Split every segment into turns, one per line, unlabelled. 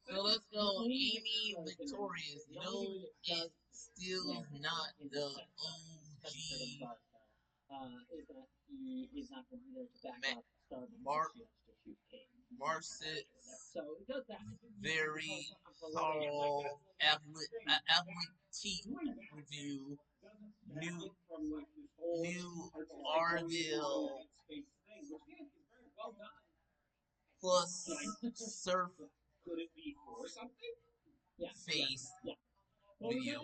So let's go. Amy Victorious. No, it's still not the OG. Marset, very thorough athlete review. New Argyle plus surf face video.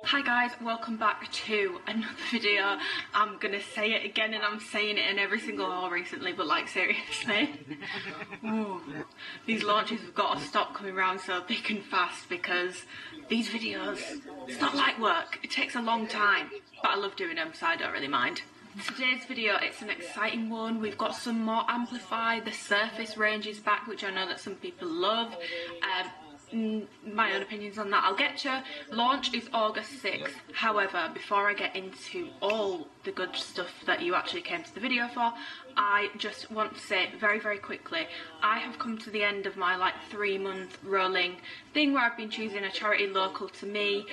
Hi guys, welcome back to another video. I'm gonna say it again and I'm saying it in every single haul recently, but like seriously. Ooh, these launches have got to stop coming around so thick and fast because these videos, it's not like work, it takes a long time, but I love doing them so I don't really mind. Today's video, it's an exciting one. We've got some more Amplify, the Surface range is back, which I know that some people love. My own opinions on that I'll get to. Launch is August 6th. However, before I get into all the good stuff that you actually came to the video for, I just want to say very quickly, I have come to the end of my like 3-month rolling thing where I've been choosing a charity local to me,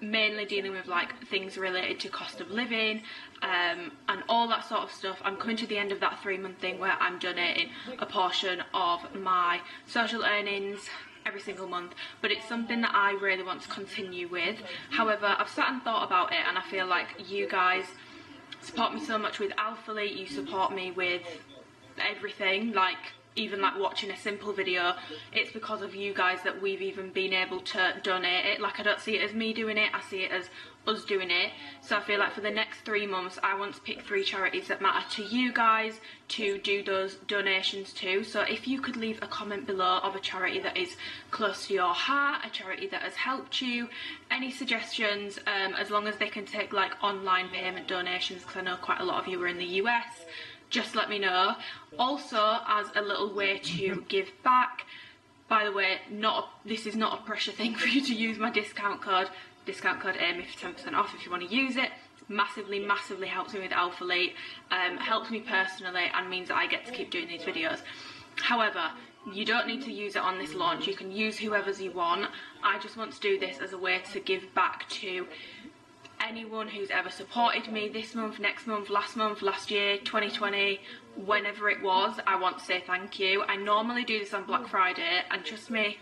mainly dealing with like things related to cost of living and all that sort of stuff. I'm coming to the end of that 3-month thing where I'm donating a portion of my social earnings every single month, but it's something that I really want to continue with. However, I've sat and thought about it and I feel like you guys support me so much with Alphalete, you support me with everything, like even like watching a simple video. It's because of you guys that we've even been able to donate it. Like I don't see it as me doing it, I see it as us doing it. So I feel like for the next 3 months I want to pick 3 charities that matter to you guys to do those donations to. So if you could leave a comment below of a charity that is close to your heart, a charity that has helped you, any suggestions, as long as they can take like online payment donations, because I know quite a lot of you are in the US, just let me know. Also, as a little way to give back, by the way, this is not a pressure thing for you to use my discount code Amy for 10% off if you want to use it. Massively helps me with Alphalete, helps me personally and means that I get to keep doing these videos. However, you don't need to use it on this launch, you can use whoever's you want. I just want to do this as a way to give back to anyone who's ever supported me this month, next month, last year, 2020, whenever it was. I want to say thank you. I normally do this on Black Friday and trust me,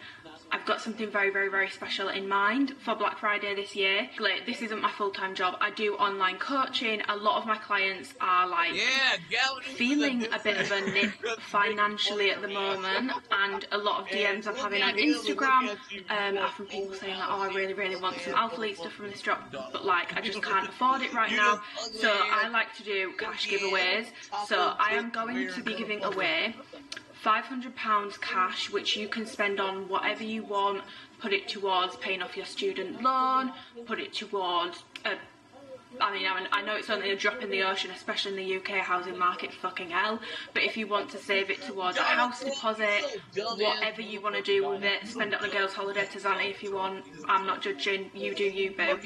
I've got something very special in mind for Black Friday this year. This isn't my full-time job. I do online coaching. A lot of my clients are like feeling a bit of a nip financially at the moment, and a lot of DMs I'm having on Instagram are from people saying like, oh, I really want some Alphalete stuff from this drop, but like I just can't afford it right now. So I like to do cash giveaways. So I am going to be giving away £500 cash, which you can spend on whatever you want. Put it towards paying off your student loan, put it towards I know it's only a drop in the ocean, especially in the UK housing market, fucking hell, but if you want to save it towards a house deposit, whatever you want to do with it, spend it on a girls' holiday to Zante if you want. I'm not judging, you do you, boo.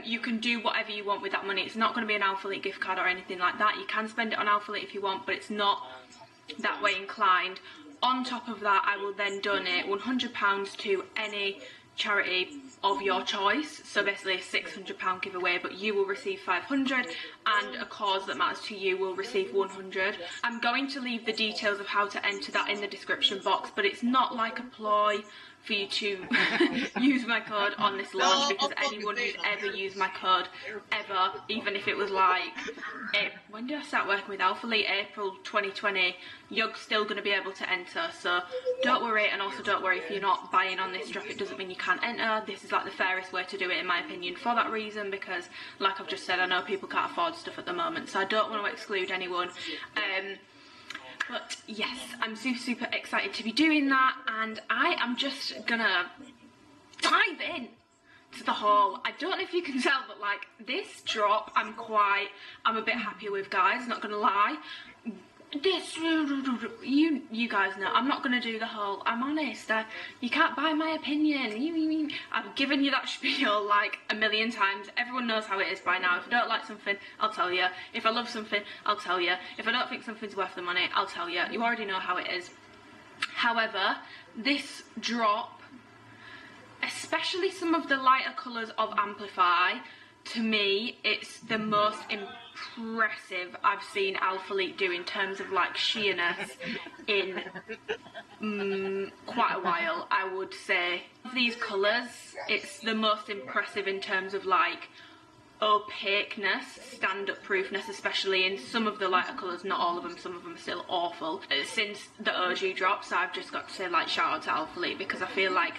You can do whatever you want with that money. It's not going to be an Alphalete gift card or anything like that. You can spend it on Alphalete if you want, but it's not that way inclined. On top of that, I will then donate £100 to any charity of your choice, so basically a £600 giveaway, but you will receive 500 and a cause that matters to you will receive 100. I'm going to leave the details of how to enter that in the description box, but it's not like a ploy for you to use my code on this launch, because anyone who's ever used my code ever, even if it was like when did I start working with Alphalete? April 2020, you're still going to be able to enter. So don't worry, and also don't worry if you're not buying on this drop, it doesn't mean you can't enter. This is like the fairest way to do it in my opinion for that reason, because like I've just said, I know people can't afford stuff at the moment, so I don't want to exclude anyone. But yes, I'm super excited to be doing that, and I am just gonna dive in to the haul. I don't know if you can tell, but like this drop I'm a bit happy with, guys, not gonna lie. this, you guys know I'm not gonna do the whole I'm honest, you can't buy my opinion, I've given you that spiel like a million times. Everyone knows how it is by now. If I don't like something, I'll tell you. If I love something, I'll tell you. If I don't think something's worth the money, I'll tell you. You already know how it is. However, this drop, especially some of the lighter colours of Amplify, to me, it's the most impressive I've seen Alphalete do in terms of like sheerness in quite a while, I would say. These colours, it's the most impressive in terms of like opaqueness, stand-up proofness, especially in some of the lighter colours, not all of them, some of them are still awful. Since the OG drops, I've just got to say like shout out to Alphalete, because I feel like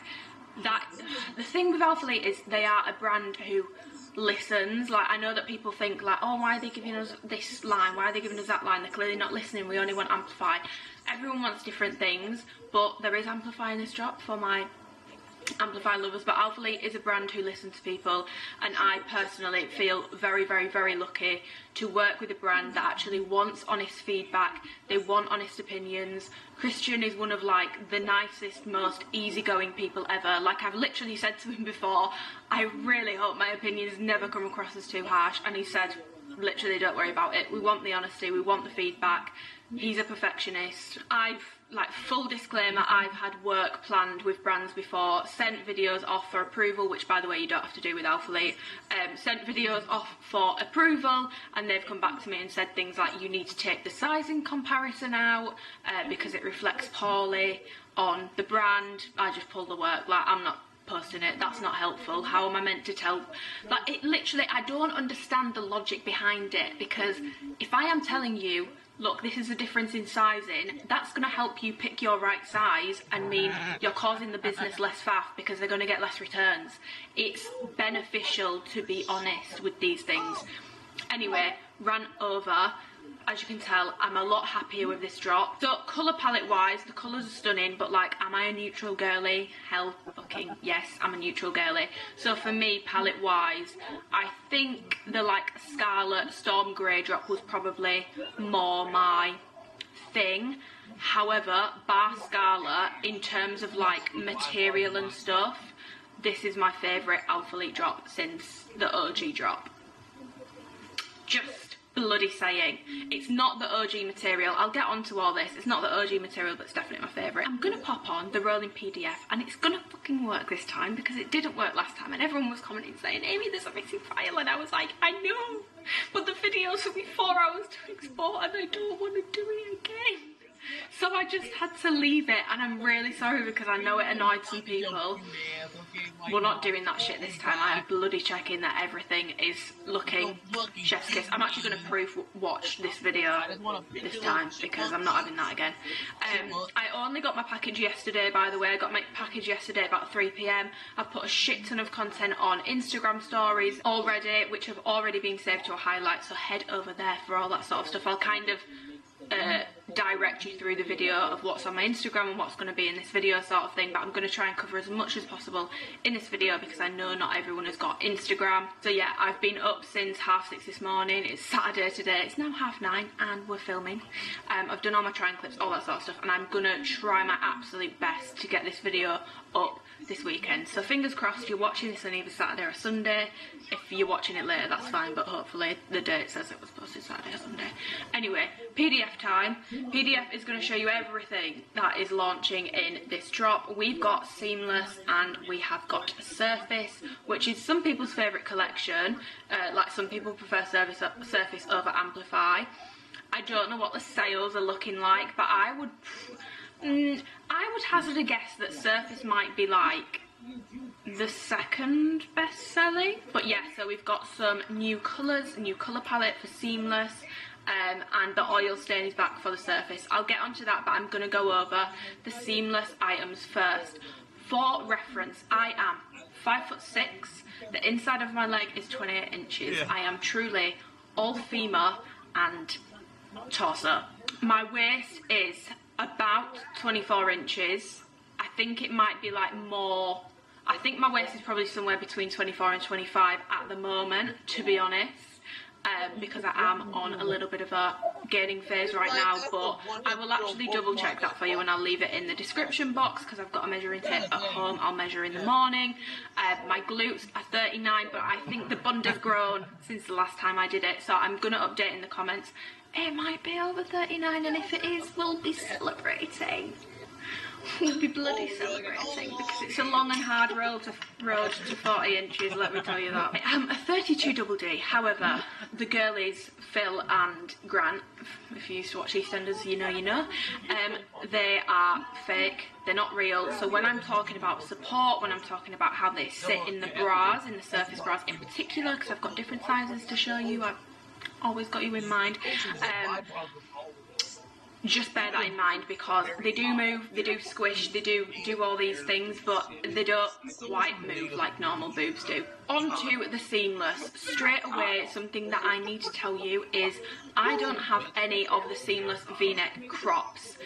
that the thing with Alphalete is they are a brand who listens. Like, I know that people think like, oh, why are they giving us this line, why are they giving us that line, they're clearly not listening, we only want Amplify. Everyone wants different things, but there is Amplify in this drop for my Amplify lovers. But Alphalete is a brand who listens to people, and I personally feel very, very, very lucky to work with a brand that actually wants honest feedback. They want honest opinions. Christian is one of like the nicest, most easygoing people ever. Like, I've literally said to him before, I really hope my opinions never come across as too harsh, and he said, literally, don't worry about it, we want the honesty, we want the feedback. He's a perfectionist. I've, like, full disclaimer, I've had work planned with brands before, sent videos off for approval, which by the way you don't have to do with Alphalete, sent videos off for approval, and they've come back to me and said things like, you need to take the sizing comparison out because it reflects poorly on the brand. I just pulled the work, like, I'm not posting it, that's not helpful. How am I meant to tell? Like, it literally, I don't understand the logic behind it, because if I am telling you, look, this is a difference in sizing, that's going to help you pick your right size and mean you're causing the business less faff because they're going to get less returns. It's beneficial to be honest with these things. Anyway, rant over. As you can tell, I'm a lot happier with this drop. So, colour palette wise, the colours are stunning, but like, am I a neutral girly? Hell fucking yes, I'm a neutral girly. So for me, palette wise, I think the like Scarlet Storm Grey drop was probably more my thing. However, bar Scarlet, in terms of like material and stuff, this is my favourite Alphalete drop since the OG drop. Just bloody saying. It's not the OG material. I'll get onto all this. It's not the OG material, but it's definitely my favourite. I'm gonna pop on the rolling PDF, and it's gonna fucking work this time, because it didn't work last time, and everyone was commenting saying, Amy, there's a missing file, and I was like, I know, but the video took me 4 hours to export, and I don't want to do it again. So I just had to leave it, and I'm really sorry because I know it annoyed some people. We're not doing that shit this time. I am bloody checking that everything is looking chef's kiss. I'm actually going to proof watch this video this time because I'm not having that again. I only got my package yesterday, by the way. I got my package yesterday about 3 PM. I've put a shit ton of content on Instagram stories already, which have already been saved to a highlight, so head over there for all that sort of stuff. I'll kind of direct you through the video of what's on my Instagram and what's going to be in this video sort of thing, but I'm going to try and cover as much as possible in this video because I know not everyone has got Instagram. So yeah, I've been up since 6:30 this morning. It's Saturday today, it's now 9:30 and we're filming. I've done all my trying clips, all that sort of stuff, and I'm going to try my absolute best to get this video up this weekend. So fingers crossed you're watching this on either Saturday or Sunday. If you're watching it later, that's fine, but hopefully the date says it was posted Saturday or Sunday. Anyway, PDF time. PDF is going to show you everything that is launching in this drop. We've got Seamless and we have got Surface, which is some people's favourite collection. Like, some people prefer Surface over Amplify. I don't know what the sales are looking like, but I would hazard a guess that Surface might be like the second best selling. But yeah, so we've got some new colours, a new colour palette for Seamless, and the oil stain is back for the Surface. I'll get onto that, but I'm going to go over the Seamless items first. For reference, I am 5'6", the inside of my leg is 28 inches. I am truly all femur and torso. My waist is about 24 inches. I think it might be like more, I think my waist is probably somewhere between 24 and 25 at the moment, to be honest. because I am on a little bit of a gaining phase right now, but I will actually double check that for you and I'll leave it in the description box because I've got a measuring tape at home. I'll measure in the morning. My glutes are 39, but I think the bund has grown since the last time I did it, so I'm going to update in the comments. It might be over 39, and if it is, we'll be celebrating. We'll be bloody celebrating because it's a long and hard road to 40 inches, let me tell you that. I'm a 32 double D, however, the girlies, Phil and Grant, if you used to watch EastEnders, you know, they are fake, they're not real. So when I'm talking about support, when I'm talking about how they sit in the bras, in the surface bras in particular, because I've got different sizes to show you, I've always got you in mind. Just bear that in mind because they do move, they do squish, they do all these things, but they don't quite move like normal boobs do. On to the seamless. Straight away, something that I need to tell you is I don't have any of the seamless V-neck crops.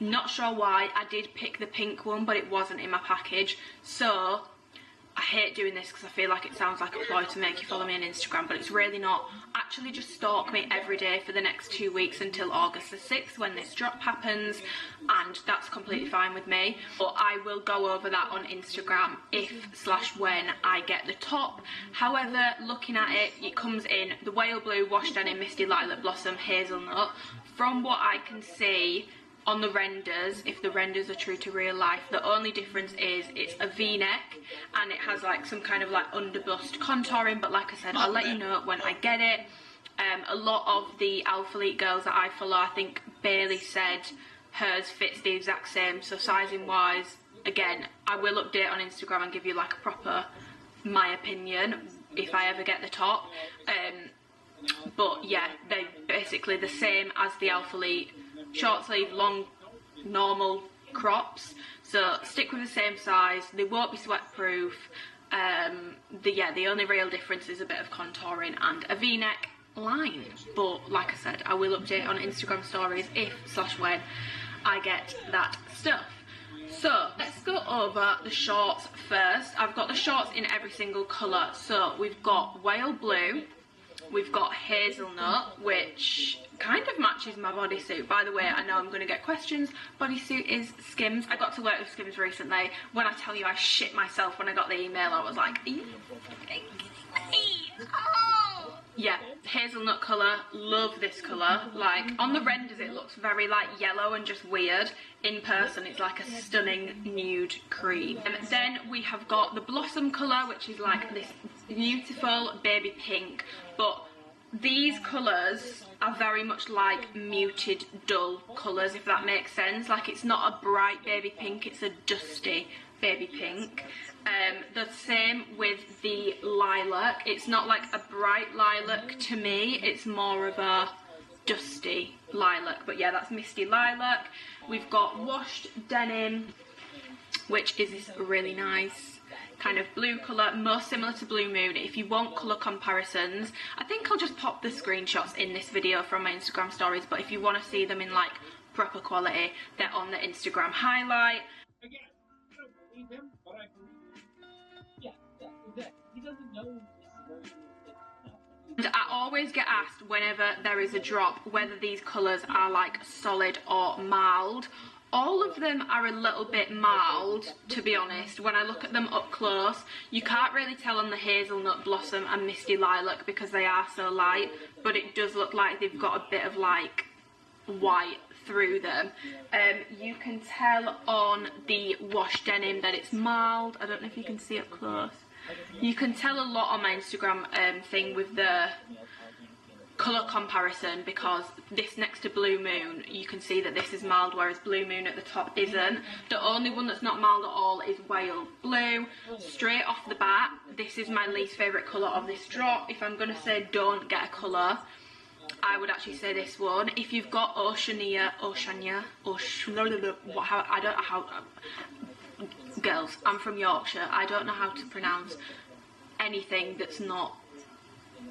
Not sure why. I did pick the pink one, but it wasn't in my package, so I hate doing this because I feel like it sounds like a ploy to make you follow me on Instagram, but it's really not. Actually, just stalk me every day for the next 2 weeks until August the 6th when this drop happens, and that's completely fine with me. But I will go over that on Instagram if/when I get the top. However, looking at it, it comes in the whale blue, wash denim, misty lilac blossom, hazelnut. From what I can see on the renders, if the renders are true to real life, the only difference is it's a V-neck and it has like some kind of like underbust contouring, but like I said, I'll let you know when I get it. A lot of the Alphalete girls that I follow, I think Bailey said hers fits the exact same, so sizing wise, again, I will update on Instagram and give you like a proper my opinion if I ever get the top. But yeah, they're basically the same as the Alphalete short sleeve, long, normal crops, so stick with the same size. They won't be sweat proof. The only real difference is a bit of contouring and a V-neck line, but like I said, I will update on Instagram stories if/when I get that stuff. So let's go over the shorts first. I've got the shorts in every single colour. So we've got whale blue, we've got hazelnut, which kind of matches my bodysuit. By the way, I know I'm going to get questions. Bodysuit is Skims. I got to work with Skims recently. When I tell you I shit myself when I got the email, I was like, are you fucking kidding me? Oh! Yeah, hazelnut colour. Love this colour. Like, on the renders it looks very like yellow and just weird. In person it's like a stunning nude cream. And then we have got the blossom colour, which is like this beautiful baby pink, but these colours are very much like muted dull colours, if that makes sense. Like, it's not a bright baby pink, it's a dusty baby pink. The same with the lilac. It's not like a bright lilac to me, it's more of a dusty lilac. But yeah, that's misty lilac. We've got washed denim, which is this really nice kind of blue colour, most similar to Blue Moon. If you want colour comparisons, I think I'll just pop the screenshots in this video from my Instagram stories, but if you want to see them in like proper quality, they're on the Instagram highlight.
Again, I don't believe him, but I believe him. Yeah, exactly. He doesn't know this is very
And I always get asked whenever there is a drop whether these colours are like solid or mild. All of them are a little bit mild, to be honest. When I look at them up close, you can't really tell on the hazelnut, blossom and misty lilac because they are so light, but it does look like they've got a bit of like white through them. You can tell on the wash denim that it's mild. I don't know if you can see up close. You can tell a lot on my Instagram thing with the colour comparison, because this next to Blue Moon, you can see that this is mild, whereas Blue Moon at the top isn't. The only one that's not mild at all is Whale Blue. Straight off the bat, this is my least favourite colour of this drop. If I'm going to say don't get a colour, I would actually say this one. If you've got Oceania, I don't know how, girls, I'm from Yorkshire, I don't know how to pronounce anything that's not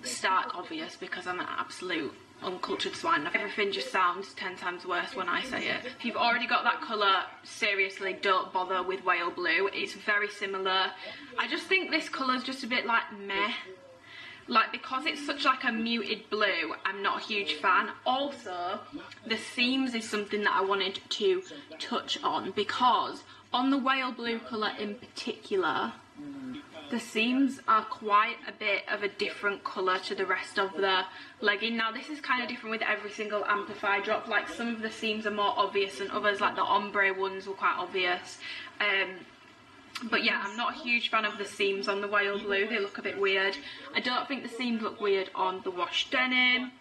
stark obvious because I'm an absolute uncultured swine. Everything just sounds 10 times worse when I say it. If you've already got that colour, seriously don't bother with Whale Blue. It's very similar. I just think this colour's just a bit like meh. like, because it's such like a muted blue, I'm not a huge fan. Also, the seams is something that I wanted to touch on, because on the whale blue colour in particular, the seams are quite a bit of a different colour to the rest of the legging. Now this is kind of different with every single Amplify drop, like some of the seams are more obvious than others, like the ombre ones were quite obvious. But yeah, I'm not a huge fan of the seams on the whale blue, they look a bit weird. I don't think the seams look weird on the wash denim.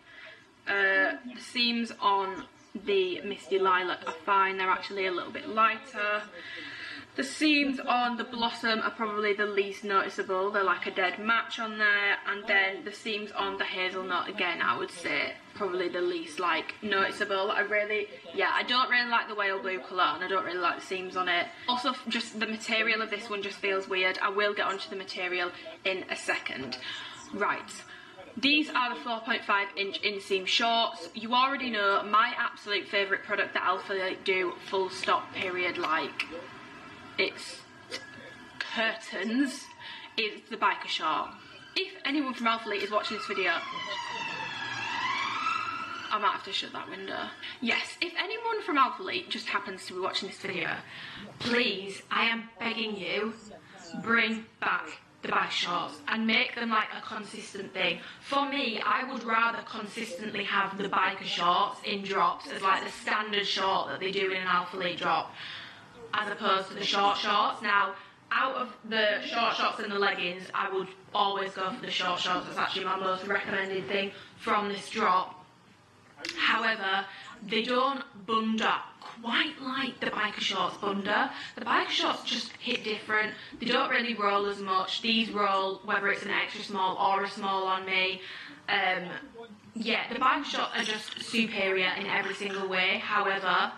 The seams on the Misty Lilac are fine, they're actually a little bit lighter. The seams on the Blossom are probably the least noticeable, they're like a dead match on there, and then the seams on the Hazelnut, again, I would say probably the least like noticeable. I don't really like the whale blue colour, and I don't really like the seams on it. Also, just the material of this one just feels weird. I will get onto the material in a second. Right. These are the 4.5 inch inseam shorts. You already know my absolute favourite product that Alphalete do, full stop, period, like, it's curtains, is the biker short. If anyone from Alphalete is watching this video, I might have to shut that window. Yes, if anyone from Alphalete just happens to be watching this video, please, I am begging you, bring back the biker shorts and make them like a consistent thing. For me, I would rather consistently have the biker shorts in drops as like the standard short that they do in an Alphalete drop, as opposed to the short shorts. Now, out of the short shorts and the leggings, I would always go for the short shorts. That's actually my most recommended thing from this drop. However, they don't bunda quite like the biker shorts bunda. The biker shorts just hit different. They don't really roll as much. These roll, whether it's an extra small or a small on me. Yeah, the biker shorts are just superior in every single way. However,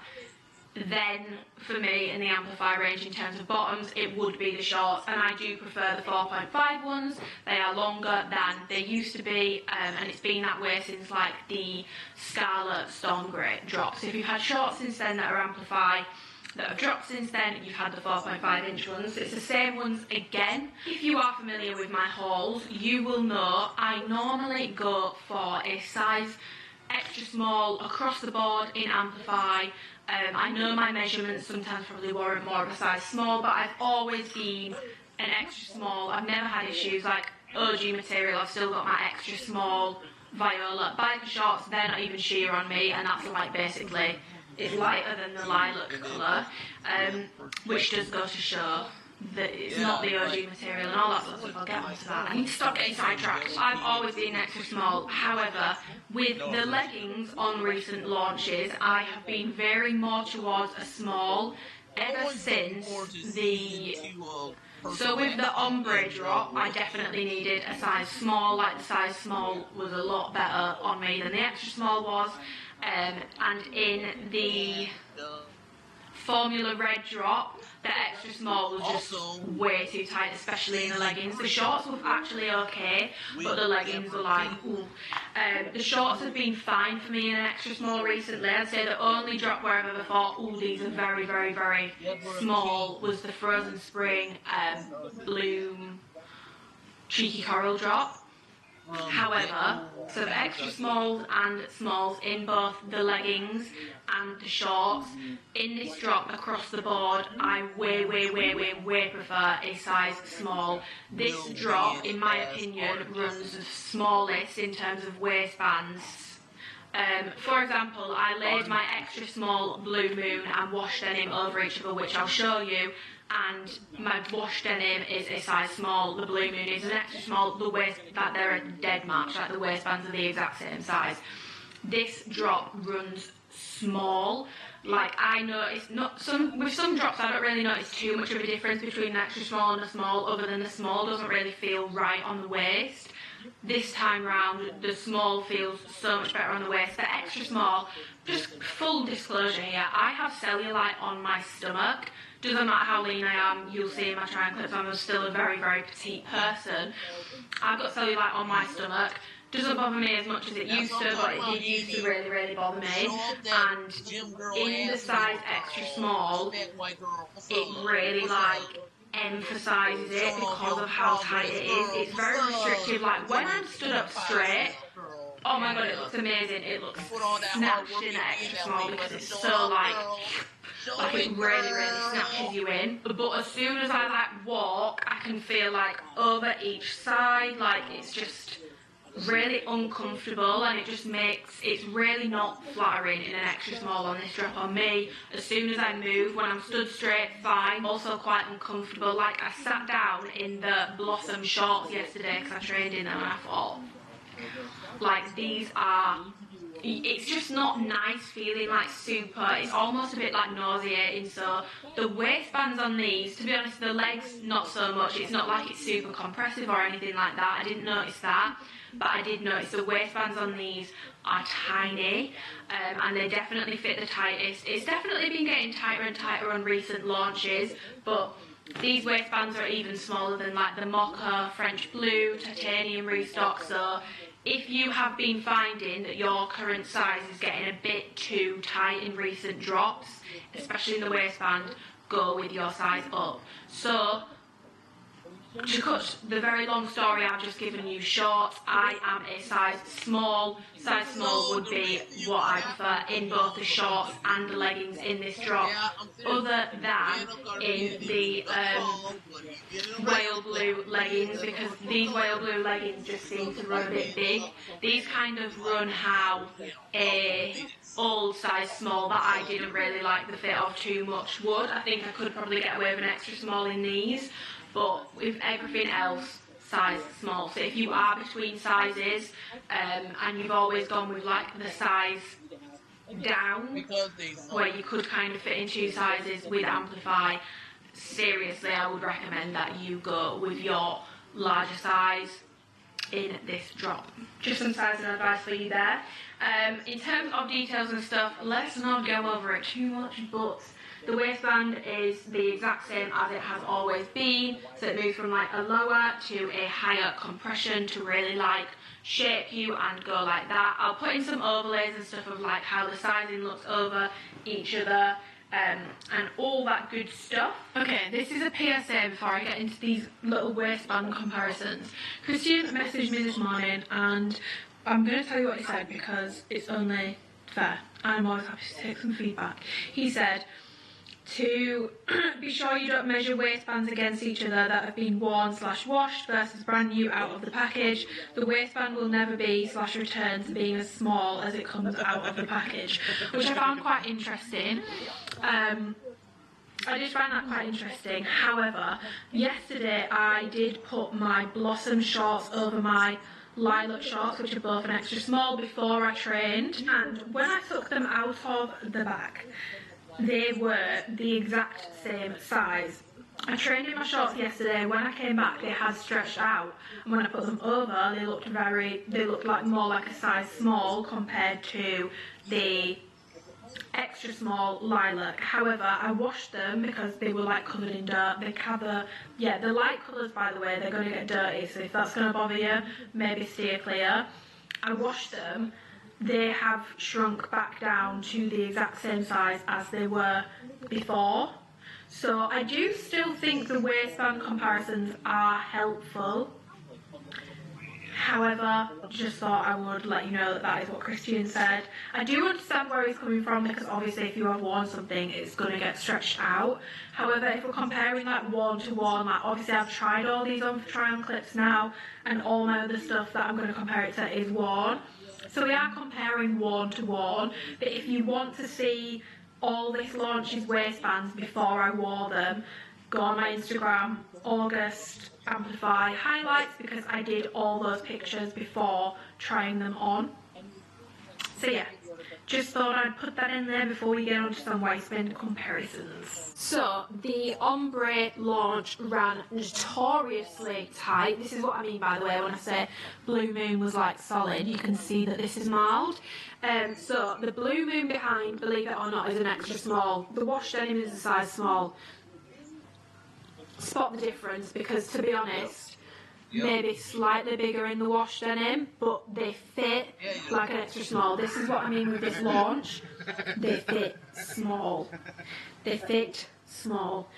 then for me in the Amplify range in terms of bottoms, it would be the shorts, and I do prefer the 4.5 ones. They are longer than they used to be, and it's been that way since like the Scarlet Storm Grey drops. If you've had shorts since then that are Amplify that have dropped since then, you've had the 4.5 inch ones. It's the same ones again. If you are familiar with my hauls, you will know I normally go for a size extra small across the board in Amplify. I know my measurements sometimes probably warrant more of a size small, but I've always been an extra small. I've never had issues like OG material. I've still got my extra small Viola biker shorts. They're not even sheer on me, and that's like basically, it's lighter than the lilac colour, which does go to show that it's not the OG material and all that sort of stuff. I'll get onto that. I need to stop getting sidetracked. I've always been extra small. However, with the leggings on recent launches, I have been very more towards a small ever since the... So with the ombre drop, I definitely needed a size small. Like the size small was a lot better on me than the extra small was. And in the Formula Red drop, the extra small was just way too tight, especially in the leggings. The shorts were actually okay, but the leggings were like, ooh. The shorts have been fine for me in an extra small recently. I'd say the only drop where I've ever thought, ooh, these are very, very, very small was the Frozen Spring Bloom Cheeky Coral drop. However, so the extra smalls and smalls in both the leggings and the shorts, in this drop across the board, I way prefer a size small. This drop, in my opinion, runs the smallest in terms of waistbands. For example, I laid my extra small Blue Moon and wash denim over each other, which I'll show you, and my wash denim is a size small, the Blue Moon is an extra small, the waist, that they're a dead match, like the waistbands are the exact same size. This drop runs small. Like, I noticed, with some drops I don't really notice too much of a difference between an extra small and a small, other than the small doesn't really feel right on the waist. This time round, the small feels so much better on the waist. The extra small, just full disclosure here, I have cellulite on my stomach. Doesn't matter how lean I am, you'll see in my triangles, I'm still a very, very petite person. I've got cellulite on my stomach. Doesn't bother me as much as it used to, but it did used to really, really bother me. And in the size extra small, it really like emphasises it because of how tight it is. It's very restrictive. Like when I'm stood up straight, oh my god, it looks amazing. It looks snatched in an extra small because it's so like it really, really snatches you in. But as soon as I like walk, I can feel like over each side, like it's just really uncomfortable, and it just makes, it's really not flattering in an extra small on this drop on me. As soon as I move, when I'm stood straight, fine, also quite uncomfortable. Like I sat down in the Blossom shorts yesterday because I trained in them and I thought, like these are, it's just not nice feeling, like super, it's almost a bit like nauseating. So the waistbands on these, to be honest, the legs not so much, it's not like it's super compressive or anything like that, I didn't notice that, but I did notice the waistbands on these are tiny, and they definitely fit the tightest. It's definitely been getting tighter and tighter on recent launches, but these waistbands are even smaller than like the Mocha, French Blue, Titanium restock. So if you have been finding that your current size is getting a bit too tight in recent drops, especially in the waistband, go with your size up. So to cut the very long story I've just given you short, I am a size small. Size small would be what I prefer in both the shorts and the leggings in this drop, other than in the whale blue leggings, because these whale blue leggings just seem to run a bit big. These kind of run how a old size small that I didn't really like the fit of too much would. I think I could probably get away with an extra small in these, but with everything else, size small. So if you are between sizes and you've always gone with like the size down where you could kind of fit in two sizes with Amplify, seriously I would recommend that you go with your larger size in this drop. Just some sizing advice for you there. In terms of details and stuff, let's not go over it too much, but the waistband is the exact same as it has always been, so it moves from like a lower to a higher compression to really like shape you and go like that. I'll put in some overlays and stuff of like how the sizing looks over each other and all that good stuff. Okay, this is a PSA before I get into these little waistband comparisons. Christian messaged me this morning and I'm going to tell you what he said because it's only fair. I'm always happy to take some feedback. He said to be sure you don't measure waistbands against each other that have been worn/washed versus brand new out of the package. The waistband will never be /return to being as small as it comes out of the package, which I found quite interesting. I did find that quite interesting. However, yesterday I did put my Blossom shorts over my lilac shorts, which are both an extra small, before I trained, and when I took them out of the back, they were the exact same size. I trained in my shorts yesterday. When I came back, they had stretched out, and when I put them over, they looked like more like a size small compared to the extra small lilac. However, I washed them because they were like covered in dirt. The light colours, by the way, they're going to get dirty, so if that's going to bother you, maybe steer clear. I washed them. They have shrunk back down to the exact same size as they were before. So I do still think the waistband comparisons are helpful. However, just thought I would let you know that that is what Christian said. I do understand where he's coming from, because obviously if you have worn something, it's going to get stretched out. However, if we're comparing like worn to worn, like obviously I've tried all these on for try-on clips now, and all my other stuff that I'm going to compare it to is worn. So we are comparing worn to worn, but if you want to see all this launch's waistbands before I wore them, go on my Instagram, August Amplify highlights, because I did all those pictures before trying them on. So yeah, just thought I'd put that in there before we get on to some waistband comparisons. So the ombre launch ran notoriously tight. This is what I mean, by the way, when I say Blue Moon was like solid. You can see that this is mild. So the Blue Moon behind, believe it or not, is an extra small. The wash denim is a size small. Spot the difference, because to be honest, maybe slightly bigger in the wash denim, but they fit like an extra small. This is what I mean with this launch. They fit small. They fit small.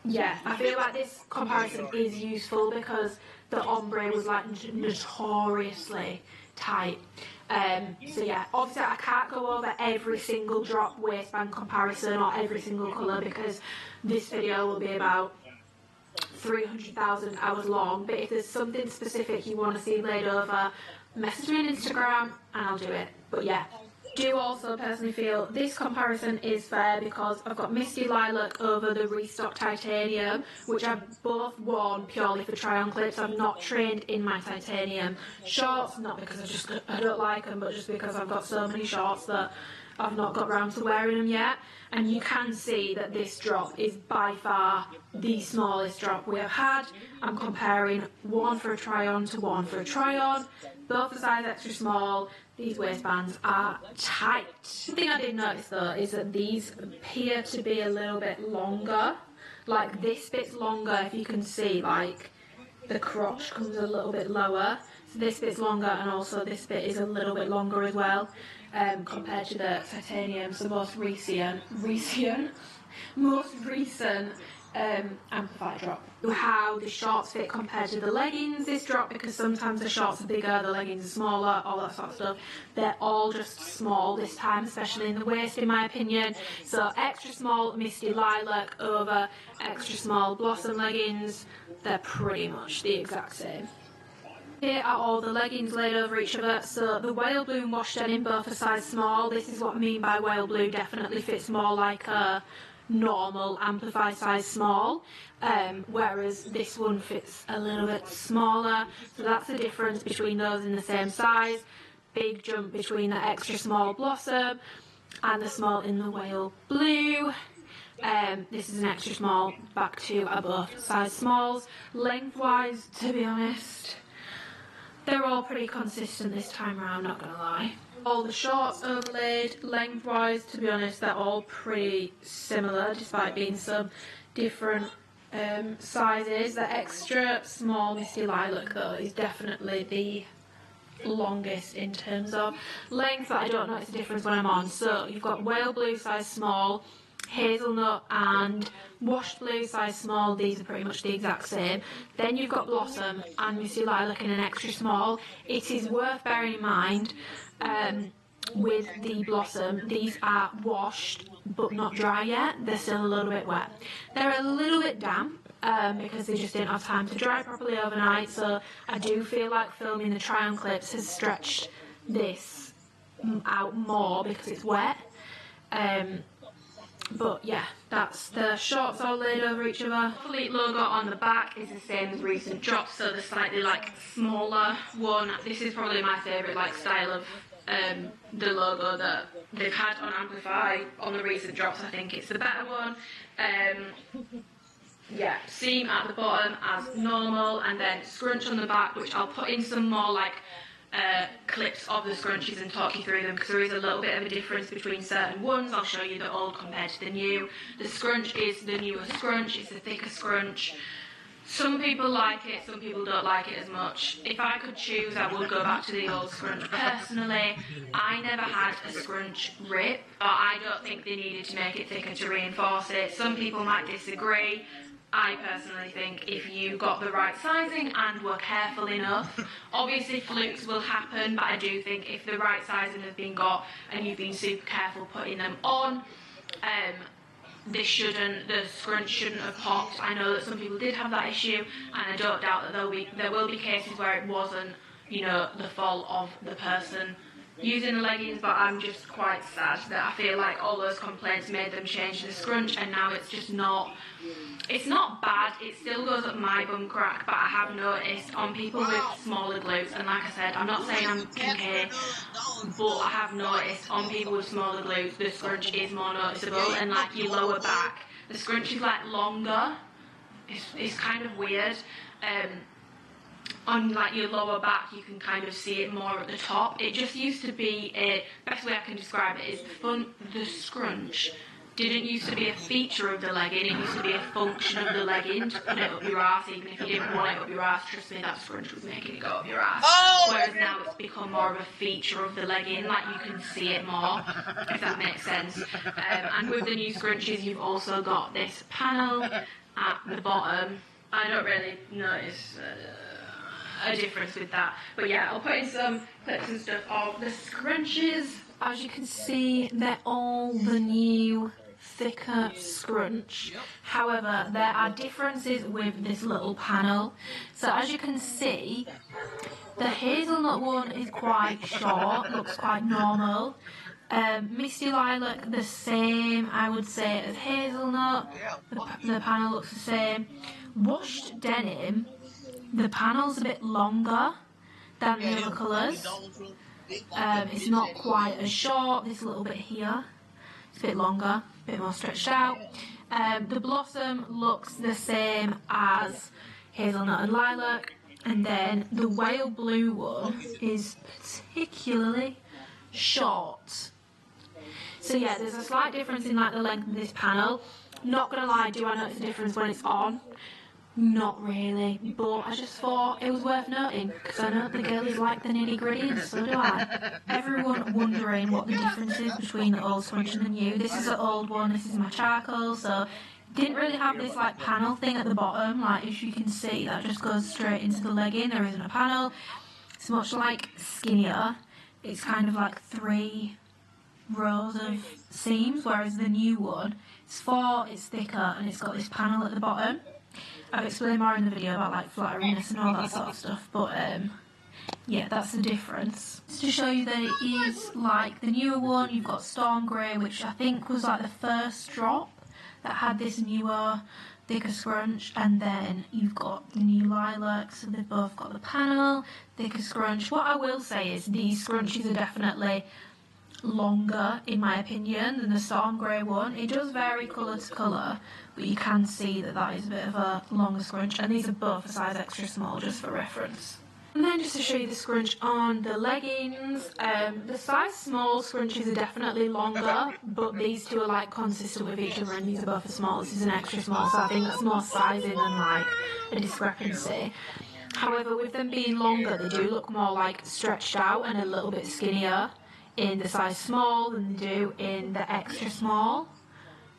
yeah, I feel like this comparison is useful because the ombre was like notoriously tight. So yeah, obviously I can't go over every single drop waistband comparison or every single colour because this video will be about 300,000 hours long, but if there's something specific you want to see laid over, message me on Instagram and I'll do it. But yeah, do also personally feel this comparison is fair because I've got Misty Lilac over the Restock Titanium, which I've both worn purely for try on clips. I've not trained in my titanium shorts, not because I don't like them, but just because I've got so many shorts that I've not got round to wearing them yet. And you can see that this drop is by far the smallest drop we have had. I'm comparing one for a try on to one for a try on, both the size extra small. These waistbands are tight. One thing I did notice though is that these appear to be a little bit longer. Like this bit's longer, if you can see, like the crotch comes a little bit lower. So this bit's longer, and also this bit is a little bit longer as well, compared to the titanium. So most recent amplified drop. How the shorts fit compared to the leggings this drop, because sometimes the shorts are bigger, the leggings are smaller, all that sort of stuff. They're all just small this time, especially in the waist in my opinion. So extra small Misty Lilac over extra small Blossom leggings, they're pretty much the exact same. Here are all the leggings laid over each other. So the whale blue and wash denim both a size small. This is what I mean by whale blue definitely fits more like a normal amplified size small, whereas this one fits a little bit smaller. So that's the difference between those in the same size. Big jump between the extra small Blossom and the small in the whale blue. This is an extra small, back to are both size smalls. Lengthwise, to be honest, they're all pretty consistent this time around, not gonna lie. All the shorts overlaid, lengthwise, to be honest, they're all pretty similar, despite being some different sizes. The extra small Misty Lilac, though, is definitely the longest in terms of length, but I don't notice a difference when I'm on. So you've got whale blue size small, hazelnut and washed blue size small. These are pretty much the exact same. Then you've got Blossom and Misty Lilac in an extra small. It is worth bearing in mind with the Blossom, these are washed but not dry yet. They're still a little bit wet. They're a little bit damp because they just didn't have time to dry properly overnight. So I do feel like filming the try on clips has stretched this out more because it's wet. But yeah, that's the shorts all laid over each other. Alphalete logo on the back is the same as recent drops, so the slightly like smaller one. This is probably my favourite like style of the logo that they've had on Amplify on the recent drops. I think it's the better one. Yeah, seam at the bottom as normal, and then scrunch on the back, which I'll put in some more like clips of the scrunchies and talk you through them, because there is a little bit of a difference between certain ones. I'll show you the old compared to the new. The scrunch is the newer scrunch, it's a thicker scrunch. Some people like it, some people don't like it as much. If I could choose, I would go back to the old scrunch. Personally, I never had a scrunch rip, or I don't think they needed to make it thicker to reinforce it. Some people might disagree. I personally think if you got the right sizing and were careful enough, obviously flukes will happen, but I do think if the right sizing has been got and you've been super careful putting them on, the scrunch shouldn't have popped. I know that some people did have that issue, and I don't doubt that there will be cases where it wasn't, you know, the fault of the person using the leggings, but I'm just quite sad that I feel like all those complaints made them change the scrunch, and now it's just not, it's not bad, it still goes up my bum crack, but I have noticed on people with smaller glutes, and like I said, I'm not saying I'm kinky, but I have noticed on people with smaller glutes, the scrunch is more noticeable, and like your lower back, the scrunch is like longer. It's kind of weird. On like your lower back you can kind of see it more at the top. It just used to be best way I can describe it is the scrunch
didn't used to be a feature of the legging, it used to be a function of the legging to put it up your ass, even if you didn't want it up your ass. Trust me, that scrunch was making it go up your ass.
Oh!
Whereas now it's become more of a feature of the legging, like you can see it more, if that makes sense. And with the new scrunchies, you've also got this panel at the bottom. I don't really notice a difference with that, but yeah, I'll put in some clips and stuff of the scrunchies.
As you can see, they're all the new thicker scrunch. However, there are differences with this little panel. So as you can see, the hazelnut one is quite short, looks quite normal. Misty Lilac, the same, I would say, as hazelnut. The panel looks the same. Washed denim, the panel's a bit longer than the other colours. It's not quite as short, this little bit here. It's a bit longer, a bit more stretched out. The blossom looks the same as hazelnut and lilac. And then the whale blue one is particularly short. So yeah, there's a slight difference in like the length of this panel. Not gonna lie, do I notice a difference when it's on? Not really, but I just thought it was worth noting because I know the girlies like the nitty gritty and so do I. Everyone wondering what the difference is between the old scrunch and the new. This is the old one, this is my charcoal, so didn't really have this like panel thing at the bottom. Like as you can see, that just goes straight into the legging. There isn't a panel. It's much like skinnier. It's kind of like 3 rows of seams, whereas the new one, it's 4, it's thicker, and it's got this panel at the bottom. I've explained more in the video about like flatteriness and all that sort of stuff, but yeah, that's the difference. Just to show you that it is like the newer one, you've got Storm Grey, which I think was like the first drop that had this newer, thicker scrunch, and then you've got the new lilac, so they've both got the panel, thicker scrunch. What I will say is these scrunchies are definitely longer, in my opinion, than the Storm Grey one. It does vary colour to colour, but you can see that that is a bit of a longer scrunch, and these are both a size extra small, just for reference. And then just to show you the scrunch on the leggings, the size small scrunchies are definitely longer, but these two are like consistent with each other, and these are both a small. This is an extra small, so I think that's more sizing than like a discrepancy. However, with them being longer, they do look more like stretched out and a little bit skinnier in the size small than they do in the extra small.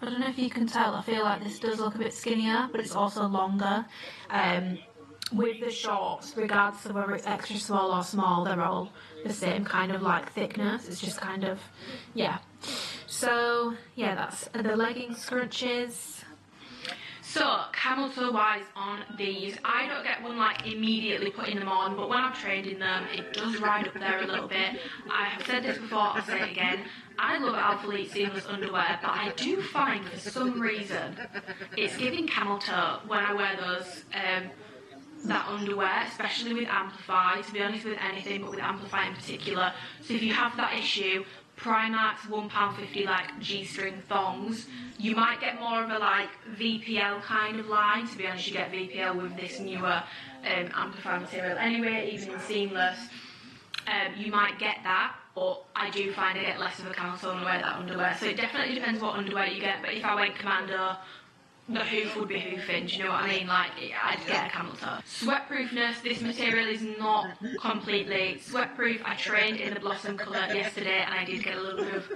I don't know if you can tell, I feel like this does look a bit skinnier, but it's also longer. With the shorts, regardless of whether it's extra small or small, they're all the same kind of like thickness. It's just kind of, yeah. So yeah, that's the legging scrunches.
So, camel toe wise on these, I don't get one like immediately putting them on, but when I've trained in them, it does ride up there a little bit. I have said this before, I'll say it again. I love Alphalete seamless underwear, but I do find for some reason it's giving camel toe when I wear those, that underwear, especially with Amplify, to be honest with anything, but with Amplify in particular. So if you have that issue, Primark's £1.50 like G-string thongs, you might get more of a like VPL kind of line. To be honest, you get VPL with this newer Amplify material anyway, even in seamless. You might get that, but I do find I get less of a camel toe when I wear that underwear. So it definitely depends what underwear you get, but if I went commando, the hoof would be hoofing, do you know what I mean? Like, I'd get a camel toe. Sweatproofness, this material is not completely sweatproof. I trained in the blossom colour yesterday and I did get a little bit of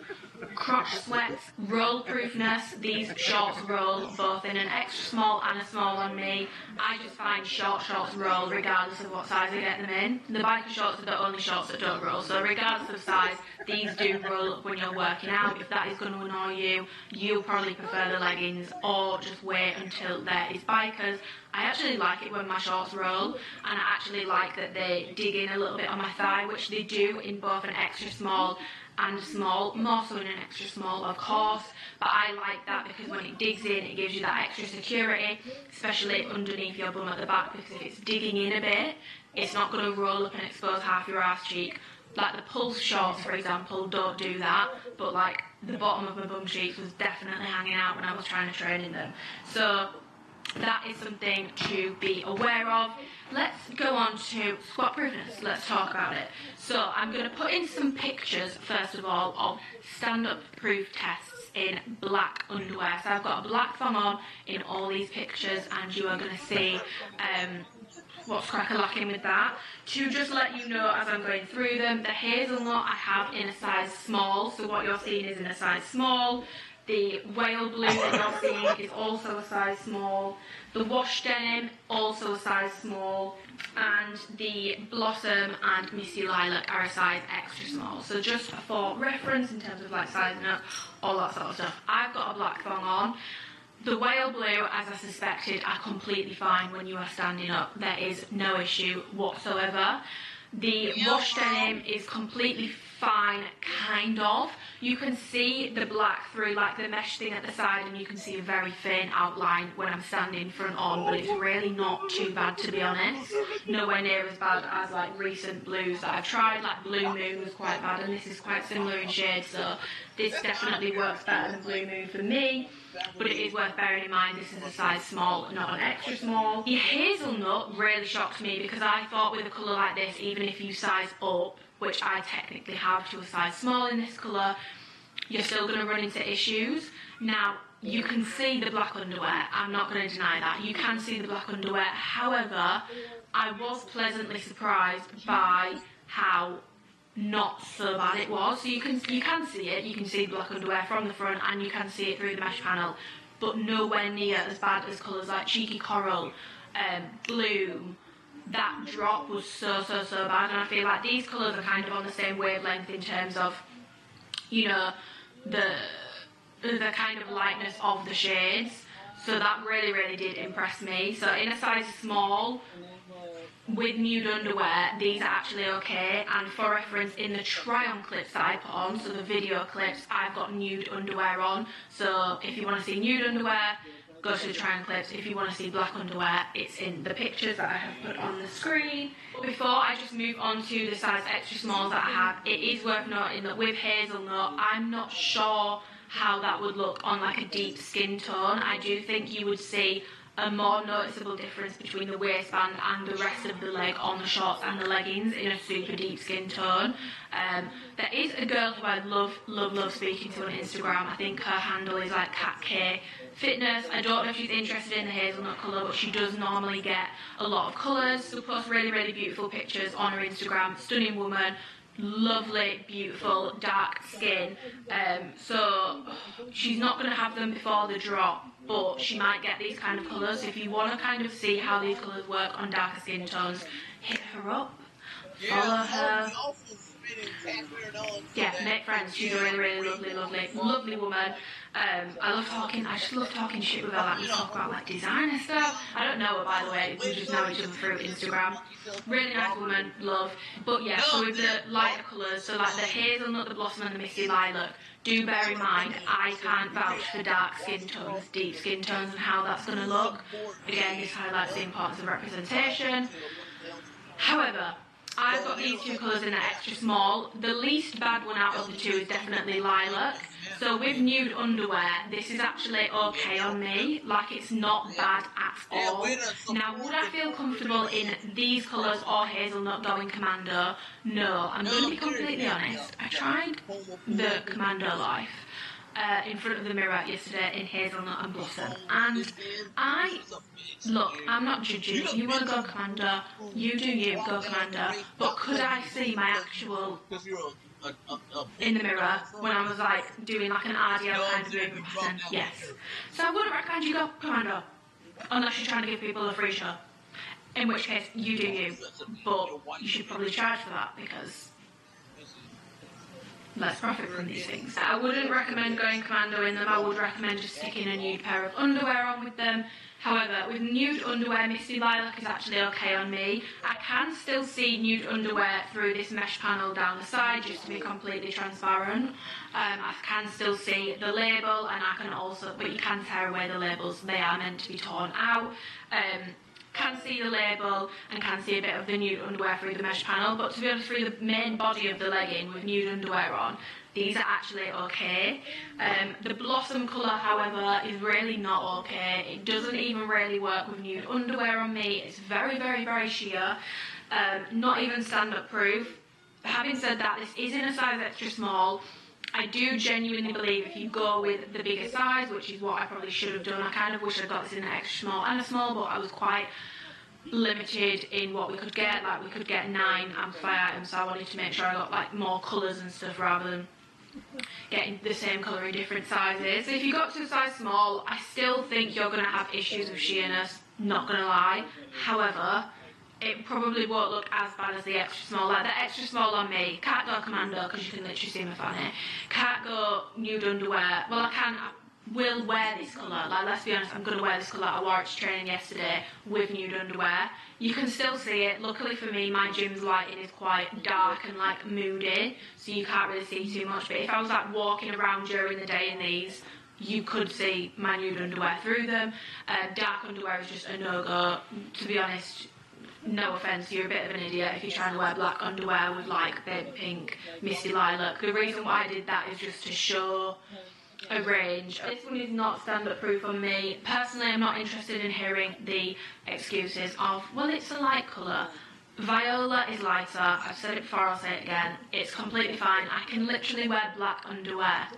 crotch sweat. Roll proofness, these shorts roll both in an extra small and a small on me. I just find shorts roll regardless of what size I get them in. The biker shorts are the only shorts that don't roll, so regardless of size, these do roll when you're working out. If that is going to annoy you, you'll probably prefer the leggings or just wait until there is bikers. I actually like it when my shorts roll, and I actually like that they dig in a little bit on my thigh, which they do in both an extra small and small, more so in an extra small of course, but I like that because when it digs in it gives you that extra security, especially underneath your bum at the back, because if it's digging in a bit, it's not going to roll up and expose half your ass cheek. Like the Pulse shorts, for example, don't do that, but like the bottom of my bum cheeks was definitely hanging out when I was trying to train in them. So that is something to be aware of. Let's go on to squat proofness. Let's talk about it. So I'm going to put in some pictures, first of all, of stand-up proof tests
it's in black underwear. So I've got a black thong on in all these pictures, and you are going to see what's crack-a-lacking with that. To just let you know as I'm going through them, the hazelnut I have in a size small, so what you're seeing is in a size small. The whale blue that you're seeing is also a size small. The wash denim, also a size small. And the blossom and misty lilac are a size extra small. So just for reference in terms of like sizing up, all that sort of stuff. I've got a black thong on. The whale blue, as I suspected, are completely fine when you are standing up. There is no issue whatsoever. The wash denim is completely fine, kind of. You can see the black through like the mesh thing at the side, and you can see a very thin outline when I'm standing front on, but it's really not too bad, to be honest. Nowhere near as bad as like recent blues that I've tried. Like Blue Moon was quite bad, and this is quite similar in shade, so this definitely works better than Blue Moon for me. But it is worth bearing in mind this is a size small, not an extra small. The hazelnut really shocked me because I thought with a colour like this, even if you size up, which I technically have to a size small in this colour, you're still going to run into issues. Now, you can see the black underwear, I'm not going to deny that. You can see the black underwear, however, I was pleasantly surprised by how not so bad it was. So you can see it, you can see the black underwear from the front, and you can see it through the mesh panel, but nowhere near as bad as colours like Cheeky Coral, Bloom. That drop was so bad, and I feel like these colours are kind of on the same wavelength in terms of, you know, the kind of lightness of the shades. So that really did impress me. So in a size small, with nude underwear, these are actually okay. And for reference, in the try-on clips that I put on, so the video clips, I've got nude underwear on. So if you want to see nude underwear, go to the try-on clips. If you want to see black underwear, it's in the pictures that I have put on the screen. But before I just move on to the size extra smalls that I have, it is worth noting that with hazelnut, I'm not sure how that would look on like a deep skin tone. I do think you would see a more noticeable difference between the waistband and the rest of the leg on the shorts and the leggings in a super deep skin tone. There is a girl who I love speaking to on Instagram. I think her handle is like Cat K Fitness. I don't know if she's interested in the hazelnut colour, but she does normally get a lot of colours. She'll post really beautiful pictures on her Instagram. Stunning woman. Lovely, beautiful, dark skin. So she's not going to have them before the drop, but she might get these kind of colours. If you want to kind of see how these colours work on darker skin tones, hit her up, follow her. Yeah, make friends. She's a really lovely woman. I just love talking shit with her. Like, we talk about like designer stuff. I don't know her, by the way, we just know each other through Instagram. Really nice woman, love. But yeah, so with the lighter colours, so like the hazelnut, the blossom and the misty lilac, do bear in mind I can't vouch for dark skin tones, deep skin tones, and how that's going to look. Again, this highlights the importance of representation. However, I've got these two colours in an extra small. The least bad one out of the two is definitely lilac. So with nude underwear, this is actually okay on me. Like, it's not bad at all. Now, would I feel comfortable in these colours or hazelnut going commando? No. I'm going to be completely honest. I tried the commando life in front of the mirror yesterday in hazelnut and blossom, and I'm not judging. If you want to go commando, you do you, go commando. But could I see my actual in the mirror when I was like doing like an RDL kind of movement pattern? Yes. So I wouldn't recommend you go commando unless you're trying to give people a free show, in which case you do you, but you should probably charge for that because let's profit from these things. I wouldn't recommend going commando in them. I would recommend just sticking a nude pair of underwear on with them. However, with nude underwear, Misty Lilac is actually okay on me. I can still see nude underwear through this mesh panel down the side, just to be completely transparent. I can still see the label, and I can also, but you can tear away the labels. They are meant to be torn out. Can see the label and can see a bit of the nude underwear through the mesh panel, but to be honest, through the main body of the legging with nude underwear on, these are actually okay. The blossom colour, however, is really not okay. It doesn't even really work with nude underwear on me. It's very sheer, not even stand-up proof. Having said that, this is in a size extra small. I do genuinely believe if you go with the bigger size, which is what I probably should have done, I kind of wish I got this in an extra small and a small, but I was quite limited in what we could get. Like, we could get 9 amplify items, so I wanted to make sure I got like more colours and stuff rather than getting the same colour in different sizes. So if you got to a size small, I still think you're going to have issues with sheerness, not going to lie. However, it probably won't look as bad as the extra small. Like, the extra small on me, can't go commando because you can literally see my fanny. Can't go nude underwear. Well, I will wear this colour. Like, let's be honest, I'm going to wear this colour. I wore it to training yesterday with nude underwear. You can still see it. Luckily for me, my gym's lighting is quite dark and like moody, so you can't really see too much. But if I was like walking around during the day in these, you could see my nude underwear through them. Dark underwear is just a no-go. To be honest, no offence, you're a bit of an idiot if you're trying to wear black underwear with like baby pink, misty lilac. The reason why I did that is just to show a range. This one is not stand-up proof on me. Personally, I'm not interested in hearing the excuses of, well, it's a light colour. Viola is lighter. I've said it before, I'll say it again. It's completely fine. I can literally wear black underwear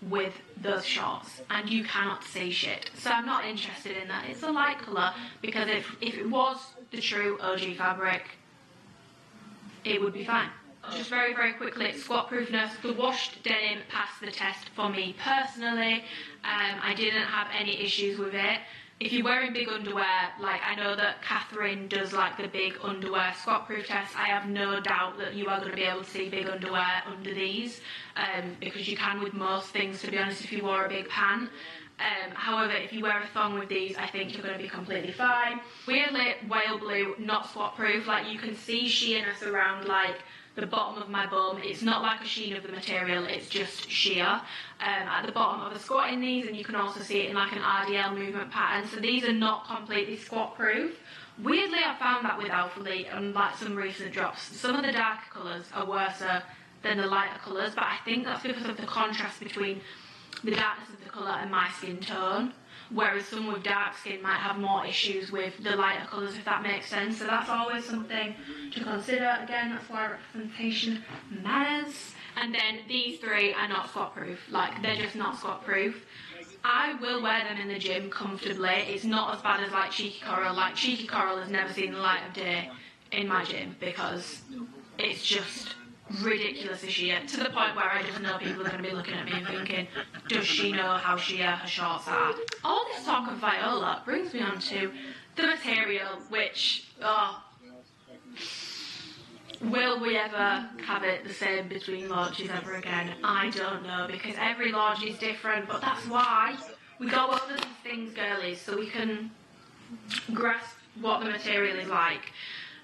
with those shorts and you cannot see shit. So I'm not interested in that. It's a light colour, because if it was the true OG fabric, it would be fine. Just very, very quickly, squat proofness. The washed denim passed the test for me personally. I didn't have any issues with it. If you're wearing big underwear, like I know that Catherine does like the big underwear squat proof test, I have no doubt that you are going to be able to see big underwear under these, because you can with most things, to be honest, if you wore a big pant. However, if you wear a thong with these, I think you're going to be completely fine. Weirdly, whale blue, not squat proof. Like, you can see sheerness around like the bottom of my bum. It's not like a sheen of the material, it's just sheer at the bottom of the squat in these, and you can also see it in like an RDL movement pattern. So these are not completely squat proof. Weirdly, I found that with Alphalete and like some recent drops. Some of the darker colours are worse than the lighter colours, but I think that's because of the contrast between the darkness of the colour and my skin tone. Whereas some with dark skin might have more issues with the lighter colours, if that makes sense. So that's always something to consider. Again, that's why representation matters. And then these 3 are not squat proof. Like, they're just not squat proof. I will wear them in the gym comfortably. It's not as bad as like Cheeky Coral. Like, Cheeky Coral has never seen the light of day in my gym because it's just ridiculously sheer, to the point where I just know people are going to be looking at me and thinking, does she know how sheer her shorts are? All this talk of Viola brings me on to the material, which, will we ever have it the same between launches ever again? I don't know, because every launch is different, but that's why we go over these things, girlies, so we can grasp what the material is like.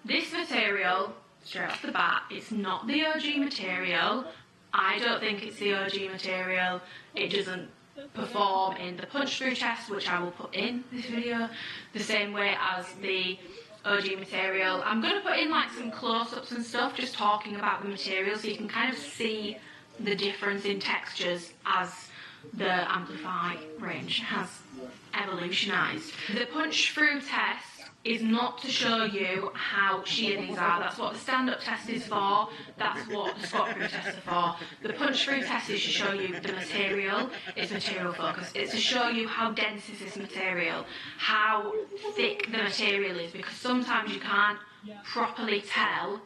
This material, straight off the bat, it's not the OG material. I don't think it's the OG material. It doesn't perform in the punch through test, which I will put in this video, the same way as the OG material. I'm going to put in like some close-ups and stuff, just talking about the material, so you can kind of see the difference in textures as the Amplify range has evolutionised. The punch through test is not to show you how sheer these are. That's what the stand-up test is for. That's what the squat through test is for. The punch through test is to show you the material. It's material focused. It's to show you how dense is this material, how thick the material is, because sometimes you can't properly tell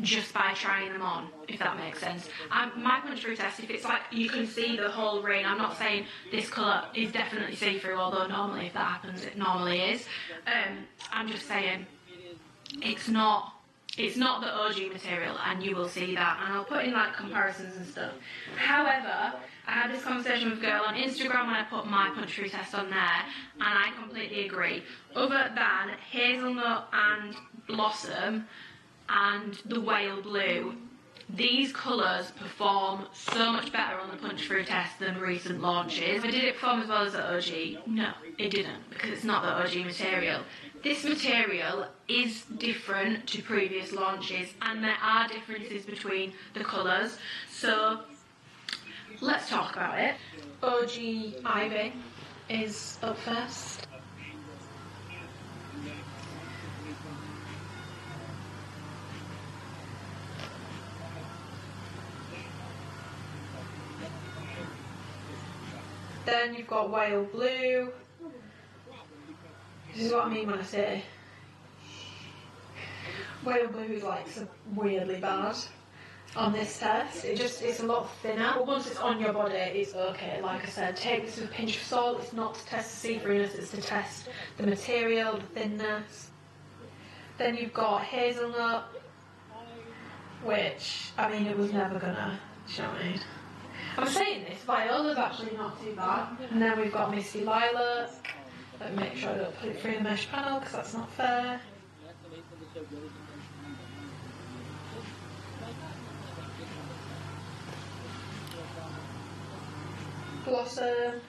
just by trying them on, if that makes sense. My punch through test, if it's like you can see the whole ring, I'm not saying this colour is definitely see-through, although normally if that happens it normally is. I'm just saying it's not the OG material, and you will see that, and I'll put in like comparisons and stuff. However, I had this conversation with a girl on Instagram when I put my punch through test on there, and I completely agree. Other than hazelnut and blossom and the whale blue, these colours perform so much better on the punch through test than recent launches. But did it perform as well as the OG? No, it didn't, because it's not the OG material. This material is different to previous launches, and there are differences between the colours. So let's talk about it. OG Ivy is up first. Then you've got whale blue. This is what I mean when I say whale blue is like so weirdly bad on this test. It's a lot thinner, but once it's on your body, it's okay. Like I said, take this with a pinch of salt. It's not to test the see-throughness, it's to test the material, the thinness. Then you've got hazelnut, which, I mean, it was never gonna, do you know what I mean? I'm saying this, Viola's actually not too bad. And then we've got Misty Lilac. Let me make sure I don't put it through the mesh panel, because that's not fair. Blossom.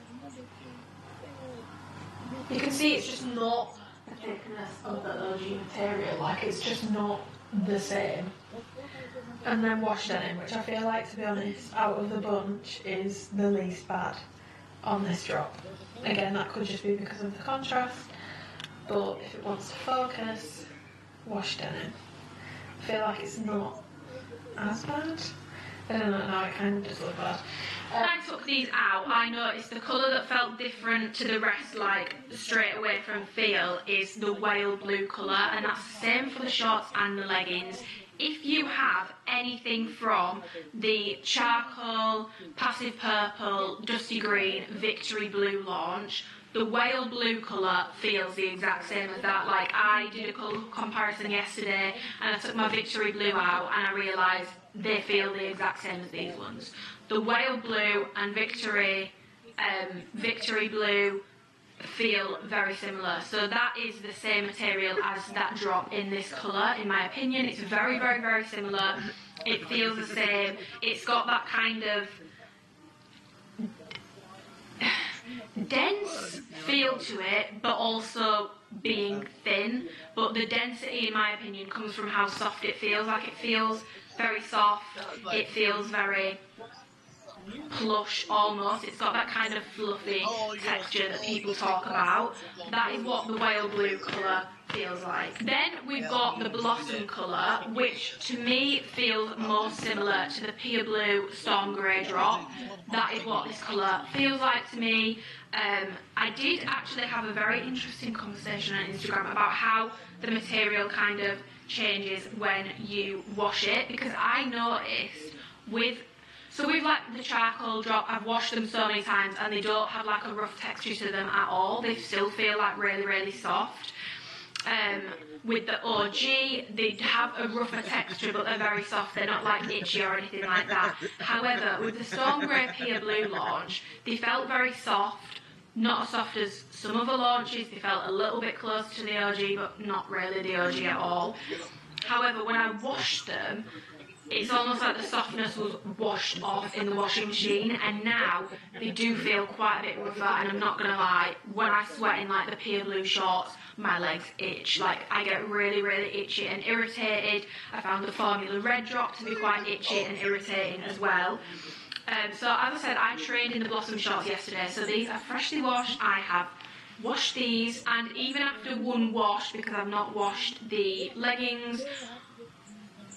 You can see it's just not the thickness of the OG material, like it's just not the same. And then wash denim, which I feel like, to be honest, out of the bunch is the least bad on this drop. Again, that could just be because of the contrast, but if it wants to focus, wash denim. I feel like it's not as bad. I don't know, now it kind of does look bad.
When I took these out, I noticed the colour that felt different to the rest, like straight away from feel, is the whale blue colour, and that's the same for the shorts and the leggings. If you have anything from the charcoal, passive purple, dusty green, victory blue launch, the whale blue colour feels the exact same as that. Like, I did a colour comparison yesterday and I took my victory blue out and I realised they feel the exact same as these ones. The whale blue and victory blue feel very similar. So that is the same material as that drop in this colour, in my opinion. It's very, very, very similar. It feels the same. It's got that kind of dense feel to it, but also being thin. But the density, in my opinion, comes from how soft it feels. Like, it feels very soft. It feels very plush almost. It's got that kind of fluffy texture that people talk about. That is what the whale blue colour feels like. Then we've got the blossom colour, which to me feels more similar to the pea blue storm grey drop. That is what this colour feels like to me. I did actually have a very interesting conversation on Instagram about how the material kind of changes when you wash it, because I noticed with like the charcoal drop, I've washed them so many times and they don't have like a rough texture to them at all. They still feel like really, really soft. With the OG, they have a rougher texture, but they're very soft. They're not like itchy or anything like that. However, with the Storm Grey Pea Blue launch, they felt very soft. Not as soft as some other launches. They felt a little bit close to the OG, but not really the OG at all. However, when I washed them, it's almost like the softness was washed off in the washing machine, and now they do feel quite a bit rougher. And I'm not gonna lie, when I sweat in like the pea blue shorts, my legs itch. Like, I get really, really itchy and irritated. I found the Formula Red drop to be quite itchy and irritating as well. So as I said, I trained in the Blossom shorts yesterday, so these are freshly washed. I have washed these, and even after one wash, because I've not washed the leggings,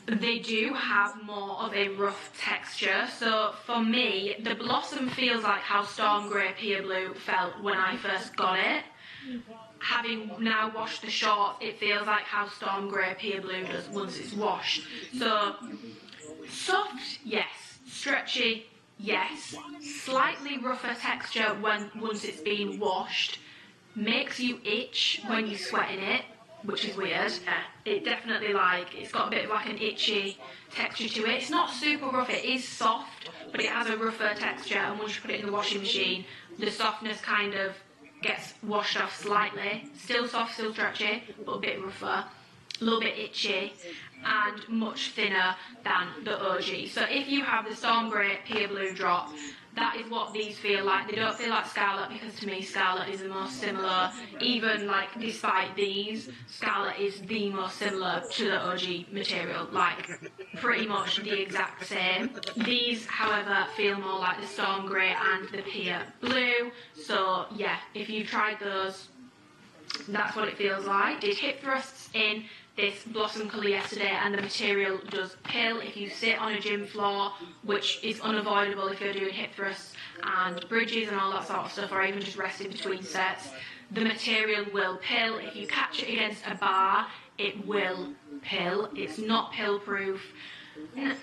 they do have more of a rough texture. So for me, the Blossom feels like how Storm Grey Pea Blue felt when I first got it. Having now washed the shorts, it feels like how Storm Grey Pea Blue does once it's washed. So soft, yes. Stretchy, yes. Slightly rougher texture once it's been washed. Makes you itch when you sweat in it, which is weird. It definitely, like, it's got a bit of like an itchy texture to it. It's not super rough, it is soft, but it has a rougher texture, and once you put it in the washing machine, the softness kind of gets washed off slightly. Still soft, still stretchy, but a bit rougher, a little bit itchy, and much thinner than the OG. So if you have the Storm Grey Pea Blue drop, that is what these feel like. They don't feel like Scarlet, because to me Scarlet is the most similar. Even like despite these, Scarlet is the most similar to the OG material, like pretty much the exact same. These, however, feel more like the Storm Grey and the Pea Blue. So yeah, if you tried those, that's what it feels like. Did hip thrusts in this Blossom colour yesterday, and the material does pill if you sit on a gym floor, which is unavoidable if you're doing hip thrusts,
and bridges and all that sort of stuff, or even just resting between sets, the material will pill. If you catch it against a bar, it will pill. It's not pill proof.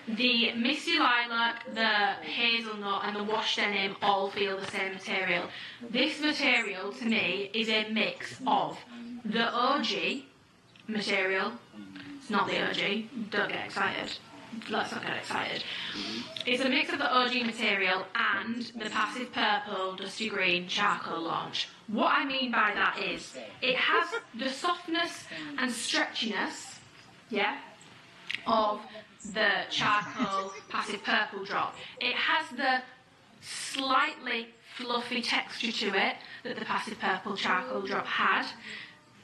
The Misty Lilac, the Hazelnut and the Wash Denim all feel the same material. This material to me is a mix of the OG material. It's not the OG, don't get excited. Let's not get excited. It's a mix of the OG material and the Passive Purple, Dusty Green, Charcoal launch. What I mean by that is, it has the softness and stretchiness, yeah, of the Charcoal Passive Purple drop. It has the slightly fluffy texture to it that the Passive Purple Charcoal drop had.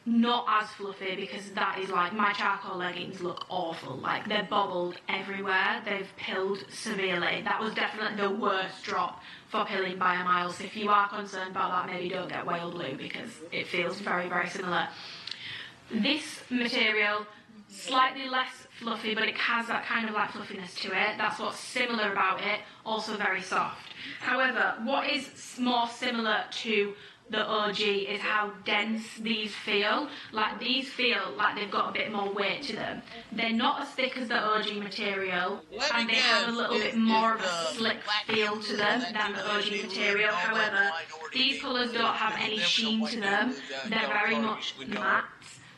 Not as fluffy, because that is like, my charcoal leggings look awful. Like, they're bobbled everywhere. They've pilled severely. That was definitely the worst drop for pilling by a mile. So if you are concerned about that, maybe don't get whale blue, because it feels very, very similar. This material, slightly less fluffy, but it has that kind of like fluffiness to it. That's what's similar about it. Also very soft. However, what is more similar to the OG is how dense these feel. Like, these feel like they've got a bit more weight to them. They're not as thick as the OG material, and they have a little bit more of a slick feel to them than the OG material. However, these colours don't have any sheen to them. They're very much matte.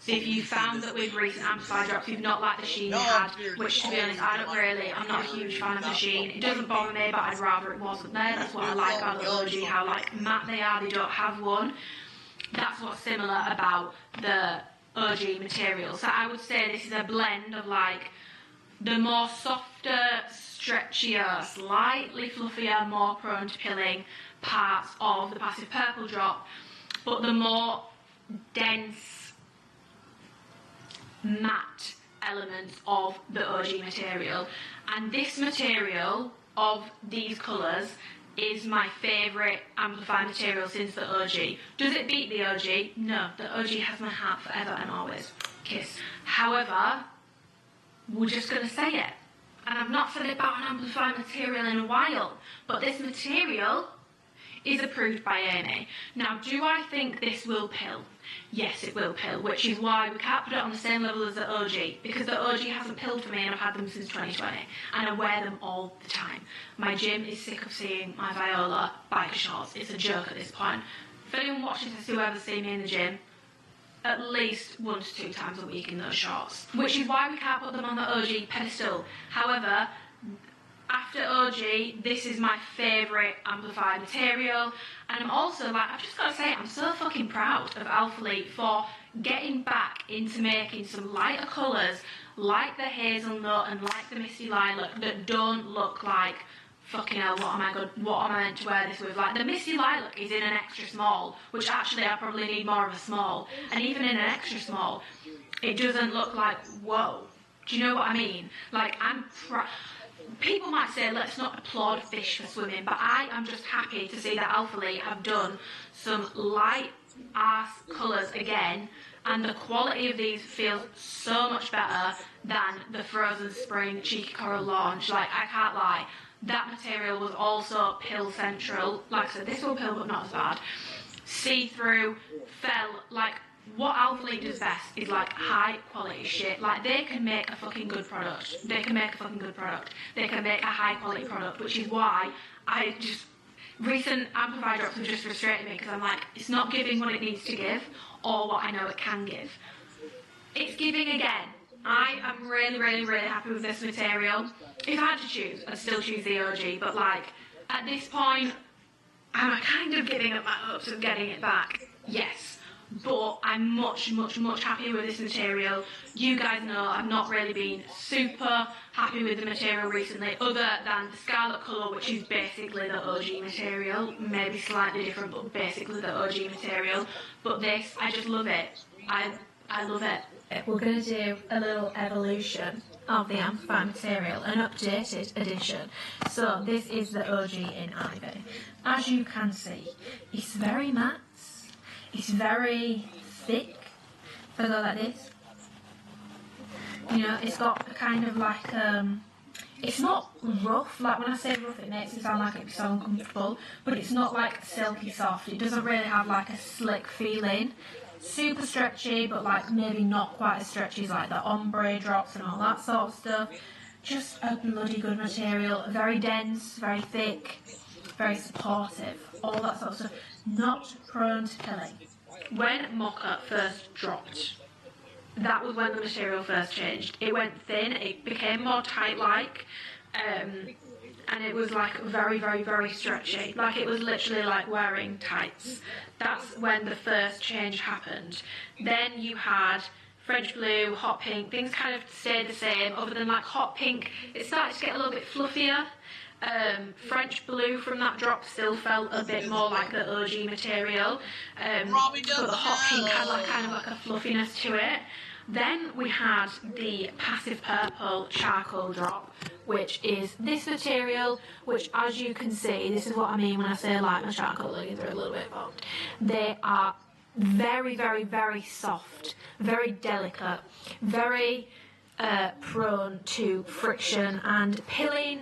So if you found that with recent Amplify drops you've not liked the sheen they had, which to be honest I'm not a huge fan of the sheen. It doesn't bother me, but I'd rather it wasn't there. That's what I like about the OG, how like matte they are, they don't have one. That's what's similar about the OG material. So I would say this is a blend of like the more softer, stretchier, slightly fluffier, more prone to pilling parts of the Passive Purple drop, but the more dense, matte elements of the OG material. And this material of these colours is my favourite Amplify material since the OG. Does it beat the OG? No, the OG has my heart forever and always. Kiss. However, we're just going to say it. And I've not said it about an Amplify material in a while, but this material is approved by Amy. Now, do I think this will pill? Yes, it will pill, which is why we can't put it on the same level as the OG, because the OG hasn't pilled for me and I've had them since 2020, and I wear them all the time. My gym is sick of seeing my Viola biker shorts. It's a joke at this point. If anyone watches this who ever see me in the gym, at least 1 to 2 times a week in those shorts, which is why we can't put them on the OG pedestal. However, after OG, this is my favourite Amplified material, and I'm also like, I've just got to say, I'm so fucking proud of Alphalete for getting back into making some lighter colours like the Hazelnut and like the Misty Lilac that don't look like, fucking hell, what am I meant to wear this with? Like, the Misty Lilac is in an extra small, which actually I probably need more of a small, and even in an extra small, it doesn't look like, whoa. Do you know what I mean? Like, people might say, let's not applaud fish for swimming, but I am just happy to see that Alphalete have done some light ass colours again, and the quality of these feels so much better than the Frozen Spring Cheeky Coral launch. Like, I can't lie, that material was also pill central. Like I said, this will pill, but not as bad. See-through, fell, like, what Alphalete does best is like high quality shit. Like, they can make a fucking good product. They can make a fucking good product. They can make a high quality product, which is why I just, recent Amplify drops have just frustrated me, because I'm like, it's not giving what it needs to give or what I know it can give. It's giving again. I am really, really, really happy with this material. If I had to choose, I'd still choose the OG, but like, at this point, am I kind of giving up my hopes of getting it back? Yes. But I'm much, much, much happier with this material. You guys know I've not really been super happy with the material recently, other than the Scarlet colour, which is basically the OG material. Maybe slightly different, but basically the OG material. But this, I just love it. I love it. We're going to do a little evolution of the Amplify material, an updated edition. So this is the OG in Ivy. As you can see, it's very matte. It's very thick, if I go like this. You know, it's got a kind of like, it's not rough. Like when I say rough, it makes it sound like it'd be so uncomfortable, but it's not like silky soft. It doesn't really have like a slick feeling. Super stretchy, but like maybe not quite as stretchy as like the ombre drops and all that sort of stuff. Just a bloody good material. Very dense, very thick, very supportive, all that sort of stuff. Not prone to pilling. When Mocha first dropped, that was when the material first changed. It went thin, it became more tight-like, and it was like very, very, very stretchy. Like it was literally like wearing tights. That's when the first change happened. Then you had French blue, hot pink, things kind of stayed the same, other than like hot pink, it started to get a little bit fluffier. French blue from that drop still felt a bit more like the OG material, but the hot pink had like kind of like a fluffiness to it. Then we had the passive purple charcoal drop, which is this material, which as you can see, this is what I mean when I say like my charcoal leggings are a little bit bugged. They are very, very, very soft, very delicate, very prone to friction and pilling.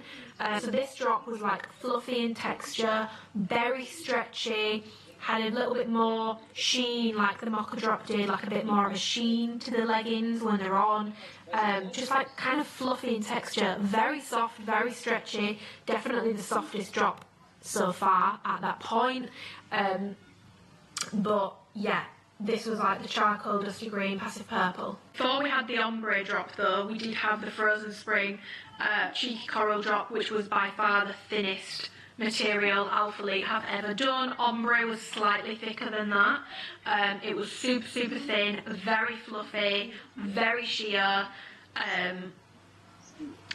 So this drop was like fluffy in texture, very stretchy, had a little bit more sheen like the Mocha drop did, like a bit more of a sheen to the leggings when they're on. Just like kind of fluffy in texture, very soft, very stretchy, definitely the softest drop so far at that point. But yeah, this was like the charcoal, dusty green, passive purple. Before we had the ombre drop though, we did have the Frozen Spring cheeky coral drop, which was by far the thinnest material Alphalete have ever done. Ombre was slightly thicker than that. It was super, super thin, very fluffy, very sheer,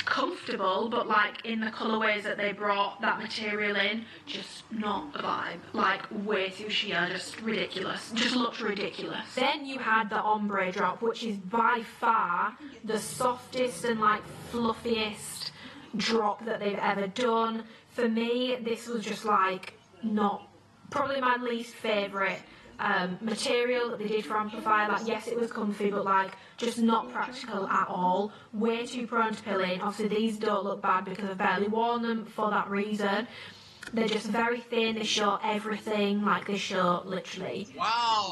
comfortable, but like in the colourways that they brought that material in, just not a vibe. Like way too sheer, just ridiculous. Just looked ridiculous. Then you had the ombre drop, which is by far the softest and like fluffiest drop that they've ever done. For me, this was just like not, probably my least favourite material that they did for Amplify. Like yes, it was comfy, but like just not practical at all. Way too prone to pilling. Obviously these don't look bad because I've barely worn them for that reason. They're just very thin, they show everything, like they show literally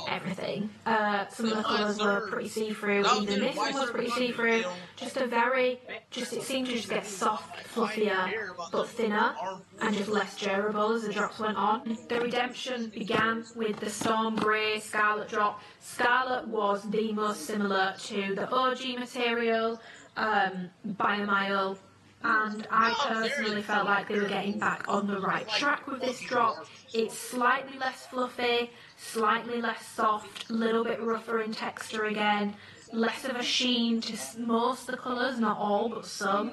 everything. Some of the colours were pretty see-through, even this one was pretty see-through. Just a very, it seemed to just get soft, fluffier, but thinner, and just less durable as the drops went on. The redemption began with the Storm Grey Scarlet drop. Scarlet was the most similar to the OG material, by a mile. And I personally felt like they were getting back on the right track with this drop. It's slightly less fluffy, slightly less soft, a little bit rougher in texture again, less of a sheen to most of the colours, not all, but some.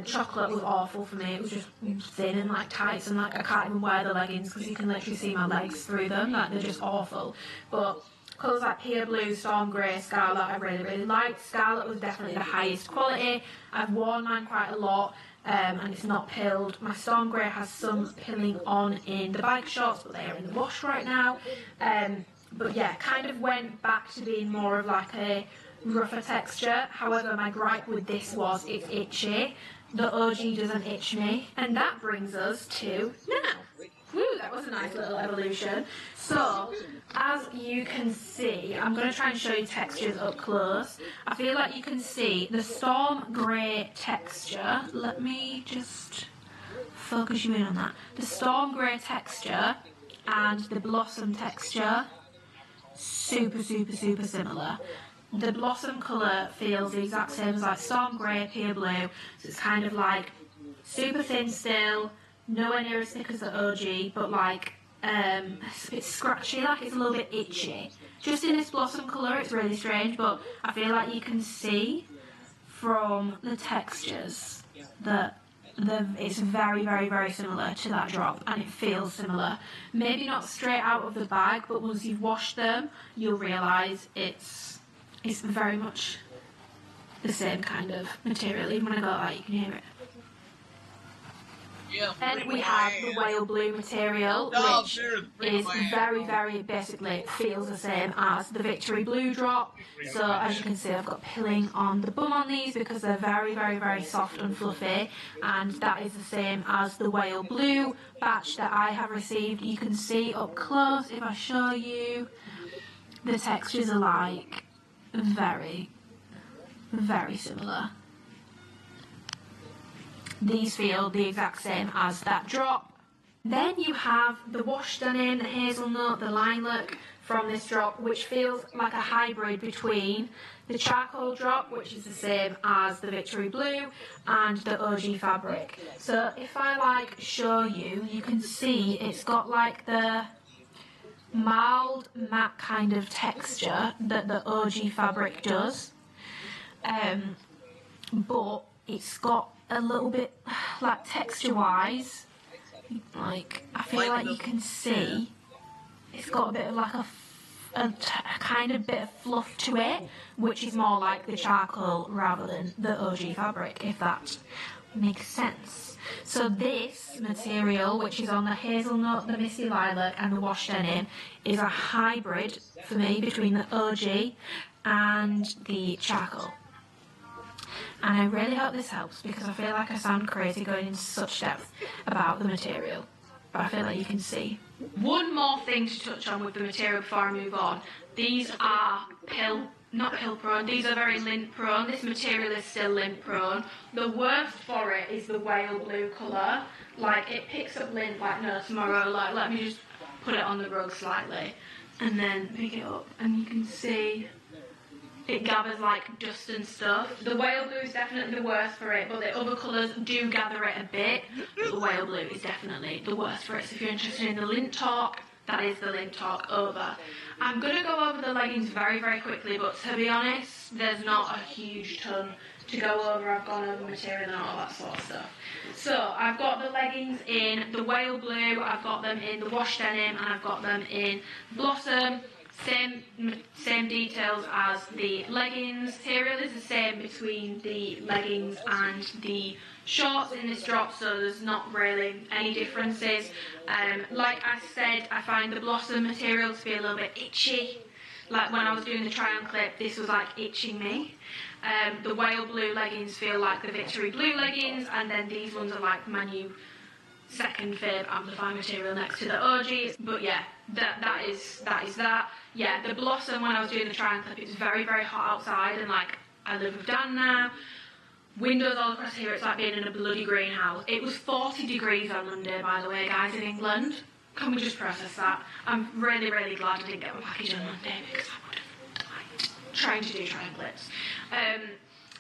Chocolate was awful for me. It was just thin and like tights, and like I can't even wear the leggings because you can literally see my legs through them. Like they're just awful. But colours like Pure Blue, Storm Grey, Scarlet I really, really liked. Scarlet was definitely the highest quality. I've worn mine quite a lot, and it's not pilled. My Storm Grey has some pilling on in the bike shorts, but they are in the wash right now. But yeah, kind of went back to being more of like a rougher texture. However, my gripe with this was it's itchy. The OG doesn't itch me. And that brings us to now. Woo, that was a nice little evolution. So, as you can see, I'm going to try and show you textures up close. I feel like you can see the Storm Grey texture. Let me just focus you in on that. The Storm Grey texture and the Blossom texture, super, super, super similar. The Blossom colour feels the exact same as like Storm Grey, Pure Blue. So it's kind of like super thin still, nowhere near as thick as the OG, but like a bit scratchy, like it's a little bit itchy. Just in this Blossom colour, it's really strange, but I feel like you can see from the textures that it's very, very, very similar to that drop, and it feels similar. Maybe not straight out of the bag, but once you've washed them, you'll realise it's very much the same kind of material. Even when I go out, you can hear it.
Yeah,
Then we have the whale blue material,
No,
which
seriously,
is very basically feels the same as the Victory Blue drop. So as you can see, I've got pilling on the bum on these because they're very soft and fluffy, and that is the same as the whale blue batch that I have received. You can see up close if I show you, the textures are like very similar. These feel the exact same as that drop. Then you have the wash denim, the hazelnut, the lilac from this drop, which feels like a hybrid between the charcoal drop, which is the same as the Victory Blue, and the OG fabric. So if I like show you, you can see it's got like the mild matte kind of texture that the OG fabric does, but it's got a little bit, like texture wise, like I feel like you can see it's got a bit of like a kind of bit of fluff to it, which is more like the charcoal rather than the OG fabric, if that makes sense. So this material, which is on the hazelnut, the misty lilac and the wash denim, is a hybrid for me between the OG and the charcoal. And I really hope this helps, because I feel like I sound crazy going into such depth about the material, but I feel like you can see. One more thing to touch on with the material before I move on. These are not pill prone, these are very lint prone. This material is still lint prone. The worst for it is the whale blue colour. Like, it picks up lint like no tomorrow. Like, let me just put it on the rug slightly and then pick it up, and you can see it gathers like dust and stuff. The whale blue is definitely the worst for it, but the other colours do gather it a bit. But the whale blue is definitely the worst for it. So if you're interested in the lint talk, that is the lint talk over. I'm going to go over the leggings very quickly, but to be honest, there's not a huge ton to go over. I've gone over material and all that sort of stuff. So I've got the leggings in the whale blue, I've got them in the wash denim, and I've got them in blossom. Same details as the leggings. Material is the same between the leggings and the shorts in this drop, so there's not really any differences. Like I said, I find the blossom material to be a little bit itchy. Like when I was doing the try on clip, this was like itching me. The whale blue leggings feel like the Victory Blue leggings, and then these ones are like my new second fave amplify material next to the OGs. But yeah, that is that. Yeah, the blossom, when I was doing the try and clip, it was very hot outside, and like I live with Dan now. Windows all across here, it's like being in a bloody greenhouse. It was 40 degrees on Monday, by the way, guys, in England. Can we just process that? I'm really glad I didn't get my package on Monday, because I would have liked trying to do try and clips.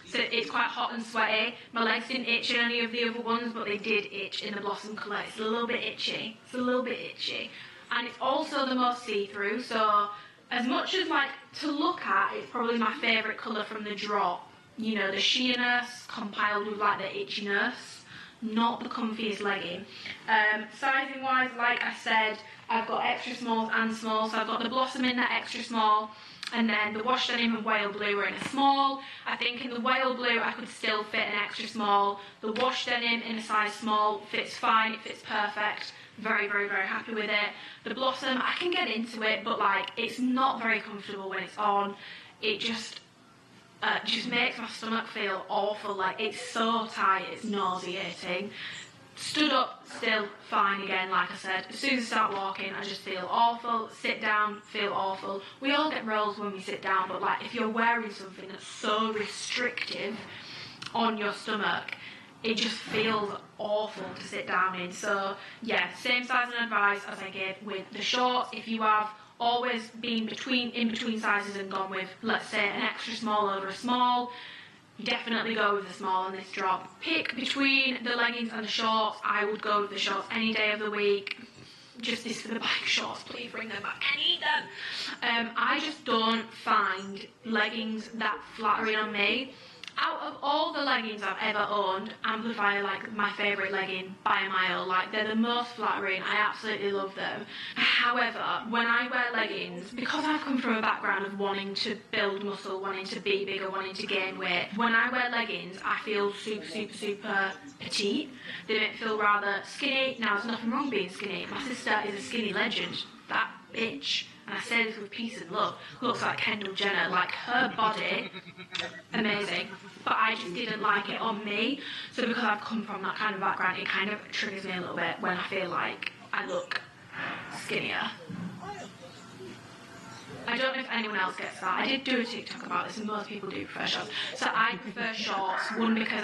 So it's quite hot and sweaty. My legs didn't itch in any of the other ones, but they did itch in the blossom colour. It's a little bit itchy. And it's also the most see-through, so as much as like to look at, it's probably my favourite colour from the drop. You know, the sheerness compiled with like the itchiness. Not the comfiest legging. Sizing wise, like I said, I've got extra smalls and smalls. So I've got the blossom in that extra small, and then the wash denim and whale blue are in a small. I think in the whale blue I could still fit an extra small. The wash denim in a size small fits fine, it fits perfect. Very happy with it. The blossom, I can get into it, but like it's not very comfortable when it's on. It just makes my stomach feel awful. Like it's so tight, it's nauseating. Stood up, still fine again, like I said. As soon as I start walking, I just feel awful. Sit down, feel awful. We all get rolls when we sit down, but like if you're wearing something that's so restrictive on your stomach, it just feels awful to sit down in. So yeah, same size and advice as I gave with the shorts. If you have always been in between sizes and gone with, let's say, an extra small over a small, definitely go with the small on this drop. Pick between the leggings and the shorts. I would go with the shorts any day of the week. Just this for the bike shorts, please bring them back. I need them. I just don't find leggings that flattering on me. Out of all the leggings I've ever owned, Amplify are like my favourite legging by a mile. Like, they're the most flattering. I absolutely love them. However, when I wear leggings, because I've come from a background of wanting to build muscle, wanting to be bigger, wanting to gain weight, when I wear leggings, I feel super petite. They make me feel rather skinny. Now, there's nothing wrong being skinny. My sister is a skinny legend. That bitch, and I say this with peace and love, looks like Kendall Jenner. Like, her body, amazing. But I just didn't like it on me. So because I've come from that kind of background, it kind of triggers me a little bit when I feel like I look skinnier. I don't know if anyone else gets that. I did do a TikTok about this, and most people do prefer shorts. So I prefer shorts, one, because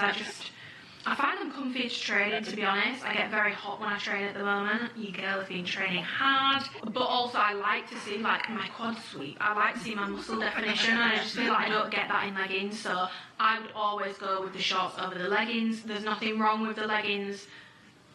I find them comfy to train in, to be honest. I get very hot when I train at the moment. You girl have been training hard. But also I like to see like my quad sweep. I like to see my muscle definition, and I just feel like I don't get that in leggings. So I would always go with the shorts over the leggings. There's nothing wrong with the leggings.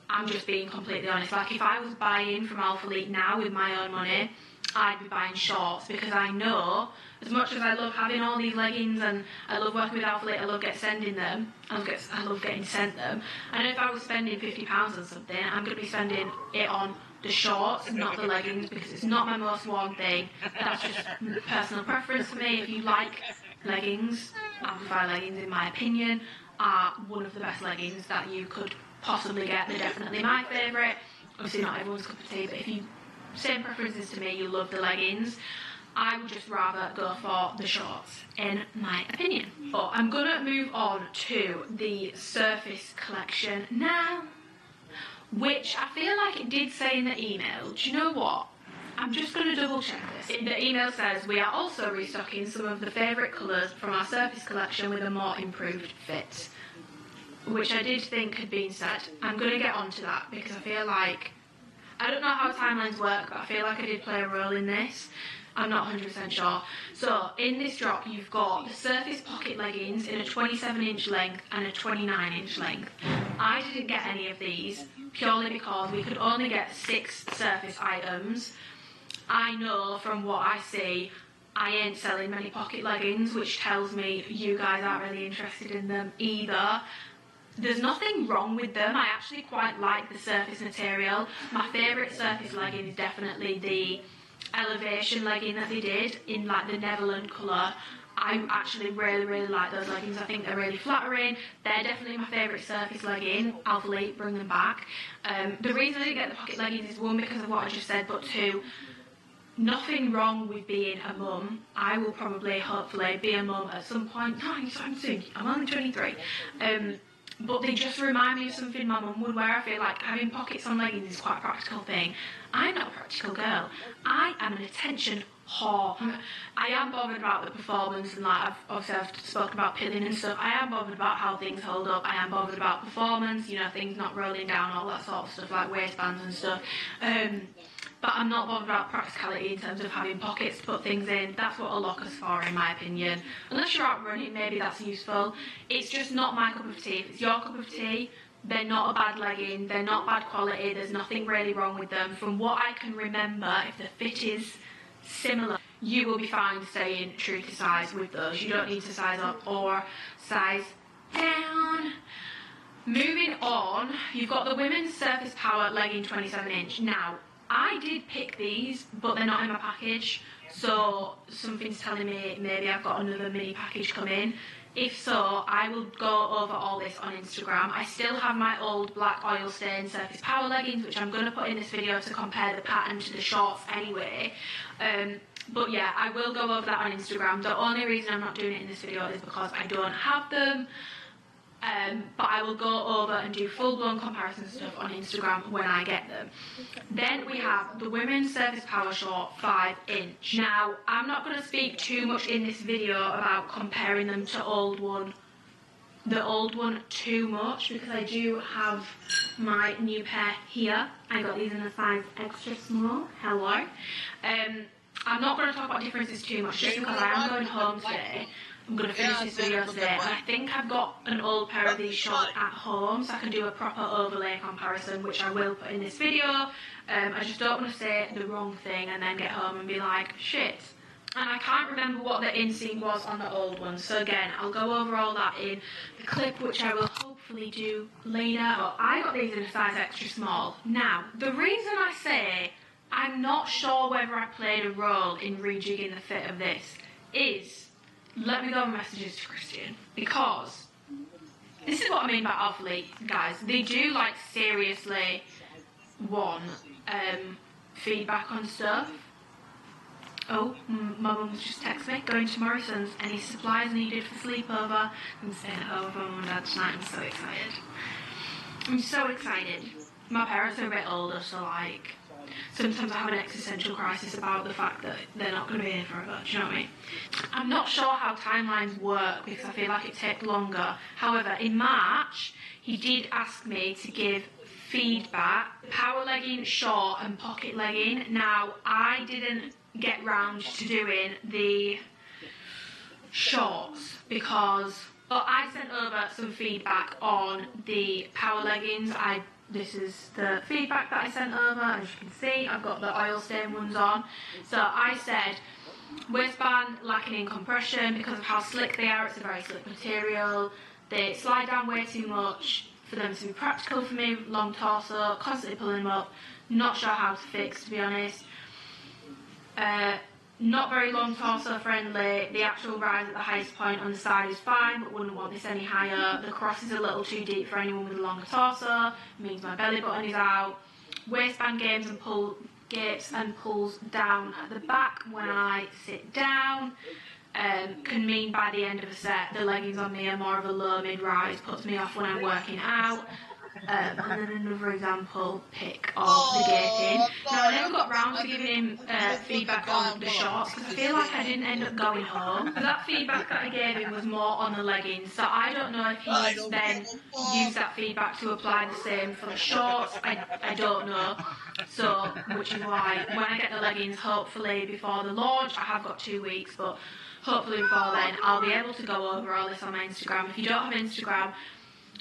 I'm just being completely honest. Like, if I was buying from Alphalete now with my own money, I'd be buying shorts, because I know, as much as I love having all these leggings and I love working with Alphalete, I love sending them, I love getting sent them. I know if I was spending £50 on something, I'm going to be spending it on the shorts, not the leggings, because it's not my most worn thing. That's just personal preference for me. If you like leggings, Amplify leggings, in my opinion, are one of the best leggings that you could possibly get. They're definitely my favourite. Obviously not everyone's cup of tea, but if you same preferences to me, you love the leggings, I would just rather go for the shorts, in my opinion. But I'm gonna move on to the Surface collection now, which I feel like it did say in the email. Do you know what? I'm just going to double check this. The email says, we are also restocking some of the favourite colours from our Surface collection with a more improved fit, which I did think had been said. I'm going to get onto that, because I feel like, I don't know how timelines work, but I feel like I did play a role in this. I'm not 100% sure. So, in this drop, you've got the Surface pocket leggings in a 27-inch length and a 29-inch length. I didn't get any of these, purely because we could only get 6 Surface items. I know from what I see, I ain't selling many pocket leggings, which tells me you guys aren't really interested in them either. There's nothing wrong with them. I actually quite like the Surface material. My favourite Surface legging is definitely the Elevation legging that they did in like the Netherland colour. I actually really like those leggings. I think they're really flattering. They're definitely my favourite Surface legging. Alphalete, bring them back. The reason I didn't get the pocket leggings is, one, because of what I just said, but two, nothing wrong with being a mum. I will probably, hopefully, be a mum at some point. No, I'm soon. I'm only 23. But they just remind me of something my mum would wear. I feel like having pockets on leggings is quite a practical thing. I'm not a practical girl. I am an attention whore. I am bothered about the performance, and like I've spoken about pilling and stuff. I am bothered about how things hold up. I am bothered about performance, you know, things not rolling down, all that sort of stuff, like waistbands and stuff. But I'm not bothered about practicality in terms of having pockets to put things in. That's what a locker's for, in my opinion. Unless you're out running, maybe that's useful. It's just not my cup of tea. If it's your cup of tea, they're not a bad legging, they're not bad quality, there's nothing really wrong with them. From what I can remember, if the fit is similar, you will be fine staying true to size with those. You don't need to size up or size down. Moving on, you've got the women's Surface Power legging 27-inch. Now, I did pick these, but they're not in my package, so something's telling me maybe I've got another mini package coming. If so, I will go over all this on Instagram. I still have my old black oil stain Surface Power leggings, which I'm going to put in this video to compare the pattern to the shorts anyway. But yeah, I will go over that on Instagram. The only reason I'm not doing it in this video is because I don't have them. But I will go over and do full-blown comparison stuff on Instagram when I get them. Then we have the women's Surface Power Short 5-inch. Now, I'm not going to speak too much in this video about comparing them to the old one too much, because I do have my new pair here. I got these in a size extra small. Hello. I'm not going to talk about differences too much, just because I am going home today. I'm going to finish this video today, and I think I've got an old pair of these shorts at home, so I can do a proper overlay comparison, which I will put in this video. I just don't want to say the wrong thing and then get home and be like, shit, and I can't remember what the inseam was on the old one. So again, I'll go over all that in the clip, which I will hopefully do later. But I got these in a size extra small. Now, the reason I say I'm not sure whether I played a role in rejigging the fit of this is, let me go on messages to Christian, because this is what I mean by Alphalete, guys. They do like seriously want feedback on stuff. Oh, my mum's just texted me, going to Morrison's, any supplies needed for sleepover. I'm staying at home for mum and dad tonight. I'm so excited. I'm so excited. My parents are a bit older, so like, sometimes I have an existential crisis about the fact that they're not going to be here forever. Do you know what I mean? I'm not sure how timelines work because I feel like it takes longer. However, in March, he did ask me to give feedback, power legging, short and pocket legging. Now, I didn't get round to doing the shorts because I sent over some feedback on the power leggings. This is the feedback that I sent over. As you can see, I've got the oil stain ones on. So I said waistband lacking in compression because of how slick they are. It's a very slick material. They slide down way too much for them to be practical for me. Long torso, constantly pulling them up. Not sure how to fix, to be honest. Not very long torso friendly. The actual rise at the highest point on the side is fine, but wouldn't want this any higher. The cross is a little too deep for anyone with a longer torso. It means my belly button is out. Waistband gapes and pulls down at the back when I sit down. Can mean by the end of a set, the leggings on me are more of a low mid-rise, puts me off when I'm working out. And then another example pic of the gaping. Now, I never got round to giving him feedback on the shorts because I feel like I didn't end up going home. That feedback that I gave him was more on the leggings, so I don't know if he's then used that feedback to apply the same for the shorts. I don't know. So, which is why when I get the leggings, hopefully before the launch, I have got 2 weeks, but hopefully before then, I'll be able to go over all this on my Instagram. If you don't have Instagram,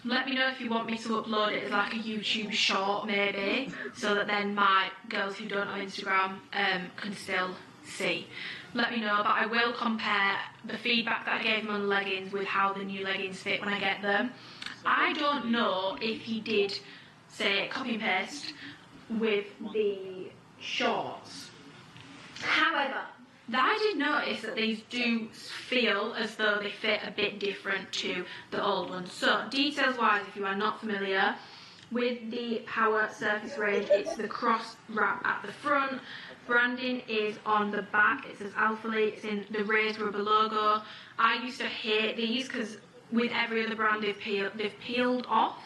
let me know if you want me to upload it as like a YouTube short maybe, so that then my girls who don't have Instagram can still see. Let me know, but I will compare the feedback that I gave him on the leggings with how the new leggings fit when I get them. I don't know if he did, say, copy and paste with the shorts. However, I did notice that these do feel as though they fit a bit different to the old ones. So, details wise, if you are not familiar with the Power Surface range, it's the cross wrap at the front. Branding is on the back. It says Alphalete. It's in the raised rubber logo. I used to hate these because with every other brand they've peeled off.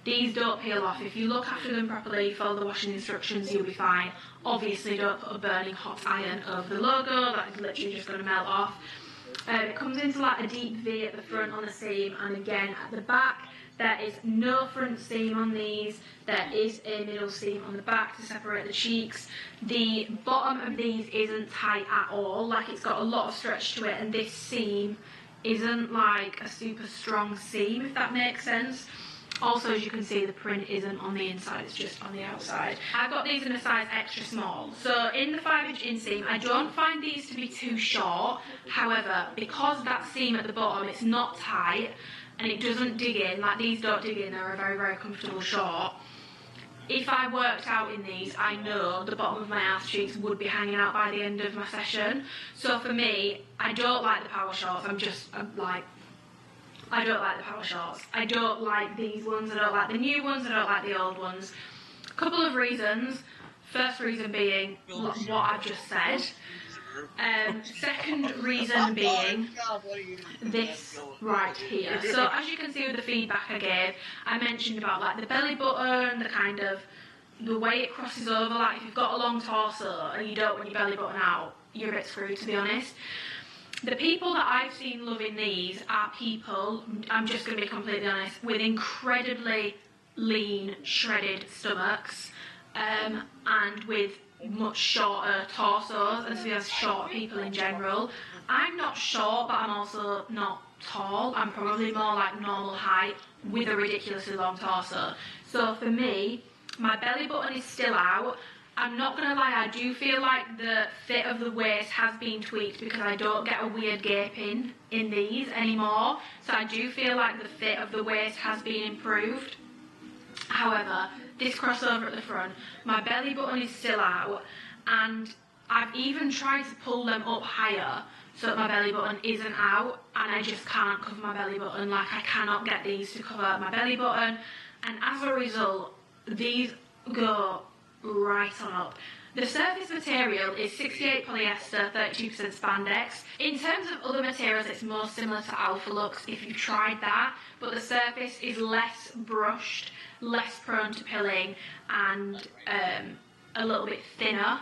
These don't peel off. If you look after them properly, follow the washing instructions, you'll be fine. Obviously, don't put a burning hot iron over the logo. That is literally just going to melt off. It comes into like a deep V at the front on the seam, and again at the back. There is no front seam on these. There is a middle seam on the back to separate the cheeks. The bottom of these isn't tight at all. Like, it's got a lot of stretch to it, and this seam isn't like a super strong seam, if that makes sense. Also, as you can see, the print isn't on the inside, it's just on the outside. I've got these in a size extra small. So in the 5-inch inseam, I don't find these to be too short. However, because that seam at the bottom, it's not tight and it doesn't dig in, like these don't dig in, they're a very, very comfortable short. If I worked out in these, I know the bottom of my ass cheeks would be hanging out by the end of my session. So for me, I don't like the power shorts. I don't like the power shorts. I don't like these ones. I don't like the new ones. I don't like the old ones. A couple of reasons. First reason being what I've just said. Second reason being this right here. So as you can see with the feedback I gave, I mentioned about like the belly button, the way it crosses over. Like if you've got a long torso and you don't want your belly button out, you're a bit screwed, to be honest. The people that I've seen loving these are people, I'm just going to be completely honest, with incredibly lean, shredded stomachs, and with much shorter torsos, and so we have short people in general. I'm not short, but I'm also not tall. I'm probably more like normal height with a ridiculously long torso. So for me, my belly button is still out. I'm not gonna lie, I do feel like the fit of the waist has been tweaked because I don't get a weird gaping in these anymore. So I do feel like the fit of the waist has been improved. However, this crossover at the front, my belly button is still out, and I've even tried to pull them up higher so that my belly button isn't out, and I just can't cover my belly button. Like, I cannot get these to cover my belly button, and as a result, these go right on up. The surface material is 68 polyester, 32% spandex. In terms of other materials, it's more similar to Alphalete if you've tried that, but the surface is less brushed, less prone to pilling, and a little bit thinner.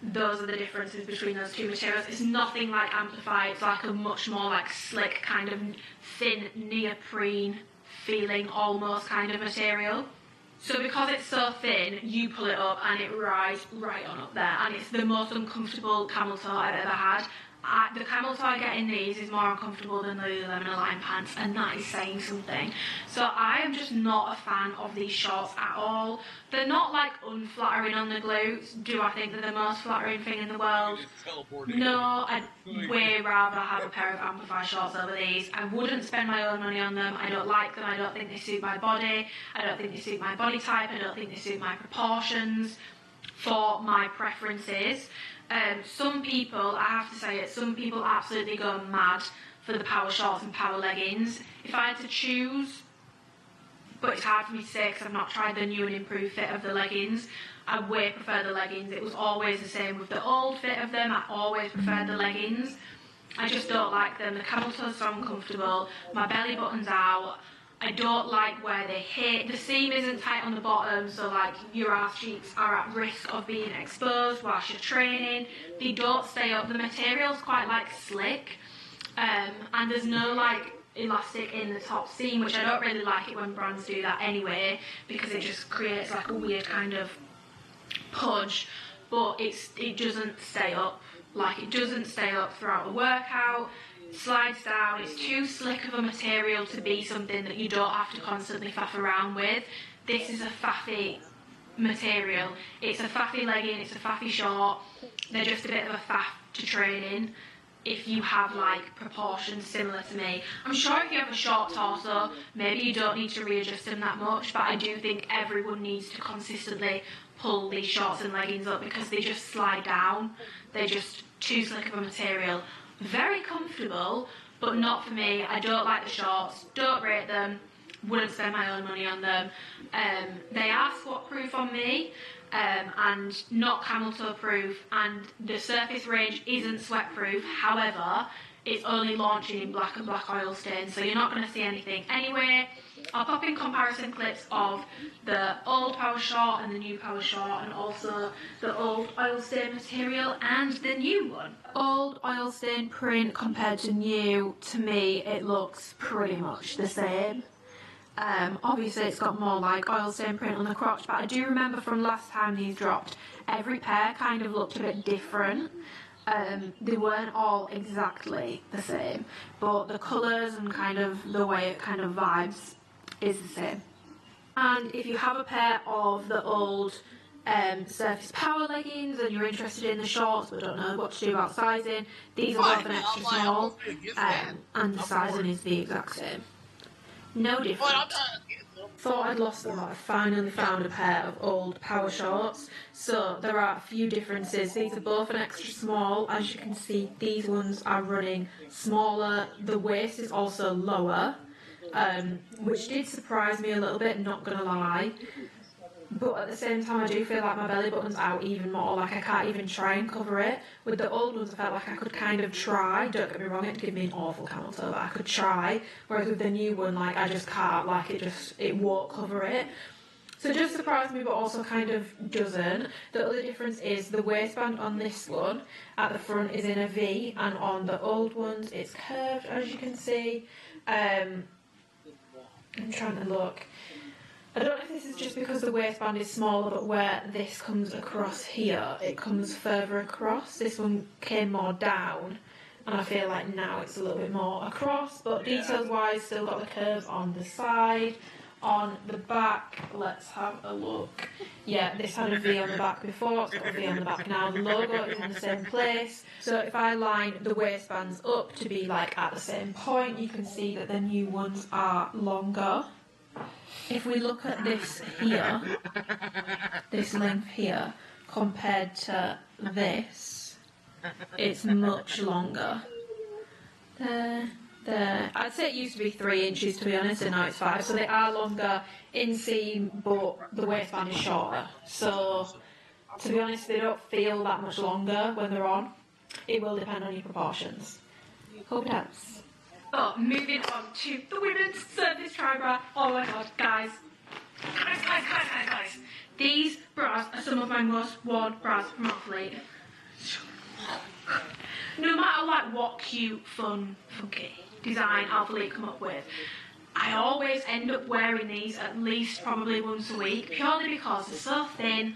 Those are the differences between those two materials. It's nothing like Amplify, it's like a much more like slick kind of thin neoprene feeling almost kind of material. So because it's so thin, you pull it up and it rides right on up there, and it's the most uncomfortable camel toe I've ever had. The camel toe I get in these is more uncomfortable than the Lululemon Align pants, and that is saying something. So I am just not a fan of these shorts at all. They're not like unflattering on the glutes. Do I think they're the most flattering thing in the world? No, I'd way rather have a pair of Amplify shorts over these. I wouldn't spend my own money on them. I don't like them. I don't think they suit my body. I don't think they suit my body type. I don't think they suit my proportions for my preferences. Some people, I have to say it, some people absolutely go mad for the power shorts and power leggings. If I had to choose, but it's hard for me to say because I've not tried the new and improved fit of the leggings, I way prefer the leggings. It was always the same with the old fit of them. I always preferred the leggings. I just don't like them. The camel toes are uncomfortable. My belly button's out. I don't like where they hit. The seam isn't tight on the bottom, so like your ass cheeks are at risk of being exposed whilst you're training. They don't stay up. The material's quite like slick, and there's no like elastic in the top seam, which I don't really like it when brands do that anyway, because it just creates like a weird kind of pudge. But it doesn't stay up. Like, it doesn't stay up throughout the workout. Slides down. It's too slick of a material to be something that you don't have to constantly faff around with. This is a faffy material. It's a faffy legging, it's a faffy short. They're just a bit of a faff to train in if you have like proportions similar to me. I'm sure if you have a short torso, maybe you don't need to readjust them that much, but I do think everyone needs to consistently pull these shorts and leggings up because they just slide down. They're just too slick of a material. Very comfortable, but not for me. I don't like the shorts, don't rate them, wouldn't spend my own money on them. They are squat proof on me, and not camel toe proof, and the surface range isn't sweat proof. However, it's only launching in black and black oil stains, so you're not going to see anything anyway. I'll pop in comparison clips of the old power short and the new power short, and also the old oil stain material and the new one. Old oil stain print compared to new, to me it looks pretty much the same. Obviously it's got more like oil stain print on the crotch, but I do remember from last time these dropped, every pair kind of looked a bit different. They weren't all exactly the same, but the colours and kind of the way it kind of vibes is the same. And if you have a pair of the old surface power leggings and you're interested in the shorts but don't know what to do about sizing, these are both an extra small, and the sizing is the exact same. No different. Thought I'd lost them, but I finally found a pair of old power shorts. So there are a few differences. These are both an extra small. As you can see, these ones are running smaller. The waist is also lower, which did surprise me a little bit, not gonna lie. But at the same time, I do feel like my belly button's out even more, like I can't even try and cover it. With the old ones, I felt like I could kind of try, don't get me wrong, it'd give me an awful camel toe, but I could try. Whereas with the new one, like, I just can't, like, it won't cover it. So it does surprise me, but also kind of doesn't. The other difference is the waistband on this one, at the front, is in a V, and on the old ones, it's curved, as you can see. I'm trying to look. I don't know if this is just because the waistband is smaller, but where this comes across here, it comes further across. This one came more down, and I feel like now it's a little bit more across, but details-wise, still got the curve on the side. On the back, let's have a look. Yeah, this had a V on the back before, it's got a V on the back now. The logo is in the same place. So if I line the waistbands up to be like at the same point, you can see that the new ones are longer. If we look at this here, this length here, compared to this, it's much longer. There. I'd say it used to be 3 inches, to be honest, and now it's 5. So they are longer inseam, but the waistband is shorter. So, to be honest, they don't feel that much longer when they're on. It will depend on your proportions. Hope it helps.
Oh, moving on to the women's service tri-bra. Oh my god, guys. Guys. These bras are some of my most worn bras from Alphalete. No matter like what cute, fun, funky design Alphalete come up with, I always end up wearing these at least probably once a week, purely because they're so thin.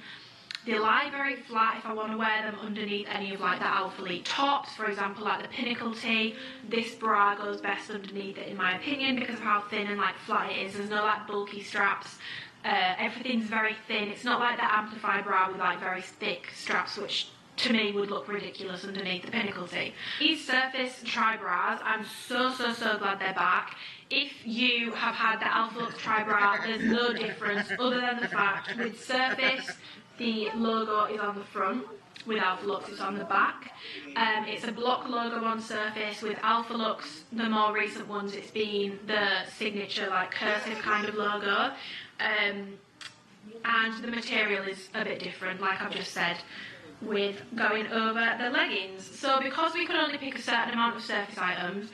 They lie very flat if I want to wear them underneath any of like the Alphalete tops, for example like the Pinnacle tee. This bra goes best underneath it in my opinion because of how thin and like flat it is. There's no like bulky straps. Everything's very thin. It's not like the Amplify bra with like very thick straps, which to me would look ridiculous underneath the Pinnacle tee. These Surface tri-bras, I'm so glad they're back. If you have had the Alphalete tri-bra, there's no difference other than the fact with Surface, the logo is on the front. With Alphalete, it's on the back. It's a block logo on Surface. With Alphalete, the more recent ones, it's been the signature, like cursive kind of logo. And the material is a bit different, like I've just said, with going over the leggings. So because we could only pick a certain amount of Surface items,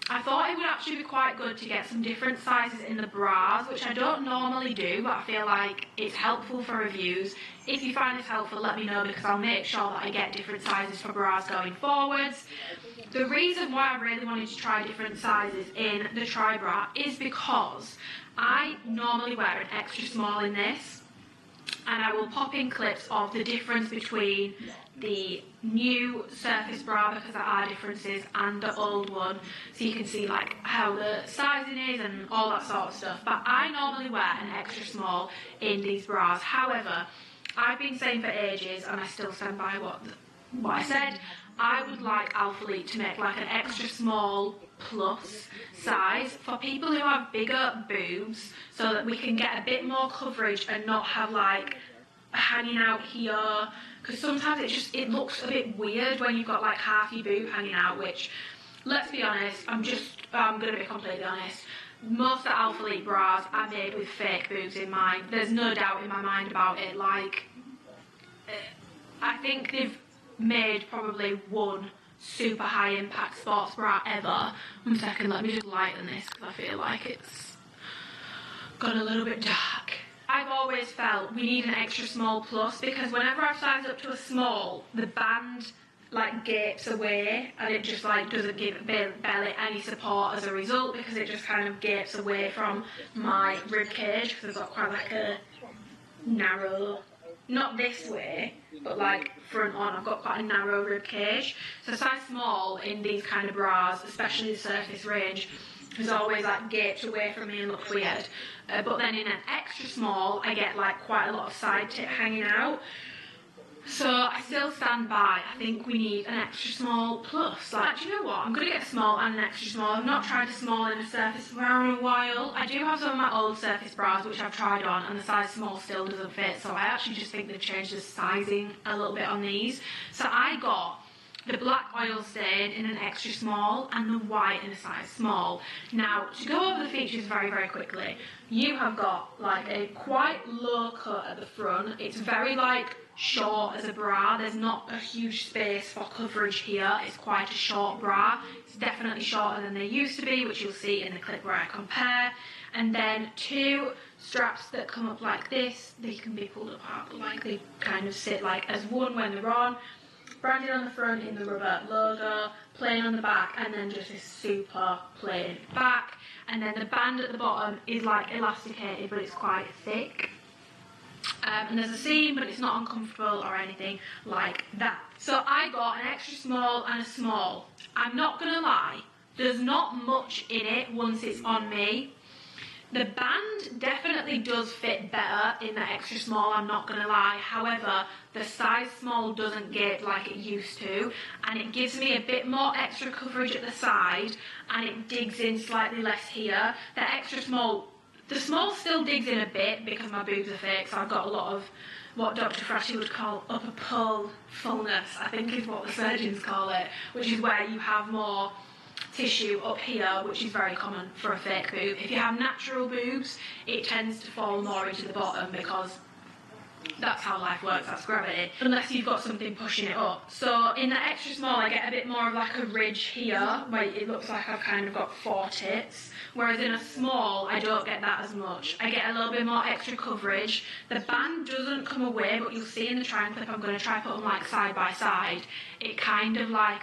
I thought it would actually be quite good to get some different sizes in the bras, which I don't normally do, but I feel like it's helpful for reviews. If you find this helpful, let me know, because I'll make sure that I get different sizes for bras going forwards. The reason why I really wanted to try different sizes in the tri-bra is because I normally wear an extra small in this, and I will pop in clips of the difference between the new Surface bra, because there are differences, and the old one, so you can see like how the sizing is and all that sort of stuff. But I normally wear an extra small in these bras. However, I've been saying for ages, and I still stand by what I said, I would like Alphalete to make like an extra small plus size for people who have bigger boobs, so that we can get a bit more coverage and not have like hanging out here, because sometimes it looks a bit weird when you've got like half your boob hanging out, which, let's be honest, I'm gonna be completely honest, most of the Alphalete bras are made with fake boobs in mind. There's no doubt in my mind about it. Like, I think they've made probably one super high impact sports bra ever. 1 second, let me just lighten this because I feel like it's got a little bit dark. I've always felt we need an extra small plus, because whenever I've sized up to a small, the band like gapes away, and it just like doesn't give belly any support as a result, because it just kind of gapes away from my rib cage, because I've got quite like a narrow, not this way, but like front on, I've got quite a narrow rib cage. So size small in these kind of bras, especially the Surface range, has always like gaped away from me and looked weird. But then in an extra small, I get like quite a lot of side tip hanging out. So I still stand by, I think we need an extra small plus. Like, do you know what? I'm going to get a small and an extra small. I've not tried a small in a Surface bra in a while. I do have some of my old Surface bras which I've tried on, and the size small still doesn't fit. So I actually just think they've changed the sizing a little bit on these. So I got the black oil stain in an extra small and the white in a size small. Now, to go over the features very, very quickly, you have got like a quite low cut at the front. It's very like short as a bra. There's not a huge space for coverage here. It's quite a short bra. It's definitely shorter than they used to be, which you'll see in the clip where I compare. And then 2 straps that come up like this. They can be pulled apart, but like they kind of sit like as one when they're on. Branded on the front in the rubber logo, plain on the back, and then just a super plain back. And then the band at the bottom is like elasticated, but it's quite thick. And there's a seam, but it's not uncomfortable or anything like that. So I got an extra small and a small. I'm not gonna lie, there's not much in it once it's on me.
The band definitely does fit better in the extra small, I'm not going to lie. However, the size small doesn't gape like it used to, and it gives me a bit more extra coverage at the side, and it digs in slightly less here. The extra small, the small still digs in a bit because my boobs are fake, so I've got a lot of what Dr. Fratty would call upper pull fullness, I think is what the surgeons call it, which is where you have more tissue up here, which is very common for a fake boob. If you have natural boobs, it tends to fall more into the bottom because that's how life works, that's gravity, unless you've got something pushing it up. So in the extra small, I get a bit more of like a ridge here, where it looks like I've kind of got 4 tits, whereas in a small, I don't get that as much. I get a little bit more extra coverage. The band doesn't come away, but you'll see in the try-on clip, I'm going to try put them like side by side. It kind of like,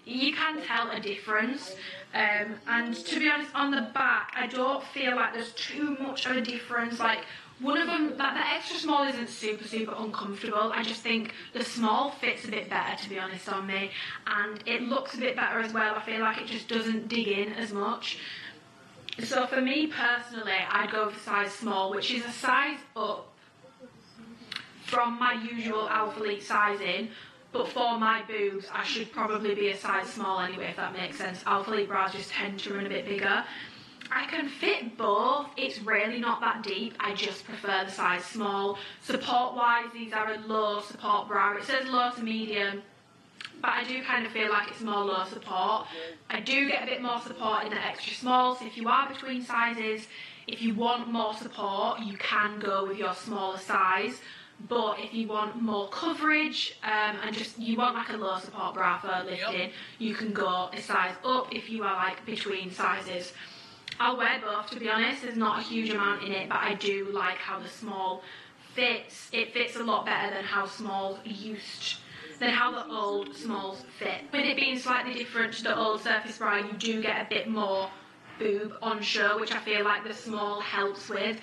you can tell a difference, and to be honest, on the back I don't feel like there's too much of a difference. Like one of them, like the extra small isn't super uncomfortable. I just think the small fits a bit better, to be honest, on me, and it looks a bit better as well. I feel like it just doesn't dig in as much. So for me personally, I'd go for size small, which is a size up from my usual Alphalete sizing. But for my boobs, I should probably be a size small anyway, if that makes sense. Alphalete bras just tend to run a bit bigger. I can fit both. It's really not that deep. I just prefer the size small. Support-wise, these are a low support bra. It says low to medium, but I do kind of feel like it's more low support. I do get a bit more support in the extra small, so if you are between sizes, if you want more support, you can go with your smaller size. But if you want more coverage and just you want like a low support bra for lifting, you can go a size up if you are like between sizes. I'll wear both, to be honest. There's not a huge amount in it, but I do like how the small fits. It fits a lot better than how the old smalls fit. With it being slightly different to the old surface bra, you do get a bit more boob on show, which I feel like the small helps with.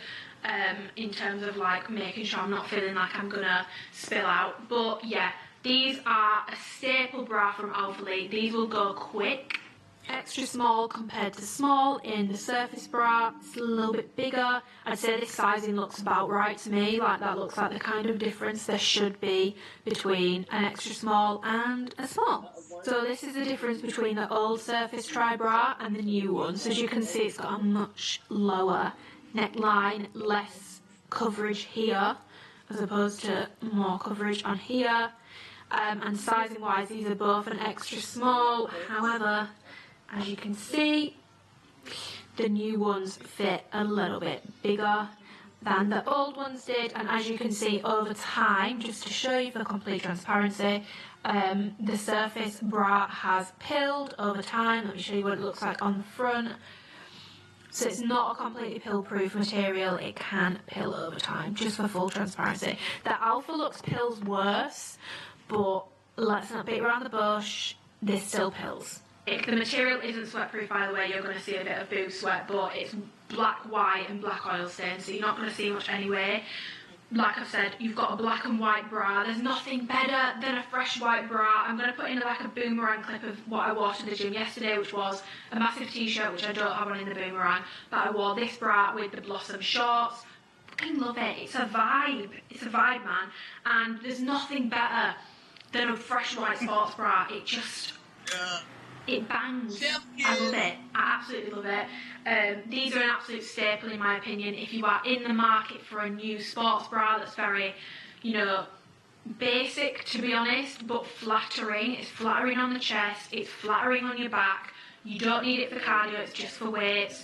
In terms of like making sure I'm not feeling like I'm gonna spill out. But yeah, these are a staple bra from Alphalete. These will go quick. Extra small compared to small in the surface bra. It's a little bit bigger. I'd say this sizing looks about right to me. Like that looks like the kind of difference there should be between an extra small and a small. So this is the difference between the old surface tri bra and the new one. So as you can see, it's got a much lower neckline, less coverage here as opposed to more coverage on here, and sizing wise these are both an extra small. However, as you can see, the new ones fit a little bit bigger than the old ones did, and as you can see over time, just to show you for complete transparency, the surface bra has pilled over time. Let me show you what it looks like on the front. So it's not a completely pill-proof material, it can pill over time, just for full transparency. The Alphalete pills worse, but let's not beat around the bush, this still pills. The material isn't sweat-proof, by the way. You're going to see a bit of boob sweat, but it's black, white and black oil stain, so you're not going to see much anyway. Like I've said, you've got a black and white bra. There's nothing better than a fresh white bra. I'm going to put in like a boomerang clip of what I wore to the gym yesterday, which was a massive t-shirt, which I don't have on in the boomerang, but I wore this bra with the Blossom shorts. Fucking love it. It's a vibe. It's a vibe, man. And there's nothing better than a fresh white sports bra. It just... it bangs. I love it. I absolutely love it. These are an absolute staple in my opinion. If you are in the market for a new sports bra that's very, you know, basic to be honest, but flattering. It's flattering on the chest, it's flattering on your back. You don't need it for cardio, it's just for weights.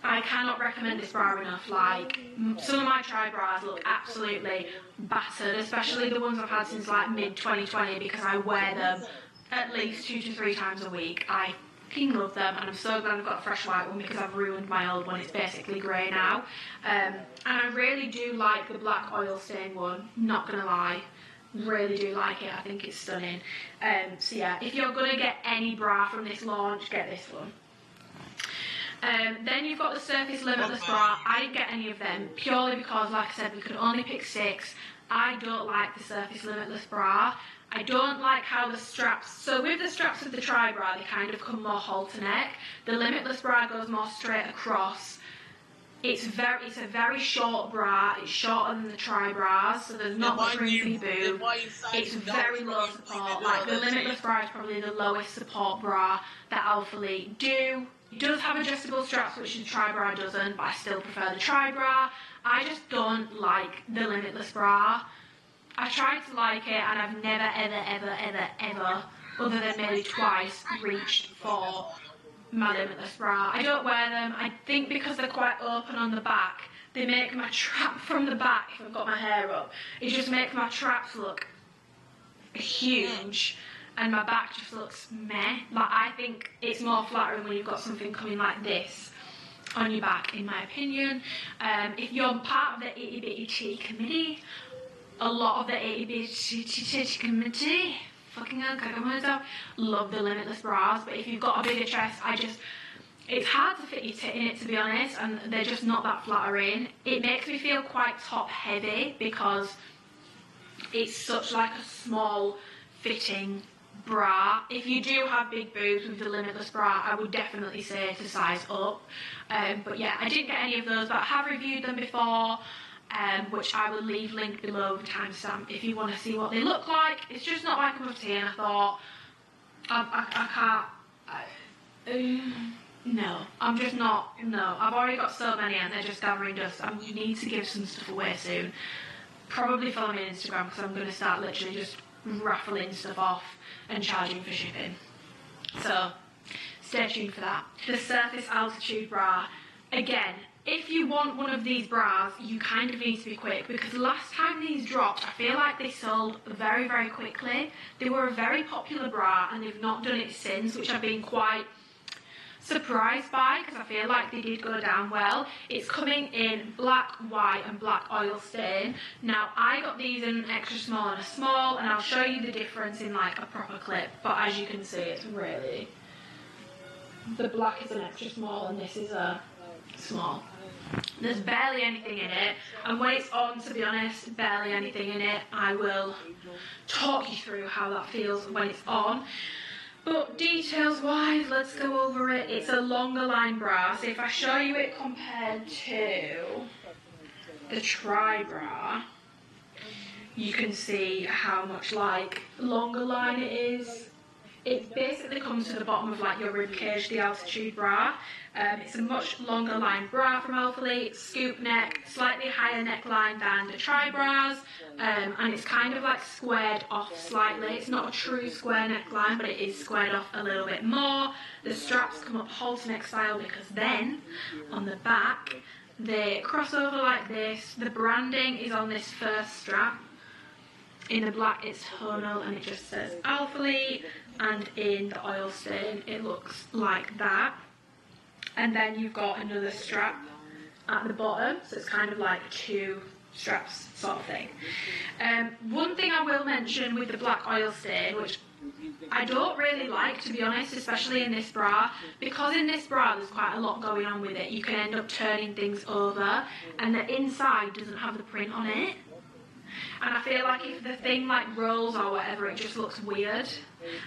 I cannot recommend this bra enough. Like, some of my tri bras look absolutely battered, especially the ones I've had since like mid-2020 because I wear them at least 2 to 3 times a week. I fucking love them, and I'm so glad I've got a fresh white one because I've ruined my old one. It's basically grey now. And I really do like the black oil stain one, not gonna lie. Really do like it. I think it's stunning. So yeah, if you're gonna get any bra from this launch, get this one. Then you've got the Surface Limitless bra. I didn't get any of them purely because, like I said, we could only pick 6. I don't like the Surface Limitless bra. I don't like how the straps, so with the straps of the tri bra, they kind of come more halter neck. The Limitless bra goes more straight across. It's a very short bra. It's shorter than the tri bras, so there's not much room for your boob. It's very low support. Like the Limitless bra is probably the lowest support bra that Alphalete do. It does have adjustable straps, which the tri bra doesn't, but I still prefer the tri bra. I just don't like the Limitless bra. I tried to like it, and I've never, ever, other than maybe twice, reached for my Limitless bra. I don't wear them. I think because they're quite open on the back, they make my trap from the back, if I've got my hair up, it just makes my traps look huge, and my back just looks meh. Like, I think it's more flattering when you've got something coming like this on your back, in my opinion. If you're part of the itty bitty titty committee, a lot of the itty bitty titty committee, fucking hell, can't get my words out, love the Limitless bras. But if you've got a bigger chest, it's hard to fit your tit in it, to be honest, and they're just not that flattering. It makes me feel quite top heavy because it's such like a small fitting bra. If you do have big boobs with the Limitless bra, I would definitely say to size up. But yeah, I didn't get any of those, but I have reviewed them before, which I will leave linked below with timestamp if you want to see what they look like. It's just not my cup of tea, and I thought I can't. No, I'm just not. No, I've already got so many, and they're just gathering dust. I need to give some stuff away soon. Probably follow me on Instagram, because I'm going to start literally just raffling stuff off and charging for shipping. So stay tuned for that. The Surface Altitude bra. Again, if you want one of these bras, you kind of need to be quick, because last time these dropped, I feel like they sold very, very quickly. They were a very popular bra, and they've not done it since, which I've been quite surprised by, because I feel like they did go down well. It's coming in black, white and black oil stain. Now, I got these in an extra small and a small, and I'll show you the difference in like a proper clip, but as you can see, it's really, the black is an extra small and this is a small. There's barely anything in it, and when it's on, to be honest, barely anything in it. I will talk you through how that feels when it's on. But details wise, let's go over it. It's a longer line bra, so if I show you it compared to the tri bra, you can see how much like longer line it is. It basically comes to the bottom of like your rib cage, the Altitude bra. It's a much longer line bra from Alphalete, scoop neck, slightly higher neckline than the tri bras, and it's kind of like squared off slightly. It's not a true square neckline, but it is squared off a little bit more. The straps come up halter neck style, because then on the back they cross over like this. The branding is on this first strap. In the black it's tonal and it just says Alphalete, and in the oil stain it looks like that. And then you've got another strap at the bottom, so it's kind of like two straps sort of thing. One thing I will mention with the black oil stain, which I don't really like, to be honest, especially in this bra, because in this bra there's quite a lot going on with it. You can end up turning things over, and the inside doesn't have the print on it. And I feel like if the thing like rolls or whatever, it just looks weird.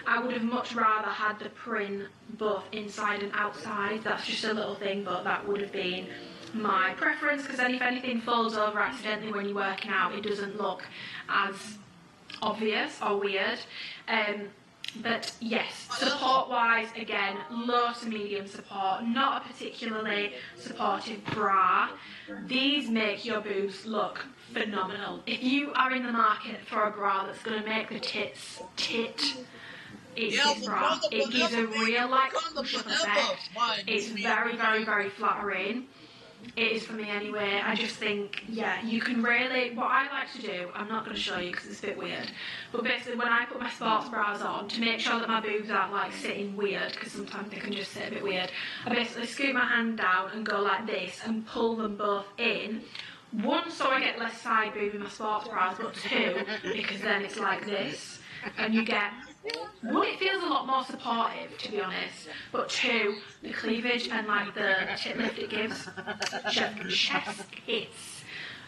I would have much rather had the print both inside and outside. That's just a little thing, but that would have been my preference, because then if anything falls over accidentally when you're working out, it doesn't look as obvious or weird. But yes, support-wise, again, low to medium support, not a particularly supportive bra. These make your boobs look phenomenal. If you are in the market for a bra that's going to make the tits tit, it's this bra. It gives a real like push-up effect. It's very, very, very flattering. It is for me anyway. I just think, yeah, you can really, what I like to do, I'm not going to show you because it's a bit weird, but basically when I put my sports bras on, to make sure that my boobs aren't like sitting weird, because sometimes they can just sit a bit weird, I basically scoop my hand down and go like this and pull them both in. One, so I get less side boob in my sports bras, but two, because then it's like this, and you get, one, it feels a lot more supportive, to be honest, but two, the cleavage and like the tit lift it gives, chest kiss.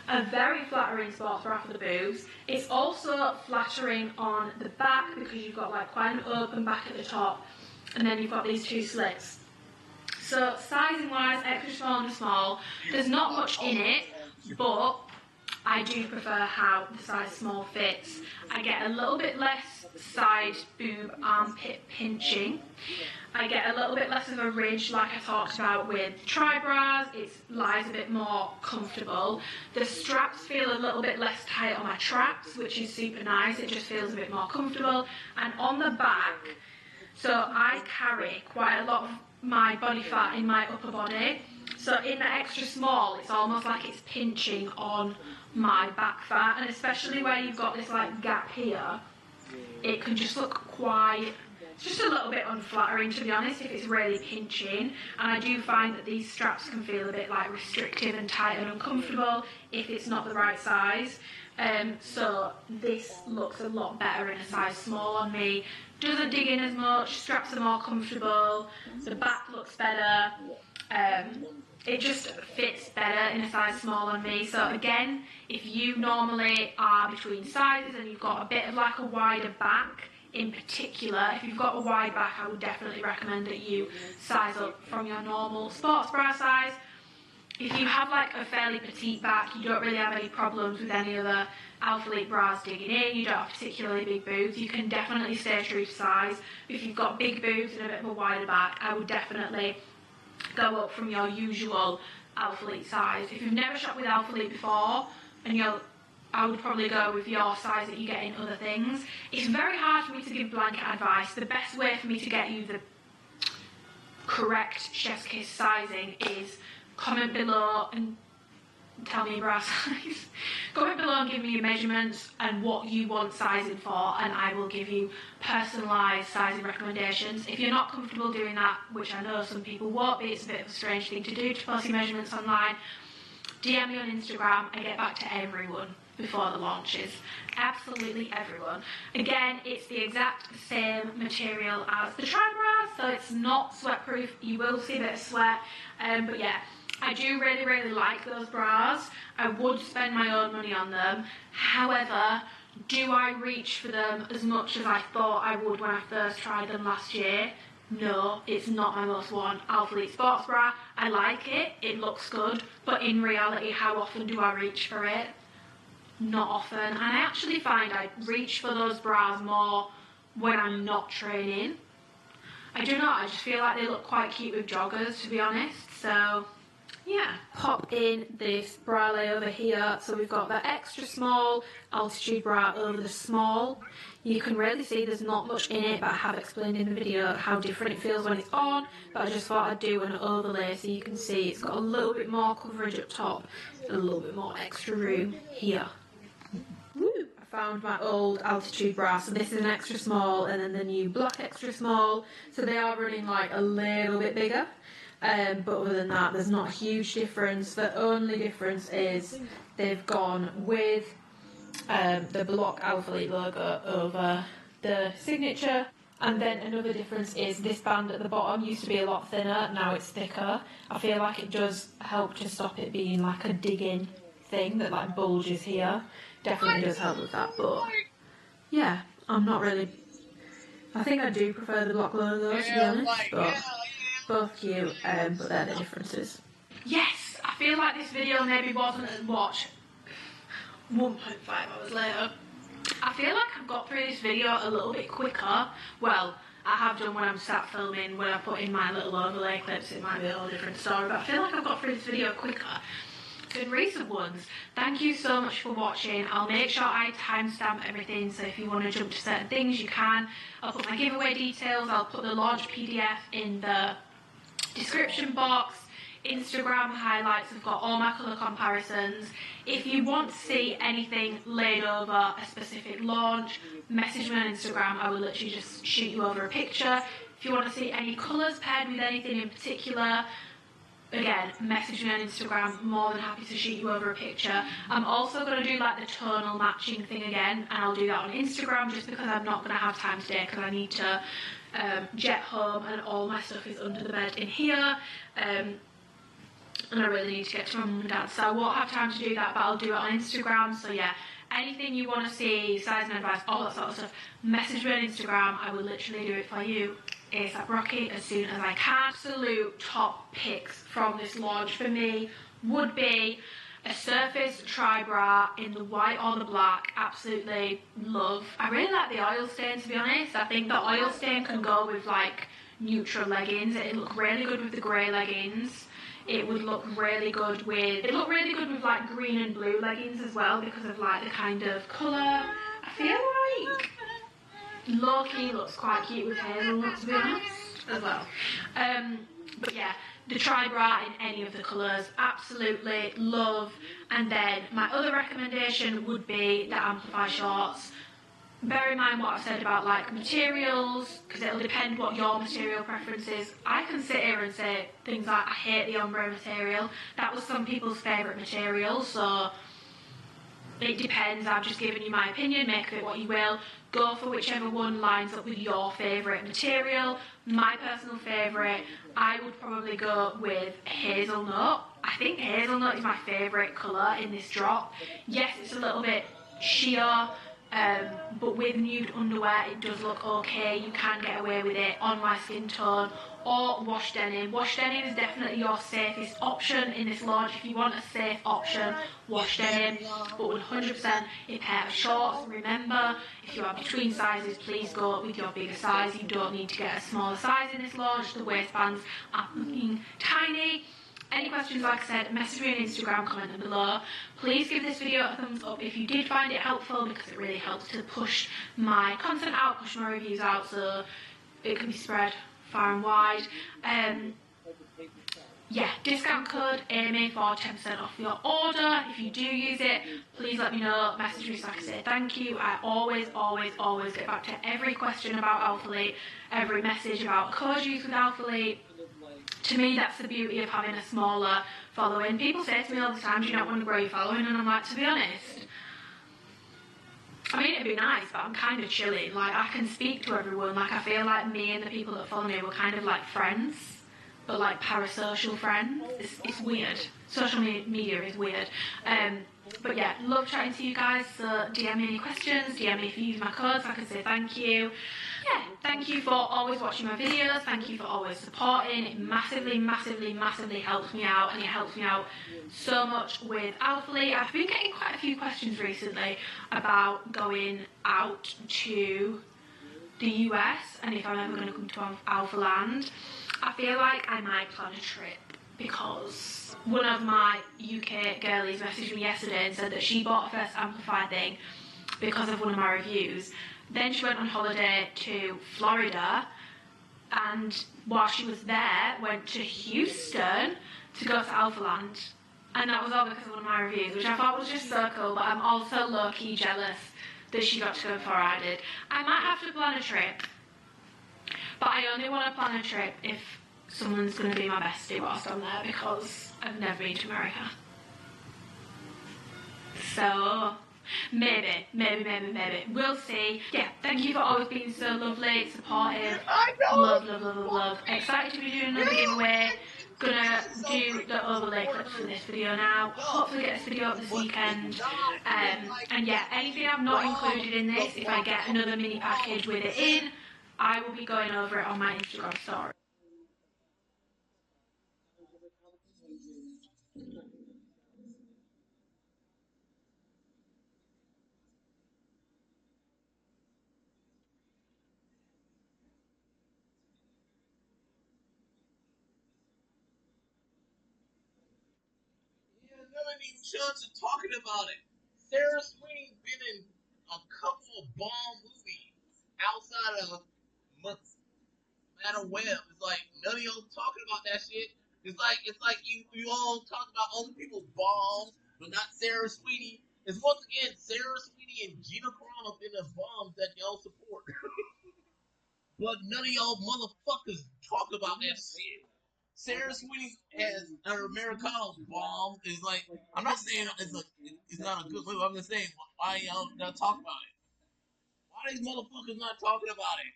a very flattering sports bra for the boobs. It's also flattering on the back because you've got like quite an open back at the top, and then you've got these two slits. So sizing wise, extra small and small, there's not much in it, but I do prefer how the size small fits. I get a little bit less side boob armpit pinching. I get a little bit less of a ridge like I talked about with tri-bras. It lies a bit more comfortable. The straps feel a little bit less tight on my traps, which is super nice. It just feels a bit more comfortable. And on the back, so I carry quite a lot of my body fat in my upper body. So in the extra small, it's almost like it's pinching on my back fat, and especially where you've got this like gap here, it can just look quite, it's just a little bit unflattering, to be honest, if it's really pinching. And I do find that these straps can feel a bit like restrictive and tight and uncomfortable if it's not the right size. So this looks a lot better in a size small on me. Doesn't dig in as much, straps are more comfortable, the back looks better. It just fits better in a size small on me. So again, if you normally are between sizes and you've got a bit of like a wider back in particular, if you've got a wide back, I would definitely recommend that you size up from your normal sports bra size. If you have like a fairly petite back, you don't really have any problems with any other Alphalete bras digging in, you don't have particularly big boobs, you can definitely stay true to size. If you've got big boobs and a bit of a wider back, I would definitely go up from your usual Alphalete size. If you've never shopped with Alphalete before, and I would probably go with your size that you get in other things. It's very hard for me to give blanket advice. The best way for me to get you the correct chef's kiss sizing is comment below and tell me your bra size. Comment below and give me your measurements and what you want sizing for, and I will give you personalised sizing recommendations. If you're not comfortable doing that, which I know some people won't be, it's a bit of a strange thing to do, to post your measurements online, DM me on Instagram. I get back to everyone before the launches. Absolutely everyone. Again, it's the exact same material as the tri-bra, so it's not sweat proof. You will see a bit of sweat, but yeah, I do really like those bras. I would spend my own money on them. However, do I reach for them as much as I thought I would when I first tried them last year? No, it's not my most worn Alphalete sports bra. I like it, it looks good, but in reality, how often do I reach for it? Not often. And I actually find I reach for those bras more when I'm not training. I do not, I just feel like they look quite cute with joggers, to be honest, so yeah. Pop in this bra layover here. So we've got the extra small altitude bra over the small. You can really see there's not much in it, but I have explained in the video how different it feels when it's on. But I just thought I'd do an overlay so you can see it's got a little bit more coverage up top, a little bit more extra room here. Woo! I found my old altitude bra, so this is an extra small, and then the new black extra small. So they are running like a little bit bigger. But other than that, there's not a huge difference. The only difference is they've gone with the block Alphalete logo over the signature. And then another difference is this band at the bottom used to be a lot thinner, now it's thicker. I feel like it does help to stop it being like a dig-in thing that like bulges here. Definitely does help with that, but yeah, I'm not really, I think I do prefer the block logo, to be honest, but both cute, but they're the differences. Yes, I feel like this video maybe wasn't as watched 1.5 hours later. I feel like I've got through this video a little bit quicker. Well, I have done when I'm sat filming, when I put in my little overlay clips, it might be a whole different story, but I feel like I've got through this video quicker than recent ones. Thank you so much for watching. I'll make sure I timestamp everything, so if you want to jump to certain things, you can. I'll put my giveaway details, I'll put the launch PDF in the description box. Instagram highlights have got all my colour comparisons. If you want to see anything laid over a specific launch, message me on Instagram. I will literally just shoot you over a picture. If you want to see any colours paired with anything in particular, again, message me on Instagram. More than happy to shoot you over a picture. I'm also going to do like the tonal matching thing again, and I'll do that on Instagram just because I'm not going to have time today because I need to jet home and all my stuff is under the bed in here. and I really need to get to my mum and dad, so I won't have time to do that, but I'll do it on Instagram. So yeah, anything you want to see, sizing advice, all that sort of stuff, message me on Instagram. I will literally do it for you ASAP Rocky as soon as I can. Absolute top picks from this launch for me would be a surface tri-bra in the white or the black. Absolutely love. I really like the oil stain, to be honest. I think the oil stain can go with like neutral leggings. It'd look really good with the grey leggings. It would look really good with, like green and blue leggings as well, because of like the kind of colour. I feel like low-key looks quite cute with hazelnut, to be honest, as well. But yeah, the tri-bra in any of the colours, absolutely love. And then my other recommendation would be the Amplify shorts. Bear in mind what I've said about like materials, because it'll depend what your material preference is. I can sit here and say things like I hate the ombre material. That was some people's favourite material, so it depends. I've just given you my opinion, make of it what you will. Go for whichever one lines up with your favourite material. My personal favourite, I would probably go with hazelnut. I think hazelnut is my favourite colour in this drop. Yes, it's a little bit sheer, but with nude underwear it does look okay. You can get away with it on my skin tone. Or wash denim. Wash denim is definitely your safest option in this launch. If you want a safe option, wash denim, but 100% a pair of shorts. Remember, if you are between sizes, please go with your bigger size. You don't need to get a smaller size in this launch. The waistbands are looking tiny. Any questions, like I said, message me on Instagram, comment them below. Please give this video a thumbs up if you did find it helpful, because it really helps to push my content out, push my reviews out, so it can be spread far and wide. Yeah, discount code AMY for 10% off your order. If you do use it, please let me know, message me so I can say thank you. I always get back to every question about Alphalete, every message about code use with Alphalete. To me, that's the beauty of having a smaller following. People say to me all the time, do you not want to grow your following? And I'm like, to be honest, I mean, it'd be nice, but I'm kind of chilling. Like, I can speak to everyone. Like, I feel like me and the people that follow me were kind of like friends, but like parasocial friends. It's weird. Social media is weird. But yeah, love chatting to you guys. So DM me any questions. DM me if you use my codes. I can say thank you. Yeah, thank you for always watching my videos. Thank you for always supporting. It massively helps me out, and it helps me out so much with Alphalete. I've been getting quite a few questions recently about going out to the US and if I'm ever going to come to Alphaland. I feel like I might plan a trip, because one of my UK girlies messaged me yesterday and said that she bought her first Amplify thing because of one of my reviews. Then she went on holiday to Florida, and while she was there, went to Houston to go to Alphaland. And that was all because of one of my reviews, which I thought was just so cool, but I'm also low-key jealous that she got to go before I did. I might have to plan a trip, but I only want to plan a trip if someone's going to be my bestie whilst I'm there, because I've never been to America. So maybe. We'll see. Yeah, thank you for always being so lovely, supportive. Love. Excited to be doing another giveaway. Gonna do the overlay clips for this video now. Hopefully get this video up this weekend. And yeah, anything I've not included in this, if I get another mini package with it in, I will be going over it on my Instagram story.
Never even chance of talking about it. Sarah Sweeney's been in a couple of bomb movies outside of Madam Web. It's like none of y'all talking about that shit. It's like you all talk about other people's bombs, but not Sarah Sweeney. It's once again Sarah Sweeney and Gina Carano have been the bombs that y'all support. But none of y'all motherfuckers talk about that shit. Sarah Sweeney has her Americano's bomb. Is like, I'm not saying it's not a good movie. I'm just saying, why y'all not talk about it? Why these motherfuckers not talking about it?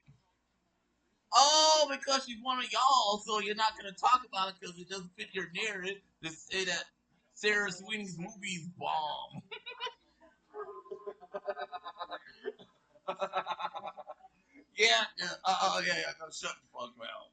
Oh know because she's one of y'all, so you're not gonna talk about it because it doesn't fit your narrative to say that Sarah Sweeney's movie's bomb. Yeah, yeah. No, shut the fuck up.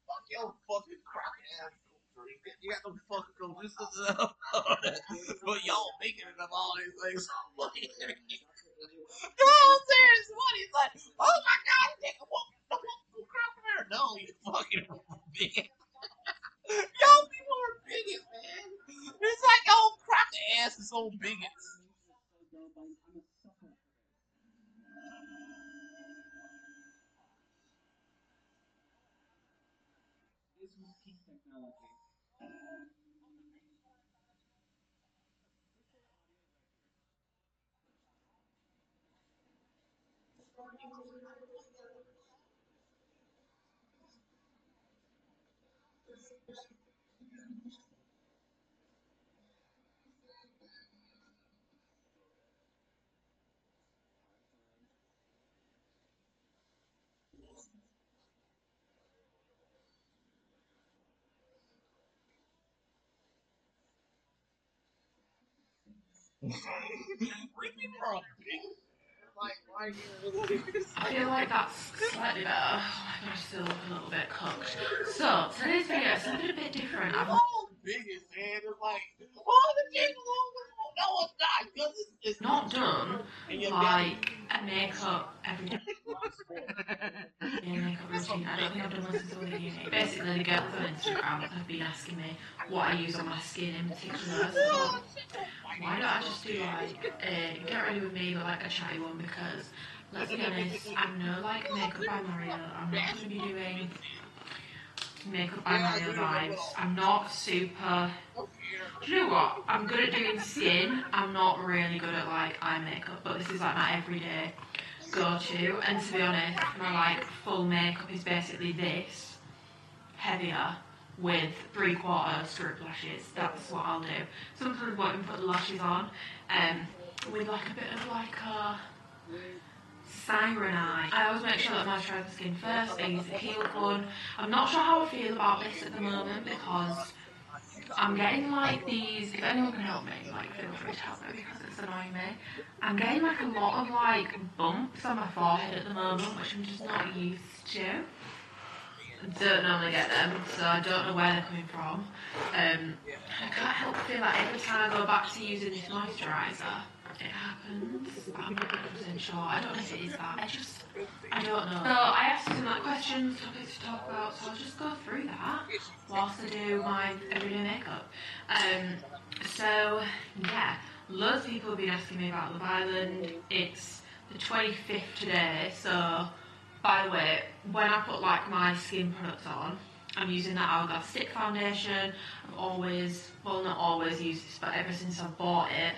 Fuck your fucking crock ass culture. You got no fucking cojones enough. But y'all making it of all these things. No, serious money. It's like, oh my god, take a walk. Crock hair. No, you fucking bigot. Y'all people are bigots, man. It's like y'all crock ass is so bigots. Really, bro? Like, why you?
I feel like that's slightly better. Oh my gosh, still look a little bit cooked. So, today's video is something a bit different.
All biggest, man. It's like, oh, the people don't know it's not because it's
not done
and your
like a makeup every day. Makeup routine. I don't think I've done one since I was at uni. Basically, the girls on Instagram have been asking me what I use on my skin in particular. So why don't I just do like a get ready with me, but like a chatty one? Because let's be honest, I'm no like makeup by Mario. I'm not going to be doing makeup by Mario vibes. I'm not super. Do you know what? I'm good at doing skin. I'm not really good at like eye makeup, but this is like my everyday go-to. And to be honest, my like full makeup is basically this, heavier, with 3/4 strip lashes. That's what I'll do. Sometimes I won't even put the lashes on, with like a bit of like a siren eye. I always make sure that I moisturise the skin first. I use a peel gun. I'm not sure how I feel about this at the moment because I'm getting like these, if anyone can help me, like feel free to help me because it's annoying me. I'm getting like a lot of like bumps on my forehead at the moment, which I'm just not used to. I don't normally get them, so I don't know where they're coming from. I can't help feel like every time I go back to using this moisturiser, it happens. I'm not 100% sure. I don't know if it is that. I don't know. So I asked some like questions, topics to talk about, so I'll just go through that whilst I do my everyday makeup. So yeah, loads of people have been asking me about Love Island. It's the 25th today, so by the way, when I put like my skin products on, I'm using that Hourglass Stick Foundation. I've always, well not always used this, but ever since I bought it.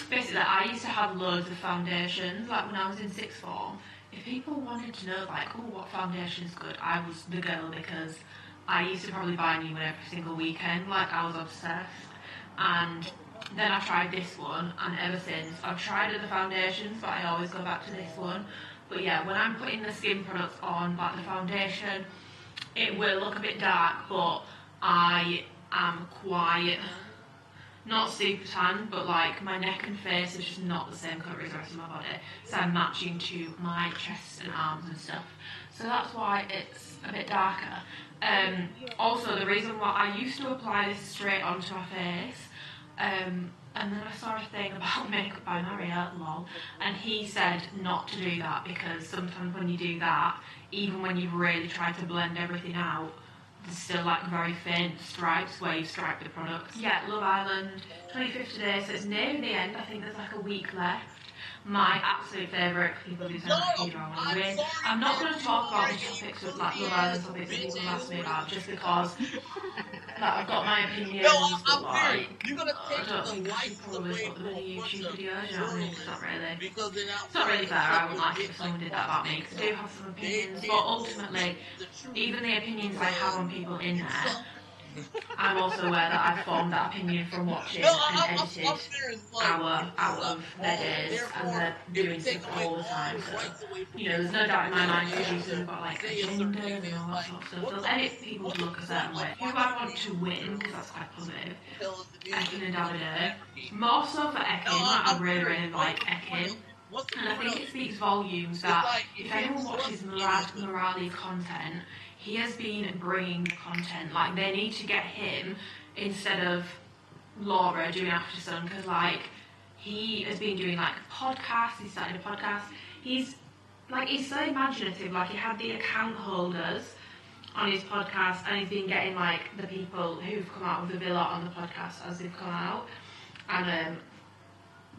Basically, I used to have loads of foundations, like when I was in sixth form. If people wanted to know, like, oh, what foundation's good, I was the girl because I used to probably buy a new one every single weekend. Like, I was obsessed. And then I tried this one, and ever since, I've tried other foundations, but I always go back to this one. But yeah, when I'm putting the skin products on, like the foundation, it will look a bit dark, but I am quite
not super tan, but like my neck and face is just not the same colour as the rest of my body, so I'm matching to my chest and arms and stuff. So that's why it's a bit darker. Also, the reason why I used to apply this straight onto my face, and then I saw a thing about makeup by Maria, lol, and he said not to do that because sometimes when you do that, even when you've really tried to blend everything out, there's still like very faint stripes where you stripe the product. Yeah, Love Island, 25th today, so it's near the end. I think there's like a week left. My absolute favourite, people who say either I want to win. I'm not going to talk about the topics with like Love Island topics that people ask me about just because like, I've got my opinions, but like, I don't think I should probably put them in a YouTube video, do you know what I mean? It's not really fair. I wouldn't like it if someone did that about me, because I do have some opinions, but ultimately, even the opinions I have on people in there, I'm also aware that I've formed that opinion from watching and edited hour out of their days, and they're doing stuff all the time, so, you know, there's no doubt in my mind producers have got like agendas and all that sort of stuff. They'll edit people to look a certain way. Who I want to win, because that's quite positive, Ekin and Davide. More so for Ekin, like, I really like Ekin. And I think it speaks volumes that if anyone watches Morali's content, he has been bringing the content. Like, they need to get him instead of Laura doing After Sun, because like he has been doing like podcasts. He started a podcast. He's so imaginative. Like, he had the account holders on his podcast, and he's been getting like the people who've come out of the villa on the podcast as they've come out, and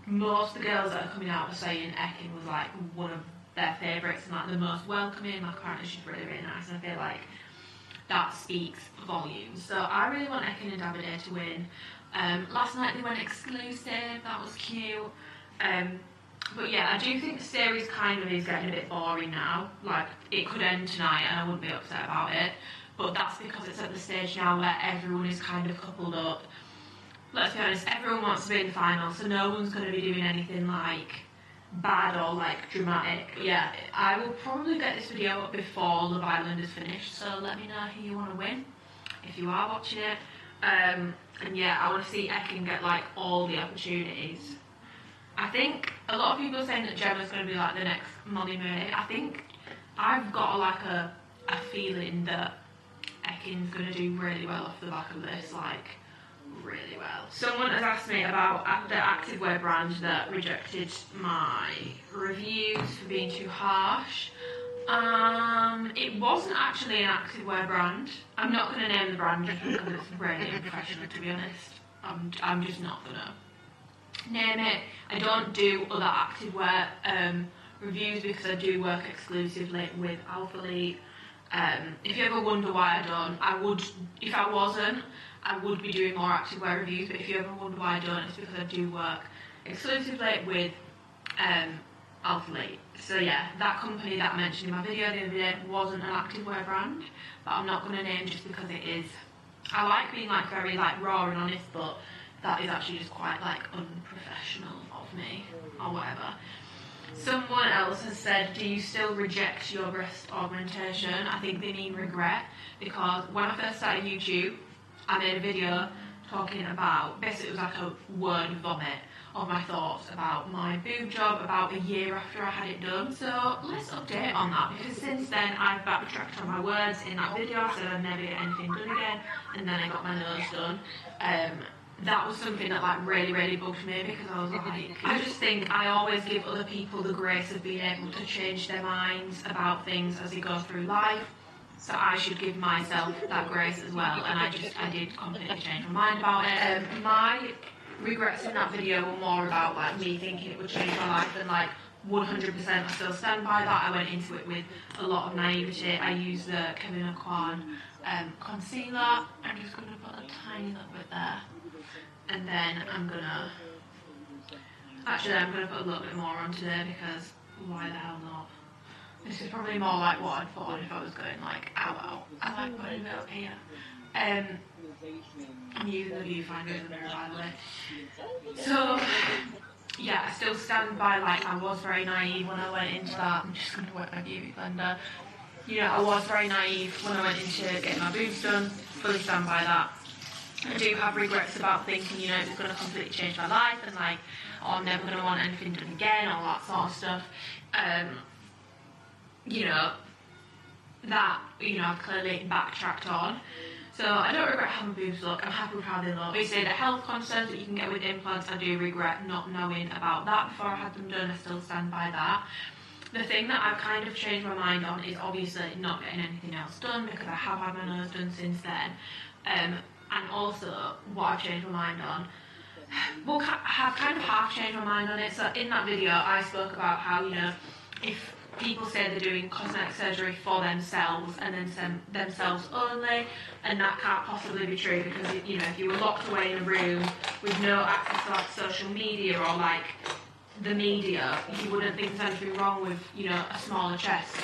most of the girls that are coming out are saying Ekin was like one of their favourites and like the most welcoming. Like, apparently she's really, really nice, and I feel like that speaks volumes. So I really want Ekin and Davide to win. Last night they went exclusive, that was cute. But yeah, I do think the series kind of is getting a bit boring now. Like, it could end tonight and I wouldn't be upset about it, but that's because it's at the stage now where everyone is kind of coupled up. Let's be honest, everyone wants to be in the final, so no one's going to be doing anything like bad or like dramatic. But yeah, I will probably get this video up before Love Island is finished, so let me know who you want to win if you are watching it. And yeah, I want to see Ekin get like all the opportunities. I think a lot of people are saying that Gemma's going to be like the next Molly May. I think I've got like a feeling that Ekin's going to do really well off the back of this, like really well. Someone has asked me about the activewear brand that rejected my reviews for being too harsh. It wasn't actually an activewear brand. I'm not going to name the brand just because it's really unprofessional, to be honest. I'm just not going to name it. I don't do other activewear reviews because I do work exclusively with Alphalete. If you ever wonder why I don't, if I wasn't, I would be doing more activewear reviews, but if you ever wonder why I don't, it's because I do work exclusively with Alphalete. So yeah, that company that I mentioned in my video the other day wasn't an activewear brand, but I'm not going to name just because it is. I like being like very like raw and honest, but that is actually just quite like unprofessional of me, or whatever. Someone else has said, do you still reject your breast augmentation? I think they mean regret, because when I first started YouTube, I made a video talking about, basically it was like a word vomit of my thoughts about my boob job about a year after I had it done. So let's update on that, because since then I've backtracked on my words in that video. I said I'd never get anything done again, and then I got my nose done. That was something that like really bugged me, because I was like, I just think I always give other people the grace of being able to change their minds about things as they go through life. So I should give myself that grace as well, and I did completely change my mind about it. My regrets in that video were more about like me thinking it would change my life, and like 100% I still stand by that. I went into it with a lot of naivety. I used the Kevin Kwan concealer. I'm just going to put a tiny little bit there, and then I'm going to put a little bit more on today, because why the hell not? This is probably more like what I'd put on if I was going like out. I like putting a bit up here. I'm using the viewfinder in the mirror, by the way. So yeah, I still stand by, like, I was very naive when I went into that. I'm just going to work my beauty blender. You know, I was very naive when I went into getting my boobs done. Fully stand by that. I do have regrets about thinking, you know, it's going to completely change my life and like, oh, I'm never going to want anything done again, all that sort of stuff. You know, that, you know, I've clearly backtracked on. So I don't regret how my boobs look. I'm happy with how they look. Obviously, the health concerns that you can get with implants, I do regret not knowing about that before I had them done. I still stand by that. The thing that I've kind of changed my mind on is obviously not getting anything else done, because I have had my nose done since then. And also, what I've changed my mind on, well, I have kind of half changed my mind on it. So in that video, I spoke about how, you know, if people say they're doing cosmetic surgery for themselves and then themselves only, and that can't possibly be true, because, you know, if you were locked away in a room with no access to like social media or like the media, you wouldn't think there's anything wrong with, you know, a smaller chest,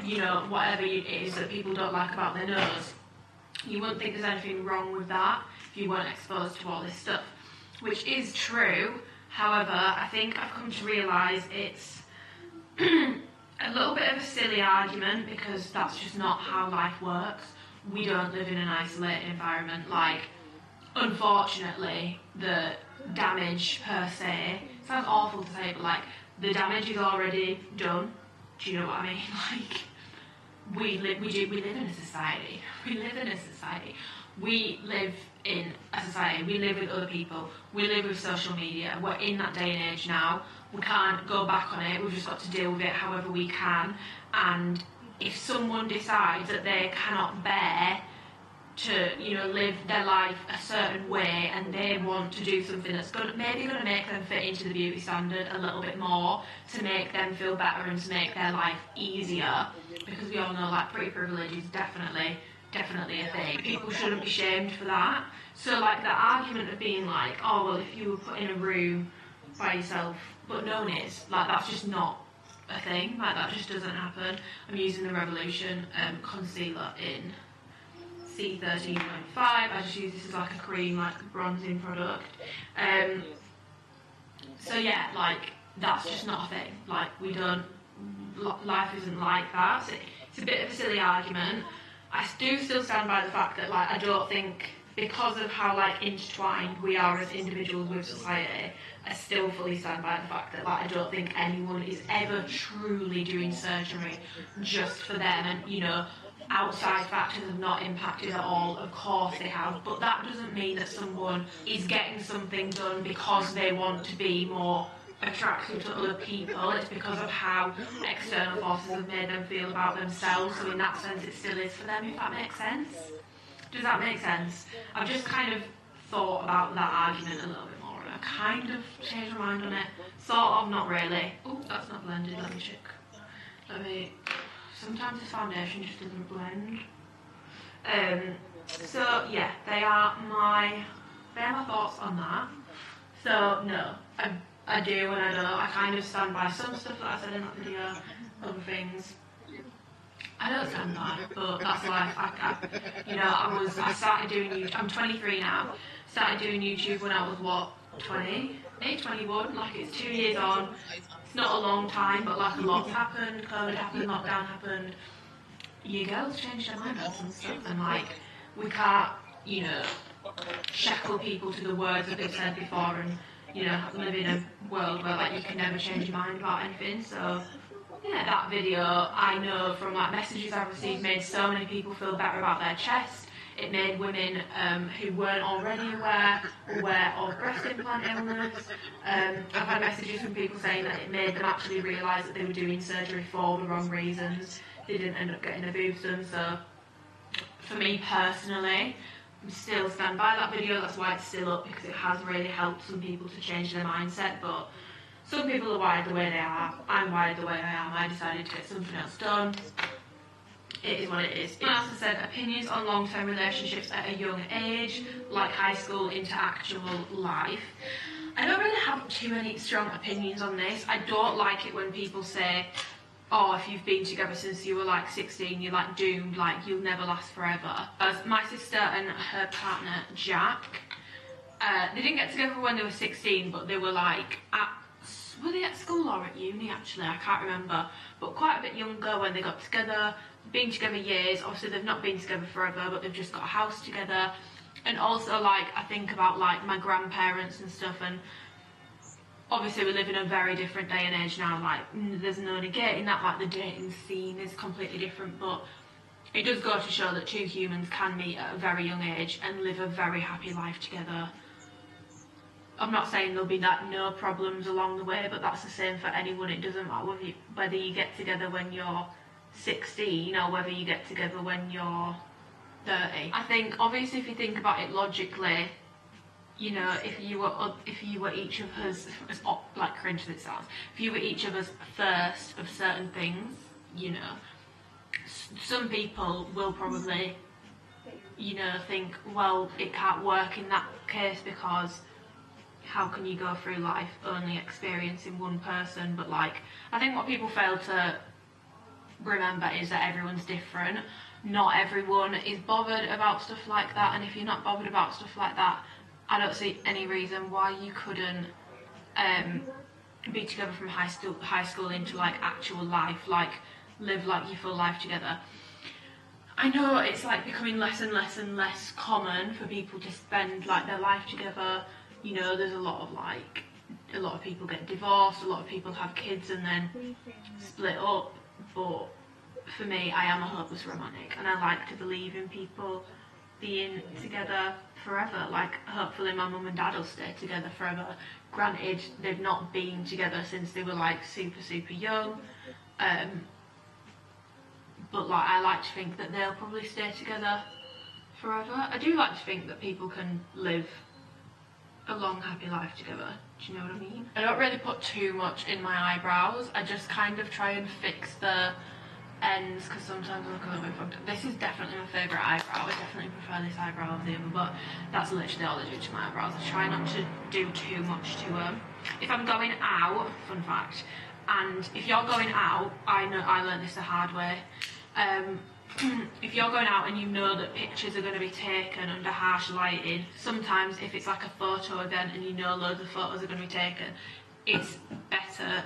you know, whatever it is that people don't like about their nose. You wouldn't think there's anything wrong with that if you weren't exposed to all this stuff, which is true. However, I think I've come to realise it's a little bit of a silly argument, because that's just not how life works. We don't live in an isolated environment. Like, unfortunately, the damage per se, sounds awful to say, but like, the damage is already done. Do you know what I mean? Like, we live in a society. We live in a society. We live in a society. We live with other people. We live with social media. We're in that day and age now. We can't go back on it. We've just got to deal with it however we can. And if someone decides that they cannot bear to, you know, live their life a certain way, and they want to do something that's maybe going to make them fit into the beauty standard a little bit more, to make them feel better and to make their life easier, because we all know like pretty privilege is definitely a thing. People shouldn't be shamed for that. So like the argument of being like, oh well, if you were put in a room by yourself but no one is, like, that's just not a thing. Like, that just doesn't happen. I'm using the Revolution concealer in C13.5. I just use this as like a cream, like bronzing product. So yeah, like, that's just not a thing. Like, we don't, life isn't like that. So it's a bit of a silly argument. I do still stand by the fact that, like, I don't think, because of how like intertwined we are as individuals with society, I still fully stand by the fact that, like, I don't think anyone is ever truly doing surgery just for them, and, you know, outside factors have not impacted at all. Of course they have, but that doesn't mean that someone is getting something done because they want to be more attractive to other people. It's because of how external forces have made them feel about themselves. So in that sense, it still is for them, if that makes sense. Does that make sense? I've just kind of thought about that argument a little bit more, and I kind of changed my mind on it. Sort of, not really. Oh, that's not blended. Let me check. Sometimes this foundation just doesn't blend. So yeah, they are my thoughts on that. So no, I do and I don't. I kind of stand by some stuff that I said in that video, other things I don't stand by, but that's life. I started doing YouTube. I'm 23 now. Started doing YouTube when I was, what, 20? Maybe 21. Like, it's 2 years on. It's not a long time, but like, a lot's happened. COVID happened, lockdown happened. You girls changed their minds on some stuff, and like, we can't, you know, shackle people to the words that they've said before, and, you know, live in a world where like you can never change your mind about anything. So yeah, that video, I know from like messages I've received, made so many people feel better about their chest. It made women who weren't already aware of breast implant illness. I've had messages from people saying that it made them actually realise that they were doing surgery for the wrong reasons. They didn't end up getting their boobs done. So for me personally, I still stand by that video. That's why it's still up, because it has really helped some people to change their mindset. But some people are wired the way they are. I'm wired the way I am. I decided to get something else done. It is what it is. Someone else has said opinions on long-term relationships at a young age, like high school into actual life. I don't really have too many strong opinions on this. I don't like it when people say, oh, if you've been together since you were like 16, you're like doomed, like you'll never last forever. As my sister and her partner Jack, they didn't get together when they were 16, but they were like were they at school or at uni actually? I can't remember. But quite a bit younger when they got together. Been together years. Obviously they've not been together forever, but they've just got a house together. And also, like, I think about like my grandparents and stuff, and obviously we live in a very different day and age now. Like, there's no negating that, like the dating scene is completely different, but it does go to show that two humans can meet at a very young age and live a very happy life together. I'm not saying there'll be no problems along the way, but that's the same for anyone. It doesn't matter whether you get together when you're 16 or whether you get together when you're 30. I think obviously if you think about it logically, you know, if you were each of us, as like cringe as it sounds, if you were each of us first of certain things, you know, some people will probably, you know, think, well, it can't work in that case because how can you go through life only experiencing one person? But like, I think what people fail to remember is that everyone's different. Not everyone is bothered about stuff like that, and if you're not bothered about stuff like that, I don't see any reason why you couldn't be together from high school into like actual life, like live like your full life together. I know it's like becoming less and less and less common for people to spend like their life together. You know, there's a lot of people get divorced, a lot of people have kids and then split up, but for me, I am a hopeless romantic, and I like to believe in people being together forever. Like, hopefully my mum and dad will stay together forever. Granted, they've not been together since they were like super young, but like, I like to think that they'll probably stay together forever. I do like to think that people can live a long happy life together. Do you know what I mean? I don't really put too much in my eyebrows. I just kind of try and fix the ends because sometimes I look a little bit fucked up. This is definitely my favourite eyebrow. I definitely prefer this eyebrow over the other, but that's literally all I do to my eyebrows. I try not to do too much to them. If I'm going out, fun fact, and if you're going out, I learned this the hard way. If you're going out and you know that pictures are going to be taken under harsh lighting, sometimes if it's like a photo event and you know loads of photos are going to be taken, it's better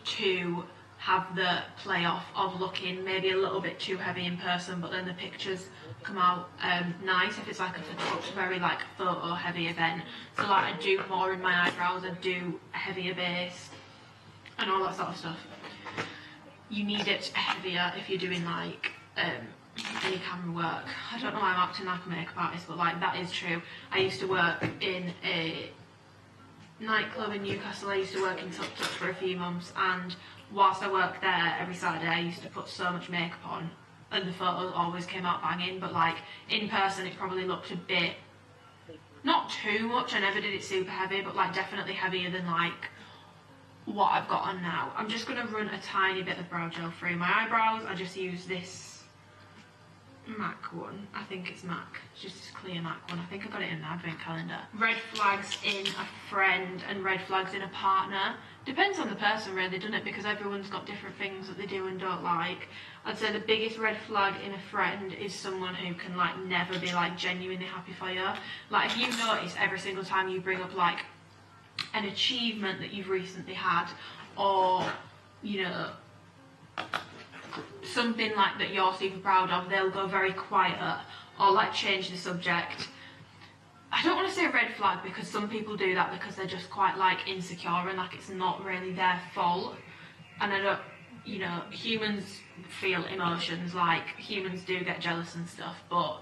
to have the playoff of looking maybe a little bit too heavy in person, but then the pictures come out nice if it's like a very like photo heavy event. So like, I do more in my eyebrows, I do a heavier base and all that sort of stuff. You need it heavier if you're doing like any camera work. I don't know why I'm acting like a makeup artist, but like, that is true. I used to work in a nightclub in Newcastle. I used to work in Tuk Tuk for a few months, and whilst I worked there every Saturday, I used to put so much makeup on and the photos always came out banging, but like in person it probably looked a bit, not too much, I never did it super heavy, but like definitely heavier than like what I've got on now. I'm just going to run a tiny bit of brow gel through my eyebrows. I just use this MAC one. I think it's MAC. It's just this clear MAC one. I think I got it in the advent calendar. Red flags in a friend and red flags in a partner. Depends on the person really, doesn't it? Because everyone's got different things that they do and don't like. I'd say the biggest red flag in a friend is someone who can like never be like genuinely happy for you. Like, if you notice every single time you bring up like an achievement that you've recently had, or you know, something like that you're super proud of, they'll go very quiet or like change the subject. I don't want to say red flag because some people do that because they're just quite like insecure and like it's not really their fault. And I don't, you know, humans feel emotions, like humans do get jealous and stuff, but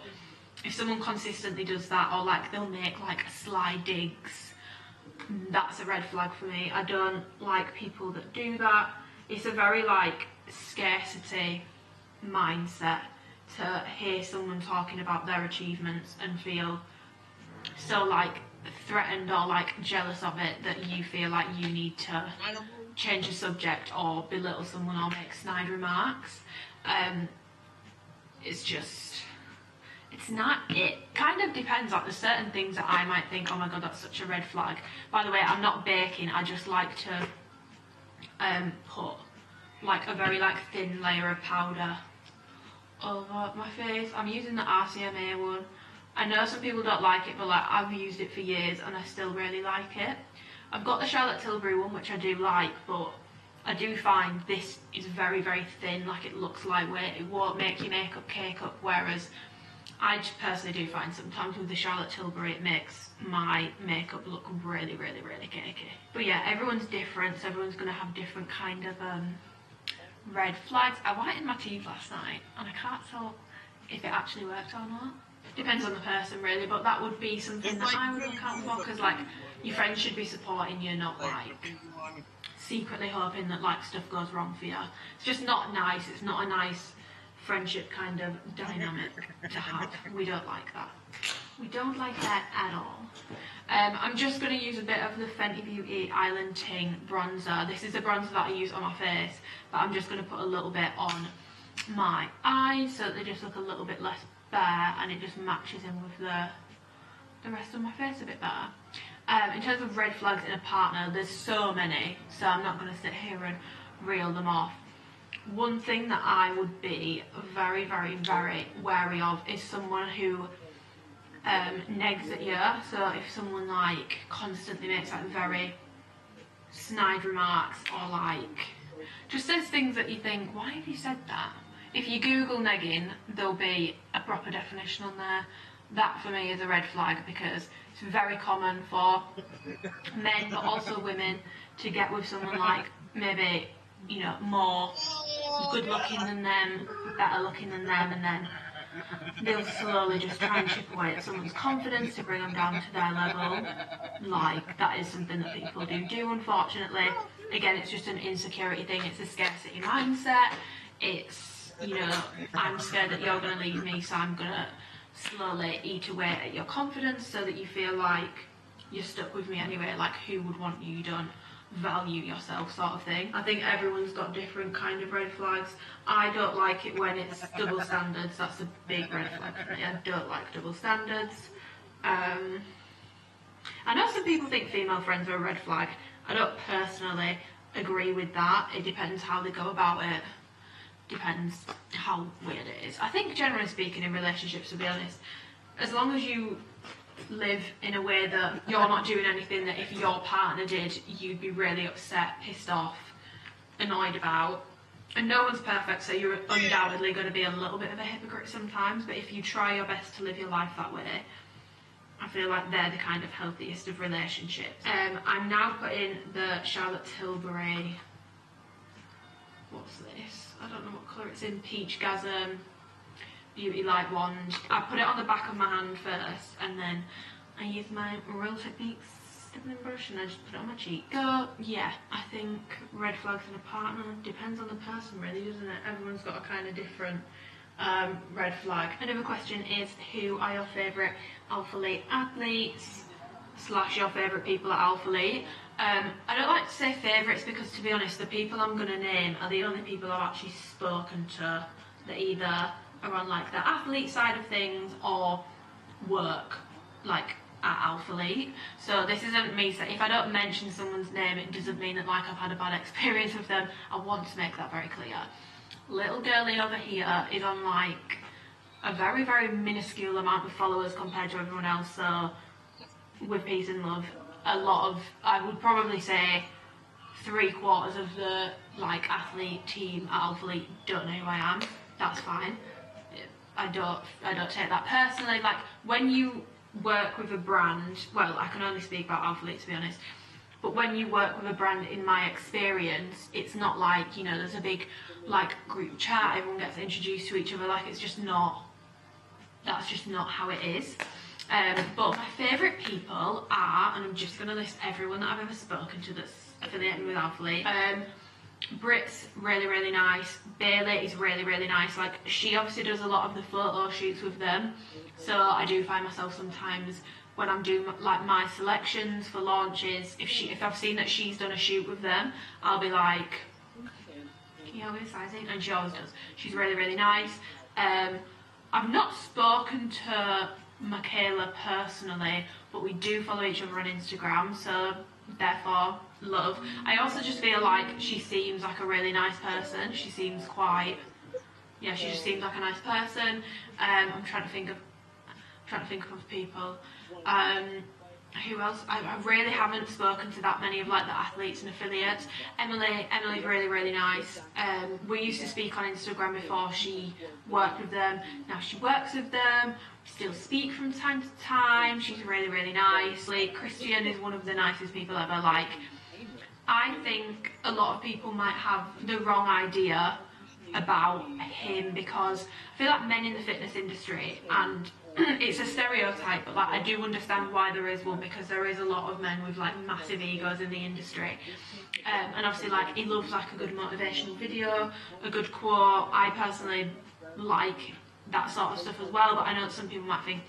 if someone consistently does that, or like they'll make like sly digs, that's a red flag for me. I don't like people that do that. It's a very like scarcity mindset to hear someone talking about their achievements and feel so like threatened or like jealous of it that you feel like you need to change the subject or belittle someone or make snide remarks. It's just, it's not it. Kind of depends, like there's certain things that I might think, oh my god, that's such a red flag. By the way, I'm not baking, I just like to put like a very like thin layer of powder over my face. I'm using the RCMA one. I know some people don't like it, but like I've used it for years and I still really like it. I've got the Charlotte Tilbury one, which I do like, but I do find this is very, very thin, like it looks lightweight, it won't make your makeup cake up, whereas I just personally do find sometimes with the Charlotte Tilbury it makes my makeup look really, really, really cakey. But yeah, everyone's different, so everyone's going to have different kind of red flags. I whitened my teeth last night and I can't tell if it actually worked or not. Depends on the person really, but that would be something that I would look out for, because like your friends should be supporting you, not like secretly hoping that like stuff goes wrong for you. It's just not nice. It's not a nice friendship kind of dynamic to have. We don't like that. We don't like that at all. I'm just going to use a bit of the Fenty Beauty Island Ting bronzer. This is a bronzer that I use on my face, but I'm just going to put a little bit on my eyes so that they just look a little bit less bare, and it just matches in with the rest of my face a bit better. In terms of red flags in a partner, there's so many, so I'm not going to sit here and reel them off. One thing that I would be very, very, very wary of is someone who negs at you. So if someone like constantly makes like very snide remarks, or like just says things that you think, why have you said that? If you Google negging, there'll be a proper definition on there. That for me is a red flag, because it's very common for men but also women to get with someone like maybe, you know, more good looking than them, better looking than them, and then they'll slowly just try and chip away at someone's confidence to bring them down to their level. Like, that is something that people do unfortunately. Again, it's just an insecurity thing, it's a scarcity mindset, it's, you know, I'm scared that you're going to leave me, so I'm going to slowly eat away at your confidence so that you feel like you're stuck with me anyway, like who would want you, you don't value yourself sort of thing. I think everyone's got different kind of red flags. I don't like it when it's double standards, that's a big red flag for me. I don't like double standards. I know some people think female friends are a red flag. I don't personally agree with that. It depends how they go about it. Depends how weird it is. I think generally speaking in relationships, to be honest, as long as you live in a way that you're not doing anything that if your partner did you'd be really upset, pissed off, annoyed about, and no one's perfect, so you're undoubtedly going to be a little bit of a hypocrite sometimes, but if you try your best to live your life that way, I feel like they're the kind of healthiest of relationships. I'm now putting the Charlotte Tilbury, what's this? I don't know what colour it's in, Peach Gasm Beauty Light Wand. I put it on the back of my hand first, and then I use my Royal Techniques stippling brush and I just put it on my cheek. So yeah, I think red flags in a partner depends on the person really, doesn't it? Everyone's got a kind of different red flag. Another question is, who are your favourite Alphalete athletes / your favourite people at Alphalete? I don't like to say favourites because, to be honest, the people I'm going to name are the only people I've actually spoken to that either are on like the athlete side of things or work like at Alphalete. So this isn't me saying, if I don't mention someone's name, it doesn't mean that like I've had a bad experience with them. I want to make that very clear. Little girlie over here is on like a very, very minuscule amount of followers compared to everyone else, so with peace and love, a lot of, I would probably say 3/4 of the like athlete team at Alphalete don't know who I am. That's fine. I don't take that personally. Like, when you work with a brand, well, I can only speak about Alphalete to be honest, but when you work with a brand, in my experience, it's not like, you know, there's a big like group chat, everyone gets introduced to each other, like it's just not, that's just not how it is. But my favourite people are, and I'm just going to list everyone that I've ever spoken to that's affiliated with Alphalete. Brit's really, really nice. Bailey is really, really nice. Like, she obviously does a lot of the photo shoots with them, so I do find myself sometimes when I'm doing like my selections for launches, if I've seen that she's done a shoot with them, I'll be like, can you help me with sizing? And she always does. She's really, really nice. I've not spoken to Michaela personally, but we do follow each other on Instagram, so therefore love. I also just feel like she seems like a really nice person. She seems quite, yeah, she just seems like a nice person. I'm trying to think of other people. who else? I really haven't spoken to that many of like the athletes and affiliates. Emily's really nice. We used to speak on Instagram before she worked with them. Now she works with them. We still speak from time to time. She's really nice. Like, Christian is one of the nicest people ever. Like, I think a lot of people might have the wrong idea about him, because I feel like men in the fitness industry, and it's a stereotype, but like I do understand why there is one, because there is a lot of men with like massive egos in the industry, and obviously like he loves like a good motivational video, a good quote. I personally like that sort of stuff as well, but I know some people might think,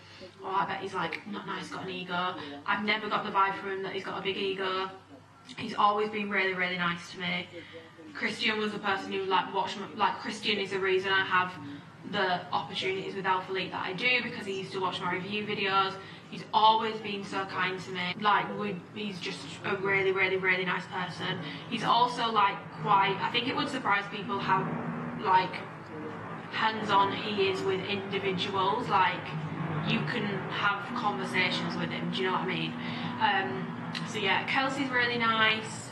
oh, I bet he's like not nice, got an ego. I've never got the vibe from him that he's got a big ego. He's always been really nice to me. Christian was the person who like watched my, like Christian is the reason I have the opportunities with Alphalete that I do, because he used to watch my review videos. He's always been so kind to me. Like, he's just a really nice person. He's also like quite, I think it would surprise people how like hands-on he is with individuals. Like, you can have conversations with him, do you know what I mean? So yeah, Kelsey's really nice.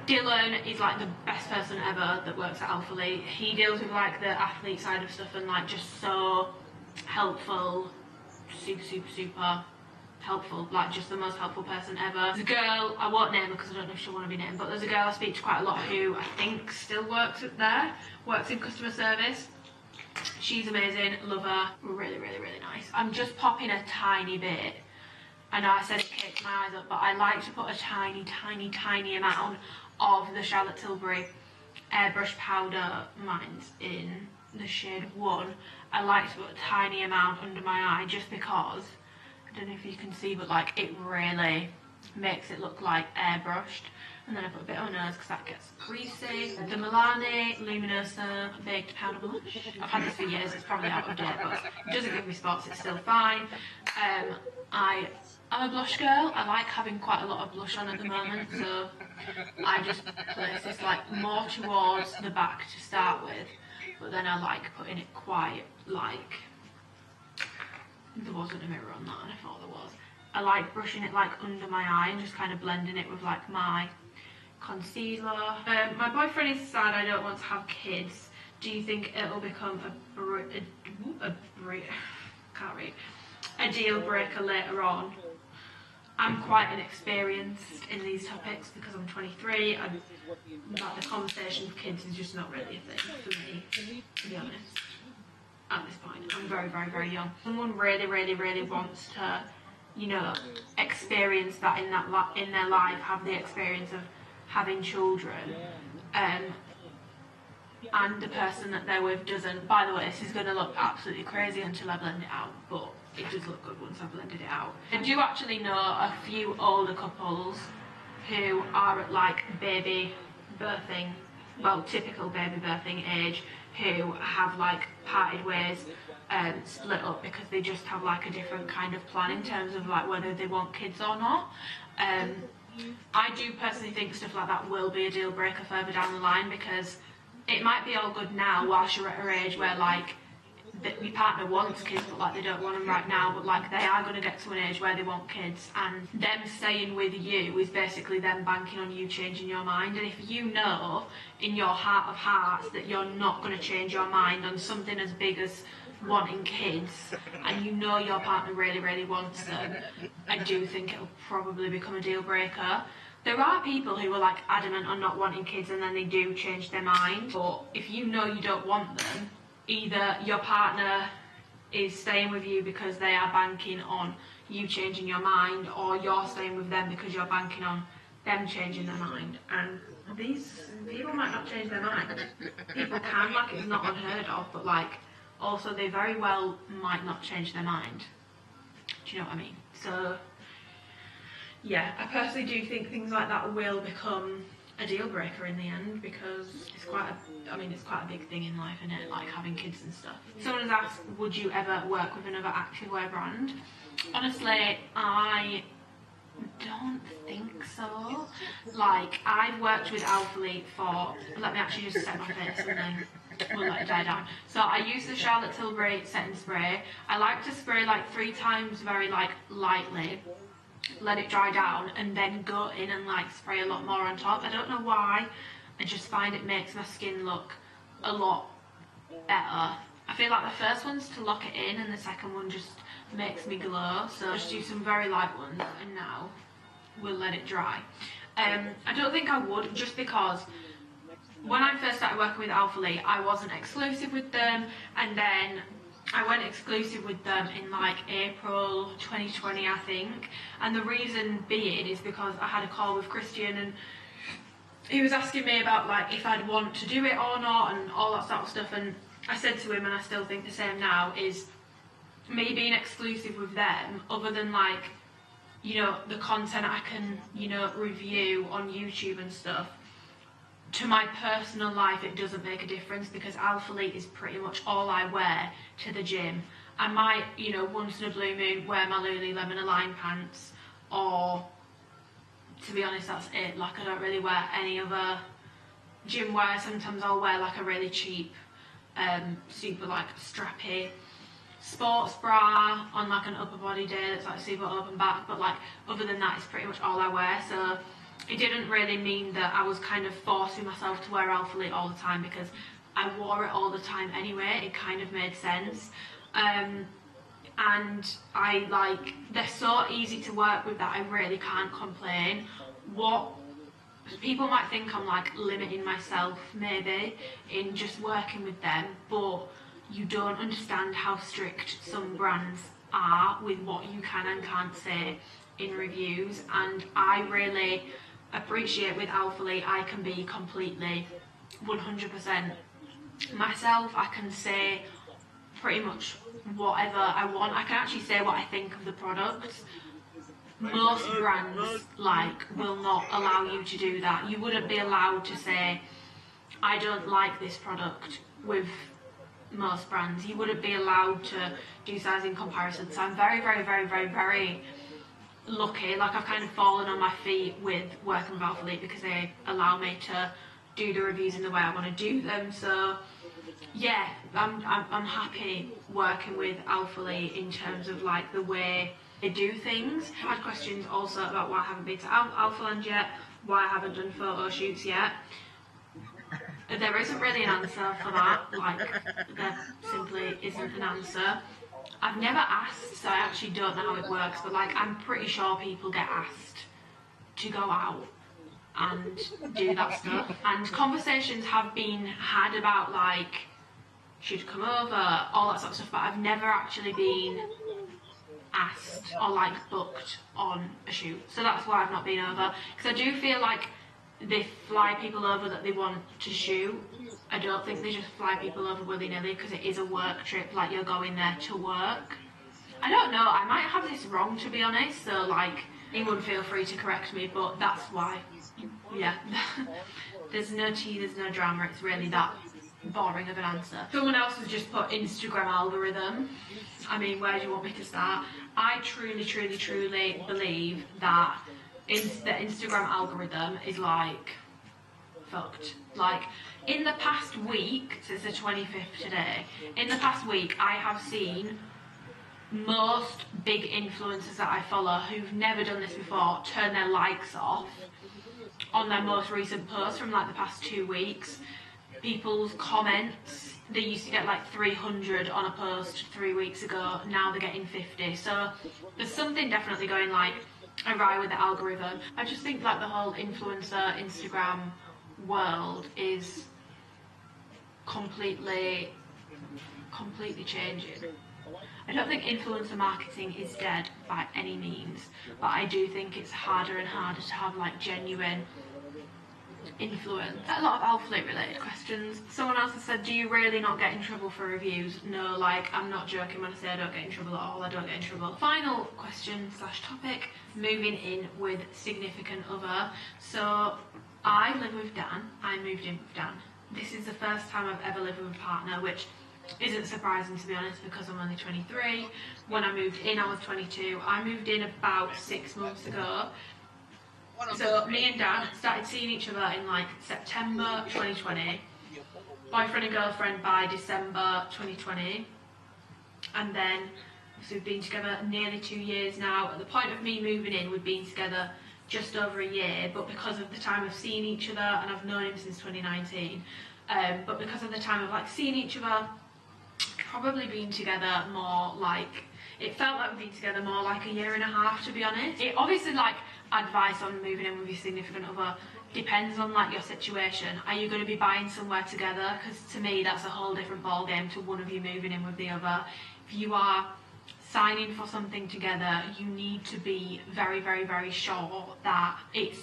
Dylan is like the best person ever that works at Alphalete. He deals with like the athlete side of stuff and like just so helpful, super helpful, like just the most helpful person ever. There's a girl, I won't name her because I don't know if she'll want to be named, but there's a girl I speak to quite a lot who I think still works up there, works in customer service. She's amazing, love her, really nice. I'm just popping a tiny bit. I know I said it takes my eyes up, but I like to put a tiny amount of the Charlotte Tilbury airbrush powder. Mine's in the shade 1. I like to put a tiny amount under my eye just because, I don't know if you can see, but like it really makes it look like airbrushed. And then I put a bit on my nose because that gets greasy. The Milani Luminosa Baked Powder Blush. I've had this for years, it's probably out of date, but it doesn't give me spots, it's still fine. I'm a blush girl. I like having quite a lot of blush on at the moment, so I just place this like more towards the back to start with, but then I like putting it quite like, there wasn't a mirror on that and I thought there was. I like brushing it like under my eye and just kind of blending it with like my concealer. My boyfriend is sad I don't want to have kids. Do you think it'll become a deal breaker later on? I'm quite inexperienced in these topics because I'm 23 and like, the conversation with kids is just not really a thing for me, to be honest. At this point, I'm very young. Someone really wants to, you know, experience that in their life, have the experience of having children, and the person that they're with doesn't. By the way, this is going to look absolutely crazy until I blend it out, but it does look good once I've blended it out. I do actually know a few older couples who are at like baby birthing, well, typical baby birthing age, who have like parted ways, split up because they just have like a different kind of plan in terms of like whether they want kids or not. I do personally think stuff like that will be a deal breaker further down the line, because it might be all good now whilst you're at her age where like your partner wants kids but like they don't want them right now, but like they are going to get to an age where they want kids, and them staying with you is basically them banking on you changing your mind. And if you know in your heart of hearts that you're not going to change your mind on something as big as wanting kids, and you know your partner really wants them, I do think it'll probably become a deal breaker. There are people who are like adamant on not wanting kids and then they do change their mind, but if you know you don't want them, either your partner is staying with you because they are banking on you changing your mind, or you're staying with them because you're banking on them changing their mind. And these people might not change their mind. People can, like, it's not unheard of, but like also they very well might not change their mind. Do you know what I mean? So yeah, I personally do think things like that will become a deal breaker in the end, because it's quite a big thing in life, isn't it? Like having kids and stuff. Someone has asked, would you ever work with another activewear brand? Honestly, I don't think so. Like, I've worked with Alphalete for, let me actually just set my face and then we'll let it die down. So I use the Charlotte Tilbury setting spray. I like to spray like 3 times very like lightly, let it dry down, and then go in and like spray a lot more on top. I don't know why, I just find it makes my skin look a lot better. I feel like the first one's to lock it in and the second one just makes me glow. So just do some very light ones and now we'll let it dry. I don't think I would, just because when I first started working with Alphalete, I wasn't exclusive with them, and then I went exclusive with them in like April 2020, I think. And the reason being is because I had a call with Christian and he was asking me about like if I'd want to do it or not and all that sort of stuff, and I said to him, and I still think the same now, is me being exclusive with them, other than like, you know, the content I can, you know, review on YouTube and stuff, to my personal life it doesn't make a difference, because Alphalete is pretty much all I wear to the gym. I might, you know, once in a blue moon wear my Lululemon Align pants, or to be honest that's it. Like I don't really wear any other gym wear. Sometimes I'll wear like a really cheap super like strappy sports bra on like an upper body day that's like super open back, but like other than that it's pretty much all I wear. So it didn't really mean that I was kind of forcing myself to wear Alphalete all the time, because I wore it all the time anyway. It kind of made sense. And I like, they're so easy to work with that I really can't complain. What people might think I'm like limiting myself maybe in just working with them, but you don't understand how strict some brands are with what you can and can't say in reviews. And I really appreciate with Alphalete I can be completely 100% myself. I can say pretty much whatever I want. I can actually say what I think of the product. Most brands like will not allow you to do that. You wouldn't be allowed to say I don't like this product with most brands. You wouldn't be allowed to do sizing comparisons. So I'm very, very, very, very, very lucky. Like I've kind of fallen on my feet with working with Alphalete, because they allow me to do the reviews in the way I want to do them. So yeah, I'm happy working with Alphalete in terms of like the way they do things. I've had questions also about why I haven't been to Alphaland yet, why I haven't done photo shoots yet. There isn't really an answer for that, like there simply isn't an answer. I've never asked, so I actually don't know how it works, but like I'm pretty sure people get asked to go out and do that stuff. And conversations have been had about like, should come over, all that sort of stuff, but I've never actually been asked or like booked on a shoot. So that's why I've not been over, because I do feel like they fly people over that they want to shoot. I don't think they just fly people over willy-nilly, because it is a work trip, like you're going there to work. I don't know, I might have this wrong to be honest, so like anyone feel free to correct me, but that's why. Yeah. There's no tea, there's no drama, it's really that boring of an answer. Someone else has just put Instagram algorithm. I mean, where do you want me to start? I truly, truly, truly believe that the Instagram algorithm is like fucked. Like in the past week, since the 25th today, in the past week I have seen most big influencers that I follow who've never done this before turn their likes off on their most recent posts from like the past 2 weeks. People's comments, they used to get like 300 on a post 3 weeks ago, now they're getting 50. So there's something definitely going like awry with the algorithm. I just think like the whole influencer Instagram world is completely changing. I don't think influencer marketing is dead by any means, but I do think it's harder and harder to have like genuine influence. A lot of Alphalete related questions. Someone else has said, do you really not get in trouble for reviews? No, like I'm not joking when I say I don't get in trouble at all. I don't get in trouble. Final question slash topic, moving in with significant other. So I live with Dan. I moved in with Dan. This is the first time I've ever lived with a partner, which isn't surprising to be honest, because I'm only 23. When I moved in I was 22. I moved in about 6 months ago. So me and Dan started seeing each other in like September 2020, boyfriend and girlfriend by December 2020, and then So we've been together nearly 2 years now. At the point of me moving in, we'd been together just over a year, but because of the time of seeing each other, and I've known him since 2019, but because of the time of like seeing each other, probably been together more like, it felt like we've been together more like a year and a half, to be honest. It obviously, like, advice on moving in with your significant other depends on like your situation. Are you going to be buying somewhere together? Because to me that's a whole different ball game to one of you moving in with the other. If you are signing for something together, you need to be very, very, very sure that it's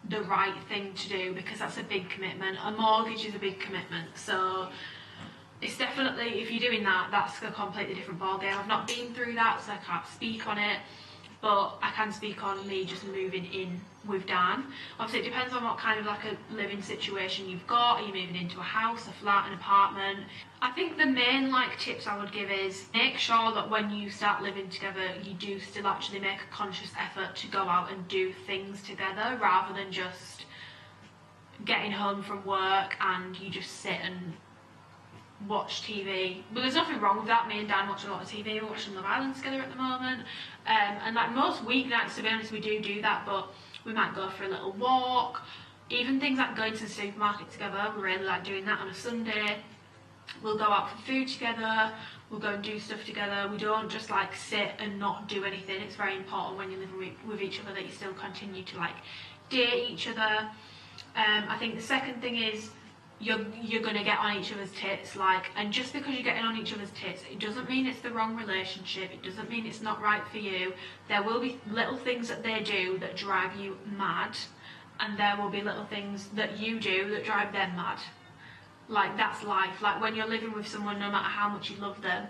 the right thing to do, because that's a big commitment. A mortgage is a big commitment, so it's definitely, if you're doing that, that's a completely different ballgame. I've not been through that, so I can't speak on it, but I can speak on me just moving in with Dan. Obviously it depends on what kind of like a living situation you've got. Are you moving into a house, a flat, an apartment? I think the main like tips I would give is make sure that when you start living together, you do still actually make a conscious effort to go out and do things together, rather than just getting home from work and you just sit and watch TV. But there's nothing wrong with that. Me and Dan watch a lot of TV. We're watching Love Island together at the moment, and like most weeknights, to be honest, we do that, but we might go for a little walk. Even things like going to the supermarket together, we really like doing that on a Sunday. We'll go out for food together, we'll go and do stuff together. We don't just like sit and not do anything. It's very important when you're living with each other that you still continue to like date each other. I think the second thing is you're going to get on each other's tits, like, and just because you're getting on each other's tits, it doesn't mean it's the wrong relationship, it doesn't mean it's not right for you. There will be little things that they do that drive you mad, and there will be little things that you do that drive them mad. Like, that's life. Like, when you're living with someone, no matter how much you love them,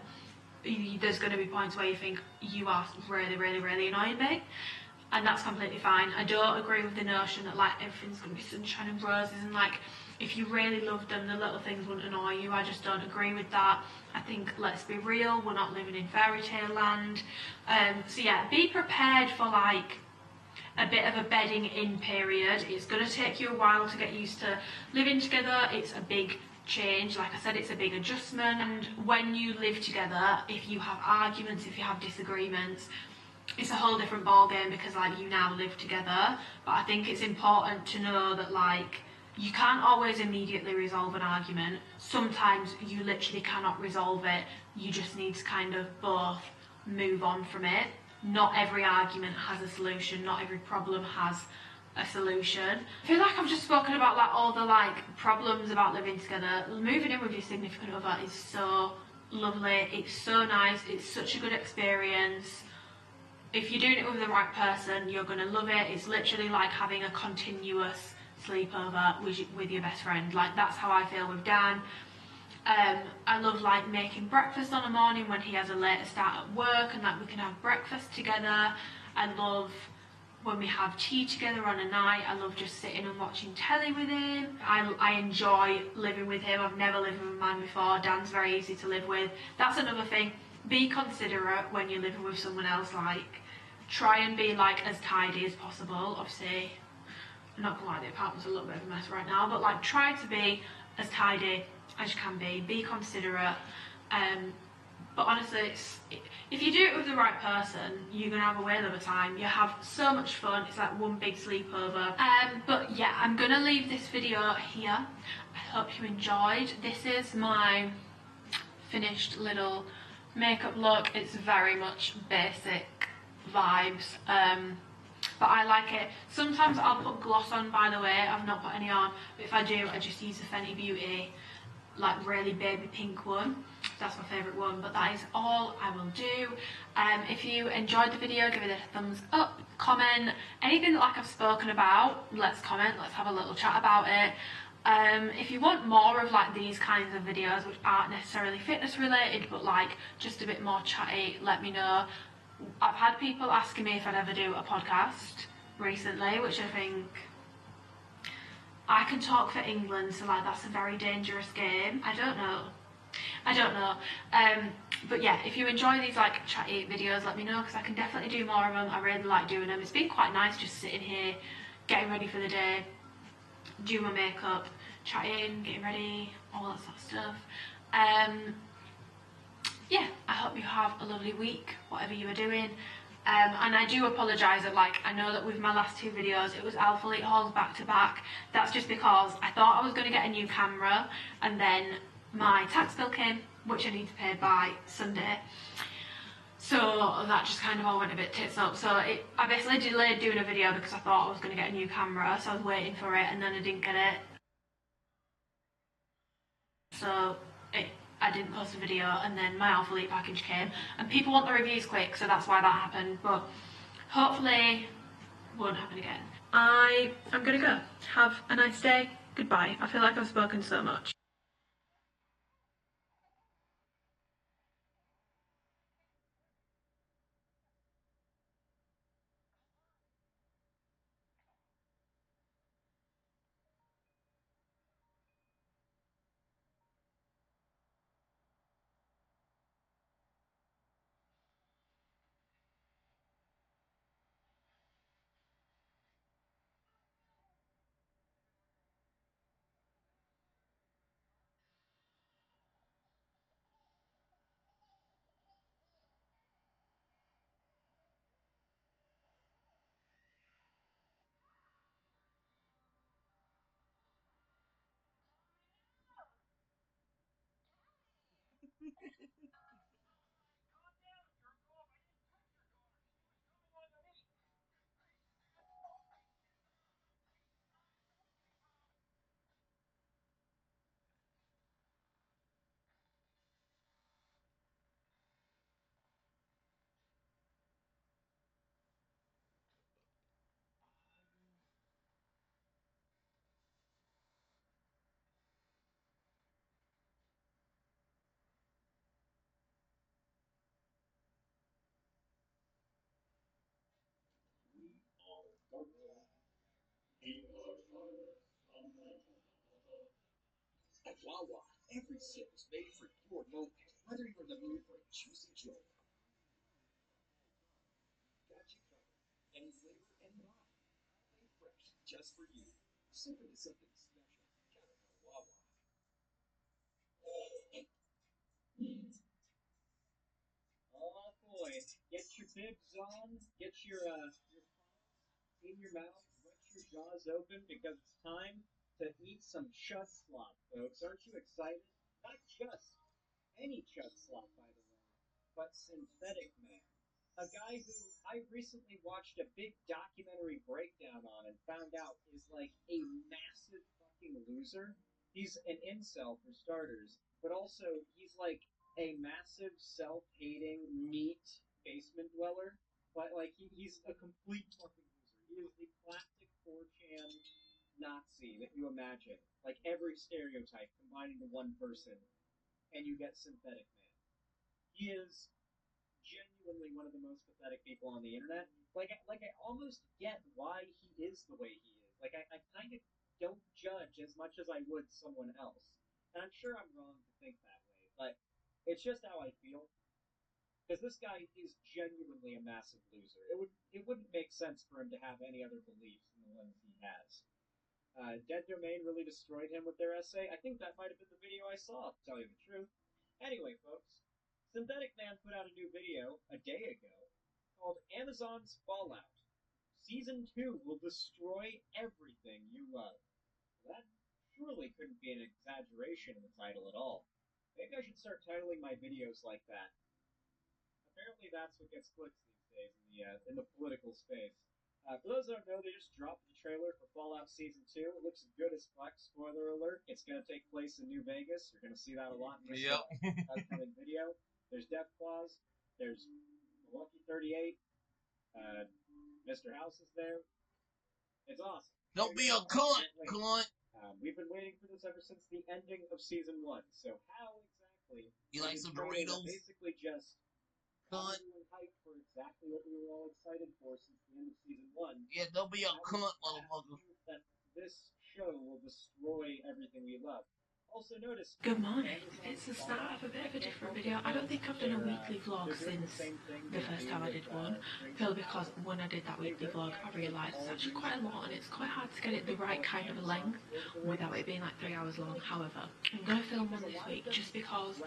there's going to be points where you think, you are really, really, really annoying me. And that's completely fine. I don't agree with the notion that like everything's going to be sunshine and roses, and like if you really love them, the little things wouldn't annoy you. I just don't agree with that. I think, let's be real, we're not living in fairy tale land. So yeah, be prepared for like a bit of a bedding in period. It's going to take you a while to get used to living together. It's a big change, like I said, it's a big adjustment. And when you live together, if you have arguments, if you have disagreements, it's a whole different ball game, because like you now live together. But I think it's important to know that like you can't always immediately resolve an argument. Sometimes you literally cannot resolve it. You just need to kind of both move on from it. Not every argument has a solution, not every problem has a solution. I feel like I've just spoken about like all the like problems about living together. Moving in with your significant other is so lovely, it's so nice, it's such a good experience. If you're doing it with the right person, you're going to love it. It's literally like having a continuous sleepover with your best friend. Like, that's how I feel with Dan. I love like making breakfast on a morning when he has a later start at work, and like we can have breakfast together. I love when we have tea together on a night. I love just sitting and watching telly with him. I enjoy living with him. I've never lived with a man before. Dan's very easy to live with. That's another thing. Be considerate when you're living with someone else. Like, try and be like as tidy as possible. Obviously, I'm not gonna lie, the apartment's a little bit of a mess right now, but like try to be as tidy as you can be. Be considerate. But honestly, if you do it with the right person, you're gonna have a whale of a time. You have so much fun. It's like one big sleepover. But yeah, I'm gonna leave this video here. I hope you enjoyed. This is my finished little makeup look. It's very much basic vibes, but I like it. Sometimes I'll put gloss on, by the way. I've not put any on, but if I do, I just use the Fenty Beauty like really baby pink one. That's my favourite one. But that is all I will do. If you enjoyed the video, give it a thumbs up, comment anything that like I've spoken about. Let's comment, let's have a little chat about it. If you want more of like these kinds of videos which aren't necessarily fitness related but like just a bit more chatty, let me know. I've had people asking me if I'd ever do a podcast recently, which I think, I can talk for England, so like that's a very dangerous game. I don't know. But yeah, if you enjoy these like chatty videos, let me know, because I can definitely do more of them. I really like doing them. It's been quite nice just sitting here, getting ready for the day, do my makeup, chatting, getting ready, all that sort of stuff. Yeah, I hope you have have a lovely week, whatever you are doing. And I do apologise that, like, I know that with my last 2 videos it was Alphalete hauls back to back. That's just because I thought I was going to get a new camera, and then my tax bill came, which I need to pay by Sunday. So that just kind of all went a bit tits up. So I basically delayed doing a video because I thought I was going to get a new camera, so I was waiting for it, and then I didn't get it. So I didn't post a video, and then my Alphalete package came, and people want the reviews quick, so that's why that happened. But hopefully won't happen again. I'm gonna go. Have a nice day. Goodbye. I feel like I've spoken so much.
At Wawa, every sip is made for your moment, whether you're in the mood for a juicy jolt. Got you covered. Any flavor, any vibe. Made fresh, just for you. Sipping to something special. Gotta go Wawa. Oh boy, get your bibs on, get your paws in your mouth, wet your jaws open because it's time to eat some chud slop, folks. Aren't you excited? Not just any chud slop, by the way, but Synthetic Man. A guy who I recently watched a big documentary breakdown on and found out is like a massive fucking loser. He's an incel for starters, but also he's like a massive self-hating neat basement dweller. But like he's a complete fucking loser. He is the classic 4chan Nazi that you imagine. Like every stereotype combined into one person, and you get Synthetic Man. He is genuinely one of the most pathetic people on the internet. Like I almost get why he is the way he is. Like I kind of don't judge as much as I would someone else. And I'm sure I'm wrong to think that way, but it's just how I feel. Because this guy is genuinely a massive loser. It wouldn't make sense for him to have any other beliefs than the ones he has. Dead Domain really destroyed him with their essay. I think that might have been the video I saw, to tell you the truth. Anyway, folks, Synthetic Man put out a new video a day ago called Amazon's Fallout. Season 2 will destroy everything you love. That surely couldn't be an exaggeration in the title at all. Maybe I should start titling my videos like that. Apparently that's what gets clicks these days in the political space. For those that don't know, they just dropped the trailer for Fallout Season 2. It looks good as fuck. Spoiler alert. It's going to take place in New Vegas. You're going to see that a lot in this upcoming video. There's Death Claws. There's Milwaukee 38. Mr. House is there. It's awesome.
Don't be a cunt.
We've been waiting for this ever since the ending of Season 1. So how exactly...
You like some Doritos?
Basically just... everyone hyped for exactly what we were all excited for since the end of Season 1.
Yeah, don't be a cunt, motherfucker.
That this show will destroy everything we love. Also notice...
Good morning. It's the start of a bit of a different video. I don't think I've done a weekly vlog since the first time I did one. Purely because when I did that weekly vlog, I realised it's actually quite a lot and it's quite hard to get it the right kind of a length without it being like 3 hours long. However, I'm going to film one this week just because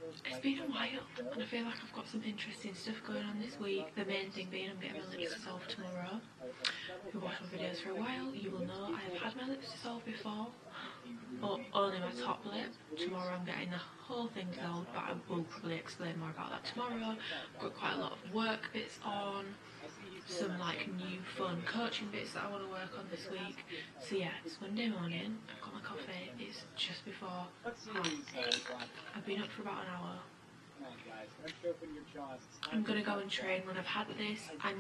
It's been a while and I feel like I've got some interesting stuff going on this week. The main thing being I'm getting my lips dissolved tomorrow. If you watch my videos for a while, you will know I have had my lips dissolved before, but only my top lip. Tomorrow I'm getting the whole thing dissolved, but I will probably explain more about that tomorrow. I've got quite a lot of work bits on, some like new fun coaching bits that I want to work on this week. So yeah, it's Monday morning, I've got my coffee, it's just before 8. I've been up for about an hour. I'm gonna go and train when I've had this. I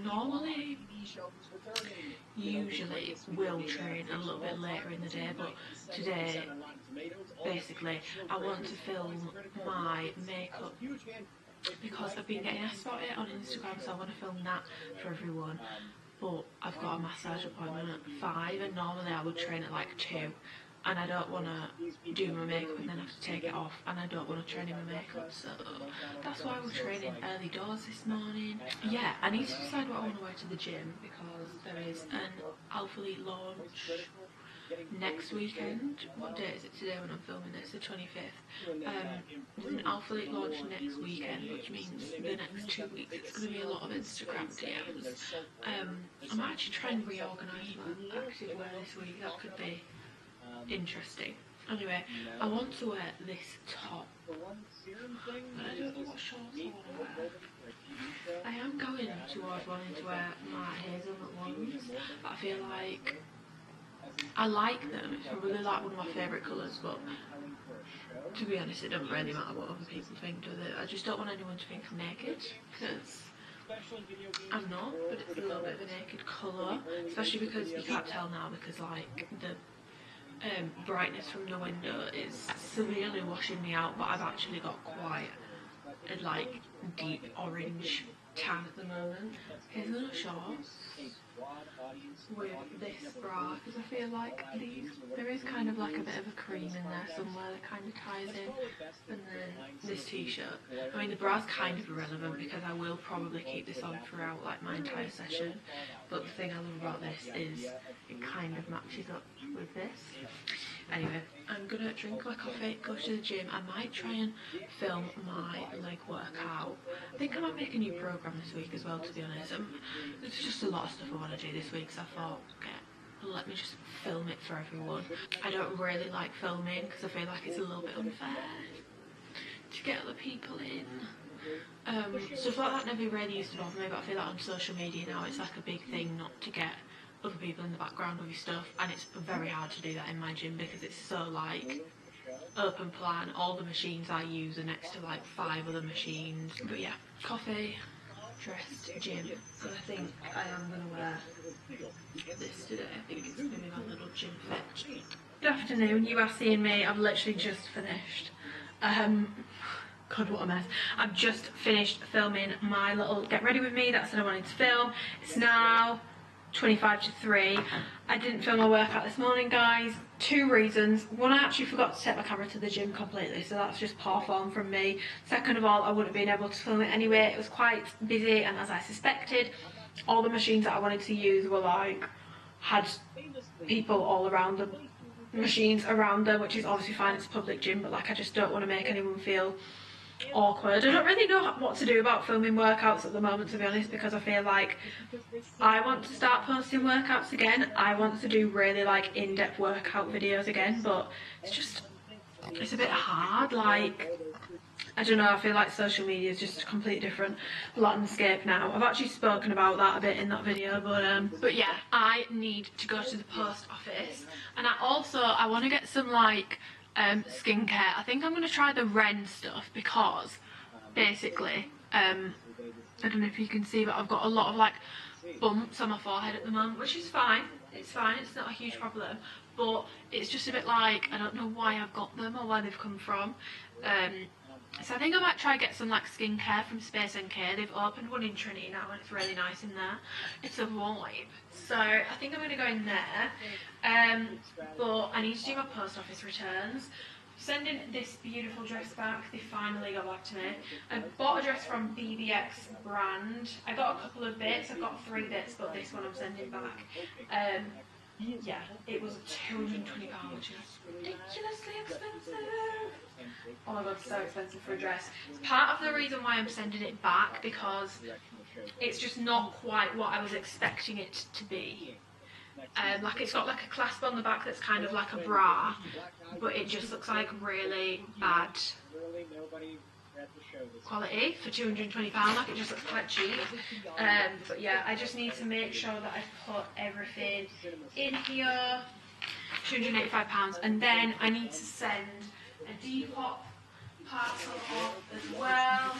usually will train a little bit later in the day, but today, basically, I want to film my makeup because I've been getting asked about it on Instagram, so I want to film that for everyone. But I've got a massage appointment at 5 and normally I would train at like 2. And I don't want to do my makeup and then have to take it off, and I don't want to train in my makeup, so that's why we're training early doors this morning. Yeah, I need to decide what I want to wear to the gym because there is an Alphalete launch next weekend. What day is it today when I'm filming this? The 25th. There's an Alphalete launch next weekend, which means the next 2 weeks it's going to be a lot of Instagram DMs. I might actually try and reorganise my active wear this week. That could be interesting. Anyway, I want to wear this top, but I don't know what shorts I want to wear. I am going towards wanting to wear my hazelnut ones, but I feel like I like them. It's probably like one of my favourite colours, but to be honest, it doesn't really matter what other people think, does it? I just don't want anyone to think I'm naked, because I'm not, but it's a little bit of a naked colour, especially because you can't tell now because like the brightness from the window is severely washing me out, but I've actually got quite a like deep orange tan at the moment. Here's little shorts with this bra because I feel like there is kind of like a bit of a cream in there somewhere that kind of ties in, and then this t-shirt. I mean the bra's kind of irrelevant because I will probably keep this on throughout like my entire session, but the thing I love about this is it kind of matches up with this. Anyway, I'm gonna drink my coffee, go to the gym. I might try and film my leg workout. I think I might make a new program this week as well, to be honest. There's just a lot of stuff I want to do this week, so I thought, okay, let me just film it for everyone. I don't really like filming because I feel like it's a little bit unfair to get other people in. Stuff like that never really used to bother me, but I feel like on social media now it's like a big thing not to get other people in the background of your stuff, and it's very hard to do that in my gym because it's so like open plan. All the machines I use are next to like 5 other machines. But yeah, coffee, dressed, gym, and I think I am going to wear this today. I think it's going to be my little gym fit. Good afternoon, you are seeing me. I've literally just finished. God, what a mess. I've just finished filming my little get ready with me. That's what I wanted to film. It's now 25 to 3. I didn't film my workout this morning, guys. 2 reasons. One, I actually forgot to take my camera to the gym completely, so that's just poor form from me. Second of all, I wouldn't have been able to film it anyway. It was quite busy, and as I suspected, all the machines that I wanted to use were like, had people all around them, machines around them, which is obviously fine, it's a public gym, but like I just don't want to make anyone feel awkward. I don't really know what to do about filming workouts at the moment, to be honest, because I feel like I want to start posting workouts again. I want to do really like in-depth workout videos again, but it's a bit hard. Like, I don't know, I feel like social media is just a completely different landscape now. I've actually spoken about that a bit in that video, but yeah, I need to go to the post office, and I want to get some like skincare. I think I'm going to try the Ren stuff because basically I don't know if you can see, but I've got a lot of like bumps on my forehead at the moment, which is fine. It's fine, it's not a huge problem, but it's just a bit like I don't know why I've got them or where they've come from. So I think I might try get some like skincare from Space NK. They've opened one in Trinity now and it's really nice in there. It's a vibe. So I think I'm going to go in there. But I need to do my post office returns. Sending this beautiful dress back. They finally got back to me. I bought a dress from BBX brand. I got a couple of bits. I've got 3 bits, but this one I'm sending back. yeah, it was £220, which is ridiculously expensive. Oh my god, so expensive for a dress. It's part of the reason why I'm sending it back, because it's just not quite what I was expecting it to be. Like, it's got like a clasp on the back that's kind of like a bra, but it just looks like really bad quality for £220. Like, it just looks quite cheap. But yeah, I just need to make sure that I put everything in here. £285, and then I need to send a Depop parcel off as well.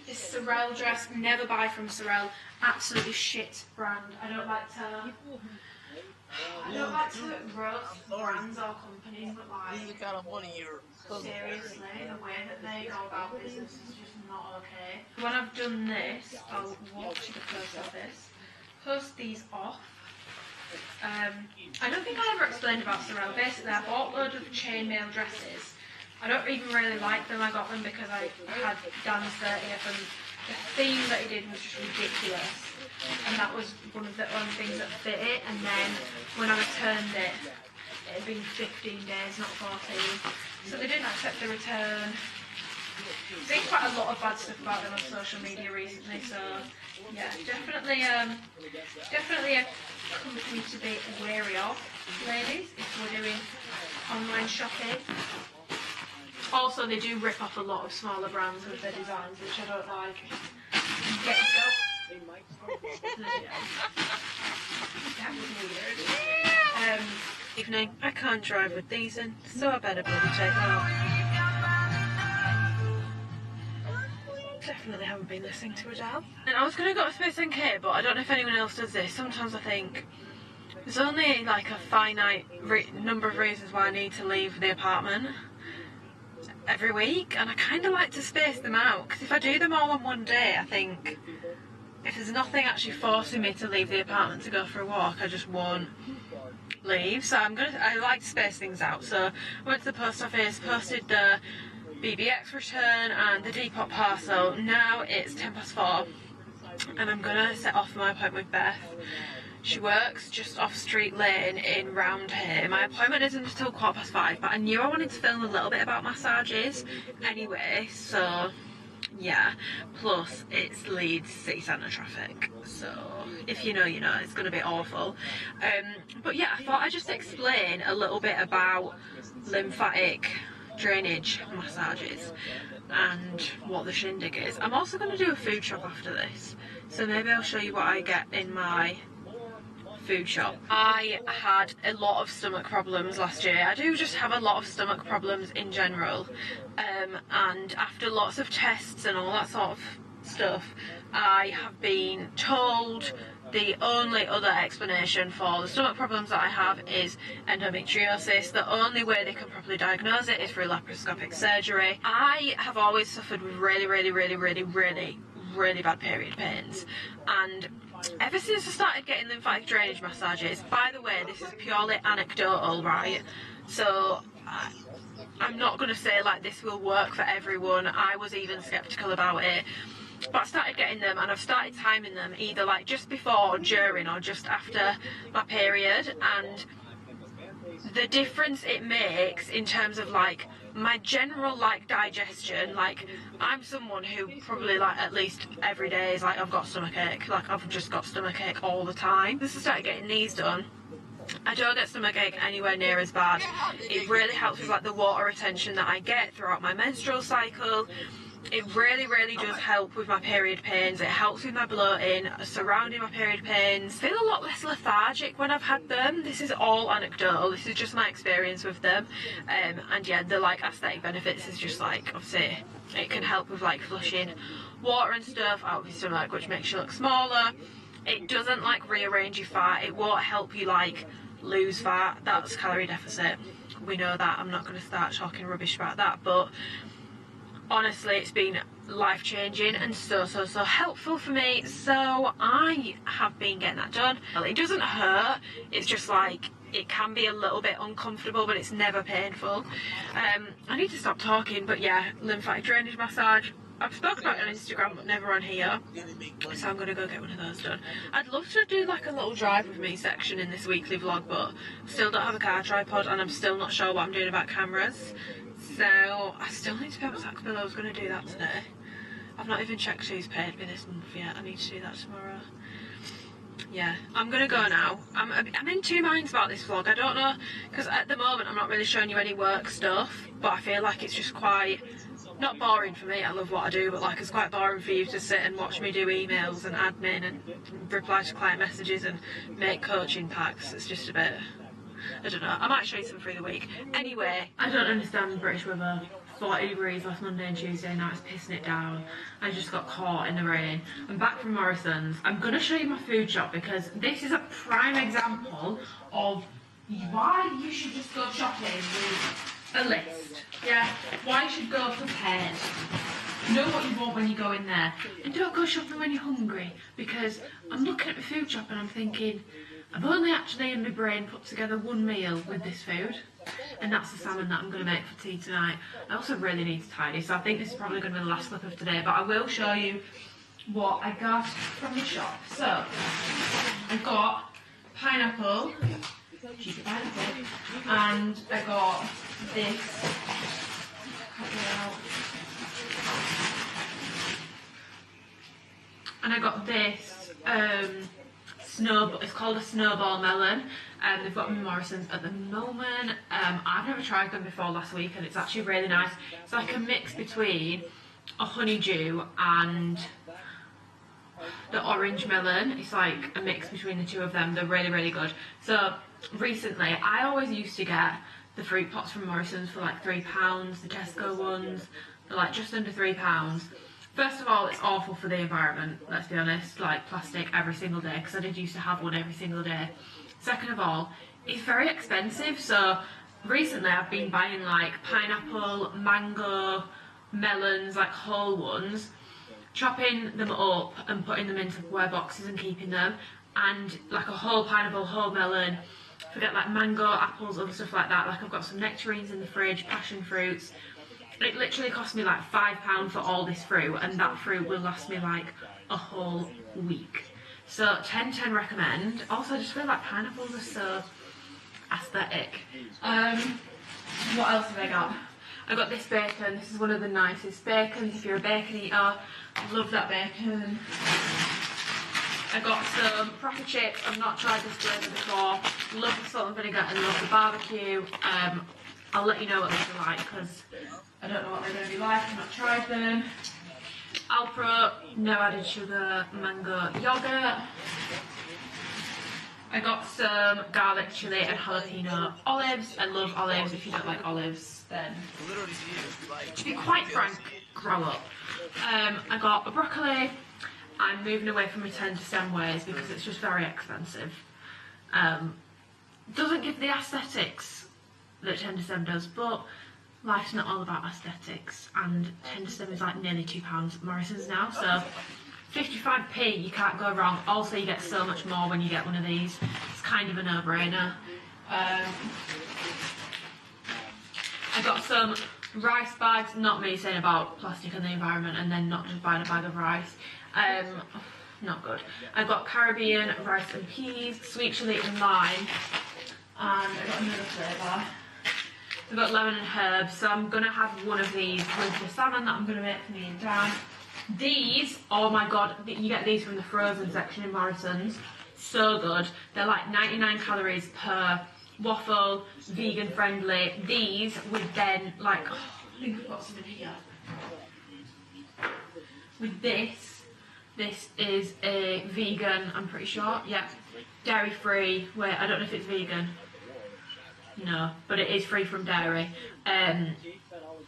This Sorel dress, never buy from Sorel, absolutely shit brand. I don't like to roast brands or companies, but like,
This is the kind of money you're
seriously, the way that they go about business is just not okay. When I've done this, I'll walk to the post office, post these off. I don't think I ever explained about Sorel. Basically, I bought a load of chainmail dresses. I don't even really like them. I got them because I had Dan's 30th, and the theme that he did was just ridiculous. And that was one of the only things that fit it. And then when I returned it, it had been 15 days, not 14. So they didn't accept the return. I've seen quite a lot of bad stuff about them on social media recently, so yeah, definitely a company to be wary of, ladies, if we're doing online shopping. Also, they do rip off a lot of smaller brands with their designs, which I don't like. Get yourself. Evening. I can't drive with these in, so I better bloody take them off. Definitely haven't been listening to Adele. And I was going to go to Space NK, but I don't know if anyone else does this. Sometimes I think there's only like a finite number of reasons why I need to leave the apartment every week, and I kind of like to space them out, because if I do them all on one day, I think if there's nothing actually forcing me to leave the apartment to go for a walk, I just won't leave. So I like to space things out. So I went to the post office, posted the BBX return and the Depop parcel. Now it's 4:10, and I'm gonna set off for my appointment with Beth. She works just off Street Lane in round here. My appointment isn't until 5:15, but I knew I wanted to film a little bit about massages anyway, so yeah. Plus it's Leeds city centre traffic, so if you know, you know, it's going to be awful. But yeah, I thought I'd just explain a little bit about lymphatic drainage massages and what the shindig is. I'm also going to do a food shop after this, so maybe I'll show you what I get in my food shop. I had a lot of stomach problems last year. I do just have a lot of stomach problems in general, and after lots of tests and all that sort of stuff, I have been told the only other explanation for the stomach problems that I have is endometriosis. The only way they can properly diagnose it is through laparoscopic surgery. I have always suffered with really bad period pains, and ever since I started getting lymphatic drainage massages, by the way, this is purely anecdotal, right? So I'm not going to say like this will work for everyone. I was even skeptical about it. But I started getting them, and I've started timing them either like just before, during, or just after my period, and the difference it makes in terms of like my general like digestion, like I'm someone who probably like at least every day is like I've got stomachache, like I've just got stomachache all the time. Since I started getting these done, I don't get stomachache anywhere near as bad. It really helps with like the water retention that I get throughout my menstrual cycle. It really does help with my period pains. It helps with my bloating surrounding my period pains. I feel a lot less lethargic when I've had them. This is all anecdotal. This is just my experience with them. And yeah, the like aesthetic benefits is just like, obviously it can help with like flushing water and stuff out of your stomach, which makes you look smaller. It doesn't like rearrange your fat. It won't help you like lose fat. That's calorie deficit. We know that. I'm not going to start talking rubbish about that, but honestly, it's been life-changing and so helpful for me, so I have been getting that done. It doesn't hurt, it's just like, it can be a little bit uncomfortable, but it's never painful. I need to stop talking, but yeah, lymphatic drainage massage, I've spoken about it on Instagram but never on here, so I'm gonna go get one of those done. I'd love to do like a little drive with me section in this weekly vlog, but still don't have a car tripod and I'm still not sure what I'm doing about cameras, so I still need to pay my tax bill. I was gonna do that today. I've not even checked who's paid me this month yet. I need to do that tomorrow. Yeah, I'm gonna go now. I'm in two minds about this vlog. I don't know, because at the moment I'm not really showing you any work stuff, but I feel like it's just quite, not boring for me, I love what I do, but like it's quite boring for you to sit and watch me do emails and admin and reply to client messages and make coaching packs. It's just a bit, I don't know, I might show you some through the week. Anyway, I don't understand British weather. 40 degrees last Monday and Tuesday, now it's pissing it down. I just got caught in the rain. I'm back from Morrison's. I'm going to show you my food shop because this is a prime example of why you should just go shopping with a list. Yeah, why you should go prepared. Know what you want when you go in there. And don't go shopping when you're hungry, because I'm looking at the food shop and I'm thinking, I've only actually in my brain put together one meal with this food, and that's the salmon that I'm going to make for tea tonight. I also really need to tidy, so I think this is probably going to be the last clip of today, but I will show you what I got from the shop. So, I got pineapple, cheeky pineapple, and I got this, and I got this, it's called a snowball melon. They've got them in Morrison's at the moment. I've never tried them before last week and it's actually really nice. It's like a mix between a honeydew and the orange melon. It's like a mix between the two of them. They're really, really good. So recently, I always used to get the fruit pots from Morrison's for like £3. The Tesco ones, they're like just under £3. First of all, it's awful for the environment, let's be honest, like plastic every single day, because I did used to have one every single day. Second of all, it's very expensive, so recently I've been buying like pineapple, mango, melons, like whole ones, chopping them up and putting them into square boxes and keeping them, and like a whole pineapple, whole melon, forget like mango, apples, other stuff like that. Like I've got some nectarines in the fridge, passion fruits. It literally cost me like £5 for all this fruit, and that fruit will last me like a whole week. So 10/10 recommend. Also, I just feel like pineapples are so aesthetic. What else have I got? I got this bacon. This is one of the nicest bacons if you're a bacon eater. Love that bacon. I got some proper chips. I've not tried this flavour before. Love the salt and vinegar and love the barbecue. I'll let you know what these are like because I don't know what they're going to be like. I've not tried them. Alphalete, no added sugar, mango yogurt. I got some garlic, chili and jalapeno olives. I love olives. If you don't like olives, then to be quite frank, grow up. I got a broccoli. I'm moving away from my tender stem ways because it's just very expensive. Doesn't give the aesthetics that tender stem does, but life's not all about aesthetics, and tender stem is like nearly £2 at Morrison's now, so 55p, you can't go wrong. Also, you get so much more when you get one of these. It's kind of a no-brainer. I got some rice bags, not me saying about plastic and the environment and then not just buying a bag of rice. Not good. I got Caribbean rice and peas, sweet chilli and lime, and I got another flavour. I've got lemon and herbs, so I'm going to have one of these with the salmon that I'm going to make for me and Dan. These, oh my god, you get these from the frozen section in Morrison's. So good. They're like 99 calories per waffle, vegan friendly. These would then like, oh, I think I've got some in here. With this is a vegan, I'm pretty sure, yeah, dairy free. Wait, I don't know if it's vegan. No, but it is free from dairy.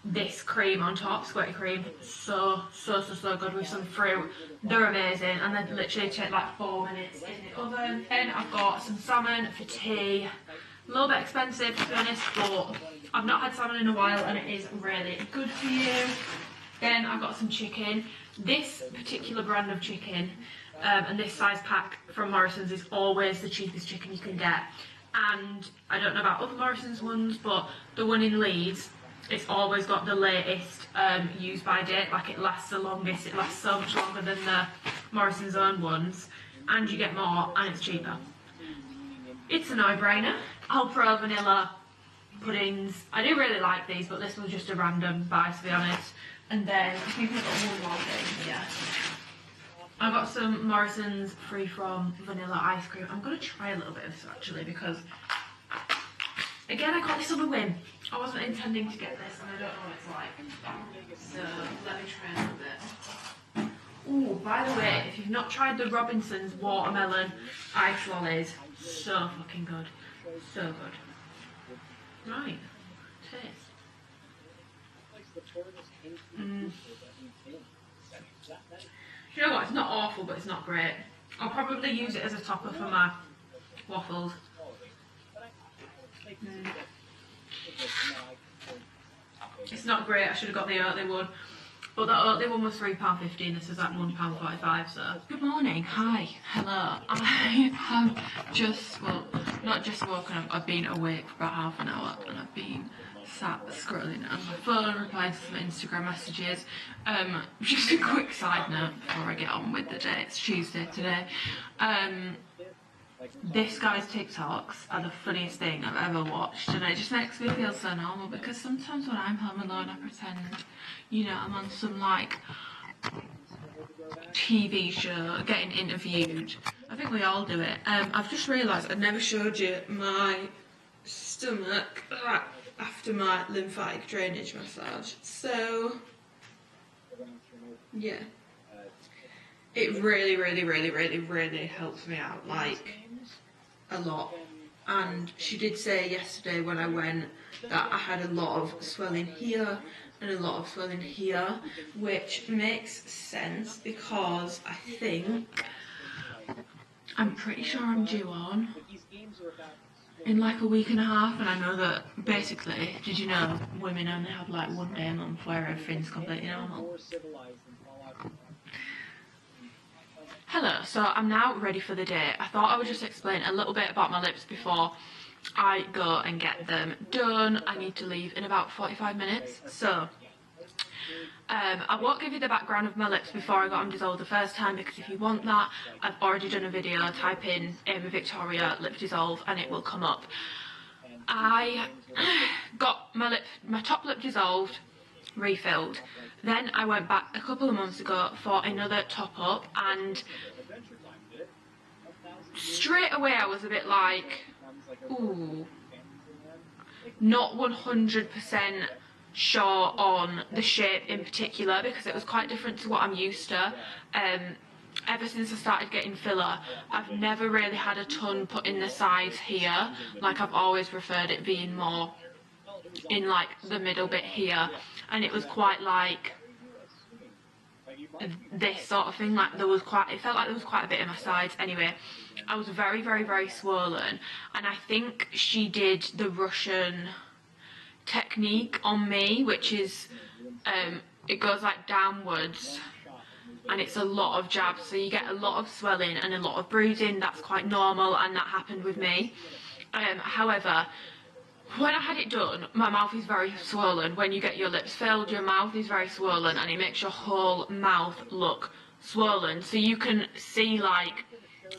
This cream on top, squirty cream, so good with some fruit. They're amazing, and they literally take like 4 minutes in the oven. Then I've got some salmon for tea. A little bit expensive to be honest, but I've not had salmon in a while and it is really good for you. Then I've got some chicken. This particular brand of chicken and this size pack from Morrison's is always the cheapest chicken you can get. And I don't know about other Morrison's ones, but the one in Leeds it's always got the latest use by date, like it lasts the longest, it lasts so much longer than the Morrison's own ones, and you get more and it's cheaper. It's a no-brainer. Alpro vanilla puddings. I do really like these, but this was just a random buy, to be honest. And then I think I've got one more thing here. I got some Morrison's free from vanilla ice cream. I'm going to try a little bit of this actually, because again I got this on a whim. I wasn't intending to get this and I don't know what it's like. So let me try a little bit. Oh, by the way, if you've not tried the Robinson's watermelon ice lollies, so fucking good. So good. Right. Taste. You know what, it's not awful, but it's not great. I'll probably use it as a topper for my waffles. It's not great, I should have got the Oatly one. But that Oatly one was £3.50 and this is at £1.45, so. Good morning, hi, hello. I have just, well, not just woken up, I've been awake for about half an hour and I've been sat scrolling on my phone, replying to some Instagram messages. Just a quick side note before I get on with the day, it's Tuesday today. This guy's TikToks are the funniest thing I've ever watched, and it just makes me feel so normal, because sometimes when I'm home alone I pretend, you know, I'm on some like TV show getting interviewed. I think we all do it. I've just realised I never showed you my stomach after my lymphatic drainage massage, so yeah, it really helps me out, like a lot. And she did say yesterday when I went that I had a lot of swelling here and a lot of swelling here, which makes sense because I think, I'm pretty sure I'm due on in like a week and a half, and I know that basically, did you know women only have like one day a month where everything's completely normal? Hello, so I'm now ready for the day. I thought I would just explain a little bit about my lips before I go and get them done. I need to leave in about 45 minutes, so I won't give you the background of my lips before I got them dissolved the first time, because if you want that, I've already done a video. Type in Amy Victoria lip dissolve and it will come up. I got my top lip dissolved, refilled. Then I went back a couple of months ago for another top up, and straight away I was a bit like, ooh, not 100% sure on the shape in particular, because it was quite different to what I'm used to. Ever since I started getting filler, I've never really had a ton put in the sides here. Like, I've always preferred it being more in like the middle bit here, and it was quite like this sort of thing, like it felt like there was quite a bit in my sides. Anyway, I was very swollen, and I think she did the Russian technique on me, which is it goes like downwards and it's a lot of jabs, so you get a lot of swelling and a lot of bruising. That's quite normal, and that happened with me. However, when I had it done, my mouth is very swollen. When you get your lips filled, your mouth is very swollen and it makes your whole mouth look swollen, so you can see like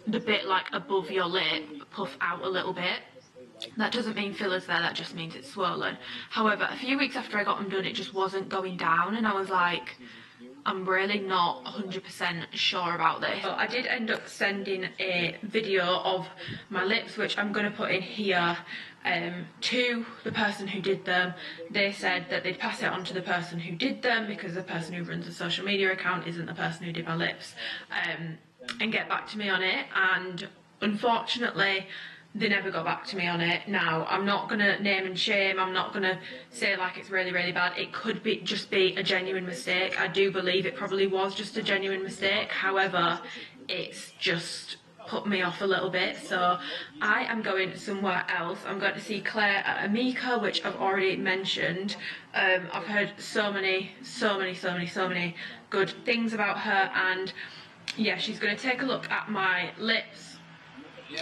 the bit like above your lip puff out a little bit. That doesn't mean filler's there, that just means it's swollen. However, a few weeks after I got them done, it just wasn't going down, and I was like, I'm really not 100% sure about this. So I did end up sending a video of my lips, which I'm going to put in here, to the person who did them. They said that they'd pass it on to the person who did them, because the person who runs the social media account isn't the person who did my lips, and get back to me on it. And unfortunately, they never got back to me on it. Now, I'm not going to name and shame, I'm not going to say like it's really bad. It could be just be a genuine mistake. I do believe it probably was just a genuine mistake. However, it's just put me off a little bit, so I am going somewhere else. I'm going to see Claire at Amica, which I've already mentioned. I've heard so many good things about her, and yeah, she's going to take a look at my lips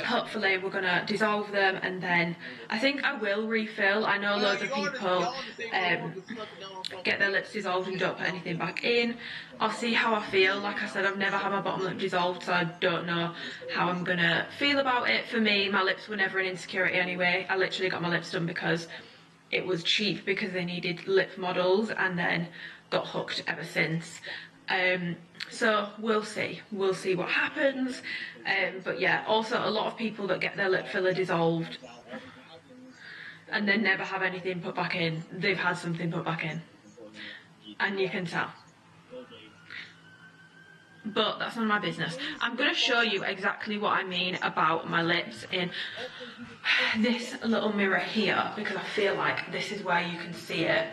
hopefully we're gonna dissolve them, and then I think I will refill. I know loads of people get their lips dissolved and don't put anything back in. I'll see how I feel. Like I said, I've never had my bottom lip dissolved, so I don't know how I'm gonna feel about it. For me, my lips were never an insecurity anyway. I literally got my lips done because it was cheap, because they needed lip models, and then got hooked ever since. So we'll see what happens. But yeah, also a lot of people that get their lip filler dissolved and then never have anything put back in, they've had something put back in, and you can tell. But that's none of my business. I'm going to show you exactly what I mean about my lips in this little mirror here, because I feel like this is where you can see it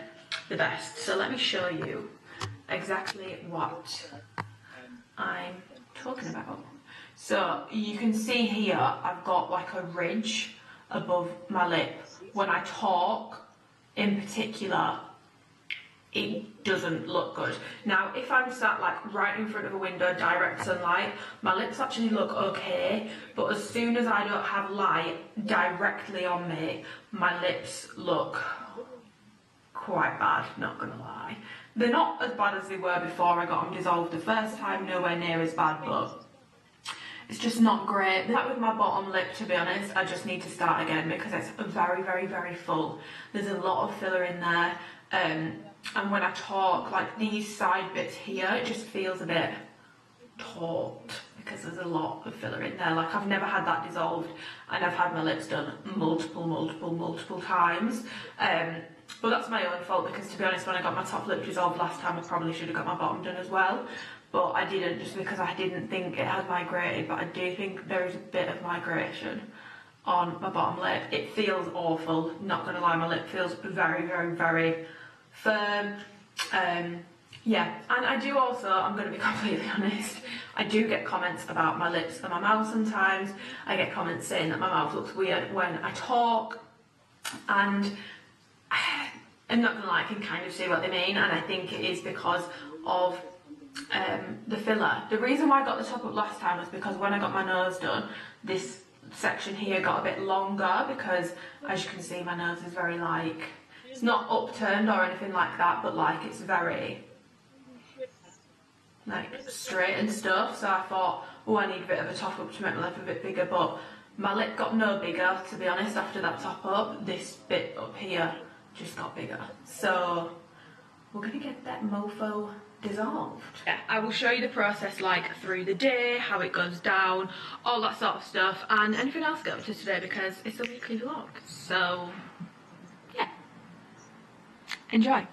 the best. So let me show you exactly what I'm talking about. So you can see here I've got like a ridge above my lip. When I talk in particular, it doesn't look good. Now if I'm sat like right in front of a window, direct sunlight, my lips actually look okay, but as soon as I don't have light directly on me, my lips look quite bad, not gonna lie. They're not as bad as they were before I got them dissolved the first time, nowhere near as bad, but it's just not great. Like with my bottom lip, to be honest, I just need to start again because it's very, very, very full. There's a lot of filler in there, and when I talk, like these side bits here, it just feels a bit taut because there's a lot of filler in there. Like I've never had that dissolved, and I've had my lips done multiple times. But that's my own fault, because to be honest, when I got my top lip dissolved last time, I probably should have got my bottom done as well. But I didn't, just because I didn't think it had migrated, but I do think there is a bit of migration on my bottom lip. It feels awful, not gonna lie, my lip feels very, very, very firm. Yeah, and I do also, I'm gonna be completely honest, I do get comments about my lips and my mouth sometimes. I get comments saying that my mouth looks weird when I talk, and I'm not gonna lie, I can kind of see what they mean, and I think it is because of the filler. The reason why I got the top up last time was because when I got my nose done, this section here got a bit longer, because as you can see, my nose is very like, it's not upturned or anything like that, but like it's very like straight and stuff. So I thought, oh, I need a bit of a top up to make my lip a bit bigger, but my lip got no bigger, to be honest, after that top up. This bit up here just got bigger. So we're gonna get that mofo dissolved. Yeah, I will show you the process like through the day, how it goes down, all that sort of stuff, and anything else I get up to today, because it's a weekly vlog. So yeah, enjoy.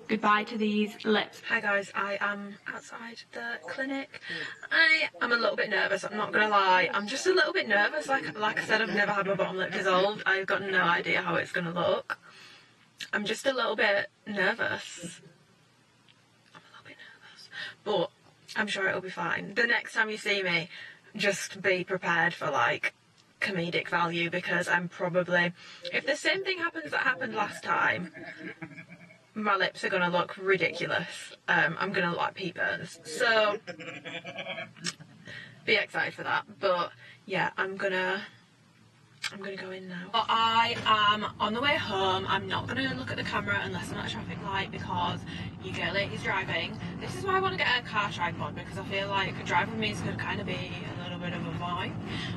Goodbye to these lips. Hi guys, I am outside the clinic. I am a little bit nervous, I'm not gonna lie. I'm just a little bit nervous. Like I said, I've never had my bottom lip dissolved. I've got no idea how it's gonna look. I'm just a little bit nervous. But I'm sure it'll be fine. The next time you see me, just be prepared for like comedic value, because I'm probably, if the same thing happens that happened last time, my lips are gonna look ridiculous. I'm gonna look like pea burns. So be excited for that. But yeah, I'm gonna go in now. But I am on the way home. I'm not gonna look at the camera unless I'm at a traffic light, because your girl is driving. This is why I want to get a car tripod, because I feel like driving with me is gonna kind of be a little bit of a vibe.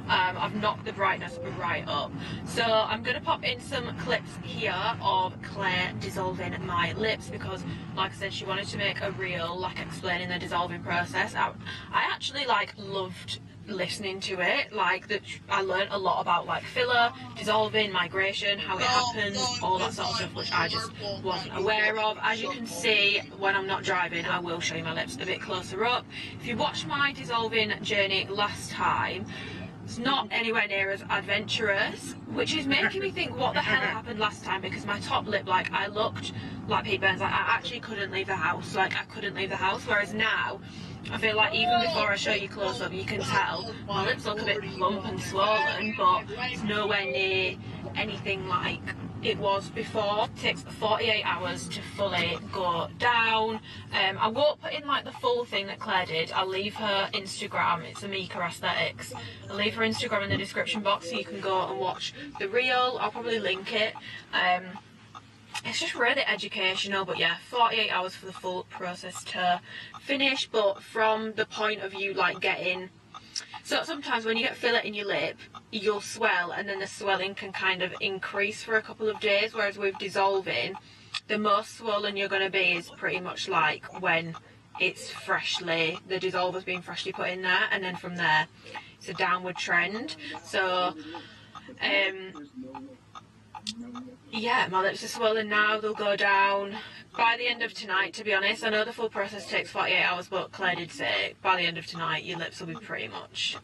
I've knocked the brightness right up. So I'm gonna pop in some clips here of Claire dissolving my lips, because like I said, she wanted to make a reel like explaining the dissolving process. I actually like loved listening to it. Like that, I learned a lot about like filler, dissolving, migration, how it happens, all that sort of stuff, which I just wasn't aware of. As you can see, when I'm not driving, I will show you my lips a bit closer up. If you watched my dissolving journey last time, it's not anywhere near as adventurous, which is making me think what the hell happened last time, because my top lip, like I looked like pea burns. Like I actually couldn't leave the house. Like I couldn't leave the house, whereas now I feel like even before I show you close up, you can tell my lips look a bit plump and swollen, but it's nowhere near anything like
it was before. It takes 48 hours to fully go down. I won't put in like the full thing that Claire did. I'll leave her Instagram, it's Amika Aesthetics. I'll leave her Instagram in the description box so you can go and watch the reel. I'll probably link it. It's just really educational, but yeah, 48 hours for the full process to finish. But from the point of view like getting, so sometimes when you get filler in your lip, you'll swell, and then the swelling can kind of increase for a couple of days, whereas with dissolving, the most swollen you're going to be is pretty much like when it's freshly, the dissolver's been freshly put in there, and then from there it's a downward trend. So yeah, my lips are swollen now, they'll go down by the end of tonight, to be honest. I know the full process takes 48 hours, but Claire did say by the end of tonight your lips will be pretty much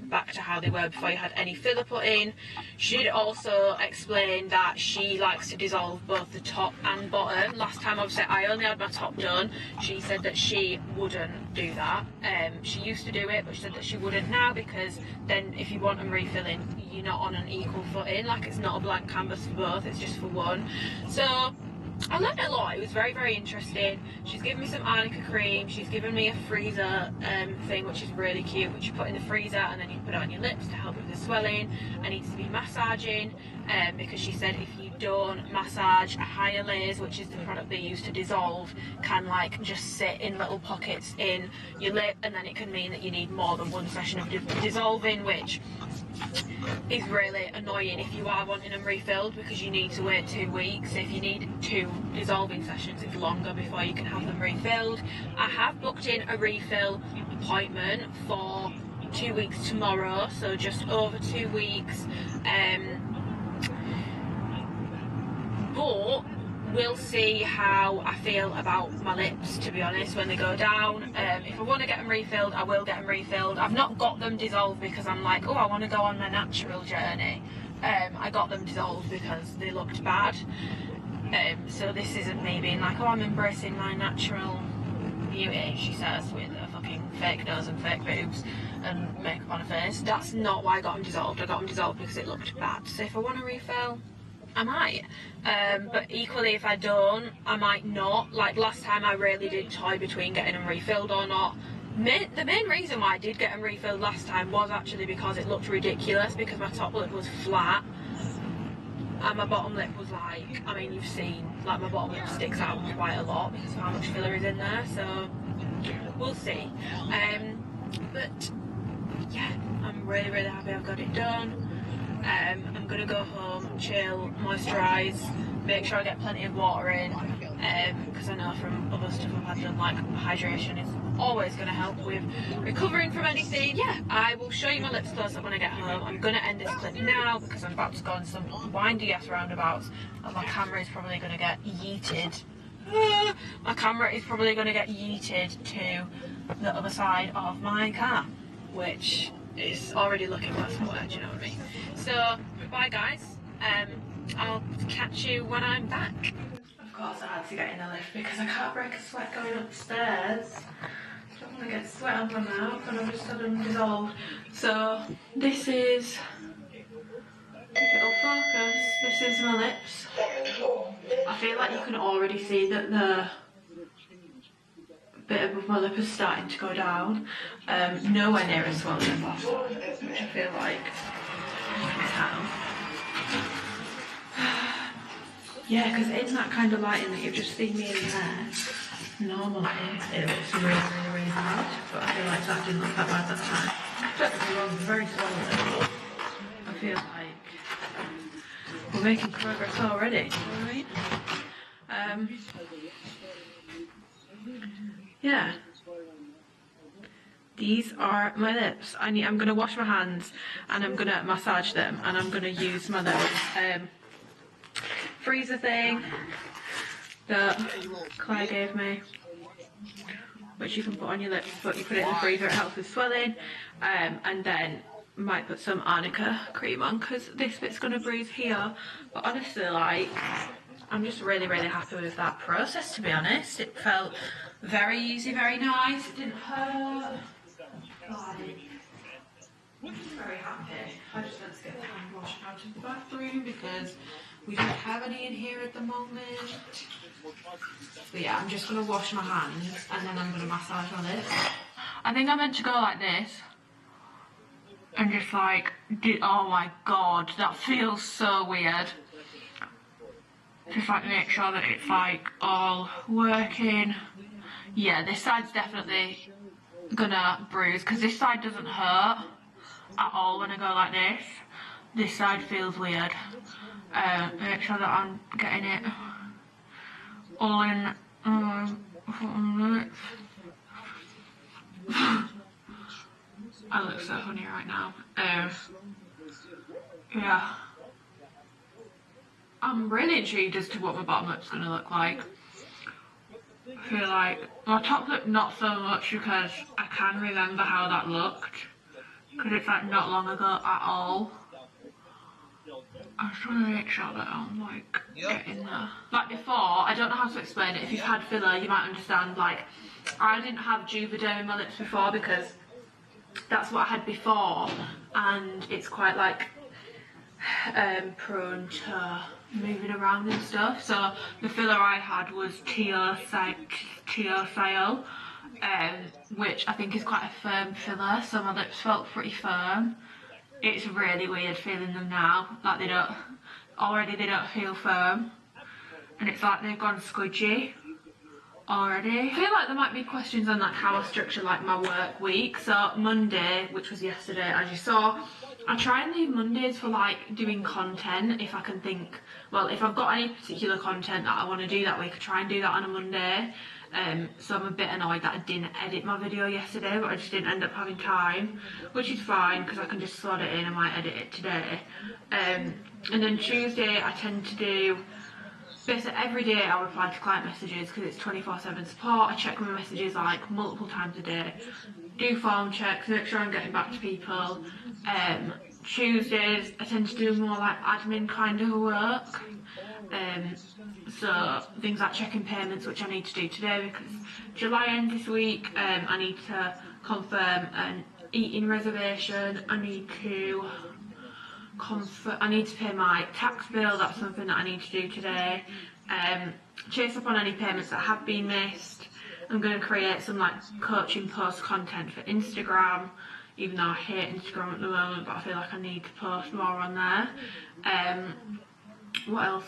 back to how they were before you had any filler put in. She did also explain that she likes to dissolve both the top and bottom. Last time obviously I only had my top done. She said that she wouldn't do that. She used to do it, but she said that she wouldn't now, because then if you want them refilling, you're not on an equal footing. Like, it's not a blank canvas for both, it's just for one. So I learned a lot. It was very, very interesting. She's given me some arnica cream. She's given me a freezer thing, which is really cute, which you put in the freezer and then you put it on your lips to help with the swelling. I need to be massaging because she said if you don't massage, a higher layers, which is the product they use to dissolve, can like just sit in little pockets in your lip, and then it can mean that you need more than one session of dissolving, which is really annoying if you are wanting them refilled, because you need to wait 2 weeks. If you need 2 dissolving sessions, it's longer before you can have them refilled. I have booked in a refill appointment for 2 weeks tomorrow, so just over 2 weeks. But we'll see how I feel about my lips, to be honest, when they go down. If I want to get them refilled, I will get them refilled. I've not got them dissolved because I'm like, oh, I want to go on my natural journey. I got them dissolved because they looked bad. So this isn't me being like, oh, I'm embracing my natural beauty, she says, with a fucking fake nose and fake boobs and makeup on her face. That's not why I got them dissolved. I got them dissolved because it looked bad. So if I want to refill, I might, but equally if I don't, I might not. Like last time I really did toy between getting them refilled or not. The main reason why I did get them refilled last time was actually because it looked ridiculous, because my top lip was flat and my bottom lip was like, I mean, you've seen, like my bottom lip sticks out quite a lot because of how much filler is in there, so we'll see. But yeah, I'm really, really happy I've got it done. I'm gonna go home, chill, moisturise, make sure I get plenty of water in, because I know from other stuff I've had done, like hydration is always going to help with recovering from anything. Yeah, I will show you my lips close up when I get home. I'm going to end this clip now because I'm about to go on some windy ass roundabouts and my camera is probably going to get yeeted. My camera is probably going to get yeeted to the other side of my car, which is already looking worse for wear, do you know what I mean? So, bye guys, I'll catch you when I'm back. Of course I had to get in the lift because I can't break a sweat going upstairs. I don't want to get sweat on my mouth and I've just had them dissolved. So, this is, if it'll focus, this is my lips. I feel like you can already see that the bit above my lip is starting to go down. Nowhere near as swollen as last time, which I feel like is how. Yeah, because in that kind of lighting that you've just seen me in there, normally it looks really, really, really bad, but I feel like that didn't look that bad that time. Don't get me wrong, very swollen, but I feel like we're making progress already, you know what I mean? Yeah. These are my lips. I'm going to wash my hands and I'm going to massage them, and I'm going to use my little freezer thing that Claire gave me, which you can put on your lips, but you put it in the freezer, it helps with swelling, and then might put some arnica cream on because this bit's going to bruise here. But honestly, like, I'm just really, really happy with that process, to be honest. It felt very easy, very nice, it didn't hurt. Very happy. I just went to get the hand wash out of the bathroom because we don't have any in here at the moment. But yeah, I'm just going to wash my hands and then I'm going to massage my lips. I think I meant to go like this and just like, oh my god, that feels so weird. Just like make sure that it's like all working. Yeah, this side's definitely gonna bruise because this side doesn't hurt at all when I go like this. This side feels weird. Make sure that I'm getting it all in lips. I look so funny right now. Yeah. I'm really intrigued as to what my bottom lip's gonna look like. I feel like my top lip not so much because I can remember how that looked. Because it's like not long ago at all. I was trying to make sure that I'm like getting there. Like before, I don't know how to explain it. If you've had filler, you might understand. Like I didn't have Juvederm in my lips before because that's what I had before, and it's quite like prone to moving around and stuff. So the filler I had was Teocyl, which I think is quite a firm filler, so my lips felt pretty firm. It's really weird feeling them now, like they don't feel firm, and it's like they've gone squidgy already. I feel like there might be questions on like how I structure like my work week. So Monday, which was yesterday, as you saw, I try and leave Mondays for like doing content if I can think, well, if I've got any particular content that I want to do that week, I try and do that on a Monday. So I'm a bit annoyed that I didn't edit my video yesterday, but I just didn't end up having time, which is fine because I can just slot it in. I might edit it today. And then Tuesday I tend to do, basically every day I reply to client messages because it's 24/7 support. I check my messages like multiple times a day, do form checks, make sure I'm getting back to people. Tuesdays I tend to do more like admin kind of work. So things like checking payments, which I need to do today because July ends this week. I need to confirm an eating reservation. I need to pay my tax bill. That's something that I need to do today. Chase up on any payments that have been missed. I'm going to create some like coaching post content for Instagram, even though I hate Instagram at the moment, but I feel like I need to post more on there. What else?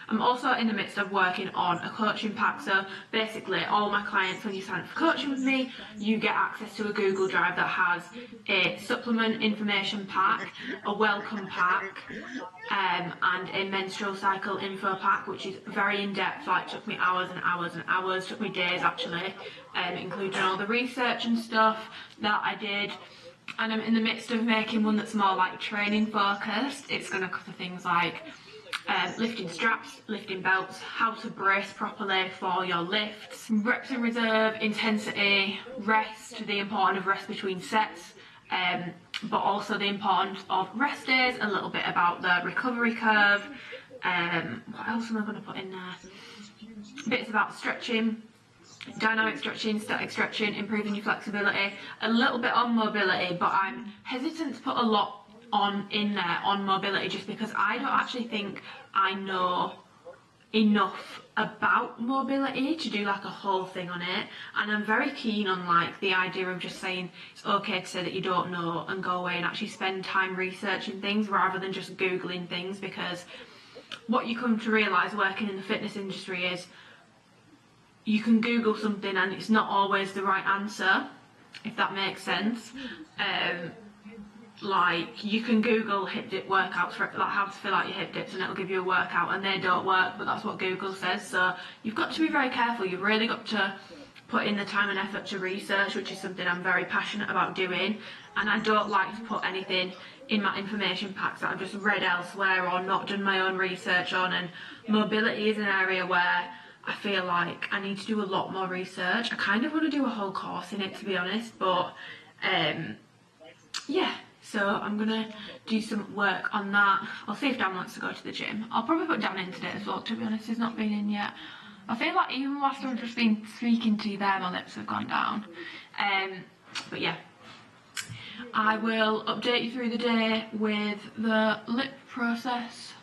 I'm also in the midst of working on a coaching pack. So basically all my clients, when you sign up for coaching with me, you get access to a Google Drive that has a supplement information pack, a welcome pack, and a menstrual cycle info pack, which is very in-depth. Like took me hours and hours and hours, took me days actually, including all the research and stuff that I did. And I'm in the midst of making one that's more like training focused. It's going to cover things like lifting straps, lifting belts, how to brace properly for your lifts, reps in reserve, intensity, rest, the importance of rest between sets, but also the importance of rest days, a little bit about the recovery curve. What else am I going to put in there? Bits about stretching, dynamic stretching, static stretching, improving your flexibility, a little bit on mobility, but I'm hesitant to put a lot in there on mobility just because I don't actually think I know enough about mobility to do like a whole thing on it, and I'm very keen on like the idea of just saying it's okay to say that you don't know and go away and actually spend time researching things rather than just googling things, because what you come to realise working in the fitness industry is you can Google something and it's not always the right answer, if that makes sense. Like you can Google hip dip workouts for like how to fill out your hip dips and it'll give you a workout, and they don't work, but that's what Google says. So you've got to be very careful. You've really got to put in the time and effort to research, which is something I'm very passionate about doing. And I don't like to put anything in my information packs that I've just read elsewhere or not done my own research on. And mobility is an area where I feel like I need to do a lot more research. I kind of want to do a whole course in it, to be honest, but yeah. So I'm going to do some work on that. I'll see if Dan wants to go to the gym. I'll probably put Dan in today as well, to be honest. He's not been in yet. I feel like even whilst I've just been speaking to you there, my lips have gone down. But yeah.
I will update you through the day with the lip process.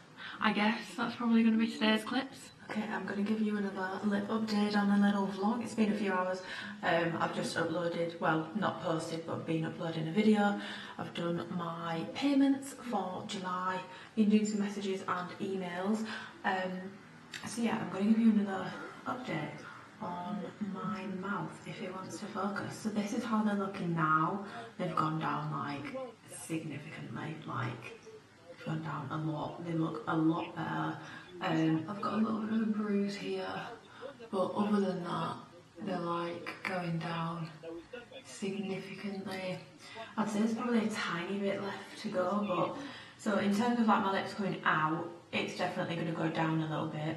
I guess that's probably going to be today's clips. Okay, I'm going to give you another lip update on a little vlog. It's been a few hours. I've just uploaded, well, not posted, but been uploading a video. I've done my payments for July, been doing some messages and emails. So yeah, I'm going to give you another update on my mouth if it wants to focus. So this is how they're looking now. They've gone down like significantly, like they've gone down a lot. They look a lot better. I've got a little bit of a bruise here, but other than that, they're like going down significantly. I'd say there's probably a tiny bit left to go, but so in terms of like my lips coming out, it's definitely going to go down a little bit.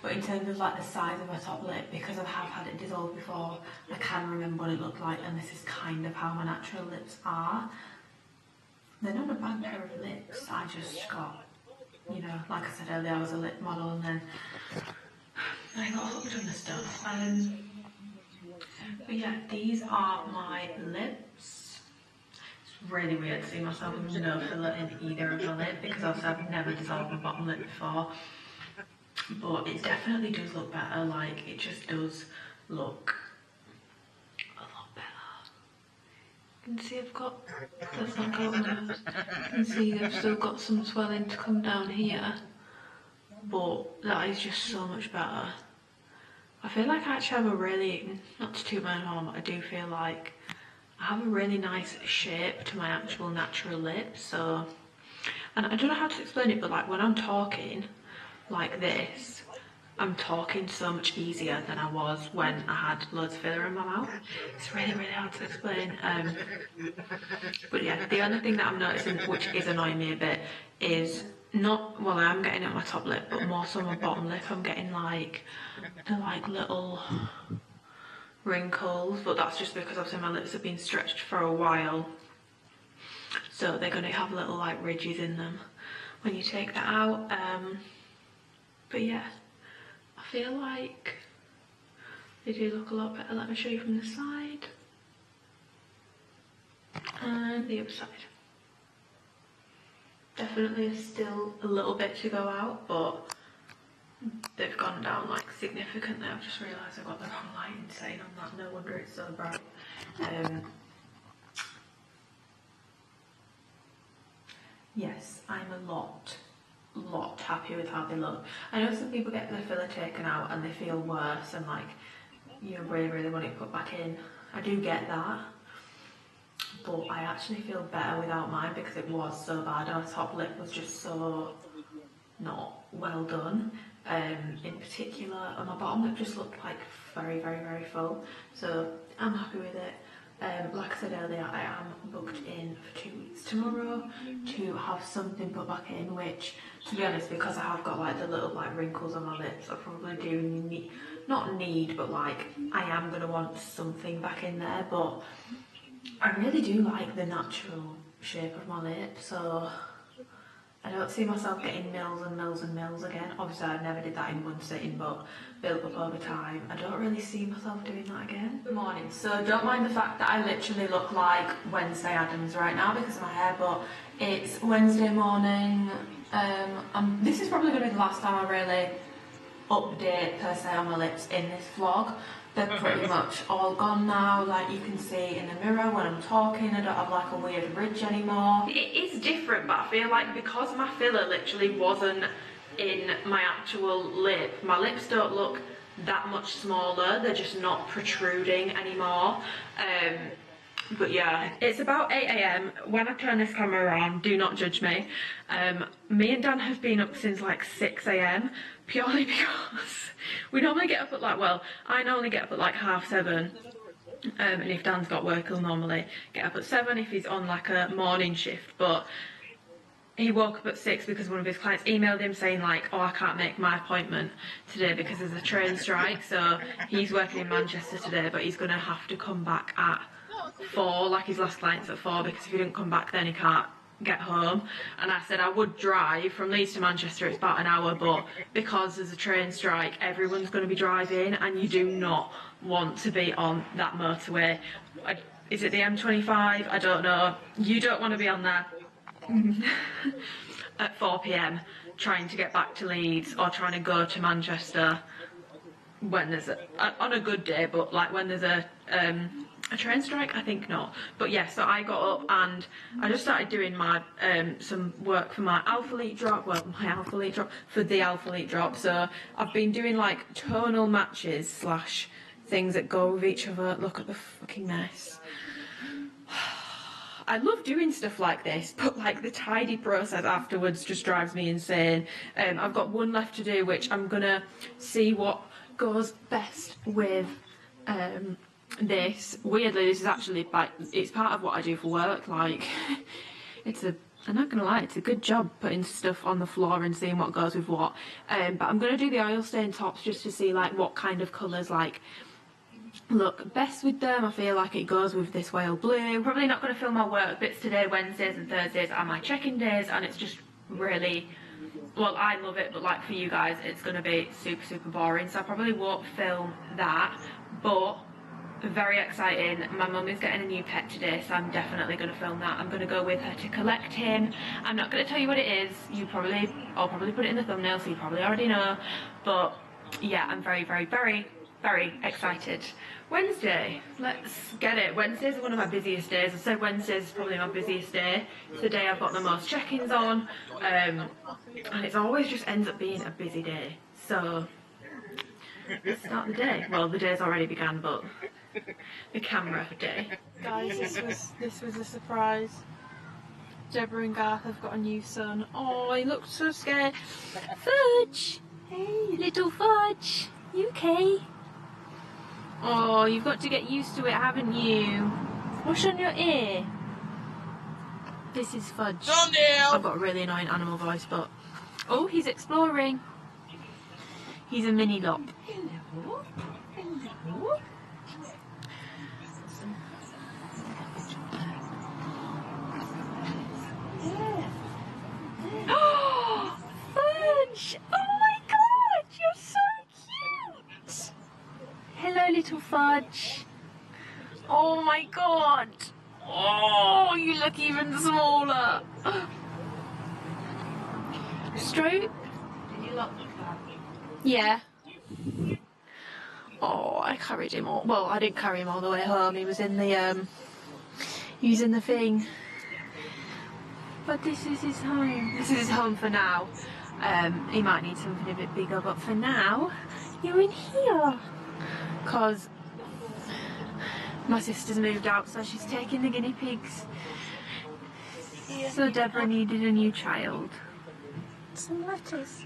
But in terms of like the size of my top lip, because I have had it dissolved before, I can remember what it looked like, and this is kind of how my natural lips are. They're not a bad pair of lips. I just got, you know, like I said earlier, I was a lip model and then I got hooked on the stuff. But yeah, these are my lips. It's really weird to see myself with no filler in either of my lip because also I've never dissolved my bottom lip before. But it definitely does look better, like it just does look a lot better. You can see I've got, that's not going on. You can see I've still got some swelling to come down here, but that is just so much better. I feel like I actually have a really, not to toot my own horn, but I do feel like I have a really nice shape to my actual natural lip, so, and I don't know how to explain it, but like when I'm talking like this, I'm talking so much easier than I was when I had loads of filler in my mouth. It's really, really hard to explain. But yeah, the only thing that I'm noticing, which is annoying me a bit, is not, well, I am getting it on my top lip, but more so on my bottom lip. I'm getting like the like little wrinkles, but that's just because obviously my lips have been stretched for a while, so they're going to have little like ridges in them when you take that out. But yeah, I feel like they do look a lot better. Let me show you from the side and the other side. Definitely still a little bit to go out, but they've gone down like significantly. I've just realised I've got the wrong lighting setting on that, no wonder it's so bright. Yes, I'm a lot happy with how they look. I know some people get their filler taken out and they feel worse and like, you really want it put back in. I do get that, but I actually feel better without mine because it was so bad. Our top lip was just so not well done. In particular, and my bottom lip just looked like very full, so I'm happy with it. Like I said earlier, I am booked in for 2 weeks tomorrow to have something put back in, which, to be honest, because I have got like the little like wrinkles on my lips, I probably do need, not need, but like I am going to want something back in there. But I really do like the natural shape of my lip, so I don't see myself getting mils and mils and mils again. Obviously I never did that in one sitting, but built up over time. I don't really see myself doing that again. Good morning. So don't mind the fact that I literally look like Wednesday Addams right now because of my hair, but it's Wednesday morning. This is probably going to be the last time I really update per se on my lips in this vlog. They're pretty much all gone now, like you can see in the mirror when I'm talking. I don't have like a weird ridge anymore. It is different, but I feel like because my filler literally wasn't in my actual lip, my lips don't look that much smaller, they're just not protruding anymore. But yeah, it's about 8 AM when I turn this camera on. Do not judge me. Me and Dan have been up since like 6 AM purely because we normally get up at like, well, I normally get up at like 7:30, and if Dan's got work he'll normally get up at 7 if he's on like a morning shift, but he woke up at 6 because one of his clients emailed him saying like, oh, I can't make my appointment today because there's a train strike, so he's working in Manchester today, but he's gonna have to come back at 4, like his last client's at 4, because if he didn't come back then he can't get home. And I said I would drive from Leeds to Manchester, it's about an hour, but because there's a train strike everyone's going to be driving and you do not want to be on that motorway. Is it the M25? I don't know. You don't want to be on there at 4 p.m. trying to get back to Leeds or trying to go to Manchester when there's on a good day, but like when there's a train strike, I think not. But yeah, so I got up and I just started doing my some work for my Alphalete drop, well, my Alphalete drop, for the Alphalete drop. So I've been doing like tonal matches slash things that go with each other. Look at the fucking mess. I love doing stuff like this, but like the tidy process afterwards just drives me insane. I've got one left to do, which I'm gonna see what goes best with this. Weirdly, this is actually like, it's part of what I do for work. Like, I'm not gonna lie, it's a good job putting stuff on the floor and seeing what goes with what. But I'm gonna do the oil stain tops just to see like what kind of colours like look best with them. I feel like it goes with this whale blue. Probably not going to film my work bits today. Wednesdays and Thursdays are my check-in days, and it's just really, well, I love it, but like for you guys it's going to be super boring, so I probably won't film that. But very exciting. My mum is getting a new pet today, so I'm definitely going to film that. I'm going to go with her to collect him. I'm not going to tell you what it is. I'll probably put it in the thumbnail, so you probably already know. But yeah, I'm very excited. Wednesday, let's get it. Wednesdays are one of my busiest days. I said Wednesdays is probably my busiest day. It's the day I've got the most check-ins on, and it always just ends up being a busy day. So let's start the day. Well, the day's already began, but the camera day.
Guys, this was a surprise. Deborah and Garth have got a new son. Oh, he looks so scared. Fudge! Hey, little Fudge. You okay? Oh, you've got to get used to it, haven't you? What's on your ear? This is Fudge.
Thumbnail!
I've got a really annoying animal voice, but... Oh, he's exploring. He's a mini lop. Hello. Hello. Oh, Fudge! Oh my god, you're so cute! Hello, little Fudge. Oh my god! Oh, you look even smaller. Stroke? Yeah. Oh, I carried him all. Well, I didn't carry him all the way home. He was in the thing. But this is his home. This is his home for now. He might need something a bit bigger, but for now, you're in here. Because my sister's moved out, so she's taking the guinea pigs. So Deborah needed a new child. Some lettuce.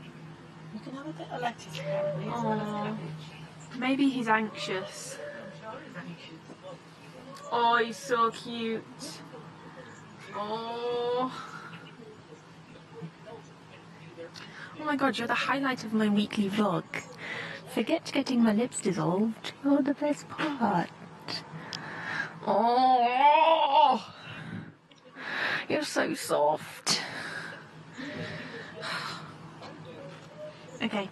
You can have a bit of lettuce.
Oh, maybe he's anxious. Oh, he's so cute. Oh. Oh my god, you're the highlight of my weekly vlog. Forget getting my lips dissolved. You're the best part. Oh, you're so soft. Okay,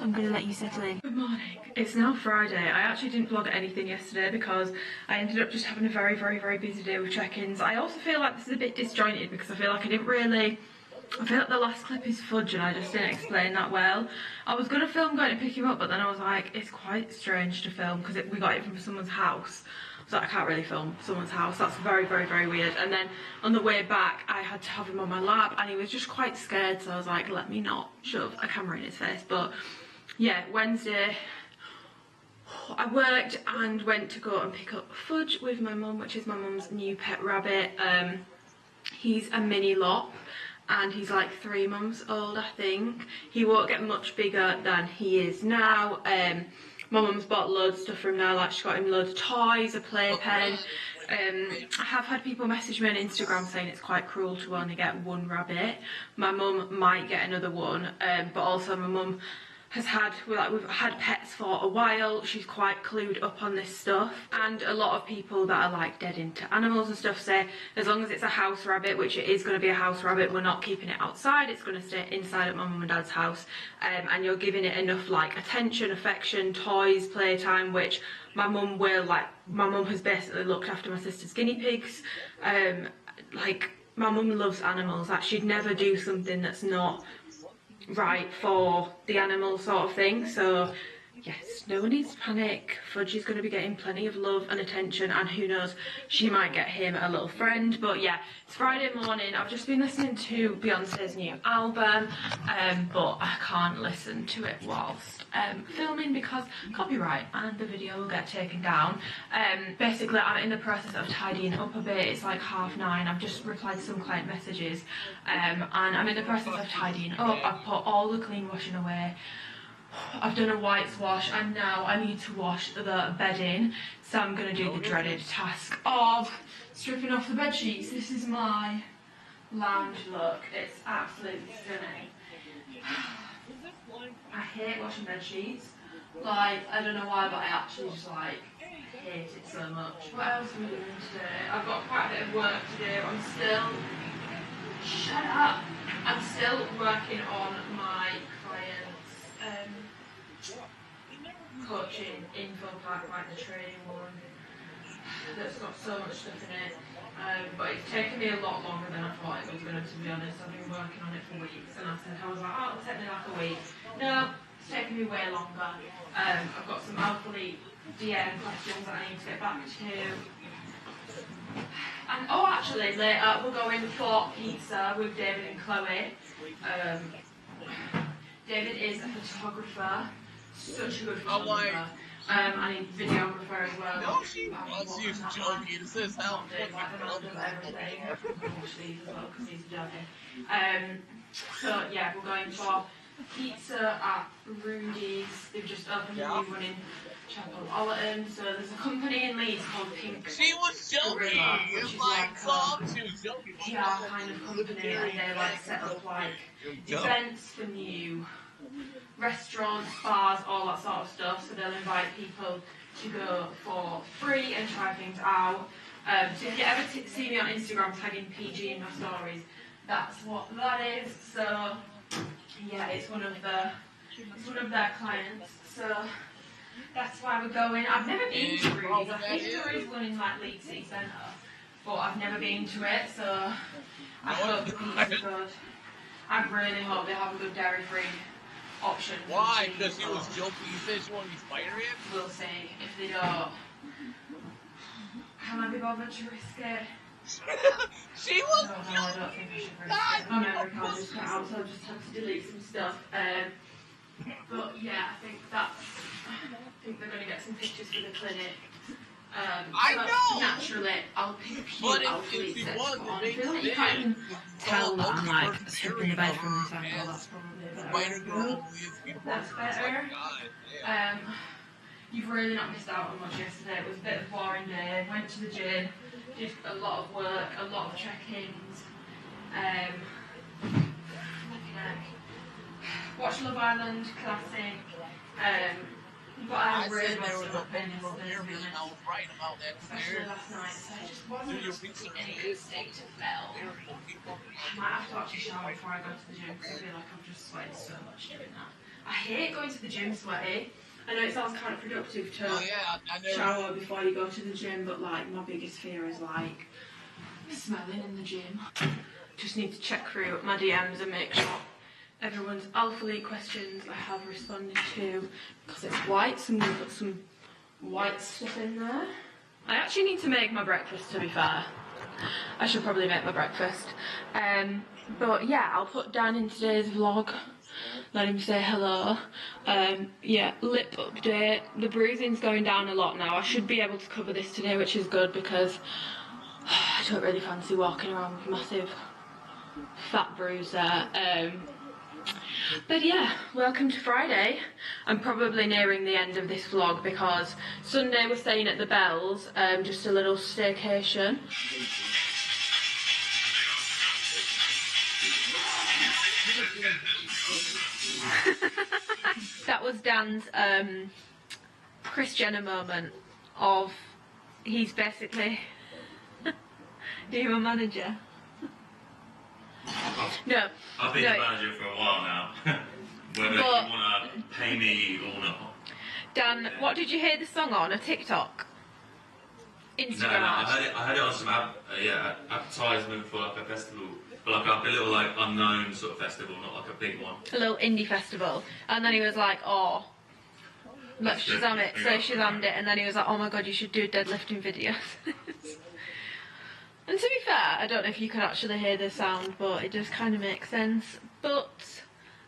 I'm gonna let you settle in.
Good morning. It's now Friday. I actually didn't vlog anything yesterday because I ended up just having a very busy day with check-ins. I also feel like this is a bit disjointed because I feel like I feel like the last clip is Fudge and I just didn't explain that well. I was going to film going to pick him up, but then I was like, it's quite strange to film because we got it from someone's house. So I can't really film someone's house. That's very weird. And then on the way back, I had to have him on my lap and he was just quite scared. So I was like, let me not shove a camera in his face. But yeah, Wednesday, I worked and went to go and pick up Fudge with my mum, which is my mum's new pet rabbit. He's a mini lop. And he's like 3 months old, I think. He won't get much bigger than he is now. My mum's bought loads of stuff from there, like she got him loads of toys, a playpen. I have had people message me on Instagram saying it's quite cruel to only get one rabbit. My mum might get another one, but also my mum has had, we've had pets for a while. She's quite clued up on this stuff, and a lot of people that are like dead into animals and stuff say as long as it's a house rabbit, which it is going to be a house rabbit, we're not keeping it outside, it's going to stay inside at my mum and dad's house, and you're giving it enough like attention, affection, toys, playtime, which my mum will. Like, my mum has basically looked after my sister's guinea pigs. Like, my mum loves animals. Like, she'd never do something that's not right for the animal sort of thing. So yes, no one needs to panic. Fudge is going to be getting plenty of love and attention, and who knows, she might get him a little friend. But yeah, it's Friday morning. I've just been listening to Beyonce's new album, but I can't listen to it whilst filming because copyright, and the video will get taken down. Basically, I'm in the process of tidying up a bit. It's like 9:30. I've just replied to some client messages, and I'm in the process of tidying up. I've put all the clean washing away. I've done a whites wash, and now I need to wash the bedding, so I'm going to do the dreaded task of stripping off the bed sheets. This is my lounge look. It's absolutely stunning. I hate washing bed sheets. Like, I don't know why, but I actually just like hate it so much. What else are we doing today? I've got quite a bit of work to do. I'm still working on my client's coaching info pack, like the training one. That's got so much stuff in it. But it's taken me a lot longer than I thought it was going to be honest. I've been working on it for weeks, and I was like, oh, it'll take me like a week. No, it's taken me way longer. I've got some Alphalete DM questions that I need to get back to. And oh, actually, later we're going for pizza with David and Chloe. David is a photographer, such a good photographer. I need videographer as well.
No, she was. She was joking. It says how
so yeah, we're going for pizza at Rudy's. They've just opened a new one in Chapel Allerton. So there's a company in Leeds called Pink.
She was joking.
Which is
like
she was joking. PR kind of company, and they like set up like events for new restaurants, bars, all that sort of stuff. So they'll invite people to go for free and try things out. So if you ever see me on Instagram tagging PG in my stories, that's what that is. So yeah, it's one of their clients. So that's why we're going. I've never been to Rudy's. I think there is one in like Leeds City Centre, but I've never been to it. So I hope the pizza's good. I really hope they have a good dairy-free option.
Why? Because he was joking. You said she wanted to be Spider-Man?
We'll see. If they don't, can I be bothered to risk it?
She was
joking. I don't think I should risk it. My memory card just cut out, so I've just had to delete some stuff. But yeah, I think they're going to get some pictures for the clinic.
I know!
Naturally, I'll pick
but
Alphalete
if
sets
was,
on.
they
You can't even tell that I'm like stripping the bed from this angle. That's probably better. That's better. You've really not missed out on much yesterday. It was a bit of a boring day. Went to the gym, did a lot of work, a lot of check-ins. Watched Love Island Classic. But I really was not paying yesterday, to be honest.
I was right about that.
Especially last night, so I just wasn't in a good state to fail. I might have to actually shower before I go to the gym because I feel like I've just sweated so much doing that. I hate going to the gym sweaty. I know it sounds counterproductive to shower before you go to the gym, but like my biggest fear is like smelling in the gym. Just need to check through my DMs and make sure everyone's Alphalete questions I have responded to, because it's white, so I'm going to put some white stuff in there. I actually need to make my breakfast, to be fair. I should probably make my breakfast. But yeah, I'll put down in today's vlog, let him say hello. Yeah, lip update. The bruising's going down a lot now. I should be able to cover this today, which is good because I don't really fancy walking around with a massive fat bruise there. But yeah, welcome to Friday. I'm probably nearing the end of this vlog because Sunday we're staying at the Bells, just a little staycation.
That was Dan's Chris Jenner moment of he's basically you're a manager. No.
I've been a manager for a while now. Whether you want to pay me or not.
Dan, what did you hear the song on? A TikTok? Instagram?
No, I heard it on some advertisement for like a festival. But like a little like unknown sort of festival, not like a big one. A little indie festival.
And then he was like, oh, let's Shazam it. So Shazammed it, and then he was like, oh my god, you should do deadlifting videos. And to be fair, I don't know if you can actually hear the sound, but it does kind of make sense. But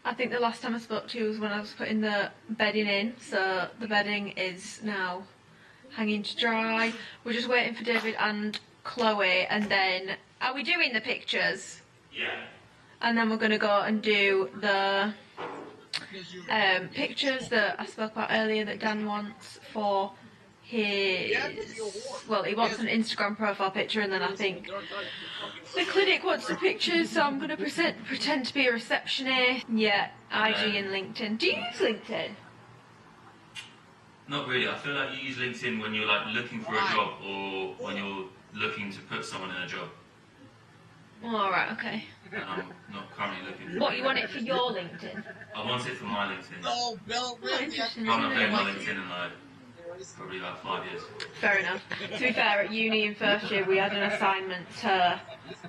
I think the last time I spoke to you was when I was putting the bedding in, so the bedding is now hanging to dry. We're just waiting for David and Chloe, and then are we doing the pictures?
Yeah.
And then we're going to go and do the pictures that I spoke about earlier that Dan wants for his, well, he wants an Instagram profile picture, and then I think the clinic wants the pictures, so I'm going to pretend to be a receptionist. Yeah, IG and LinkedIn. Do you use LinkedIn?
Not really. I feel like you use LinkedIn when you're like looking for a job or when you're looking to put someone in a job.
Alright, okay.
And I'm not currently looking for
What, you want it for your LinkedIn?
I want it for my LinkedIn.
Oh, Bell
Interesting.
I'm not playing my LinkedIn in like probably about 5 years.
Fair enough. To be fair, at uni in first year we had an assignment to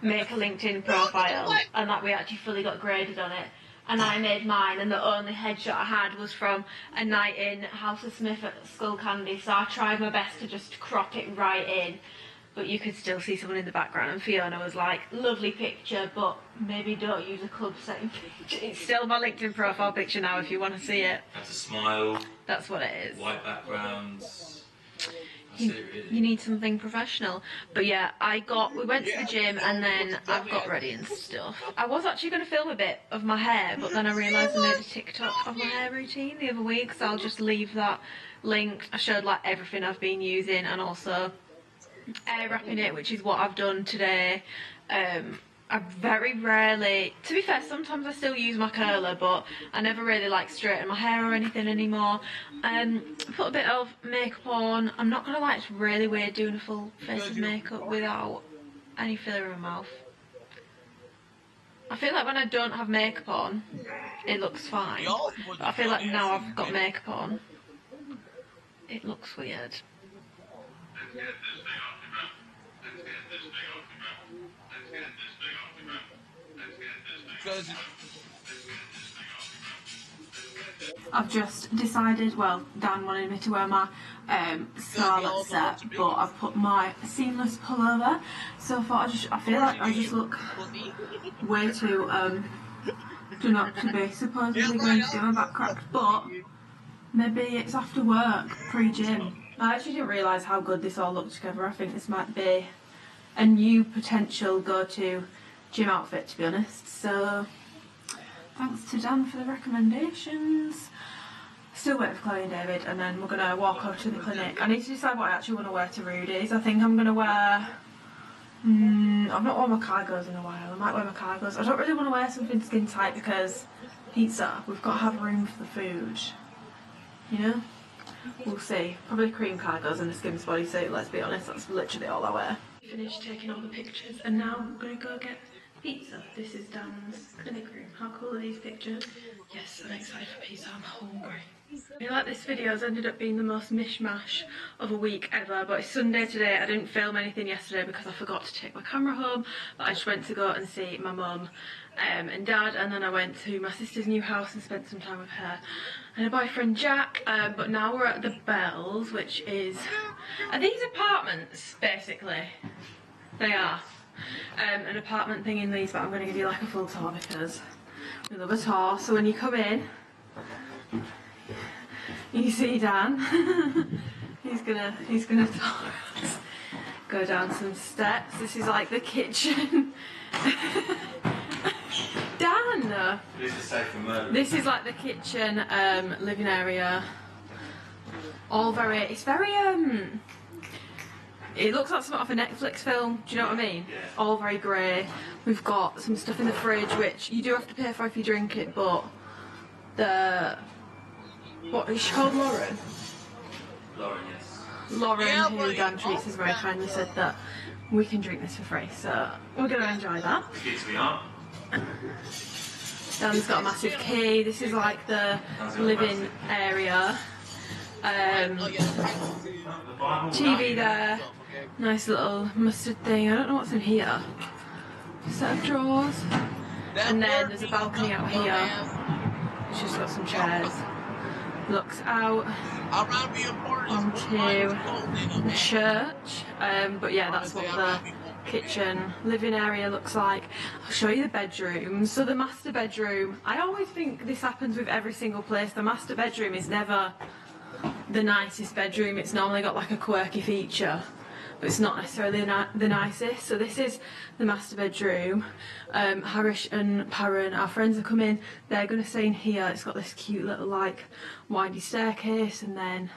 make a LinkedIn profile, and that we actually fully got graded on it. And I made mine, and the only headshot I had was from a night in House of Smith at Skull Candy, so I tried my best to just crop it right in, but you could still see someone in the background, and Fiona was like, lovely picture, but maybe don't use a club setting picture. It's still my LinkedIn profile picture now if you want to see it.
Have to smile.
That's what it is.
White backgrounds.
You need something professional. But yeah, we went to the gym, and then I got ready and stuff. I was actually going to film a bit of my hair, but then I realised I made a TikTok of my hair routine the other week, so I'll just leave that linked. I showed like everything I've been using, and also air wrapping it, which is what I've done today. I very rarely, to be fair, sometimes I still use my curler, but I never really like straighten my hair or anything anymore. Put a bit of makeup on. I'm not gonna lie, it's really weird doing a full face of makeup without any filler in my mouth. I feel like when I don't have makeup on, it looks fine. But I feel like now I've got makeup on, it looks weird. I've just decided, well, Dan wanted me to wear my Scarlet set, but I've put my seamless pullover, so I feel like I just look way too done up to be supposedly going to get my back cracked, but maybe it's after work, pre-gym. I actually didn't realise how good this all looked together. I think this might be a new potential go-to gym outfit, to be honest, so thanks to Dan for the recommendations. Still waiting for Chloe and David, and then we're going to walk over to the clinic. I need to decide what I actually want to wear to Rudy's. I think I'm going to wear... I've not worn my cargos in a while. I might wear my cargos. I don't really want to wear something skin tight because pizza, we've got to have room for the food. You know? We'll see. Probably cream cargos and a Skims bodysuit, let's be honest. That's literally all I wear. Finished taking all the pictures, and now I'm going to go get pizza. This is Dan's clinic room. How cool are these pictures? Yes, I'm excited for pizza. I'm hungry. I feel like this video has ended up being the most mishmash of a week ever, but it's Sunday today. I didn't film anything yesterday because I forgot to take my camera home, but I just went to go and see my mum and dad, and then I went to my sister's new house and spent some time with her and her boyfriend Jack. But now we're at the Bells, which is... Are these apartments, basically? They are. An apartment thing in these, but I'm going to give you like a full tour because we love a tour. So when you come in, you see Dan. he's gonna talk. Go down some steps. This is like the kitchen. Dan!
This is safe for murder.
This is like the kitchen, living area. All very, it's very, it looks like something off a Netflix film, do you know what I mean?
Yeah.
All very grey. We've got some stuff in the fridge, which you do have to pay for if you drink it, but what is she called, Lauren?
Lauren, yes.
Lauren,
Yeah,
who Dan treats us very kindly, said that we can drink this for free, so we're going to enjoy that.
Keeps me up.
Dan's got a massive key. This is like the living area. TV there. Nice little mustard thing. I don't know what's in here. Set of drawers. And then there's a balcony out here. It's just got some chairs. Looks out onto the church. But yeah, that's what the kitchen living area looks like. I'll show you the bedrooms. So the master bedroom, I always think this happens with every single place. The master bedroom is never the nicest bedroom. It's normally got like a quirky feature, but it's not necessarily the nicest. So this is the master bedroom. Harish and Paran, our friends, are coming. They're going to stay in here. It's got this cute little like windy staircase and then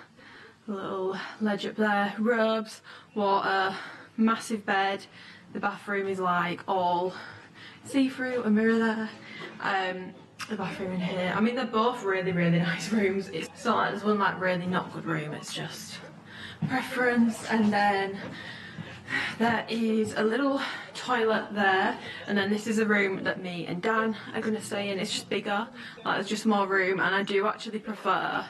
a little ledge up there. Robes, water, massive bed. The bathroom is like all see-through, a mirror there. The bathroom in here. I mean, they're both really, really nice rooms. It's not like there's one like really not good room. It's just preference. And then there is a little toilet there, and then this is a room that me and Dan are going to stay in. It's just bigger, like there's just more room, and I do actually prefer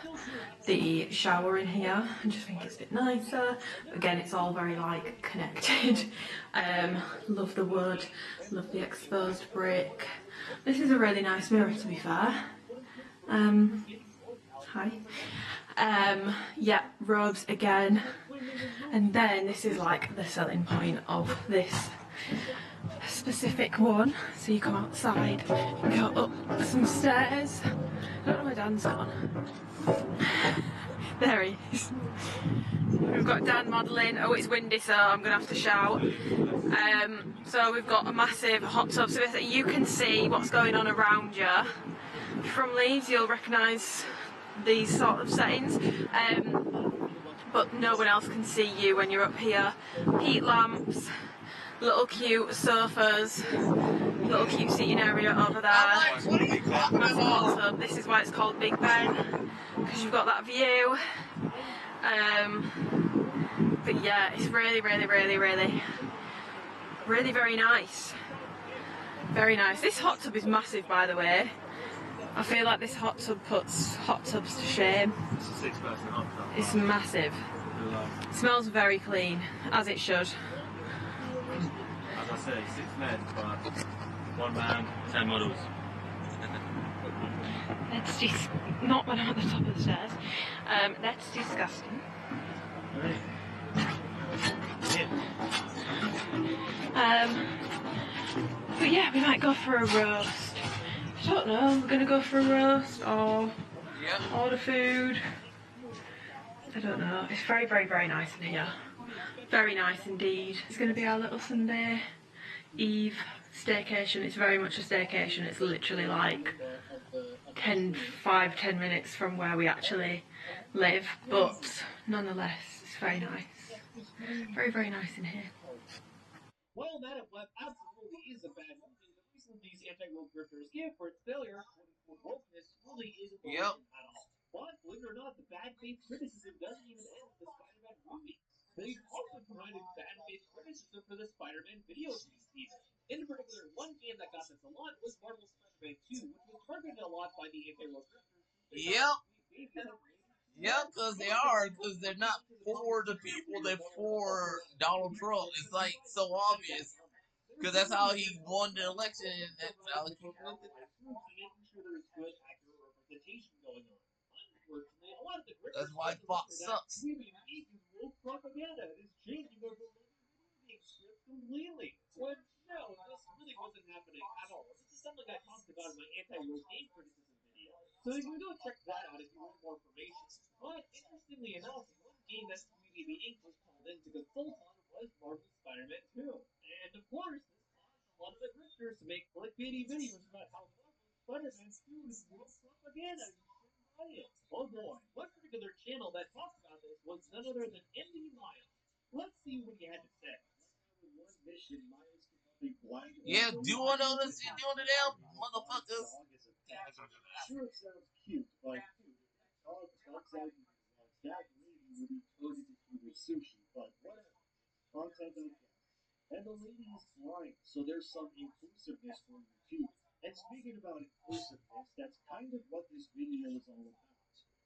the shower in here. I just think it's a bit nicer. Again, it's all very like connected. Love the wood, love the exposed brick. This is a really nice mirror, to be fair. Hi. Yeah, robes again. And then this is like the selling point of this specific one. So you come outside, go up some stairs. I don't know where Dan's gone. There he is. We've got Dan modelling. Oh, it's windy, so I'm going to have to shout. So we've got a massive hot tub, so you can see what's going on around you. From Leeds, you'll recognise these sort of settings, but no one else can see you when you're up here. Heat lamps, little cute sofas, little cute seating area over there. Massive hot tub. This is why it's called Big Ben, because you've got that view. But yeah, it's really, really, really, really, really very nice. Very nice. This hot tub is massive, by the way. I feel like this hot tub puts hot tubs to shame.
It's a 6-person hot tub.
It's massive. It smells very clean, as it should.
As I say, 6 men, but 1 man, 10 models.
That's just not when I'm at the top of the stairs. That's disgusting. But yeah, we might go for a roast. I don't know, we're gonna go for a roast or order food. I don't know. It's very, very, very nice in here. Very nice indeed. It's gonna be our little Sunday Eve staycation. It's very much a staycation. It's literally like 10 minutes from where we actually live, but nonetheless, it's very nice. Very, very nice in here.
Well, that absolutely is a bad movie. The reason these anti-woke grifters give for its failure, wokeness, really isn't the reason at all. But believe it or not, the bad faith criticism doesn't even end with the Spider-Man movie. They've also provided bad faith criticism for the Spider-Man video games even. In particular, one game that got this a lot was Marvel Spider-Man 2, which was targeted a lot by the anti-woke grifters.
Yeah, because they're not for the people, they're for Donald Trump. It's like so obvious, because that's how he won the election, and that's how he won it. That's why Fox sucks.
Propaganda is changing over completely. When no, this really wasn't happening at all. This is something I talked about in my anti-woke game criticism video. So you can go check that out if you want more information. But interestingly enough, one game that Community Inc. was called in to consult on was Marvel Spider-Man 2. And of course, this caused a lot of the grifters to make clickbaity videos about how Marvel Spider-Man 2 is woke propaganda. Oh boy, one particular channel that talked about this was none other than Andy Miles. Let's see what he had to say.
Yeah, do one of us, you doing it now, motherfuckers?
Sure, it sounds cute, but dog bugs out you. That lady will be turned into human sushi, but whatever. Content I guess. And the lady is blind, so there's some inclusiveness for you too. And speaking about inclusiveness, that's kind of what this video is all about.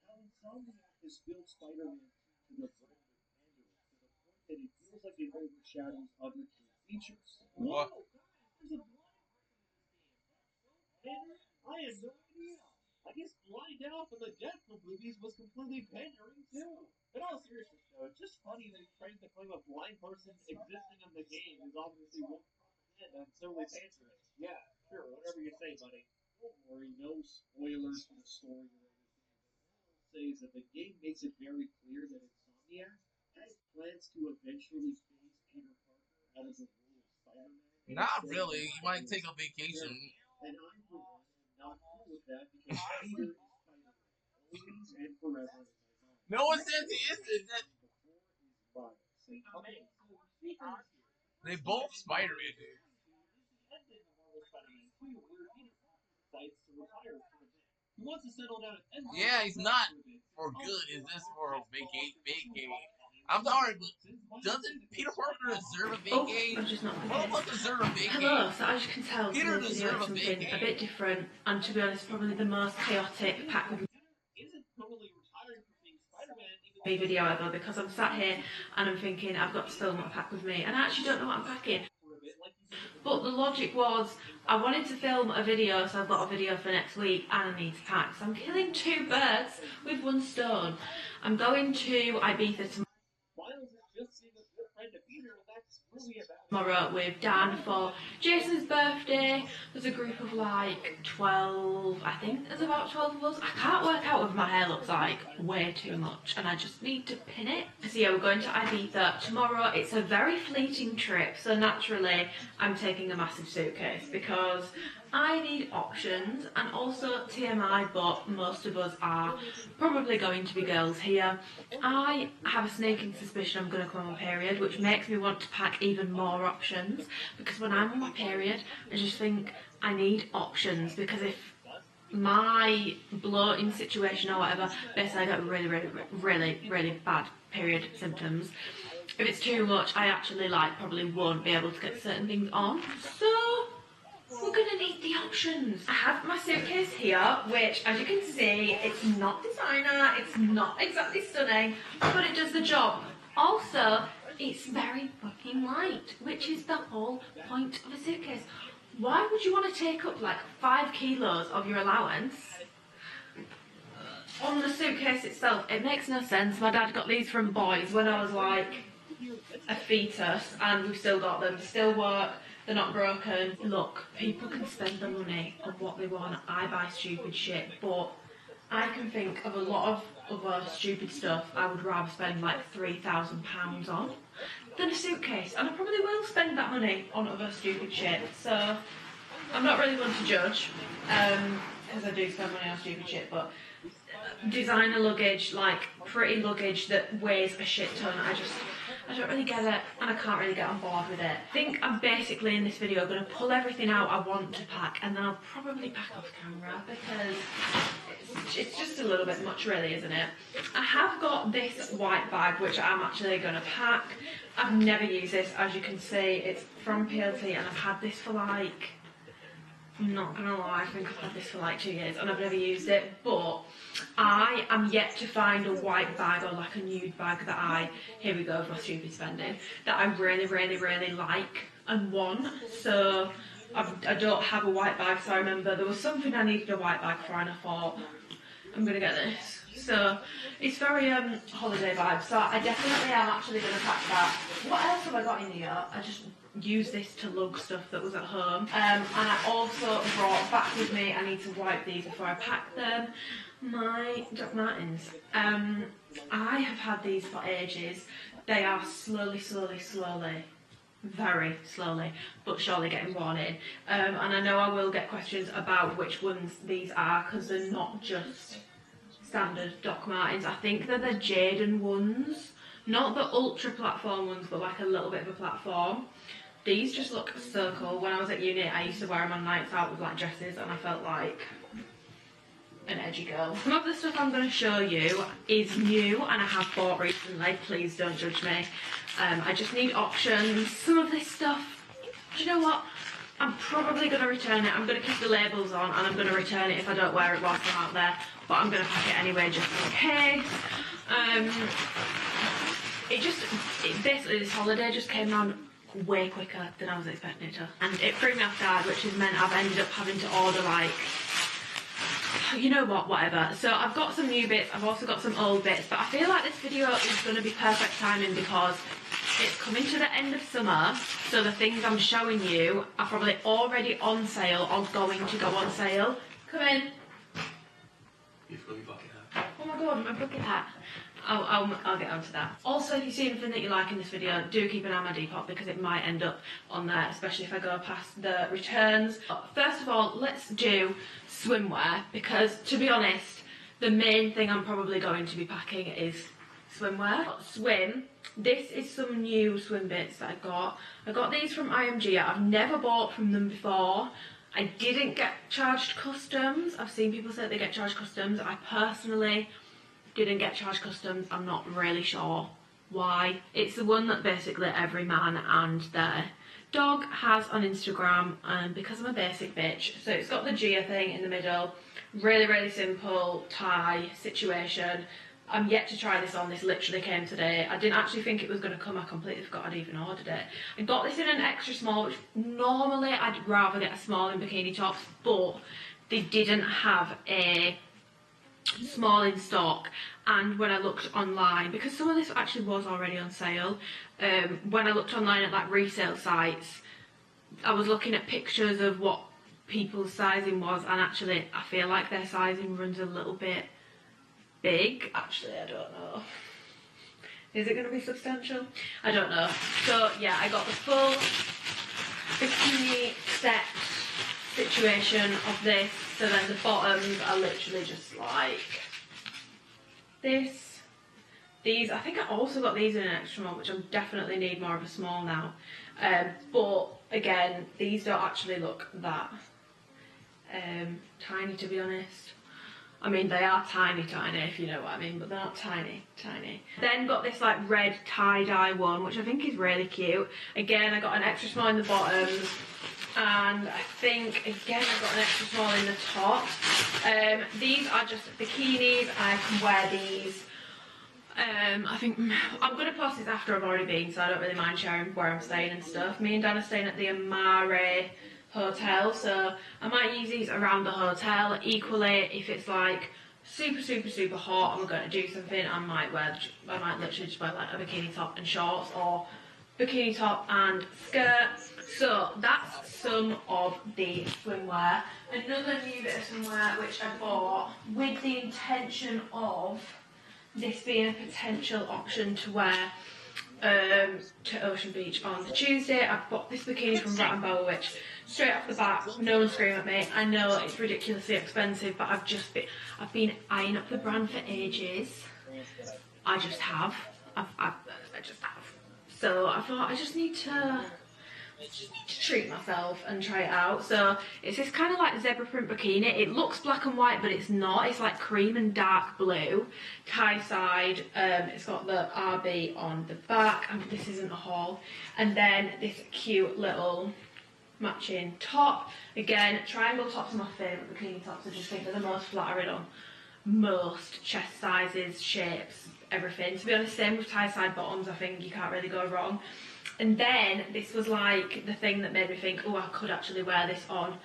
How Insomniac has built Spider-Man 2 to the brand of pandering to the point that it feels like it overshadows other key features.
What?
Whoa, guys, there's a blind Tanner? I had no idea. I guess blind out from the Deadpool movies was completely pandering too. In all seriousness, though, it's just funny that he tries to claim a blind person existing in the game is obviously one propaganda and totally pandering. Yeah, sure, whatever you say, buddy. Don't worry, no spoilers for the story or anything. But all I'll say is that the game makes it very clear that Insomniac has plans to eventually phase Peter Parker out of the role of Spider-Man.
Not really. You might take a vacation.
And I, for one, am not cool with that because Peter is Spider-Man, always and forever.
No one says he isn't. They both Spider-Man, dude. Yeah, he's not for good. Is this for a vacate? I'm sorry, but doesn't Peter Parker deserve a vacate?
Oh, I'm just not
All deserve a vacate.
Hello, so as you can tell,
Peter
today's video is something a bit different, and to be honest, probably the most chaotic pack with me video ever, because I'm sat here and I'm thinking I've got to film a pack with me, and I actually don't know what I'm packing. But the logic was, I wanted to film a video, so I've got a video for next week, and I need to pack. So I'm killing two birds with one stone. I'm going to Ibiza tomorrow with Dan for Jason's birthday. There's a group of like 12, I think there's about 12 of us. I can't work out what my hair looks like, way too much, and I just need to pin it. So yeah, we're going to Ibiza tomorrow. It's a very fleeting trip, so naturally I'm taking a massive suitcase because I need options, and also TMI, but most of us are probably going to be girls here. I have a sneaking suspicion I'm going to come on my period, which makes me want to pack even more options, because when I'm on my period, I just think I need options, because if my bloating situation or whatever, basically I get really bad period symptoms. If it's too much, I actually probably won't be able to get certain things on, so we're gonna need the options. I have my suitcase here, which, as you can see, it's not designer, it's not exactly stunning, but it does the job. Also, it's very fucking light, which is the whole point of a suitcase. Why would you want to take up like 5 kilos of your allowance on the suitcase itself? It makes no sense. My dad got these from Boys when I was like a fetus, and we've still got them, still work. They're not broken. Look, people can spend their money on what they want. I buy stupid shit, but I can think of a lot of other stupid stuff I would rather spend like £3,000 on than a suitcase. And I probably will spend that money on other stupid shit. So I'm not really one to judge, because I do spend money on stupid shit, but designer luggage, like pretty luggage that weighs a shit ton, I don't really get it, and I can't really get on board with it. I think I'm basically in this video going to pull everything out I want to pack, and then I'll probably pack off camera, because it's just a little bit much really, isn't it? I have got this white bag, which I'm actually going to pack. I've never used this, as you can see. It's from PLT, and I've had this for like, I'm not gonna lie, I think I've had this for like 2 years and I've never used it, but I am yet to find a white bag or like a nude bag that here we go with my stupid spending, that I really like and want. So I don't have a white bag, so I remember there was something I needed a white bag for, and I thought, I'm gonna get this. So it's very holiday vibe, so I definitely am actually gonna pack that. What else have I got in here? I just use this to lug stuff that was at home, and I also brought back with me, I need to wipe these before I pack them, my Doc Martens. I have had these for ages. They are slowly, very slowly but surely getting worn in, and I know I will get questions about which ones these are, because they're not just standard Doc Martens. I think they're the Jaden ones, not the ultra platform ones, but like a little bit of a platform. These just look so cool. When I was at uni, I used to wear them on nights out with like dresses, and I felt like an edgy girl. Some of the stuff I'm going to show you is new and I have bought recently. Please don't judge me. I just need options. Some of this stuff, do you know what? I'm probably going to return it. I'm going to keep the labels on and I'm going to return it if I don't wear it whilst I'm out there. But I'm going to pack it anyway just in case. Basically this holiday just came around way quicker than I was expecting it to. And it threw me off guard, which has meant I've ended up having to order like, you know what, whatever. So I've got some new bits, I've also got some old bits, but I feel like this video is going to be perfect timing because it's coming to the end of summer, so the things I'm showing you are probably already on sale or going to go on sale. Come in.
You've got your bucket hat.
Oh my god, my bucket hat. I'll get onto that. Also, if you see anything that you like in this video, do keep an eye on my Depop because it might end up on there, especially if I go past the returns. First of all, let's do swimwear because, to be honest, the main thing I'm probably going to be packing is swimwear. Swim. This is some new swim bits that I got. I got these from IMG. I've never bought from them before. I didn't get charged customs. I've seen people say they get charged customs. I personally didn't get charged customs. I'm not really sure why. It's the one that basically every man and their dog has on Instagram, and because I'm a basic bitch, so it's got the Gia thing in the middle. Really simple tie situation. I'm yet to try this on. This literally came today. I didn't actually think it was going to come. I completely forgot I'd even ordered it. I got this in an extra small, which normally I'd rather get a small in bikini tops, but they didn't have a small in stock. And when I looked online, because some of this actually was already on sale, when I looked online at like resale sites, I was looking at pictures of what people's sizing was, and actually I feel like their sizing runs a little bit big. Actually, I don't know. Is it going to be substantial? I don't know. So yeah, I got the full bikini set situation of this. So then the bottoms are literally just like this. These, I think I also got these in an extra small, which I definitely need more of a small now. But again, these don't actually look that tiny, to be honest. I mean, they are tiny if you know what I mean, but they're not tiny. Then got this like red tie-dye one, which I think is really cute. Again, I got an extra small in the bottoms, and I think again I got an extra small in the top. These are just bikinis. I can wear these. I think I'm going to post this after I've already been, so I don't really mind sharing where I'm staying and stuff. Me and Dan are staying at the Amyrookes hotel, so I might use these around the hotel. Equally, if it's like super hot and we're going to do something, I might literally just wear like a bikini top and shorts, or bikini top and skirt. So that's some of the swimwear. Another new bit of swimwear which I bought with the intention of this being a potential option to wear to Ocean Beach on the Tuesday. I bought this bikini from Rat & Boa, which straight off the bat, no one scream at me. I know it's ridiculously expensive, but I've been eyeing up the brand for ages. I just have. So I thought I just need to treat myself and try it out. So it's this kind of like zebra print bikini. It looks black and white, but it's not. It's like cream and dark blue, tie side. It's got the RB on the back, and this isn't a haul. And then this cute little matching top. Again, triangle tops are my favourite bikini tops. I just think they're the most flattering on most chest sizes, shapes, everything. To be honest, same with tie side bottoms. I think you can't really go wrong. And then this was like the thing that made me think, oh, I could actually wear this on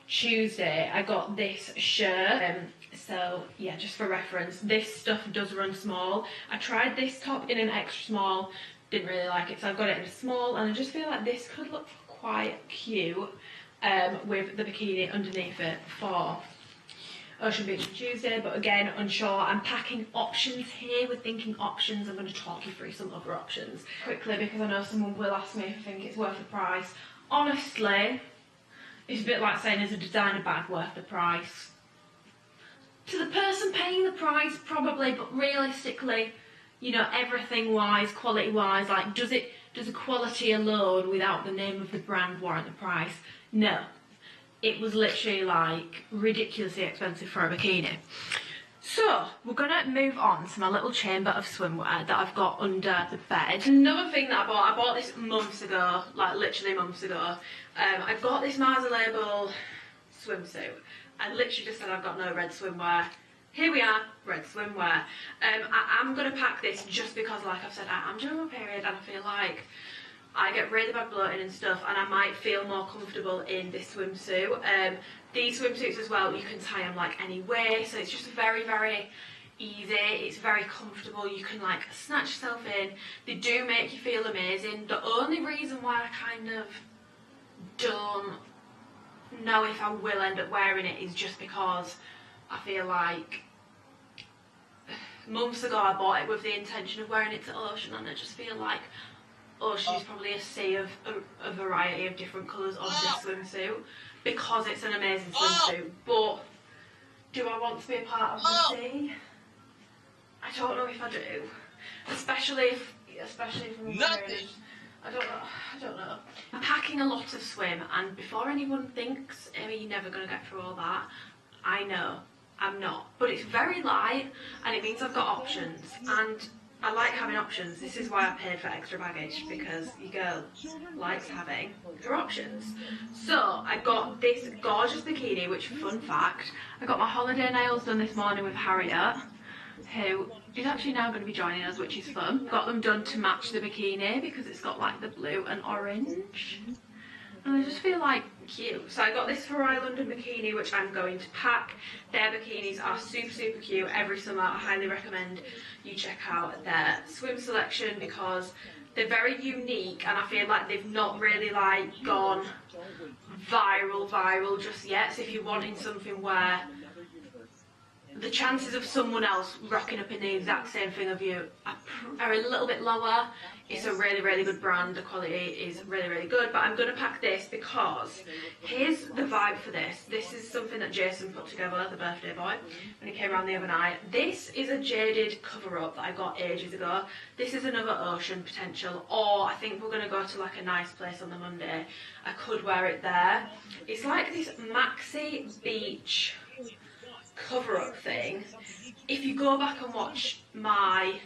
Tuesday. I got this shirt. So yeah, just for reference, this stuff does run small. I tried this top in an extra small, didn't really like it, so I've got it in a small, and I just feel like this could look quite cute with the bikini underneath it for Ocean Beach on Tuesday. But again, unsure. I'm packing options here. We're thinking options. I'm going to talk you through some other options quickly because I know someone will ask me if I think it's worth the price. Honestly, it's a bit like saying, is a designer bag worth the price? To the person paying the price, probably, but realistically, you know, everything wise, quality wise, like, does it
Does the quality alone, without the name of the brand, warrant the price? No. It was literally like ridiculously expensive for a bikini. So, we're gonna move on to my little chamber of swimwear that I've got under the bed. Another thing that I bought this months ago, like literally months ago. I've got this Mars Label swimsuit. I literally just said I've got no red swimwear. Here we are, red swimwear. I am going to pack this just because, like I've said, I'm during my period and I feel like I get really bad bloating and stuff, and I might feel more comfortable in this swimsuit. These swimsuits as well, you can tie them like any way, so it's just very, very easy. It's very comfortable. You can like snatch yourself in. They do make you feel amazing. The only reason why I kind of don't know if I will end up wearing it is just because I feel like months ago I bought it with the intention of wearing it to Ocean, and I just feel like Ocean is probably a sea of a variety of different colours of this swimsuit because it's an amazing swimsuit. But do I want to be a part of the sea? I don't know if I do, especially if I'm wearing. I don't know. I'm packing a lot of swim, and before anyone thinks, you're never going to get through all that, I know I'm not. But it's very light, and it means I've got options, and I like having options. This is why I paid for extra baggage, because your girl likes having her options. So I got this gorgeous bikini, which, fun fact, I got my holiday nails done this morning with Harriet, who is actually now going to be joining us, which is fun. Got them done to match the bikini because it's got like the blue and orange, and I just feel like cute. So I got this Hawaii London bikini, which I'm going to pack. Their bikinis are super, super cute. Every summer I highly recommend you check out their swim selection because they're very unique, and I feel like they've not really like gone viral just yet. So if you're wanting something where the chances of someone else rocking up in the exact same thing of you are a little bit lower. It's a really, really good brand. The quality is really, really good. But I'm going to pack this because here's the vibe for this. This is something that Jason put together, the birthday boy, when he came around the other night. This is a jaded cover-up that I got ages ago. This is another Ocean potential, or I think we're going to go to like a nice place on the Monday. I could wear it there. It's like this maxi beach cover-up thing. If you go back and watch my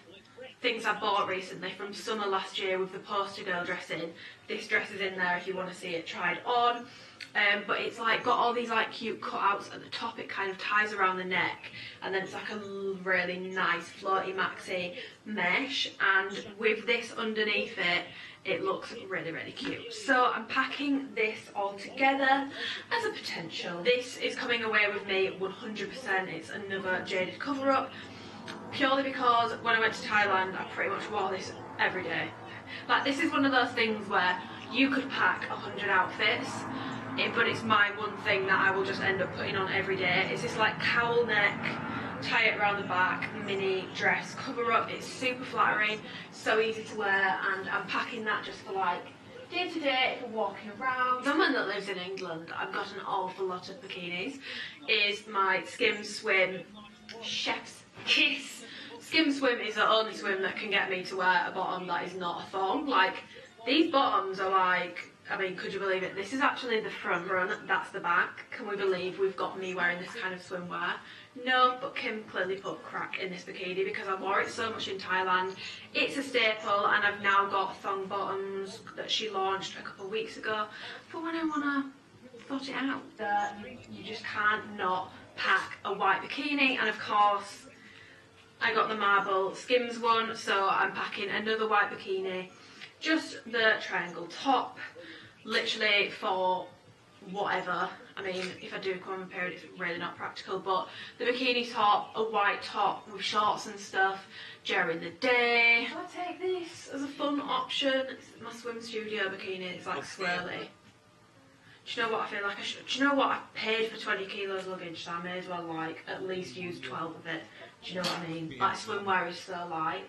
things I bought recently from summer last year with the poster girl dress in, this dress is in there if you want to see it tried on. But it's like got all these like cute cutouts at the top. It kind of ties around the neck, and then it's like a really nice floaty maxi mesh, and with this underneath it, it looks really, really cute. So I'm packing this all together as a potential. This is coming away with me 100%. It's another jaded cover-up, purely because when I went to Thailand, I pretty much wore this every day. Like, this is one of those things where you could pack 100 outfits, but it's my one thing that I will just end up putting on every day. It's this like cowl neck, tie it around the back, mini dress cover up. It's super flattering, so easy to wear, and I'm packing that just for like day to day for walking around. Someone that lives in England, I've got an awful lot of bikinis, is my Skim Swim Chef's Kiss. Skim Swim is the only swim that can get me to wear a bottom that is not a thong. Like, these bottoms are like, I mean, could you believe it? This is actually the front run, that's the back. Can we believe we've got me wearing this kind of swimwear? No, but Kim clearly put crack in this bikini because I wore it so much in Thailand. It's a staple, and I've now got thong bottoms that she launched a couple of weeks ago for when I want to sort it out. You just can't not pack a white bikini, and of course I got the marble Skims one, so I'm packing another white bikini. Just the triangle top, literally for whatever. I mean, if I do come on a period, it's really not practical, but the bikini top, a white top with shorts and stuff during the day. Shall I take this as a fun option? It's my swim studio bikini. It's like swirly. Do you know what I feel like I should? Do you know what? I paid for 20 kilos luggage, so I may as well like at least use 12 of it. Do you know what I mean? Like, swimwear is so light.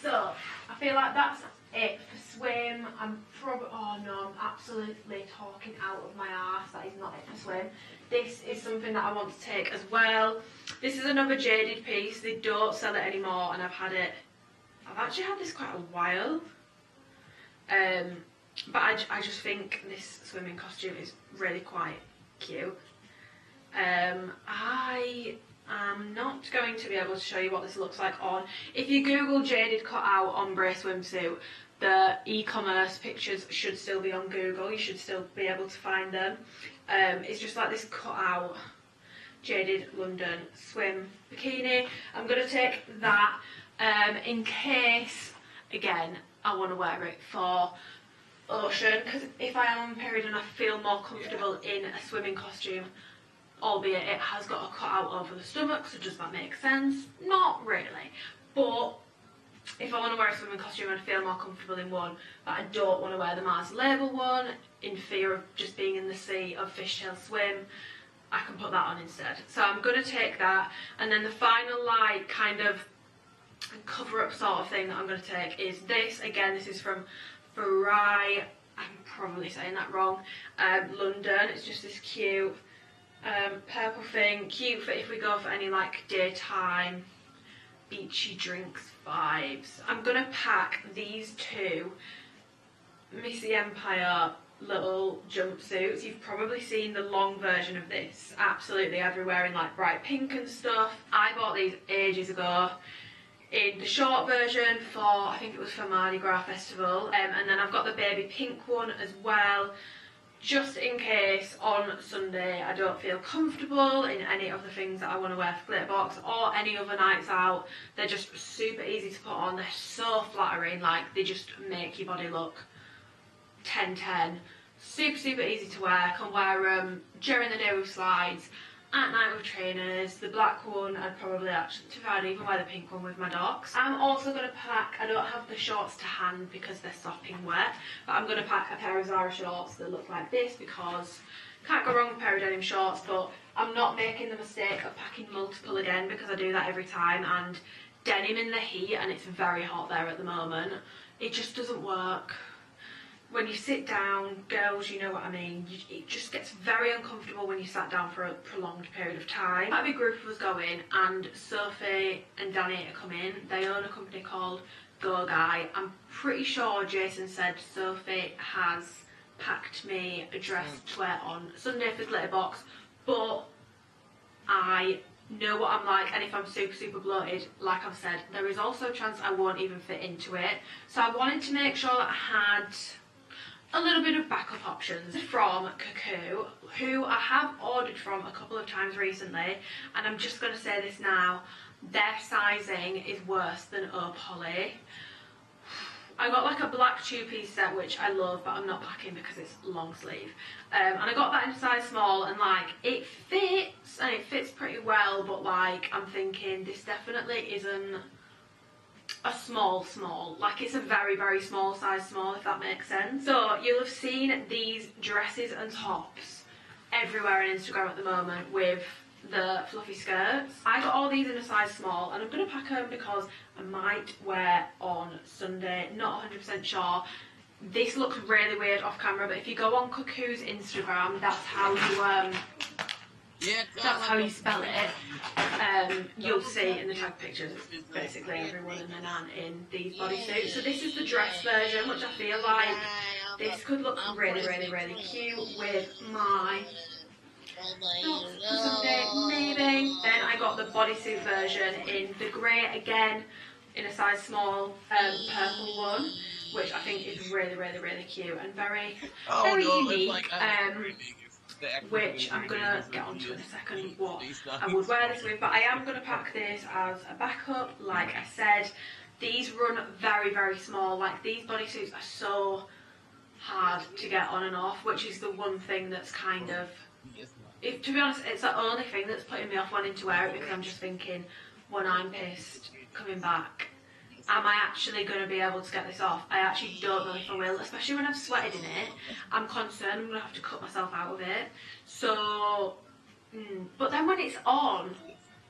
So I feel like that's it for swim. I'm probably, oh no, I'm absolutely talking out of my arse. That is not it for swim. This is something that I want to take as well. This is another jaded piece. They don't sell it anymore, and I've actually had this quite a while. But I just think this swimming costume is really quite cute. I am not going to be able to show you what this looks like on. If you Google Jaded cutout ombre swimsuit, the e-commerce pictures should still be on Google. You should still be able to find them. It's just like this cutout Jaded London swim bikini. I'm going to take that in case, again, I want to wear it for ocean, because if I am on period and I feel more comfortable in a swimming costume, albeit it has got a cutout over the stomach, so does that make sense? Not really. But if I want to wear a swimming costume and feel more comfortable in one, but I don't want to wear the Mars label one in fear of just being in the sea of fishtail swim, I can put that on instead. So I'm going to take that, and then the final like kind of cover up sort of thing that I'm going to take is this. Again, this is from Re, I'm probably saying that wrong, London. It's just this cute purple thing, cute for if we go for any like daytime beachy drinks vibes. I'm gonna pack these two Missy Empire little jumpsuits. You've probably seen the long version of this absolutely everywhere in like bright pink and stuff. I bought these ages ago in the short version for, I think it was for Mardi Gras Festival, and then I've got the baby pink one as well, just in case on Sunday I don't feel comfortable in any of the things that I want to wear for Glitterbox or any other nights out. They're just super easy to put on, they're so flattering, like they just make your body look 10-10. Super easy to wear. Can wear them during the day with slides, at night with trainers. The black one I'd probably actually, to be fair, I'd even wear the pink one with my dogs. I'm also going to pack, I don't have the shorts to hand because they're sopping wet, but I'm going to pack a pair of Zara shorts that look like this because can't go wrong with a pair of denim shorts. But I'm not making the mistake of packing multiple again because I do that every time, and denim in the heat, and it's very hot there at the moment, it just doesn't work. When you sit down, girls, you know what I mean, it just gets very uncomfortable when you sat down for a prolonged period of time. A big group of us go in, and Sophie and Danny are coming. They own a company called Go Guy. I'm pretty sure Jason said Sophie has packed me a dress to wear on Sunday for Glitterbox, but I know what I'm like, and if I'm super bloated, like I've said, there is also a chance I won't even fit into it. So I wanted to make sure that I had a little bit of backup options from Cuckoo, who I have ordered from a couple of times recently, and I'm just going to say this now, their sizing is worse than Ope Holly. I got like a black two-piece set, which I love, but I'm not packing because it's long sleeve. And I got that in a size small, and like it fits, and it fits pretty well, but like I'm thinking this definitely isn't a small, like it's a very small size small, if that makes sense. So you'll have seen these dresses and tops everywhere on Instagram at the moment with the fluffy skirts. I got all these in a size small, and I'm going to pack them because I might wear on Sunday, not 100% sure. This looks really weird off camera, but if you go on Cuckoo's Instagram, that's how you spell it. You'll see in the tag pictures, it's basically everyone and their nan in these bodysuits. So this is the dress version, which I feel like this could look really cute with my Sunday, maybe. Then I got the bodysuit version in the grey again, in a size small, purple one, which I think is really cute and very unique. Which I'm going to get onto in a second what I would wear this with, but I am going to pack this as a backup. Like I said, these run very small. Like these bodysuits are so hard to get on and off, which is the one thing that's kind of, to be honest, it's the only thing that's putting me off wanting to wear it, because I'm just thinking, when I'm pissed coming back, am I actually going to be able to get this off? I actually don't know if I will, especially when I've sweated in it. I'm concerned I'm going to have to cut myself out of it. So, but then when it's on,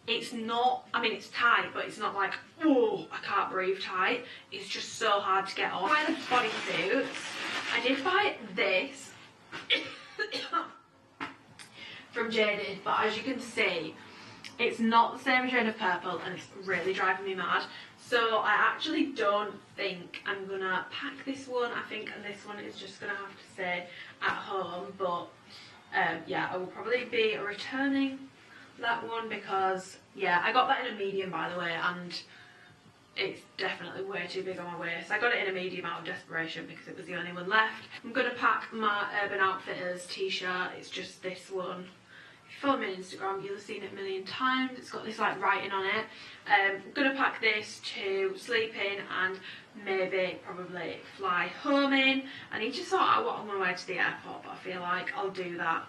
it's not, I mean it's tight, but it's not like, oh, I can't breathe tight. It's just so hard to get off. I buy the bodysuits. I did buy this from Jaded, but as you can see, it's not the same shade of purple, and it's really driving me mad. So I actually don't think I'm gonna pack this one. I think this one is just gonna have to stay at home, but yeah, I will probably be returning that one because, yeah, I got that in a medium, by the way, and it's definitely way too big on my waist. I got it in a medium out of desperation because it was the only one left. I'm gonna pack my Urban Outfitters t-shirt. It's just this one. If you follow me on Instagram, you'll have seen it a million times. It's got this like writing on it. I'm gonna pack this to sleep in and maybe probably fly home in. I need to sort out what I'm gonna wear to the airport, but I feel like I'll do that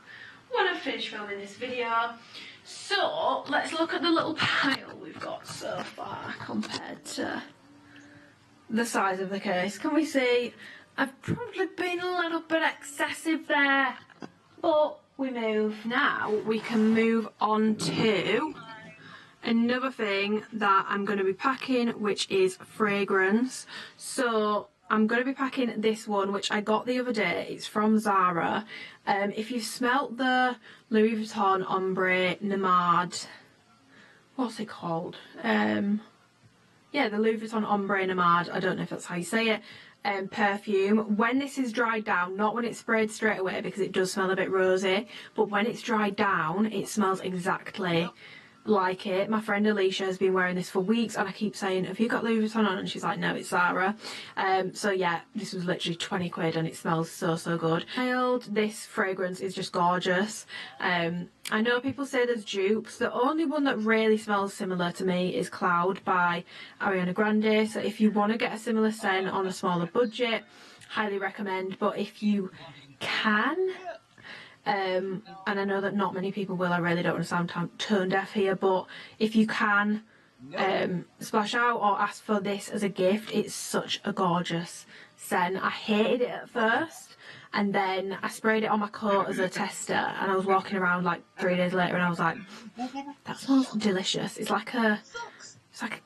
when I finish filming this video. So let's look at the little pile we've got so far compared to the size of the case. Can we see I've probably been a little bit excessive there, but we move. Now we can move on to another thing that I'm going to be packing, which is fragrance. So I'm going to be packing this one, which I got the other day. It's from Zara. If you've smelt the Louis Vuitton Ombre Nomade, what's it called? Yeah, the Louis Vuitton Ombre Nomade, I don't know if that's how you say it, perfume. When this is dried down, not when it's sprayed straight away because it does smell a bit rosy, but when it's dried down, it smells exactly like it. My friend Alicia has been wearing this for weeks and I keep saying, have you got Louis Vuitton on? And she's like, no, it's Zara. So yeah, this was literally 20 quid and it smells so, so good. This fragrance is just gorgeous. I know people say there's dupes. The only one that really smells similar to me is Cloud by Ariana Grande. So if you want to get a similar scent on a smaller budget, highly recommend. But if you can, and I know that not many people will, I really don't want to sound tone deaf here, but if you can splash out or ask for this as a gift, it's such a gorgeous scent. I hated it at first and then I sprayed it on my coat as a tester and I was walking around like 3 days later and I was like, that smells delicious. It's like a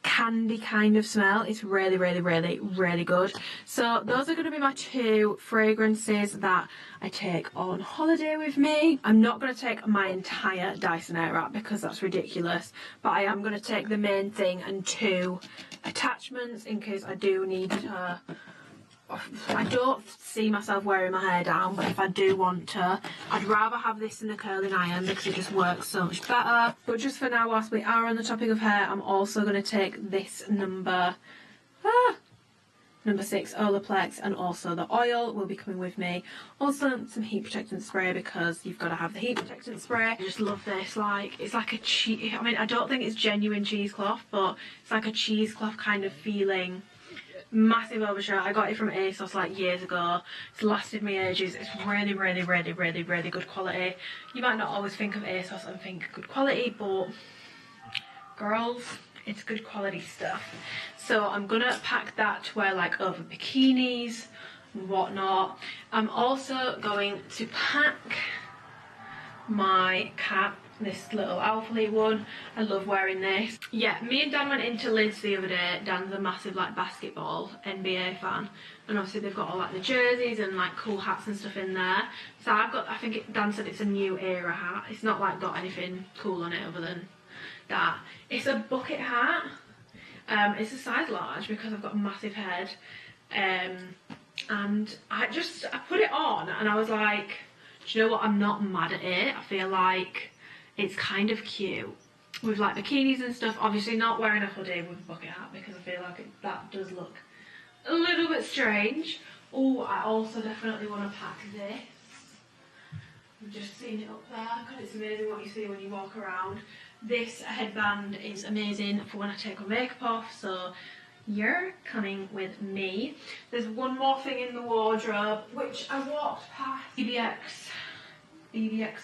candy kind of smell. It's really, really, really, really good. So those are going to be my two fragrances that I take on holiday with me. I'm not going to take my entire Dyson Airwrap because that's ridiculous, but I am going to take the main thing and two attachments in case I do need to. I don't see myself wearing my hair down, but if I do want to, I'd rather have this than a curling iron because it just works so much better. But just for now, whilst we are on the topic of hair, I'm also going to take this number 6 Olaplex, and also the oil will be coming with me. Also some heat protectant spray because you've got to have the heat protectant spray. I just love this. Like, it's like a cheese. I mean, I don't think it's genuine cheesecloth, but it's like a cheesecloth kind of feeling. Massive overshirt. I got it from ASOS like years ago. It's lasted me ages. It's really, really, really, really, really good quality. You might not always think of ASOS and think good quality, but girls, it's good quality stuff. So I'm gonna pack that to wear like over bikinis and whatnot. I'm also going to pack my cap, this little Alphalete one. I love wearing this. Yeah, me and Dan went into Lids the other day. Dan's a massive like basketball NBA fan, and obviously they've got all like the jerseys and like cool hats and stuff in there. So I've got, I think Dan said it's a new era hat. It's not like got anything cool on it other than that. It's a bucket hat. It's a size large because I've got a massive head, and I put it on and I was like, do you know what, I'm not mad at it. I feel like it's kind of cute with like bikinis and stuff. Obviously not wearing a hoodie with a bucket hat because I feel like that does look a little bit strange. Oh, I also definitely want to pack this. I've just seen it up there because it's amazing what you see when you walk around. This headband is amazing for when I take my makeup off, so you're coming with me. There's one more thing in the wardrobe which I walked past BBX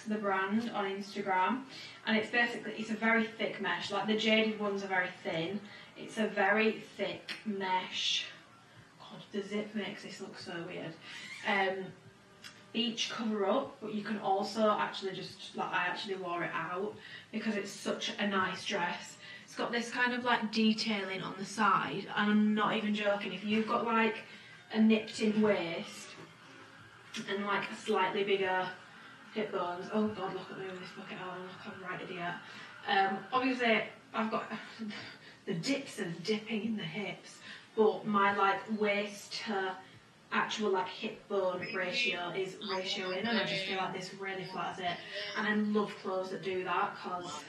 the brand on Instagram, and it's basically, it's a very thick mesh. Like the jaded ones are very thin. It's a very thick mesh. God, the zip makes this look so weird. Beach cover up, but you can also actually just, like, I actually wore it out because it's such a nice dress. It's got this kind of like detailing on the side, and I'm not even joking. If you've got like a nipped in waist and like a slightly bigger hip bones. Oh God, look at me with this bucket on. Look, I'm right idiot. Obviously, I've got the dips are dipping in the hips, but my like waist to actual like hip bone ratio is ratioing, and I just feel like this really flatters it. And I love clothes that do that, because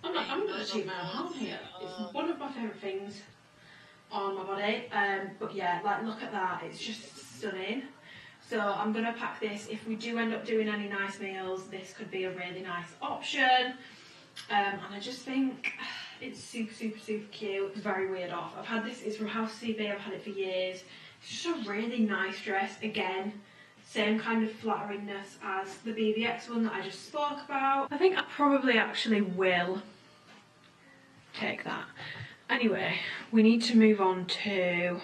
I'm gonna cheat my hand here. It's one of my favourite things on my body. But yeah, like look at that, it's just stunning. So I'm gonna pack this. If we do end up doing any nice meals, this could be a really nice option. And I just think it's super cute. It's very weird off. I've had this, it's from House CB, I've had it for years. It's just a really nice dress. Again, same kind of flatteringness as the BBX one that I just spoke about. I think I probably actually will take that. Anyway, we need to move on to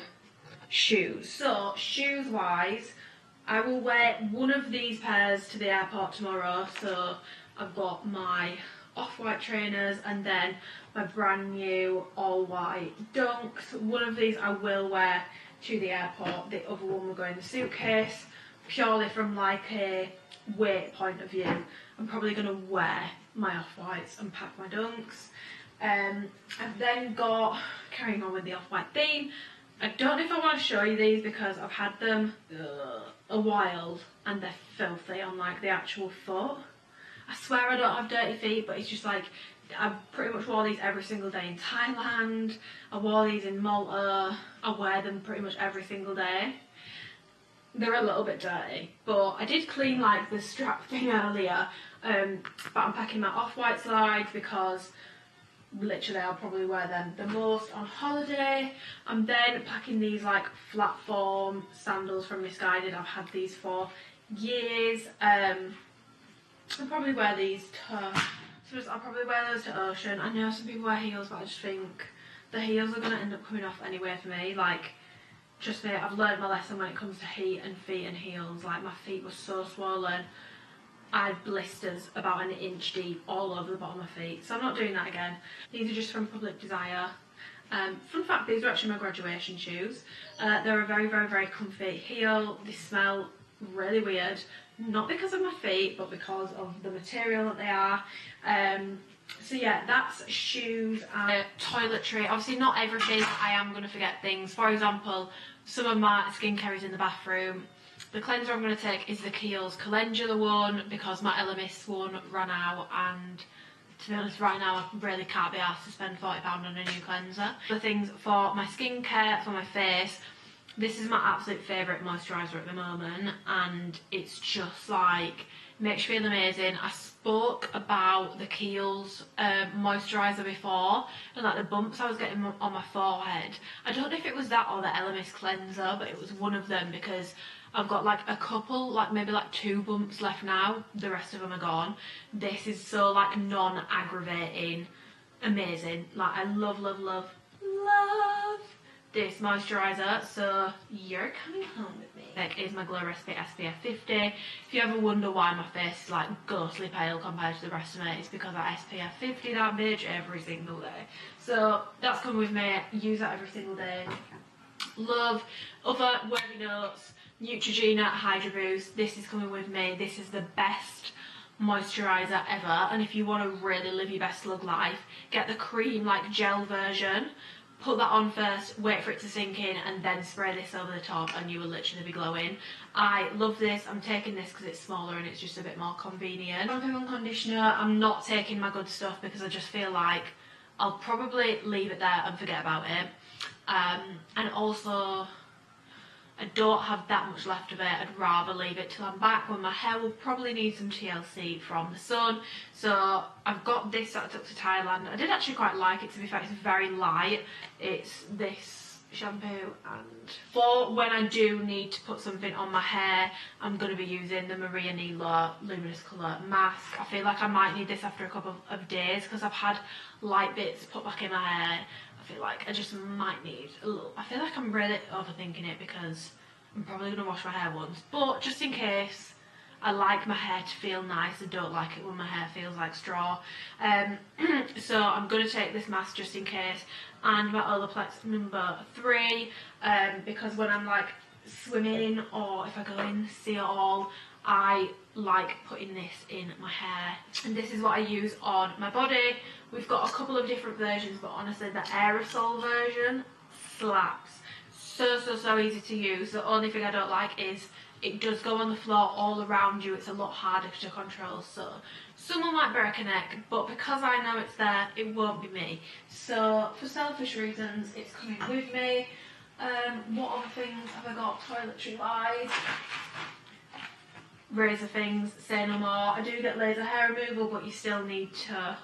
shoes. So, shoes wise, I will wear one of these pairs to the airport tomorrow. So, I've got my off-white trainers and then my brand new all-white dunks. One of these I will wear to the airport, the other one will go in the suitcase, purely from like a weight point of view. I'm probably going to wear my off-whites and pack my dunks. I've then got, carrying on with the off-white theme, I don't know if I want to show you these because I've had them a while and they're filthy on like the actual foot. I swear I don't have dirty feet, but it's just like, I pretty much wore these every single day in Thailand. I wore these in Malta. I wear them pretty much every single day. They're a little bit dirty, but I did clean like the strap thing earlier. But I'm packing my off-white slides because literally I'll probably wear them the most on holiday. I'm then packing these like flat form sandals from Misguided. I've had these for years. I'll probably wear these to, I'll probably wear those to Ocean. I know some people wear heels, but I just think the heels are going to end up coming off anyway for me. Like, just me, I've learned my lesson when it comes to heat and feet and heels. Like, my feet were so swollen. I had blisters about an inch deep all over the bottom of my feet. So I'm not doing that again. These are just from Public Desire. Fun fact, these are actually my graduation shoes. They're a very comfy heel. They smell really weird. Not because of my feet, but because of the material that they are. So yeah, that's shoes and toiletry. Obviously not everything, I am going to forget things. For example, some of my skincare is in the bathroom. The cleanser I'm going to take is the Kiehl's calendula one because my Elemis one ran out, and to be honest right now I really can't be asked to spend £40 on a new cleanser. The things for my skincare, for my face, this is my absolute favourite moisturiser at the moment, and it's just like, makes you feel amazing. I spoke about the Kiehl's moisturiser before, and like the bumps I was getting on my forehead. I don't know if it was that or the Elemis cleanser, but it was one of them because I've got like a couple, like maybe like 2 bumps left now. The rest of them are gone. This is so like non-aggravating, amazing. Like I love this moisturiser, so you're coming home with me. Like, is my Glow Recipe SPF 50. If you ever wonder why my face is like ghostly pale compared to the rest of me, it's because I SPF 50 that bitch every single day. So that's come with me, use that every single day. Love other worthy notes, Neutrogena Hydra Boost. This is coming with me. This is the best moisturiser ever, and if you want to really live your best slug life, get the cream like gel version. Put that on first, wait for it to sink in, and then spray this over the top and you will literally be glowing. I love this. I'm taking this because it's smaller and it's just a bit more convenient. Shampoo and conditioner, I'm not taking my good stuff because I just feel like I'll probably leave it there and forget about it. And also, I don't have that much left of it. I'd rather leave it till I'm back when my hair will probably need some TLC from the sun. So I've got this that I took to Thailand. I did actually quite like it, to be fair. It's very light. It's this shampoo, and for when I do need to put something on my hair, I'm going to be using the Maria Nilo Luminous Colour Mask. I feel like I might need this after a couple of days because I've had light bits put back in my hair. I feel like I just might need a little. I feel like I'm really overthinking it because I'm probably going to wash my hair once, but just in case, I like my hair to feel nice. I don't like it when my hair feels like straw. So I'm going to take this mask just in case, and my Olaplex number 3, because when I'm like swimming or if I go in the sea at all, I like putting this in my hair. And this is what I use on my body. We've got a couple of different versions, but honestly the aerosol version slaps. So easy to use. The only thing I don't like is it does go on the floor all around you. It's a lot harder to control, so someone might break a neck, but because I know it's there, it won't be me. So for selfish reasons, it's coming with me. What other things have I got toiletry wise? Razor things, say no more. I do get laser hair removal, but you still need to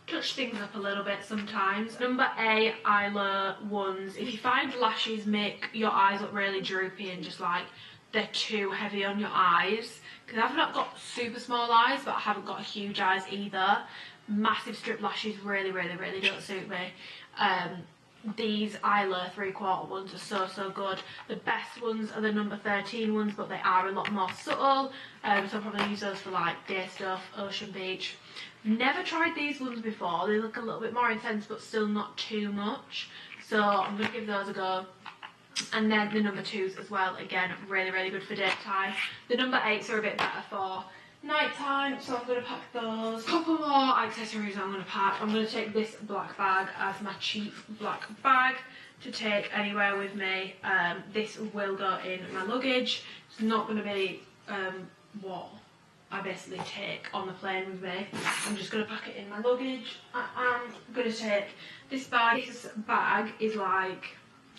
touch things up a little bit sometimes. Number 8, eyeliner ones. If you find lashes make your eyes look really droopy and just like they're too heavy on your eyes, because I've not got super small eyes, but I haven't got huge eyes either. Massive strip lashes really don't suit me. These eyeliner 3/4 ones are so good. The best ones are the number 13 ones, but they are a lot more subtle. So I'll probably use those for like day stuff, ocean, beach. Never tried these ones before. They look a little bit more intense, but still not too much. So I'm going to give those a go. And then the number 2s as well, again, really good for daytime. The number 8s are a bit better for nighttime, so I'm going to pack those. Couple more accessories I'm going to pack. I'm going to take this black bag as my cheap black bag to take anywhere with me. This will go in my luggage. It's not going to be what I basically take on the plane with me. I'm just going to pack it in my luggage. I'm going to take this bag. This bag is like,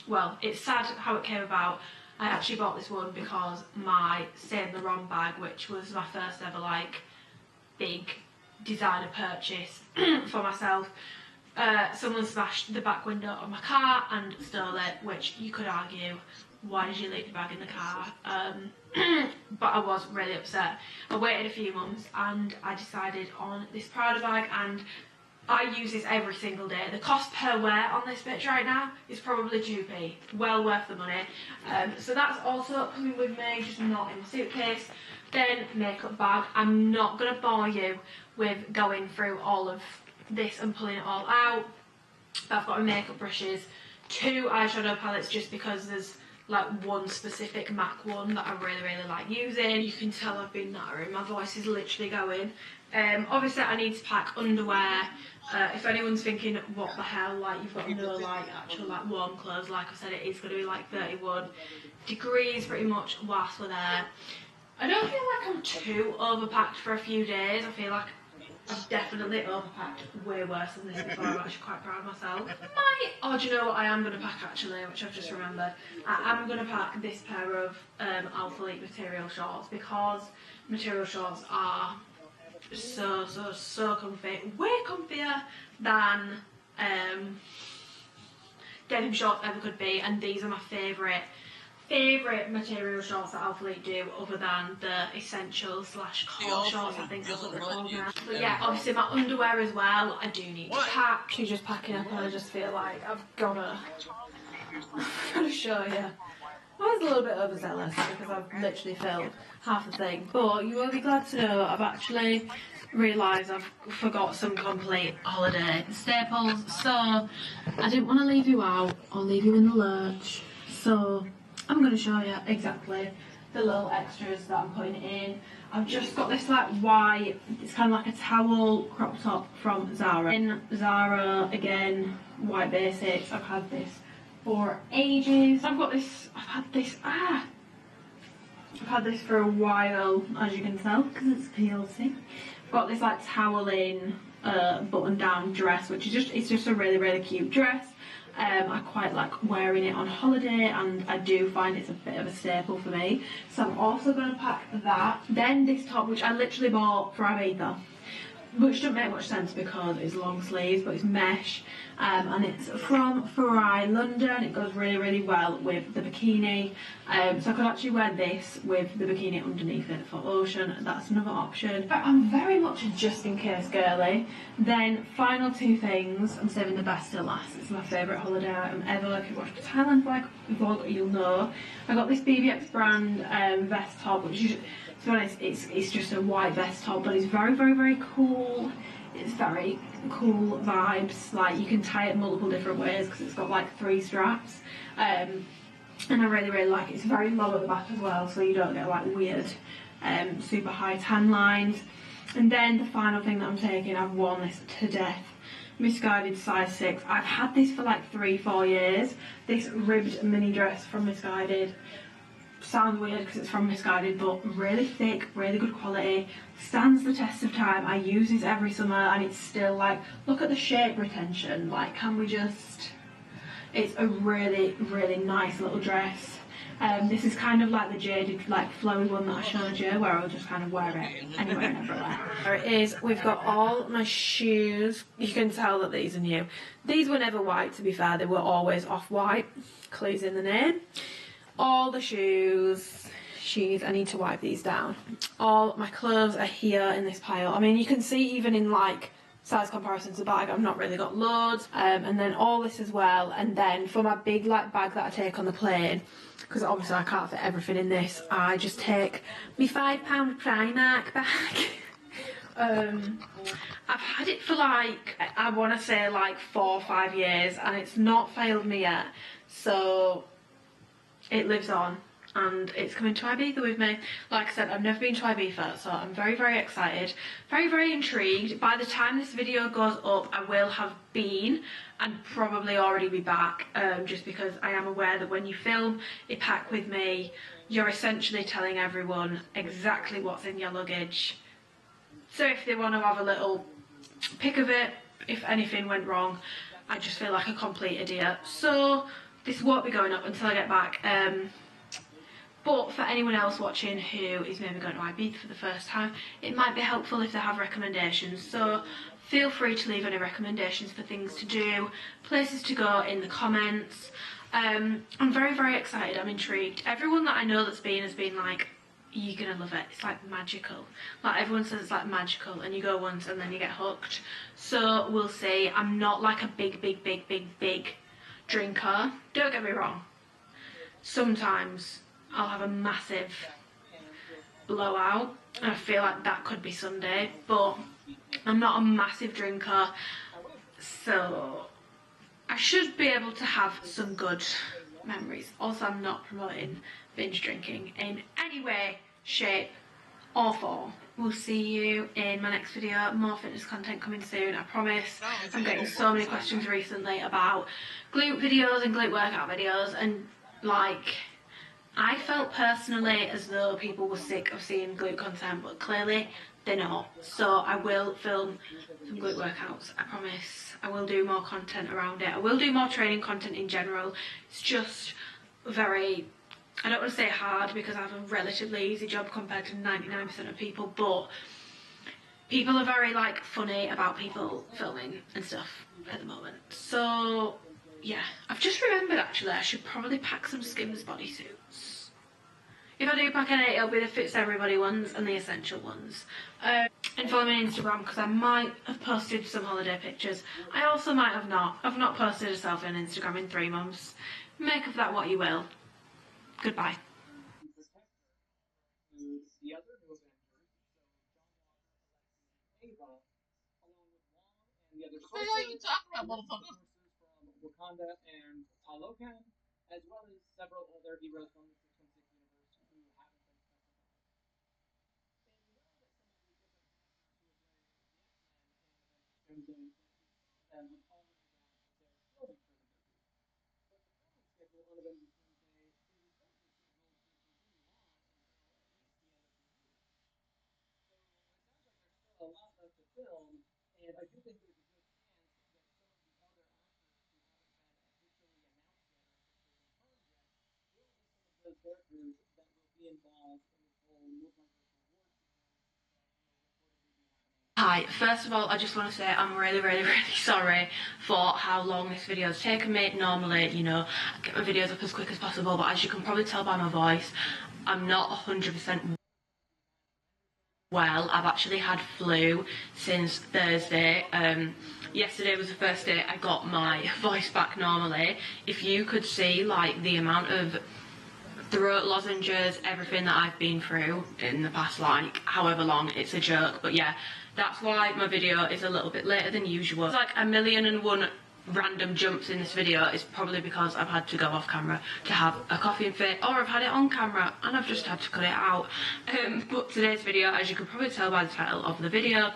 well, it's sad how it came about. I actually bought this one because my Saint Laurent bag, which was my first ever like big designer purchase for myself, someone smashed the back window of my car and stole it, which you could argue, why did you leave your bag in the car? But I was really upset. I waited a few months and I decided on this Prada bag, and I use this every single day. The cost per wear on this bitch right now is probably 2p. Well worth the money. So that's also coming with me, just not in the suitcase. Then makeup bag. I'm not going to bore you with going through all of this and pulling it all out. But I've got my makeup brushes, 2 eyeshadow palettes just because there's like one specific MAC one that I really like using. You can tell I've been nattering. My voice is literally going. Obviously I need to pack underwear. If anyone's thinking what the hell, like you've got no like actual like warm clothes, like I said, it is going to be like 31 degrees pretty much whilst we're there. I don't feel like I'm too overpacked for a few days. I feel like I've definitely overpacked way worse than this before. I'm actually quite proud of myself. Oh, do you know what I am going to pack actually, which I've just remembered? I am going to pack this pair of Alphalete material shorts, because material shorts are so comfy, way comfier than denim shorts ever could be, and these are my favourite material shorts that Alphalete do, other than the essential / core shorts, I think that's what they're called now. But yeah, obviously my underwear as well, I do need to pack. She's just packing up and I just feel like I've gotta show you. I was a little bit overzealous because I've literally filled half the thing, but you will be glad to know I've actually realised I've forgot some complete holiday staples, so I didn't want to leave you out or leave you in the lurch, so I'm going to show you exactly the little extras that I'm putting in. I've just got this like white, it's kind of like a towel crop top from Zara. In Zara, again, white basics. I've had this for ages. I've had this for a while, as you can tell, because it's PLC. I've got this like toweling button down dress, which is just a really cute dress. I quite like wearing it on holiday, and I do find it's a bit of a staple for me. So I'm also going to pack that. Then this top, which I literally bought for Ibiza, which doesn't make much sense because it's long sleeves, but it's mesh, and it's from Farai London. It goes really well with the bikini, so I could actually wear this with the bikini underneath it for ocean. That's another option. But I'm very much a just in case girly. Then final 2 things, I'm saving the best till last. It's my favourite holiday item ever. If you watch the Thailand vlog, you'll know. I got this BBX brand vest top, which is, to be honest, it's just a white vest top, but it's very cool. It's very cool vibes. Like, you can tie it multiple different ways because it's got like 3 straps. and I really, really like it. It's very low at the back as well, so you don't get like weird super high tan lines. And then the final thing that I'm taking, I've worn this to death, Misguided size 6. I've had this for like 3-4 years, this ribbed mini dress from Misguided. Sounds weird because it's from Misguided, but really thick, really good quality, stands the test of time. I use this every summer and it's still like, look at the shape retention, like can we just, it's a really, really nice little dress. This is kind of like the jaded, like flowy one that I showed you, where I'll just kind of wear it anywhere and everywhere. There it is. We've got all my shoes. You can tell that these are new. These were never white, to be fair. They were always off-white. Clues in the name. All the shoes. I need to wipe these down. All my clothes are here in this pile. I mean, you can see even in like size comparison to the bag, I've not really got loads. And then all this as well. And then for my big like bag that I take on the plane, because obviously I can't fit everything in this, I just take my £5 Primark bag. I've had it for like, I want to say like 4 or 5 years, and it's not failed me yet, so it lives on. And it's coming to Ibiza with me. Like I said, I've never been to Ibiza, so I'm very, very excited, very, very intrigued. By the time this video goes up, I will have been and probably already be back, just because I am aware that when you film a pack with me, you're essentially telling everyone exactly what's in your luggage. So if they want to have a little pick of it, if anything went wrong, I just feel like a complete idiot. So this won't be going up until I get back. But for anyone else watching who is maybe going to Ibiza for the first time, it might be helpful if they have recommendations. So feel free to leave any recommendations for things to do, places to go in the comments. I'm very, very excited. I'm intrigued. Everyone that I know that's been has been like, you're gonna love it. It's like magical. Like everyone says it's like magical, and you go once and then you get hooked. So we'll see. I'm not like a big drinker. Don't get me wrong. Sometimes I'll have a massive blowout, and I feel like that could be Sunday, but I'm not a massive drinker, so I should be able to have some good memories. Also, I'm not promoting binge drinking in any way, shape or form. We'll see you in my next video. More fitness content coming soon, I promise. I'm getting so many questions recently about glute videos and glute workout videos, and like, I felt personally as though people were sick of seeing glute content, but clearly they're not. So I will film some glute workouts, I promise. I will do more content around it. I will do more training content in general. It's just very, I don't want to say hard because I have a relatively easy job compared to 99% of people, but people are very like funny about people filming and stuff at the moment. So yeah, I've just remembered actually I should probably pack some Skims bodysuits. If I do pack any, it'll be the Fits Everybody ones and the essential ones. And follow me on Instagram because I might have posted some holiday pictures. I also might have not. I've not posted a selfie on Instagram in 3 months. Make of that what you will. Goodbye.
The other Ava, along with Juan and the other
What the hell are you talking about, motherfucker?
from Wakanda and Talokan, as well as several other heroes from the 616 universe who haven't been specified. And we know that some of the different characters who have played the X-Men in Avengers Doomsday and with all the announced that they're filming for the movie. But the filming schedule on Avengers Doomsday is currently scheduled to continue on until at least the end of the year. So it sounds like there's still a lot left to film, and I do think there's a good chance that some of the other actors who haven't been officially announced yet or officially confirmed yet will be some of those characters that will be involved in this whole multiversal war sequence that will reportedly be happening.
Hi, first of all, I just want to say I'm really sorry for how long this video has taken me. Normally, you know, I get my videos up as quick as possible, but as you can probably tell by my voice, I'm not 100% well. I've actually had flu since Thursday. Yesterday was the first day I got my voice back normally. If you could see like the amount of throat lozenges, everything that I've been through in the past like however long, it's a joke. But yeah, that's why my video is a little bit later than usual. It's like 1,000,001 random jumps in this video is probably because I've had to go off camera to have a coffee and fit, or I've had it on camera and I've just had to cut it out. But today's video, as you can probably tell by the title of the video,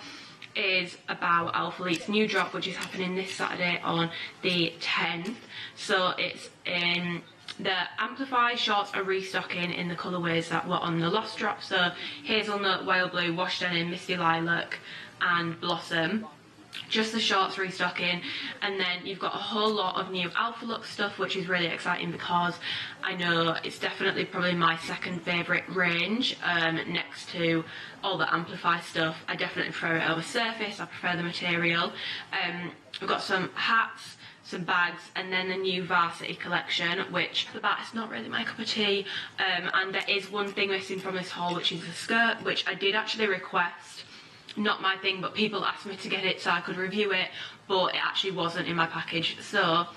is about Alphalete's new drop, which is happening this Saturday on the 10th. So it's in the Amplify shorts are restocking in the colourways that were on the Lost drop. So hazelnut, wild blue, washed denim, misty lilac and blossom. Just the shorts restocking, and then you've got a whole lot of new Alphalete stuff, which is really exciting because I know it's definitely probably my second favourite range, next to all the Amplify stuff. I definitely prefer it over Surface, I prefer the material. We've got some hats, some bags, and then the new Varsity collection, which the bat is not really my cup of tea. And there is one thing missing from this haul, which is the skirt, which I did actually request. Not my thing, but people asked me to get it so I could review it, but it actually wasn't in my package, so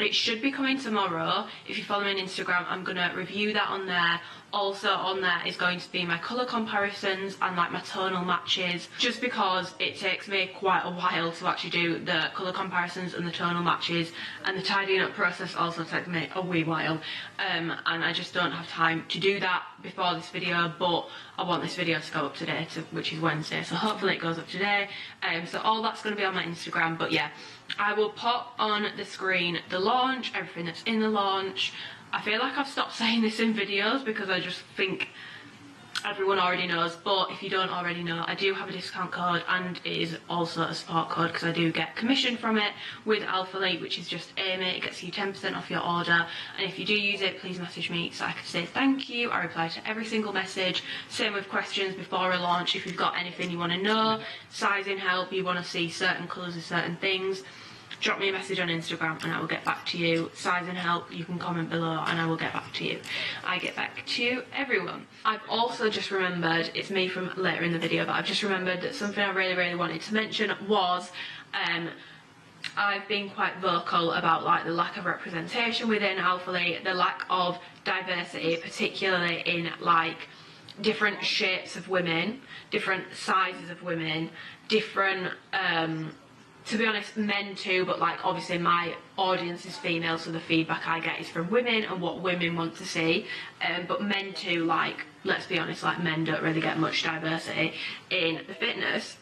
it should be coming tomorrow. If you follow me on Instagram, I'm gonna review that on there. Also on there is going to be my colour comparisons and like my tonal matches, just because it takes me quite a while to actually do the colour comparisons and the tonal matches, and the tidying up process also takes me a wee while, and I just don't have time to do that before this video, but I want this video to go up today, which is Wednesday, so hopefully it goes up today. So all that's going to be on my Instagram, but yeah, I will pop on the screen the launch, everything that's in the launch. I feel like I've stopped saying this in videos because I just think everyone already knows, but if you don't already know, I do have a discount code, and it is also a support code because I do get commission from it with Alphalete, which is just Amy. It gets you 10% off your order, and if you do use it, please message me so I can say thank you. I reply to every single message. Same with questions before a launch. If you've got anything you want to know, sizing help, you want to see certain colours of certain things, drop me a message on Instagram and I will get back to you. Sizing help, you can comment below and I will get back to you. I get back to everyone. I've also just remembered, it's me from later in the video, but I've just remembered that something I really wanted to mention was I've been quite vocal about like the lack of representation within Alphalete, the lack of diversity, particularly in like different shapes of women, different sizes of women, different to be honest, men too, but like obviously my audience is female, so the feedback I get is from women and what women want to see. But men too, like, let's be honest, like men don't really get much diversity in the fitness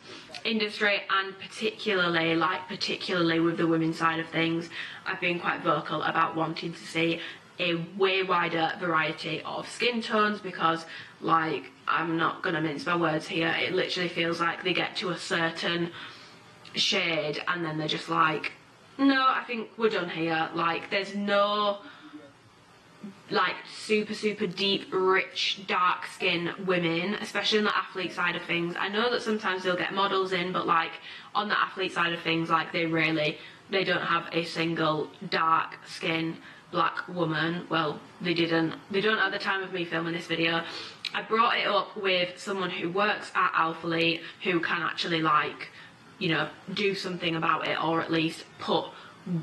industry, and particularly with the women's side of things. I've been quite vocal about wanting to see a way wider variety of skin tones because, like, I'm not gonna mince my words here, it literally feels like they get to a certain shade and then they're just like, no, I think we're done here. Like, there's no like super deep, rich, dark skin women, especially on the athlete side of things. I know that sometimes they'll get models in, but like on the athlete side of things, like they don't have a single dark skin black woman. Well, they don't at the time of me filming this video. I brought it up with someone who works at Alphalete who can actually, like, you know, do something about it, or at least put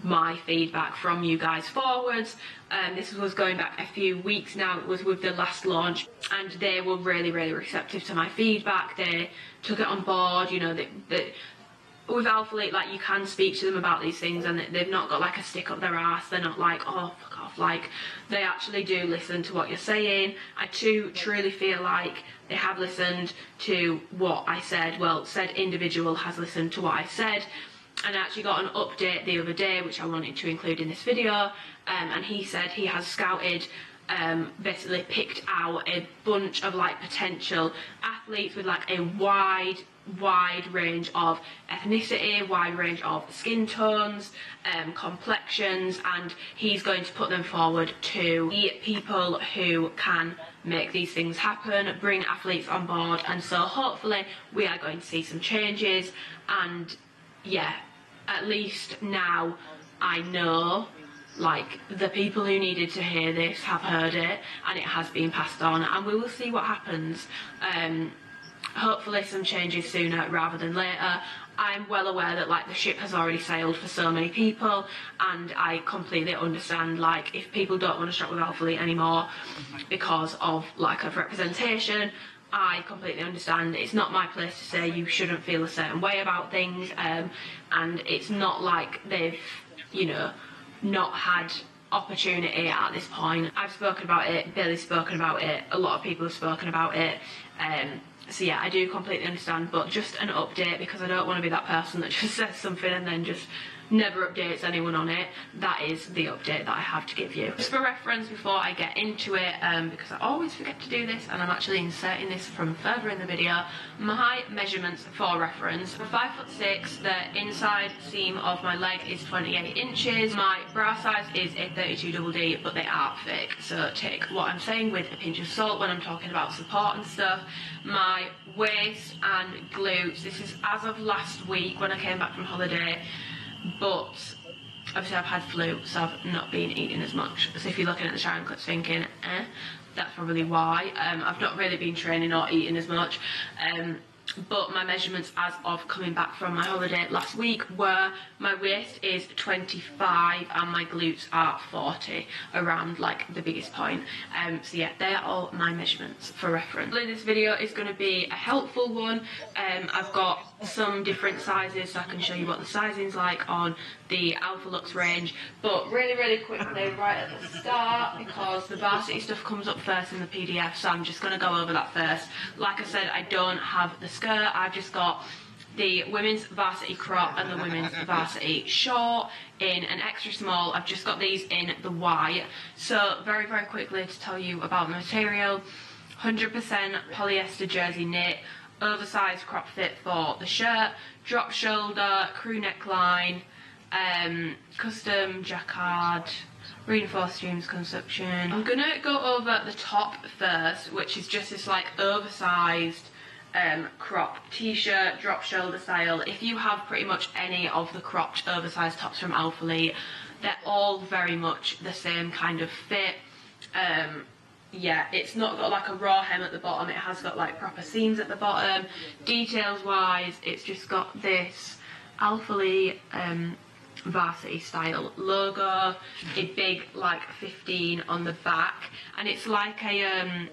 my feedback from you guys forwards. This was going back a few weeks now. It was with the last launch, and they were really receptive to my feedback. They took it on board. You know, with Alphalete, like, you can speak to them about these things and they've not got like a stick up their ass. They're not like, oh fuck off. Like, they actually do listen to what you're saying. I too truly feel like they have listened to what I said. Well, said individual has listened to what I said, and I actually got an update the other day which I wanted to include in this video, and he said he has scouted, basically picked out a bunch of like potential athletes with like a wide range of ethnicity, wide range of skin tones, complexions, and he's going to put them forward to the people who can make these things happen, bring athletes on board. And so hopefully we are going to see some changes, and yeah, at least now I know, like, the people who needed to hear this have heard it and it has been passed on, and we will see what happens. Hopefully some changes sooner rather than later. I'm well aware that like the ship has already sailed for so many people, and I completely understand, like, if people don't want to shop with Alphalete anymore because of lack of representation, I completely understand. It's not my place to say you shouldn't feel a certain way about things, and it's not like they've
you know, not had opportunity at this point. I've spoken about it, Billy's spoken about it, a lot of people have spoken about it. So yeah, I do completely understand, but just an update, because I don't want to be that person that just says something and then just never updates anyone on it. That is the update that I have to give you. Just for reference before I get into it, because I always forget to do this and I'm actually inserting this from further in the video, my measurements for reference. I'm 5'6", the inside seam of my leg is 28 inches, my bra size is a 32DD, but they are thick, so take what I'm saying with a pinch of salt when I'm talking about support and stuff. My waist and glutes, this is as of last week when I came back from holiday, but obviously I've had flu, so I've not been eating as much. So if you're looking at the shower clips thinking, that's probably why. I've not really been training or eating as much. But my measurements as of coming back from my holiday last week were, my waist is 25 and my glutes are 40, around like the biggest point. So yeah, they are all my measurements for reference. This video is going to be a helpful one. I've got some different sizes, so I can show you what the sizing's like on the Alphalete range, but really quickly right at the start, because the varsity stuff comes up first in the PDF, so I'm just going to go over that first. Like I said, I don't have the skirt, I've just got the women's varsity crop and the women's varsity short in an extra small. I've just got these in the white. So very quickly to tell you about the material: 100% polyester jersey knit, oversized crop fit for the shirt, drop shoulder, crew neckline, custom jacquard, reinforced seams construction. I'm gonna go over the top first, which is just this like oversized crop t-shirt, drop shoulder style. If you have pretty much any of the cropped oversized tops from Alphalete, they're all very much the same kind of fit. Yeah, it's not got like a raw hem at the bottom, it has got like proper seams at the bottom. Details wise, it's just got this Alphalete varsity style logo, a big like 15 on the back, and it's like a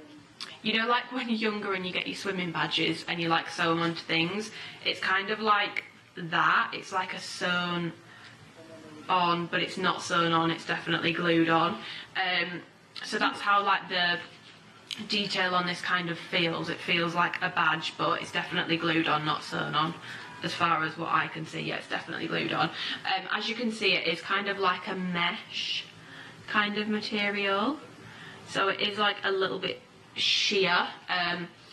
you know, like when you're younger and you get your swimming badges and you like sew them onto things, it's kind of like that. It's like a sewn on, but it's not sewn on, it's definitely glued on. So that's how like the detail on this kind of feels. It feels like a badge, but it's definitely glued on, not sewn on. As far as what I can see, yeah, it's definitely glued on. As you can see, it is kind of like a mesh kind of material. So it is like a little bit sheer.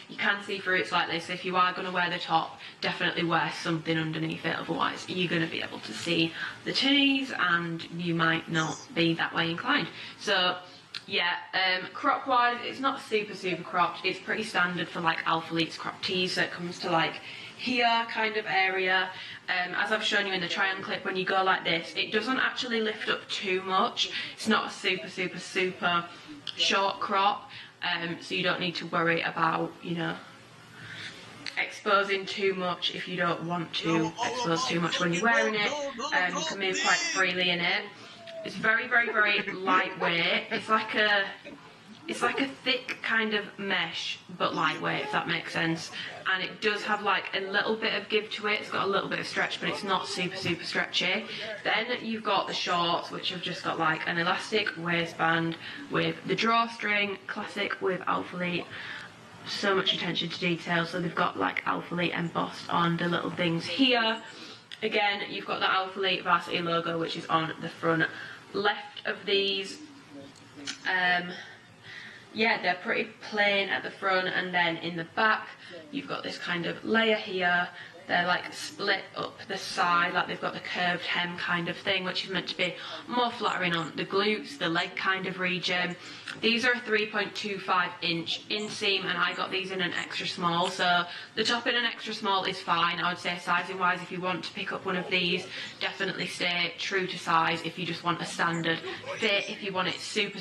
You can see through it slightly, so if you are going to wear the top, definitely wear something underneath it, otherwise you're going to be able to see the titties and you might not be that way inclined. So yeah, crop wise, it's not super cropped, it's pretty standard for like Alphalete's crop tees, so it comes to like here kind of area. As I've shown you in the try-on clip, when you go like this, it doesn't actually lift up too much. It's not a super short crop, so you don't need to worry about, you know, exposing too much if you don't want to expose too much when you're wearing it. You can move quite freely in it. It's very lightweight. It's like a thick kind of mesh, but lightweight, if that makes sense. And it does have like a little bit of give to it. It's got a little bit of stretch, but it's not super stretchy. Then you've got the shorts, which have just got like an elastic waistband with the drawstring, classic with Alphalete. So much attention to detail. So they've got like Alphalete embossed on the little things here. Again, you've got the Alphalete varsity logo, which is on the front left of these. Yeah, they're pretty plain at the front, and then in the back you've got this kind of layer here. They're like split up the side, like they've got the curved hem kind of thing, which is meant to be more flattering on the glutes, the leg kind of region. These are a 3.25 inch inseam, and I got these in an extra small, so the top in an extra small is fine. I would say sizing wise, if you want to pick up one of these, definitely stay true to size if you just want a standard fit. If you want it super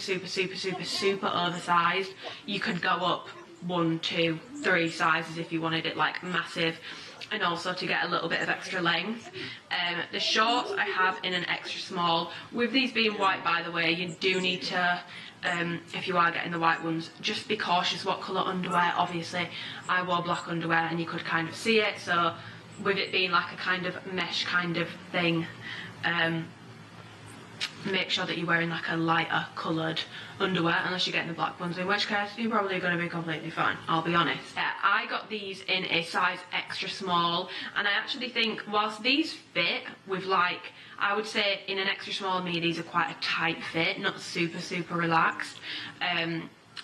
oversized, you can go up 1, 2, 3 sizes if you wanted it like massive, and also to get a little bit of extra length. The shorts I have in an extra small. With these being white, by the way, you do need to, if you are getting the white ones, just be cautious what colour underwear. Obviously I wore black underwear and you could kind of see it, so with it being like a kind of mesh kind of thing,
make sure that you're wearing like a lighter coloured underwear, unless you're getting the black ones, in which case you're probably going to be completely fine, I'll be honest. Yeah, I got these in a size extra small, and I actually think whilst these fit with like, I would say in an extra small me, these are quite a tight fit, not super relaxed.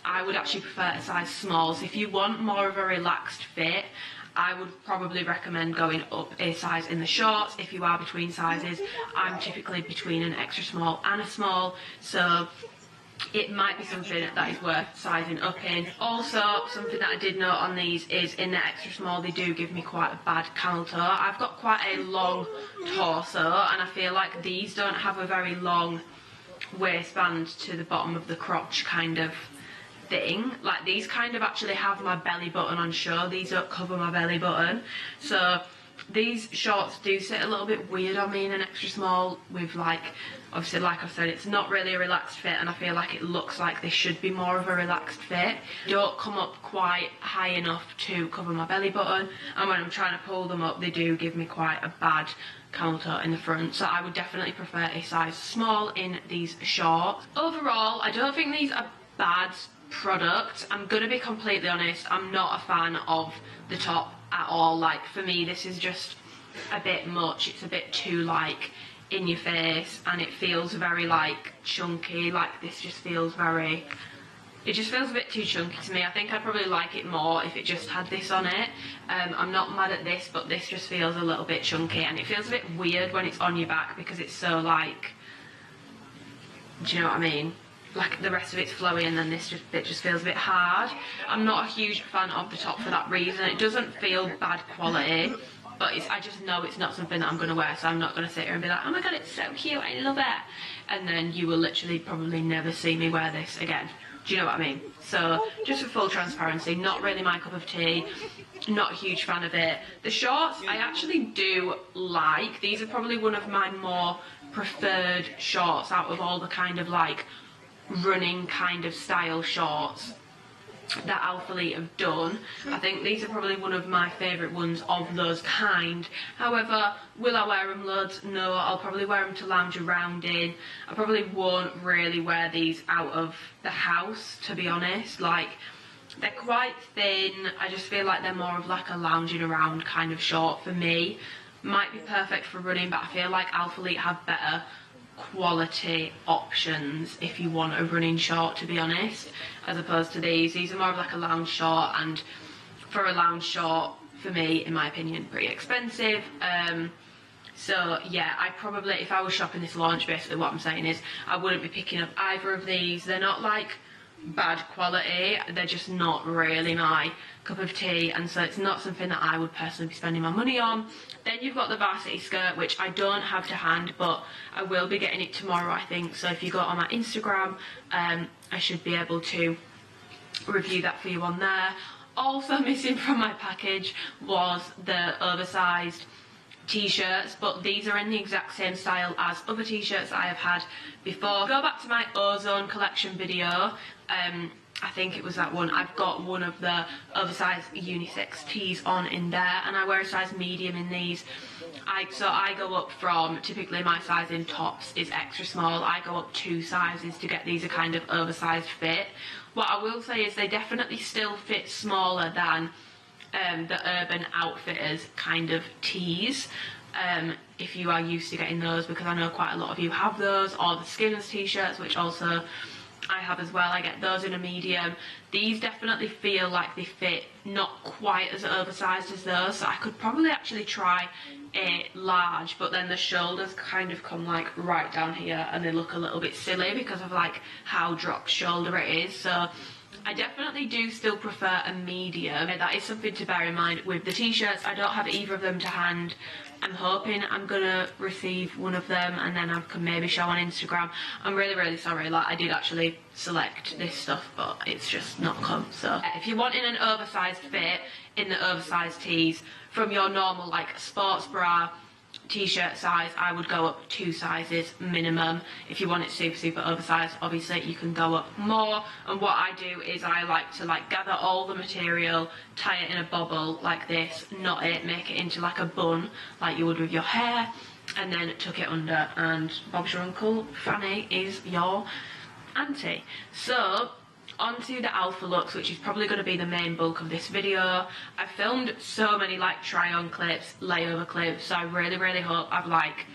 I would actually prefer a size small, so if you want more of a relaxed fit, I would probably recommend going up a size in the shorts. If you are between sizes, I'm typically between an extra small and a small, so it might be something that is worth sizing up in. Also, something that I did note on these is in the extra small, they do give me quite a bad camel toe. I've got quite a long torso, and I feel like these don't have a very long waistband to the bottom of the crotch kind of thing. Like, these kind of actually have my belly button on show. These don't cover my belly button, so these shorts do sit a little bit weird on me in an extra small with, like, obviously, like I said, it's not really a relaxed fit, and I feel like it looks like they should be more of a relaxed fit. They don't come up quite high enough to cover my belly button, and when I'm trying to pull them up, they do give me quite a bad camel toe in the front, so I would definitely prefer a size small in these shorts. Overall, I don't think these are bad product. I'm gonna be completely honest, I'm not a fan of the top at all. Like, for me, this is just a bit much. It's a bit too like in your face, and it feels very like chunky. Like, this just feels very, it just feels a bit too chunky to me. I think I'd probably like it more if it just had this on it. I'm not mad at this, but this just feels a little bit chunky, and it feels a bit weird when it's on your back because it's so like, do you know what I mean? Like, the rest of it's flowy, and then this bit just feels a bit hard. I'm not a huge fan of the top for that reason. It doesn't feel bad quality, but I just know it's not something that I'm going to wear, so I'm not going to sit here and be like, oh my god, it's so cute, I love it. And then you will literally probably never see me wear this again. Do you know what I mean? So, just for full transparency, not really my cup of tea. Not a huge fan of it. The shorts, I actually do like. These are probably one of my more preferred shorts out of all the kind of like running kind of style shorts that Alphalete have done. I think these are probably one of my favourite ones of those kind. However, will I wear them loads? No, I'll probably wear them to lounge around in. I probably won't really wear these out of the house, to be honest. Like, they're quite thin. I just feel like they're more of like a lounging around kind of short for me. Might be perfect for running, but I feel like Alphalete have better quality options if you want a running short, to be honest, as opposed to these. These are more of like a lounge short, and for a lounge short, for me, in my opinion, pretty expensive. So yeah, I probably, if I was shopping this launch, basically what I'm saying is I wouldn't be picking up either of these. They're not like bad quality, they're just not really my cup of tea, and so it's not something that I would personally be spending my money on. Then you've got the varsity skirt, which I don't have to hand, but I will be getting it tomorrow, I think. So if you go on my Instagram, I should be able to review that for you on there. Also missing from my package was the oversized t-shirts, but these are in the exact same style as other t-shirts I have had before. Go back to my Ozone collection video. I think it was that one. I've got one of the oversized unisex tees on in there, and I wear a size medium in these. So I go up from, typically my size in tops is extra small. I go up 2 sizes to get these a kind of oversized fit. What I will say is they definitely still fit smaller than the Urban Outfitters kind of tees. If you are used to getting those, because I know quite a lot of you have those, or the Skinners t-shirts, which also I have as well. I get those in a medium. These definitely feel like they fit not quite as oversized as those, so I could probably actually try a large, but then the shoulders kind of come like right down here, and they look a little bit silly because of like how dropped shoulder it is. So I definitely do still prefer a medium. That is something to bear in mind with the t-shirts. I don't have either of them to hand. I'm hoping I'm gonna receive one of them, and then I can maybe show on Instagram. I'm really sorry, like I did actually select this stuff, but it's just not come. So if you're wanting an oversized fit in the oversized tees from your normal like sports bra t-shirt size, I would go up 2 sizes minimum. If you want it super oversized, obviously you can go up more. And what I do is I like to like gather all the material, tie it in a bobble like this, knot it, make it into like a bun like you would with your hair, and then tuck it under, and Bob's your uncle, Fanny is your auntie. So onto the Alphalete, which is probably going to be the main bulk of this video. I filmed so many like try on clips, layover clips, so I really hope I've like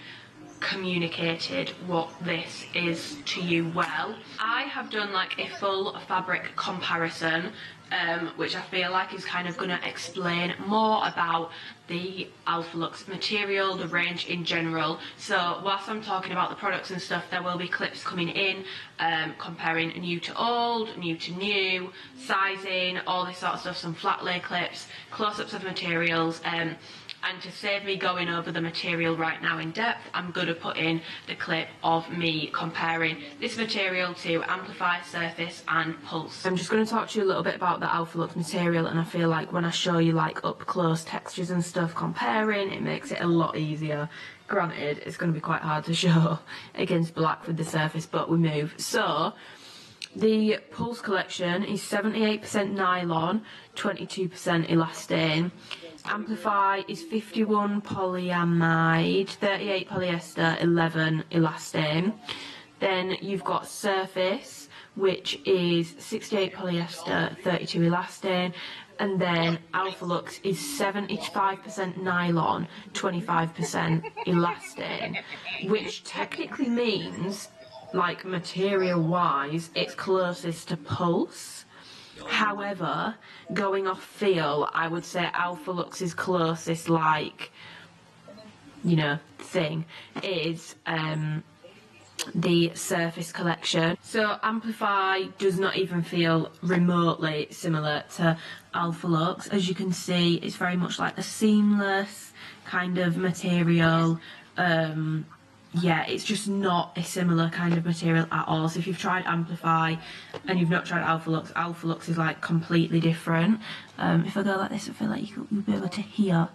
communicated what this is to you well. I have done like a full fabric comparison, which I feel like is kind of going to explain more about the Alphalete material, the range in general. So whilst I'm talking about the products and stuff, there will be clips coming in comparing new to old, new to new, sizing, all this sort of stuff, some flat lay clips, close-ups of materials, and to save me going over the material right now in depth, I'm going to put in the clip of me comparing this material to Amplify, Surface and Pulse. I'm just going to talk to you a little bit about the Alphalete material, and I feel like when I show you like up close textures and stuff comparing, it makes it a lot easier. Granted, it's going to be quite hard to show against black with the Surface, but we move. So the Pulse collection is 78% nylon, 22% elastane. Amplify is 51 polyamide, 38 polyester, 11 elastane. Then you've got Surface, which is 68 polyester, 32 elastane. And then Alphalete is 75% nylon, 25% elastane, which technically means, like material wise, it's closest to Pulse. However, going off feel, I would say Alphaluxe's closest, like, you know, thing is the Surface collection. So Amplify does not even feel remotely similar to Alphalete. As you can see, it's very much like a seamless kind of material. Yeah, it's just not a similar kind of material at all. So if you've tried Amplify and you've not tried Alphalete, Alphalete is like completely different. If I go like this, I feel like you'll be able to hear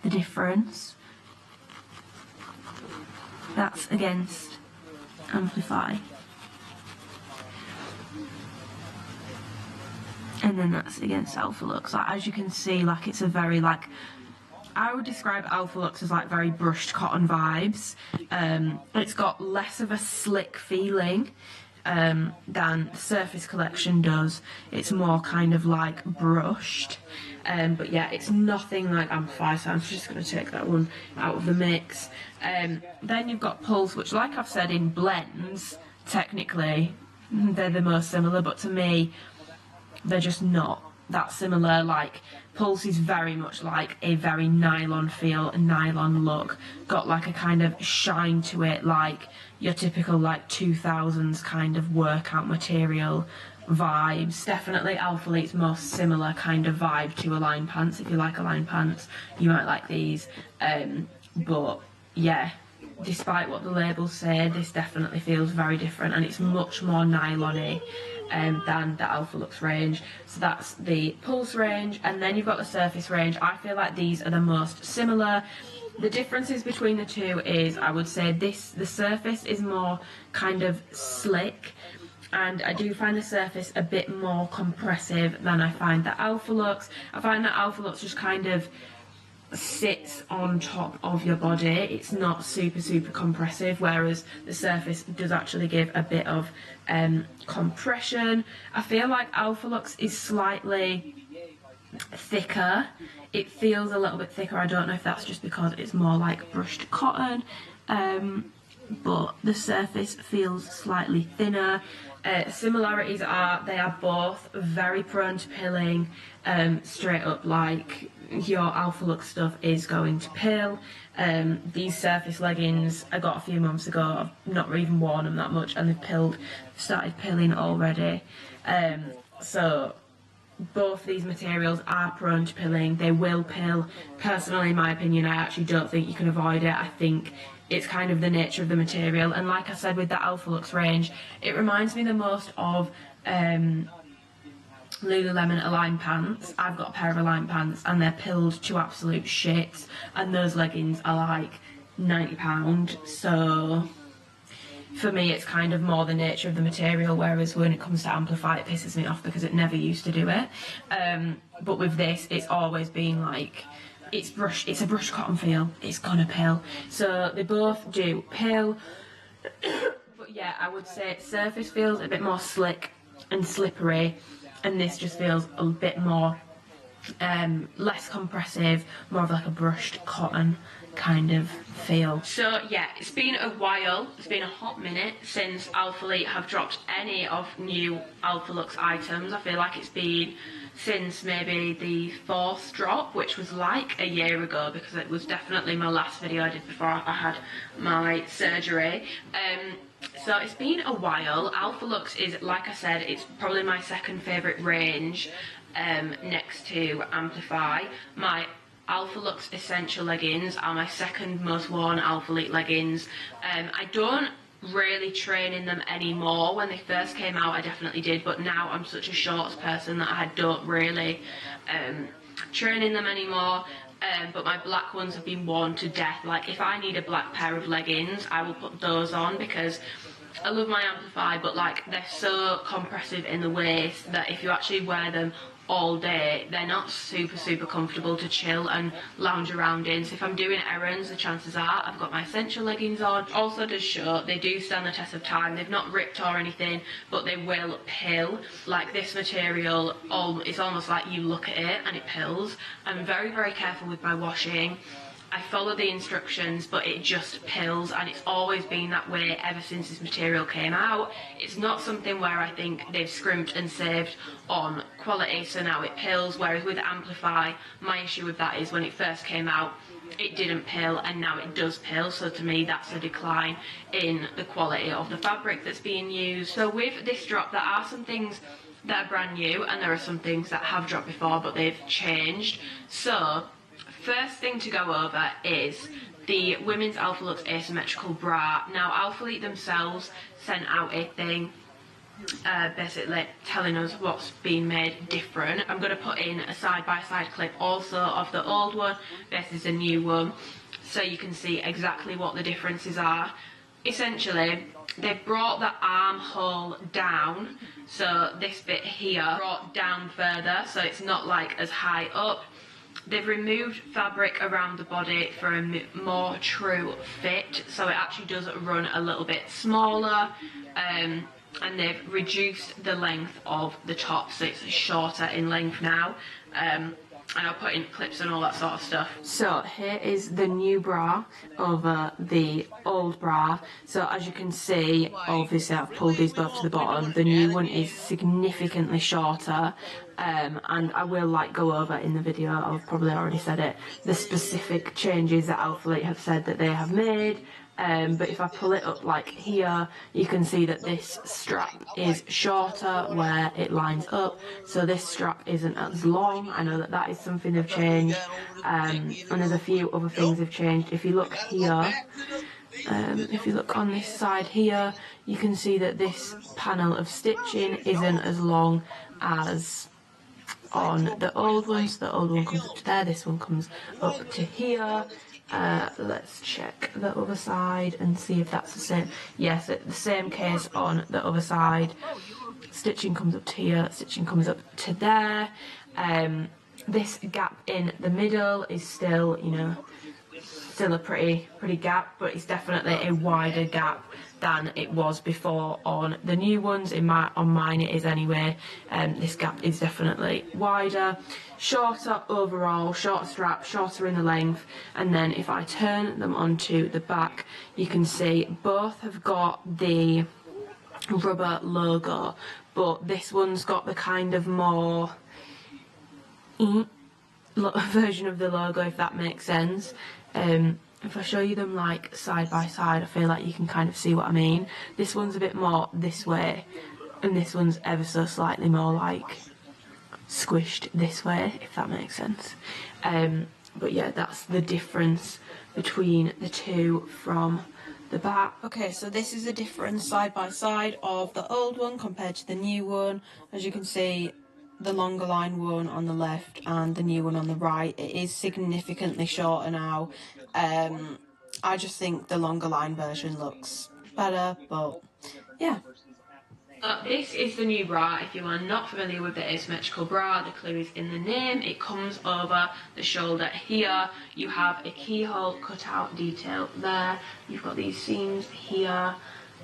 the difference. That's against Amplify. And then that's against Alphalete. Like, as you can see, like it's a very like, I would describe Alphalete as like very brushed cotton vibes. It's got less of a slick feeling than the Surface collection does. It's more kind of like brushed. But yeah, it's nothing like Amplify, so I'm just going to take that one out of the mix. Then you've got Pulse, which, like I've said, in blends, technically, they're the most similar, but to me, they're just not that similar. Like, Pulse is very much like a very nylon feel, a nylon look, got like a kind of shine to it, like your typical like 2000s kind of workout material vibes. Definitely Alphalete's most similar kind of vibe to Align pants. If you like Align pants, you might like these. But yeah, despite what the labels say, this definitely feels very different, and it's much more nylon-y than the Alphalete range. So that's the Pulse range, and then you've got the Surface range. I feel like these are the most similar. The differences between the two is, I would say the Surface is more kind of slick, and I do find the Surface a bit more compressive than I find the Alphalete. I find that Alphalete just kind of sits on top of your body. It's not super compressive, whereas the Surface does actually give a bit of compression. I feel like Alphalete is slightly thicker. It feels a little bit thicker. I don't know if that's just because it's more like brushed cotton, but the Surface feels slightly thinner. Similarities are they are both very prone to pilling, straight up, like your Alphalete stuff is going to pill. These Surface leggings I got a few months ago, I've not even worn them that much, and they've started pilling already. So both these materials are prone to pilling. They will pill. Personally, in my opinion, I actually don't think you can avoid it. I think it's kind of the nature of the material, and like I said with the Alphalete range, it reminds me the most of Lululemon Align pants. I've got a pair of Align pants and they're pilled to absolute shit, and those leggings are like £90, so for me it's kind of more the nature of the material, whereas when it comes to Amplify it pisses me off because it never used to do it. But with this, it's always been like
it's a brushed cotton feel. It's gonna pill. So they both do pill. But yeah, I would say surface feels a bit more slick and slippery, and this just feels a bit more less compressive, more of like a brushed cotton kind of feel. So yeah, it's been a while, it's been a hot minute since Alphalete have dropped any of new Alphalux items. I feel like it's been since maybe the 4th drop, which was like a year ago, because it was definitely my last video I did before I had my surgery. So it's been a while. Alphalux is, like I said, it's probably my second favourite range, next to Amplify. My Alphalux Essential leggings are my second most worn Alphalete leggings. I don't really train in them anymore. When they first came out I definitely did, but now I'm such a shorts person that I don't really train in them anymore. But my black ones have been worn to death. Like, if I need a black pair of leggings, I will put those on, because I love my Amplify, but like, they're so compressive in the waist that if you actually wear them all day, they're not super comfortable to chill and lounge around in. So if I'm doing errands, the chances are I've got my essential leggings on. Also does show they do stand the test of time. They've not ripped or anything, but they will pill. Like, this material, it's almost like you look at it and it pills. I'm very careful with my washing. I follow the instructions, but it just pills, and it's always been that way ever since this material came out. It's not something where I think they've scrimped and saved on quality, so now it pills, whereas with Amplify, my issue with that is when it first came out, it didn't pill, and now it does pill, so to me that's a decline in the quality of the fabric that's being used. So with this drop, there are some things that are brand new, and there are some things that have dropped before, but they've changed. So first thing to go over is the women's Alphalux asymmetrical bra. Now, Alphalete themselves sent out a thing basically telling us what's been made different. I'm going to put in a side-by-side clip also of the old one versus the new one, so you can see exactly what the differences are. Essentially, they've brought the armhole down, so this bit here brought down further, so it's not like as high up. They've removed fabric around the body for a more true fit, so it actually does run a little bit smaller, and they've reduced the length of the top, so it's shorter in length now. And I'll put in clips and all that sort of stuff. So here is the new bra over the old bra. So as you can see, obviously I've pulled these both to the bottom. The new one is significantly shorter, and I will like go over in the video, I've probably already said it, the specific changes that Alphalete have said that they have made. But if I pull it up like here, you can see that this strap is shorter where it lines up, so this strap isn't as long. I know that that is something they've changed, and there's a few other things they've changed. If you look here, if you look on this side here, you can see that this panel of stitching isn't as long as on the old one. So the old one comes up to there, this one comes up to here. Let's check the other side and see if that's the same. Yes, the same case on the other side. Stitching comes up to here, stitching comes up to there. This gap in the middle is still, you know, still a pretty gap, but it's definitely a wider gap than it was before on the new ones. On mine it is anyway. This gap is definitely wider, shorter overall, shorter strap, shorter in the length. And then if I turn them onto the back, you can see both have got the rubber logo, but this one's got the kind of more version of the logo, if that makes sense. If I show you them like side by side, I feel like you can kind of see what I mean. This one's a bit more this way, and this one's ever so slightly more like squished this way, if that makes sense. But yeah, that's the difference between the two from the back. Okay, so this is a difference side by side of the old one compared to the new one. As you can see, the longer line one on the left and the new one on the right, it is significantly shorter now. I just think the longer line version looks better, but yeah. This is the new bra. If you are not familiar with the asymmetrical bra, the clue is in the name. It comes over the shoulder here. You have a keyhole cutout detail there. You've got these seams here,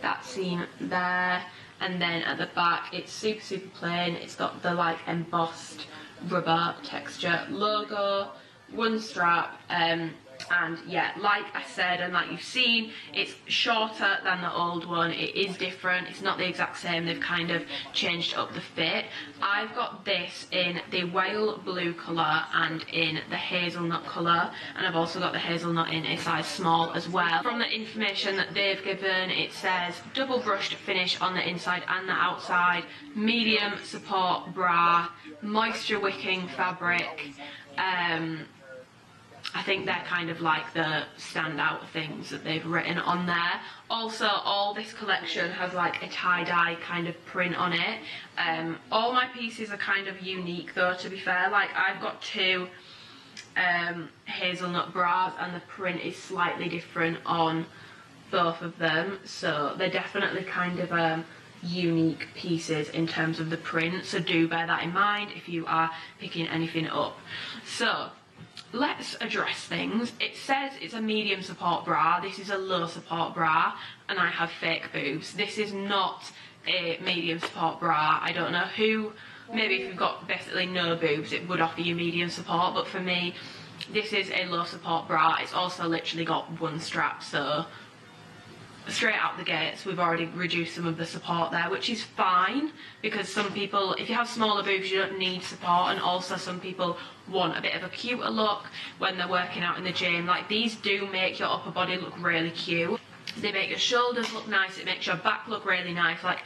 that seam there, and then at the back it's super plain. It's got the like embossed rubber texture logo, one strap, and yeah, like I said and like you've seen, it's shorter than the old one. It is different, it's not the exact same, they've kind of changed up the fit. I've got this in the whale blue colour and in the hazelnut colour, and I've also got the hazelnut in a size small as well. From the information that they've given, it says double brushed finish on the inside and the outside, medium support bra, moisture wicking fabric. I think they're kind of like the standout things that they've written on there. Also, all this collection has like a tie-dye kind of print on it. All my pieces are kind of unique though, to be fair. Like I've got two hazelnut bras and the print is slightly different on both of them. So they're definitely kind of unique pieces in terms of the print. So do bear that in mind if you are picking anything up. So let's address things. It says it's a medium support bra. This is a low support bra and I have fake boobs. This is not a medium support bra. I don't know who, maybe if you've got basically no boobs it would offer you medium support, but for me this is a low support bra. It's also literally got one strap, so straight out the gates we've already reduced some of the support there, which is fine because some people, if you have smaller boobs you don't need support, and also some people want a bit of a cuter look when they're working out in the gym. Like these do make your upper body look really cute, they make your shoulders look nice, it makes your back look really nice. Like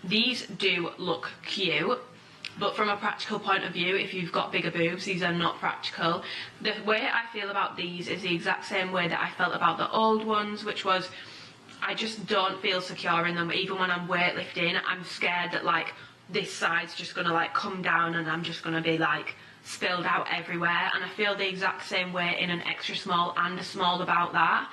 these do look cute, but from a practical point of view, if you've got bigger boobs, these are not practical. The way I feel about these is the exact same way that I felt about the old ones, which was I just don't feel secure in them. Even when I'm weightlifting, I'm scared that like this side's just gonna like come down and I'm just gonna be like spilled out everywhere. And I feel the exact same way in an extra small and a small about that,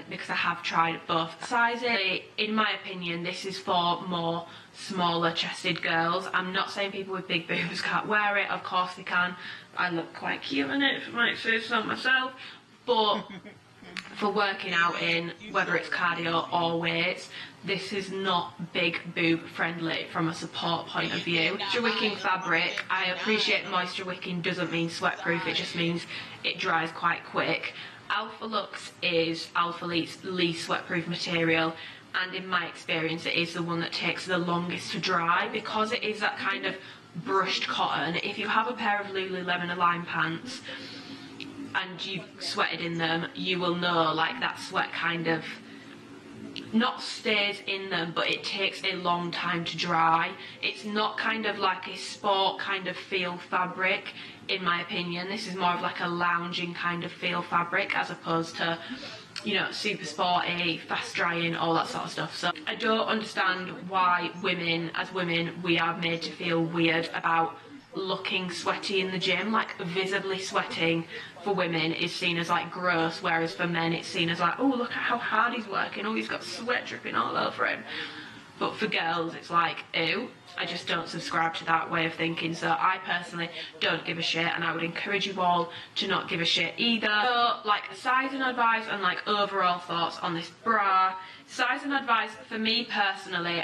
because I have tried both sizes. In my opinion, this is for more smaller chested girls. I'm not saying people with big boobs can't wear it, of course they can. I look quite cute in it, if I might say so myself, but for working out in, whether it's cardio or weights, this is not big boob friendly from a support point of view. Moisture wicking fabric, I appreciate moisture wicking doesn't mean sweat proof, it just means it dries quite quick. Alphalete is Alphalete's least sweat proof material, and in my experience it is the one that takes the longest to dry because it is that kind of brushed cotton. If you have a pair of Lululemon Align pants and you've sweated in them, you will know like that sweat kind of not stays in them, but it takes a long time to dry. It's not kind of like a sport kind of feel fabric, in my opinion. This is more of like a lounging kind of feel fabric as opposed to, you know, super sporty, fast drying, all that sort of stuff. So I don't understand why women, as women, we are made to feel weird about looking sweaty in the gym. Like visibly sweating for women is seen as like gross, whereas for men it's seen as like, oh, look at how hard he's working, oh, he's got sweat dripping all over him. But for girls it's like, ew. I just don't subscribe to that way of thinking, so I personally don't give a shit, and I would encourage you all to not give a shit either. So like sizing advice and like overall thoughts on this bra. Sizing advice for me personally,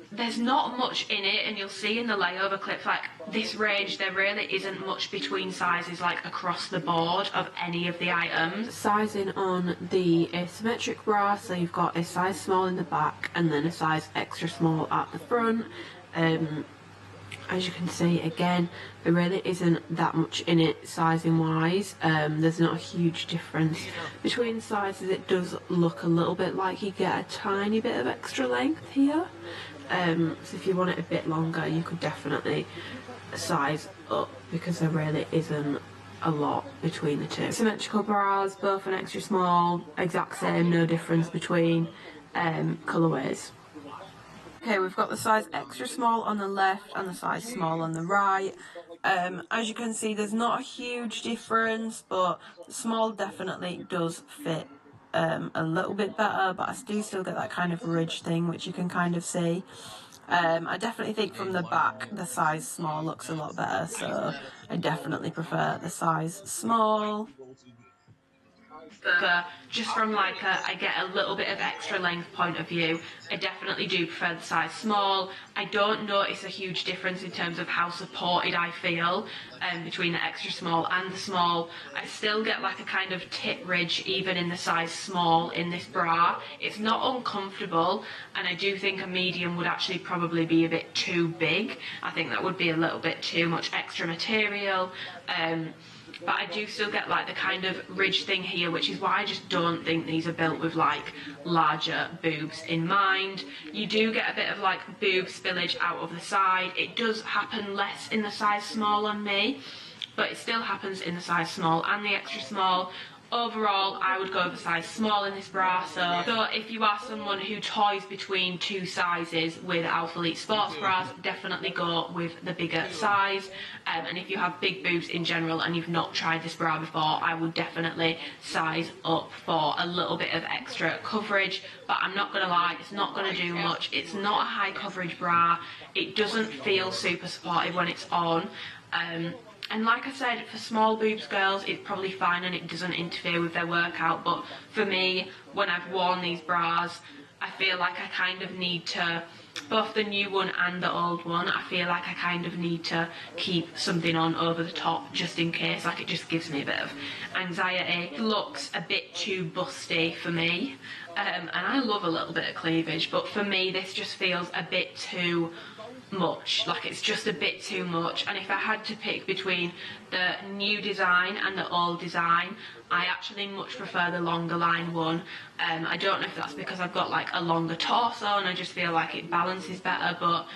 there's not much in it, and you'll see in the layover clips, like this range, there really isn't much between sizes like across the board of any of the items. Sizing on the asymmetric bra, so you've got a size small in the back and then a size extra small at the front. As you can see, again, there really isn't that much in it sizing wise. There's not a huge difference between sizes. It does look a little bit like you get a tiny bit of extra length here. So if you want it a bit longer, you could definitely size up because there really isn't a lot between the two. Symmetrical bras, both an extra small, exact same, no difference between colourways. Okay, we've got the size extra small on the left and the size small on the right. As you can see, there's not a huge difference, but small definitely does fit
a little bit better, but I do still get that kind of ridge thing, which you can kind of see. I definitely think from the back the size small looks a lot better, so I definitely prefer the size small.
But just from like I get a little bit of extra length point of view, I definitely do prefer the size small. I don't notice a huge difference in terms of how supported I feel between the extra small and the small. I still get like a kind of tit ridge even in the size small in this bra. It's not uncomfortable, and I do think a medium would actually probably be a bit too big. I think that would be a little bit too much extra material. But I do still get like the kind of ridge thing here, which is why I just don't think these are built with like larger boobs in mind. You do get a bit of like boob spillage out of the side. It does happen less in the size small on me, but it still happens in the size small and the extra small. Overall, I would go with a size small in this bra, so if you are someone who toys between two sizes with Alphalete sports bras, definitely go with the bigger size. And if you have big boobs in general and you've not tried this bra before, I would definitely size up for a little bit of extra coverage. But I'm not gonna lie, it's not gonna do much. It's not a high coverage bra. It doesn't feel super supportive when it's on. And like I said, for small boobs girls, it's probably fine and it doesn't interfere with their workout. But for me, when I've worn these bras, I feel like I kind of need to, both the new one and the old one, I feel like I kind of need to keep something on over the top just in case. Like, it just gives me a bit of anxiety. It looks a bit too busty for me. And I love a little bit of cleavage, but for me, this just feels a bit too much. Like, it's just a bit too much. And if I had to pick between the new design and the old design, I actually much prefer the longer line one. I don't know if that's because I've got like a longer torso and I just feel like it balances better, but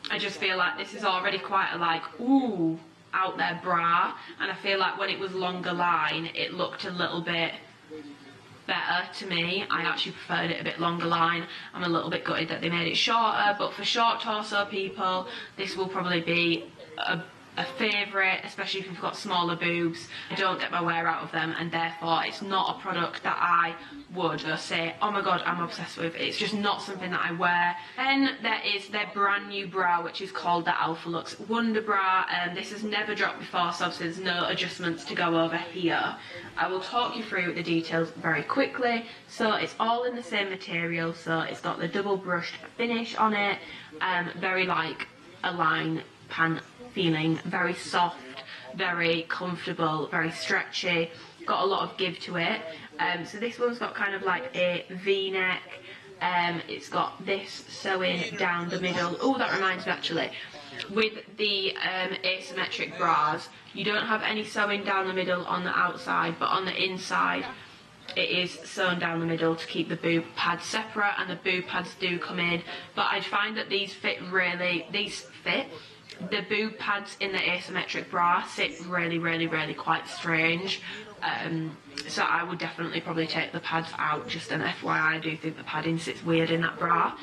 I just feel like this is already quite a like ooh out there bra, and I feel like when it was longer line it looked a little bit better to me. I actually preferred it a bit longer line. I'm a little bit gutted that they made it shorter, but for short torso people, this will probably be a favourite, especially if you've got smaller boobs. I don't get my wear out of them, and therefore it's not a product that I would say, oh my god, I'm obsessed with. It's just not something that I wear. Then there is their brand new bra, which is called the Alphalete Wonder Bra, and this has never dropped before, so obviously there's no adjustments to go over here. I will talk you through the details very quickly. So it's all in the same material, so it's got the double brushed finish on it, very like a line pant feeling, very soft, very comfortable, very stretchy, got a lot of give to it. So this one's got kind of like a V-neck, it's got this sewing down the middle. Oh, that reminds me actually, with the asymmetric bras, you don't have any sewing down the middle on the outside, but on the inside it is sewn down the middle to keep the boob pads separate, and the boob pads do come in, but I find that these fit. The boob pads in the asymmetric bra sit really quite strange, so I would definitely probably take the pads out. Just an FYI, I do think the padding sits weird in that bra.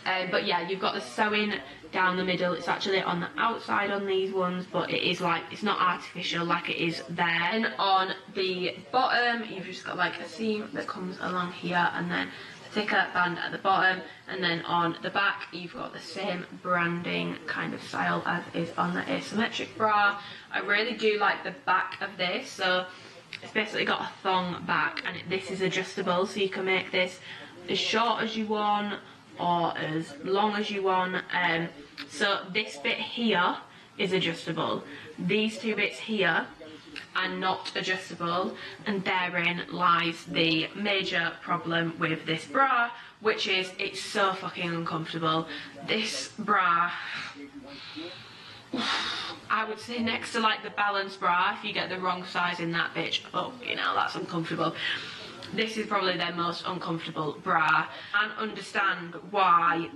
But yeah, you've got the sewing down the middle. It's actually on the outside on these ones, but it is like, it's not artificial like it is there. And on the bottom, you've just got like a seam that comes along here, and then thicker band at the bottom, and then on the back you've got the same branding kind of style as is on the asymmetric bra. I really do like the back of this, so it's basically got a thong back, and this is adjustable, so you can make this as short as you want or as long as you want. So this bit here is adjustable, these two bits here are not adjustable, and therein lies the major problem with this bra, which is it's so fucking uncomfortable. This bra, I would say next to like the balance bra, if you get the wrong size in that bitch, oh, you know, that's uncomfortable. This is probably their most uncomfortable bra, and understand why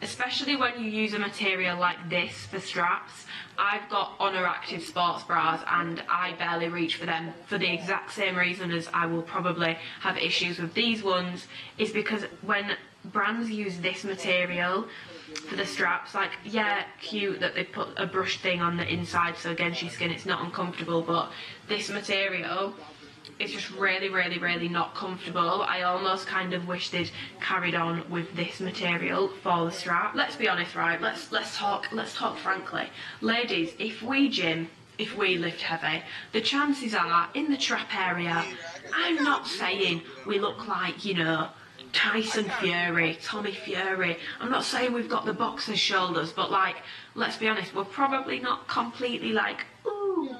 especially when you use a material like this for straps. I've got Honor Active sports bras and I barely reach for them for the exact same reason as I will probably have issues with these ones, is because when brands use this material for the straps, like, yeah, cute that they put a brush thing on the inside so against your skin it's not uncomfortable, but this material,
it's just really, really, really not comfortable. I almost kind of wish they'd carried on with this material for the strap. Let's be honest, right? Let's talk frankly. Ladies, if we gym, if we lift heavy, the chances are in the trap area, I'm not saying we look like, you know, Tyson Fury, Tommy Fury. I'm not saying we've got the boxer's shoulders, but like, let's be honest, we're probably not completely like, ooh,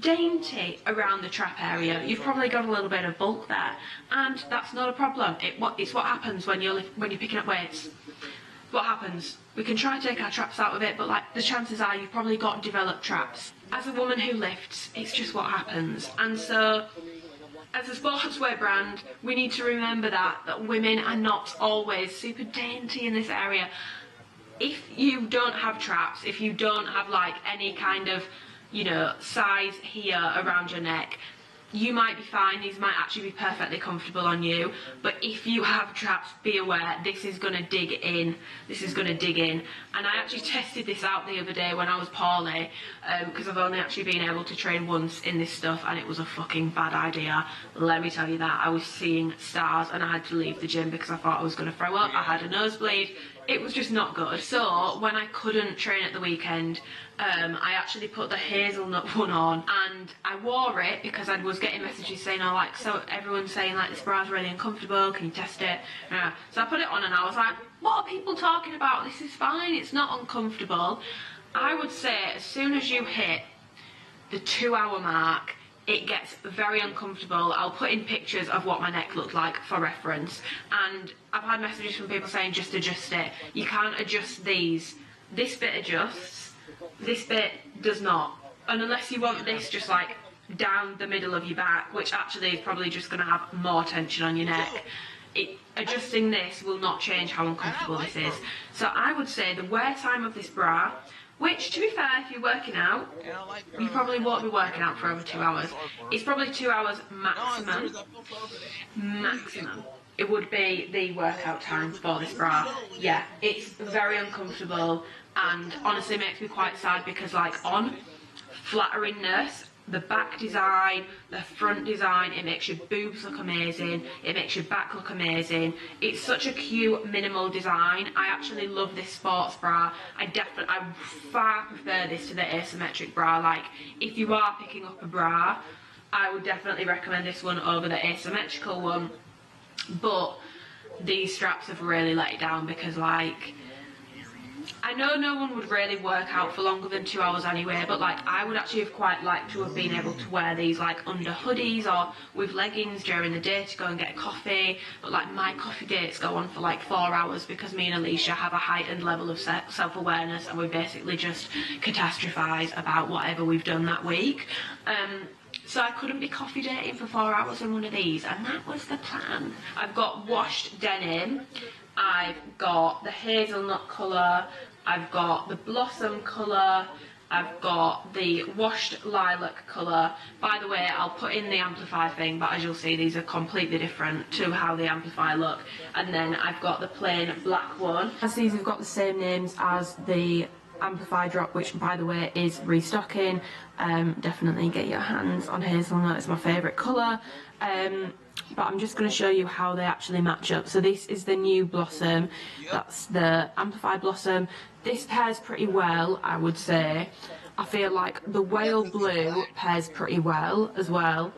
dainty around the trap area. You've probably got a little bit of bulk there, and that's not a problem. It's what happens when you're picking up weights. What happens? We can try to take our traps out of it, but like the chances are you've probably got developed traps. As a woman who lifts, it's just what happens. And so, as a sportswear brand, we need to remember that women are not always super dainty in this area. If you don't have traps, if you don't have like any kind of, you know, size here around your neck, you might be fine. These might actually be perfectly comfortable on you. But if you have traps, be aware, this is going to dig in. This is going to dig in. And I actually tested this out the other day when I was poorly, because I've only actually been able to train once in this stuff, and it was a fucking bad idea. Let me tell you that. I was seeing stars and I had to leave the gym because I thought I was going to throw up. I had a nosebleed. It was just not good. So when I couldn't train at the weekend, I actually put the hazelnut one on, and I wore it because I was getting messages saying, oh, like, so everyone's saying like this bra's really uncomfortable, can you test it? So I put it on and I was like, what are people talking about? This is fine, it's not uncomfortable. I would say as soon as you hit the 2-hour mark, it gets very uncomfortable. I'll put in pictures of what my neck looked like for reference, and I've had messages from people saying just adjust it. You can't adjust these. This bit adjusts, this bit does not. And unless you want this just like down the middle of your back, which actually is probably just going to have more tension on your neck, adjusting this will not change how uncomfortable this is. So I would say the wear time of this bra, which, to be fair, if you're working out, you probably won't be working out for over 2 hours. It's probably 2 hours maximum. Maximum. It would be the workout time for this bra. Yeah, it's very uncomfortable and honestly makes me quite sad because, like, on flatteringness, the back design, the front design, it makes your boobs look amazing, it makes your back look amazing. It's such a cute minimal design. I actually love this sports bra. I far prefer this to the asymmetric bra. Like, if you are picking up a bra, I would definitely recommend this one over the asymmetrical one. But these straps have really let it down because, like, I know no one would really work out for longer than 2 hours anyway, but like I would actually have quite liked to have been able to wear these like under hoodies or with leggings during the day to go and get coffee. But like my coffee dates go on for like 4 hours because me and Alicia have a heightened level of self-awareness and we basically just catastrophize about whatever we've done that week. So I couldn't be coffee dating for 4 hours in one of these, and that was the plan. I've got washed denim, I've got the hazelnut colour, I've got the blossom colour, I've got the washed lilac colour. By the way, I'll put in the Amplify thing, but as you'll see, these are completely different to how the Amplify look. And then I've got the plain black one.
As these have got the same names as the Amplify drop, which by the way is restocking. Definitely get your hands on hazelnut, it's my favourite colour. But I'm just going to show you how they actually match up. So this is the new blossom, that's the Amplify blossom. This pairs pretty well, I would say. I feel like the whale blue pairs pretty well as well.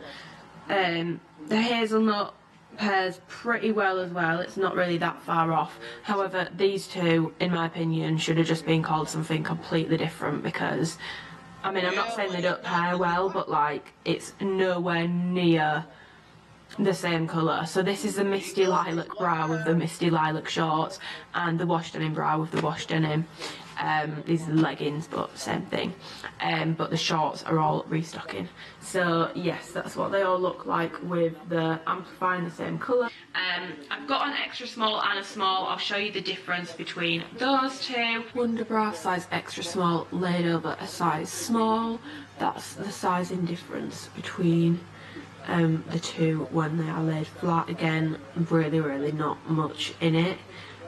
The hazelnut pairs pretty well as well, it's not really that far off. However, these two, in my opinion, should have just been called something completely different because, I mean, I'm not saying they don't pair well, but like, it's nowhere near the same colour. So this is the misty lilac bra with the misty lilac shorts and the wash denim bra with the wash denim. These are the leggings, but same thing. But the shorts are all restocking. So yes, that's what they all look like with the Amplify in the same colour. I've got an extra small and a small. I'll show you the difference between those two. Wonder bra size extra small laid over a size small. That's the sizing difference between the two when they are laid flat. Again, really not much in it.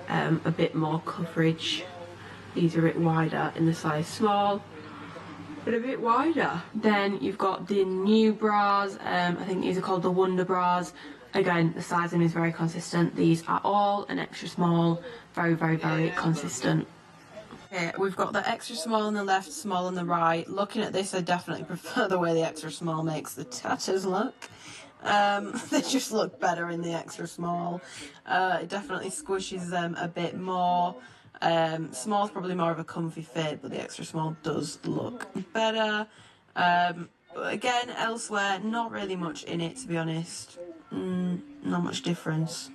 A bit more coverage. These are a bit wider in the size small.
but a bit wider. Then you've got the new bras. I think these are called the Wonder bras. Again, the sizing is very consistent. These are all an extra small, very, very, very consistent. Okay, we've got the extra small on the left, small on the right. Looking at this, I definitely prefer the way the extra small makes the tatters look. They just look better in the extra small. It definitely squishes them a bit more. Small's probably more of a comfy fit, but the extra small does look better. But again, elsewhere, not really much in it, to be honest. Not much difference.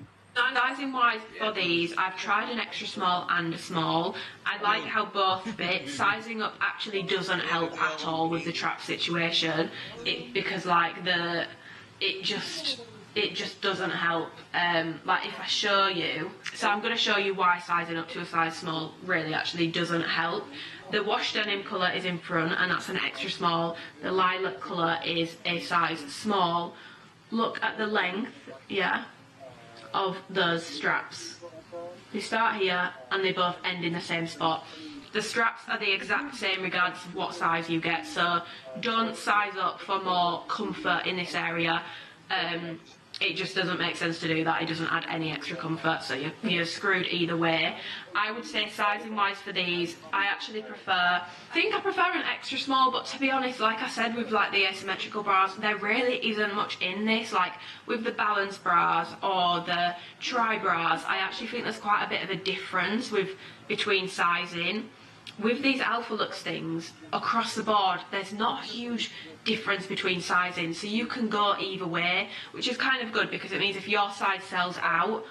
Sizing wise for these, I've tried an extra small and a small. I like how both fit. Sizing up actually doesn't help at all with the trap situation, because like it just doesn't help. Like if I show you, so I'm going to show you why sizing up to a size small really actually doesn't help. The wash denim colour is in front and that's an extra small. The lilac colour is a size small. Look at the length, yeah, of those straps. They start here and they both end in the same spot. The straps are the exact same regardless of what size you get, so don't size up for more comfort in this area. It just doesn't make sense to do that. It doesn't add any extra comfort, so you're screwed either way. I would say sizing wise for these, I think I prefer an extra small, but to be honest, like I said with like the asymmetrical bras, there really isn't much in this. Like with the balance bras or the tri bras, I actually think there's quite a bit of a difference between sizing. With these Alphalete things, across the board, there's not a huge difference between sizing, so you can go either way, which is kind of good because it means if your size sells out,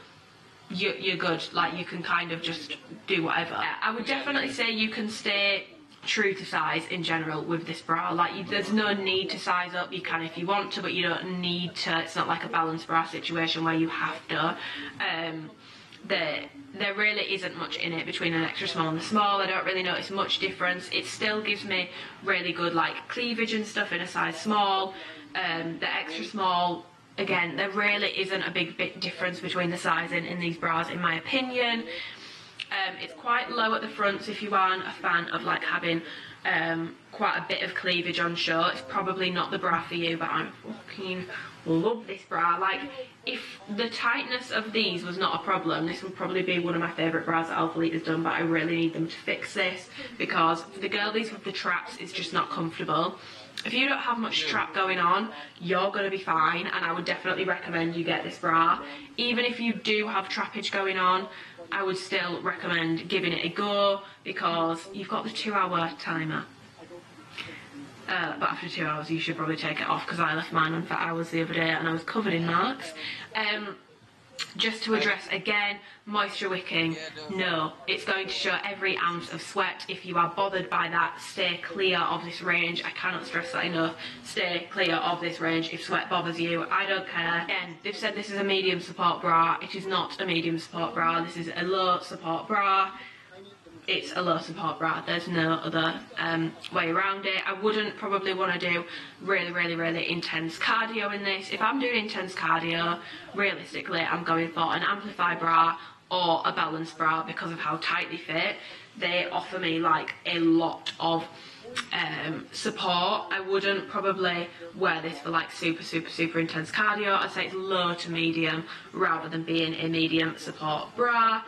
you're good. Like you can kind of just do whatever. I would definitely say you can stay true to size in general with this bra. Like there's no need to size up. You can if you want to, but you don't need to. It's not like a balance bra situation where you have to. There really isn't much in it between an extra small and a small. I don't really notice much difference. It still gives me really good like cleavage and stuff in a size small. The extra small, again, there really isn't a big difference between the sizing in these bras in my opinion. It's quite low at the front, so if you aren't a fan of like having quite a bit of cleavage on show, it's probably not the bra for you, but I fucking love this bra. Like if the tightness of these was not a problem, this would probably be one of my favourite bras that Alphalete has done, but I really need them to fix this because for the girlies with the traps, it's just not comfortable. If you don't have much strap going on, you're going to be fine, and I would definitely recommend you get this bra. Even if you do have trappage going on, I would still recommend giving it a go because you've got the 2-hour timer. But after 2 hours you should probably take it off because I left mine on for hours the other day and I was covered in marks. Just to address again, moisture wicking, no, it's going to show every ounce of sweat. If you are bothered by that, stay clear of this range. I cannot stress that enough. Stay clear of this range if sweat bothers you. I don't care. Again, they've said this is a medium support bra. It is not a medium support bra. This is a low support bra. It's a low support bra. There's no other way around it. I wouldn't probably want to do really intense cardio in this. If I'm doing intense cardio, realistically I'm going for an amplify bra or a balance bra because of how tight they fit. They offer me like a lot of support. I wouldn't probably wear this for like super intense cardio. I'd say it's low to medium rather than being a medium support bra.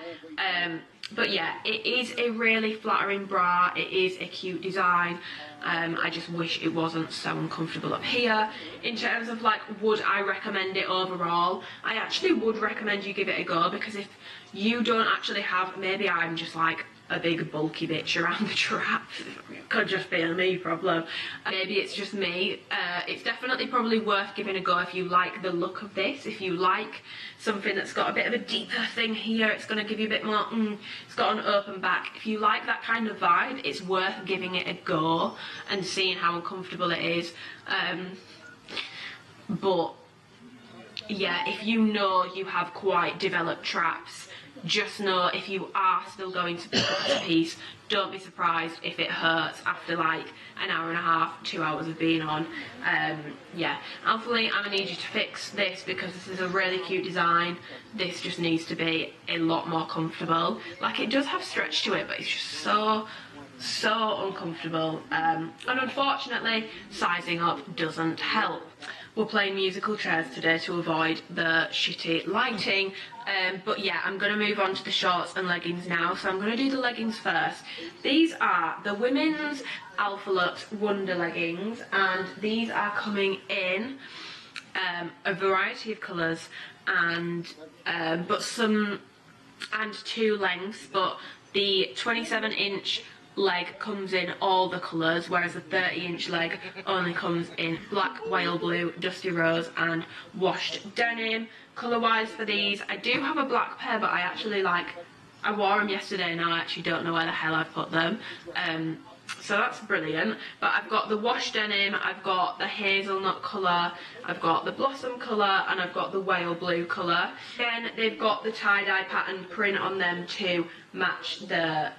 But yeah, it is a really flattering bra. It is a cute design. I just wish it wasn't so uncomfortable up here. In terms of like, would I recommend it overall? I actually would recommend you give it a go because if you don't actually have, maybe I'm just like a big bulky bitch around the traps. It could just be a me problem. Maybe it's just me. It's definitely probably worth giving a go if you like the look of this. If you like something that's got a bit of a deeper thing here, it's going to give you a bit more, it's got an open back. If you like that kind of vibe, it's worth giving it a go and seeing how uncomfortable it is. But yeah, if you know you have quite developed traps, just know if you are still going to pick up a piece, don't be surprised if it hurts after like an hour and a half, 2 hours of being on. Yeah, Alphalete, I'm gonna need you to fix this because this is a really cute design. This just needs to be a lot more comfortable. Like it does have stretch to it, but it's just so
so uncomfortable, and unfortunately sizing up doesn't help. We're playing musical chairs today to avoid the shitty lighting, but yeah, I'm going to move on to the shorts and leggings now. So I'm going to do the leggings first. These are the women's Alphalete Wonder leggings, and these are coming in a variety of colours and two lengths, but the 27-inch leg comes in all the colours, whereas the 30-inch leg only comes in black, whale blue, dusty rose and washed denim. Colour wise for these, I do have a black pair, but I wore them yesterday and I actually don't know where the hell I put them. So that's brilliant. But I've got the wash denim, I've got the hazelnut colour, I've got the blossom colour, and I've got the whale blue colour. Then they've got the tie-dye pattern print on them to match the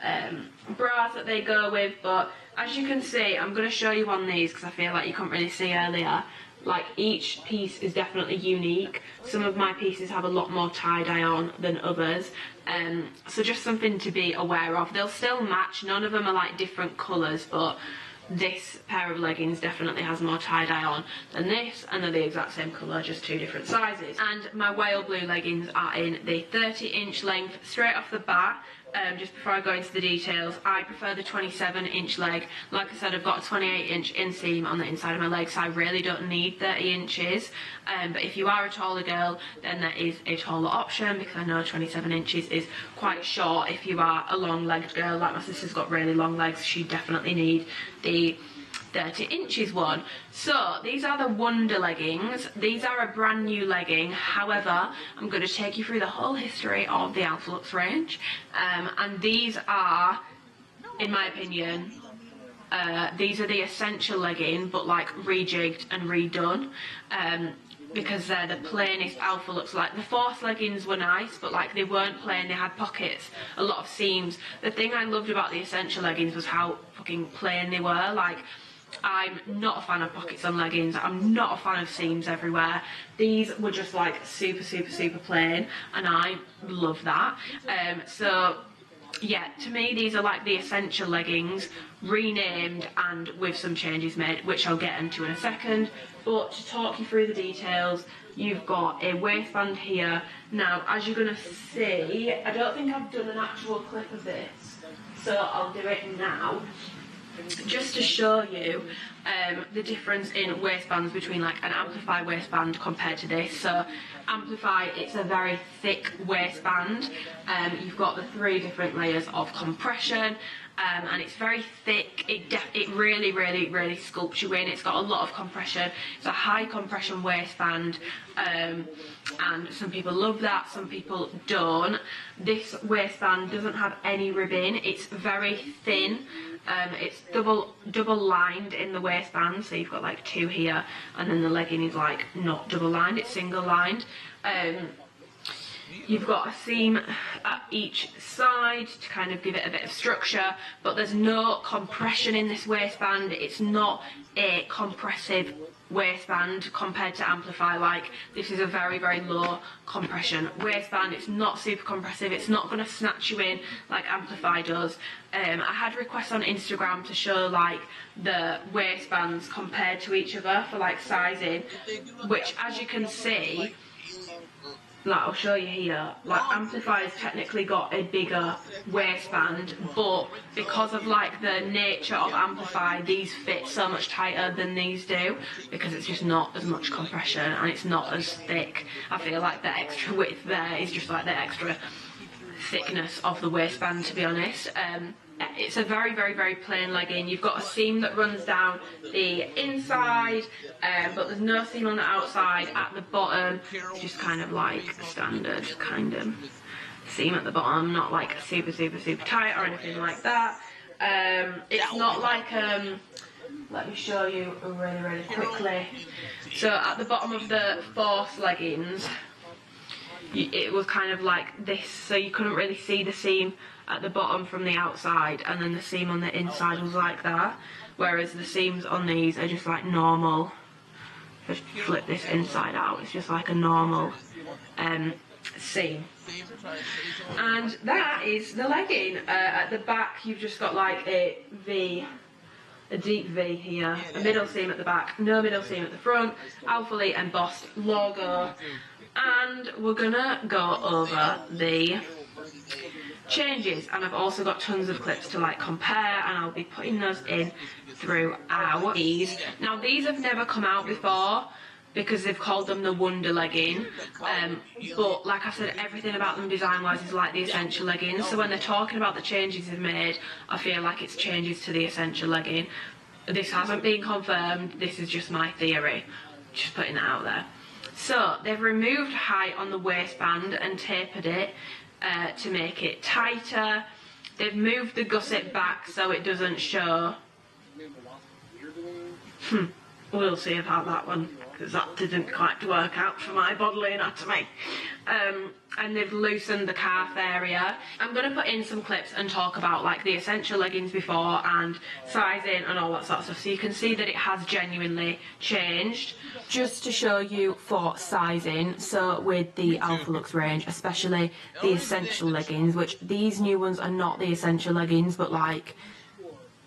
bras that they go with. But as you can see, I'm going to show you on these because I feel like you couldn't really see earlier. Like, each piece is definitely unique. Some of my pieces have a lot more tie-dye on than others. So just something to be aware of. They'll still match, none of them are like different colours, but this pair of leggings definitely has more tie-dye on than this, and they're the exact same colour, just two different sizes. And my whale blue leggings are in the 30-inch length. Straight off the bat, just before I go into the details, I prefer the 27-inch leg. Like I said, I've got a 28-inch inseam on the inside of my leg, so I really don't need 30 inches. But if you are a taller girl, then there is a taller option, because I know 27 inches is quite short. If you are a long-legged girl, like my sister's got really long legs, she definitely need the 30 inches one. So these are the Wonder leggings. These are a brand new legging. However, I'm going to take you through the whole history of the Alphalete range, and these are, in my opinion, these are the essential legging, but like rejigged and redone, because they're the plainest Alphaletes. Like, the Force leggings were nice, but like they weren't plain, they had pockets, a lot of seams. The thing I loved about the essential leggings was how fucking plain they were. Like, I'm not a fan of pockets on leggings, I'm not a fan of seams everywhere. These were just like super plain, and I love that. So yeah, to me these are like the essential leggings, renamed and with some changes made, which I'll get into in a second. But to talk you through the details, you've got a waistband here. Now, as you're going to see, I don't think I've done an actual clip of this, so I'll do it now, just to show you the difference in waistbands between like an Amplify waistband compared to this. So Amplify, it's a very thick waistband. You've got the 3 different layers of compression, and it's very thick. It really sculpts you in. It's got a lot of compression. It's a high compression waistband, and some people love that, some people don't. This waistband doesn't have any ribbing. It's very thin. It's double lined in the waistband, so you've got like 2 here, and then the legging is like not double lined, it's single lined. You've got a seam at each side to kind of give it a bit of structure, but there's no compression in this waistband. It's not a compressive waistband compared to Amplify. Like, this is a very low compression waistband. It's not super compressive, it's not going to snatch you in like Amplify does. I had requests on Instagram to show like the waistbands compared to each other for like sizing, which, as you can see, like I'll show you here, like Amplify's technically got a bigger waistband, but because of like the nature of Amplify, these fit so much tighter than these do, because it's just not as much compression and it's not as thick. I feel like the extra width there is just like the extra thickness of the waistband, to be honest. It's a very plain legging. You've got a seam that runs down the inside, but there's no seam on the outside. At the bottom, it's just kind of like standard kind of seam at the bottom, not like super tight or anything like that. It's not like, let me show you really quickly. So at the bottom of the Force leggings, it was kind of like this, so you couldn't really see the seam at the bottom from the outside, and then the seam on the inside was like that, whereas the seams on these are just like normal. Just flip this inside out, it's just like a normal seam. And that is the legging. At the back you've just got like a V, a deep V here, a middle seam at the back, no middle seam at the front, Alphalete embossed logo, and we're gonna go over the changes, and I've also got tons of clips to like compare, and I'll be putting those in throughout these. Now these have never come out before because they've called them the Wonder legging, but like I said, everything about them design wise is like the Essential leggings, so when they're talking about the changes they've made, I feel like it's changes to the Essential legging. This hasn't been confirmed, this is just my theory, just putting that out there. So they've removed height on the waistband and tapered it to make it tighter. They've moved the gusset back so it doesn't show. We'll see about that one, because that didn't quite work out for my bodily anatomy. And they've loosened the calf area. I'm going to put in some clips and talk about like the Essential leggings before and sizing and all that sort of stuff, so you can see that it has genuinely changed. Just to show you for sizing, so with the Alphalete range, especially the Essential leggings, which these new ones are not the Essential leggings, but like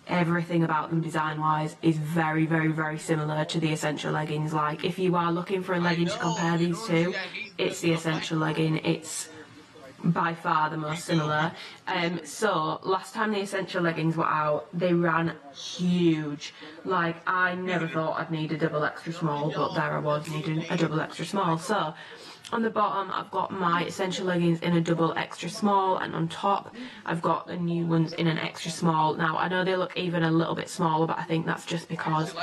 everything about them design wise is very, very, very similar to the Essential leggings. Like if you are looking for a legging to compare these two, it's the Essential legging. It's by far the most similar. So last time the Essential leggings were out, they ran huge. Like I never thought I'd need a double extra small, but there I was needing a double extra small. So on the bottom I've got my Essential leggings in a double extra small, and on top I've got the new ones in an extra small. Now I know they look even a little bit smaller, but I think that's just because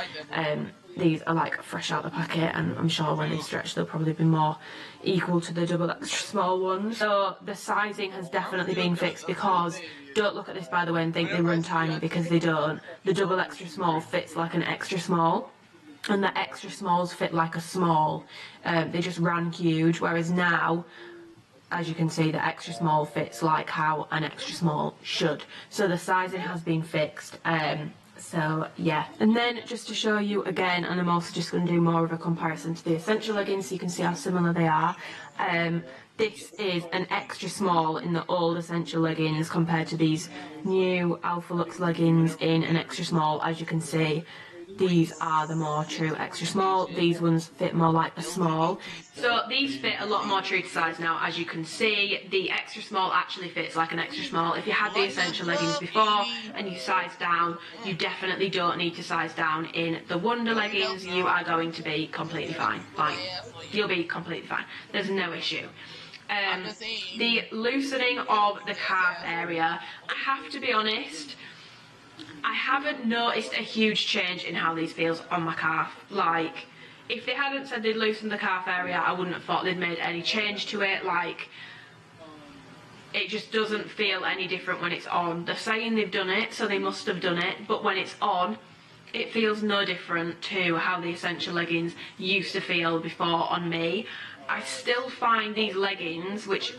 these are like fresh out the packet, and I'm sure when they stretch they'll probably be more equal to the double extra small ones. So the sizing has definitely been fixed, because don't look at this by the way and think they run tiny, because they don't. The double extra small fits like an extra small, and the extra smalls fit like a small. They just ran huge, whereas now, as you can see, the extra small fits like how an extra small should. So the sizing has been fixed. So yeah, and then just to show you again, and I'm also just going to do more of a comparison to the Essential leggings so you can see how similar they are. This is an extra small in the old Essential leggings compared to these new Alphalete leggings in an extra small. As you can see, these are the more true extra small. These ones fit more like a small. So these fit a lot more true to size now. As you can see, the extra small actually fits like an extra small. If you had the Essential leggings before and you sized down, you definitely don't need to size down in the Wonder leggings. You are going to be completely fine. Like, you'll be completely fine. There's no issue. The loosening of the calf area, I have to be honest, I haven't noticed a huge change in how these feels on my calf. Like, if they hadn't said they'd loosened the calf area, I wouldn't have thought they'd made any change to it. Like, it just doesn't feel any different when it's on. They're saying they've done it, so they must have done it, but when it's on, it feels no different to how the Essential leggings used to feel before on me. I still find these leggings, which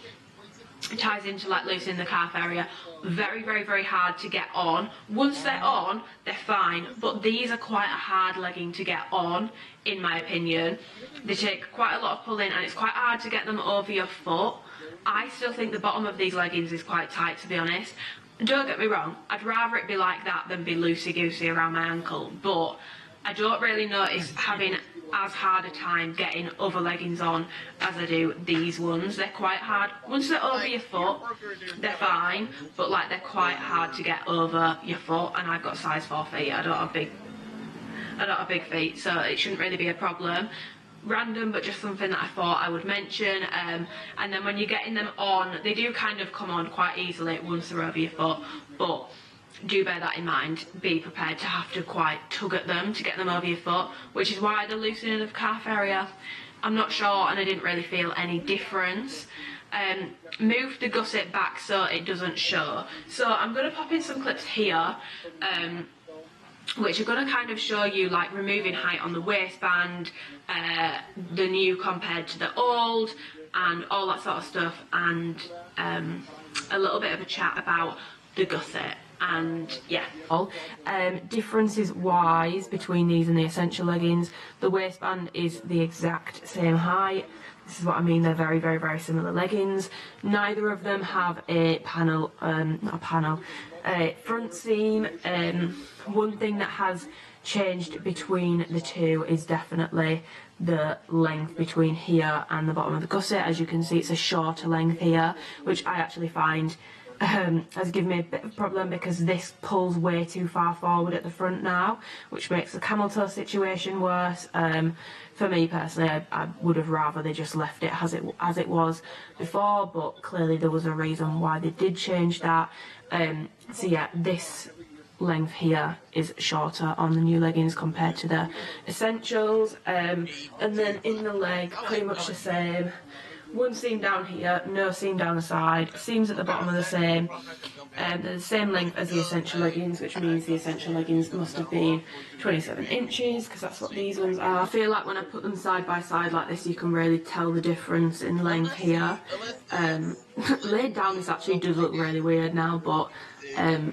ties into like loosening the calf area, very, very, very hard to get on. Once they're on, they're fine, but these are quite a hard legging to get on, in my opinion. They take quite a lot of pulling, and it's quite hard to get them over your foot. I still think the bottom of these leggings is quite tight, to be honest. Don't get me wrong, I'd rather it be like that than be loosey-goosey around my ankle, but I don't really notice having as hard a time getting other leggings on as I do these ones. They're quite hard. Once they're over your foot, they're fine, but like they're quite hard to get over your foot, and I've got size 4 feet. I don't have big feet, so it shouldn't really be a problem. Random, but just something that I thought I would mention. And then when you're getting them on, they do kind of come on quite easily once they're over your foot, but do bear that in mind. Be prepared to have to quite tug at them to get them over your foot, which is why the loosening of calf area, I'm not sure, and I didn't really feel any difference. Move the gusset back so it doesn't show. So I'm going to pop in some clips here, which are going to kind of show you like removing height on the waistband, the new compared to the old, and all that sort of stuff, and a little bit of a chat about the gusset. and yeah. Differences wise between these and the Essential leggings, the waistband is the exact same height. This is what I mean, they're very, very, very similar leggings. Neither of them have a panel, not a panel, a front seam. One thing that has changed between the two is definitely the length between here and the bottom of the gusset. As you can see, it's a shorter length here, which I actually find has given me a bit of a problem, because this pulls way too far forward at the front now, which makes the camel toe situation worse. For me personally, I would have rather they just left it as it was before, but clearly there was a reason why they did change that. So yeah, this length here is shorter on the new leggings compared to the Essentials, and then in the leg pretty much the same. One seam down here, no seam down the side, seams at the bottom are the same. They're the same length as the Essential leggings, which means the Essential leggings must have been 27 inches, because that's what these ones are. I feel like when I put them side by side like this, you can really tell the difference in length here. Laid down, this actually does look really weird now, but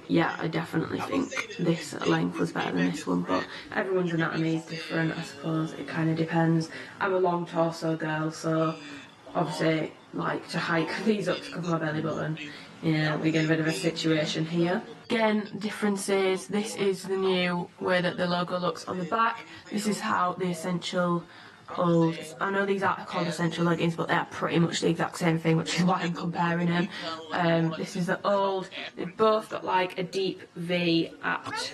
yeah, I definitely think this length was better than this one, but everyone's anatomy is different, I suppose. It kind of depends. I'm a long torso girl, so obviously like to hike these up to cover my belly button. Yeah, we get a bit of a situation here. Again, differences. This is the new way that the logo looks on the back. This is how the Essential old, I know these aren't called Essential leggings, but they're pretty much the exact same thing, which is why I'm comparing them. This is the old. They've both got like a deep V at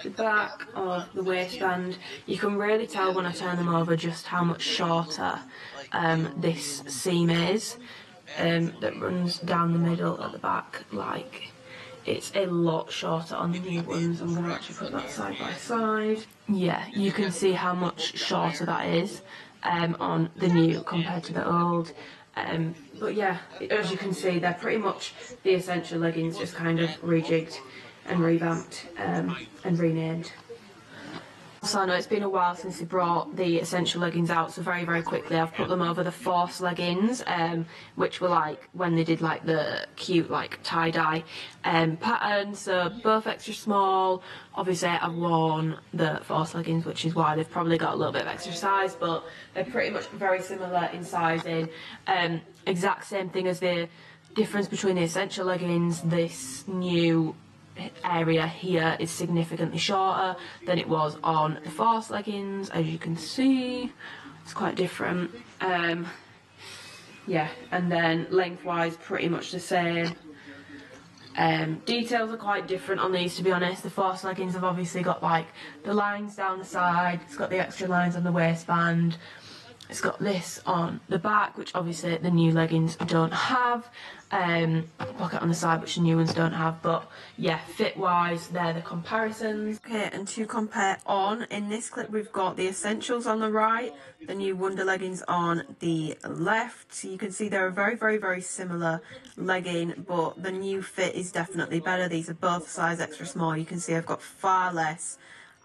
the back of the waistband. You can really tell when I turn them over just how much shorter this seam is, that runs down the middle at the back. Like, it's a lot shorter on the new ones. I'm going to actually put that side by side. Yeah, you can see how much shorter that is on the new compared to the old. But yeah, as you can see, they're pretty much the Essential leggings, just kind of rejigged and revamped and renamed. So I know it's been a while since they brought the Essential leggings out, so very, very quickly I've put them over the Force leggings, which were like when they did like the cute like tie-dye pattern, so both extra small. Obviously I've worn the Force leggings, which is why they've probably got a little bit of extra size, but they're pretty much very similar in sizing. Exact same thing as the difference between the Essential leggings. This new area here is significantly shorter than it was on the Force leggings. As you can see, it's quite different. Yeah, and then lengthwise pretty much the same. Details are quite different on these, to be honest. The Force leggings have obviously got like the lines down the side, it's got the extra lines on the waistband, it's got this on the back, which obviously the new leggings don't have. Pocket on the side, which the new ones don't have. But yeah, fit wise, they're the comparisons. Okay, and to compare on, in this clip we've got the Essentials on the right, the new Wonder leggings on the left. So you can see they're a very, very, very similar legging, but the new fit is definitely better. These are both size extra small. You can see I've got far less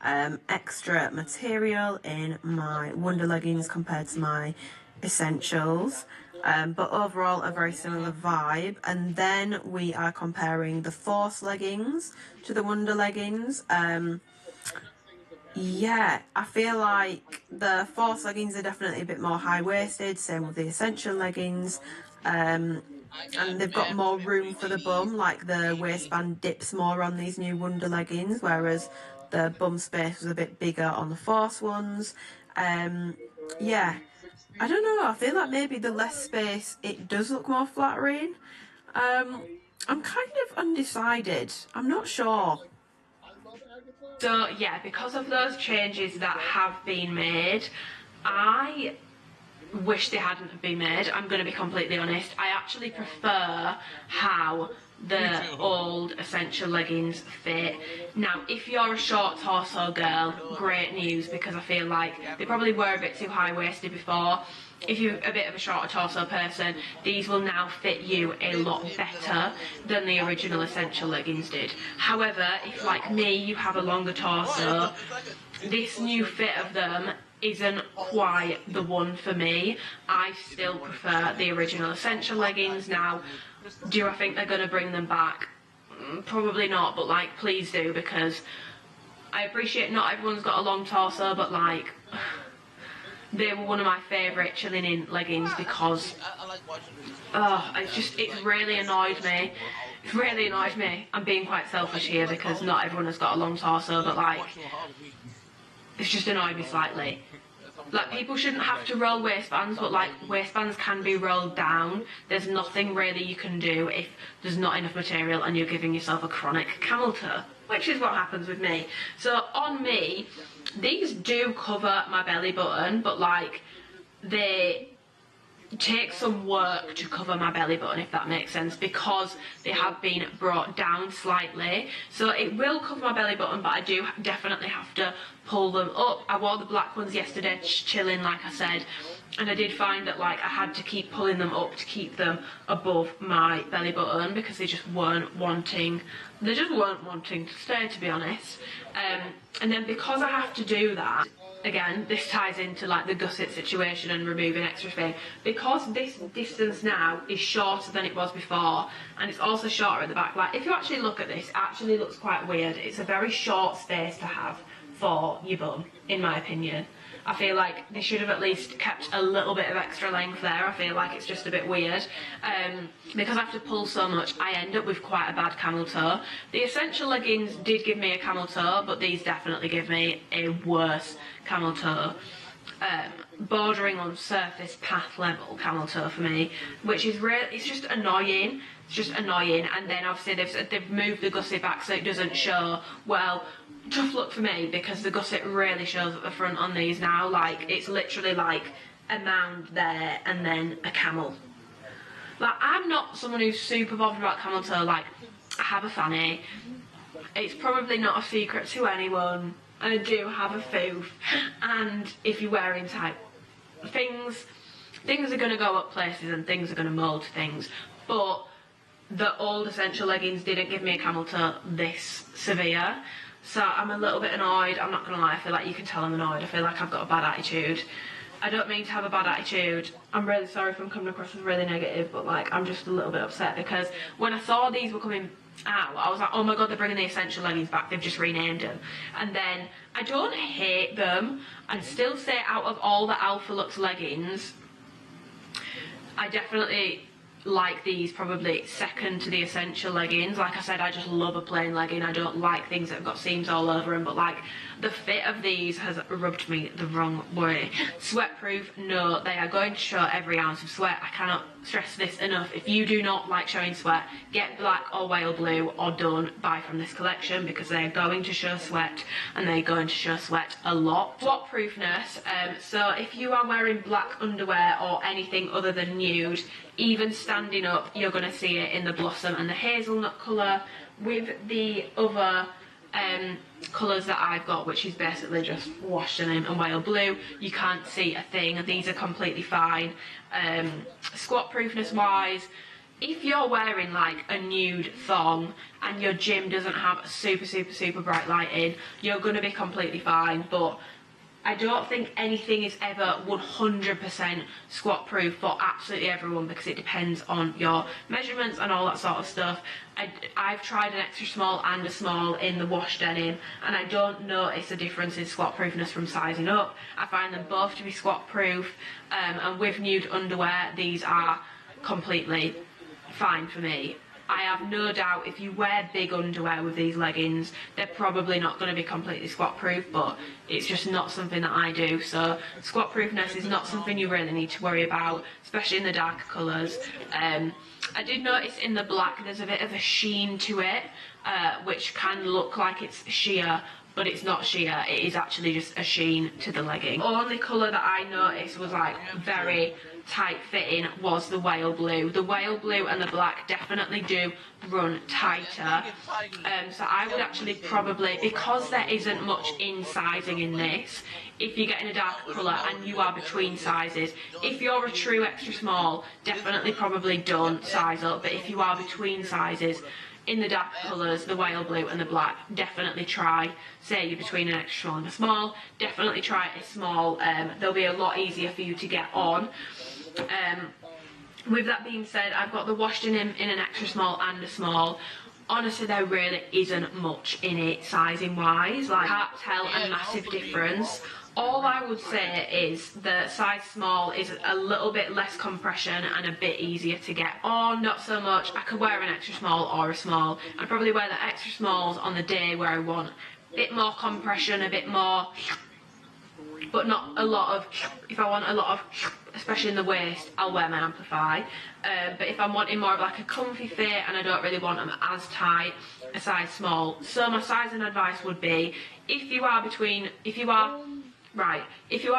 extra material in my Wonder leggings compared to my Essentials, but overall a very similar vibe. And then we are comparing the Force leggings to the Wonder leggings. Yeah, I feel like the Force leggings are definitely a bit more high-waisted, same with the Essential leggings, and they've got more room for the bum, like the waistband dips more on these new Wonder leggings, whereas the bum space was a bit bigger on the Force ones. Yeah, I don't know, I feel like maybe the less space, it does look more flattering. I'm kind of undecided, I'm not sure. So yeah, because of those changes that have been made, I wish they hadn't have been made. I'm going to be completely honest. I actually prefer how the old Essential leggings fit. Now, if you're a short torso girl, great news, because I feel like they probably were a bit too high-waisted before. If you're a bit of a shorter torso person, these will now fit you a lot better than the original Essential leggings did. However, if like me, you have a longer torso, this new fit of them isn't quite the one for me. I still prefer the original Essential leggings. Now, do I think they're going to bring them back?
probably not, but like please do, because I appreciate not everyone's got a long torso, but like they were one of my favourite chilling in leggings because it's really annoyed me. It really annoyed me. I'm being quite selfish here because not everyone has got a long torso, but like it's just annoyed me slightly. Like, people shouldn't have to roll waistbands, but like waistbands can be rolled down. There's nothing really you can do if there's not enough material and you're giving yourself a chronic camel toe, which is what happens with me. So on me, these do cover my belly button, but like they take some work to cover my belly button, if that makes sense, because they have been brought down slightly. So it will cover my belly button, but I do definitely have to pull them up. I wore the black ones yesterday, chilling, like I said, and I did find that like I had to keep pulling them up to keep them above my belly button because they just weren't wanting to stay, to be honest. And then because I have to do that, again, this ties into like the gusset situation and removing extra thing. Because this distance now is shorter than it was before, and it's also shorter at the back. Like, if you actually look at this, it actually looks quite weird. It's a very short space to have for your bum, in my opinion. I feel like they should have at least kept a little bit of extra length there. I feel like it's just a bit weird. Because I have to pull so much, I end up with quite a bad camel toe. The Essential leggings did give me a camel toe, but these definitely give me a worse camel toe. Bordering on surface path level camel toe for me, which is it's just annoying. It's just annoying. And then obviously they've moved the gusset back so it doesn't show. Well, tough luck for me, because the gusset really shows at the front on these now. Like, it's literally like a mound there and then a camel. Like, I'm not someone who's super bothered about camel toe. Like, I have a fanny. It's probably not a secret to anyone. I do have a foof, and if you're wearing tight things are going to go up places and things are going to mould things. But the old Essential leggings didn't give me a camel toe this severe, so I'm a little bit annoyed. I'm not going to lie, I feel like you can tell I'm annoyed. I feel like I've got a bad attitude. I don't mean to have a bad attitude. I'm really sorry if I'm coming across as really negative, but like, I'm just a little bit upset because when I saw these were coming out, I was like, oh my god, they're bringing the Essential leggings back, they've just renamed them. And then I don't hate them. I'd still say out of all the Alphalete leggings, I definitely like these probably second to the Essential leggings. Like I said, I just love a plain legging. I don't like things that have got seams all over them, but like the fit of these has rubbed me the wrong way. Sweatproof, no, they are going to show every ounce of sweat. I cannot stress this enough. If you do not like showing sweat, get black or whale blue, or don't buy from this collection, because they are going to show sweat, and they're going to show sweat a lot. Swat-proofness, so if you are wearing black underwear or anything other than nude, even standing up, you're going to see it in the blossom and the hazelnut colour. With the other colours that I've got, which is basically just washed denim and whale blue, you can't see a thing. These are completely fine. Squat proofness wise, if you're wearing like a nude thong and your gym doesn't have super bright lighting, you're going to be completely fine. But I don't think anything is ever 100% squat proof for absolutely everyone, because it depends on your measurements and all that sort of stuff. I've tried an extra small and a small in the wash denim, and I don't notice a difference in squat proofness from sizing up. I find them both to be squat proof, and with nude underwear, these are completely fine for me. I have no doubt if you wear big underwear with these leggings, they're probably not going to be completely squat proof, but it's just not something that I do. So squat proofness is not something you really need to worry about, especially in the darker colours. I did notice in the black there's a bit of a sheen to it, which can look like it's sheer, but it's not sheer, it is actually just a sheen to the legging. Only colour that I noticed was like very tight fitting was the whale blue. The whale blue and the black definitely do run tighter, so I would actually probably, because there isn't much in sizing in this, if you're getting a darker colour and you are between sizes, if you're a true extra small, definitely probably don't size up, but if you are between sizes, in the dark colours, the whale blue and the black, definitely try, say you're between an extra small and a small, definitely try a small. They'll be a lot easier for you to get on. With that being said, I've got the wash denim in an extra small and a small.
honestly there really isn't much in it sizing wise. Like, I can't tell a massive difference. All I would say is that size small is a little bit less compression and a bit easier to get on. Not so much. I could wear an extra small or a small. I'd probably wear the extra smalls on the day where I want a bit more compression, a bit more, but not a lot of. If I want a lot of, especially in the waist, I'll wear my Amplify. But if I'm wanting more of like a comfy fit and I don't really want them as tight, a size small. So my sizing advice would be, if you are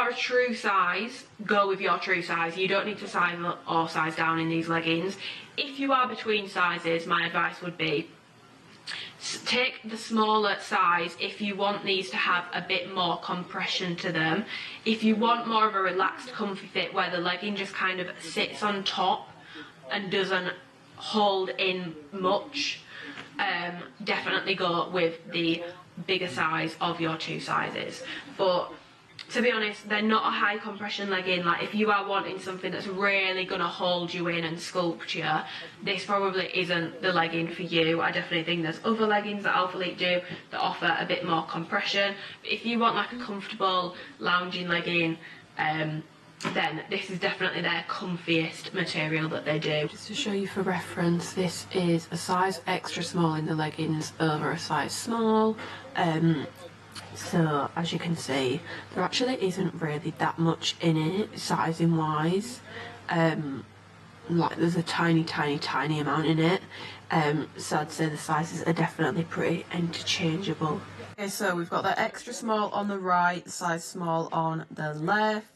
a true size, go with your true size. You don't need to size up or size down in these leggings. If you are between sizes, my advice would be, take the smaller size if you want these to have a bit more compression to them. If you want more of a relaxed, comfy fit where the legging just kind of sits on top and doesn't hold in much, definitely go with the bigger size of your two sizes. But to be honest, they're not a high compression legging. Like, if you are wanting something that's really gonna hold you in and sculpt you, this probably isn't the legging for you. I definitely think there's other leggings that Alphalete do that offer a bit more compression. But if you want like a comfortable lounging legging, then this is definitely their comfiest material that they do. Just to show you for reference, this is a size extra small in the leggings over a size small. So as you can see, there actually isn't really that much in it sizing wise. Like, there's a tiny amount in it. So I'd say the sizes are definitely pretty interchangeable. Okay, so we've got the extra small on the right, size small on the left.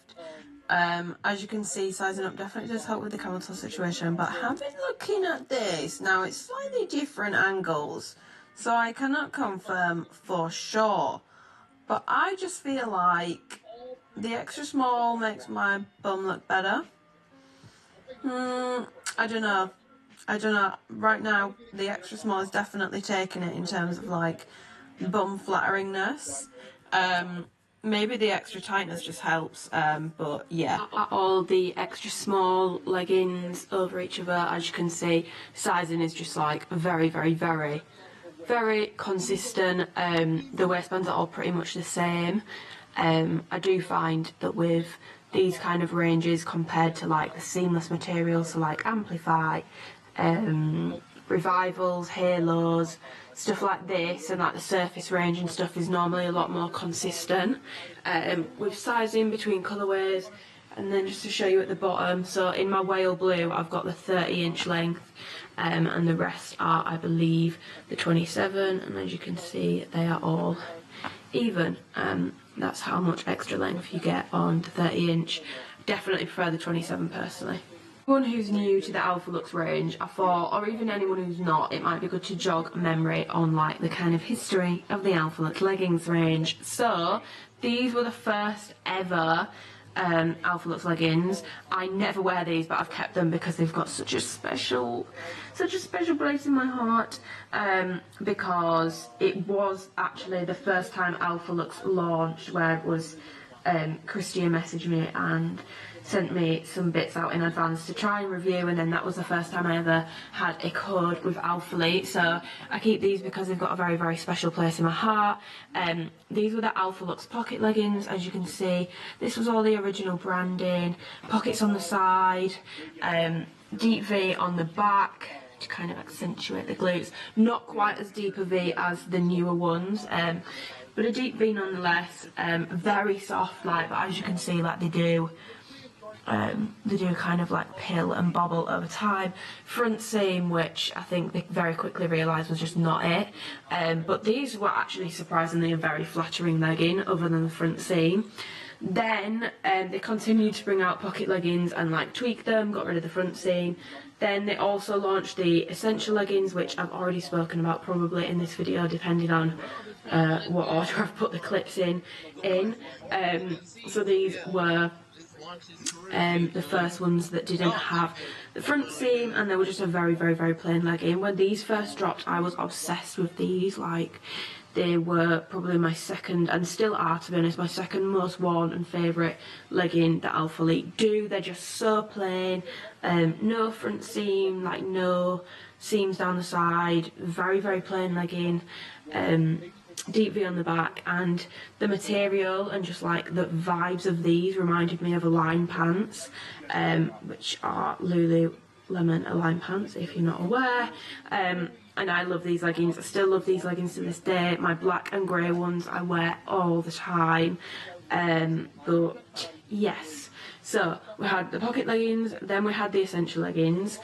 As you can see, sizing up definitely does help with the camel toe situation, but I have been looking at this. Now, it's slightly different angles, so I cannot confirm for sure. But I just feel like the extra small makes my bum look better. I don't know. Right now, the extra small is definitely taking it in terms of like bum flatteringness. Maybe the extra tightness just helps, but yeah. All the extra small leggings over each other, as you can see, sizing is just like very consistent. The waistbands are all pretty much the same. I do find that with these kind of ranges compared to like the seamless materials, so like Amplify, Revivals, Halos, stuff like this, and like the surface range and stuff is normally a lot more consistent with sizing between colourways. And then just to show you at the bottom, so in my whale blue I've got the 30-inch length, and the rest are, I believe, the 27, and as you can see they are all even. That's how much extra length you get on the 30-inch. Definitely prefer the 27 personally. Anyone who's new to the Alphalete range, I thought, or even anyone who's not, it might be good to jog memory on like the kind of history of the Alphalete leggings range. So these were the first ever Alphalete leggings. I never wear these, but I've kept them because they've got such a special place in my heart, because it was actually the first time Alphalete launched, where it was Christian messaged me and sent me some bits out in advance to try and review, and then that was the first time I ever had a code with Alphalete. So I keep these because they've got a very special place in my heart. These were the Alphalete pocket leggings. As you can see, this was all the original branding, pockets on the side, deep V on the back to kind of accentuate the glutes. Not quite as deep a V as the newer ones, but a deep V nonetheless. Very soft, like, but as you can see, like they do kind of like pill and bobble over time. Front seam, which I think they very quickly realised was just not it. But these were actually surprisingly a very flattering legging, other than the front seam. Then they continued to bring out pocket leggings and like tweak them, got rid of the front seam. Then they also launched the essential leggings, which I've already spoken about probably in this video, depending on what order I've put the clips in. So these were the first ones that didn't have the front seam, and they were just a very plain legging. When these first dropped, I was obsessed with these. Like, they were probably my second, and still are to be honest, my second most worn and favourite legging that Alphalete do. They're just so plain, no front seam, like no seams down the side, very, very plain legging, deep V on the back, and the material and just like the vibes of these reminded me of Align pants, which are Lululemon Align pants, if you're not aware. And I love these leggings. I still love these leggings to this day. My black and grey ones I wear all the time. But yes, so we had the pocket leggings, then we had the essential leggings.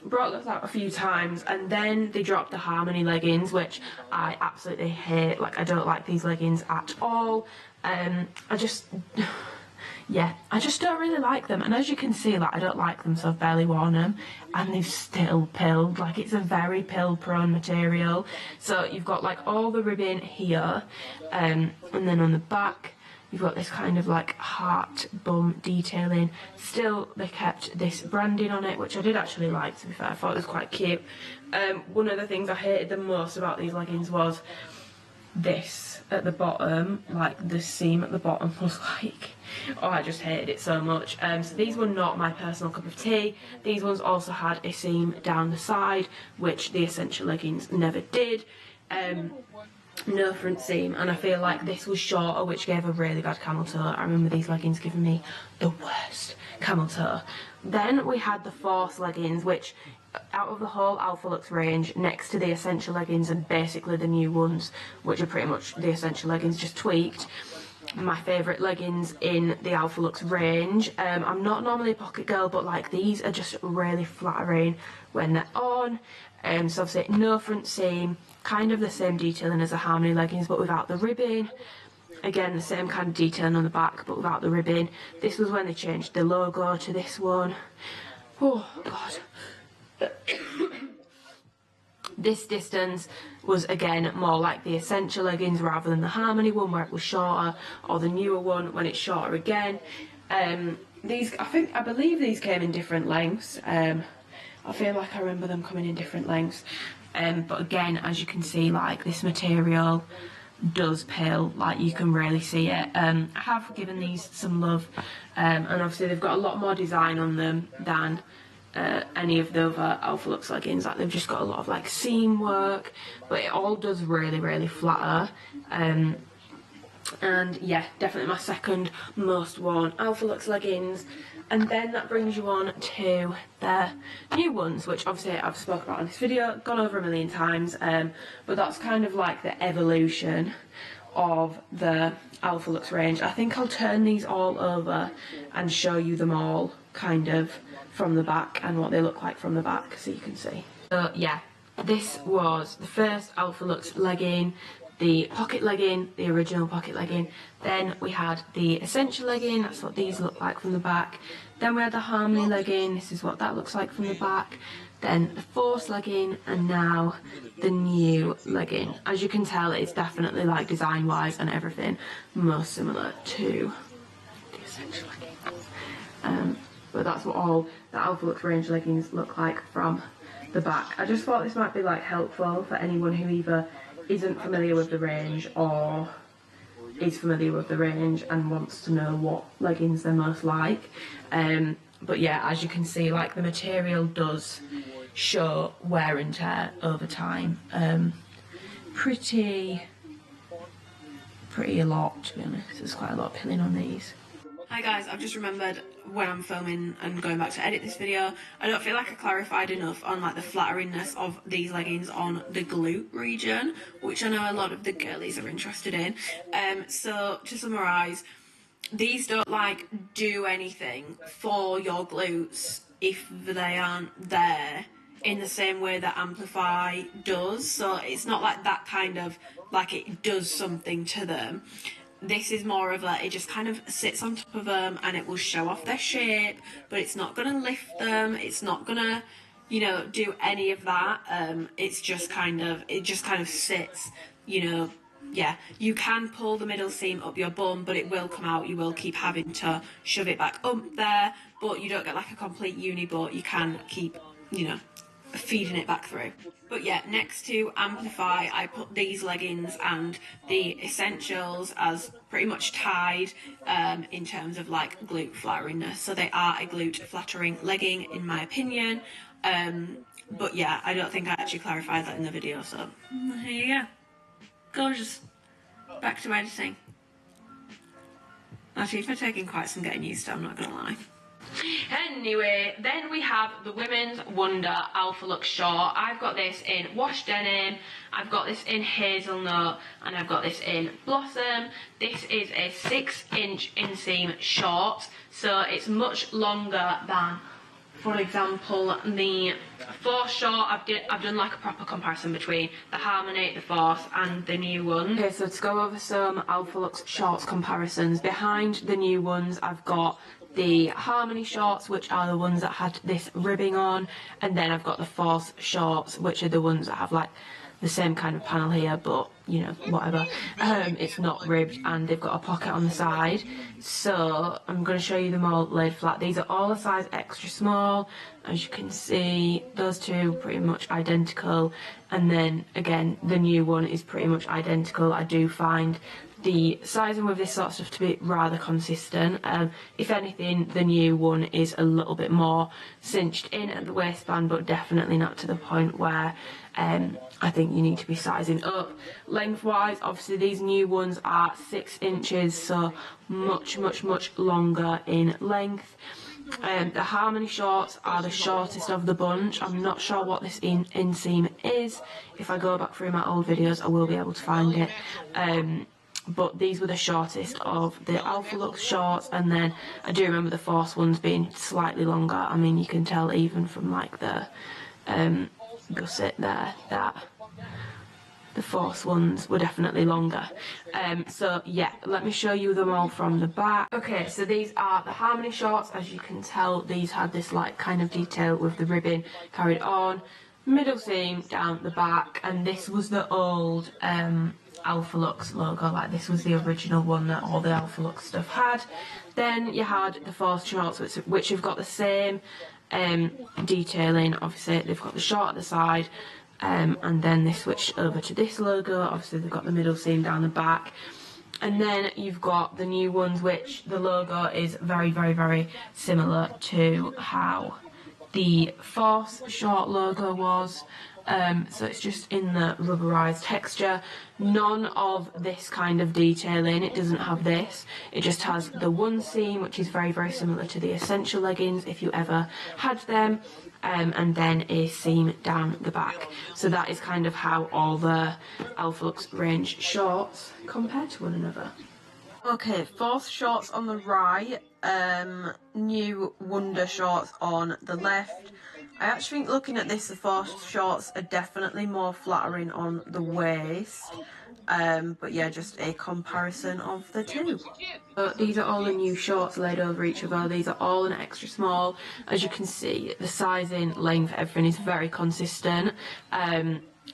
Brought those out a few times, and then they dropped the Harmony leggings, which I absolutely hate. Like, I don't like these leggings at all. I just don't really like them, and as you can see, like, I don't like them, so I've barely worn them, and they've still pilled. Like, it's a very pill prone material. So you've got like all the ribbing here, and then on the back you've got this kind of like heart bum detailing. Still, they kept this branding on it, which I did actually like, to be fair. I thought it was quite cute. One of the things I hated the most about these leggings was this at the bottom, like the seam at the bottom was like, oh, I just hated it so much. So these were not my personal cup of tea. These ones also had a seam down the side, which the essential leggings never did. No front seam, and I feel like this was shorter, which gave a really bad camel toe. I remember these leggings giving me the worst camel toe. Then we had the Force leggings, which out of the whole Alphalete range, next to the essential leggings and basically the new ones, which are pretty much the essential leggings just tweaked, my favourite leggings in the Alphalete range. I'm not normally a pocket girl, but like these are just really flattering when they're on. So obviously no front seam, kind of the same detailing as the Harmony leggings but without the ribbing. Again, the same kind of detailing on the back but without the ribbing. This was when they changed the logo to this one. Oh god. This distance was again more like the essential leggings rather than the Harmony one where it was shorter, or the newer one when it's shorter again. These, I believe these came in different lengths. I feel like I remember them coming in different lengths. But again, as you can see, like, this material does pill, like, you can really see it. I have given these some love, and obviously they've got a lot more design on them than any of the other Alphalete leggings. Like, they've just got a lot of like seam work, but it all does really, really flatter. And yeah, definitely my second most worn Alphalete leggings. And then that brings you on to the new ones, which obviously I've spoken about in this video, gone over a million times, but that's kind of like the evolution of the Alphalete range. I think I'll turn these all over and show you them all kind of from the back and what they look like from the back, so you can see. So yeah, this was the first Alphalete legging, the pocket legging, the original pocket legging. Then we had the essential legging, that's what these look like from the back. Then we had the Harmony legging, this is what that looks like from the back. Then the Force legging, and now the new legging. As you can tell, it's definitely like design wise and everything most similar to the essential legging. But that's what all the Alphalete range leggings look like from the back. I just thought this might be like helpful for anyone who either isn't familiar with the range or is familiar with the range and wants to know what leggings they're most like. But yeah, as you can see, like, the material does show wear and tear over time. Pretty a lot, to be honest. There's quite a lot of pilling on these. Hi guys, I've just remembered when I'm filming and going back to edit this video, I don't feel like I clarified enough on like the flatteriness of these leggings on the glute region, which I know a lot of the girlies are interested in. So to summarise, these don't like do anything for your glutes if they aren't there in the same way that Amplify does. So it's not like that kind of, like, it does something to them. This is more of a, it just kind of sits on top of them and it will show off their shape, but it's not going to lift them, it's not going to, you know, do any of that. It's just kind of, it just kind of sits, you know. Yeah, you can pull the middle seam up your bum, but it will come out. You will keep having to shove it back up there, but you don't get like a complete uni butt. You can keep, you know, feeding it back through. But yeah, next to Amplify, I put these leggings and the Essentials as pretty much tied in terms of like glute flatteringness. So they are a glute flattering legging in my opinion. But yeah, I don't think I actually clarified that in the video, so here you go. Gorgeous. Back to editing. Actually, it's been taking quite some getting used to, I'm not gonna lie. Anyway, then we have the Women's Wonder Alphalete Short. I've got this in wash denim, I've got this in hazelnut, and I've got this in blossom. This is a 6-inch inseam short, so it's much longer than, for example, the Force short. I've done like a proper comparison between the Harmony, the Force, and the new one. Okay, so to go over some Alphalete shorts comparisons, behind the new ones I've got the Harmony shorts, which are the ones that had this ribbing on, and then I've got the Force shorts, which are the ones that have like the same kind of panel here, but you know, whatever. It's not ribbed and they've got a pocket on the side. So I'm going to show you them all laid flat. These are all a size extra small. As you can see, those two pretty much identical, and then again the new one is pretty much identical. I do find the sizing with this sort of stuff to be rather consistent. If anything, the new one is a little bit more cinched in at the waistband, but definitely not to the point where I think you need to be sizing up. Lengthwise, obviously these new ones are 6 inches, so much longer in length. The Harmony shorts are the shortest of the bunch. I'm not sure what this inseam is. If I go back through my old videos, I will be able to find it. But these were the shortest of the Alphalete shorts, and then I do remember the Force ones being slightly longer. I mean, you can tell even from like the gusset there that the Force ones were definitely longer. So yeah, let me show you them all from the back. Okay, so these are the Harmony shorts. As you can tell, these had this like kind of detail with the ribbon carried on, middle seam down the back, and this was the old Alphalete logo. Like this was the original one that all the Alphalete stuff had. Then you had the Force shorts, which have got the same detailing. Obviously they've got the short at the side, and then they switched over to this logo. Obviously they've got the middle seam down the back, and then you've got the new ones, which the logo is very similar to how the Force short logo was. So it's just in the rubberized texture. None of this kind of detailing. It doesn't have this. It just has the one seam, which is very similar to the Essential leggings if you ever had them, and then a seam down the back. So that is kind of how all the Alphalete range shorts compare to one another. Okay, Force shorts on the right, new Wonder shorts on the left. I actually think looking at this, the Force shorts are definitely more flattering on the waist. But yeah, just a comparison of the two. So these are all the new shorts laid over each other. These are all an extra small. As you can see, the sizing, length, everything is very consistent.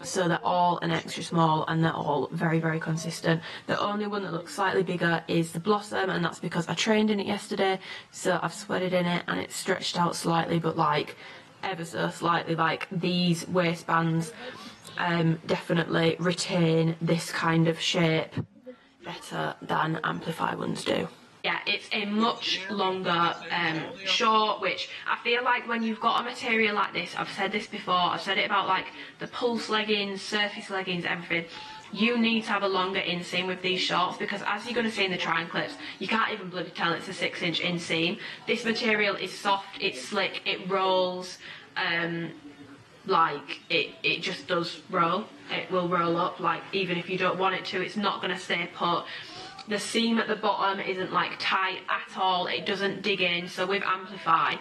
So they're all an extra small and they're all very consistent. The only one that looks slightly bigger is the Blossom, and that's because I trained in it yesterday, so I've sweated in it and it's stretched out slightly, but like ever so slightly. Like these waistbands definitely retain this kind of shape better than Amplify ones do. Yeah, it's a much longer short, which I feel like when you've got a material like this, I've said this before, I've said it about like the pulse leggings, surface leggings, everything, you need to have a longer inseam with these shorts, because as you're going to see in the try-on clips, you can't even bloody tell it's a 6-inch inseam. This material is soft, it's slick, it rolls, like it just does roll. It will roll up, like even if you don't want it to, it's not going to stay put. The seam at the bottom isn't like tight at all, it doesn't dig in. So with Amplify,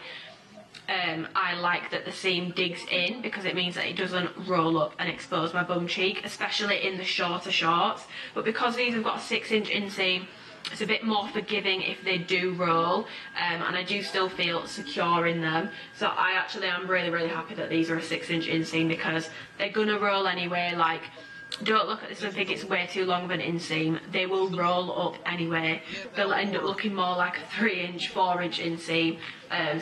I like that the seam digs in, because it means that it doesn't roll up and expose my bum cheek, especially in the shorter shorts. But because these have got a 6-inch inseam, it's a bit more forgiving if they do roll, and I do still feel secure in them. So I actually am really happy that these are a 6-inch inseam, because they're gonna roll anyway. Like don't look at this and think it's way too long of an inseam. They will roll up anyway. They'll end up looking more like a 3-inch, 4-inch inseam.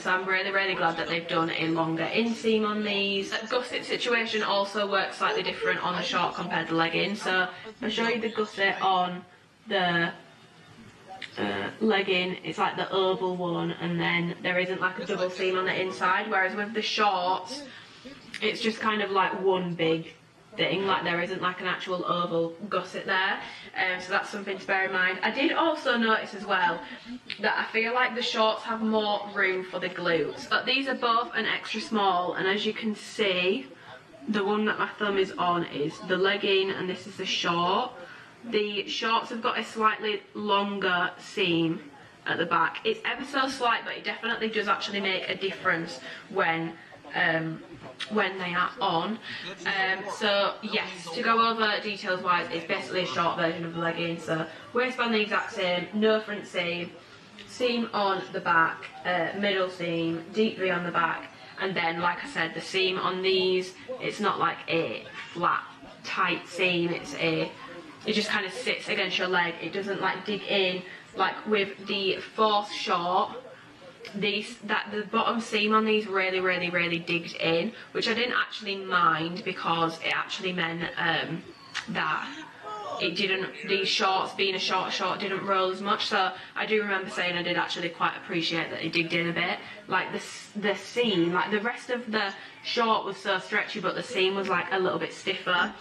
So I'm really, really glad that they've done a longer inseam on these. The gusset situation also works slightly different on the short compared to legging. So if I show you the gusset on the legging, it's like the oval one, and then there isn't like a double seam on the inside, whereas with the shorts it's just kind of like one big thing, like there isn't like an actual oval gusset there. So that's something to bear in mind. I did also notice as well that I feel like the shorts have more room for the glutes, but these are both an extra small, and as you can see, the one that my thumb is on is the legging and this is the short. The shorts have got a slightly longer seam at the back. It's ever so slight, but it definitely does actually make a difference when they are on. So yes, to go over details wise, it's basically a short version of the legging. So waistband the exact same, no front seam, seam on the back, middle seam, deep V on the back, and then like I said, the seam on these, it's not like a flat tight seam, it just kind of sits against your leg. It doesn't like dig in like with the fourth short. The bottom seam on these really digged in, which I didn't actually mind because it actually meant that it didn't, these shorts being a short didn't roll as much. So I do remember saying I did actually quite appreciate that it digged in a bit. Like the seam, like the rest of the short was so stretchy, but the seam was like a little bit stiffer,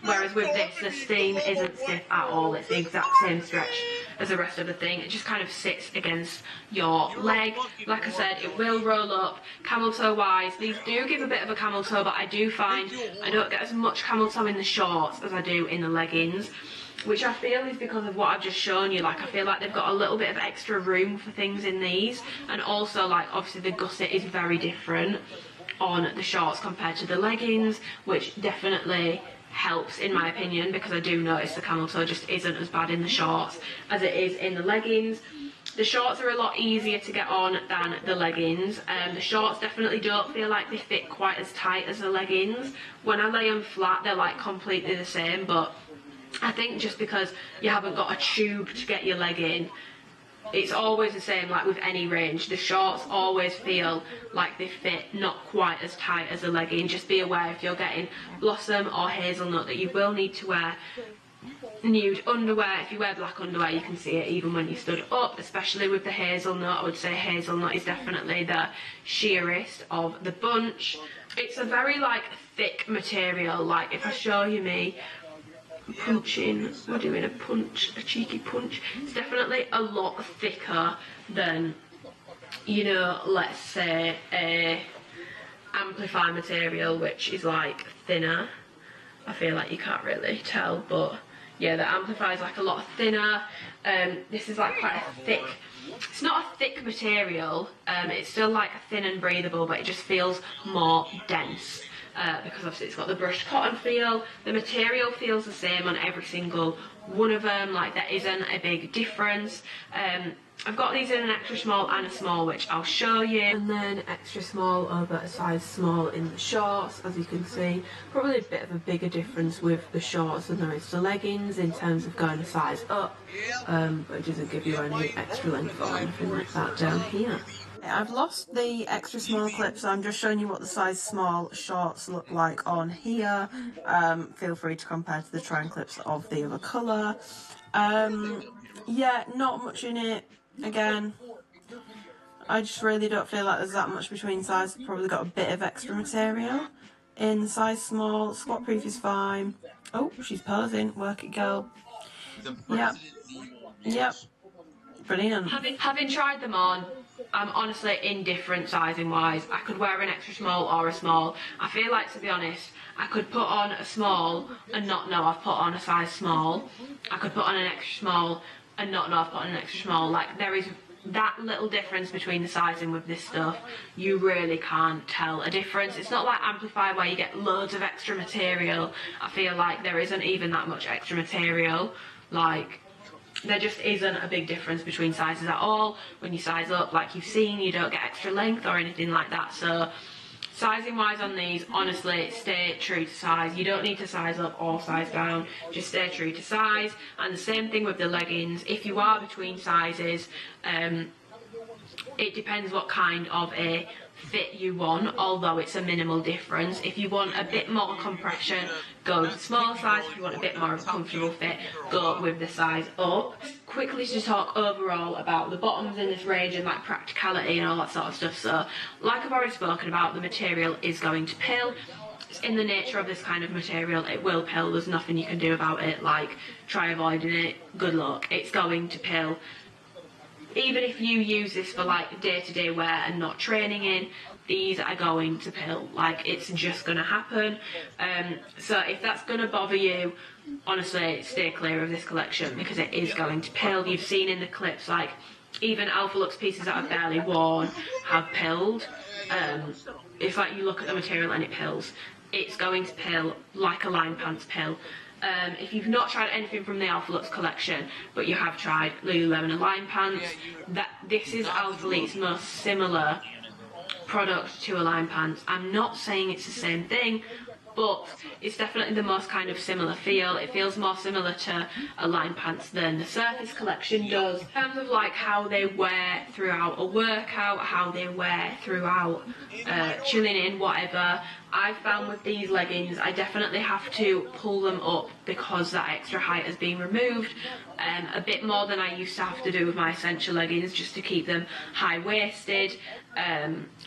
whereas with this the seam isn't stiff at all. It's the exact same stretch as the rest of the thing. It just kind of sits against your leg. Like I said, it will roll up. Camel toe wise, these do give a bit of a camel toe, but I do find I don't get as much camel toe in the shorts as I do in the leggings, which I feel is because of what I've just shown you. Like I feel like they've got a little bit of extra room for things in these, and also like obviously the gusset is very different on the shorts compared to the leggings, which definitely helps in my opinion, because I do notice the camel toe just isn't as bad in the shorts as it is in the leggings. The shorts are a lot easier to get on than the leggings. The shorts definitely don't feel like they fit quite as tight as the leggings. When I lay them flat, they're like completely the same, but I think just because you haven't got a tube to get your leg in, it's always the same. Like with any range, the shorts always feel like they fit not quite as tight as the legging. Just be aware if you're getting blossom or hazelnut that you will need to wear nude underwear. If you wear black underwear, you can see it even when you stood up, especially with the hazelnut. I would say hazelnut is definitely the sheerest of the bunch. It's a very like thick material. Like if I show you me punching, we're doing a cheeky punch, it's definitely a lot thicker than, you know, let's say a amplify material, which is like thinner. I feel like you can't really tell, but yeah, the amplify is like a lot thinner. This is like quite a thick, it's not a thick material, it's still like thin and breathable, but it just feels more dense. Because obviously it's got the brushed cotton feel. The material feels the same on every single one of them, like there isn't a big difference. I've got these in an extra small and a small, which I'll show you, and then extra small over a size small in the shorts. As you can see, probably a bit of a bigger difference with the shorts than there is the leggings in terms of going a size up, but it doesn't give you any extra length or anything like that down here. I've lost the extra small clip, so I'm just showing you what the size small shorts look like on here. Feel free to compare to the tri clips of the other colour. Yeah, not much in it. Again, I just really don't feel like there's that much between sizes. Probably got a bit of extra material in size small. Squat proof is fine. Oh, she's posing. Work it, girl. Yep. Brilliant. Having tried them on, I'm honestly indifferent sizing wise. I could wear an extra small or a small. I feel like, to be honest, I could put on a small and not know I've put on a size small. I could put on an extra small and not know I've put on an extra small. Like, there is that little difference between the sizing with this stuff. You really can't tell a difference. It's not like Amplify where you get loads of extra material. I feel like there isn't even that much extra material. Like, there just isn't a big difference between sizes at all. When you size up, like you've seen, you don't get extra length or anything like that. So Sizing wise on these, honestly, stay true to size. You don't need to size up or size down, just stay true to size. And the same thing with the leggings. If you are between sizes, it depends what kind of a fit you want, although it's a minimal difference. If you want a bit more compression, go with the smaller size. If you want a bit more of a comfortable fit, go with the size up. Quickly to talk overall about the bottoms in this range and like practicality and all that sort of stuff. So like I've already spoken about, the material is going to pill. It's in the nature of this kind of material, it will pill. There's nothing you can do about it, like try avoiding it, good luck, it's going to pill. Even if you use this for like day-to-day wear and not training in, these are going to pill. Like, it's just going to happen. So if that's going to bother you, honestly, stay clear of this collection because it is going to pill. You've seen in the clips, like, even Alphalete pieces that are barely worn have pilled. It's like you look at the material and it pills. It's going to pill like a line pants pill. If you've not tried anything from the Alphalete collection, but you have tried Lululemon and line pants, this is Alphalete's most similar product to a line pants. I'm not saying it's the same thing, but it's definitely the most kind of similar feel. It feels more similar to a line pants than the Surface collection does. In terms of like how they wear throughout a workout, how they wear throughout chilling in, whatever, I found with these leggings I definitely have to pull them up because that extra height has been removed, a bit more than I used to have to do with my Essential leggings, just to keep them high-waisted.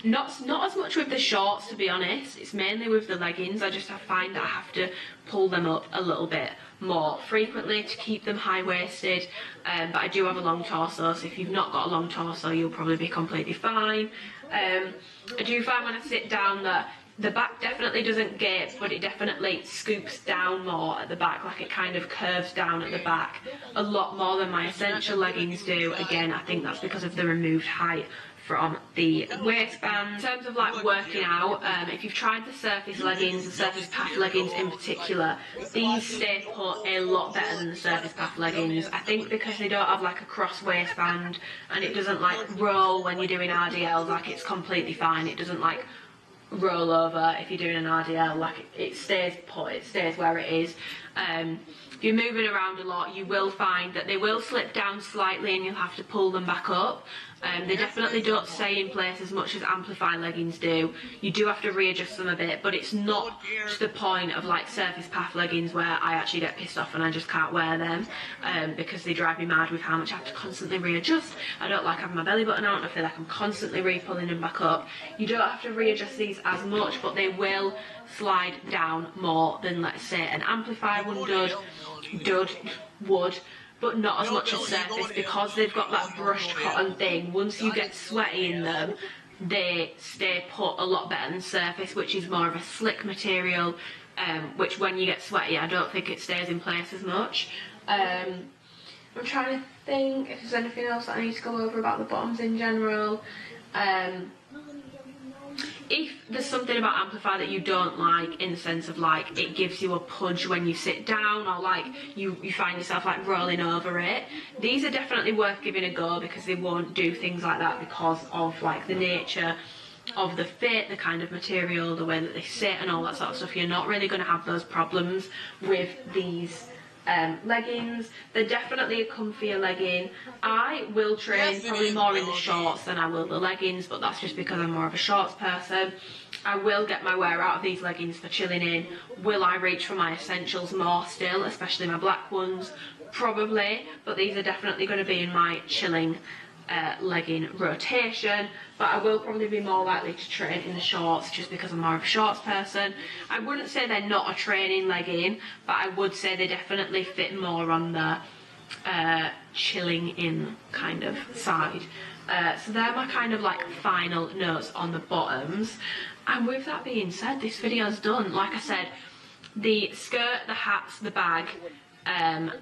Not as much with the shorts, to be honest. It's mainly with the leggings. I find that I have to pull them up a little bit more frequently to keep them high-waisted, but I do have a long torso, so if you've not got a long torso you'll probably be completely fine. I do find when I sit down that the back definitely doesn't gape, but it definitely scoops down more at the back, like it kind of curves down at the back a lot more than my Essential leggings do. Again, I think that's because of the removed height from the waistband. In terms of like working out, if you've tried the Surface leggings, the Surface Path leggings in particular, these stay put a lot better than the Surface Path leggings. I think because they don't have like a cross waistband and it doesn't like roll when you're doing RDLs, like it's completely fine. It doesn't like roll over if you're doing an RDL, like it stays put, it stays where it is. If you're moving around a lot, you will find that they will slip down slightly and you'll have to pull them back up. They definitely don't stay in place as much as Amplify leggings do. You do have to readjust them a bit, but it's not to the point of like Surface Path leggings where I actually get pissed off and I just can't wear them because they drive me mad with how much I have to constantly readjust. I don't like having my belly button out and I feel like I'm constantly re-pulling them back up. You don't have to readjust these as much, but they will slide down more than, let's say, an Amplify one would, but not as much as Surface, because they've got that brushed cotton thing. Once you get sweaty in them, they stay put a lot better than Surface, which is more of a slick material, which when you get sweaty, I don't think it stays in place as much. I'm trying to think if there's anything else that I need to go over about the bottoms in general. If there's something about Amplify that you don't like, in the sense of like it gives you a pudge when you sit down, or like you find yourself like rolling over it, these are definitely worth giving a go because they won't do things like that because of like the nature of the fit, the kind of material, the way that they sit and all that sort of stuff. You're not really going to have those problems with these leggings. They're definitely a comfier legging. I will train probably more in the shorts than I will the leggings, but that's just because I'm more of a shorts person. I will get my wear out of these leggings for chilling in. Will I reach for my Essentials more still, especially my black ones? Probably, but these are definitely going to be in my chilling legging rotation, but I will probably be more likely to train in the shorts just because I'm more of a shorts person. I wouldn't say they're not a training legging, but I would say they definitely fit more on the chilling in kind of side. So they're my kind of like final notes on the bottoms, and with that being said, this video's done. Like I said, the skirt, the hats, the bag,
and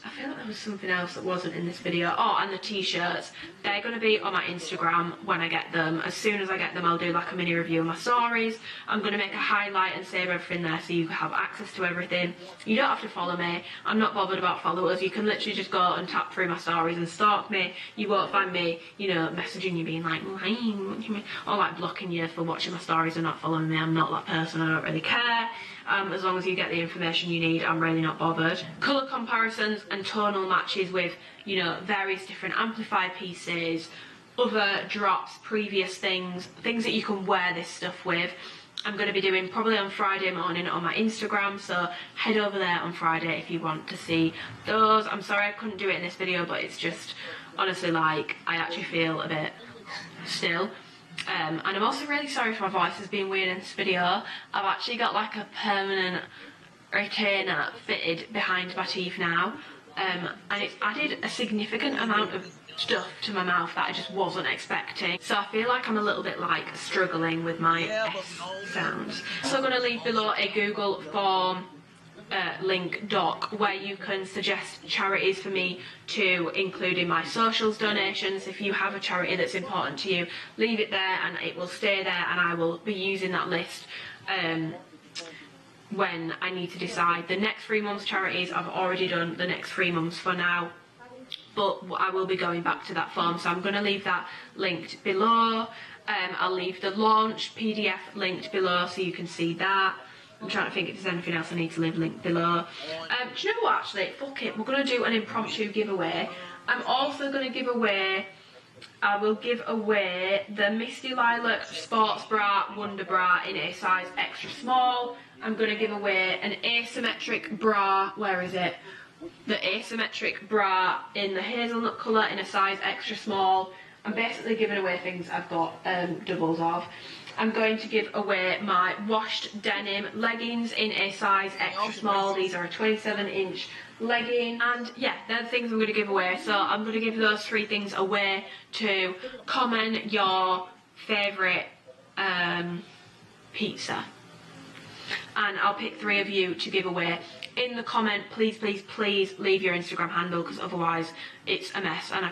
I feel like there was something else that wasn't in this video. Oh, and the t-shirts, they're going to be on my Instagram when I get them. As soon as I get them, I'll do like a mini review of my stories. I'm going to make a highlight and save everything there so you have access to everything. You don't have to follow me. I'm not bothered about followers. You can literally just go and tap through my stories and stalk me. You won't find me, you know, messaging you being like, what do you mean? Or like blocking you for watching my stories and not following me. I'm not that person. I don't really care. As long as you get the information you need, I'm really not bothered. Colour comparisons and tonal matches with, you know, various different amplify pieces, other drops, previous things that you can wear this stuff with. I'm going to be doing probably on Friday morning on my Instagram, so head over there on Friday if you want to see those. I'm sorry I couldn't do it in this video, but it's just, honestly, like, I actually feel a bit still. And I'm also really sorry for my voice has been weird in this video. I've actually got like a permanent retainer fitted behind my teeth now, and it's added a significant amount of stuff to my mouth that I just wasn't expecting. So I feel like I'm a little bit like struggling with my S sounds. So I'm going to leave below a Google form link doc where you can suggest charities for me to include in my socials donations. If you have a charity that's important to you, leave it there and it will stay there, and I will be using that list when I need to decide the next 3 months charities. I've already done the next 3 months for now, but I will be going back to that form, so I'm going to leave that linked below. I'll leave the launch PDF linked below so you can see that. I'm trying to think if there's anything else I need to leave linked below. Do you know what, actually? Fuck it. We're going to do an impromptu giveaway. I'm also going to give away, I will give away the Misty Lilac Sports Bra Wonder Bra in a size extra small. I'm going to give away an asymmetric bra, where is it? The asymmetric bra in the hazelnut colour in a size extra small. I'm basically giving away things I've got doubles of. I'm going to give away my washed denim leggings in a size extra small. These are a 27-inch legging, and yeah, they're the things I'm going to give away. So I'm going to give those 3 things away to comment your favourite pizza, and I'll pick 3 of you to give away. In the comment, please, please, please leave your Instagram handle, because otherwise it's a mess and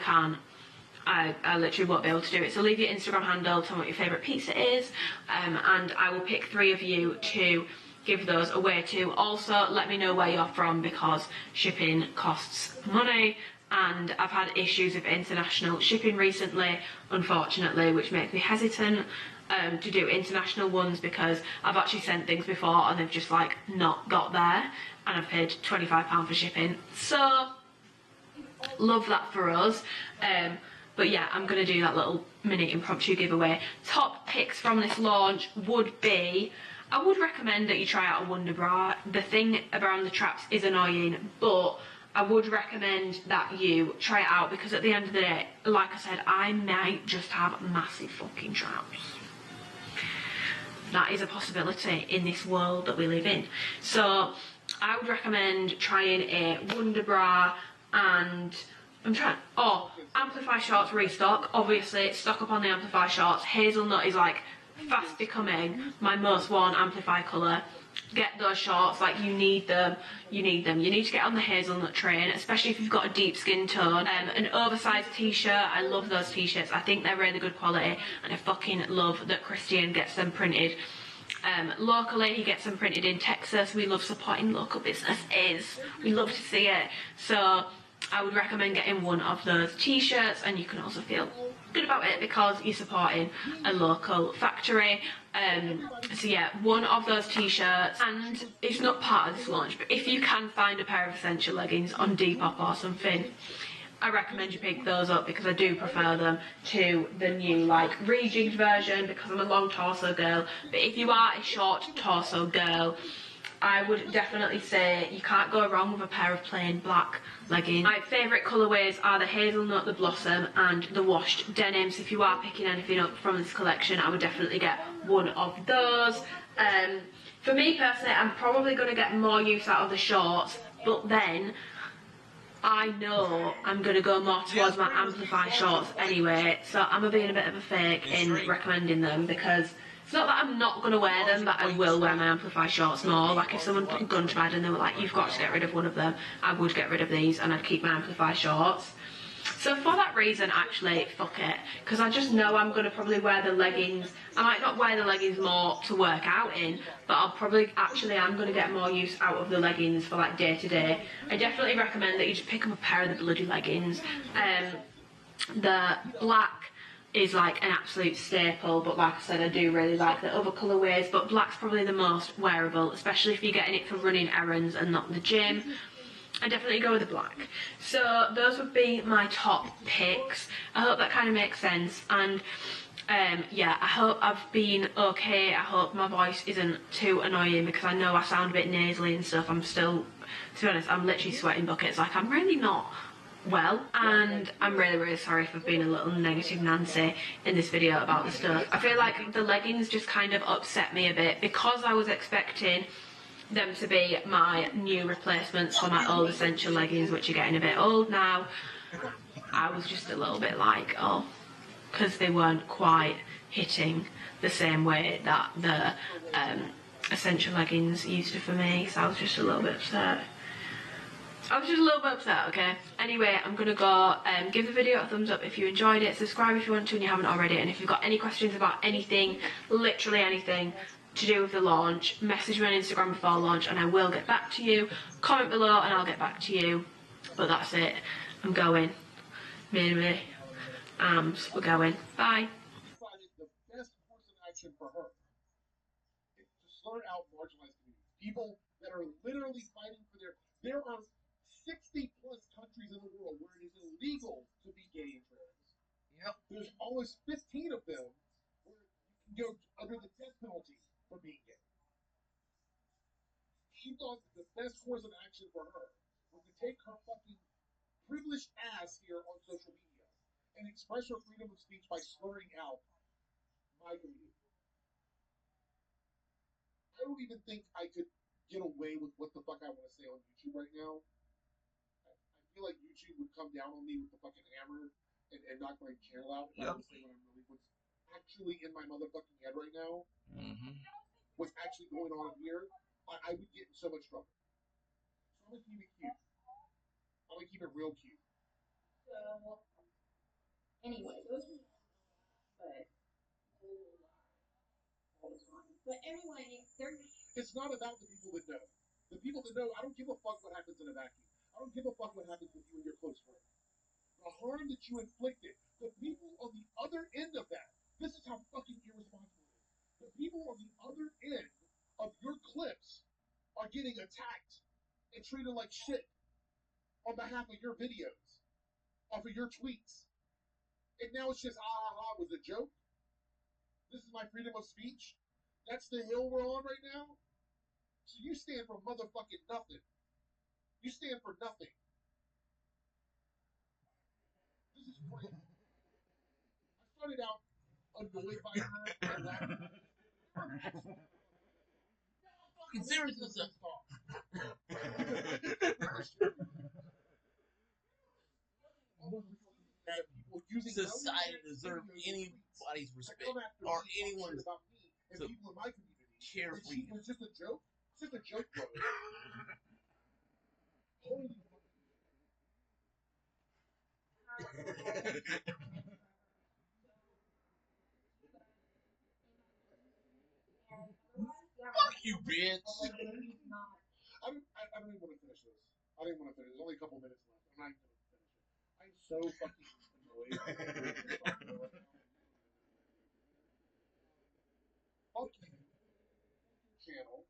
I literally won't be able to do it. So leave your Instagram handle, tell me what your favourite pizza is, and I will pick 3 of you to give those away to. Also, let me know where you're from, because shipping costs money, and I've had issues with international shipping recently, unfortunately, which makes me hesitant to do international ones, because I've actually sent things before and they've just like not got there, and I've paid £25 for shipping. So love that for us. But yeah, I'm going to do that little mini impromptu giveaway. Top picks from this launch would be, I would recommend that you try out a Wonder Bra. The thing around the traps is annoying, but I would recommend that you try it out, because at the end of the day, like I said, I might just have massive fucking traps. That is a possibility in this world that we live in. So I would recommend trying a Wonder Bra, and Amplify shorts restock. Obviously, stock up on the Amplify shorts. Hazelnut is like fast becoming my most worn Amplify colour. Get those shorts, like you need them. You need to get on the hazelnut train, especially if you've got a deep skin tone. An oversized t-shirt, I love those t-shirts. I think they're really good quality, and I fucking love that Christian gets them printed locally. He gets them printed in Texas. We love supporting local businesses. We love to see it. So I would recommend getting one of those t-shirts, and you can also feel good about it because you're supporting a local factory. So yeah, one of those t-shirts, and it's not part of this launch, but if you can find a pair of essential leggings on Depop or something, I recommend you pick those up, because I do prefer them to the new like rejigged version, because I'm a long torso girl. But if you are a short torso girl, I would definitely say you can't go wrong with a pair of plain black leggings. My favourite colourways are the hazelnut, the blossom and the washed denim. So if you are picking anything up from this collection, I would definitely get one of those. For me personally, I'm probably going to get more use out of the shorts, but then I know I'm going to go more towards my Amplify shorts anyway, so I'm being a bit of a fake in recommending them, because
It's not that I'm not going to wear them, but I will wear my Amplify shorts more. Like if someone put gun tread and they were like, you've got to get rid of one of them, I would get rid of these and I'd keep my Amplify shorts. So for that reason, actually, fuck it. Because I just know I'm going to probably wear the leggings. I might not wear the leggings more to work out in, but I'll probably, actually, I'm going to get more use out of the leggings for like day to day. I definitely recommend that you just pick up a pair of the bloody leggings. The black is like an absolute staple, but like I said, I do really like the other colourways, but black's probably the most wearable, especially if you're getting it for running errands and not the gym. I definitely go with the black. So those would be my top picks. I hope that kind of makes sense, and yeah, I hope I've been okay. I hope my voice isn't too annoying, because I know I sound a bit nasally and stuff. I'm still, to be honest, I'm literally sweating buckets. Like, I'm really not well, and I'm really sorry if I've been a little negative Nancy in this video about the stuff. I feel like the leggings just kind of upset me a bit, because I was expecting them to be my new replacements for my old Essential leggings, which are getting a bit old now. I was just a little bit like, oh, because they weren't quite hitting the same way that the Essential leggings used to for me, so I was just a little bit upset. Okay? Anyway, I'm gonna go give the video a thumbs up if you enjoyed it, subscribe if you want to and you haven't already, and if you've got any questions about anything, literally anything to do with the launch, message me on Instagram before launch and I will get back to you. Comment below and I'll get back to you. But that's it. I'm going. Me and me. We're going. Bye.
The best course of action for her is to sort out marginalized communities. People that are literally fighting for there are 60 plus countries in the world where it is illegal to be gay and trans.
Yep.
There's almost 15 of them where you can go under the death penalty for being gay. She thought that the best course of action for her was to take her fucking privileged ass here on social media and express her freedom of speech by slurring out my community. I don't even think I could get away with what the fuck I want to say on YouTube right now. I feel like YouTube would come down on me with the fucking hammer and knock my channel out if I would say what's actually in my motherfucking head right now. What's actually going on here, I would get in so much trouble. So I'm gonna keep it cute. I'm gonna keep it real cute.
So, anyway, those are but all the time. But anyway,
it's not about the people that know. The people that know, I don't give a fuck what happens in a vacuum. I don't give a fuck what happens with you and your close friends. The harm that you inflicted, the people on the other end of that, this is how fucking irresponsible it is. The people on the other end of your clips are getting attacked and treated like shit on behalf of your videos, off of your tweets. And now it's just, it was a joke. This is my freedom of speech. That's the hill we're on right now. So you stand for motherfucking nothing. You stand for nothing. This is crazy. I started out annoyed by her and laughing.
Fucking seriousness. Society deserves anybody's respect or anyone's
and people in my community
care for you.
It's just a joke. It's just a joke, bro. Holy
Fuck you, bitch.
I don't even want to finish this. I don't even want to finish. There's only a couple minutes left. I'm not even going to finish it. I'm so fucking annoyed. Fuck you. Channel.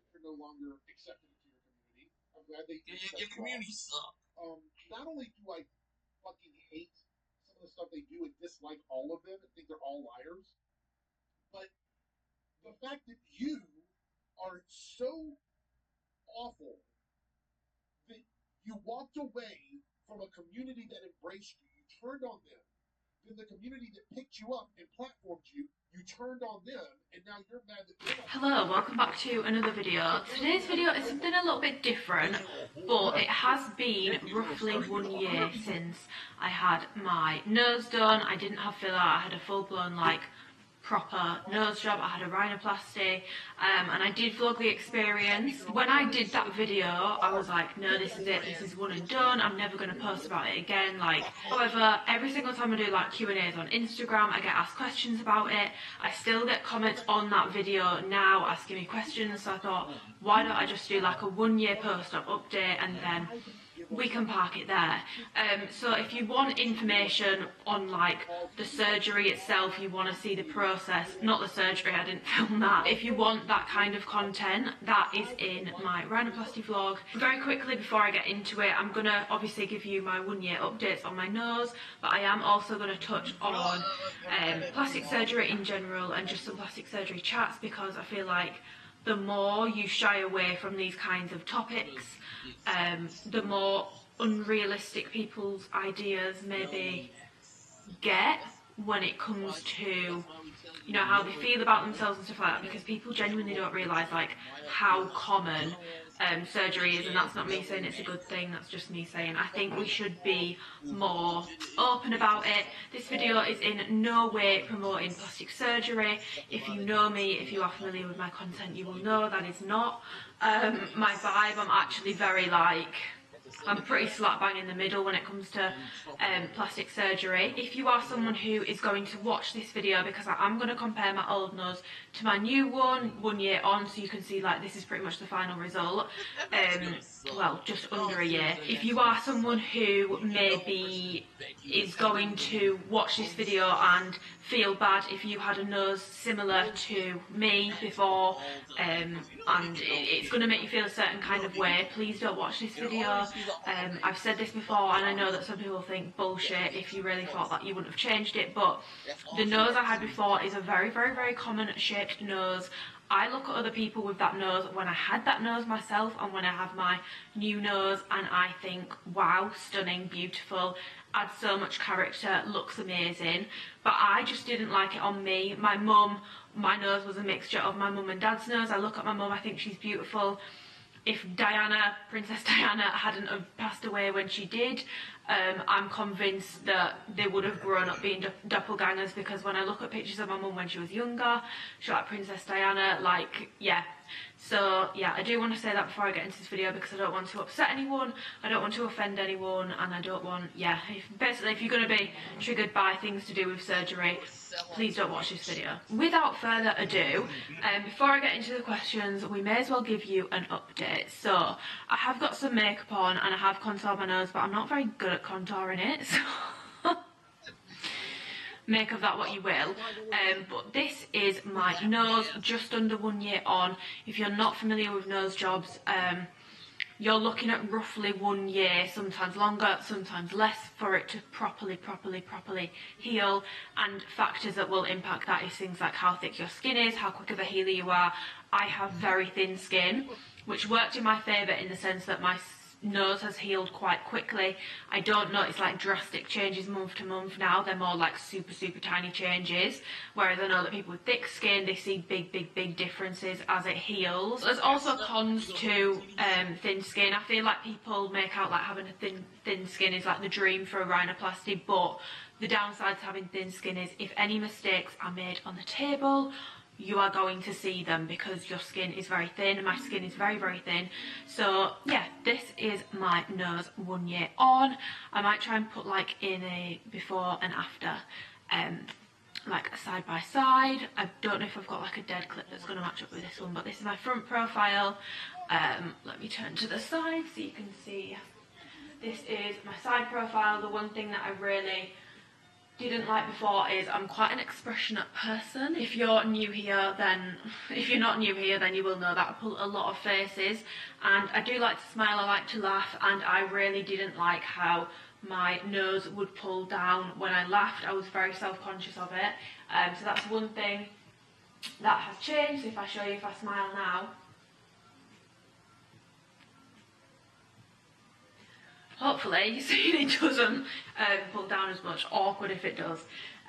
You're no longer accepted into your community. I'm glad they did.
Your community sucks.
Not only do I fucking hate some of the stuff they do and dislike all of them and think they're all liars, but the fact that you are so awful that you walked away from a community that embraced you, you turned on them, then the community that picked you up and platformed you, you turned on them, and now you're mad that they're not.
Hello, welcome back to another video. Today's video is something a little bit different, but it has been roughly 1 year since I had my nose done. I didn't have filler, I had a full-blown like proper nose job. I had a rhinoplasty, and I did vlog the experience. When I did that video, I was like, no, this is it, this is one and done, I'm never going to post about it again. Like, however, every single time I do like Q&As on Instagram, I get asked questions about it. I still get comments on that video now asking me questions, so I thought, why don't I just do like a 1 year post-op update, and then we can park it there. So if you want information on like the surgery itself, you want to see the process, not the surgery, I didn't film that. If you want that kind of content, that is in my rhinoplasty vlog. Very quickly before I get into it, I'm gonna obviously give you my 1 year updates on my nose, but I am also going to touch on plastic surgery in general and just some plastic surgery chats, because I feel like the more you shy away from these kinds of topics, the more unrealistic people's ideas maybe get when it comes to, you know, how they feel about themselves and stuff like that, because people genuinely don't realise like how common surgery is. And that's not me saying it's a good thing, that's just me saying I think we should be more open about it. This video is in no way promoting plastic surgery. If you know me, if you are familiar with my content, you will know that is not my vibe. I'm actually very like, I'm pretty slap bang in the middle when it comes to plastic surgery. If you are someone who is going to watch this video, because I am going to compare my old nose to my new one 1 year on, so you can see like this is pretty much the final result, well, just under a year. If you are someone who maybe is going to watch this video and feel bad if you had a nose similar to me before, and it's going to make you feel a certain kind of way, please don't watch this video. I've said this before, and I know that some people think bullshit if you really thought that you wouldn't have changed it, but the nose I had before is a very, very, very common shaped nose. I look at other people with that nose when I had that nose myself and when I have my new nose, and I think, wow, stunning, beautiful, adds so much character, looks amazing. But I just didn't like it on me. My mum, my nose was a mixture of my mum and dad's nose. I look at my mum, I think she's beautiful. If Diana, Princess Diana, hadn't have passed away when she did, I'm convinced that they would have grown up being doppelgangers, because when I look at pictures of my mum when she was younger, she's like Princess Diana, like, yeah. So, yeah, I do want to say that before I get into this video, because I don't want to upset anyone, I don't want to offend anyone, and I don't want, yeah, basically if you're going to be triggered by things to do with surgery, please don't watch this video. Without further ado, before I get into the questions, we may as well give you an update. So, I have got some makeup on and I have contoured my nose, but I'm not very good at contouring it, so make of that what you will. But this is my nose, just under 1 year on. If you're not familiar with nose jobs, you're looking at roughly 1 year, sometimes longer, sometimes less, for it to properly heal. And factors that will impact that is things like how thick your skin is, how quick of a healer you are. I have very thin skin, which worked in my favour in the sense that my nose has healed quite quickly. I don't notice like drastic changes month to month now. They're more like super tiny changes, whereas I know that people with thick skin, they see big differences as it heals. There's also cons to thin skin. I feel like people make out like having a thin skin is like the dream for a rhinoplasty, but the downside to having thin skin is if any mistakes are made on the table, you are going to see them, because your skin is very thin. My skin is very thin. So yeah, this is my nose 1 year on. I might try and put like in a before and after, like a side by side. I don't know if I've got like a dead clip that's going to match up with this one, but this is my front profile. Let me turn to the side so you can see. This is my side profile. The one thing that I really didn't like before is I'm quite an expressionate person. If you're new here, then if you're not new here, then you will know that I pull a lot of faces, and I do like to smile, I like to laugh, and I really didn't like how my nose would pull down when I laughed. I was very self-conscious of it. So that's one thing that has changed. If I show you, if I smile now, hopefully you see it doesn't pull down as much. Awkward if it does.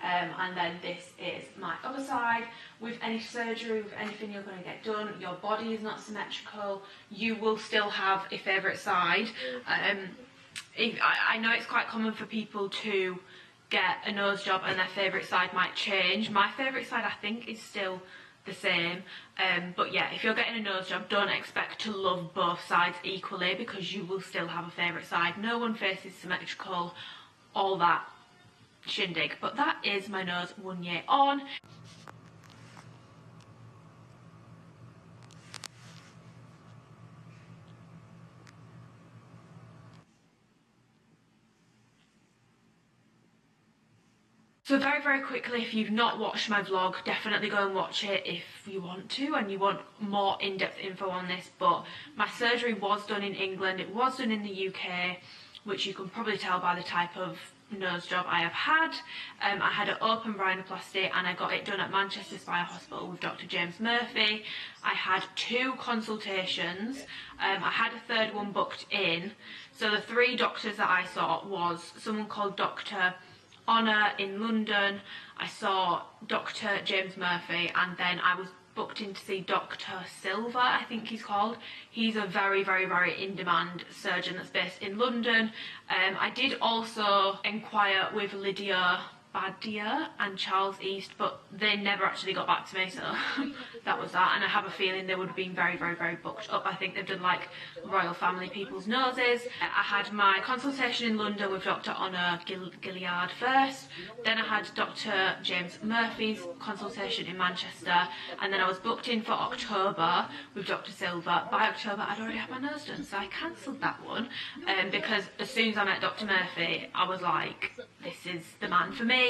And then this is my other side. With any surgery, with anything you're going to get done, your body is not symmetrical. You will still have a favourite side. I know it's quite common for people to get a nose job and their favourite side might change. My favourite side, I think, is still the same. But yeah, if you're getting a nose job, don't expect to love both sides equally, because you will still have a favourite side. No one face is symmetrical, all that shindig. But that is my nose 1 year on. So very quickly, if you've not watched my vlog, definitely go and watch it if you want to and you want more in-depth info on this. But my surgery was done in England, it was done in the UK, which you can probably tell by the type of nose job I have had. I had an open rhinoplasty and I got it done at Manchester Spire Hospital with Dr. James Murphy. I had 2 consultations, I had a third one booked in. So the 3 doctors that I saw was someone called Dr. Honor in London, I saw Dr. James Murphy, and then I was booked in to see Dr. Silver, I think he's called. He's a very in-demand surgeon that's based in London. I did also inquire with Lydia Badia and Charles East, but they never actually got back to me, so that was that. And I have a feeling they would have been very booked up. I think they've done like royal family people's noses. I had my consultation in London with Dr. Honor Gilead first, then I had Dr. James Murphy's consultation in Manchester, and then I was booked in for October with Dr. Silver. By October I'd already had my nose done, so I cancelled that one, because as soon as I met Dr. Murphy I was like, this is the man for me.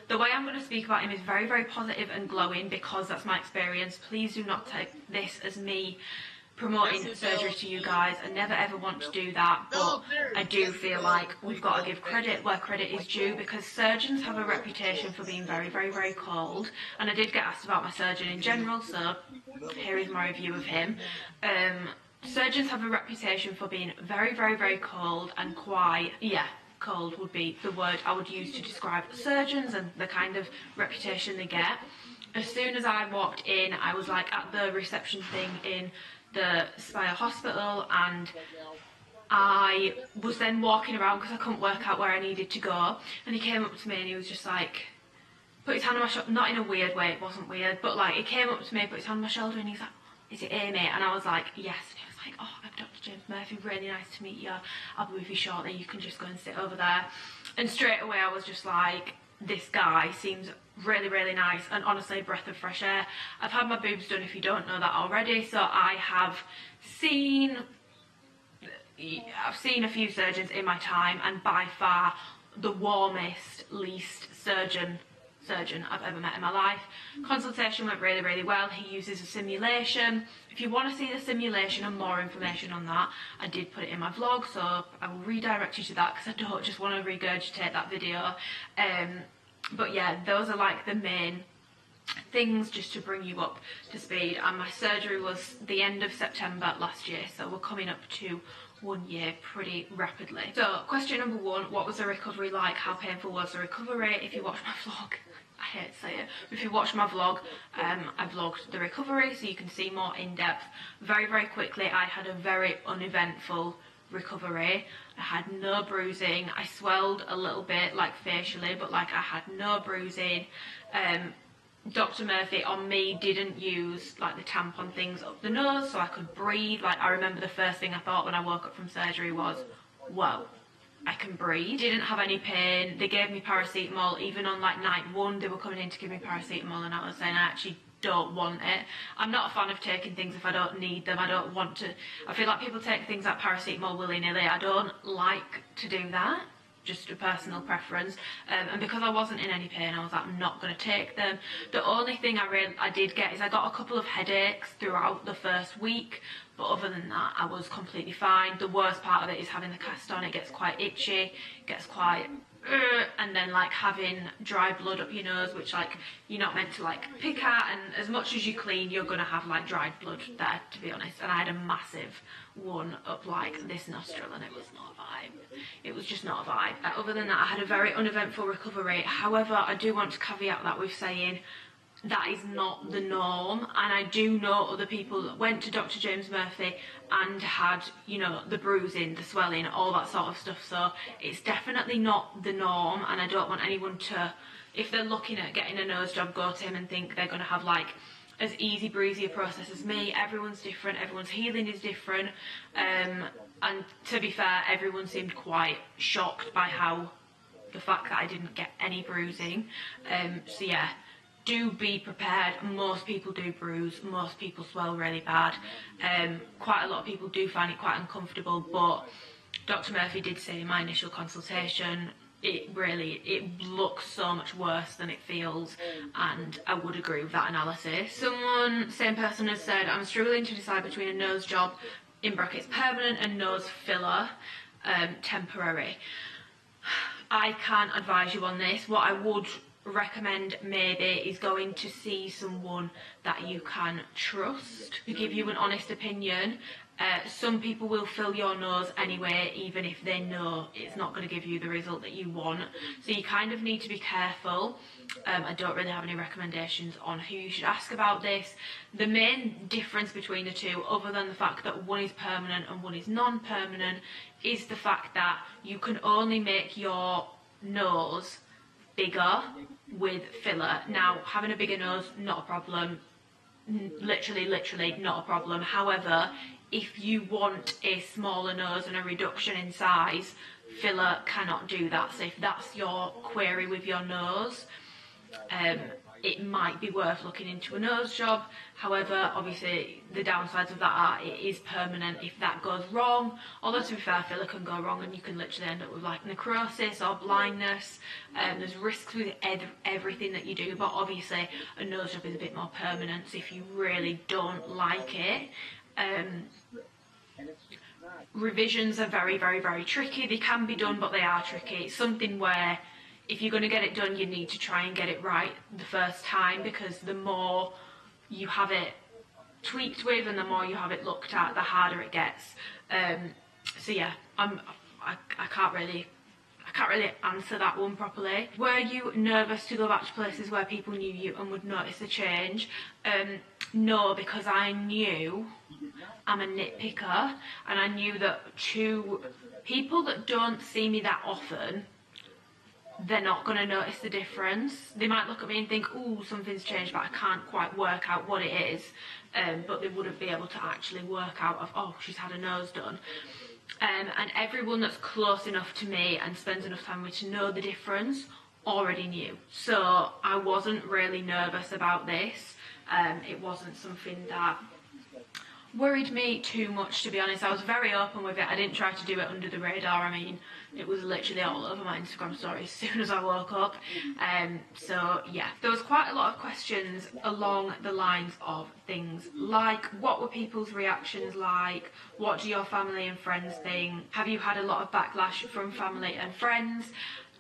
The way I'm going to speak about him is very positive and glowing, because that's my experience. Please do not take this as me promoting surgery to you guys. I never ever want to do that, but I do feel like we've got to give credit where credit is due, because surgeons have a reputation for being very cold. And I did get asked about my surgeon in general, so here is my review of him. Surgeons have a reputation for being very cold and quite, yeah, cold would be the word I would use to describe surgeons and the kind of reputation they get. As soon as I walked in, I was like at the reception thing in the Spire Hospital, and I was then walking around because I couldn't work out where I needed to go, and he came up to me and he was just like, put his hand on my shoulder, not in a weird way, it wasn't weird, but like he came up to me, put his hand on my shoulder, and he's like, is it Amy? And I was like, yes. And he was like, oh, I'm Dr. James Murphy, really nice to meet you, I'll be with you shortly, you can just go and sit over there. And straight away I was just like, this guy seems really nice, and honestly a breath of fresh air. I've had my boobs done, if you don't know that already, so I have seen a few surgeons in my time, and by far the warmest, least surgeon I've ever met in my life. Consultation went really well. He uses a simulation. If you want to see the simulation and more information on that, I did put it in my vlog, so I will redirect you to that, because I don't just want to regurgitate that video. But yeah, those are like the main things just to bring you up to speed. And my surgery was the end of September last year, so we're coming up to 1 year pretty rapidly. So question number 1, what was the recovery like? How painful was the recovery? If you watch my vlog, I hate to say it, if you watch my vlog, I vlogged the recovery, so you can see more in depth. Very quickly, I had a very uneventful recovery. I had no bruising. I swelled a little bit, like facially, but like I had no bruising. Dr. Murphy on me didn't use like the tampon things up the nose, so I could breathe. Like I remember the first thing I thought when I woke up from surgery was, whoa, I can breathe. Didn't have any pain. They gave me paracetamol. Even on like night 1 they were coming in to give me paracetamol, and I was saying I actually don't want it. I'm not a fan of taking things if I don't need them. I don't want to. I feel like people take things like paracetamol willy-nilly. I don't like to do that. Just a personal preference, and because I wasn't in any pain, I was like, I'm not going to take them. The only thing I did get is I got a couple of headaches throughout the first week, but other than that I was completely fine. The worst part of it is having the cast on. It gets quite itchy, it gets quite and then like having dry blood up your nose, which like you're not meant to like pick at, and as much as you clean you're gonna have like dried blood there, to be honest. And I had a massive one up like this nostril and it was not a vibe. It was just not a vibe. Other than that, I had a very uneventful recovery. However, I do want to caveat that with saying that is not the norm, and I do know other people that went to Dr. James Murphy and had, you know, the bruising, the swelling, all that sort of stuff. So it's definitely not the norm, and I don't want anyone to, if they're looking at getting a nose job, go to him and think they're going to have like as easy breezy a process as me. Everyone's different, everyone's healing is different, and to be fair, everyone seemed quite shocked by how the fact that I didn't get any bruising. So yeah, do be prepared. Most people do bruise, most people swell really bad. Quite a lot of people do find it quite uncomfortable, but Dr. Murphy did say in my initial consultation, it looks so much worse than it feels, and I would agree with that analysis. Same person has said, I'm struggling to decide between a nose job, in brackets permanent, and nose filler, temporary. I can't advise you on this. What I would recommend maybe is going to see someone that you can trust to give you an honest opinion. Some people will fill your nose anyway, even if they know it's not going to give you the result that you want, so you kind of need to be careful. I don't really have any recommendations on who you should ask about this. The main difference between the two, other than the fact that one is permanent and one is non-permanent, is the fact that you can only make your nose bigger with filler. Now, having a bigger nose, not a problem. Literally not a problem. However, if you want a smaller nose and a reduction in size, filler cannot do that. So if that's your query with your nose, it might be worth looking into a nose job. However, obviously the downsides of that are it is permanent if that goes wrong. Although to be fair, filler can go wrong and you can literally end up with like necrosis or blindness. There's risks with everything that you do, but obviously a nose job is a bit more permanent. So if you really don't like it, revisions are very tricky. They can be done, but they are tricky. It's something where if you're going to get it done, you need to try and get it right the first time, because the more you have it tweaked with and the more you have it looked at, the harder it gets. So yeah, I can't really answer that one properly. Were you nervous to go back to places where people knew you and would notice a change? No, because I knew I'm a nitpicker, and I knew that to people that don't see me that often, they're not going to notice the difference. They might look at me and think, oh, something's changed, but I can't quite work out what it is. But they wouldn't be able to actually work out of, oh, she's had a nose done. And everyone that's close enough to me and spends enough time with me to know the difference already knew. So I wasn't really nervous about this. It wasn't something that worried me too much, to be honest. I was very open with it. I didn't try to do it under the radar. I mean, it was literally all over my Instagram story as soon as I woke up. So yeah, there was quite a lot of questions along the lines of things like, what were people's reactions like? What do your family and friends think? Have you had a lot of backlash from family and friends?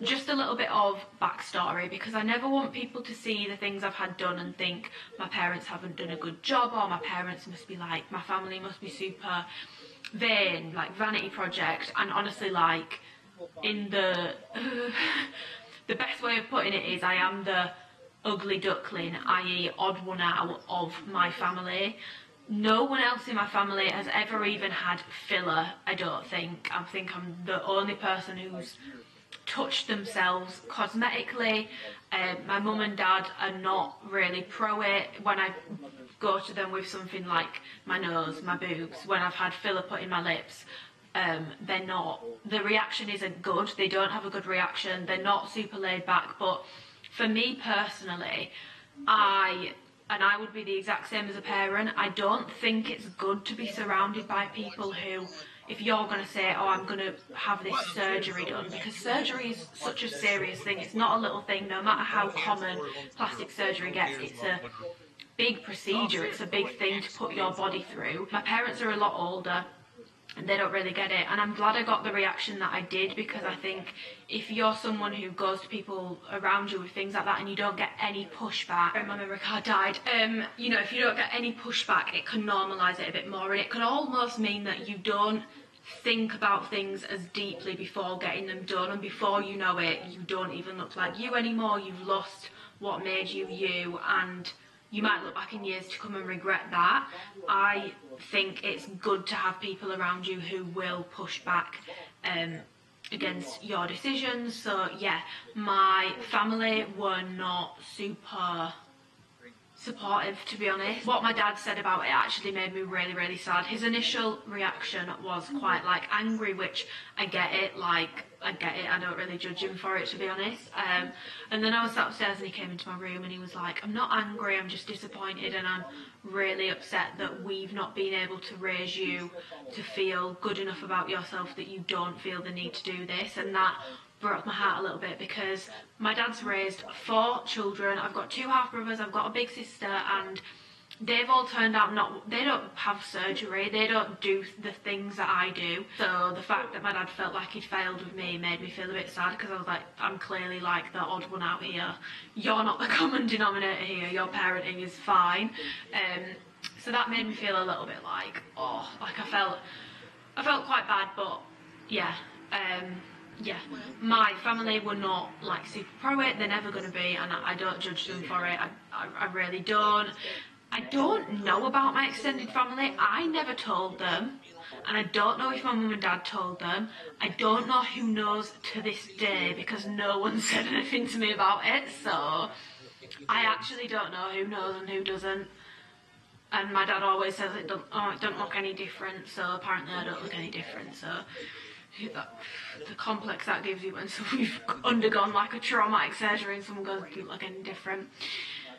Just a little bit of backstory, because I never want people to see the things I've had done and think my parents haven't done a good job, or my parents must be like, my family must be super vain, like vanity project. And honestly, like, in the the best way of putting it is, I am the ugly duckling, i.e. odd one out of my family. No one else in my family has ever even had filler, I don't think. I think I'm the only person who's touched themselves cosmetically. My mum and dad are not really pro it. When I go to them with something like my nose, my boobs, when I've had filler put in my lips, they're not, the reaction isn't good. They don't have a good reaction. They're not super laid back. But for me personally, I would be the exact same as a parent. I don't think it's good to be surrounded by people who, if you're going to say, oh, I'm going to have this surgery done, because surgery is such a serious thing. It's not a little thing. No matter how common plastic surgery gets, it's a big procedure. It's a big thing to put your body through. My parents are a lot older. and they don't really get it. And I'm glad I got the reaction that I did, because I think if you're someone who goes to people around you with things like that and you don't get any pushback, my memory card died, you know, if you don't get any pushback, it can normalise it a bit more, and it can almost mean that you don't think about things as deeply before getting them done, and before you know it, you don't even look like you anymore. You've lost what made you you, and you might look back in years to come and regret that. I think it's good to have people around you who will push back against your decisions. So yeah, my family were not super supportive, to be honest. What my dad said about it actually made me really, really sad. His initial reaction was quite like angry, which I get it, like I get it, I don't really judge him for it, to be honest. And then I was sat upstairs and he came into my room and he was like, I'm not angry, I'm just disappointed, and I'm really upset that we've not been able to raise you to feel good enough about yourself that you don't feel the need to do this. And that broke my heart a little bit, because my dad's raised 4 children. I've got 2 half brothers, I've got a big sister, and they've all turned out they don't have surgery, they don't do the things that I do. So the fact that my dad felt like he'd failed with me made me feel a bit sad, because I was like, I'm clearly like the odd one out here. You're not the common denominator here, your parenting is fine. So that made me feel a little bit like, oh, like I felt quite bad. But yeah, yeah, my family were not like super pro it, they're never going to be, and I don't judge them for it. I really don't. I don't know about my extended family. I never told them, and I don't know if my mum and dad told them. I don't know who knows to this day, because no one said anything to me about it. So I actually don't know who knows and who doesn't. And my dad always says it don't look any different, so apparently I don't look any different. So the complex that gives you when we've undergone like a traumatic surgery and someone goes, you look any different.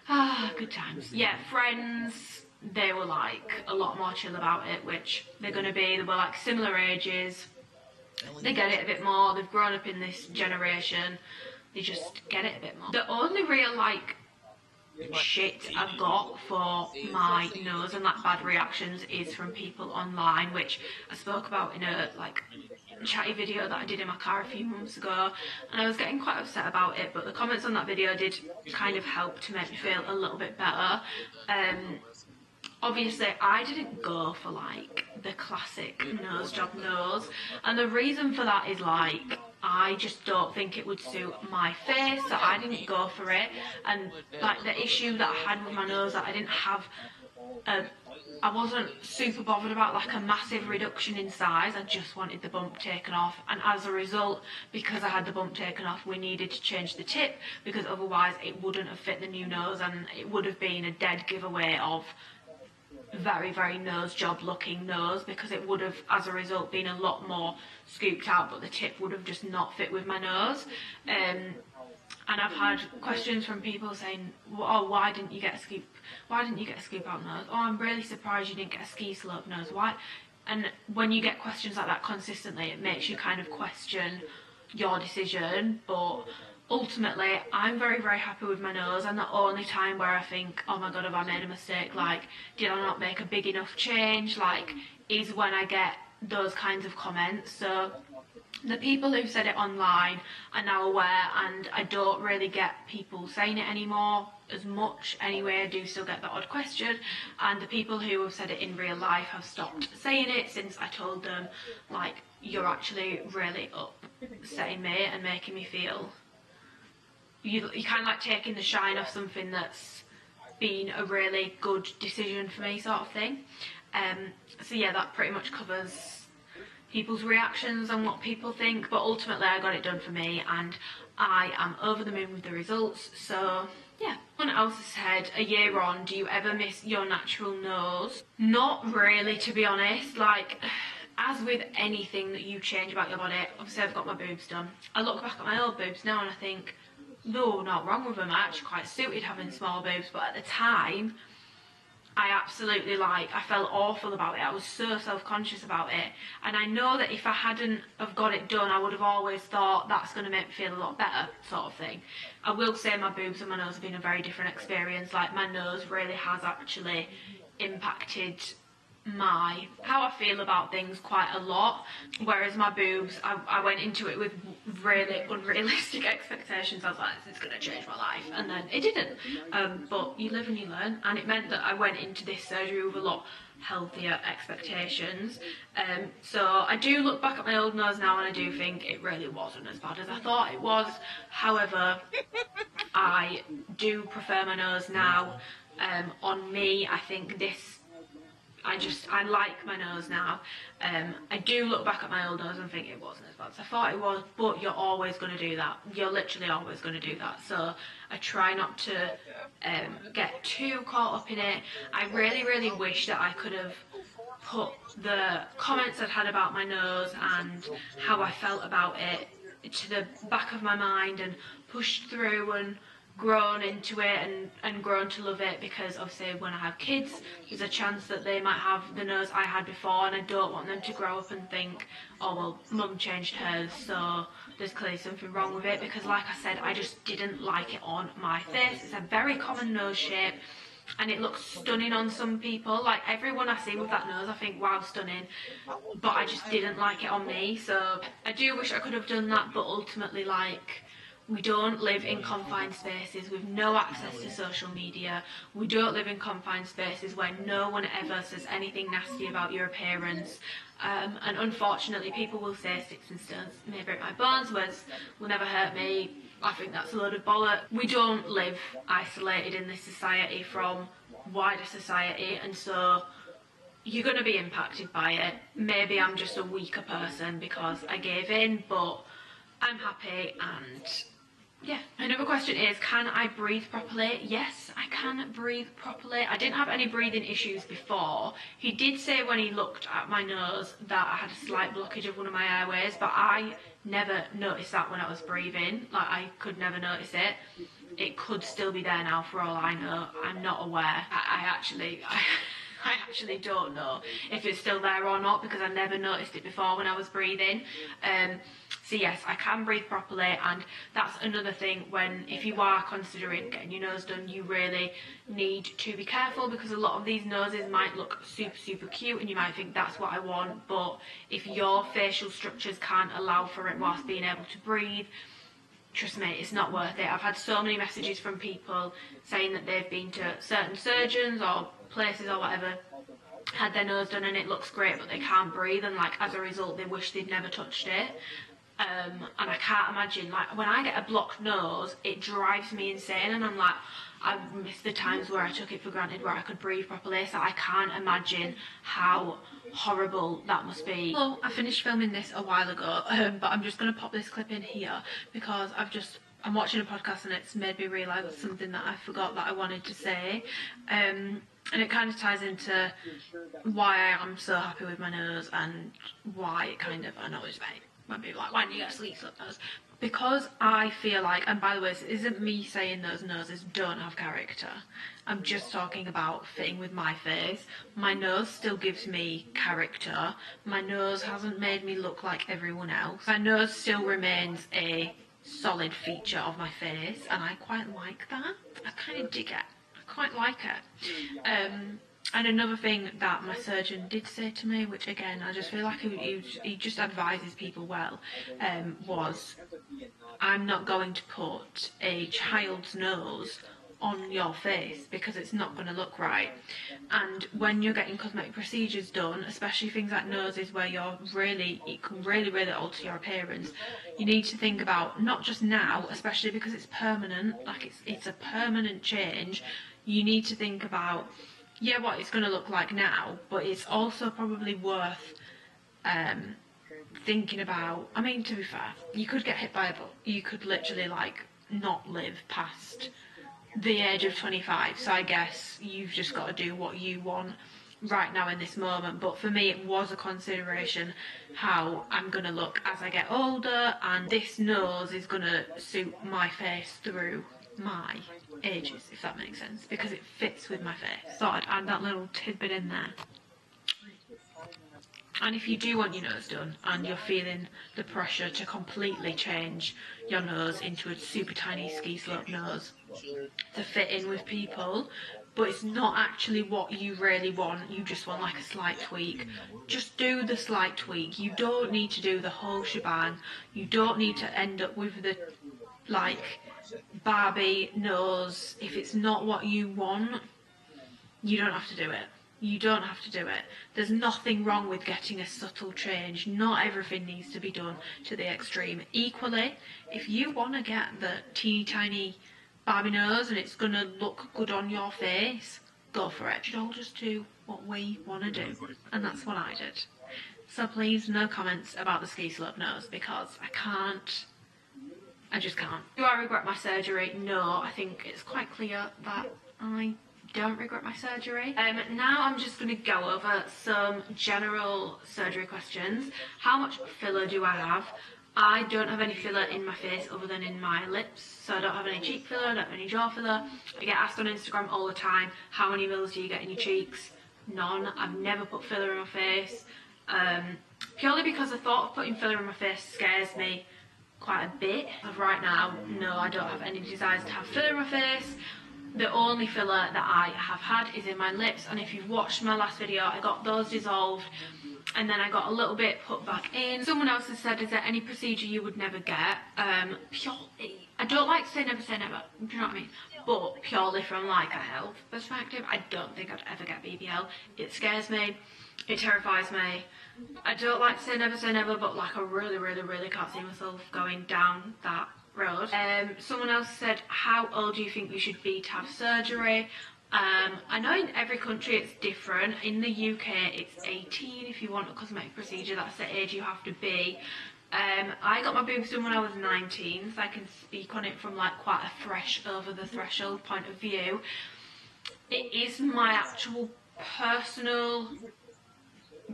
Ah, good times. Yeah, friends, they were like a lot more chill about it, which they're going to be. They were like similar ages, they get it a bit more, they've grown up in this generation, they just get it a bit more. The only real like shit I've got for my nose and like bad reactions is from people online, which I spoke about in a like chatty video that I did in my car a few months ago, and I was getting quite upset about it, but the comments on that video did kind of help to make me feel a little bit better. Obviously I didn't go for like the classic nose job nose, and the reason for that is like I just don't think it would suit my face, so I didn't go for it. And like the issue that I had with my nose, that I didn't have I wasn't super bothered about like a massive reduction in size, I just wanted the bump taken off, and as a result, because I had the bump taken off, we needed to change the tip, because otherwise it wouldn't have fit the new nose, and it would have been a dead giveaway of very, very nose job looking nose, because it would have as a result been a lot more scooped out, but the tip would have just not fit with my nose. And I've had questions from people saying, oh, why didn't you get a scoop out nose? Oh, I'm really surprised you didn't get a ski slope nose. Why? And when you get questions like that consistently, it makes you kind of question your decision. But ultimately, I'm very, very happy with my nose, and the only time where I think, oh my god, have I made a mistake, like, did I not make a big enough change, like, is when I get those kinds of comments. So the people who've said it online are now aware, and I don't really get people saying it anymore as much anyway. I do still get the odd question, and the people who have said it in real life have stopped saying it since I told them, like, you're actually really upsetting me and making me feel you kind of like taking the shine off something that's been a really good decision for me, sort of thing. So yeah, that pretty much covers people's reactions and what people think, but ultimately I got it done for me and I am over the moon with the results. So yeah. Someone else has said, a year on, do you ever miss your natural nose? Not really, to be honest. Like, as with anything that you change about your body, obviously I've got my boobs done. I look back at my old boobs now and I think, no, not wrong with them. I actually quite suited having small boobs, but at the time I absolutely, like, I felt awful about it. I was so self-conscious about it, and I know that if I hadn't have got it done, I would have always thought that's going to make me feel a lot better, sort of thing. I will say my boobs and my nose have been a very different experience. Like, my nose really has actually impacted how I feel about things quite a lot, whereas my boobs, I went into it with really unrealistic expectations. I was like, this is going to change my life, and then it didn't. But you live and you learn, and it meant that I went into this surgery with a lot healthier expectations. So I do look back at my old nose now and I do think it really wasn't as bad as I thought it was. However, I do prefer my nose now. On me, I think this, I like my nose now. I do look back at my old nose and think it wasn't as bad as I thought it was, but you're always going to do that. You're literally always going to do that. So I try not to get too caught up in it. I really wish that I could have put the comments I'd had about my nose and how I felt about it to the back of my mind and pushed through and grown into it and grown to love it, because obviously when I have kids there's a chance that they might have the nose I had before, and I don't want them to grow up and think, oh well, mum changed hers, so there's clearly something wrong with it, because like I said, I just didn't like it on my face. It's a very common nose shape and it looks stunning on some people. Like everyone I see with that nose I think, wow, stunning, but I just didn't like it on me. So I do wish I could have done that, but ultimately, like, we don't live in confined spaces with no access to social media. We don't live in confined spaces where no one ever says anything nasty about your appearance. And unfortunately, people will say sticks and stones may break my bones, words will never hurt me. I think that's a load of bollock. We don't live isolated in this society from wider society, and so you're going to be impacted by it. Maybe I'm just a weaker person because I gave in, but I'm happy. And yeah, another question is, can I breathe properly? Yes, I can breathe properly. I didn't have any breathing issues before. He did say when he looked at my nose that I had a slight blockage of one of my airways, but I never noticed that when I was breathing. Like, I could never notice it. It could still be there now for all I know. I'm not aware. I actually don't know if it's still there or not, because I never noticed it before when I was breathing. So yes, I can breathe properly, and that's another thing if you are considering getting your nose done, you really need to be careful, because a lot of these noses might look super cute and you might think that's what I want, but if your facial structures can't allow for it whilst being able to breathe, trust me, it's not worth it. I've had so many messages from people saying that they've been to certain surgeons or places or whatever, had their nose done and it looks great, but they can't breathe, and like as a result they wish they'd never touched it. And I can't imagine, like, when I get a blocked nose, it drives me insane, and I'm like, I've missed the times where I took it for granted where I could breathe properly, so I can't imagine how horrible that must be. Well, I finished filming this a while ago, but I'm just going to pop this clip in here because I'm watching a podcast and it's made me realise something that I forgot that I wanted to say. And it kind of ties into why I am so happy with my nose and why it kind of annoys me when people are like, why do you get a sleek slip nose? Because I feel like, and by the way, this isn't me saying those noses don't have character. I'm just talking about fitting with my face. My nose still gives me character. My nose hasn't made me look like everyone else. My nose still remains a solid feature of my face, and I quite like that. I kind of dig it. I quite like it. And another thing that my surgeon did say to me, which again I just feel like he just advises people well, was, I'm not going to put a child's nose on your face because it's not going to look right. And when you're getting cosmetic procedures done, especially things like noses where it can really alter your appearance, you need to think about, not just now, especially because it's permanent, like it's a permanent change, you need to think about, yeah, what it's going to look like now, but it's also probably worth thinking about. I mean, to be fair, you could get hit by a bus. You could literally, like, not live past the age of 25. So I guess you've just got to do what you want right now in this moment. But for me, it was a consideration how I'm going to look as I get older, and this nose is going to suit my face through my ages, if that makes sense, because it fits with my face. Thought I'd add that little tidbit in there. And if you do want your nose done and you're feeling the pressure to completely change your nose into a super tiny ski slope nose to fit in with people,
but it's not actually what you really want. You just want like a slight tweak. Just do the slight tweak. You don't need to do the whole shebang. You don't need to end up with the like Barbie nose. If it's not what you want, you don't have to do it. You don't have to do it. There's nothing wrong with getting a subtle change. Not everything needs to be done to the extreme. Equally, if you want to get the teeny tiny Barbie nose and it's going to look good on your face, go for it. You should all just do what we want to do. And that's what I did. So please, no comments about the ski slope nose, because I just can't. Do I regret my surgery? No, I think it's quite clear that I don't regret my surgery. Now I'm just going to go over some general surgery questions. How much filler do I have? I don't have any filler in my face other than in my lips, so I don't have any cheek filler, I don't have any jaw filler. I get asked on Instagram all the time, how many mils do you get in your cheeks? None. I've never put filler in my face, purely because the thought of putting filler in my face scares me quite a bit. Right now, no, I don't have any desires to have filler in my face. The only filler that I have had is in my lips, and if you've watched my last video, I got those dissolved and then I got a little bit put back in. Someone else has said, is there any procedure you would never get? Purely, I don't like to say never, do you know what I mean? But purely from like a health perspective, I don't think I'd ever get BBL. It scares me, it terrifies me. I don't like to say never, but like I really can't see myself going down that road. Someone else said, how old do you think you should be to have surgery? I know in every country it's different. In the UK it's 18 if you want a cosmetic procedure, that's the age you have to be. I got my boobs done when I was 19, so I can speak on it from like quite a fresh over the threshold point of view. It is my actual personal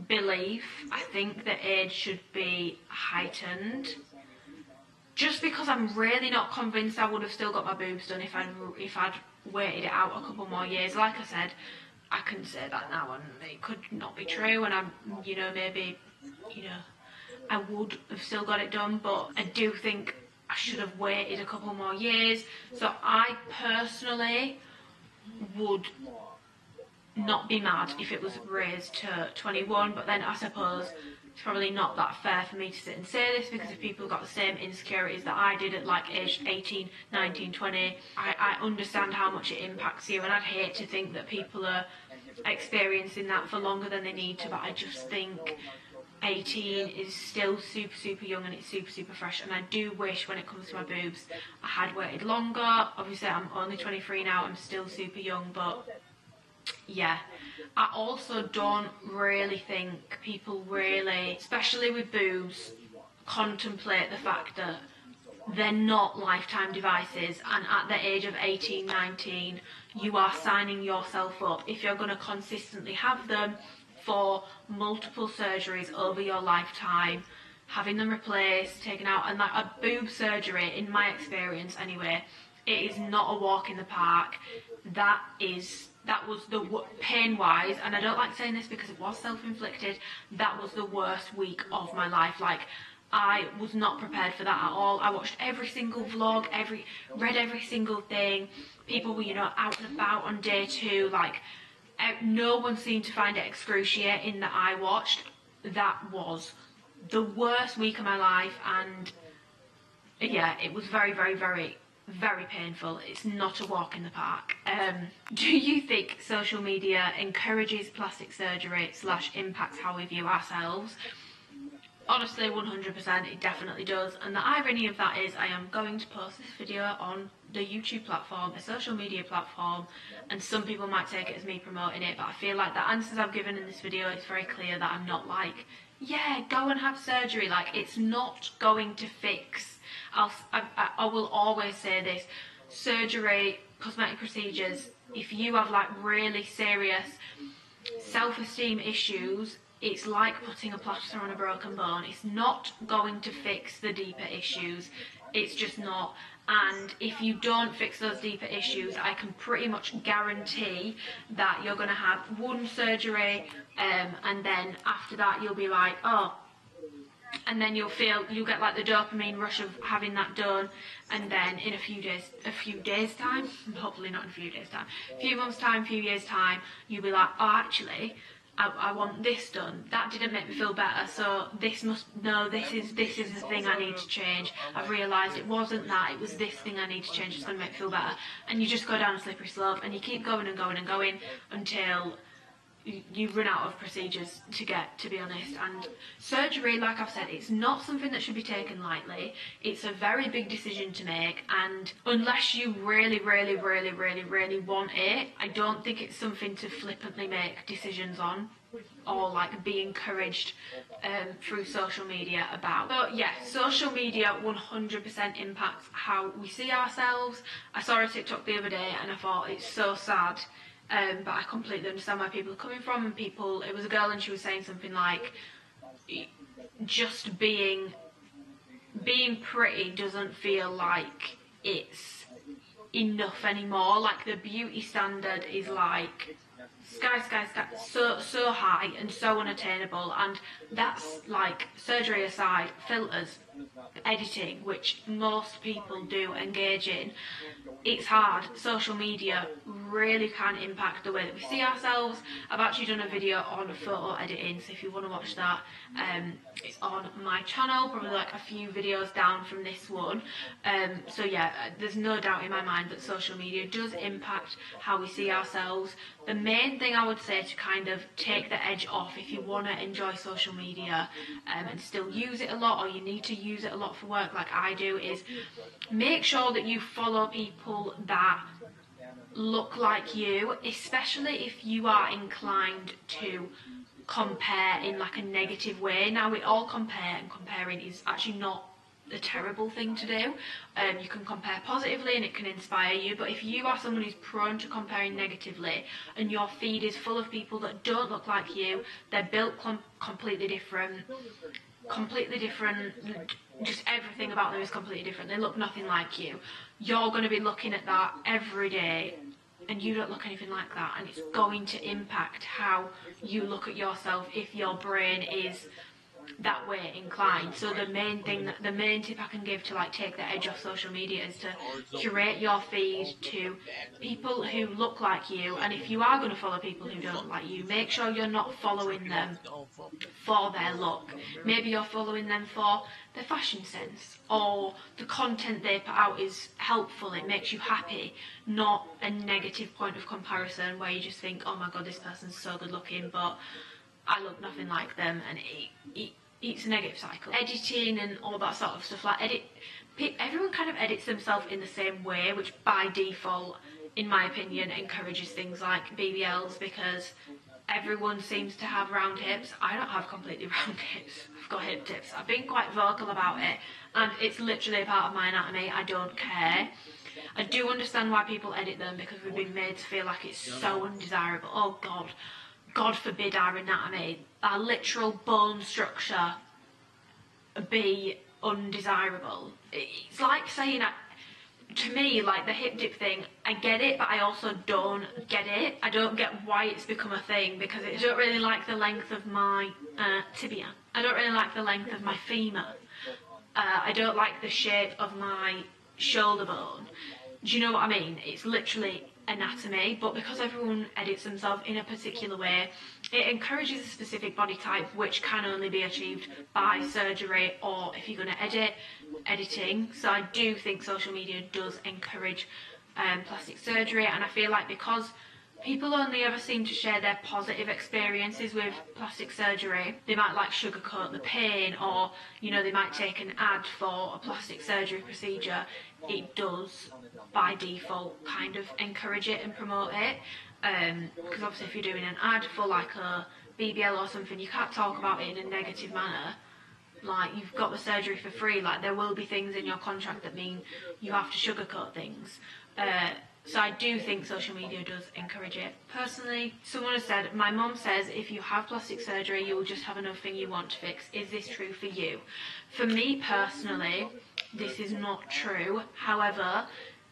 belief, I think the age should be heightened. Just because I'm really not convinced I would have still got my boobs done if I'd waited it out a couple more years. Like I said, I can say that now and it could not be true, and I'm, you know, maybe, you know, I would have still got it done, but I do think I should have waited a couple more years. So I personally would not be mad if it was raised to 21, but then I suppose it's probably not that fair for me to sit and say this, because if people got the same insecurities that I did at like age 18, 19, 20, I understand how much it impacts you, and I'd hate to think that people are experiencing that for longer than they need to, but I just think 18 is still super young and it's super fresh, and I do wish when it comes to my boobs I had waited longer. Obviously I'm only 23 now, I'm still super young, but yeah. I also don't really think people really, especially with boobs, contemplate the fact that they're not lifetime devices, and at the age of 18, 19, you are signing yourself up, if you're going to consistently have them, for multiple surgeries over your lifetime, having them replaced, taken out, and like a boob surgery, in my experience anyway, it is not a walk in the park. That was the pain-wise, and I don't like saying this because it was self-inflicted, that was the worst week of my life. Like, I was not prepared for that at all. I watched every single vlog, read every single thing. People were, you know, out and about on day 2. Like, no one seemed to find it excruciating that I watched. That was the worst week of my life, and yeah, it was very painful. It's not a walk in the park. Do you think social media encourages plastic surgery / impacts how we view ourselves? Honestly, 100%, it definitely does. And the irony of that is I am going to post this video on the YouTube platform, a social media platform, and some people might take it as me promoting it, but I feel like the answers I've given in this video, it's very clear that I'm not like, yeah, go and have surgery. Like, it's not going to fix. I will always say this, surgery, cosmetic procedures, if you have like really serious self-esteem issues, it's like putting a plaster on a broken bone. It's not going to fix the deeper issues. It's just not. And if you don't fix those deeper issues, I can pretty much guarantee that you're going to have one surgery, and then after that you'll be like, oh,
and then you'll get like the dopamine rush of having that done, and then in a few days time, hopefully not in a few days time, a few months time, few years time, you'll be like, oh actually I want this done, that didn't make me feel better, so this is the thing I need to change. I've realised it wasn't that, it was this thing I need to change, it's going to make me feel better. And you just go down a slippery slope, and you keep going and going and going until you run out of procedures to get, to be honest. And surgery, like I've said, it's not something that should be taken lightly. It's a very big decision to make, and unless you really want it, I don't think it's something to flippantly make decisions on or like be encouraged through social media about. But yeah, social media 100% impacts how we see ourselves. I saw a TikTok the other day and I thought it's so sad. But I completely understand where people are coming from, and it was a girl and she was saying something like, just being pretty doesn't feel like it's enough anymore. Like the beauty standard is like sky, so high and so unattainable, and that's like, surgery aside, filters, editing, which most people do engage in. It's hard. Social media really can impact the way that we see ourselves. I've actually done a video on photo editing, so if you want to watch that, it's on my channel, probably like a few videos down from this one. So yeah, there's no doubt in my mind that social media does impact how we see ourselves. The main thing I would say to kind of take the edge off, if you want to enjoy social media and still use it a lot, or you need to use it a lot for work like I do, is make sure that you follow people that look like you, especially if you are inclined to compare in like a negative way. Now, we all compare, and comparing is actually not a terrible thing to do. You can compare positively and it can inspire you, but if you are someone who's prone to comparing negatively and your feed is full of people that don't look like you, they're built completely different, just everything about them is completely different, they look nothing like you, you're going to be looking at that every day and you don't look anything like that, and it's going to impact how you look at yourself if your brain is that way inclined. So the main tip I can give to like take the edge off social media is to curate your feed to people who look like you, and if you are going to follow people who don't look like you, make sure you're not following them for their look. Maybe you're following them for their fashion sense, or the content they put out is helpful, it makes you happy, not a negative point of comparison where you just think, oh my god, this person's so good looking but I look nothing like them, and it's a negative cycle. Editing and all that sort of stuff, like everyone kind of edits themselves in the same way, which by default, in my opinion, encourages things like BBLs, because everyone seems to have round hips. I don't have completely round hips, I've got hip tips. I've been quite vocal about it, and it's literally a part of my anatomy. I don't care. I do understand why people edit them, because we've been made to feel like it's so undesirable. Oh god, God forbid our anatomy, our literal bone structure, be undesirable. It's like saying, to me, like the hip dip thing, I get it, but I also don't get it. I don't get why it's become a thing, because I don't really like the length of my tibia. I don't really like the length of my femur. I don't like the shape of my shoulder bone. Do you know what I mean? It's literally anatomy, but because everyone edits themselves in a particular way, it encourages a specific body type, which can only be achieved by surgery, or if you're going to editing. So I do think social media does encourage plastic surgery, and I feel like because people only ever seem to share their positive experiences with plastic surgery, they might like sugarcoat the pain, or you know, they might take an ad for a plastic surgery procedure. It does by default kind of encourage it and promote it, because obviously if you're doing an ad for like a BBL or something, you can't talk about it in a negative manner. Like, you've got the surgery for free, like there will be things in your contract that mean you have to sugarcoat things. So I do think social media does encourage it. Personally, someone has said, my mom says if you have plastic surgery you will just have another thing you want to fix. Is this true for you? For me personally, this is not true. However,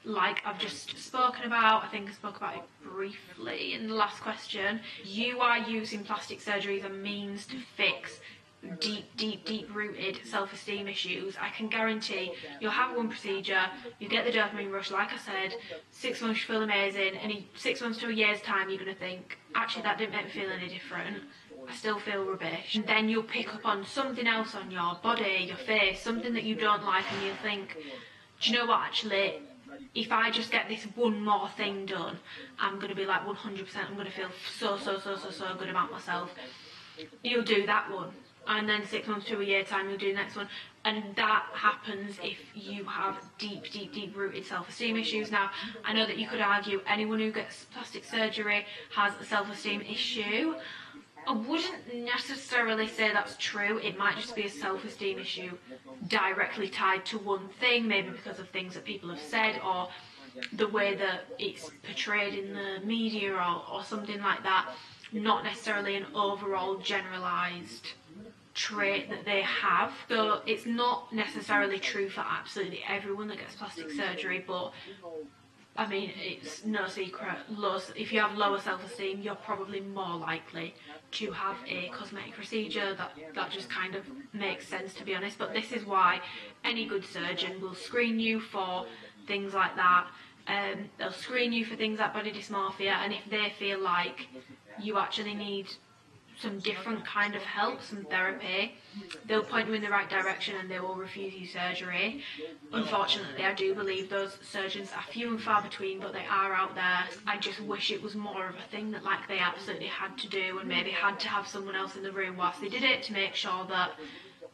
like I've just spoken about, I think I spoke about it briefly in the last question, you are using plastic surgery as a means to fix
deep rooted self-esteem issues, I can guarantee you'll have one procedure, you get the dopamine rush, like I said, 6 months you feel amazing, and in 6 months to a year's time you're going to think, actually that didn't make me feel any different, I still feel rubbish. And then you'll pick up on something else on your body, your face, something that you don't like, and you'll think, do you know what, actually, if I just get this one more thing done, I'm going to be like 100%, I'm going to feel so good about myself. You'll do that one, and then 6 months to a year time you'll do the next one, and that happens if you have deep rooted self-esteem issues. Now, I know that you could argue anyone who gets plastic surgery has a self-esteem issue. I wouldn't necessarily say that's true. It might just be a self-esteem issue directly tied to one thing, maybe because of things that people have said, or the way that it's portrayed in the media, or something like that. Not necessarily an overall generalised trait that they have. So it's not necessarily true for absolutely everyone that gets plastic surgery, but I mean, it's no secret, if you have lower self-esteem, you're probably more likely to have a cosmetic procedure. That just kind of makes sense, to be honest. But this is why any good surgeon will screen you for things like that. They'll screen you for things like body dysmorphia, and if they feel like you actually need some different kind of help, some therapy, they'll point you in the right direction and they will refuse you surgery. Unfortunately, I do believe those surgeons are few and far between, but they are out there. I just wish it was more of a thing that like they absolutely had to do, and maybe had to have someone else in the room whilst they did it to make sure that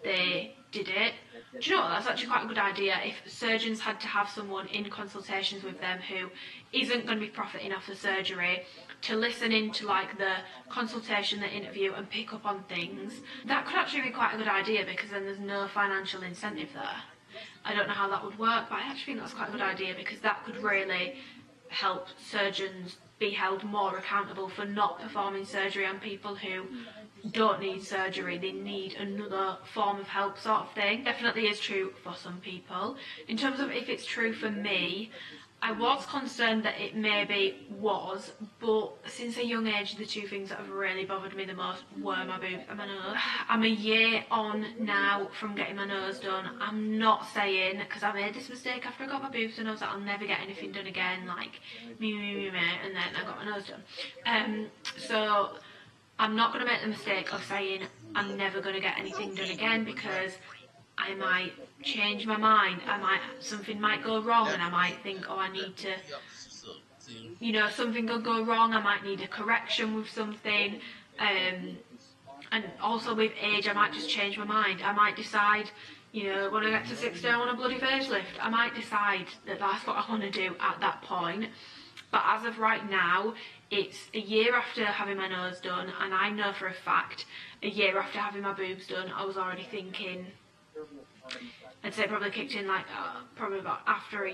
they did it. Do you know what, that's actually quite a good idea. If surgeons had to have someone in consultations with them who isn't going to be profiting off the surgery, to listen into like the consultation, the interview, and pick up on things, that could actually be quite a good idea, because then there's no financial incentive there. I don't know how that would work, but I actually think that's quite a good idea, because that could really help surgeons be held more accountable for not performing surgery on people who don't need surgery, they need another form of help, sort of thing. Definitely is true for some people. In terms of if it's true for me, I was concerned that it maybe was, but since a young age the two things that have really bothered me the most were my boobs and my nose. I'm a year on now from getting my nose done. I'm not saying, because I made this mistake after I got my boobs and nose, that I'll never get anything done again, like me, and then I got my nose done. So I'm not going to make the mistake of saying I'm never going to get anything done again, because I might change my mind. Something might go wrong, and I might think, oh, I need to, you know, something could go wrong. I might need a correction with something. And also with age, I might just change my mind. I might decide, you know, when I get to 60, I want a bloody facelift. I might decide that that's what I want to do at that point. But as of right now, it's a year after having my nose done, and I know for a fact, a year after having my boobs done, I was already thinking, I'd say probably kicked in like probably about after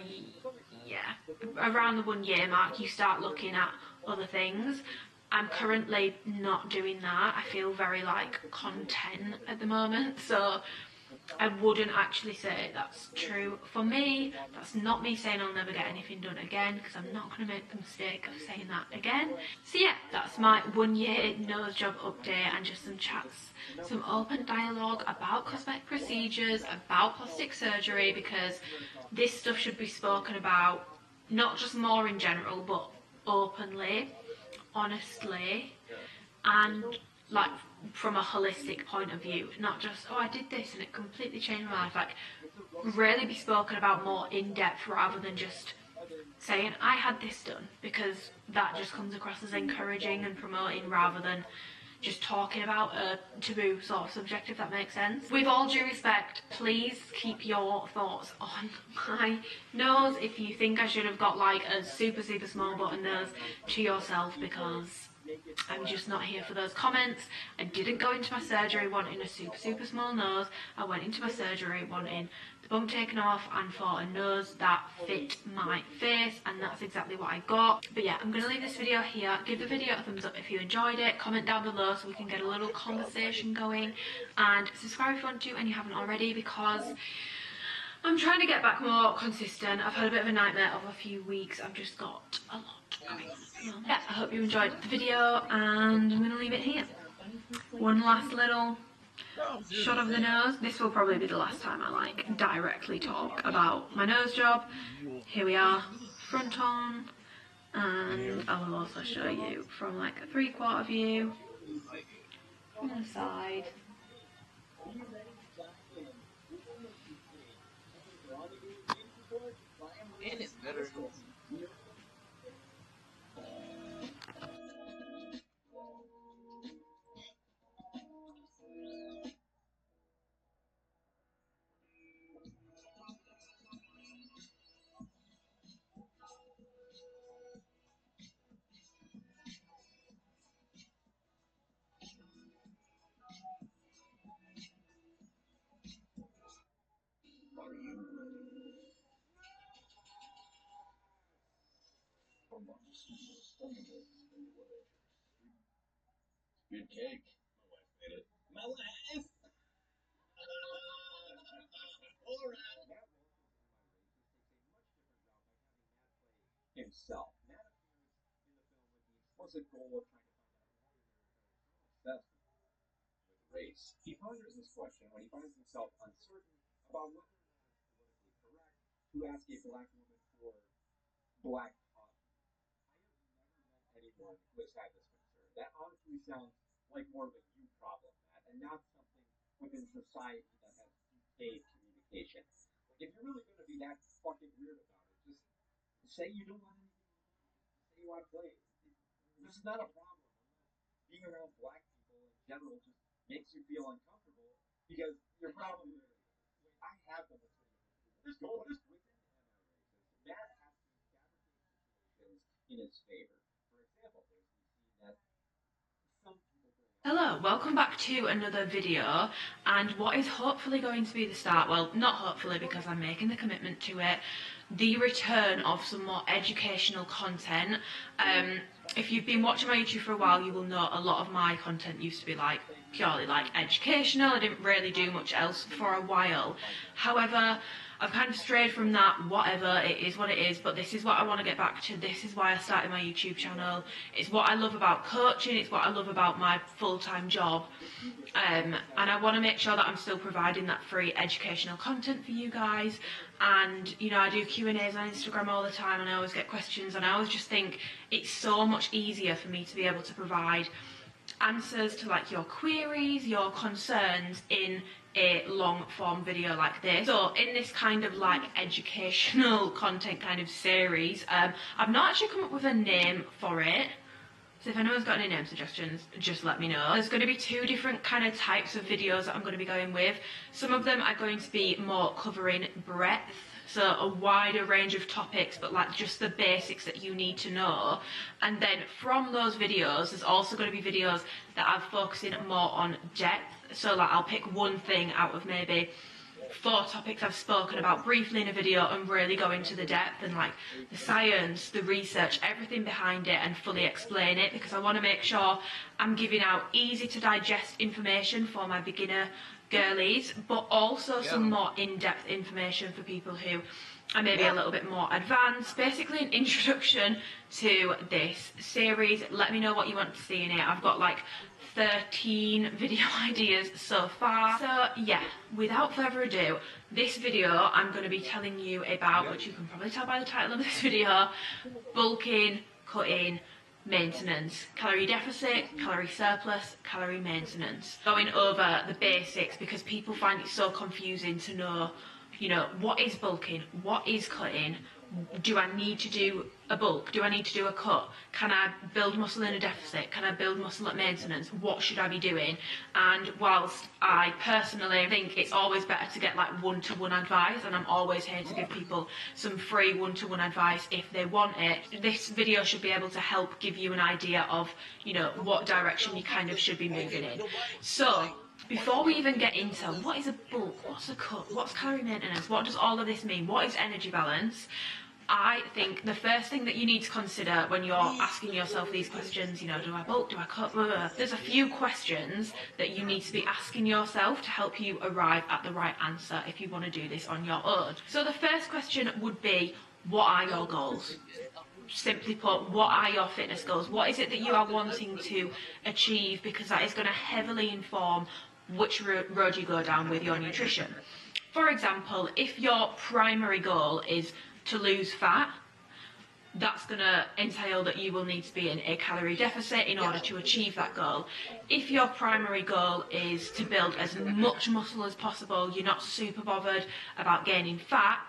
around the 1 year mark, you start looking at other things. I'm currently not doing that. I feel very like content at the moment, so I wouldn't actually say that's true for me. That's not me saying I'll never get anything done again, because I'm not going to make the mistake of saying that again. So yeah, that's my 1 year nose job update, and just some chats, some open dialogue about cosmetic procedures, about plastic surgery, because this stuff should be spoken about, not just more in general, but openly, honestly, and like from a holistic point of view, not just, oh, I did this and it completely changed my life. Like, really be spoken about more in depth, rather than just saying I had this done, because that just comes across as encouraging and promoting, rather than just talking about a taboo sort of subject, if that makes sense. With all due respect, please keep your thoughts on my nose. If you think I should have got like a super small button nose, to yourself, because I'm just not here for those comments. I didn't go into my surgery wanting a super small nose. I went into my surgery wanting the bump taken off and for a nose that fit my face, and that's exactly what I got. But yeah, I'm going to leave this video here. Give the video a thumbs up if you enjoyed it. Comment down below so we can get a little conversation going, and subscribe if you want to and you haven't already, because I'm trying to get back more consistent. I've had a bit of a nightmare of a few weeks. I've just got a lot going on. Yeah, I hope you enjoyed the video, and I'm going to leave it here. One last little
Shot of the nose. This will probably be the last time I like directly talk about my nose job. Here we are, front on, and I will also show you from like a 3/4 view from the side.
And it's better.
Good cake. My wife made it. My wife! Alright. Himself. Matt appears in the film with the explicit goal of trying to find out more obsessed with race. He ponders this question when he finds himself uncertain about whether or not it's politically correct to ask a black woman for black coffee. I have never met anyone who has had this concern. That honestly sounds like more of a you problem, Matt, and not something within society that has decayed communication. Like, if you're really going to be that fucking weird about it, just say you don't want anything. Say you want to play. This is not a problem. Being around black people in general just makes you feel uncomfortable because your problem is, wait, I have them. What is within anti-racist? Matt has to fabricate situations in his favor. For example, there's the scene that some people bring up.
Hello, welcome back to another video, and what is hopefully going to be the start, well, not hopefully because I'm making the commitment to it, the return of some more educational content. If you've been watching my YouTube for a while, you will know a lot of my content used to be like purely like educational. I didn't really do much else for a while. However, I've kind of strayed from that. Whatever, it is what it is, but this is what I want to get back to. This is why I started my YouTube channel. It's what I love about coaching, it's what I love about my full-time job, and I want to make sure that I'm still providing that free educational content for you guys. And you know, I do Q&As on Instagram all the time, and I always get questions, and I always just think it's so much easier for me to be able to provide answers to like your queries, your concerns in a long form video like this. So in this kind of like educational content kind of series, I've not actually come up with a name for it. So if anyone's got any name suggestions, just let me know. There's going to be two different kind of types of videos that I'm going to be going with. Some of them are going to be more covering breadth, so a wider range of topics, but like just the basics that you need to know. And then from those videos, there's also going to be videos that are focusing more on depth. So like I'll pick one thing out of maybe 4 topics I've spoken about briefly in a video and really go into the depth and like the science, the research, everything behind it, and fully explain it, because I want to make sure I'm giving out easy to digest information for my beginner girlies, but also some more in-depth information for people who are maybe a little bit more advanced. Basically an introduction to this series. Let me know what you want to see in it. I've got like 13 video ideas so far. So yeah, without further ado, this video I'm going to be telling you about, which you can probably tell by the title of this video, bulking, cutting, maintenance, calorie deficit, calorie surplus, calorie maintenance. Going over the basics because people find it so confusing to know, you know, what is bulking, what is cutting, do I need to do a bulk, do I need to do a cut, can I build muscle in a deficit, can I build muscle at maintenance, what should I be doing? And whilst I personally think it's always better to get like one-to-one advice, and I'm always here to give people some free one-to-one advice if they want it, this video should be able to help give you an idea of, you know, what direction you kind of should be moving in. So before we even get into what is a bulk, what's a cut, what's calorie maintenance, what does all of this mean, what is energy balance, I think the first thing that you need to consider when you're asking yourself these questions, you know, do I bulk, do I cut, blah, blah, blah. There's a few questions that you need to be asking yourself to help you arrive at the right answer if you want to do this on your own. So the first question would be, what are your goals? Simply put, what are your fitness goals? What is it that you are wanting to achieve? Because that is going to heavily inform
which road you go down with your nutrition. For example, if your primary goal is to lose fat, that's going to entail that you will need to be in a calorie deficit in order to achieve that goal. If your primary goal is to build as much muscle as possible, you're not super bothered about gaining fat,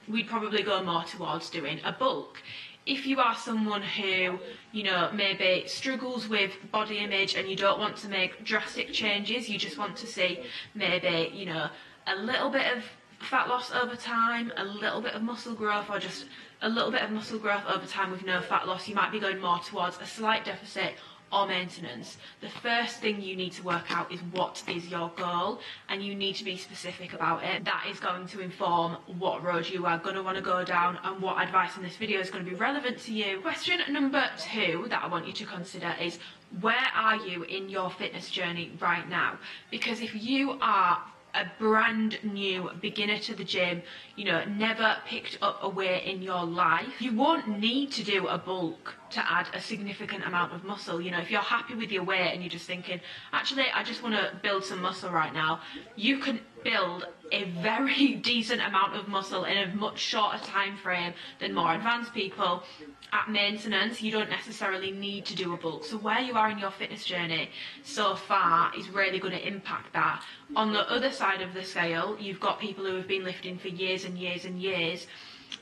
we'd probably go more towards doing a bulk. If you are someone who, you know, maybe struggles with body image and you don't want to make drastic changes, you just want to see maybe, you know, a little bit of fat loss over time, a little bit of muscle growth, or just a little bit of muscle growth over time with no fat loss, you might be going more towards a slight deficit or maintenance. The first thing you need to work out is what is your goal, and you need to be specific about it. That is going to inform what road you are going to want to go down and what advice in this video is going to be relevant to you. Question number 2 that I want you to consider is, where are you in your fitness journey right now? Because if you are a brand new beginner to the gym, you know, never picked up a weight in your life, you won't need to do a bulk to add a significant amount of muscle. You know, if you're happy with your weight and you're just thinking, actually, I just want to build some muscle right now, you can build a very decent amount of muscle in a much shorter time frame than more advanced people. At maintenance, you don't necessarily need to do a bulk. So where you are in your fitness journey so far is really going to impact that. On the other side of the scale, you've got people who have been lifting for years and years and years.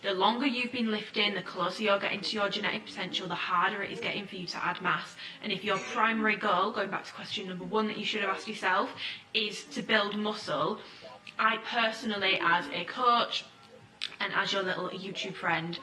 The longer you've been lifting, the closer you're getting to your genetic potential, the harder it is getting for you to add mass. And if your primary goal, going back to question number 1 that you should have asked yourself, is to build muscle, I personally, as a coach and as your little YouTube friend,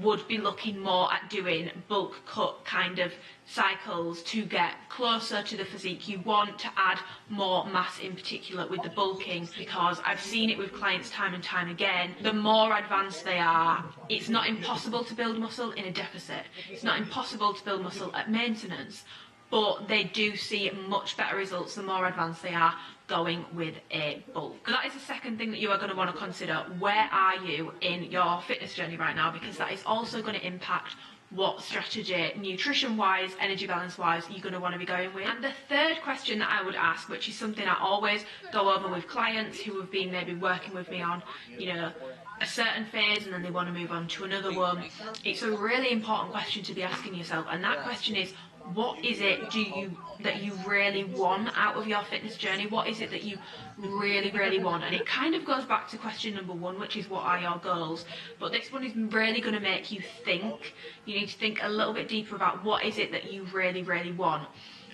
would be looking more at doing bulk cut kind of cycles to get closer to the physique you want, to add more mass in particular with the bulking, because I've seen it with clients time and time again. The more advanced they are, it's not impossible to build muscle in a deficit, it's not impossible to build muscle at maintenance, but they do see much better results the more advanced they are going with a bulk. So that is the second thing that you are going to want to consider. Where are you in your fitness journey right now? Because that is also going to impact what strategy, nutrition-wise, energy balance-wise, you're going to want to be going with. And the third question that I would ask, which is something I always go over with clients who have been maybe working with me on, you know, a certain phase and then they want to move on to another one, it's a really important question to be asking yourself, and that question is, what is it that you really want out of your fitness journey? What is it that you really, really want? And it kind of goes back to question number 1, which is, what are your goals? But this one is really going to make you think. You need to think a little bit deeper about what is it that you really, really want.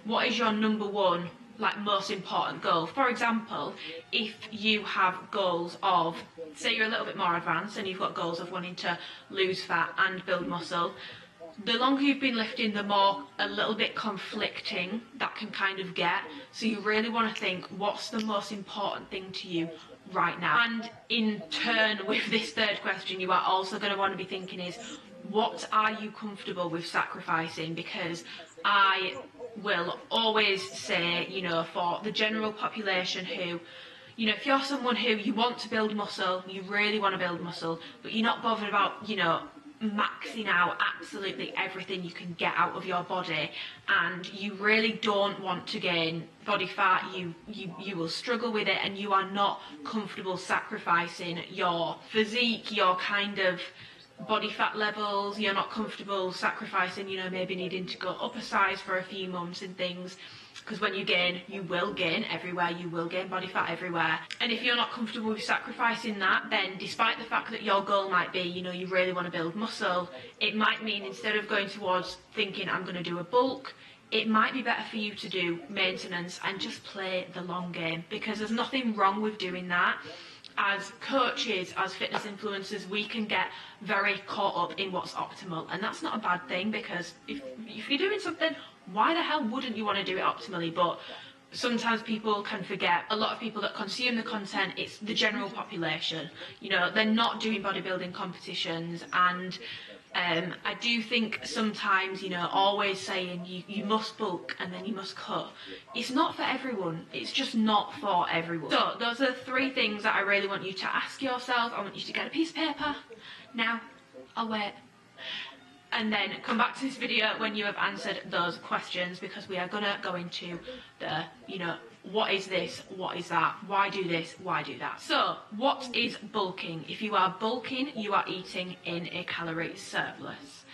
What is your number 1, like, most important goal? For example, if you have goals of, say you're a little bit more advanced and you've got goals of wanting to lose fat and build muscle, the longer you've been lifting, the more a little bit conflicting that can kind of get. So you really want to think, what's the most important thing to you right now? And in turn with this third question, you are also going to want to be thinking is, what are you comfortable with sacrificing? Because I will always say, you know, for the general population who, you know, if you're someone who you want to build muscle, you really want to build muscle, but you're not bothered about, you know, maxing out absolutely everything you can get out of your body, and you really don't want to gain body fat, you will struggle with it, and you are not comfortable sacrificing your physique, your kind of body fat levels, you're not comfortable sacrificing, you know, maybe needing to go up a size for a few months and things, because when you gain, you will gain everywhere, you will gain body fat everywhere. And if you're not comfortable with sacrificing that, then despite the fact that your goal might be, you know, you really want to build muscle, it might mean instead of going towards thinking I'm going to do a bulk, it might be better for you to do maintenance and just play the long game, because there's nothing wrong with doing that. As coaches, as fitness influencers, we can get very caught up in what's optimal, and that's not a bad thing, because if you're doing something, why the hell wouldn't you want to do it optimally? But sometimes people can forget, a lot of people that consume the content, it's the general population, you know, they're not doing bodybuilding competitions, and I do think sometimes, you know, always saying you must bulk and then you must cut, it's not for everyone, it's just not for everyone. So those are 3 things that I really want you to ask yourself. I want you to get a piece of paper now, I'll wait, and then come back to this video when you have answered those questions, because we are gonna go into the, you know,
what is this, what is that, why do this, why do that. So what is bulking? If you are bulking, you are eating in a calorie surplus.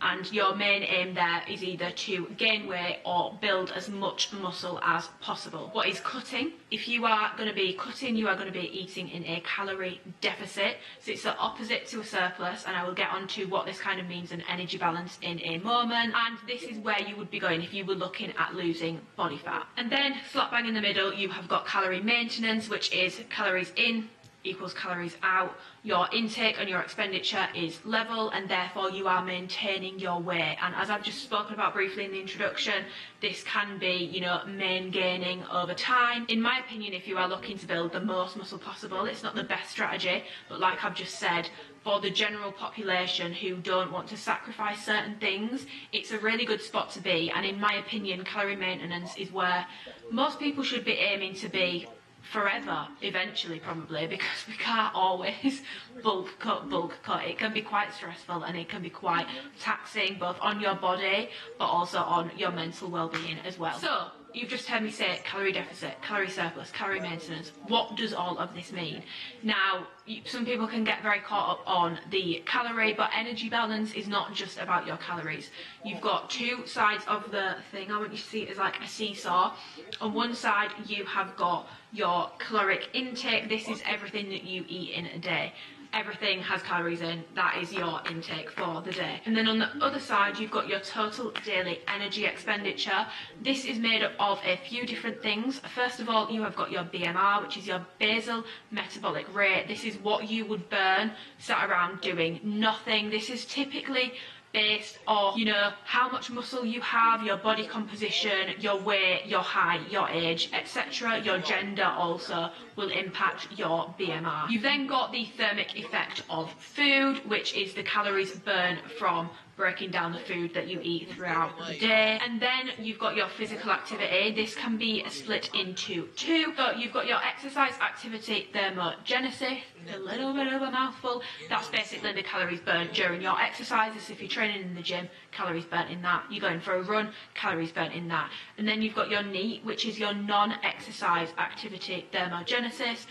And your main aim there is either to gain weight or build as much muscle as possible. What is cutting? If you are going to be cutting, you are going to be eating in a calorie deficit. So it's the opposite to a surplus, and I will get on to what this kind of means in energy balance in a moment. And this is where you would be going if you were looking at losing body fat. And then slap bang in the middle, you have got calorie maintenance, which is calories in equals calories out. Your intake and your expenditure is level, and therefore you are maintaining your weight. And as I've just spoken about briefly in the introduction, this can be, you know, main gaining over time. In my opinion, if you are looking to build the most muscle possible, it's not the best strategy, but like I've just said, for the general population who don't want to sacrifice certain things, it's a really good spot to be. And in my opinion, calorie maintenance is where most people should be aiming to be forever, eventually, probably, because we can't always bulk cut. It can be quite stressful, and it can be quite taxing both on your body but also on your mental well-being as well. So you've just heard me say calorie deficit, calorie surplus, calorie maintenance. What does all of this mean? Now, some people can get very caught up on the calorie, but energy balance is not just about your calories. You've got two sides of the thing. I want you to see it as like a seesaw. On one side, you have got your caloric intake. This is everything that you eat in a day. Everything has calories in, that is your intake for the day. And then on the other side, you've got your total daily energy expenditure. This is made up of a few different things. First of all, you have got your BMR, which is your basal metabolic rate. This is what you would burn sat around doing nothing. This is typically based on, you know, how much muscle you have, your body composition, your weight, your height, your age, etc. Your gender also will impact your BMR. You've then got the thermic effect of food, which is the calories burned from breaking down the food that you eat throughout the day. And then you've got your physical activity. This can be split into two. So you've got your exercise activity thermogenesis, a little bit of a mouthful. That's basically the calories burnt during your exercises. If you're training in the gym, calories burnt in that. You're going for a run, calories burnt in that. And then you've got your NEAT, which is your non-exercise activity thermogenesis.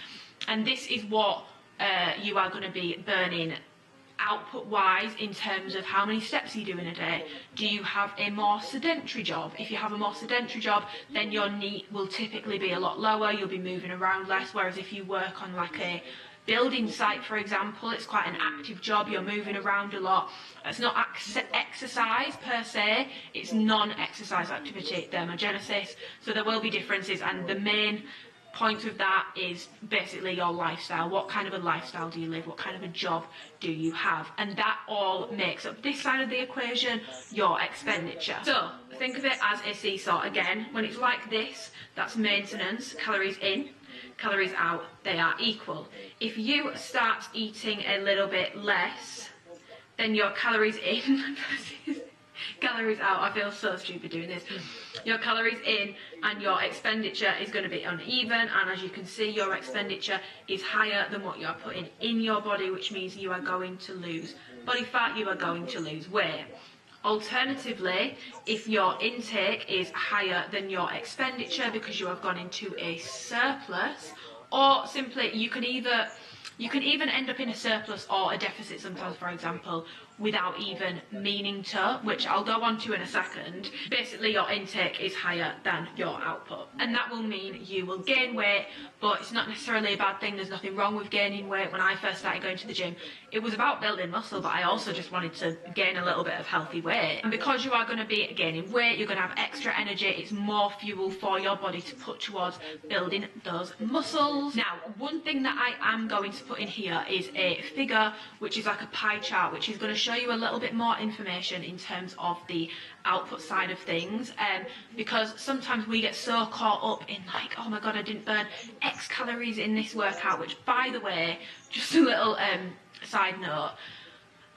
And this is what you are going to be burning output wise in terms of how many steps you do in a day. Do you have a more sedentary job? If you have a more sedentary job, then your NEAT will typically be a lot lower. You'll be moving around less, whereas if you work on like a building site, for example, it's quite an active job. You're moving around a lot. It's not exercise per se, it's non-exercise activity thermogenesis. So there will be differences, and the main point of that is basically your lifestyle. What kind of a lifestyle do you live? What kind of a job do you have? And that all makes up this side of the equation, your expenditure. So think of it as a seesaw again. When it's like this, that's maintenance, calories in, calories out, they are equal. If you start eating a little bit less, then your calories in versus calories out, I feel so stupid doing this. Your calories in and your expenditure is going to be uneven, and as you can see, your expenditure is higher than what you're putting in your body, which means you are going to lose body fat, you are going to lose weight. Alternatively, if your intake is higher than your expenditure because you have gone into a surplus, or simply you can even end up in a surplus or a deficit sometimes, for example, without even meaning to, which I'll go on to in a second. Basically, your intake is higher than your output, and that will mean you will gain weight, but it's not necessarily a bad thing. There's nothing wrong with gaining weight. When I first started going to the gym, it was about building muscle, but I also just wanted to gain a little bit of healthy weight. And because you are going to be gaining weight, you're going to have extra energy. It's more fuel for your body to put towards building those muscles. Now, one thing that I am going to put in here is a figure, which is like a pie chart, which is going to show you a little bit more information in terms of the output side of things, because sometimes we get so caught up in like, oh my god, I didn't burn X calories in this workout, which, by the way, just a little side note,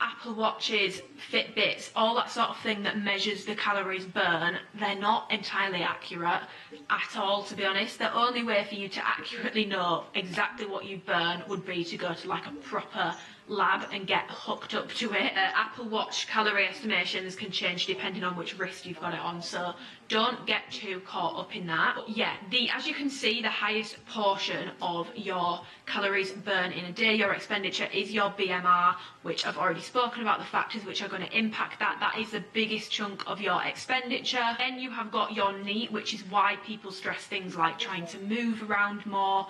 Apple Watches, Fitbits, all that sort of thing that measures the calories burn, they're not entirely accurate at all, to be honest. The only way for you to accurately know exactly what you burn would be to go to like a proper
lab and get hooked up to it. Apple Watch calorie estimations can change depending on which wrist you've got it on, so don't get too caught up in that. But yeah, as you can see, the highest portion of your calories burn in a day, your expenditure, is your BMR, which I've already spoken about the factors which are going to impact that. That is the biggest chunk of your expenditure. Then you have got your NEAT, which is why people stress things like trying to move around more,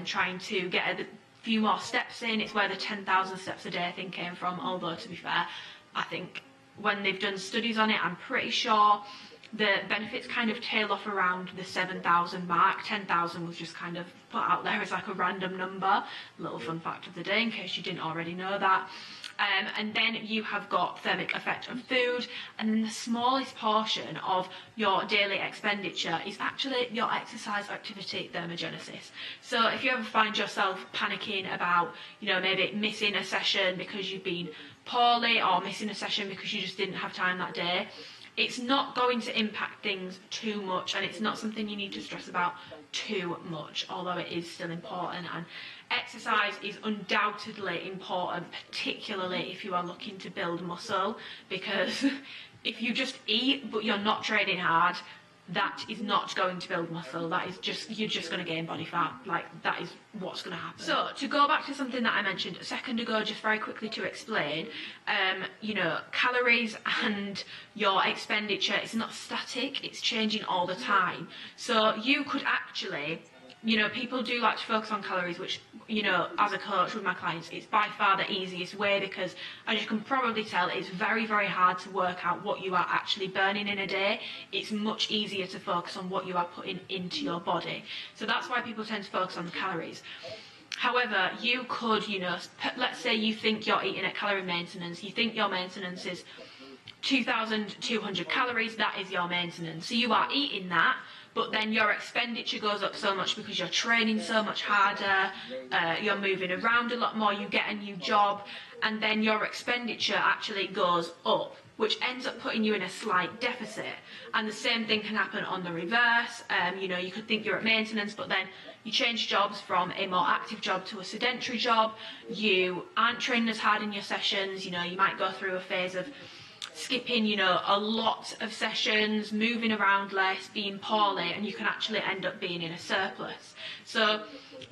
trying to get a few more steps in. It's where the 10,000 steps a day thing came from, although to be fair, I think when they've done studies on it, I'm pretty sure the benefits kind of tail off around the 7,000 mark. 10,000 was just kind of put out there as like a random number. Little fun fact of the day in case you didn't already know that. And then you have got thermic effect of food, and then the smallest portion of your daily expenditure is actually your exercise activity thermogenesis. So if you ever find yourself panicking about, you know, maybe missing a session because you've been poorly, or missing a session because you just didn't have time that day, it's not going to impact things too much, and it's not something you need to stress about too much, although it is still important. And exercise is undoubtedly important, particularly if you are looking to build muscle, because if you just eat but you're not training hard, that is not going to build muscle. That is just, you're just going to gain body fat. Like, that is what's going to happen. So to go back to something that I mentioned a second ago, just very quickly to explain, you know, calories and your expenditure is not static, it's changing all the time. So you could actually, you know, people do like to focus on calories, which, you know, as a coach with my clients, it's by far the easiest way, because as you can probably tell, it's very, very hard to work out what you are actually burning in a day. It's much easier to focus on what you are putting into your body. So that's why people tend to focus on the calories. However, you could, you know, let's say you think you're eating at calorie maintenance, you think your maintenance is 2,200 calories, that is your maintenance. So you are eating that, but then your expenditure goes up so much because you're training so much harder, you're moving around a lot more, you get a new job, and then your expenditure actually goes up, which ends up putting you in a slight deficit. And the same thing can happen on the reverse. You know, you could think you're at maintenance, but then you change jobs from a more active job to a sedentary job, you aren't training as hard in your sessions, you know, you might go through a phase of skipping, you know, a lot of sessions, moving around less, being poorly, and you can actually end up being in a surplus. So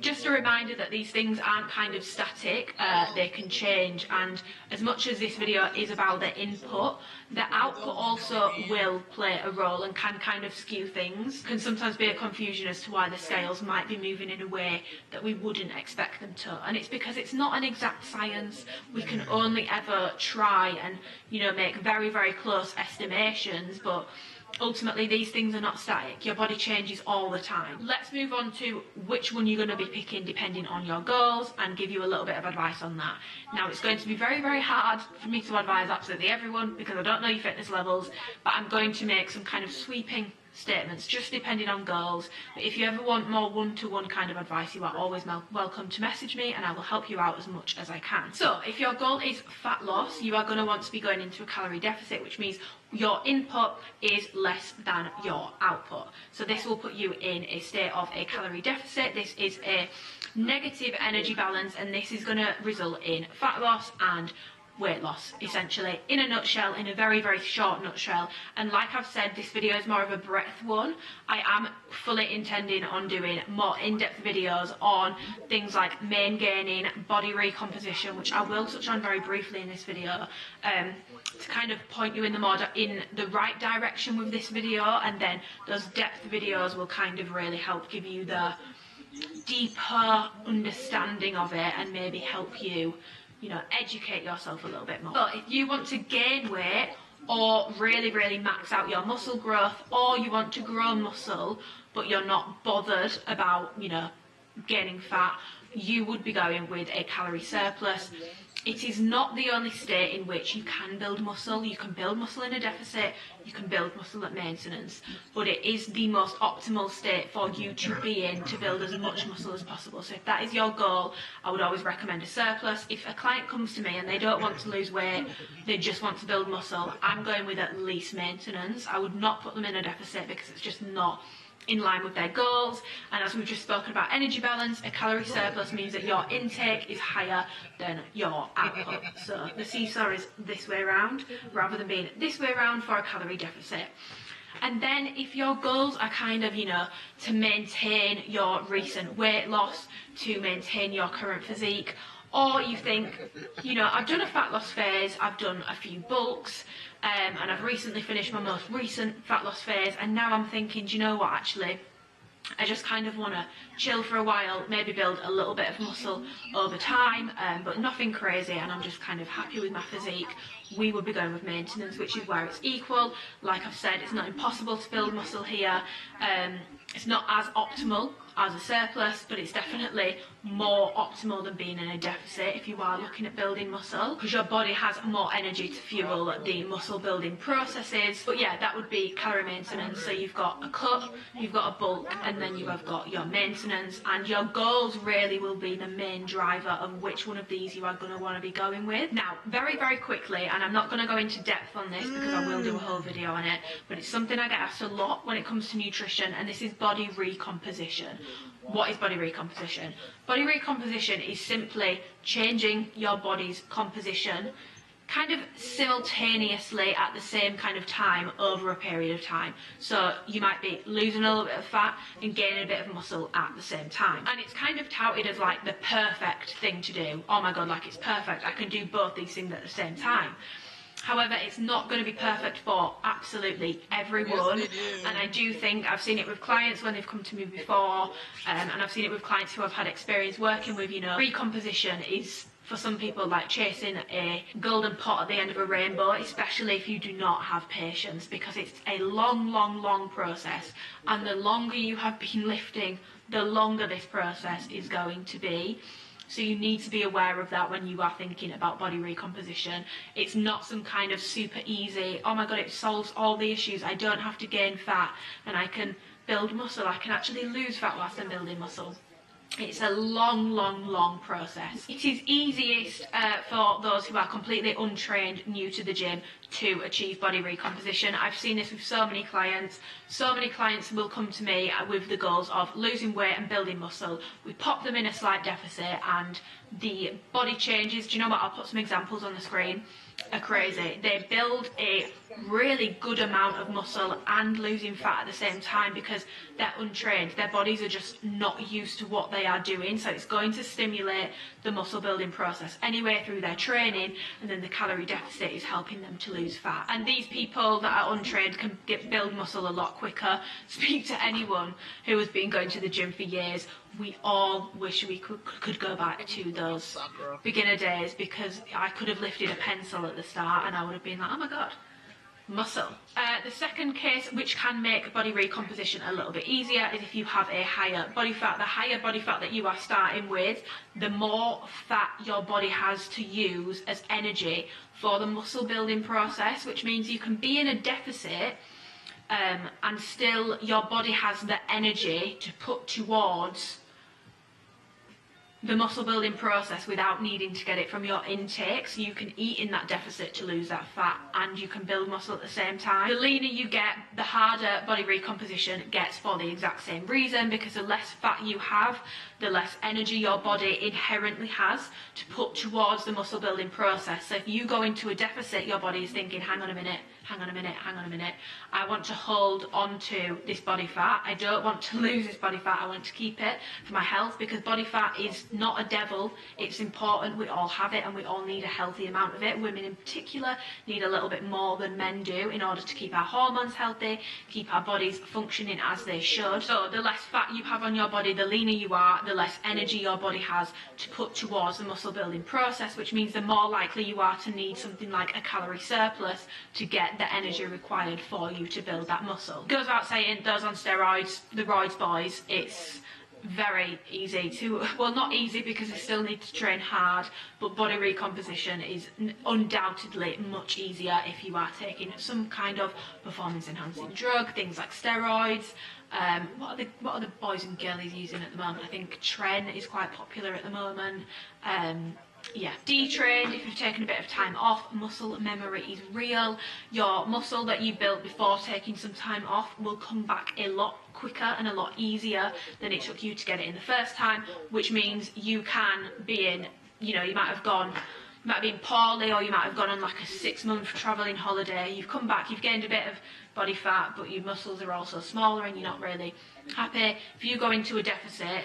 just a reminder that these things aren't kind of static, they can change, and as much as this video is about the input, the output also will play a role and can kind of skew things. Can sometimes be a confusion as to why the scales might be moving in a way that we wouldn't expect them to, and it's because it's not an exact science. We can only ever try and, you know, make very, very close estimations, but ultimately these things are not static. Your body changes all the time. Let's move on to which one you're going to be picking depending on your goals, and give you a little bit of advice on that. Now, it's going to be very, very hard for me to advise absolutely everyone because I don't know your fitness levels, but I'm going to make some kind of sweeping statements just depending on goals. But if you ever want more one-to-one kind of advice, you are always welcome to message me, and I will help you out as much as I can. So if your goal is fat loss, you are going to want to be going into a calorie deficit, which means your input is less than your output. So this will put you in a state of a calorie deficit. This is a negative energy balance, and this is going to result in fat loss and weight loss, essentially, in a nutshell, in a very, very short nutshell. And like I've said, this video is more of a breadth one. I am fully intending on doing more in-depth videos on things like main gaining, body recomposition, which I will touch on very briefly in this video, to kind of point you in the right direction with this video, and then those depth videos will kind of really help give you the deeper understanding of it, and maybe help you, you know, educate yourself a little bit more. But if you want to gain weight, or really, really max out your muscle growth, or you want to grow muscle, but you're not bothered about, you know, gaining fat, you would be going with a calorie surplus. It is not the only state in which you can build muscle. You can build muscle in a deficit, you can build muscle at maintenance, but it is the most optimal state for you to be in to build as much muscle as possible. So if that is your goal, I would always recommend a surplus. If a client comes to me and they don't want to lose weight, they just want to build muscle, I'm going with at least maintenance. I would not put them in a deficit because it's just not in line with their goals. And as we've just spoken about energy balance, a calorie surplus means that your intake is higher than your output. So the seesaw is this way around rather than being this way around for a calorie deficit. And then if your goals are kind of, you know, to maintain your recent weight loss, to maintain your current physique, or you think, you know, I've done a fat loss phase, I've done a few bulks, and I've recently finished my most recent fat loss phase, and now I'm thinking, do you know what, actually, I just kind of want to chill for a while, maybe build a little bit of muscle over time, but nothing crazy, and I'm just kind of happy with my physique. We would be going with maintenance, which is where it's equal. Like I've said, it's not impossible to build muscle here. It's not as optimal as a surplus, but it's definitely more optimal than being in a deficit if you are looking at building muscle, because your body has more energy to fuel the muscle building processes. But yeah, that would be calorie maintenance. So you've got a cut, you've got a bulk, and then you have got your maintenance, and your goals really will be the main driver of which one of these you are going to want to be going with. Now, very, very quickly, and I'm not going to go into depth on this because I will do a whole video on it, but it's something I get asked a lot when it comes to nutrition, and this is body recomposition. What is body recomposition? Body recomposition is simply changing your body's composition kind of simultaneously at the same kind of time over a period of time. So you might be losing a little bit of fat and gaining a bit of muscle at the same time. And it's kind of touted as like the perfect thing to do. Oh my god, like it's perfect, I can do both these things at the same time. However, it's not going to be perfect for absolutely everyone.
Yes,
and I do think I've seen it with clients when they've come to me before, and I've seen it with clients who I've had experience working with. You know, recomposition is for some people like chasing a golden pot at the end of a rainbow, especially if you do not have patience, because it's a long, long, long process, and the longer you have been lifting, the longer this process is going to be. So you need to be aware of that when you are thinking about body recomposition. It's not some kind of super easy, oh my god, it solves all the issues, I don't have to gain fat and I can build muscle, I can actually lose fat whilst I'm building muscle. It's a long, long, long process. It is easiest for those who are completely untrained, new to the gym, to achieve body recomposition. I've seen this with so many clients. So many clients will come to me with the goals of losing weight and building muscle. We pop them in a slight deficit and the body changes. Do you know what? I'll put some examples on the screen. Are crazy. They build a really good amount of muscle and losing fat at the same time because they're untrained. Their bodies are just not used to what they are doing, so it's going to stimulate the muscle building process anyway through their training, and then the calorie deficit is helping them to lose fat. And these people that are untrained can build muscle a lot quicker. Speak to anyone who has been going to the gym for years. We all wish we could go back to those beginner days, because I could have lifted a pencil at the start and I would have been like, oh my god, muscle. The second case which can make body recomposition a little bit easier is if you have a higher body fat. The higher body fat that you are starting with, the more fat your body has to use as energy for the muscle building process, which means you can be in a deficit and still your body has the energy to put towards the muscle building process without needing to get it from your intake. So you can eat in that deficit to lose that fat and you can build muscle at the same time. The leaner you get, the harder body recomposition gets for the exact same reason, because the less fat you have, the less energy your body inherently has to put towards the muscle building process. So if you go into a deficit, your body is thinking, hang on a minute, hang on a minute, hang on a minute, I want to hold on to this body fat, I don't want to lose this body fat, I want to keep it for my health, because body fat is not a devil, it's important, we all have it and we all need a healthy amount of it. Women in particular need a little bit more than men do in order to keep our hormones healthy, keep our bodies functioning as they should. So the less fat you have on your body, the leaner you are, the less energy your body has to put towards the muscle building process, which means the more likely you are to need something like a calorie surplus to get the energy required for you to build that muscle. Goes without saying, those on steroids, the roids boys, it's very easy to, well, not easy because they still need to train hard, but body recomposition is undoubtedly much easier if you are taking some kind of performance enhancing drug, things like steroids. What are the boys and girlies using at the moment? I think Tren is quite popular at the moment. yeah, detrained, if you've taken a bit of time off. Muscle memory is real. Your muscle that you built before taking some time off will come back a lot quicker and a lot easier than it took you to get it in the first time, which means you can be in, you know, you might have been poorly, or you might have gone on like a 6-month travelling holiday. You've come back, you've gained a bit of body fat, but your muscles are also smaller and you're not really happy. If you go into a deficit,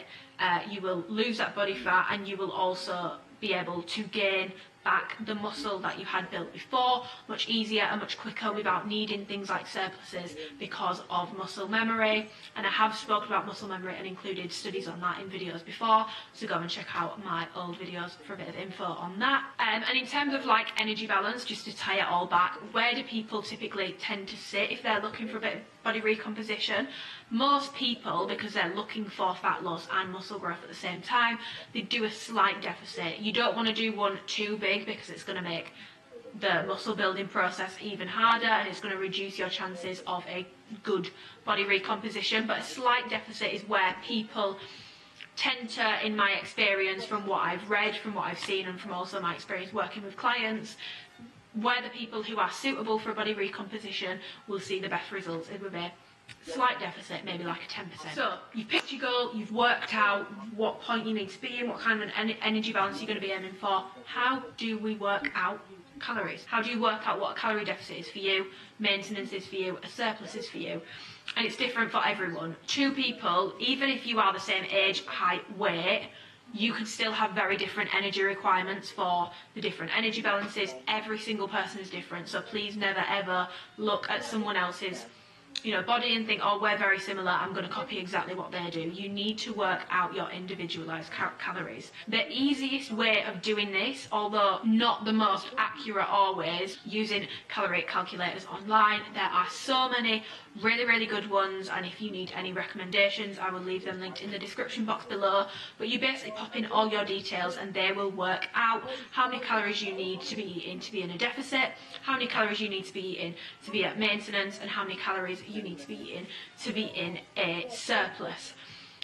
you will lose that body fat, and you will also be able to gain back the muscle that you had built before much easier and much quicker without needing things like surpluses because of muscle memory. And I have spoken about muscle memory and included studies on that in videos before, so go and check out my old videos for a bit of info on that. And in terms of like energy balance, just to tie it all back, where do people typically tend to sit if they're looking for a bit of body recomposition? Most people, because they're looking for fat loss and muscle growth at the same time, they do a slight deficit. You don't want to do one too big because it's going to make the muscle building process even harder, and it's going to reduce your chances of a good body recomposition. But a slight deficit is where people tend to, in my experience, from what I've read, from what I've seen, and from also my experience working with clients, where the people who are suitable for body recomposition will see the best results is with a slight deficit, maybe like a 10%. So you've picked your goal, you've worked out what point you need to be in, what kind of an energy balance you're going to be aiming for. How do we work out calories? How do you work out what a calorie deficit is for you, maintenance is for you, a surplus is for you? And it's different for everyone. Two people, even if you are the same age, height, weight, you could still have very different energy requirements for the different energy balances. Every single person is different, so please never ever look at someone else's body and think, oh, we're very similar, I'm going to copy exactly what they do. You need to work out your individualized calories. The easiest way of doing this, although not the most accurate always, using calorie calculators online. There are so many really good ones, and if you need any recommendations, I will leave them linked in the description box below. But you basically pop in all your details and they will work out how many calories you need to be eating to be in a deficit, how many calories you need to be eating to be at maintenance, and how many calories you need to be eating to be in a surplus.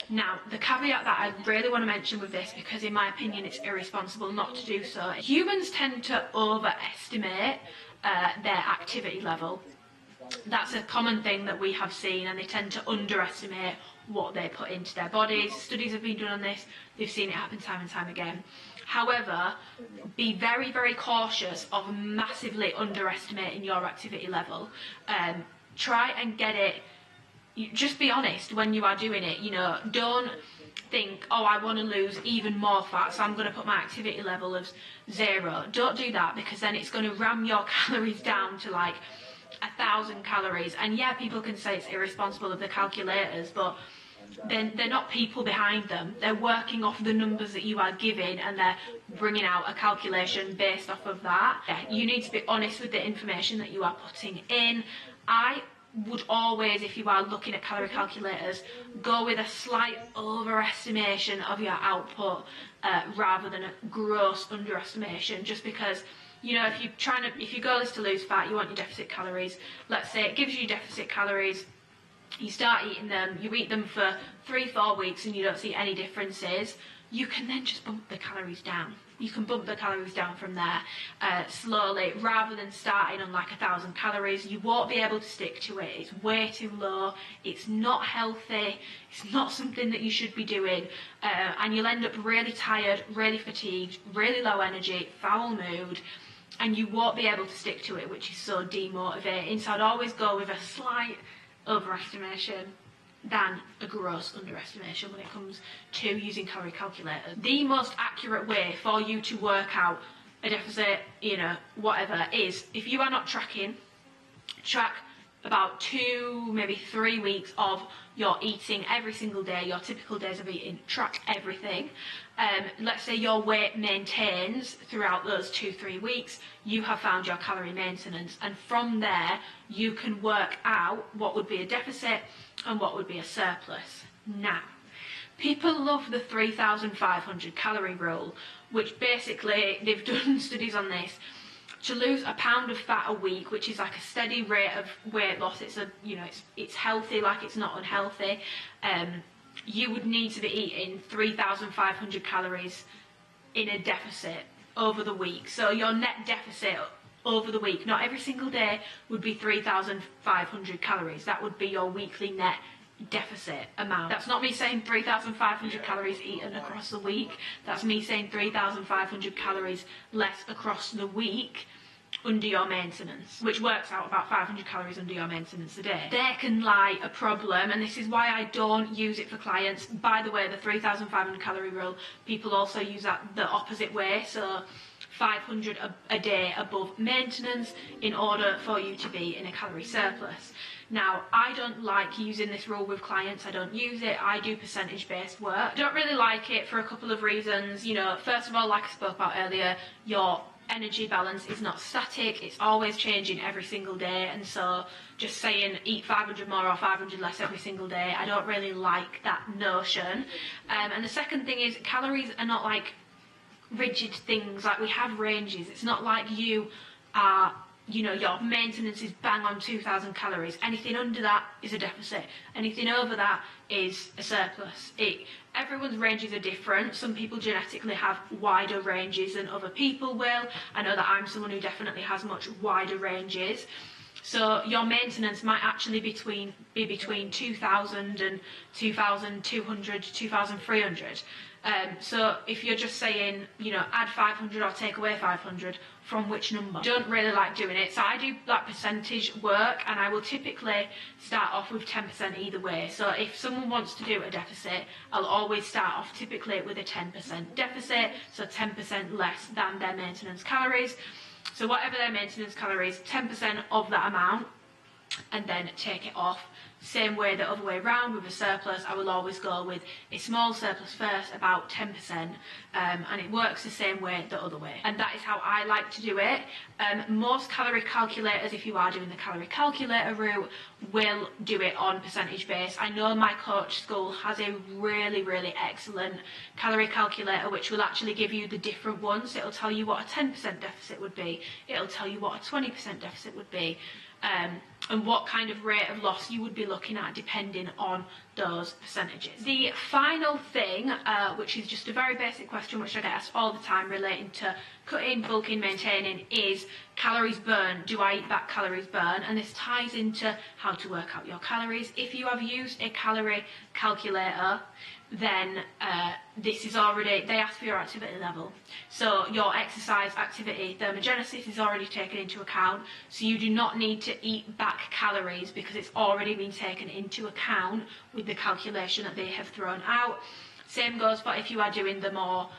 Now, the caveat that I really want to mention with this, because in my opinion it's irresponsible not to do so, humans tend to overestimate their activity level. That's a common thing that we have seen, and they tend to underestimate what they put into their bodies. Studies have been done on this, they've seen it happen time and time again. However, be very cautious of massively underestimating your activity level. Try and get it, just be honest when you are doing it, don't think, oh, I want to lose even more fat, so I'm going to put my activity level as 0. Don't do that, because then it's going to ram your calories down to like 1,000 calories. And yeah, people can say it's irresponsible of the calculators, but then they're not people behind them. They're working off the numbers that you are giving, and they're bringing out a calculation based off of that. Yeah, you need to be honest with the information that you are putting in. I would always, if you are looking at calorie calculators, go with a slight overestimation of your output rather than a gross underestimation, just because if your goal is to lose fat, you want your deficit calories. Let's say it gives you deficit calories, you start eating them, you eat them for 3-4 weeks and you don't see any differences, you can then just bump the calories down. You can bump the calories down from there slowly, rather than starting on like 1,000 calories. You won't be able to stick to it. It's way too low. It's not healthy. It's not something that you should be doing. And you'll end up really tired, really fatigued, really low energy, foul mood, and you won't be able to stick to it, which is so demotivating. So I'd always go with a slight overestimation than a gross underestimation when it comes to using calorie calculators. The most accurate way for you to work out a deficit, whatever, is if you are not tracking, track about 2, maybe 3 weeks of your eating every single day, your typical days of eating, track everything. Let's say your weight maintains throughout those 2-3 weeks, you have found your calorie maintenance, and from there you can work out what would be a deficit and what would be a surplus. Now, people love the 3,500 calorie rule, which basically, they've done studies on this. To lose a pound of fat a week, which is like a steady rate of weight loss, it's healthy, like it's not unhealthy. You would need to be eating 3,500 calories in a deficit over the week. So your net deficit over the week, not every single day, would be 3,500 calories. That would be your weekly net deficit amount. That's not me saying 3,500 calories eaten across the week. That's me saying 3,500 calories less across the week under your maintenance, which works out about 500 calories under your maintenance a day. There can lie a problem, and this is why I don't use it for clients. By the way, the 3,500 calorie rule, people also use that the opposite way, so 500 a day above maintenance in order for you to be in a calorie surplus. Now, I don't like using this rule with clients. I don't use it. I do percentage-based work. I don't really like it for a couple of reasons. You know, first of all, like I spoke about earlier, your energy balance is not static. It's always changing every single day, and so just saying eat 500 more or 500 less every single day, I don't really like that notion. And the second thing is, calories are not like rigid things. Like, we have ranges. It's not like you are, you know, your maintenance is bang on 2,000 calories. Anything under that is a deficit. Anything over that is a surplus. Everyone's ranges are different. Some people genetically have wider ranges than other people will. I know that I'm someone who definitely has much wider ranges. So your maintenance might actually be between 2,000 and 2,200, 2,300. So if you're just saying, you know, add 500 or take away 500, from which number? I don't really like doing it. So I do like percentage work, and I will typically start off with 10% either way. So if someone wants to do a deficit, I'll always start off typically with a 10% deficit, so 10% less than their maintenance calories. So whatever their maintenance calories, 10% of that amount, and then take it off. Same way the other way around with a surplus, I will always go with a small surplus first, about 10%, and it works the same way the other way. And that is how I like to do it. Most calorie calculators, if you are doing the calorie calculator route, will do it on percentage base. I know my coach school has a really, really excellent calorie calculator, which will actually give you the different ones. It'll tell you what a 10% deficit would be. It'll tell you what a 20% deficit would be. And what kind of rate of loss you would be looking at depending on those percentages. The final thing, which is just a very basic question which I get asked all the time relating to cutting, bulking, maintaining, is calories burned. Do I eat back calories burned? And this ties into how to work out your calories. If you have used a calorie calculator, then this is already, they ask for your activity level. So your exercise activity thermogenesis is already taken into account, so you do not need to eat back calories because it's already been taken into account with the calculation that they have thrown out. Same goes for if you are doing the more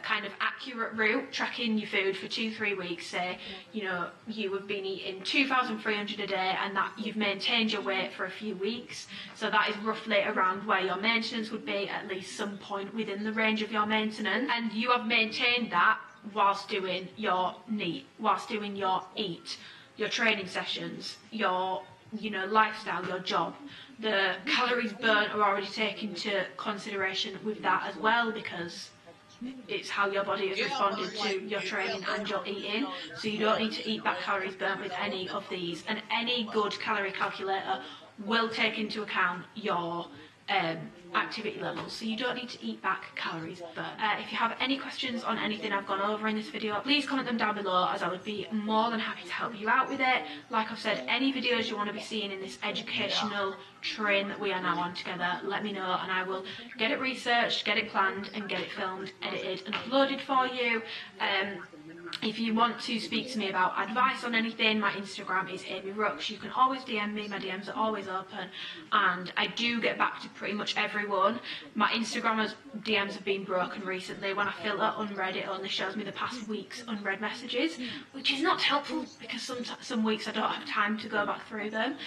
kind of accurate route, tracking your food for 2-3 weeks. Say, you know, you have been eating 2,300 a day and that you've maintained your weight for a few weeks, so that is roughly around where your maintenance would be, at least some point within the range of your maintenance, and you have maintained that whilst doing your NEAT, whilst doing your EAT, your training sessions, your, you know, lifestyle, your job. The calories burnt are already taken into consideration with that as well, because it's how your body has responded to your training and your eating. So you don't need to eat back calories burnt with any of these, and any good calorie calculator will take into account your activity levels, so you don't need to eat back calories burnt. If you have any questions on anything I've gone over in this video, please comment them down below, as I would be more than happy to help you out with it. Like I've said, any videos you want to be seeing in this educational train that we are now on together, let me know and I will get it researched, get it planned and get it filmed, edited and uploaded for you. If you want to speak to me about advice on anything, my Instagram is amyrookes. You can always DM me, my DMs are always open, and I do get back to pretty much everyone. My Instagram DMs have been broken recently. When I filter unread, it only shows me the past week's unread messages, which is not helpful because some weeks I don't have time to go back through them.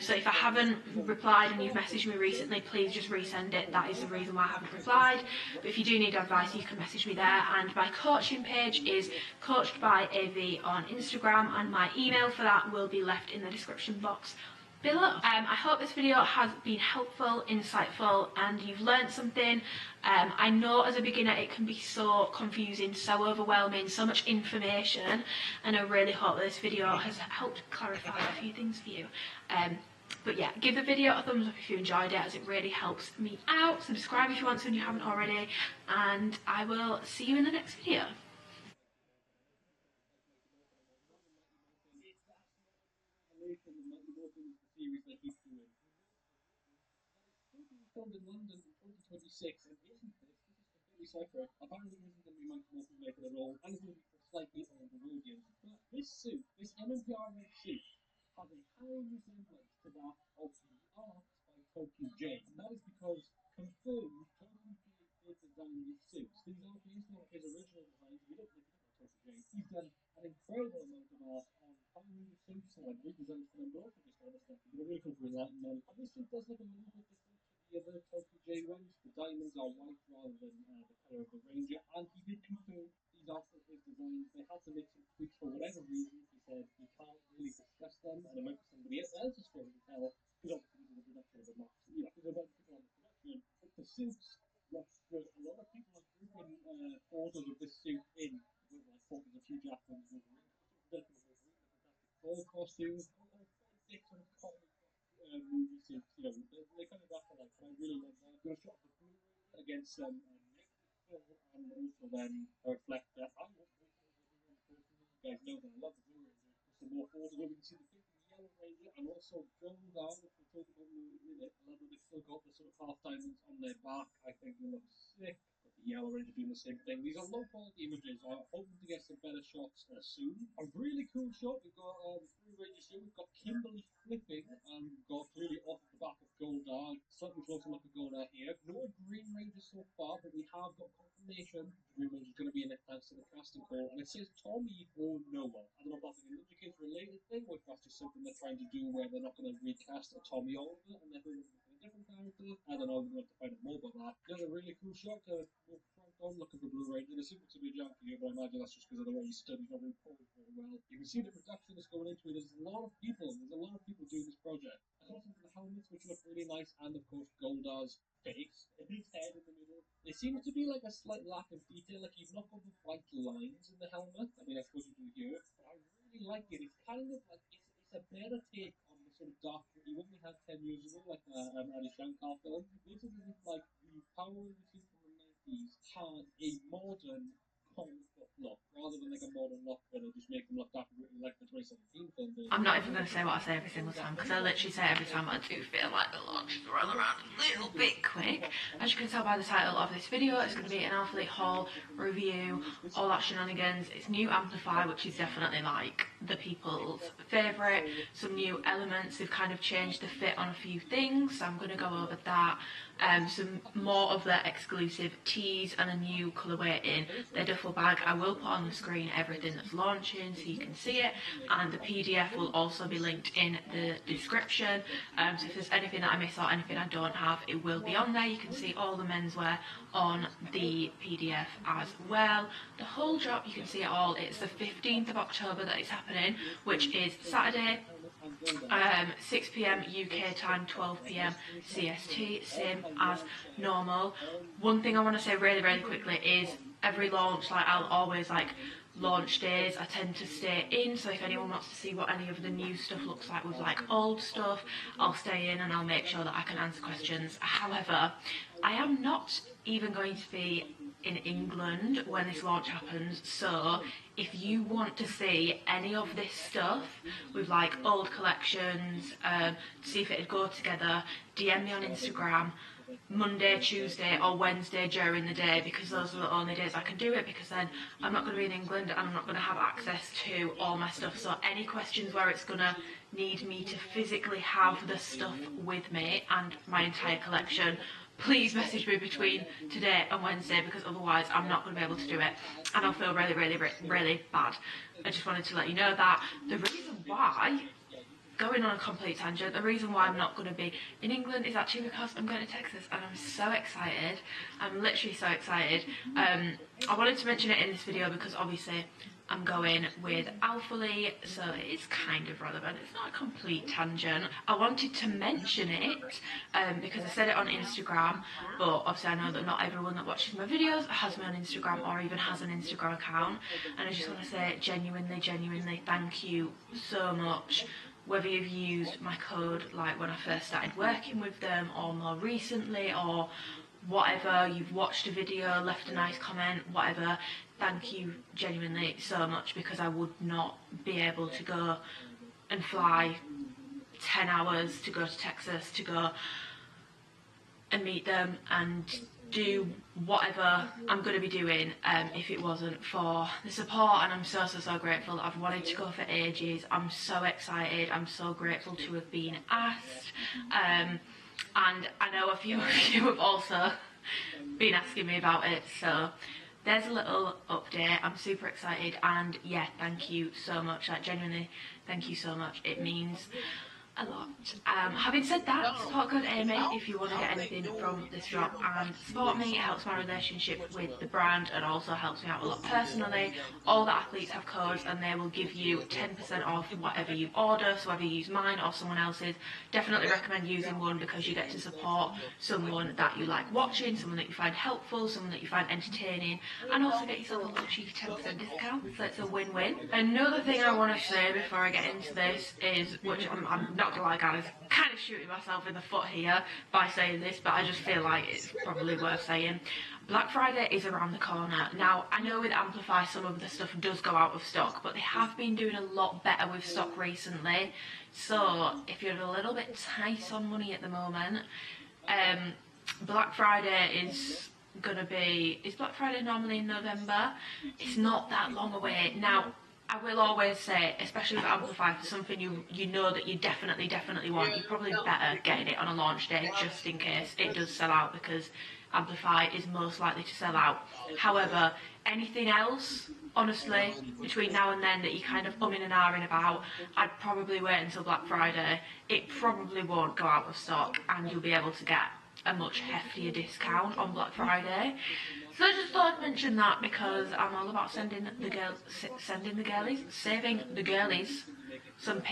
So if I haven't replied and you've messaged me recently, please just resend it. That is the reason why I haven't replied. But if you do need advice, you can message me there, and my coaching page is Coached by AV on Instagram, and my email for that will be left in the description box below. I hope this video has been helpful, insightful, and you've learned something. I know as a beginner it can be so confusing, so overwhelming, so much information, and I really hope that this video has helped clarify a few things for you. But yeah, give the video a thumbs up if you enjoyed it, as it really helps me out. Subscribe if you want to and you haven't already, and I will see you in the next video.
from the more things the series they keep doing. That is still being filmed in London in 2026, and isn't this? This is completely separate. Apparently, this isn't going to be much more filmmaker at all, and it's going to be for slightly older audience. But this suit, this MMPR red suit, has a high resemblance to that of the art by Tokyo J, and that is because confirmed Tokyo J did design these suits. These are based on his original designs. We don't know Tokyo J. He's done an incredible amount of art on Power suits and redesigns for them, but also just other stuff. But really cool to enlighten them. And this suit does look a little bit different to the other Tokyo J ones. The diamonds are white rather than the colour of the Ranger, and he did confirm these are still his designs. They had to make some tweaks for whatever reason. He said we can't really discuss them, and it might be somebody else's story to tell, because obviously this is a production of a Max. You know, there's a bunch of people on the production, but the suits look good. A lot of people are grouping photos of this suit in with like photos of Hugh Jackman's Wolverine costume, the Fantastic Four costumes, all different comic movie suits. You know, they kind of got for like, and I really love that. I'm going to shot the Blue Ranger against Nick, Phil, and also then Reflector. I'm not very sure the Blue Ranger personally. You guys know that I love the Blue Ranger. There's some more photos where we can see the pink and the Yellow Ranger, and also Goldar, which we'll talk about in a minute. I love that they've still got the sort of half diamonds on their back. I think they look sick. The Yellow Ranger doing the same thing. These are low quality images. I'm hoping to get some better shots soon. A really cool shot. We've got the Blue Rangers here. We've got Kimberly flipping and got clearly off the back of Goldar. Slightly closer look at Goldar here. No Green Ranger so far, but we have got confirmation the Green Ranger is going to be in it thanks to the casting call. And it says Tommy or Noah. I don't know if that's an Ninja related thing or if that's just something they're trying to do where they're not going to recast a Tommy Oliver and they're going to different character. I don't know, we'll have to find out more about that. There's a really cool shot to move front on, looking for Blue Ranger. It seems to be junky here, but I imagine that's just because of the way he stood. He's not really posed very well. You can see the production that's going into it. There's a lot of people doing this project. I got into the helmets, which look really nice, and of course Goldar's face, his head in the middle. There seems to be like a slight lack of detail, like you've not got the white lines in the helmet. I mean, I suppose you do here, but I really like it. It's kind of like, it's a better take on the sort of dark gritty one we had 10 years ago, like Adi Shankar film. This is as if like the Power Rangers scene from the 90s had a modern comic book look, rather than like a modern look where they just make them look dark and gritty like the 2017 film did.
I'm not even going to say what I say every single time, because I literally say every time I do feel like the launch is running around a little bit quick. As you can tell by the title of this video, it's going to be an Alphalete haul, review, all that shenanigans. It's new Amplify, which is definitely like the people's favourite. Some new elements, they've kind of changed the fit on a few things, so I'm going to go over that. Some more of their exclusive tees and a new colourway in their duffel bag. I will put on the screen everything that's launching so you can see it, and the PDF will also be linked in the description. So if there's anything that I miss or anything I don't have, it will be on there. You can see all the menswear on the PDF as well. The whole drop, you can see it all. It's the 15th of October that it's happening, which is Saturday. 6 PM UK time, 12 PM CST, same as normal. One thing I want to say really quickly is every launch, like I'll always like launch days, I tend to stay in, so if anyone wants to see what any of the new stuff looks like with like old stuff, I'll stay in and I'll make sure that I can answer questions. However, I am not even going to be in England when this launch happens, so if you want to see any of this stuff with like old collections, to see if it'd go together, DM me on Instagram Monday, Tuesday or Wednesday during the day, because those are the only days I can do it, because then I'm not going to be in England and I'm not going to have access to all my stuff. So any questions where it's going to need me to physically have the stuff with me and my entire collection, please message me between today and Wednesday, because otherwise I'm not going to be able to do it and I'll feel really bad. I just wanted to let you know that. The reason why, going on a complete tangent, the reason why I'm not going to be in England is actually because I'm going to Texas and I'm so excited. I'm literally so excited. I wanted to mention it in this video because obviously I'm going with Alphalete, so it is kind of relevant. It's not a complete tangent. I wanted to mention it because I said it on Instagram, but obviously I know that not everyone that watches my videos has me on Instagram or even has an Instagram account, and I just want to say genuinely thank you so much. Whether you've used my code like when I first started working with them or more recently or whatever, you've watched a video, left a nice comment, whatever, thank you genuinely so much, because I would not be able to go and fly
10 hours to go to Texas to go and meet them and do whatever I'm going to be doing if it wasn't for the support. And I'm so grateful. I've wanted to go for ages. I'm so excited. I'm so grateful to have been asked, and I know a few of you have also been asking me about it, so there's a little update. I'm super excited, and yeah, thank you so much. Like, genuinely, thank you so much. It means a lot. Having said that, support code Amy if you want to get anything from this drop and support me. It helps my relationship with the brand and also helps me out a lot personally. All the athletes have codes and they will give you 10% off whatever you order, so whether you use mine or someone else's. Definitely recommend using one because you get to support someone that you like watching, someone that you find helpful, someone that you find entertaining, and also get yourself a little cheeky 10% discount, so it's a win-win. Another thing I want to say before I get into this is, which I'm not gonna lie guys, kind of shooting myself in the foot here by saying this, but I just feel like it's probably worth saying. Black Friday is around the corner. Now, I know with Amplify some of the stuff does go out of stock, but they have been doing a lot better with stock recently. So if you're a little bit tight on money at the moment, Black Friday is gonna be, is Black Friday normally in November? It's not that long away. Now, I will always say, especially with Amplify, for something you know that you definitely want, you're probably better getting it on a launch day just in case it does sell out, because Amplify is most likely to sell out. However, anything else, honestly, between now and then that you kind of umming and ahhing about, I'd probably wait until Black Friday. It probably won't go out of stock and you'll be able to get a much heftier discount on Black Friday. So I just thought I'd mention that because I'm all about saving the girlies some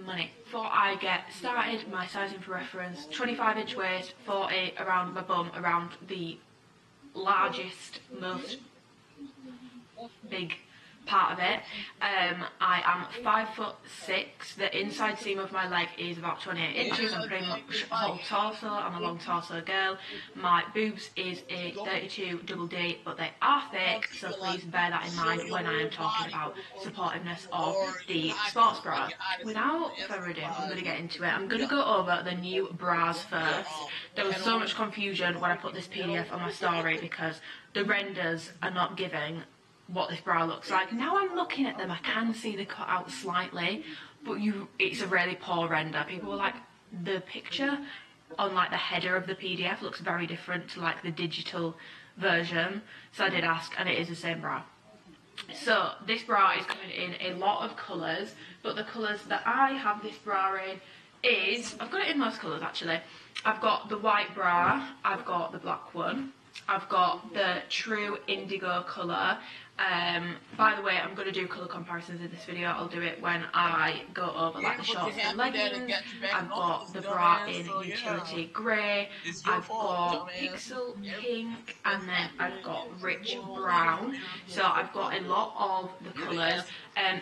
money. Before I get started, my sizing for reference: 25-inch waist, 40 around my bum, around the largest, most big part of it. I am 5'6". The inside seam of my leg is about 28 inches. I'm pretty much whole torso. I'm a long torso girl. My boobs is a 32 double D, but they are thick, so please bear that in mind when I am talking about supportiveness of the sports bra. Without further ado, I'm going to get into it. I'm going to go over the new bras first. There was so much confusion when I put this PDF on my story because the renders are not giving what this bra looks like. Now I'm looking at them, I can see the cutout slightly, but it's a really poor render. People were like, the picture on like the header of the PDF looks very different to like the digital version. So I did ask, and it is the same bra. So this bra is coming in a lot of colours, but the colours that I have this bra in is, I've got it in most colours actually. I've got the white bra, I've got the black one, I've got the true indigo colour. By the way, I'm going to do colour comparisons in this video. I'll do it when I go over like the shorts and leggings. I've got the bra in utility grey, I've got pixel pink, and then I've got rich brown. So I've got a lot of the colours.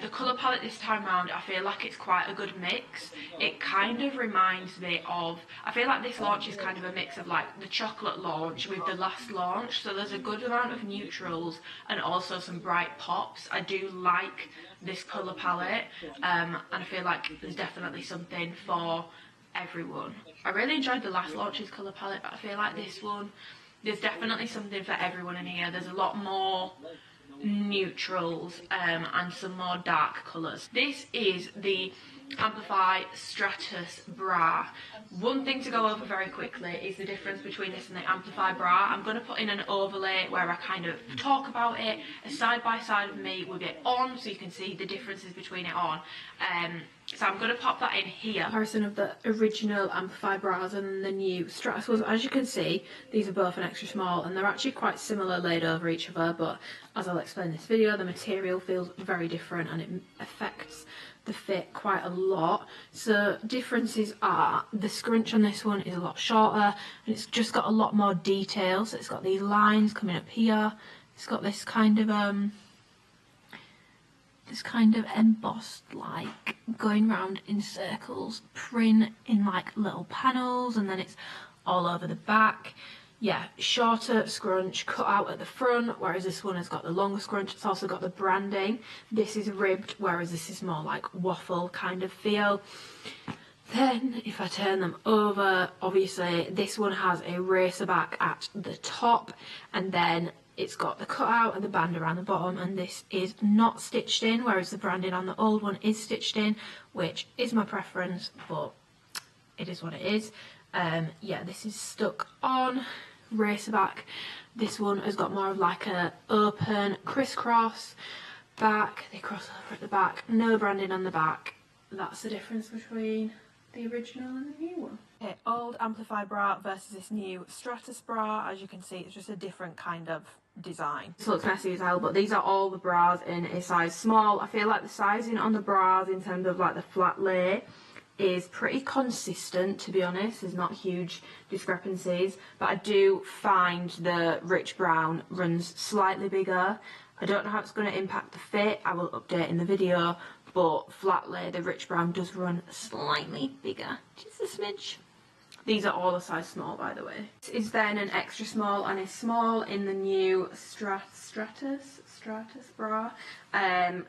The colour palette this time round, I feel like it's quite a good mix. It kind of reminds me of, I feel like this launch is kind of a mix of like the chocolate launch with the last launch. So there's a good amount of neutrals and also some bright pops. I do like this colour palette, and I feel like there's definitely something for everyone. I really enjoyed the last launch's colour palette, but I feel like this one, there's definitely something for everyone in here. There's a lot more neutrals and some more dark colours. This is the Amplify Stratus bra. One thing to go over very quickly is the difference between this and the Amplify bra. I'm going to put in an overlay where I kind of talk about it, a side by side of me with it on, so you can see the differences between it on. So I'm going to pop that in here.
Comparison of the original Amplify bras and the new Stratus ones. As you can see, these are both an extra small and they're actually quite similar laid over each other, but as I'll explain in this video, the material feels very different and it affects the fit quite a lot. So differences are, the scrunch on this one is a lot shorter and it's just got a lot more detail. So it's got these lines coming up here, it's got this kind of embossed, like going round in circles, print in like little panels, and then it's all over the back. yeah, shorter scrunch cut out at the front, whereas this one has got the longer scrunch. It's also got the branding. This is ribbed, whereas this is more like waffle kind of feel. Then if I turn them over, obviously this one has a racer back at the top, and then it's got the cutout and the band around the bottom, and this is not stitched in, whereas the branding on the old one is stitched in, which is my preference, but it is what it is. Yeah, this is stuck on, racer back. This one has got more of like a open crisscross back. They cross over at the back, no branding on the back. That's the difference between the original and the new one.
Okay, old Amplify bra versus this new Stratus bra. As you can see, it's just a different kind of design.
This looks messy as hell, but these are all the bras in a size small. I feel like the sizing on the bras in terms of like the flat lay is pretty consistent, to be honest. There's not huge discrepancies, but I do find the rich brown runs slightly bigger. I don't know how it's going to impact the fit. I will update in the video, but flat lay, the rich brown does run slightly bigger, just a smidge. These are all a size small, by the way. This is then an extra small and a small in the new Stratus bra.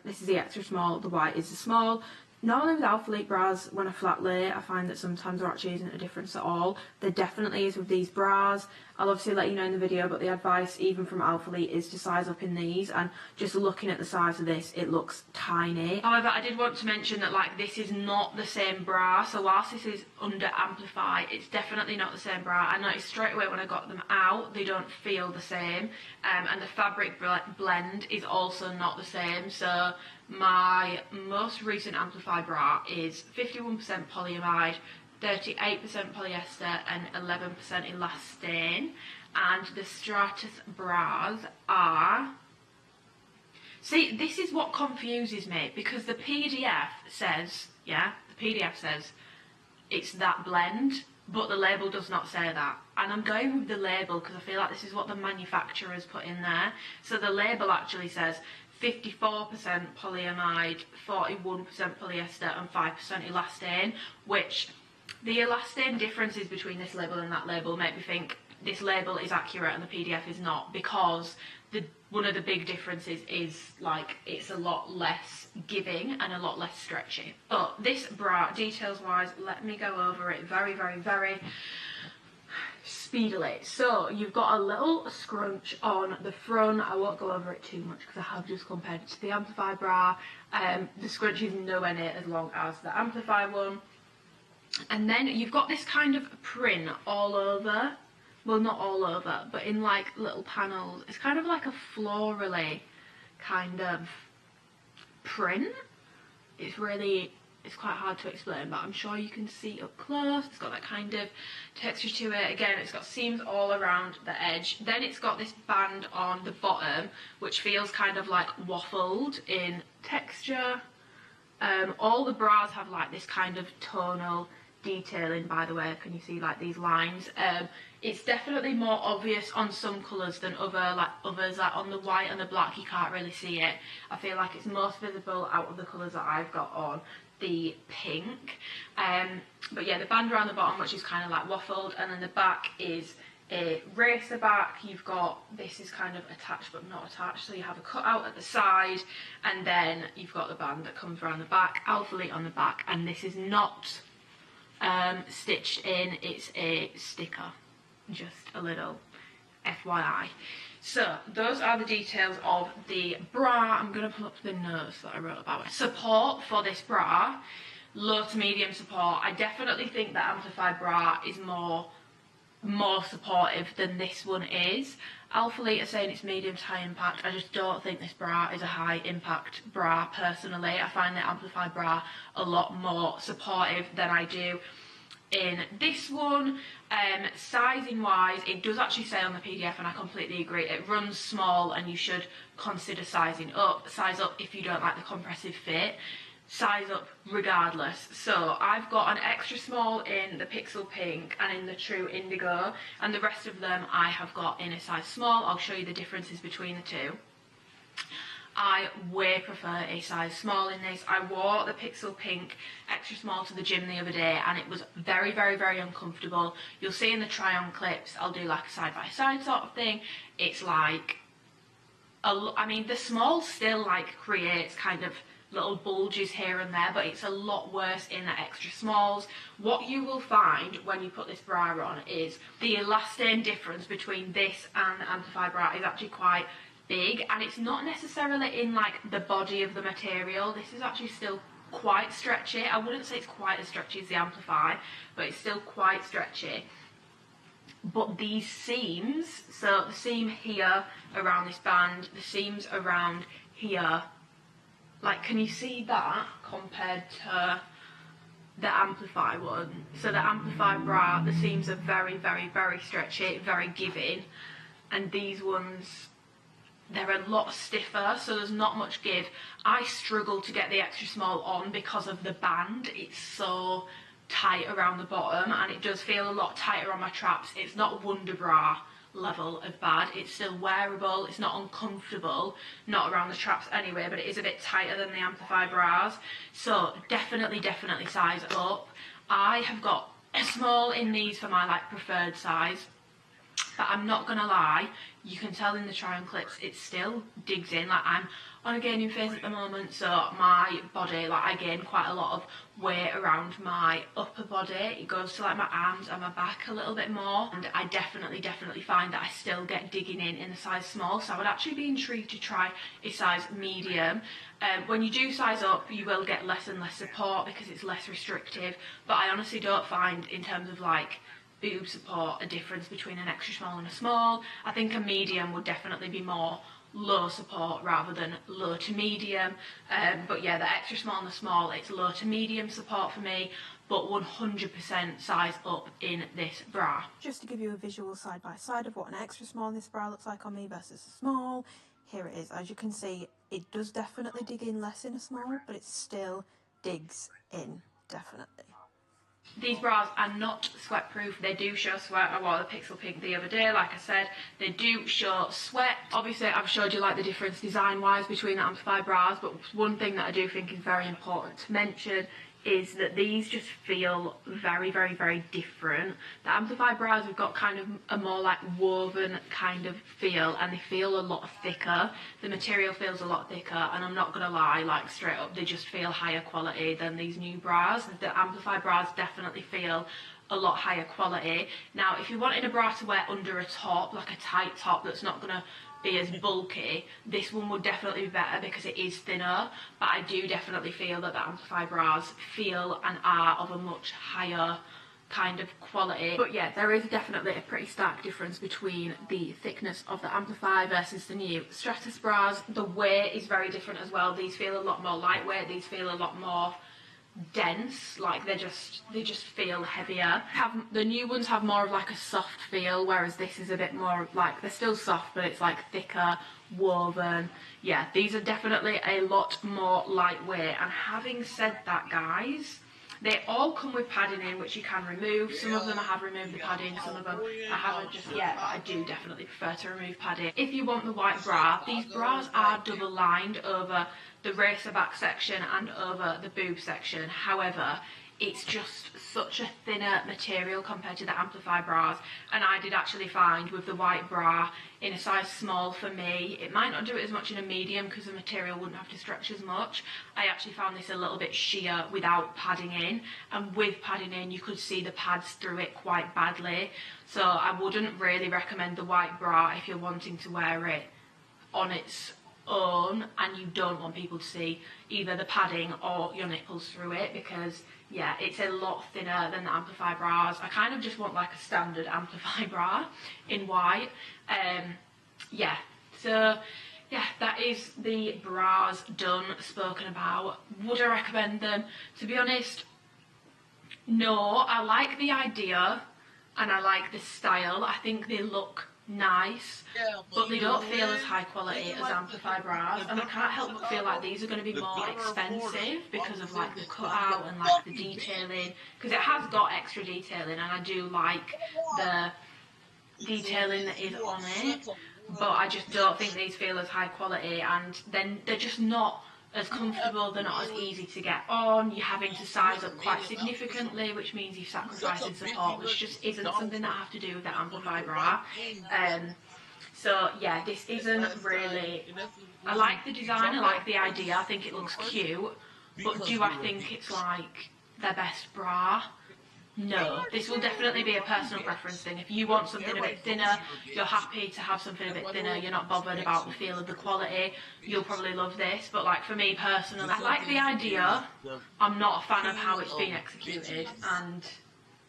This is the extra small, the white is the small. Normally with Alphalete bras, when I flat lay, I find that sometimes there actually isn't a difference at all. There definitely is with these bras. I'll obviously let you know in the video, but the advice, even from Alphalete, is to size up in these, and just looking at the size of this, it looks tiny. However, I did want to mention that like this is not the same bra, so whilst this is under Amplify, it's definitely not the same bra. I noticed straight away when I got them out, they don't feel the same, and the fabric blend is also not the same. So my most recent Amplify bra is 51% polyamide, 38% polyester and 11% elastane, and the Stratus bras are... See, this is what confuses me, because the PDF says, yeah, the PDF says it's that blend, but the label does not say that. And I'm going with the label because I feel like this is what the manufacturers put in there. So the label actually says 54% polyamide, 41% polyester and 5% elastane, which the elastane differences between this label and that label make me think this label is accurate and the PDF is not, because one of the big differences is like it's a lot less giving and a lot less stretchy. But this bra, details wise, let me go over it very speedily. So you've got a little scrunch on the front. I won't go over it too much because I have just compared it to the Amplify bra. The scrunch is nowhere near as long as the Amplify one. And then you've got this kind of print all over. Well, not all over, but in like little panels. It's kind of like a florally kind of print. It's quite hard to explain, but I'm sure you can see up close. It's got that kind of texture to it. Again, it's got seams all around the edge. Then it's got this band on the bottom, which feels kind of like waffled in texture. All the bras have like this kind of tonal detailing, by the way. Can you see like these lines? It's definitely more obvious on some colours than others. Like on the white and the black you can't really see it. I feel like it's most visible out of the colours that I've got on. The pink, but yeah, the band around the bottom, which is kind of like waffled, and then the back is a racer back. You've got, this is kind of attached but not attached, so you have a cutout at the side, and then you've got the band that comes around the back, Alphalete on the back, and this is not stitched in, it's a sticker, just a little FYI. So those are the details of the bra. I'm going to pull up the notes that I wrote about it. Support for this bra, low to medium support. I definitely think that Amplify bra is more supportive than this one is. Alphalete are saying it's medium to high impact. I just don't think this bra is a high impact bra personally. I find the Amplify bra a lot more supportive than I do in this one. Sizing wise, it does actually say on the PDF, and I completely agree, it runs small and you should consider sizing up. Size up if you don't like the compressive fit. Size up regardless. So I've got an extra small in the Pixel Pink and in the True Indigo, and the rest of them I have got in a size small. I'll show you the differences between the two.
I way prefer a size small in this. I wore the Pixel Pink extra small to the gym the other day and it was very, very, very uncomfortable. You'll see in the try on clips, I'll do like a side by side sort of thing. It's like, I mean, the small still like creates kind of little bulges here and there, but it's a lot worse in the extra smalls. What you will find when you put this bra on is the elastane difference between this and the Amplify bra is actually quite big, and it's not necessarily in like the body of the material. This is actually still quite stretchy. I wouldn't say it's quite as stretchy as the Amplify, but it's still quite stretchy. But these seams, so the seam here around this band, the seams around here, like, can you see that compared to the Amplify one? So the Amplify bra, the seams are very, very, very stretchy, very giving, and these ones, they're a lot stiffer, so there's not much give. I struggle to get the extra small on because of the band. It's so tight around the bottom and it does feel a lot tighter on my traps. It's not Wonder Bra level of bad, it's still wearable, it's not uncomfortable, not around the traps anyway, but it is a bit tighter than the Amplify bras, so definitely size up. I have got a small in these for my like preferred size, but I'm not gonna lie, you can tell in the try on clips it still digs in. Like, I'm on a gaining phase at the moment, so my body, like, I gain quite a lot of weight around my upper body. It goes to like my arms and my back a little bit more, and I definitely find that I still get digging in a size small, so I would actually be intrigued to try a size medium. When you do size up, you will get less and less support because it's less restrictive, but I honestly don't find, in terms of like boob support, a difference between an extra small and a small. I think a medium would definitely be more low support rather than low to medium, but yeah, the extra small and the small, it's low to medium support for me, but 100% size up in this bra.
Just to give you a visual side by side of what an extra small in this bra looks like on me versus a small, here it is. As you can see, it does definitely dig in less in a small, but it still digs in, definitely.
These bras are not sweat proof. They do show sweat. I wore the Pixel Pink the other day, like I said, they do show sweat. Obviously I've showed you like the difference design wise between the Amplify bras, but one thing that I do think is very important to mention is that these just feel very different. The Amplify bras have got kind of a more like woven kind of feel, and they feel a lot thicker. The material feels a lot thicker, and I'm not gonna lie, like straight up, they just feel higher quality than these new bras. The Amplify bras definitely feel a lot higher quality. Now, if you're wanting a bra to wear under a top, like a tight top that's not gonna be as bulky, this one would definitely be better because it is thinner, but I do definitely feel that the Amplify bras feel and are of a much higher kind of quality. But yeah, there is definitely a pretty stark difference between the thickness of the Amplify versus the new Stratus bras. The weight is very different as well. These feel a lot more lightweight, these feel a lot more dense, like they just feel heavier. The new ones have more of like a soft feel, whereas this is a bit more like, they're still soft, but it's like thicker, woven. Yeah, these are definitely a lot more lightweight. And having said that, guys, they all come with padding in, which you can remove. Some of them I have removed the padding, some of them I haven't just yet, but I do definitely prefer to remove padding. If you want the white bra, these bras are double lined over the racer back section and over the boob section. However, it's just such a thinner material compared to the Amplify bras, and I did actually find with the white bra in a size small for me, it might not do it as much in a medium because the material wouldn't have to stretch as much. I actually found this a little bit sheer without padding in, and with padding in you could see the pads through it quite badly, so I wouldn't really recommend the white bra if you're wanting to wear it on its own and you don't want people to see either the padding or your nipples through it, because yeah, it's a lot thinner than the Amplify bras. I kind of just want like a standard Amplify bra in white. Yeah, so yeah, that is the bras done, spoken about. Would I recommend them? To be honest, no. I like the idea and I like the style. I think they look nice, but they don't feel as high quality as Amplify bras, and I can't help but feel like these are going to be more expensive because of like the cutout and like the detailing, because it has got extra detailing and I do like the detailing that is on it,
but I just don't think these feel as high quality, and then they're just not as comfortable, they're not as easy to get on, you're having to size up quite significantly, which means you're sacrificing support, which just isn't something that I have to do with the Amplify bra. So yeah, this isn't really, I like the design, I like the idea, I think it looks cute, but do I think it's like their best bra? No, this will definitely be a personal preference thing. If you want something a bit thinner, you're happy to have something a bit thinner, you're not bothered about the feel of the quality, you'll probably love this. But like for me personally, I like the idea, I'm not a fan of how it's been executed, and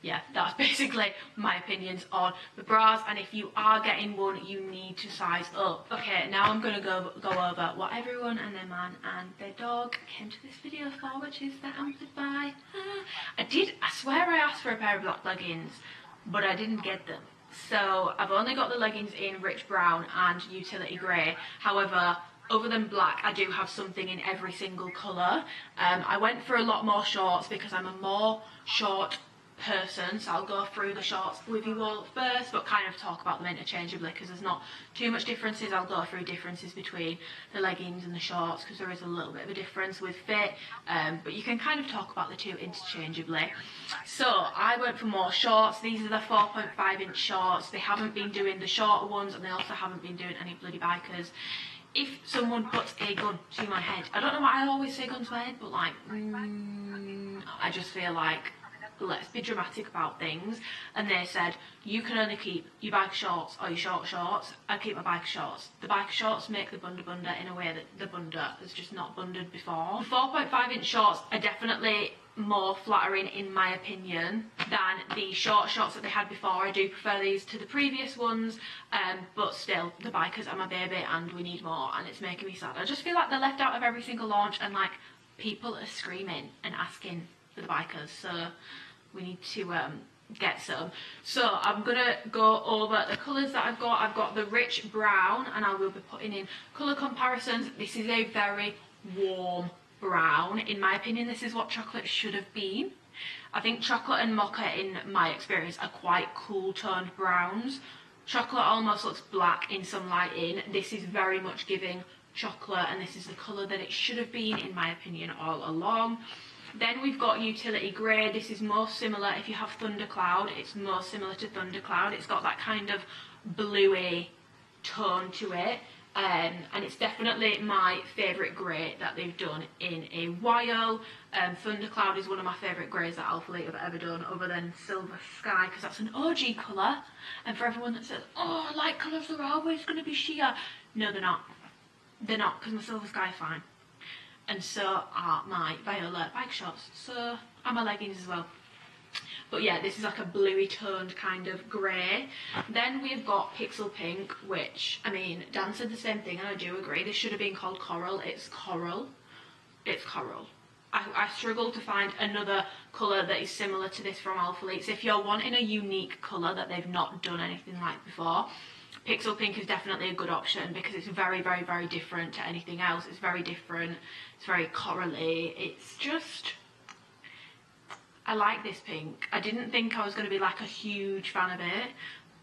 yeah, that's basically my opinions on the bras. And if you are getting one, you need to size up. Okay, now I'm going to go over what everyone and their man and their dog came to this video for, which is the Amplify. I swear I asked for a pair of black leggings, but I didn't get them. So I've only got the leggings in rich brown and utility grey. However, other than black, I do have something in every single colour. I went for a lot more shorts because I'm a more short person, so I'll go through the shorts with you all first, but kind of talk about them interchangeably because there's not too much differences. I'll go through differences between the leggings and the shorts because there is a little bit of a difference with fit, but you can kind of talk about the two interchangeably. So I went for more shorts. These are the 4.5 inch shorts. They haven't been doing the shorter ones, and they also haven't been doing any bloody bikers. If someone puts a gun to my head, I don't know why I always say gun to my head, but like I just feel like, let's be dramatic about things, and they said you can only keep your bike shorts or your short shorts. I keep my bike shorts. The bike shorts make the bunda in a way that the bunda has just not bunded before. The 4.5 inch shorts are definitely more flattering in my opinion than the short shorts that they had before. I do prefer these to the previous ones, but still, the bikers are my baby and we need more, and it's making me sad. I just feel like they're left out of every single launch, and like people are screaming and asking for the bikers, so we need to get some. So I'm gonna go over the colours that I've got. I've got the rich brown, and I will be putting in colour comparisons. This is a very warm brown. In my opinion, this is what chocolate should have been. I think chocolate and mocha, in my experience, are quite cool toned browns. Chocolate almost looks black in some lighting. This is very much giving chocolate, and this is the colour that it should have been, in my opinion, all along. Then we've got utility grey. This is more similar, if you have Thundercloud, it's more similar to Thundercloud. It's got that kind of bluey tone to it, and it's definitely my favourite grey that they've done in a while. Thundercloud is one of my favourite greys that Alphalete have ever done, other than Silver Sky, because that's an OG colour. And for everyone that says, oh, light colours are always going to be sheer, no, they're not. They're not, because my Silver Sky is fine. And so are my violet bike shorts, so are my leggings as well. But yeah, this is like a bluey toned kind of grey. Then we've got Pixel Pink, which, I mean, Dan said the same thing, and I do agree. This should have been called Coral. It's Coral. It's Coral. I struggle to find another colour that is similar to this from Alphalete. So if you're wanting a unique colour that they've not done anything like before, Pixel Pink is definitely a good option because it's very, very, very different to anything else. It's very different. It's very corally. It's just, I like this pink. I didn't think I was going to be like a huge fan of it,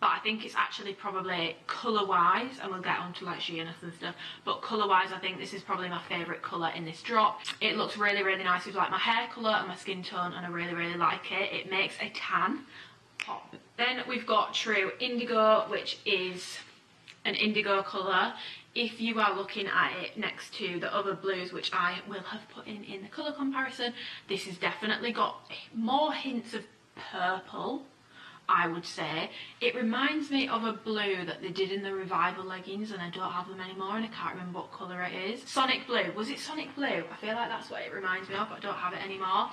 but I think it's actually probably colour-wise, and we'll get onto like sheerness and stuff, but colour-wise I think this is probably my favourite colour in this drop. It looks really, really nice with like my hair colour and my skin tone, and I really, really like it. It makes a tan pop. Then we've got True Indigo, which is an indigo colour. If you are looking at it next to the other blues, which I will have put in the colour comparison, this has definitely got more hints of purple, I would say. It reminds me of a blue that they did in the Revival leggings, and I don't have them anymore, and I can't remember what colour it is. Sonic Blue. Was it Sonic Blue? I feel like that's what it reminds me of, but I don't have it anymore.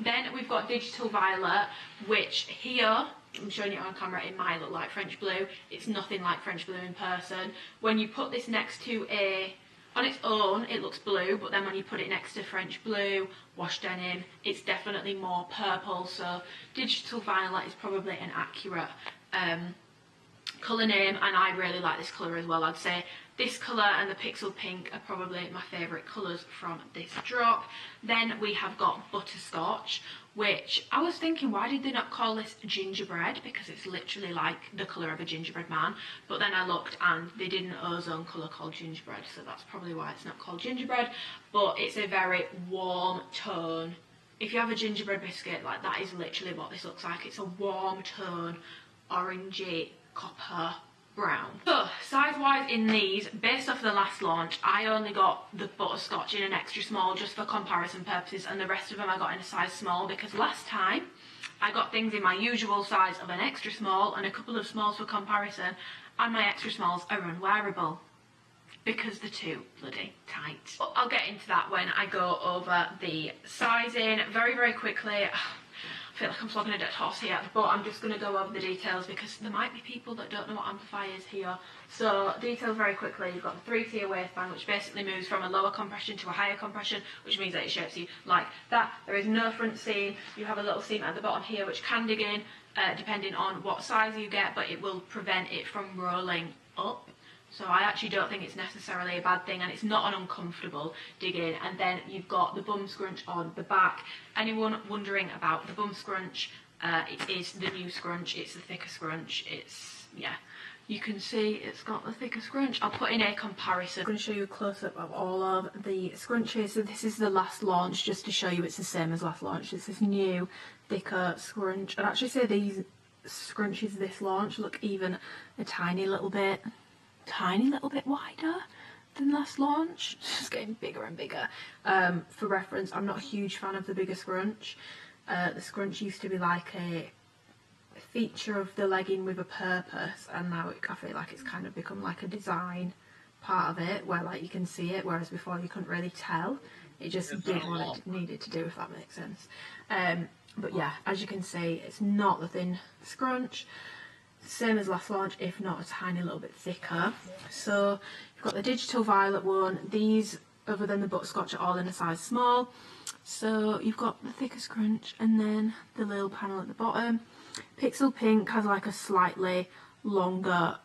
Then we've got Digital Violet, which here, I'm showing you on camera, it might look like French Blue. It's nothing like French Blue in person. When you put this next to on its own, it looks blue, but then when you put it next to French Blue, wash denim, it's definitely more purple. So Digital Violet is probably an accurate
colour name, and I really like this colour as well. I'd say this colour and the Pixel Pink are probably my favourite colours from this drop. Then we have got Butterscotch, which I was thinking, why did they not call this gingerbread? Because it's literally like the colour of a gingerbread man. But then I looked and they did an ozone colour called gingerbread, so that's probably why it's not called gingerbread. But it's a very warm tone. If you have a gingerbread biscuit, like that is literally what this looks like. It's a warm tone, orangey, copper brown. So size wise in these, based off the last launch, I only got the Butterscotch in an extra small just for comparison purposes, and the rest of them I got in a size small because last time I got things in my usual size of an extra small and a couple of smalls for comparison, and my extra smalls are unwearable because they're too bloody tight. But I'll get into that when I go over the sizing very, very quickly. I feel like I'm flogging a dead horse here, but I'm just going to go over the details because there might be people that don't know what amplify is here. So details very quickly, you've got the 3-tier waistband, which basically moves from a lower compression to a higher compression, which means that it shapes you like that. There is no front seam. You have a little seam at the bottom here which can dig in depending on what size you get, but it will prevent it from rolling up. So I actually don't think it's necessarily a bad thing, and it's not an uncomfortable dig in. And then you've got the bum scrunch on the back. Anyone wondering about the bum scrunch, it is the new scrunch. It's the thicker scrunch. It's, yeah, you can see it's got the thicker scrunch. I'll put in a comparison. I'm going to show you a close-up of all of the scrunches. So this is the last launch, just to show you it's the same as last launch. It's this new, thicker scrunch. I'd actually say these scrunches this launch look even a tiny little bit wider than last launch. It's just getting bigger and bigger. For reference, I'm not a huge fan of the bigger scrunch. The scrunch used to be like a feature of the legging with a purpose, and now I feel like it's kind of become like a design part of it where like you can see it, whereas before you couldn't really tell. It just did what it needed to do, if that makes sense. But yeah, as you can see, it's not the thin scrunch. Same as last launch, if not a tiny little bit thicker. So you've got the digital violet one. These, other than the Butterscotch, are all in a size small. So you've got the thicker scrunch and then the little panel at the bottom. Pixel Pink has like a slightly longer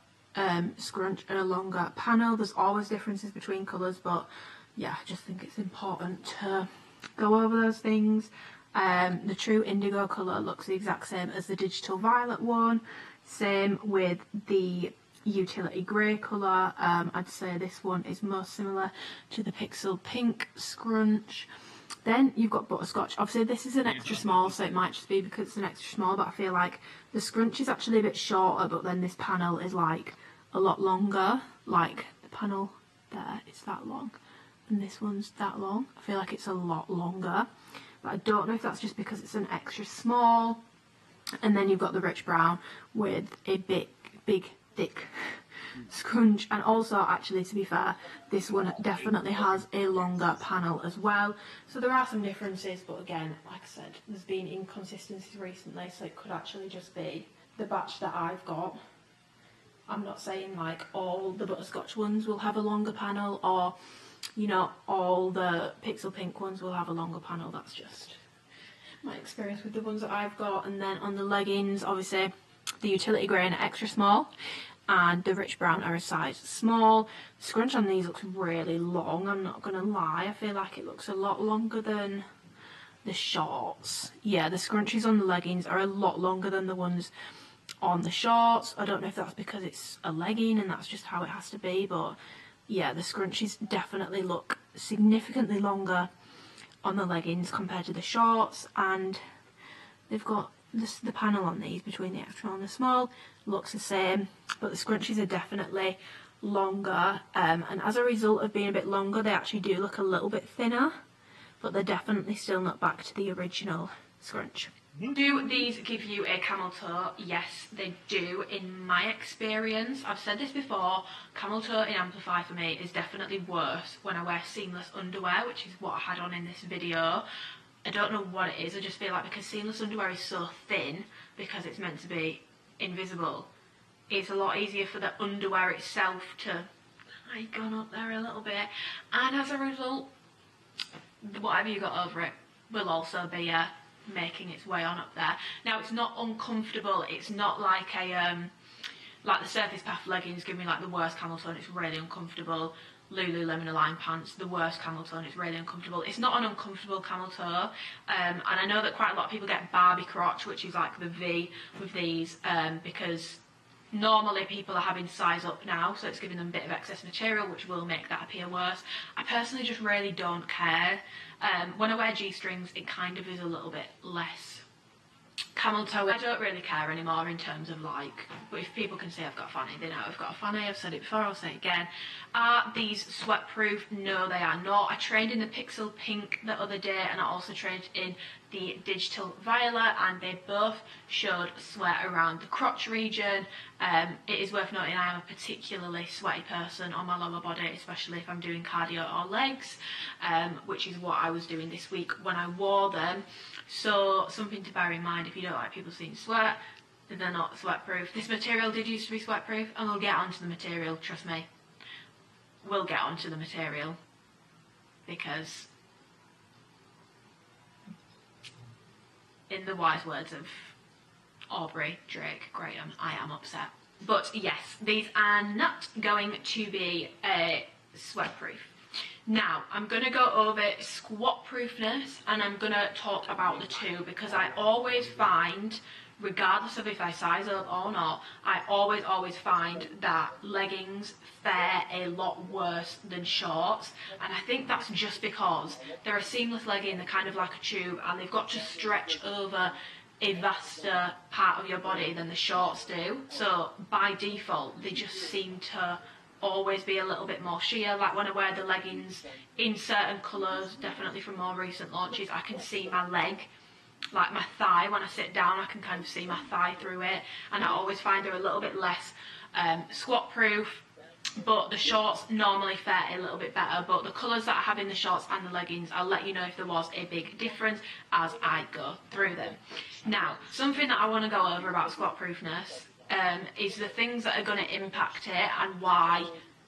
scrunch and a longer panel. There's always differences between colours, but yeah, I just think it's important to go over those things. The true indigo colour looks the exact same as the digital violet one. Same with the utility grey colour. I'd say this one is most similar to the Pixel Pink scrunch. Then you've got Butterscotch. Obviously this is an extra small, so it might just be because it's an extra small, but I feel like the scrunch is actually a bit shorter, but then this panel is like a lot longer. Like the panel there, it's that long, and this one's that long. I feel like it's a lot longer, but I don't know if that's just because it's an extra small. And then you've got the rich brown with a big, thick scrunch. And also, actually, to be fair, this one definitely has a longer panel as well. So there are some differences, but again, like I said, there's been inconsistencies recently, so it could actually just be the batch that I've got. I'm not saying like all the Butterscotch ones will have a longer panel, or, you know, all the Pixel Pink ones will have a longer panel. That's just my experience with the ones that I've got. And then on the leggings, obviously the utility grey are extra small and the rich brown are a size small. The scrunch on these looks really long, I'm not gonna lie. I feel like it looks a lot longer than the shorts. Yeah, the scrunchies on the leggings are a lot longer than the ones on the shorts. I don't know if that's because it's a legging and that's just how it has to be, but yeah, the scrunchies definitely look significantly longer on the leggings compared to the shorts, and they've got the panel on these between the extra and the small looks the same, but the scrunchies are definitely longer, and as a result of being a bit longer, they actually do look a little bit thinner, but they're definitely still not back to the original scrunch. Do these give you a camel toe? Yes, they do, in my experience. I've said this before, camel toe in Amplify for me is definitely worse when I wear seamless underwear, which is what I had on in this video. I don't know what it is, I just feel like because seamless underwear is so thin, because it's meant to be invisible, it's a lot easier for the underwear itself to gone up there a little bit, and as a result, whatever you got over it will also be making its way on up there. Now it's not uncomfortable, it's not like a Like the Surface Path leggings give me like the worst camel toe, and it's really uncomfortable. Lululemon Align pants, the worst camel toe, and it's really uncomfortable. It's not an uncomfortable camel toe, and I know that quite a lot of people get Barbie crotch, which is like the V with these, because normally people are having size up now, so it's giving them a bit of excess material, which will make that appear worse. I personally just really don't care. When I wear G-strings, it kind of is a little bit less camel toe. I don't really care anymore in terms of like, but if people can say I've got a fanny, they know I've got a fanny. I've said it before, I'll say it again. Are these sweat proof? No, they are not. I trained in the Pixel Pink the other day, and I also trained in the Digital Violet, and they both showed sweat around the crotch region. It is worth noting I am a particularly sweaty person on my lower body, especially if I'm doing cardio or legs, which is what I was doing this week when I wore them. So something to bear in mind if you don't like people seeing sweat, then they're not sweat proof. This material did used to be sweat proof, and we'll get onto the material, trust me. We'll get onto the material, because in the wise words of Aubrey Drake Graham, I am upset. But yes, these are not going to be sweat proof. Now, I'm going to go over squat proofness, and I'm going to talk about the two, because I always find, regardless of if I size up or not, I always find that leggings fare a lot worse than shorts, and I think that's just because they're a seamless legging, they're kind of like a tube, and they've got to stretch over a vaster part of your body than the shorts do. So by default, they just seem to always be a little bit more sheer. Like when I wear the leggings in certain colours, definitely from more recent launches, I can see my leg, like my thigh. When I sit down, I can kind of see my thigh through it, and I always find they're a little bit less squat proof. But the shorts normally fare a little bit better. But the colours that I have in the shorts and the leggings, I'll let you know if there was a big difference as I go through them. Now, something that I want to go over about squat proofness is the things that are going to impact it and why,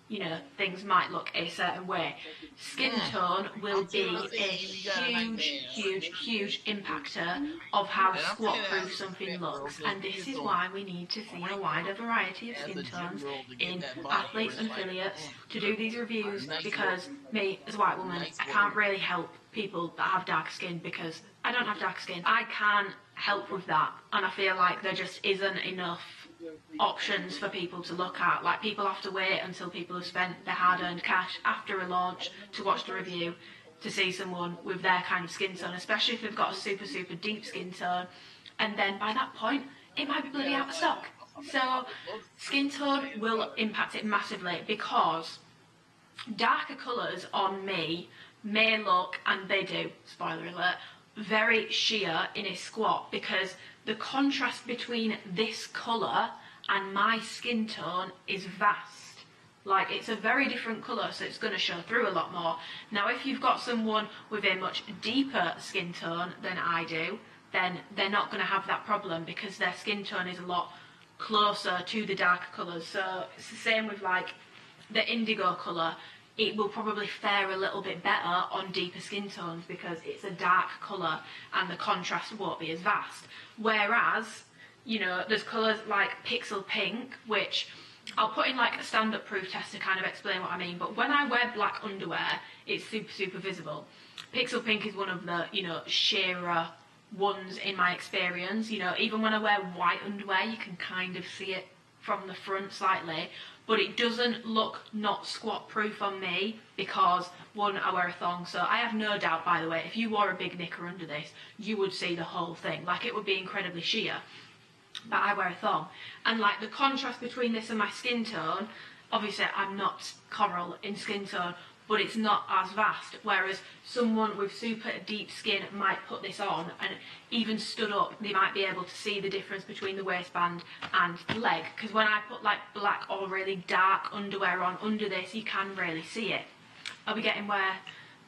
you know, things might look a certain way. Skin tone will be a huge impactor of how squat proof something looks, and this is why we need to see a wider variety of skin tones in athletes and affiliates to do these reviews, because me as a white woman, I can't really help people that have dark skin, because I don't have dark skin. I can't help with that, and I feel like there just isn't enough options for people to look at. Like, people have to wait until people have spent their hard-earned cash after a launch to watch the review to see someone with their kind of skin tone, especially if they've got a super deep skin tone, and then by that point it might be bloody out of stock. So skin tone will impact it massively, because darker colours on me may look, and they do, spoiler alert, very sheer in a squat, because the contrast between this colour and my skin tone is vast. Like, it's a very different colour, so it's going to show through a lot more. Now, if you've got someone with a much deeper skin tone than I do, then they're not going to have that problem, because their skin tone is a lot closer to the darker colours. So it's the same with like the indigo colour. It will probably fare a little bit better on deeper skin tones because it's a dark colour and the contrast won't be as vast. Whereas, you know, there's colours like Pixel Pink, which I'll put in like a stand-up proof test to kind of explain what I mean, but when I wear black underwear, it's super visible. Pixel Pink is one of the, you know, sheerer ones in my experience. You know, even when I wear white underwear, you can kind of see it from the front slightly, but it doesn't look not squat proof on me because, one, I wear a thong. So I have no doubt, by the way, if you wore a big knicker under this, you would see the whole thing. Like, it would be incredibly sheer, but I wear a thong. And like the contrast between this and my skin tone, obviously I'm not coral in skin tone, but it's not as vast, whereas someone with super deep skin might put this on and even stood up, they might be able to see the difference between the waistband and the leg, because when I put like black or really dark underwear on under this, you can really see it. Are we getting where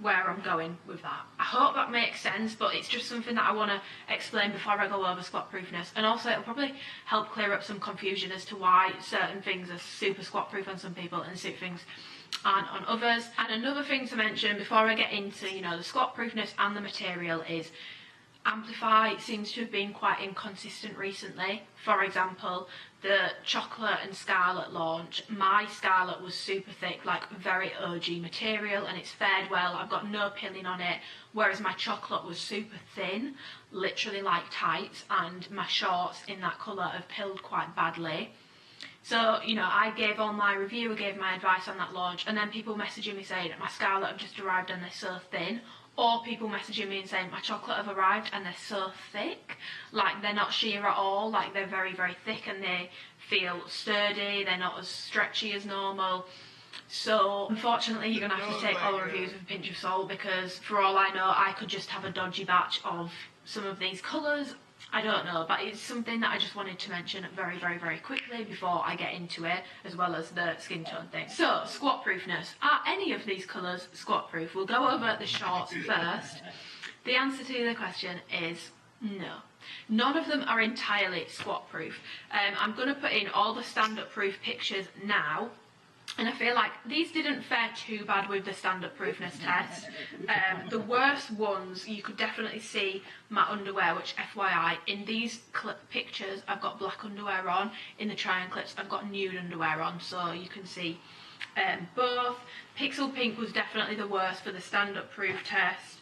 I'm going with that? I hope that makes sense, but it's just something that I want to explain before I go over squat proofness, and also it'll probably help clear up some confusion as to why certain things are super squat proof on some people and certain things aren't on others. And another thing to mention before I get into, you know, the squat proofness and the material is,
Amplify seems to have been quite inconsistent recently. For example, the chocolate and scarlet launch, my scarlet was super thick, like very OG material, and it's fared well. I've got no pilling on it, whereas my chocolate was super thin, literally like tights, and my shorts in that colour have pilled quite badly. So, you know, I gave all my review, I gave my advice on that launch, and then people messaging me saying my scarlet have just arrived and they're so thin. Or people messaging me and saying my chocolate have arrived and they're so thick, like they're not sheer at all, like they're very, very thick and they feel sturdy, they're not as stretchy as normal. So unfortunately you're going to have to take all the reviews with a pinch of salt, because for all I know I could just have a dodgy batch of some of these colours. I don't know, but it's something that I just wanted to mention very, very, very quickly before I get into it, as well as the skin tone thing. So, squat proofness. Are any of these colours squat proof? We'll go over the shorts first. The answer to the question is no. None of them are entirely squat proof. I'm going to put in all the stand-up proof pictures now. And I feel like these didn't fare too bad with the stand-up proofness test. The worst ones, you could definitely see my underwear, which FYI, in these pictures I've got black underwear on, in the try-on clips I've got nude underwear on, so you can see both. Pixel pink was definitely the worst for the stand-up proof test.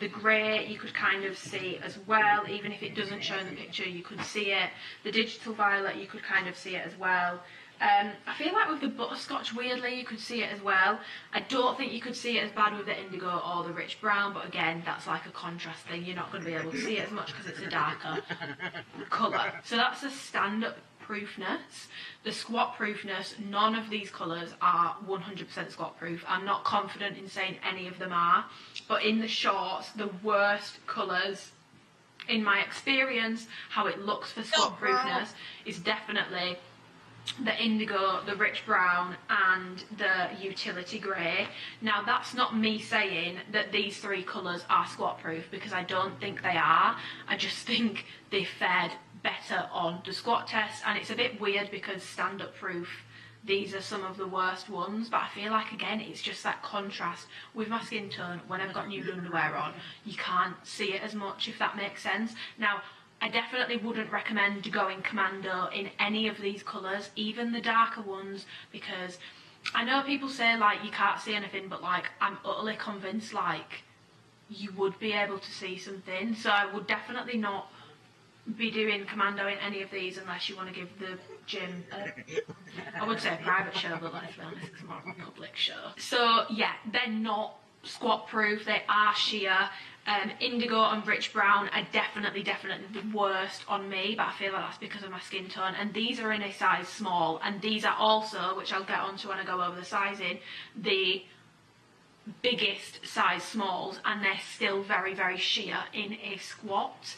The grey you could kind of see as well, even if it doesn't show in the picture you could see it. The digital violet you could kind of see it as well. I feel like with the butterscotch, weirdly, you could see it as well. I don't think you could see it as bad with the indigo or the rich brown, but again, that's like a contrast thing. You're not going to be able to see it as much because it's a darker colour. So that's the stand-up proofness. The squat proofness, none of these colours are 100% squat proof. I'm not confident in saying any of them are, but in the shorts, the worst colours, in my experience, how it looks for squat proofness is definitely the indigo, the rich brown and the utility grey. Now that's not me saying that these three colours are squat proof, because I don't think they are. I just think they fared better on the squat test, and it's a bit weird because stand-up proof, these are some of the worst ones, but I feel like again it's just that contrast with my skin tone. When I've got nude underwear on, you can't see it as much, if that makes sense. Now I definitely wouldn't recommend going commando in any of these colours, even the darker ones, because I know people say like you can't see anything, but like I'm utterly convinced like you would be able to see something. So I would definitely not be doing commando in any of these unless you want to give the gym I would say a private show, but let's be honest, it's more of a public show. So yeah, they're not squat proof, they are sheer. Indigo and rich brown are definitely the worst on me, but I feel like that's because of my skin tone, and these are in a size small, and these are also, which I'll get onto when I go over the sizing, the biggest size smalls, and they're still very, very sheer in a squat.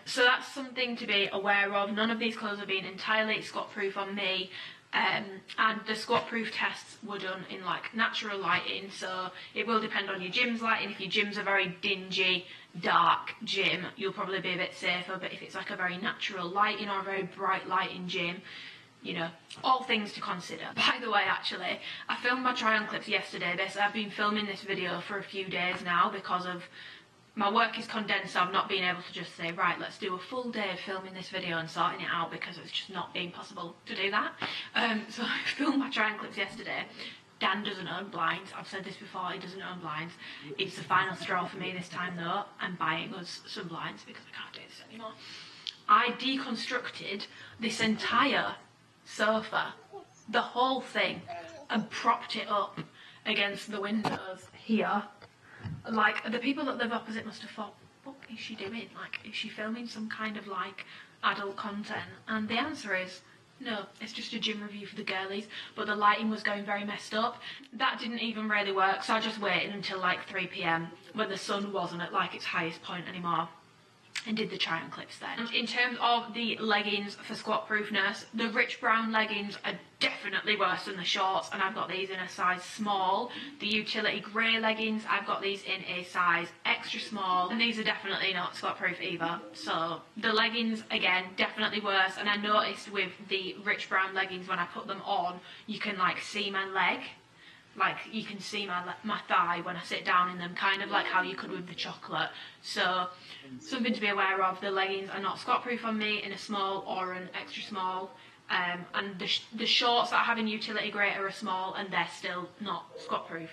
So that's something to be aware of. None of these colours have been entirely squat proof on me. And the squat proof tests were done in like natural lighting, so it will depend on your gym's lighting. If your gym's a very dingy, dark gym, you'll probably be a bit safer, but if it's like a very natural lighting or a very bright lighting gym, you know, all things to consider. By the way, actually, I filmed my try-on clips yesterday. I've been filming this video for a few days now because of my work is condensed, so I've not been able to just say, right, let's do a full day of filming this video and sorting it out, because it's just not been possible to do that. So I filmed my try-on clips yesterday. Dan doesn't own blinds. I've said this before, he doesn't own blinds. It's the final straw for me this time though. I'm buying us some blinds because I can't do this anymore. I deconstructed this entire sofa, the whole thing, and propped it up against the windows here. Like, the people that live opposite must have thought, what is she doing? Like, is she filming some kind of, like, adult content? And the answer is, no, it's just a gym review for the girlies, but the lighting was going very messed up. That didn't even really work, so I just waited until, like, 3 PM when the sun wasn't at, like, its highest point anymore, and did the try-on clips then. In terms of the leggings for squat proofness, the rich brown leggings are definitely worse than the shorts, and I've got these in a size small. The utility grey leggings, I've got these in a size extra small, and these are definitely not squat proof either. So the leggings, again, definitely worse, and I noticed with the rich brown leggings when I put them on, you can like see my leg. like you can see my thigh when I sit down in them, kind of like how you could with the chocolate. So something to be aware of, the leggings are not squat proof on me in a small or an extra small. And the shorts that I have in utility grey are a small, and they're still not squat proof.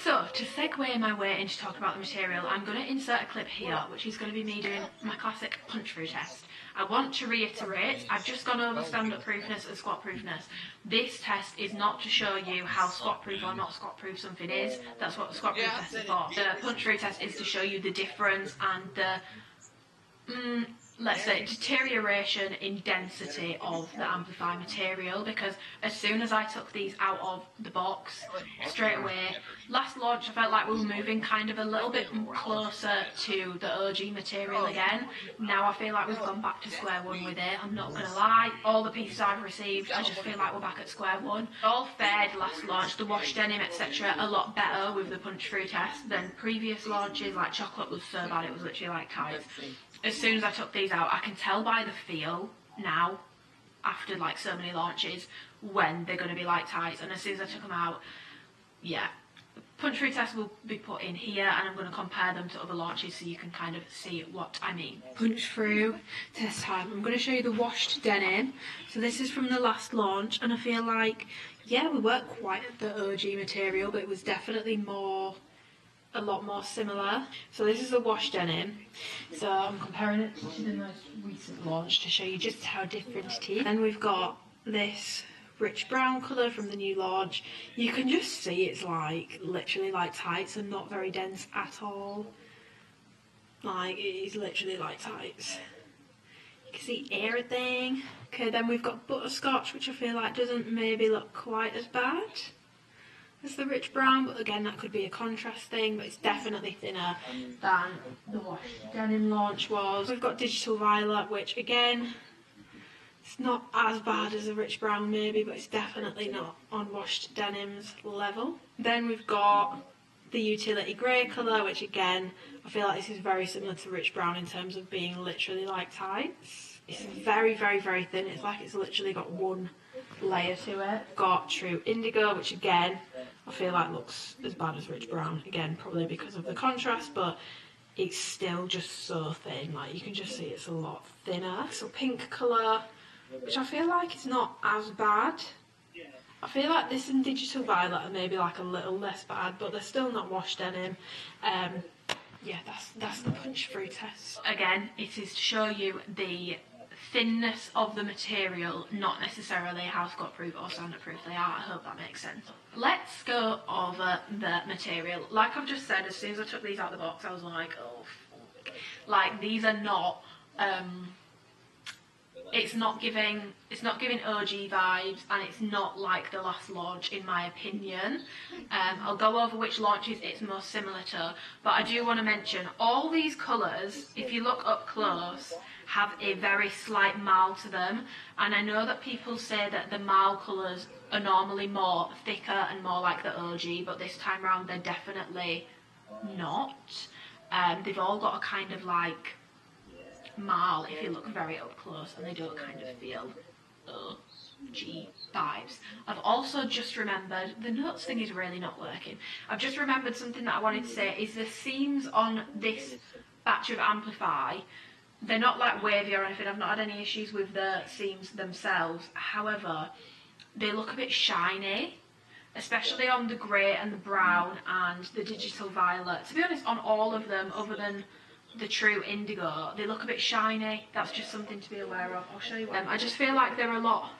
So to segue my way into talking about the material, I'm going to insert a clip here which is going to be me doing my classic punch through test. I want to reiterate, I've just gone over stand-up proofness and squat proofness. This test is not to show you how squat proof or not squat proof something is. That's what the squat proof test is for. The punch through test is to show you the difference and the let's say deterioration in density of the Amplify material, because as soon as I took these out of the box, straight away, last launch I felt like we were moving kind of a little bit closer to the OG material again. Now I feel like we've gone back to square one with it, I'm not going to lie. All the pieces I've received, I just feel like we're back at square one. All fared last launch, the wash denim etc. a lot better with the punch through test than previous launches. Like chocolate was so bad, it was literally like tights. As soon as I took these out, I can tell by the feel now, after like so many launches, when they're going to be like tights. And as soon as I took them out, yeah. Punch through test will be put in here, and I'm going to compare them to other launches so you can kind of see what I mean. Punch through test time. I'm going to show you the washed denim. So this is from the last launch, and I feel like, yeah, we weren't quite at the OG material, but it was definitely a lot more similar. So this is the wash denim. So I'm comparing it to the most recent launch to show you just how different it is. Then we've got this rich brown colour from the new launch. You can just see it's like literally like tights and not very dense at all. Like it is literally like tights. You can see everything. Okay, then we've got butterscotch, which I feel like doesn't maybe look quite as bad as the rich brown, but again that could be a contrast thing, but it's definitely thinner than the wash denim launch was. We've got digital violet, which again, it's not as bad as the rich brown maybe, but it's definitely not on washed denim's level. Then we've got the utility grey colour, which again, I feel like this is very similar to rich brown in terms of being literally like tights. It's very, very, very thin. It's like it's literally got one layer to it. Got true indigo, which again I feel like looks as bad as rich brown, again probably because of the contrast, but it's still just so thin, like you can just see it's a lot thinner. So pink colour, which I feel like is not as bad. I feel like this and digital violet are maybe like a little less bad, but they're still not washed denim. Yeah, that's the punch through test. Again, it is to show you the thinness of the material, not necessarily how squat proof or stand-up proof they are. I hope that makes sense. Let's go over the material. Like I've just said, as soon as I took these out of the box, I was like, oh, fuck. Like these are not it's not giving OG vibes, and it's not like the last launch in my opinion. I'll go over which launches it's most similar to, but I do want to mention all these colours, if you look up close, have a very slight marl to them, and I know that people say that the marl colours are normally more thicker and more like the OG, but this time around they're definitely not. They've all got a kind of like marl if you look very up close, and they don't kind of feel OG vibes. I've also just remembered, the notes thing is really not working. I've just remembered something that I wanted to say, is the seams on this batch of Amplify, they're not like wavy or anything. I've not had any issues with the seams themselves. However, they look a bit shiny, especially on the grey and the brown and the digital violet. To be honest, on all of them other than the true indigo, they look a bit shiny. That's just something to be aware of. I'll show you them. I just feel like they're a lot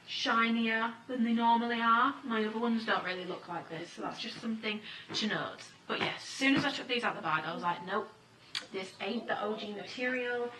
shinier than they normally are. My other ones don't really look like this, so that's just something to note. But yes, as soon as I took these out the bag, I was like, nope, this ain't the OG material.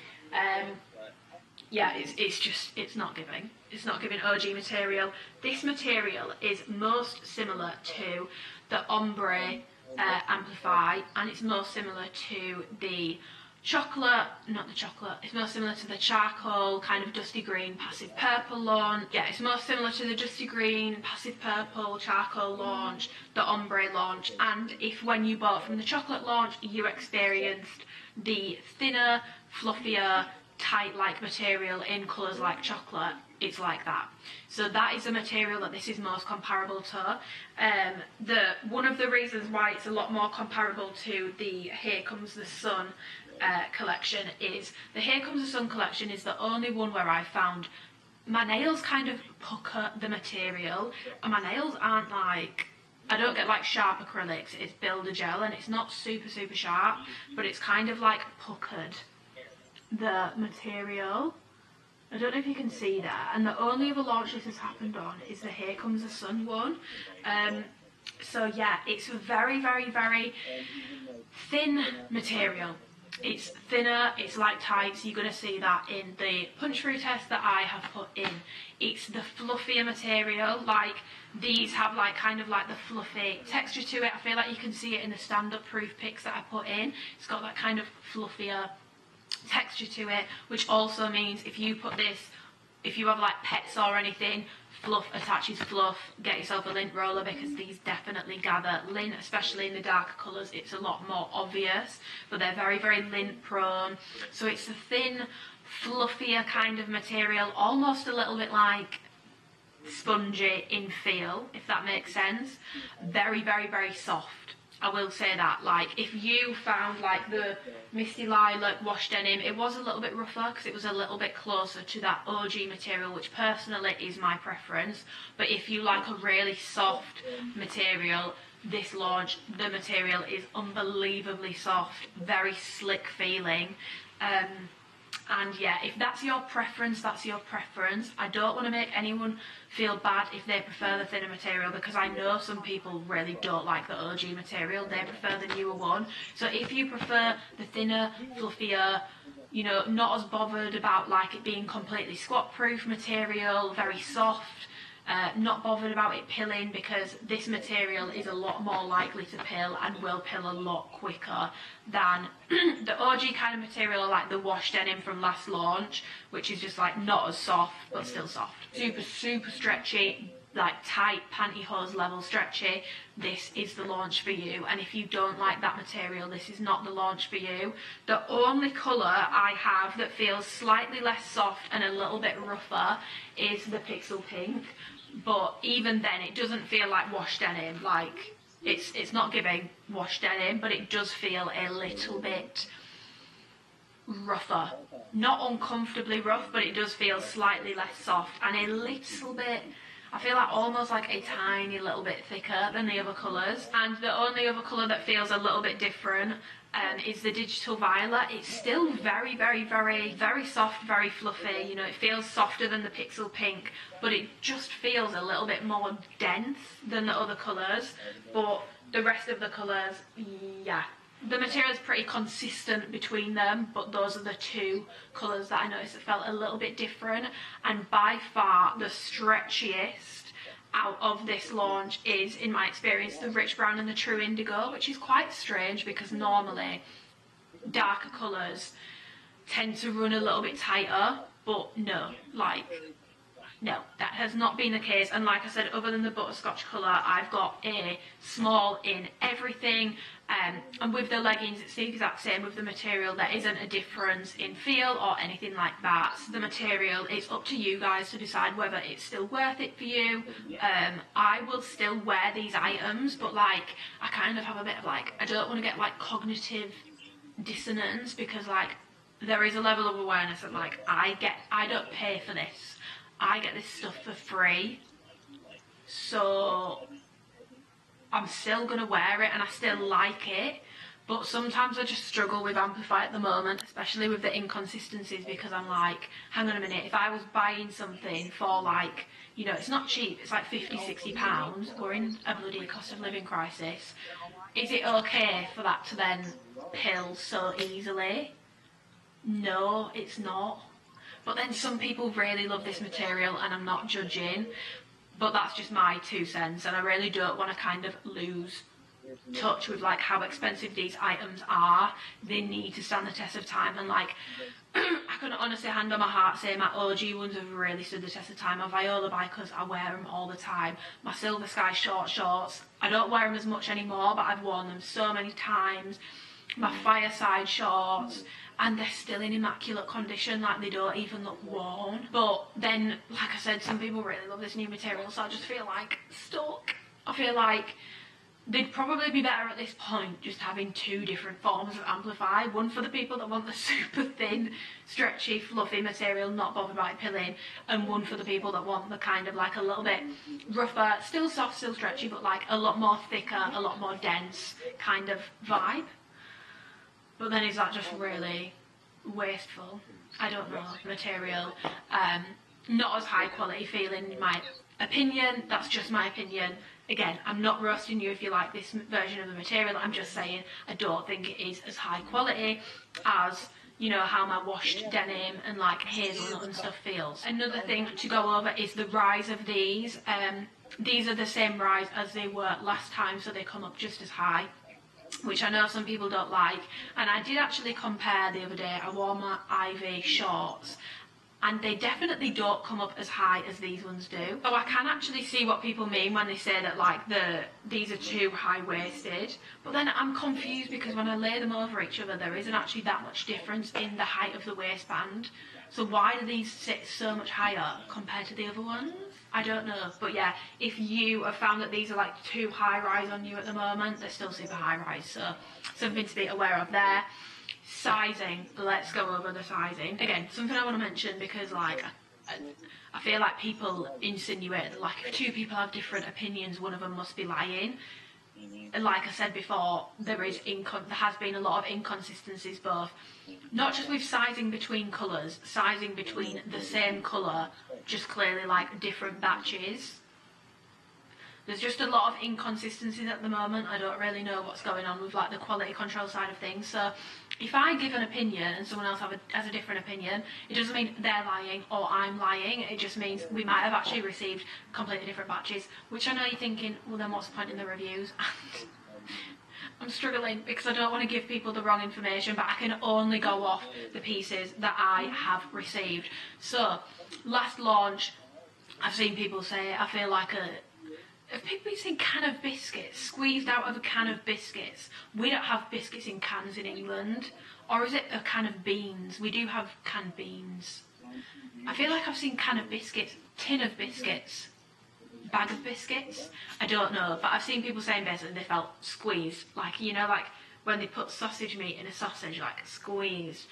Yeah, it's not giving OG material. This material is most similar to the ombre Amplify, and it's most similar to the it's most similar to the charcoal kind of dusty green passive purple launch. Yeah, it's most similar to the dusty green passive purple charcoal launch, the ombre launch, and if when you bought from the chocolate launch you experienced the thinner, fluffier, tight like material in colours like chocolate, it's like that. So that is the material that this is most comparable to. One of the reasons why it's a lot more comparable to the Here Comes the Sun collection is the Here Comes the Sun collection is the only one where I found my nails kind of pucker the material, and my nails aren't like, I don't get like sharp acrylics, it's Builder Gel and it's not super sharp, but it's kind of like puckered the material. I don't know if you can see that, and the only other launch this has happened on is the Here Comes the Sun one. So yeah, it's a very thin material. It's thinner, it's like tight, so you're going to see that in the punch through test that I have put in. It's the fluffier material, like these have like kind of like the fluffy texture to it. I feel like you can see it in the stand-up proof pics that I put in. It's got that kind of fluffier texture to it, which also means if you put this, if you have like pets or anything, fluff attaches fluff. Get yourself a lint roller because these definitely gather lint, especially in the darker colours. It's a lot more obvious, but they're very lint prone. So it's a thin, fluffier kind of material, almost a little bit like spongy in feel, if that makes sense. Very soft. I will say that, like, if you found like the Misty Lilac wash denim, it was a little bit rougher because it was a little bit closer to that OG material, which personally is my preference. But if you like a really soft material, this launch, the material is unbelievably soft, very slick feeling. And yeah, if that's your preference, that's your preference. I don't want to make anyone feel bad if they prefer the thinner material, because I know some people really don't like the OG material. They prefer the newer one. So if you prefer the thinner, fluffier, you know, not as bothered about like it being completely squat proof material, very soft, not bothered about it pilling, because this material is a lot more likely to pill and will pill a lot quicker than the OG kind of material, like the wash denim from last launch, which is just like not as soft but still soft. Super stretchy, like tight pantyhose level stretchy. This is the launch for you, and if you don't like that material, this is not the launch for you. The only colour I have that feels slightly less soft and a little bit rougher is the Pixel Pink. But even then, it doesn't feel like wash denim. Like, it's not giving wash denim, but it does feel a little bit rougher. Not uncomfortably rough, but it does feel slightly less soft and a little bit, I feel like almost like a tiny little bit thicker than the other colours. And the only other colour that feels a little bit different is the Digital Violet. It's still very soft, very fluffy. You know, it feels softer than the Pixel Pink, but it just feels a little bit more dense than the other colours. But the rest of the colours, yeah, the material is pretty consistent between them, but those are the two colours that I noticed that felt a little bit different. And by far the stretchiest out of this launch is, in my experience, the Rich Brown and the True Indigo, which is quite strange because normally darker colours tend to run a little bit tighter, but no, that has not been the case. And like I said, other than the butterscotch colour, I've got a small in everything. And with the leggings, it's the exact same with the material. There isn't a difference in feel or anything like that. So the material, it's up to you guys to decide whether it's still worth it for you. I will still wear these items, but like, I kind of have a bit of like, I don't want to get like cognitive dissonance, because like, there is a level of awareness that like, I don't pay for this. I get this stuff for free. So I'm still going to wear it and I still like it, but sometimes I just struggle with Amplify at the moment, especially with the inconsistencies, because I'm like, hang on a minute, if I was buying something for like, you know, it's not cheap, it's like 50, 60 pounds, we're in a bloody cost of living crisis, is it okay for that to then pill so easily? No, it's not. But then some people really love this material and I'm not judging. But that's just my 2 cents, and I really don't want to kind of lose touch with like how expensive these items are. They need to stand the test of time, and like I can honestly hand on my heart say my OG ones have really stood the test of time. My Viola bikers, I wear them all the time. My Silver Sky shorts, I don't wear them as much anymore, but I've worn them so many times. My Fireside shorts,
and they're still in immaculate condition, like they don't even look worn. But then, like I said, some people really love this new material, so I just feel like stuck. I feel like they'd probably be better at this point just having two different forms of amplify. One for the people that want the super thin, stretchy, fluffy material, not bothered by pilling, and one for the people that want the kind of like a little bit rougher, still soft, still stretchy, but like a lot more thicker, a lot more dense kind of vibe. But then is that just really wasteful? I don't know. Material, not as high quality feeling in my opinion. That's just my opinion. Again, I'm not roasting you if you like this version of the material. I'm just saying I don't think it is as high quality as, you know, how my washed denim and like hazelnut and stuff feels. Another thing to go over is the rise of these. These are the same rise as they were last time, so they come up just as high, which I know some people don't like. And I did actually compare the other day. I wore my Ivy shorts, and they definitely don't come up as high as these ones do. So I can actually see what people mean when they say that like these are too high-waisted. But then I'm confused because when I lay them over each other, there isn't actually that much difference in the height of the waistband. So why do these sit so much higher compared to the other ones? I don't know. But yeah, if you have found that these are like too high-rise on you at the moment, they're still super high-rise. So something to be aware of there. Sizing, let's go over the sizing. Again, something I want to mention because like I feel like people insinuate that like if two people have different opinions, one of them must be lying. And like I said before, there has been a lot of inconsistencies, both not just with sizing between colours, sizing between the same colour, just clearly like different batches. There's just a lot of inconsistencies at the moment. I don't really know what's going on with like the quality control side of things. So if I give an opinion and someone else has a different opinion, it doesn't mean they're lying or I'm lying. It just means we might have actually received completely different batches, which I know you're thinking, well then what's the point in the reviews? And I'm struggling because I don't want to give people the wrong information, but I can only go off the pieces that I have received. So last launch, I've seen people say, I feel like have people been saying can of biscuits? Squeezed out of a can of biscuits. We don't have biscuits in cans in England. Or is it a can of beans? We do have canned beans. I feel like I've seen can of biscuits, tin of biscuits, bag of biscuits. I don't know, but I've seen people saying basically they felt squeezed. Like, you know, like when they put sausage meat in a sausage, like squeezed.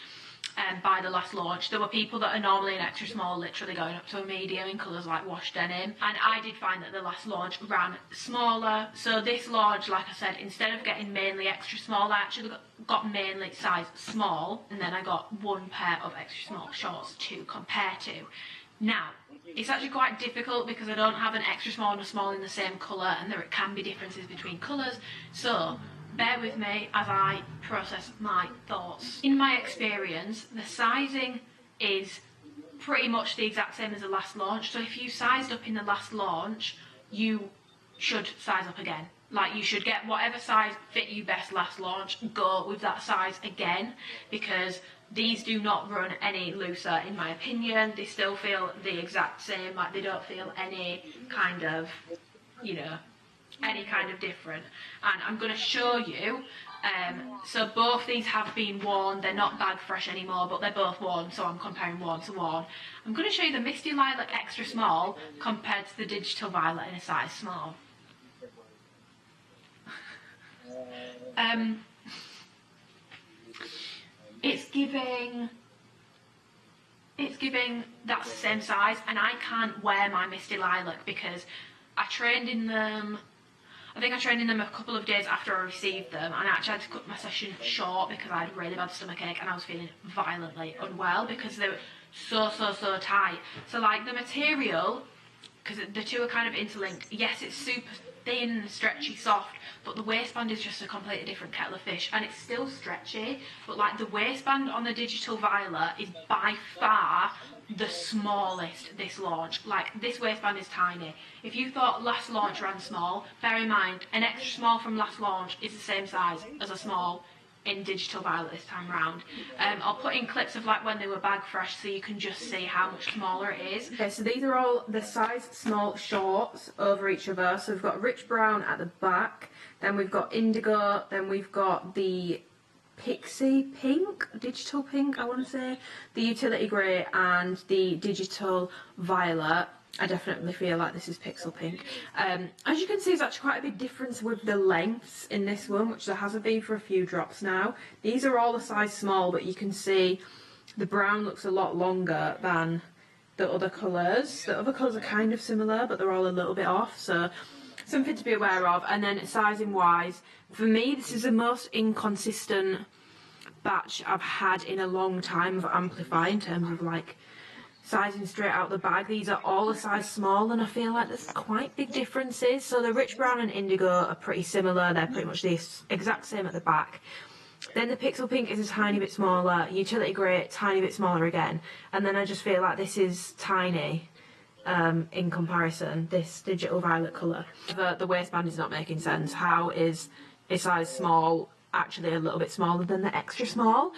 By the last launch, there were people that are normally an extra small literally going up to a medium in colours like washed denim, and I did find that the last launch ran smaller. So this launch, like I said, instead of getting mainly extra small, I actually got mainly size small, and then I got one pair of extra small shorts to compare to. Now, it's actually quite difficult because I don't have an extra small and a small in the same colour, and there can be differences between colours, so bear with me as I process my thoughts. In my experience, the sizing is pretty much the exact same as the last launch. So if you sized up in the last launch, you should size up again. Like, you should get whatever size fit you best last launch, go with that size again, because these do not run any looser in my opinion. They still feel the exact same, like they don't feel any kind of, you know, any kind of different. And I'm going to show you, so both these have been worn. They're not bag fresh anymore, but they're both worn, so I'm comparing worn to worn. I'm going to show you the Misty Lilac extra small compared to the Digital Violet in a size small. It's giving that's the same size, and I can't wear my Misty Lilac because I trained in them. I think I trained in them a couple of days after I received them, and I actually had to cut my session short because I had really bad stomachache and I was feeling violently unwell because they were so tight. So like the material, because the two are kind of interlinked, yes, it's super thin, stretchy, soft, but the waistband is just a completely different kettle of fish, and it's still stretchy, but like the waistband on the Digital Violet is by far the smallest this launch. Like, this waistband is tiny. If you thought last launch ran small, bear in mind an extra small from last launch is the same size as a small in Digital Violet this time round. I'll put in clips of like when they were bag fresh so you can just see how much smaller it is. Okay, so these are all the size small shorts over each other. So we've got rich brown at the back, then we've got indigo, then we've got the
pixie pink, digital pink I want to say, the utility grey and the digital violet. I definitely feel like this is pixel pink. As you can see, there's actually quite a big difference with the lengths in this one, which there hasn't been for a few drops now. These are all a size small, but you can see the brown looks a lot longer than the other colours. The other colours are kind of similar, but they're all a little bit off, so something to be aware of. And then sizing wise, for me, this is the most inconsistent batch I've had in a long time of Amplify in terms of like sizing straight out the bag. These are all a size small, and I feel like there's quite big differences. So the rich brown and indigo are pretty similar. They're pretty much the exact same at the back. Then the pixel pink is a tiny bit smaller, utility grey tiny bit smaller again, and then I just feel like this is tiny in comparison, this digital violet colour. The waistband is not making sense. How is a size small actually a little bit smaller than the extra small?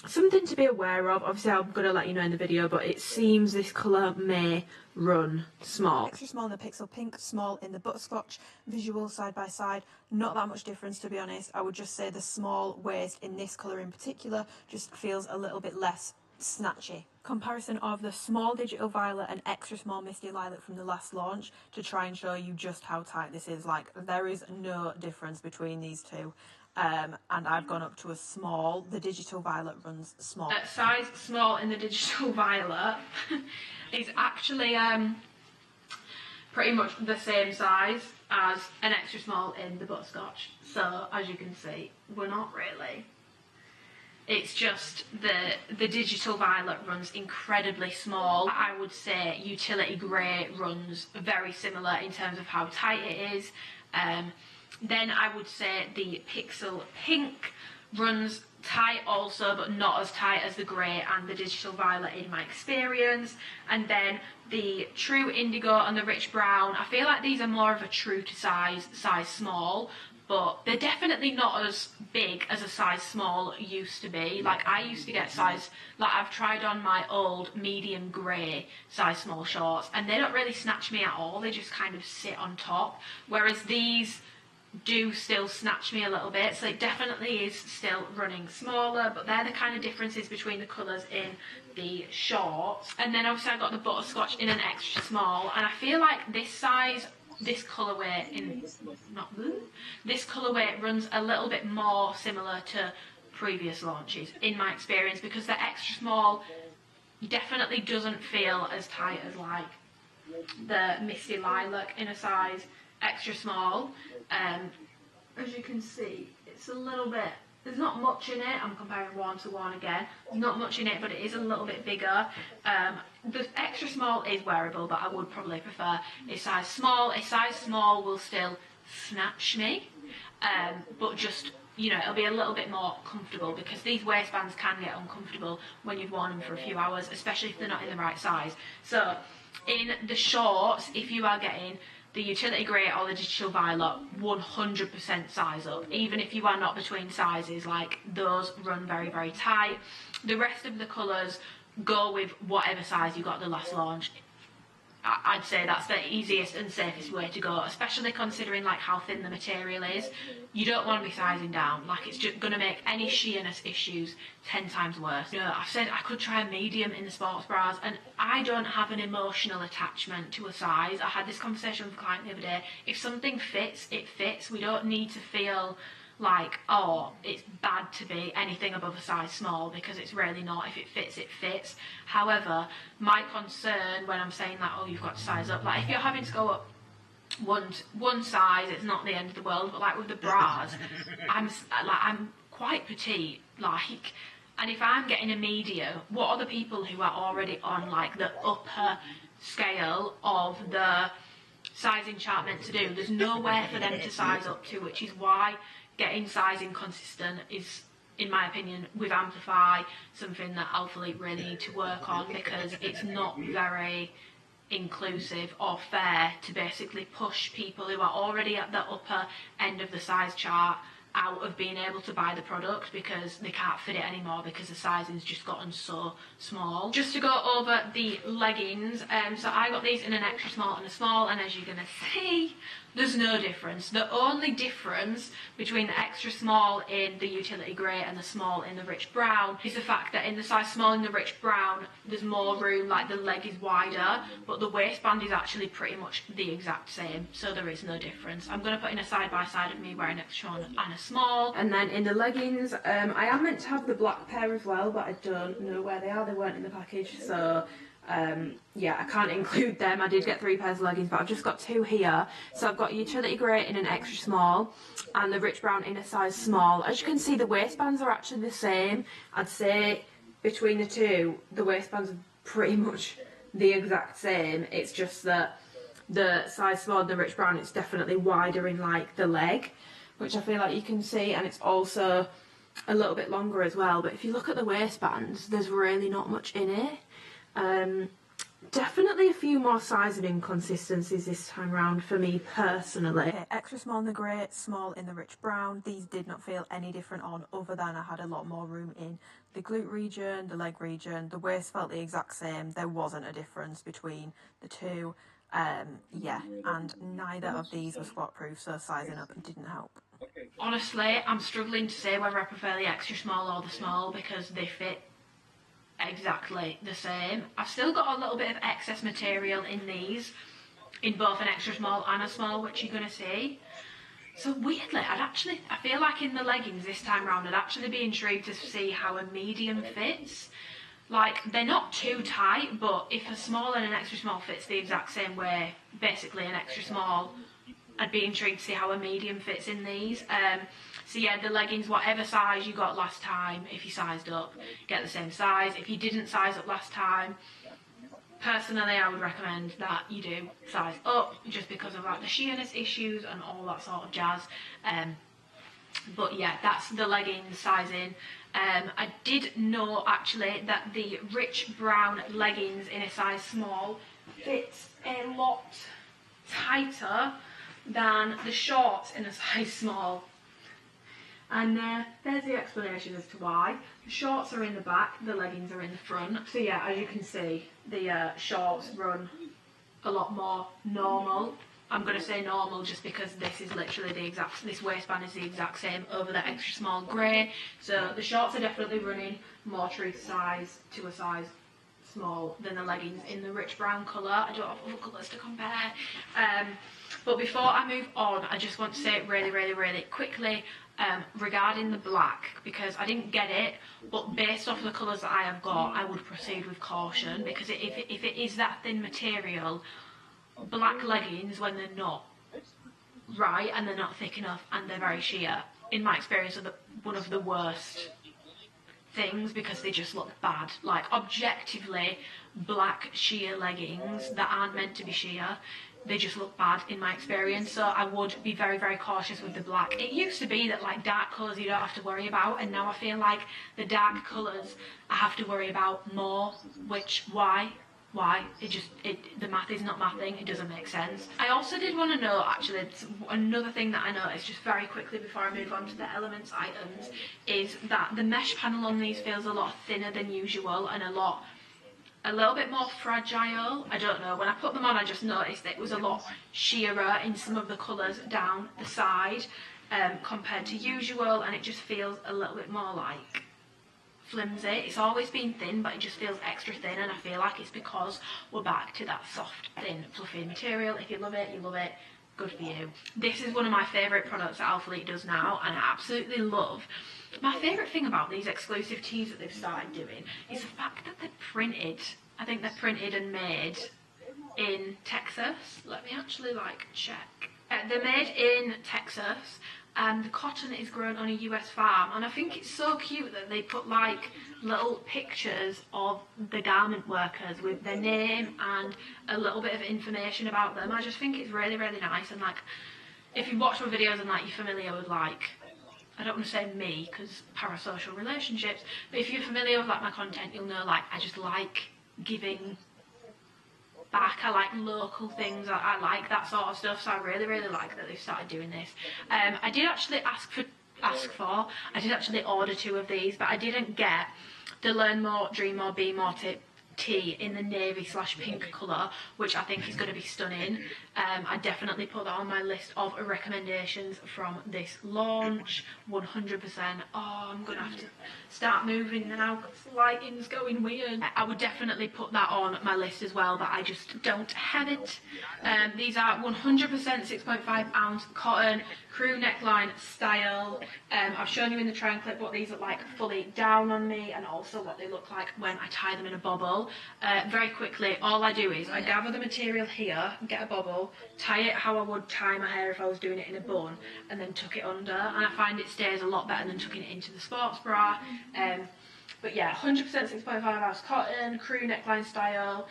Something to be aware of, obviously I'm going to let you know in the video, but it seems this colour may run small.
Extra small in the pixel pink, small in the butterscotch. Visual side by side, not that much difference to be honest. I would just say the small waist in this colour in particular just feels a little bit less snatchy. Comparison of the small digital violet and extra small misty lilac from the last launch to try and show you just how tight this is. Like, there is no difference between these two. And I've gone up to a small. The digital violet runs small.
Size small in the digital violet is actually pretty much the same size as an extra small in the butterscotch. So as you can see, we're not really. It's just the digital violet runs incredibly small. I would say utility grey runs very similar in terms of how tight it is. Then I would say the pixel pink runs tight also, but not as tight as the grey and the digital violet in my experience. And then the true indigo and the rich brown, I feel like these are more of a true to size small, but they're definitely not as big as a size small used to be. Like, I used to get size, like I've tried on my old medium grey size small shorts and they don't really snatch me at all, they just kind of sit on top, whereas these do still snatch me a little bit. So it definitely is still running smaller, but they're the kind of differences between the colours in the shorts. And then obviously I got the butterscotch in an extra small, and I feel like this size, this colourway in this colourway runs a little bit more similar to previous launches in my experience, because the extra small definitely doesn't feel as tight as like the misty lilac in a size extra small. As you can see, it's a little bit, there's not much in it. I'm comparing 1 to 1 again. There's not much in it, but it is a little bit bigger. The extra small is wearable, but I would probably prefer a size small. A size small will still snatch me, but just, you know, it'll be a little bit more comfortable, because these waistbands can get uncomfortable when you've worn them for a few hours, especially if they're not in the right size. So in the shorts, if you are getting the utility grey or the digital violet, 100% size up. Even if you are not between sizes, like, those run very, very tight. The rest of the colours, go with whatever size you got at the last launch. I'd say that's the easiest and safest way to go, especially considering like how thin the material is. You don't want to be sizing down, like it's just going to make any sheerness issues 10 times worse. You know, I've said I could try a medium in the sports bras, and I don't have an emotional attachment to a size. I had this conversation with a client the other day. If something fits, it fits. We don't need to feel like, oh, it's bad to be anything above a size small, because it's really not. If it fits, it fits. However, my concern when I'm saying that, oh, you've got to size up, like if you're having to go up one size, it's not the end of the world. But like with the bras, I'm quite petite, like, and if I'm getting a medium, what are the people who are already on like the upper scale of the sizing chart meant to do? There's nowhere for them to size up to, which is why getting sizing consistent is, in my opinion, with Amplify, something that Alphalete really need to work on, because it's not very inclusive or fair to basically push people who are already at the upper end of the size chart out of being able to buy the product because they can't fit it anymore because the sizing's just gotten so small. Just to go over the leggings, so I got these in an extra small and a small, and as you're gonna see, There's no difference. The only difference between the extra small in the utility grey and the small in the rich brown is the fact that in the size small in the rich brown, there's more room, like the leg is wider, but the waistband is actually pretty much the exact same, so there is no difference. I'm going to put in a side by side of me wearing an extra and a small. And then in the leggings, I am meant to have the black pair as well, but I don't know where they are. They weren't in the package, so yeah, I can't include them. I did get 3 pairs of leggings, but I've just got 2 here. So I've got utility grey in an extra small and the rich brown in a size small. As you can see, the waistbands are actually the same. I'd say between the two, the waistbands are pretty much the exact same. It's just that the size small and the rich brown, it's definitely wider in like the leg, which I feel like you can see, and it's also a little bit longer as well. But if you look at the waistbands, there's really not much in it. Definitely a few more sizing inconsistencies this time round for me personally. Okay, extra small in the grey, small in the rich brown. These did not feel any different on, other than I had a lot more room in the glute region, the leg region. The waist felt the exact same. There wasn't a difference between the two. Yeah, and neither of these were squat proof, so sizing up didn't help. Honestly, I'm struggling to say whether I prefer the extra small or the small because they fit exactly the same. I've still got a little bit of excess material in these, in both an extra small and a small, which you're going to see. So weirdly, I feel like in the leggings this time round, I'd actually be intrigued to see how a medium fits. Like, they're not too tight, but if a small and an extra small fits the exact same way, basically an extra small, I'd be intrigued to see how a medium fits in these. So yeah, the leggings, whatever size you got last time, if you sized up, get the same size. If you didn't size up last time, personally I would recommend that you do size up, just because of like the sheerness issues and all that sort of jazz. But yeah, that's the leggings sizing. I did know actually that the rich brown leggings in a size small fits a lot tighter than the shorts in a size small. And there's the explanation as to why. The shorts are in the back, the leggings are in the front. So yeah, as you can see, the shorts run a lot more normal. I'm going to say normal just because this is literally the exact, this waistband is the exact same over the extra small grey. So the shorts are definitely running more true to size, to a size small, than the leggings in the rich brown colour. I don't have other colours to compare. But before I move on, I just want to say really quickly regarding the black, because I didn't get it, but based off the colours that I have got, I would proceed with caution, because if it is that thin material, black leggings, when they're not right and they're not thick enough and they're very sheer, in my experience, are one of the worst things, because they just look bad. Like, objectively, black sheer leggings that aren't meant to be sheer, they just look bad in my experience. So I would be very cautious with the black. It used to be that like dark colours you don't have to worry about, and now I feel like the dark colours I have to worry about more. Which, why? The math is not mathing, it doesn't make sense. I also did want to know, actually, another thing that I noticed just very quickly before I move on to the elements items, is that the mesh panel on these feels a lot thinner than usual and a little bit more fragile. I don't know, when I put them on I just noticed that it was a lot sheerer in some of the colours down the side compared to usual, and it just feels a little bit more like flimsy. It's always been thin, but it just feels extra thin, and I feel like it's because we're back to that soft, thin, fluffy material. If you love it, you love it. Good for you. This is one of my favourite products that Alphalete does now, and I absolutely love. My favourite thing about these exclusive tees that they've started doing is the fact that they're printed. I think they're printed and made in Texas. Let me actually like check. They're made in Texas, and the cotton is grown on a US farm, and I think it's so cute that they put like little pictures of the garment workers with their name and a little bit of information about them. I just think it's really nice, and like, if you watch my videos and like you're familiar with like, I don't want to say me because parasocial relationships, but if you're familiar with like my content, you'll know like I just like giving back. I like local things, I like that sort of stuff, so I really like that they've started doing this. I did actually I did actually order 2 of these, but I didn't get the Learn More, Dream More, Be More tip tee in the navy / pink colour, which I think is going to be stunning. I definitely put that on my list of recommendations from this launch, 100%. Oh, I'm going to have to start moving now because the lighting's going weird. I would definitely put that on my list as well, but I just don't have it. These are 100% 6.5 ounce cotton, crew neckline style. I've shown you in the try-on clip what these look like fully down on me, and also what they look like when I tie them in a bobble. Very quickly, all I do is I gather the material here, get a bobble, tie it how I would tie my hair if I was doing it in a bun, and then tuck it under, and I find it stays a lot better than tucking it into the sports bra. But yeah, 100% 6.5 ounce cotton, crew neckline style,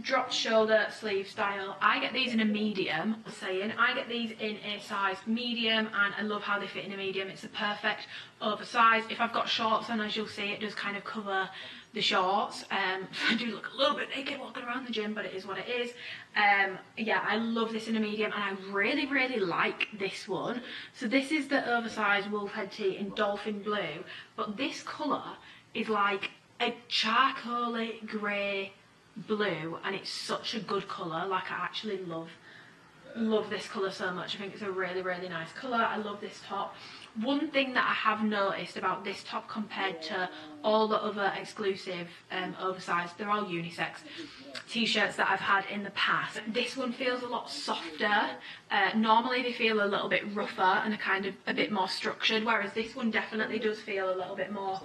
dropped shoulder sleeve style. I get these in a medium, I get these in a size medium, and I love how they fit in a medium. It's a perfect oversize. If I've got shorts on, as you'll see, it does kind of cover the shorts. I do look a little bit naked walking around the gym, but it is what it is. Yeah, I love this in a medium, and I really like this one. So this is the oversized wolf head tee in dolphin blue, but this colour is like a charcoaly grey blue, and it's such a good colour. Like, I actually love this colour so much. I think it's a really nice colour. I love this top. One thing that I have noticed about this top compared to all the other exclusive oversized, they're all unisex t-shirts that I've had in the past, this one feels a lot softer. Normally they feel a little bit rougher and a bit more structured, whereas this one definitely does feel a little bit more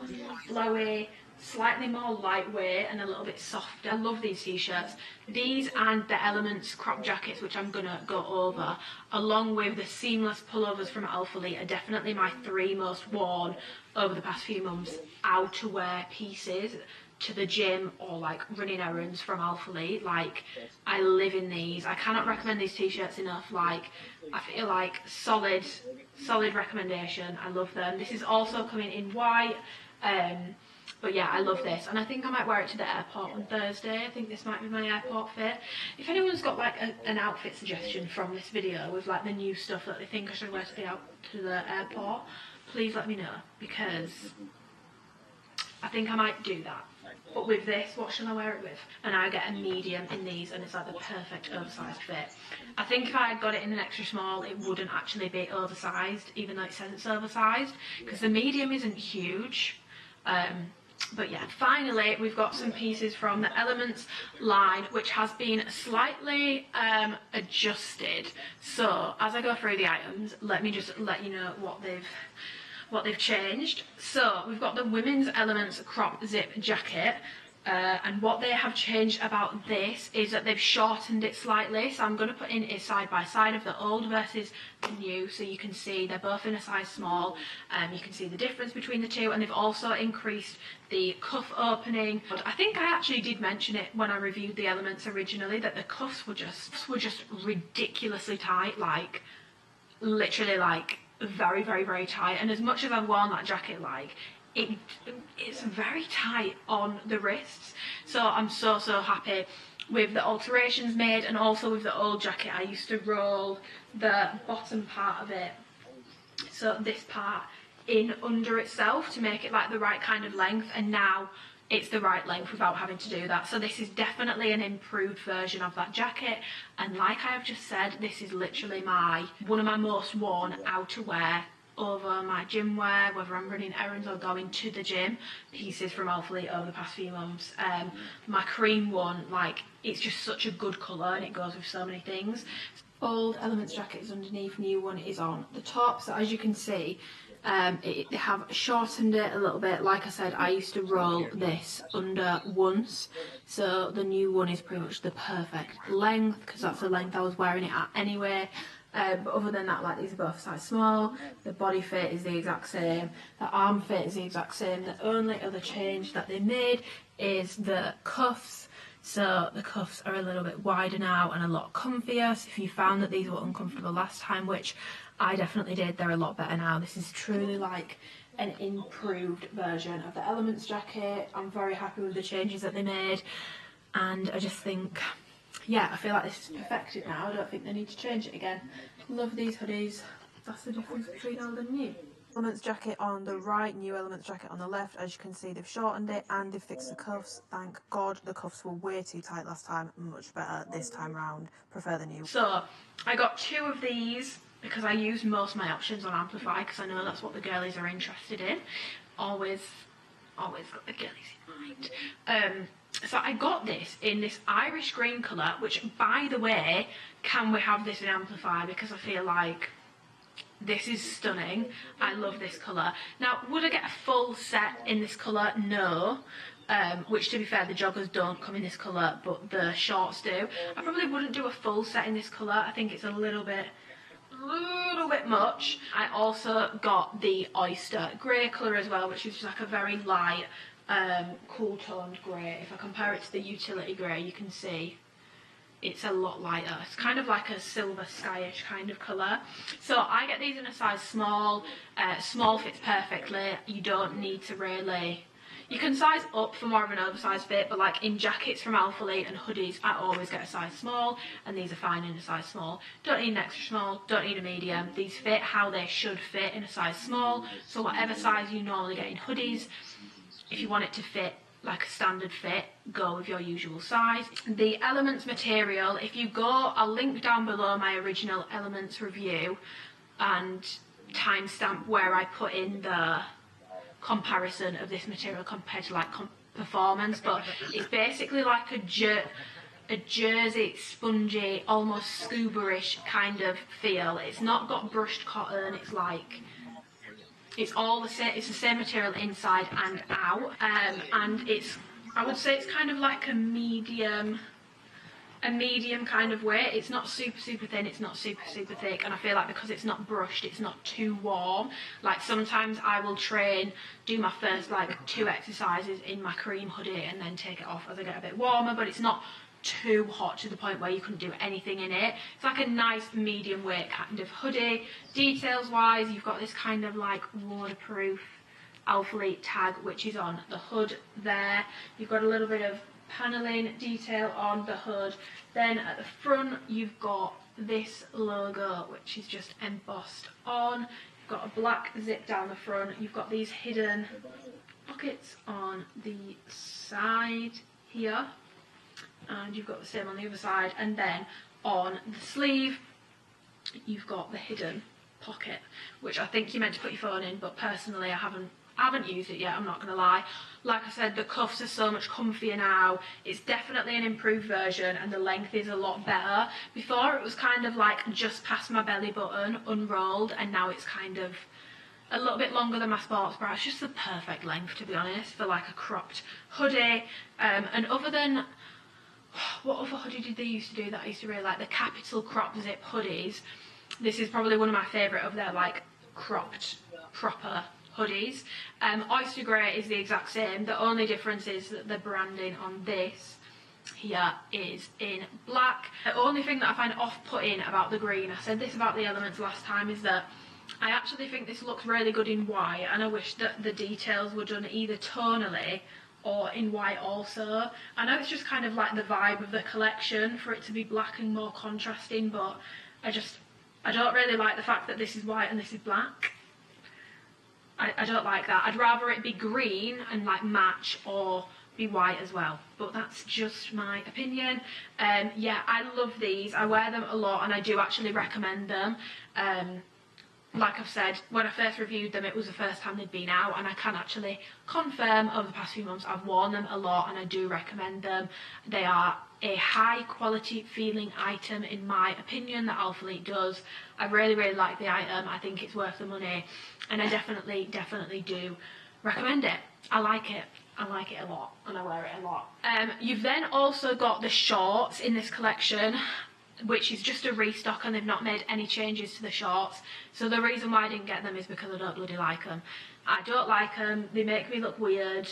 flowy, slightly more lightweight, and a little bit softer. I love these t-shirts. These and the Elements crop jackets, which I'm gonna go over, along with the seamless pullovers from Alphalete, are definitely my 3 most worn over the past few months outerwear pieces to the gym or like running errands from Alphalete. Like, I live in these. I cannot recommend these t-shirts enough. Like, I feel like solid recommendation. I love them. This is also coming in white. But yeah, I love this, and I think I might wear it to the airport on Thursday. I think this might be my airport fit. If anyone's got like an outfit suggestion from this video with like the new stuff that they think I should wear to the airport, please let me know, because I think I might do that. But with this, what shall I wear it with? And I get a medium in these, and it's like the perfect oversized fit. I think if I had got it in an extra small, it wouldn't actually be oversized, even though it says it's oversized, because the medium isn't huge. But yeah, finally we've got some pieces from the Elements line, which has been slightly adjusted. So as I go through the items, let me just let you know what they've changed. So we've got the women's Elements crop zip jacket. And what they have changed about this is that they've shortened it slightly. So I'm going to put in a side by side of the old versus the new, so you can see they're both in a size small. You can see the difference between the two, and they've also increased the cuff opening. But I think I actually did mention it when I reviewed the Elements originally, that the cuffs were just ridiculously tight, like literally like very tight. And as much as I've worn that jacket, like, it's very tight on the wrists. So I'm so happy with the alterations made, and also with the old jacket I used to roll the bottom part of it, so this part, in under itself to make it like the right kind of length, and now it's the right length without having to do that. So this is definitely an improved version of that jacket, and like I have just said, this is literally one of my most worn outerwear over my gym wear, whether I'm running errands or going to the gym, pieces from Alphalete over the past few months. My cream one, like, it's just such a good colour, and it goes with so many things. Old Elements jacket is underneath, new one is on the top. So as you can see, they have shortened it a little bit. Like I said, I used to roll this under once, so the new one is pretty much the perfect length, because that's the length I was wearing it at anyway. But other than that, like, these are both size small. The body fit is the exact same. The arm fit is the exact same. The only other change that they made is the cuffs. So the cuffs are a little bit wider now and a lot comfier. So if you found that these were uncomfortable last time, which I definitely did, they're a lot better now. This is truly like an improved version of the Elements jacket. I'm very happy with the changes that they made, and I just think, yeah, I feel like this is perfected now. I don't think they need to change it again. Love these hoodies. That's the difference between old and new. Elements jacket on the right, new Elements jacket on the left. As you can see, they've shortened it and they've fixed the cuffs. Thank God, the cuffs were way too tight last time. Much better this time round. Prefer the new.
So I got 2 of these because I used most of my options on Amplify because I know that's what the girlies are interested in. Always got the girlies in mind. So I got this in this Irish green colour, which, by the way, can we have this in Amplify, because I feel like this is stunning. I love this colour. Now, would I get a full set in this colour? No. Which, to be fair, the joggers don't come in this colour, but the shorts do. I probably wouldn't do a full set in this colour. I think it's a little bit much. I also got the oyster grey colour as well, which is just like a very light, cool toned grey. If I compare it to the utility grey, you can see it's a lot lighter. It's kind of like a silver skyish kind of colour. So I get these in a size small. Small fits perfectly. You don't need to really... You can size up for more of an oversized fit, but like in jackets from Alphalete and hoodies, I always get a size small, and these are fine in a size small. Don't need an extra small, don't need a medium. These fit how they should fit in a size small, so whatever size you normally get in hoodies, if you want it to fit like a standard fit, go with your usual size. The Elements material, if you go, I'll link down below my original Elements review and timestamp where I put in the comparison of this material compared to like Performance, but it's basically like a jersey, spongy, almost scuba-ish kind of feel. It's not got brushed cotton, it's like, it's all the same, it's the same material inside and out, and it's, I would say it's kind of like a medium kind of weight. It's not super thin, it's not super thick, and I feel like because it's not brushed, it's not too warm. Like sometimes I will train, do my first like 2 exercises in my cream hoodie and then take it off as I get a bit warmer, but it's not too hot to the point where you couldn't do anything in it. It's like a nice medium weight kind of hoodie. Details wise, you've got this kind of like waterproof Alphalete tag which is on the hood there. You've got a little bit of paneling detail on the hood. Then at the front you've got this logo which is just embossed on. You've got a black zip down the front. You've got these hidden pockets on the side here, and you've got the same on the other side, and then on the sleeve you've got the hidden pocket, which I think you're meant to put your phone in, but personally I haven't used it yet, I'm not going to lie. Like I said, the cuffs are so much comfier now. It's definitely an improved version, and the length is a lot better. Before it was kind of like just past my belly button, unrolled, and now it's kind of a little bit longer than my sports bra. It's just the perfect length, to be honest, for like a cropped hoodie. And other than, what other hoodie did they used to do that I used to really like? The Capital crop zip hoodies. This is probably one of my favourite of their like cropped, proper hoodies. Oyster grey is the exact same. The only difference is that the branding on this here is in black. The only thing that I find off-putting about the green, I said this about the Elements last time, is that I actually think this looks really good in white, and I wish that the details were done either tonally or in white also. I know it's just kind of like the vibe of the collection for it to be black and more contrasting, but I don't really like the fact that this is white and this is black. I don't like that. I'd rather it be green and like match, or be white as well, but that's just my opinion. Yeah, I love these. I wear them a lot and I do actually recommend them. Like I've said, when I first reviewed them, it was the first time they'd been out, and I can actually confirm over the past few months I've worn them a lot and I do recommend them. They are a high quality feeling item in my opinion that Alphalete does. I really like the item. I think it's worth the money, and I definitely do recommend it. I like it a lot, and I wear it a lot. You've then also got the shorts in this collection, which is just a restock, and they've not made any changes to the shorts. So the reason why I didn't get them is because I don't bloody like them. I don't like them, they make me look weird.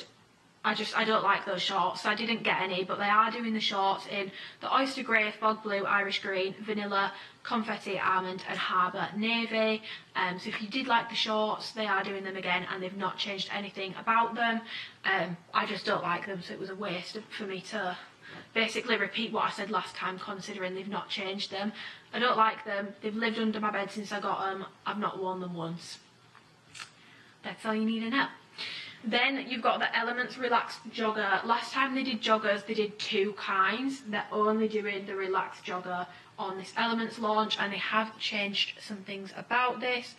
I don't like those shorts, so I didn't get any, but they are doing the shorts in the oyster grey, fog blue, Irish green, vanilla, confetti, almond and harbour navy. So if you did like the shorts, they are doing them again, and they've not changed anything about them. I just don't like them, so it was a waste for me to basically repeat what I said last time, considering they've not changed them. I don't like them. They've lived under my bed since I got them. I've not worn them once.
That's all you need to know. Then you've got the Elements Relaxed Jogger. Last time they did joggers, they did 2 kinds. They're only doing the Relaxed Jogger on this Elements launch, and they have changed some things about this.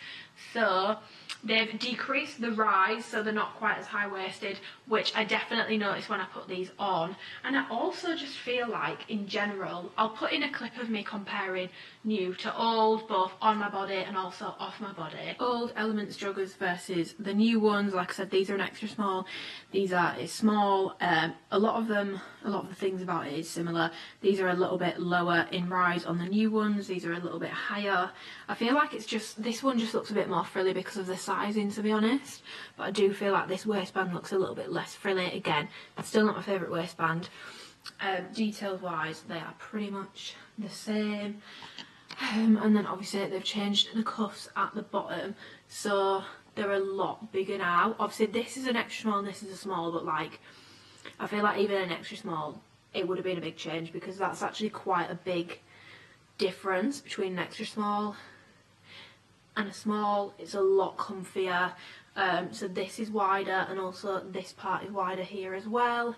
So they've decreased the rise, so they're not quite as high-waisted, which I definitely noticed when I put these on. And I also just feel like, in general, I'll put in a clip of me comparing new to old, both on my body and also off my body. Old Elements joggers versus the new ones. Like I said, these are an extra small. These are small. A lot of the things about it is similar. These are a little bit lower in rise on the new ones. These are a little bit higher. I feel like it's just, this one just looks a bit more frilly because of the sizing, to be honest. But I do feel like this waistband looks a little bit less frilly. Again, it's still not my favourite waistband. Details wise, they are pretty much the same. And then obviously they've changed the cuffs at the bottom, so they're a lot bigger now. Obviously this is an extra small and this is a small, but like, I feel like even an extra small, it would have been a big change, because that's actually quite a big difference between an extra small and a small. It's a lot comfier. So this is wider, and also this part is wider here as well.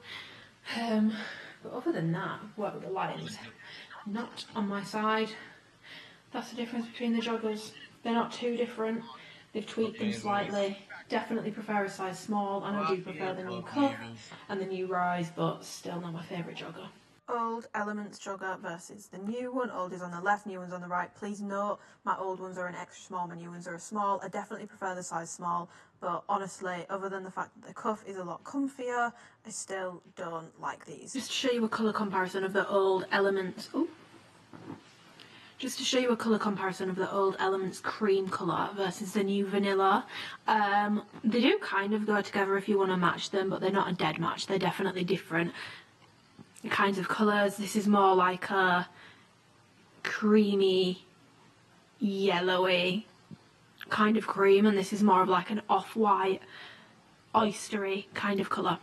But other than that, what with the lines, not on my side. That's the difference between the joggers. They're not too different. They've tweaked them slightly. Definitely prefer a size small, and I do prefer the new cuff and the new rise, but still not my favourite jogger.
Old Elements jogger versus the new one. Old is on the left, new one's on the right. Please note, my old ones are an extra small, my new ones are a small. I definitely prefer the size small, but honestly, other than the fact that the cuff is a lot comfier, I still don't like these.
Just to show you a colour comparison of the old Elements. Just to show you a colour comparison of the old Elements cream colour versus the new vanilla. They do kind of go together if you want to match them, but they're not a dead match. They're definitely different kinds of colours. This is more like a creamy, yellowy kind of cream, and this is more of like an off-white, oystery kind of colour.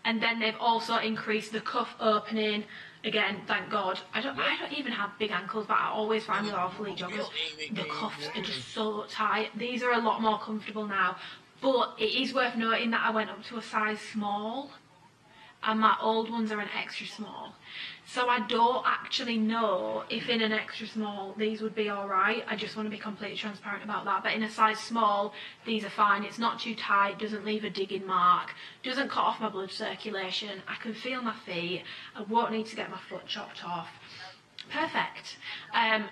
And then they've also increased the cuff opening. Again, thank God. I don't even have big ankles, but I always find with Alphalete joggers, the cuffs are just so tight. These are a lot more comfortable now, but it is worth noting that I went up to a size small, and my old ones are an extra small. So I don't actually know if in an extra small these would be alright. I just want to be completely transparent about that. But in a size small, these are fine. It's not too tight, doesn't leave a digging mark, doesn't cut off my blood circulation. I can feel my feet. I won't need to get my foot chopped off. Perfect.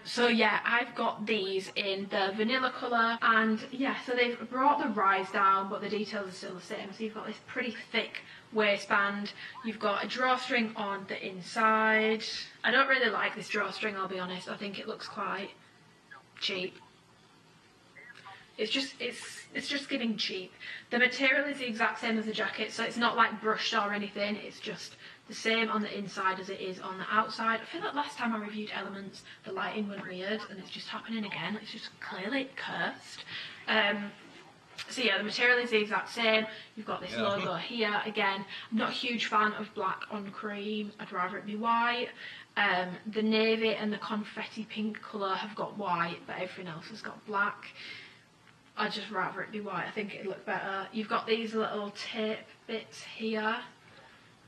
So yeah, I've got these in the vanilla colour, and yeah, so they've brought the rise down, but the details are still the same. So you've got this pretty thick waistband, you've got a drawstring on the inside. I don't really like this drawstring, I'll be honest. I think it looks quite cheap. It's just giving cheap. The material is the exact same as the jacket, so it's not like brushed or anything. It's just the same on the inside as it is on the outside. I feel like last time I reviewed Elements, the lighting went weird, and it's just happening again. It's just clearly cursed. So yeah, the material is the exact same. You've got this logo here. Again, I'm not a huge fan of black on cream. I'd rather it be white. The navy and the confetti pink colour have got white, but everything else has got black. I'd just rather it be white. I think it'd look better. You've got these little tape bits here.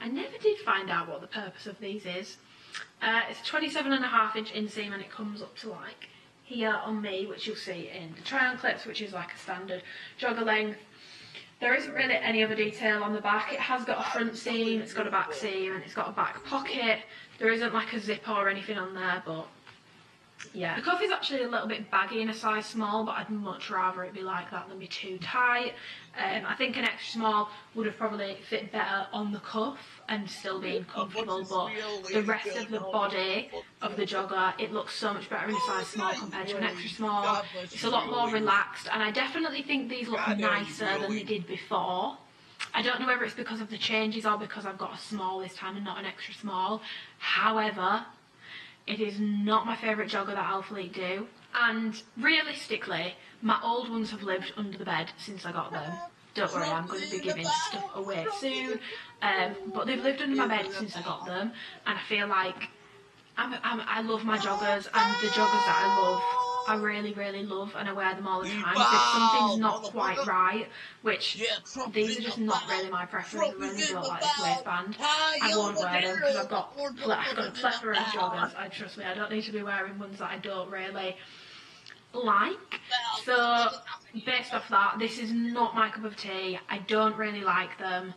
I never did find out what the purpose of these is. It's a 27.5-inch inseam, and it comes up to like here on me, which you'll see in the try-on clips, which is like a standard jogger length. There isn't really any other detail on the back. It has got a front seam, it's got a back seam, and it's got a back pocket. There isn't like a zipper or anything on there, but yeah. The cuff is actually a little bit baggy in a size small, but I'd much rather it be like that than be too tight. I think an extra small would have probably fit better on the cuff and still being comfortable, but the rest of the body of the jogger, it looks so much better in a size small compared to an extra small. It's a lot more relaxed, and I definitely think these look nicer than they did before. I don't know whether it's because of the changes or because I've got a small this time and not an extra small. However, it is not my favourite jogger that Alphalete do, and realistically, my old ones have lived under the bed since I got them. Don't worry, I'm going to be giving stuff away soon, but they've lived under my bed since I got them, and I feel like I love my joggers, and the joggers that I love I really, really love and I wear them all the time. So if something's not quite right, which these are just not really my preference, I really don't like this waistband, I won't wear them because I've got a plethora of joggers. Trust me, I don't need to be wearing ones that I don't really like. So based off that, this is not my cup of tea. I don't really like them.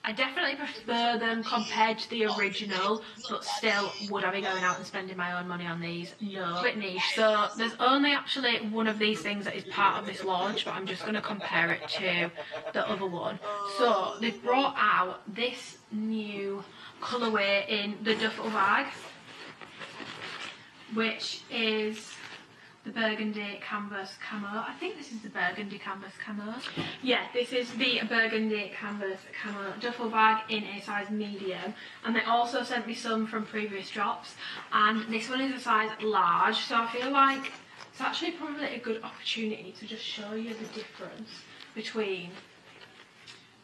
I definitely prefer them compared to the original, but still, would I be going out and spending my own money on these? No. A bit niche. So there's only actually one of these things that is part of this launch, but I'm just going to compare it to the other one. So they've brought out this new colourway in the duffel bag, which is the burgundy canvas camo. I think this is the burgundy canvas camo. Yeah, this is the burgundy canvas camo duffel bag in a size medium, and they also sent me some from previous drops, and this one is a size large, so I feel like it's actually probably a good opportunity to just show you the difference between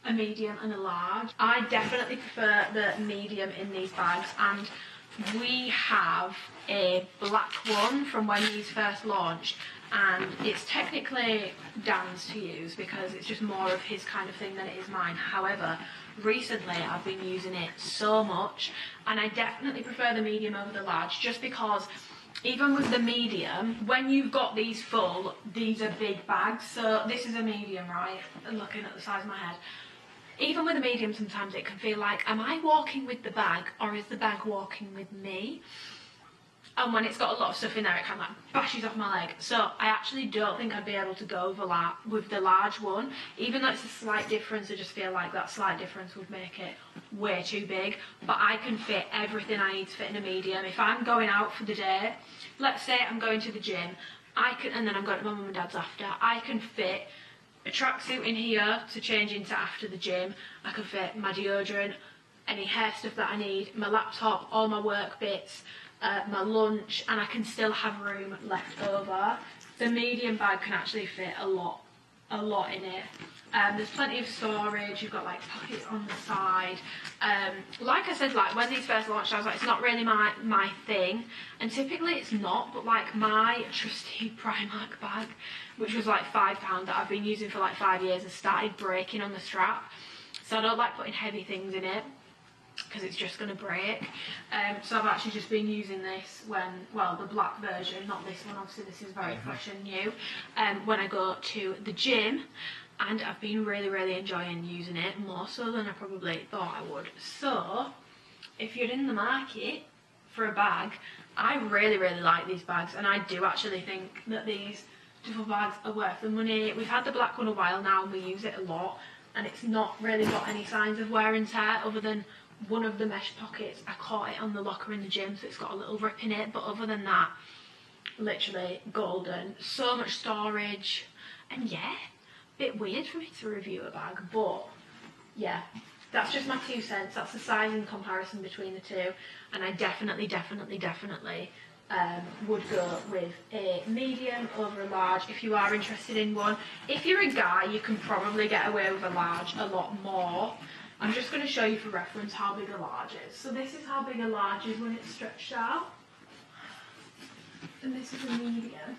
a medium and a large. I definitely prefer the medium in these bags, and we have a black one from when these first launched, and it's technically Dan's to use because it's just more of his kind of thing than it is mine. However, recently I've been using it so much, and I definitely prefer the medium over the large, just because even with the medium, when you've got these full, these are big bags. So this is a medium, right? And looking at the size of my head, even with a medium, sometimes it can feel like, am I walking with the bag or is the bag walking with me? And when it's got a lot of stuff in there, it kind of like bashes off my leg. So I actually don't think I'd be able to go with the large one. Even though it's a slight difference, I just feel like that slight difference would make it way too big. But I can fit everything I need to fit in a medium. If I'm going out for the day, let's say I'm going to the gym, and then I'm going to my mum and dad's after, I can fit a tracksuit in here to change into after the gym. I can fit my deodorant, any hair stuff that I need, my laptop, all my work bits, my lunch, and I can still have room left over. The medium bag can actually fit a lot in it. There's plenty of storage. You've got like pockets on the side. Like I said, like when these first launched, I was like, it's not really my thing, and typically it's not, but like my trusty Primark bag, which was like £5 that I've been using for like 5 years, has started breaking on the strap. So I don't like putting heavy things in it because it's just going to break. So I've actually just been using this the black version, not this one, obviously this is very fresh and new, when I go to the gym, and I've been really, really enjoying using it, more so than I probably thought I would. So if you're in the market for a bag, I really, really like these bags, and I do actually think that these duffel bags are worth the money. We've had the black one a while now and we use it a lot, and it's not really got any signs of wear and tear other than one of the mesh pockets. I caught it on the locker in the gym, so it's got a little rip in it, but other than that, literally golden. So much storage, and yeah, bit weird for me to review a bag, but yeah, that's just my 2 cents. That's the sizing comparison between the two, and I definitely would go with a medium over a large if you are interested in one. If you're a guy, you can probably get away with a large a lot more. I'm just going to show you for reference how big a large is. So this is how big a large is when it's stretched out, and this is a medium.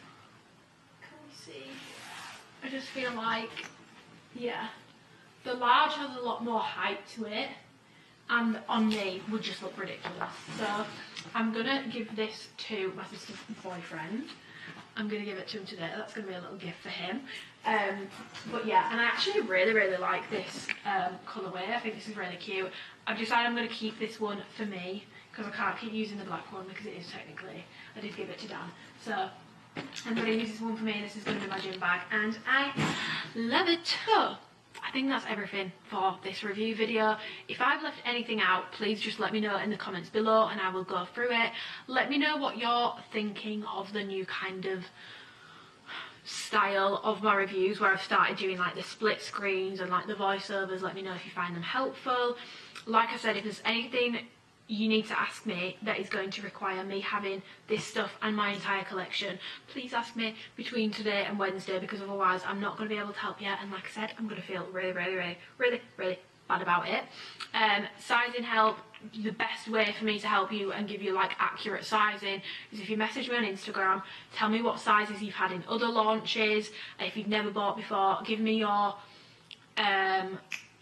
Can we see? I just feel like, yeah, the large has a lot more height to it, and on me would just look ridiculous. So I'm gonna give this to my sister's boyfriend. I'm gonna give it to him today. That's gonna be a little gift for him. But yeah, and I actually really, really like this colourway. I think this is really cute. I've decided I'm gonna keep this one for me because I can't keep using the black one because it is technically, I did give it to Dan. So I'm going to use this one for me. This is going to be my gym bag, and I love it. So I think that's everything for this review video. If I've left anything out, please just let me know in the comments below and I will go through it. Let me know what you're thinking of the new kind of style of my reviews, where I've started doing like the split screens and like the voiceovers. Let me know if you find them helpful. Like I said, if there's anything you need to ask me that is going to require me having this stuff and my entire collection, please ask me between today and Wednesday, because otherwise I'm not going to be able to help you, and like I said, I'm going to feel really, really, really, really, really bad about it. Sizing help, the best way for me to help you and give you like accurate sizing is if you message me on Instagram, tell me what sizes you've had in other launches. If you've never bought before, give me your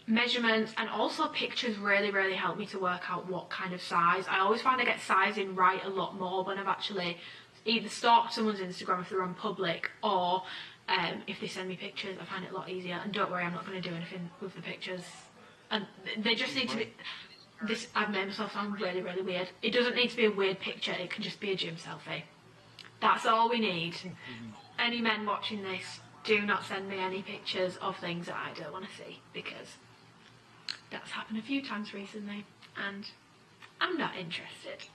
measurements, and also pictures really help me to work out what kind of size. I always find I get sizing right a lot more when I've actually either stalked someone's Instagram if they're on public, or if they send me pictures. I find it a lot easier. And don't worry, I'm not going to do anything with the pictures, and they just need to be this. I've made myself sound really weird. It doesn't need to be a weird picture, it can just be a gym selfie. That's all we need. Any men watching this, do not send me any pictures of things that I don't want to see, because that's happened a few times recently and I'm not interested.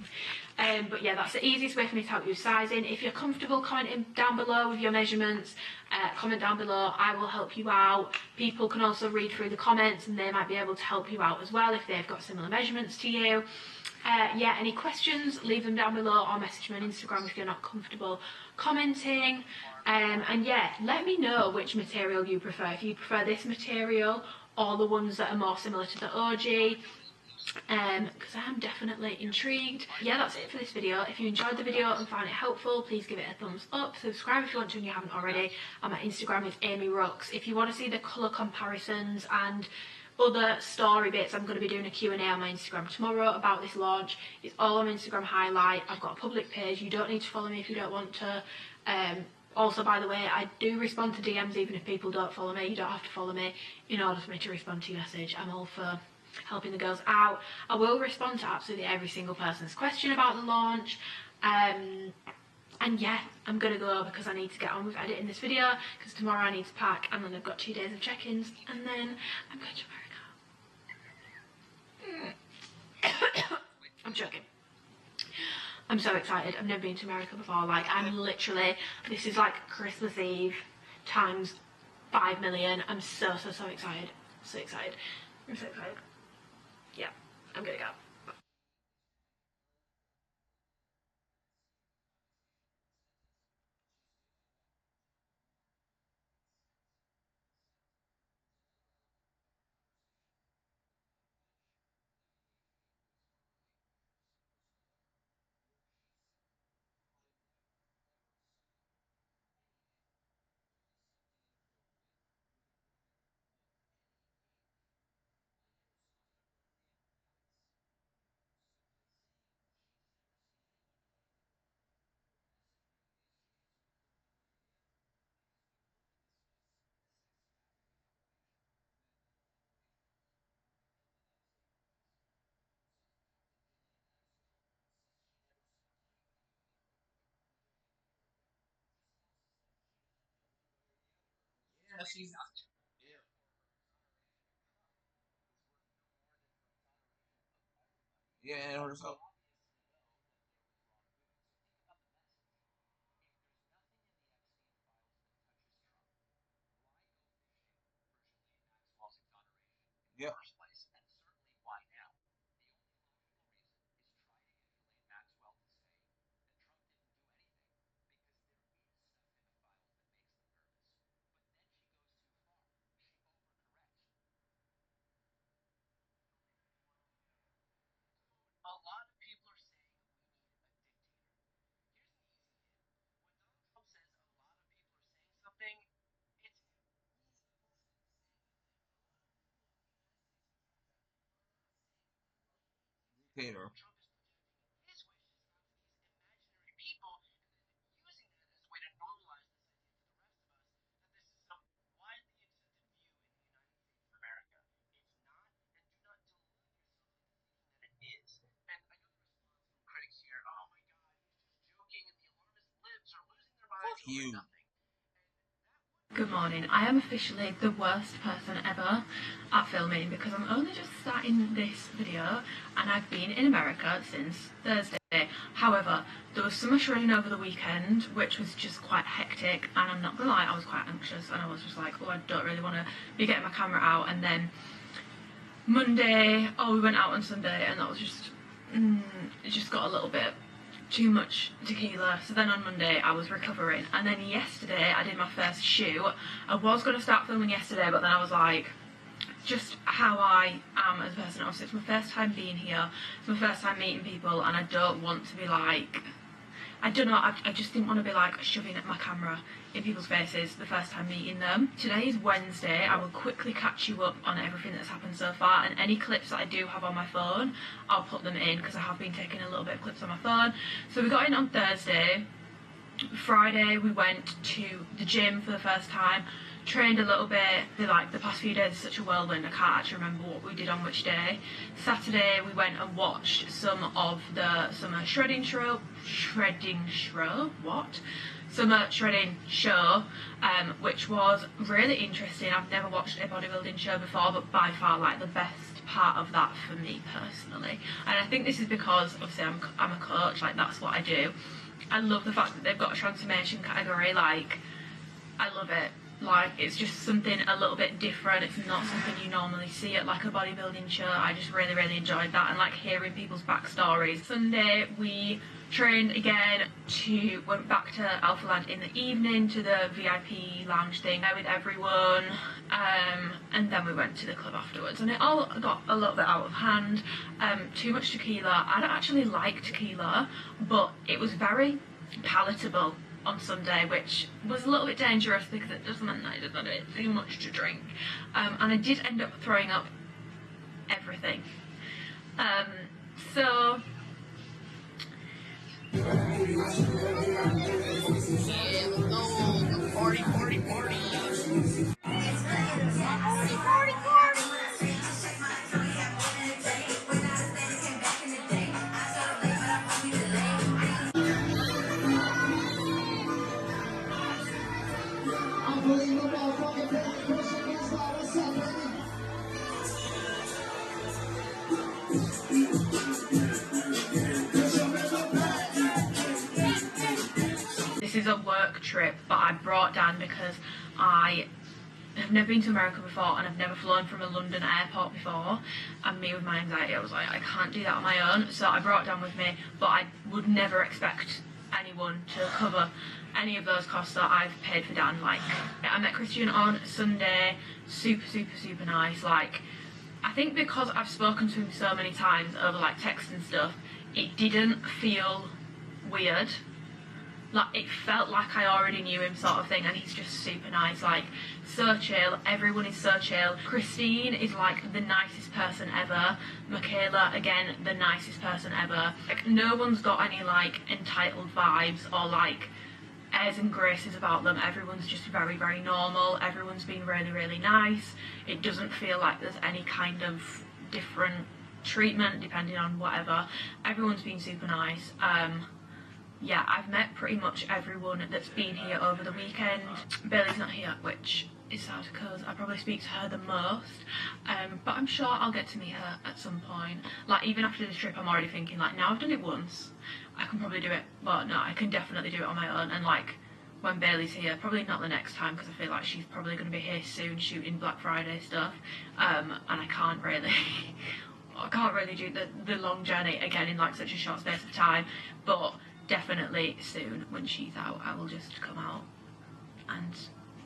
But yeah, that's the easiest way for me to help you with sizing. If you're comfortable commenting down below with your measurements, comment down below, I will help you out. People can also read through the comments and they might be able to help you out as well if they've got similar measurements to you. Yeah, any questions, leave them down below or message me on Instagram if you're not comfortable commenting. And yeah, let me know which material you prefer. If you prefer this material or the ones that are more similar to the OG, because I am definitely intrigued. Yeah, that's it for this video. If you enjoyed the video and found it helpful, please give it a thumbs up. Subscribe if you want to and you haven't already. And my Instagram is amyrookes. If you want to see the colour comparisons and other story bits, I'm going to be doing a Q&A on my Instagram tomorrow about this launch. It's all on my Instagram highlight. I've got a public page. You don't need to follow me if you don't want to. Also, by the way, I do respond to DMs even if people don't follow me. You don't have to follow me in order for me to respond to your message. I'm all for helping the girls out. I will respond to absolutely every single person's question about the launch. And yeah, I'm going to go because I need to get on with editing this video because tomorrow I need to pack and then I've got 2 days of check-ins and then I'm going to America. I'm joking. I'm so excited. I've never been to America before. Like, I'm literally, this is like Christmas Eve times 5 million. I'm so excited. So excited. I'm so excited. Yeah, I'm gonna go.
Yeah, she's yeah, or so. Yeah. Dictator. Fuck you.
Good morning. I am officially the worst person ever at filming because I'm only just starting this video and I've been in America since Thursday. However, there was so much running over the weekend which was just quite hectic, and I'm not gonna lie, I was quite anxious and I was just like, oh, I don't really want to be getting my camera out. And then Monday, oh, we went out on Sunday and that was just, it just got a little bit too much tequila. So then on Monday I was recovering, and then yesterday I did my first shoot. I was going to start filming yesterday, but then I was like, just how I am as a person. Obviously it's my first time being here, it's my first time meeting people, and I don't want to be like, I don't know, I just didn't want to be like shoving my camera in people's faces the first time meeting them. Today is Wednesday. I will quickly catch you up on everything that's happened so far, and any clips that I do have on my phone, I'll put them in because I have been taking a little bit of clips on my phone. So we got in on Thursday. Friday we went to the gym for the first time, trained a little bit. The past few days is such a whirlwind, I can't actually remember what we did on which day. Saturday we went and watched some of the summer shredding show, which was really interesting. I've never watched a bodybuilding show before, but by far like the best part of that for me personally. And I think this is because obviously I'm a coach, like that's what I do. I love the fact that they've got a transformation category, like I love it. Like it's just something a little bit different. It's not something you normally see at like a bodybuilding show. I just really enjoyed that, and like hearing people's backstories. Sunday we trained again, went back to Alphalete in the evening to the VIP lounge thing with everyone, and then we went to the club afterwards, and it all got a little bit out of hand. Too much tequila. I don't actually like tequila, but it was very palatable on Sunday, which was a little bit dangerous because it does mean that I did not eat too much to drink, and I did end up throwing up everything. So this is a work trip, but I brought Dan because I have never been to America before, and I've never flown from a London airport before, and me with my anxiety, I was like, I can't do that on my own, so I brought Dan with me, but I would never expect anyone to cover any of those costs that I've paid for Dan. Like, I met Christian on Sunday, super nice. Like, I think because I've spoken to him so many times over like text and stuff, it didn't feel weird. Like, it felt like I already knew him sort of thing, and he's just super nice, like, so chill. Everyone is so chill. Christine is like the nicest person ever. Michaela, again, the nicest person ever. Like, no one's got any like entitled vibes or like airs and graces about them. Everyone's just very normal. Everyone's been really nice. It doesn't feel like there's any kind of different treatment depending on whatever. Everyone's been super nice. Yeah, I've met pretty much everyone that's been here over the weekend. Bailey's not here, which is sad because I probably speak to her the most, but I'm sure I'll get to meet her at some point. Like, even after this trip, I'm already thinking, like, now I've done it once, I can probably do it, but no, I can definitely do it on my own. And like, when Bailey's here, probably not the next time, because I feel like she's probably going to be here soon shooting Black Friday stuff, and I can't really do the long journey again in like such a short space of time. But definitely soon, when she's out, I will just come out and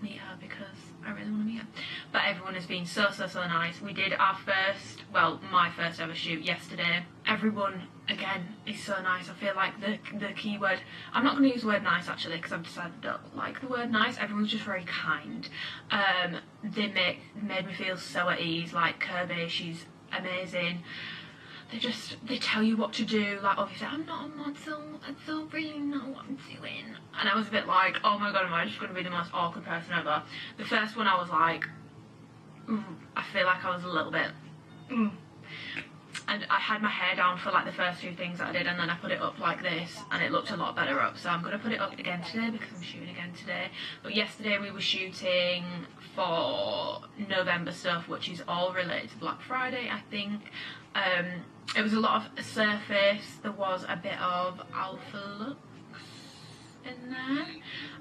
meet her because I really want to meet her. But everyone has been so nice. We did our my first ever shoot yesterday. Everyone, again, is so nice. I feel like the key word, I'm not going to use the word nice actually, because I've decided I don't like the word nice. Everyone's just very kind. They made me feel so at ease. Like Kirby, she's amazing. They tell you what to do. Like, obviously I'm not a model, I don't really know what I'm doing, and I was a bit like, oh my god, am I just going to be the most awkward person ever. The first one I was like, I feel like I was a little bit and I had my hair down for like the first two things that I did, and then I put it up like this and it looked a lot better up, so I'm going to put it up again today because I'm shooting again today. But yesterday we were shooting for November stuff, which is all related to Black Friday, I think. It was a lot of surface, there was a bit of Alphalete in there,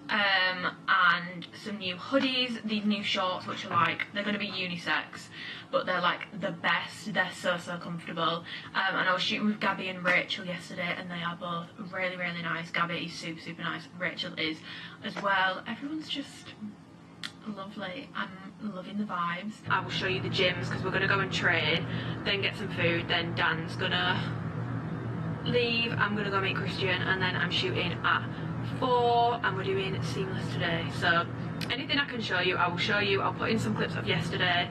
and some new hoodies, these new shorts, which are like, they're going to be unisex, but they're like the best. They're so comfortable. And I was shooting with Gabby and Rachel yesterday, and they are both really nice. Gabby is super nice, Rachel is as well. Everyone's just lovely. I'm loving the vibes. I will show you the gyms because we're going to go and train, then get some food, then Dan's gonna leave, I'm gonna go meet Christian, and then I'm shooting at 4 and we're doing seamless today. So anything I can show you I will show you. I'll put in some clips of yesterday.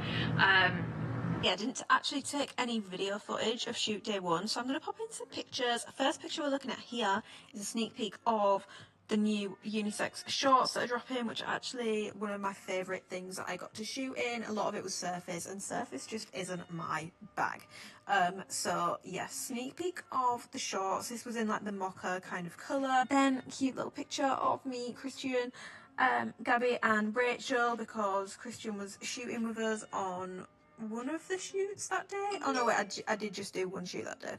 Yeah, I didn't actually take any video footage of shoot day 1, so I'm going to pop in some pictures. First picture we're looking at here is a sneak peek of the new unisex shorts that are dropping, which are actually one of my favourite things that I got to shoot in. A lot of it was surface, and surface just isn't my bag. So yeah, sneak peek of the shorts. This was in like the mocha kind of colour. Then cute little picture of me, Christian, Gabby and Rachel, because Christian was shooting with us on one of the shoots that day. Oh no, wait, I did just do one shoot that day.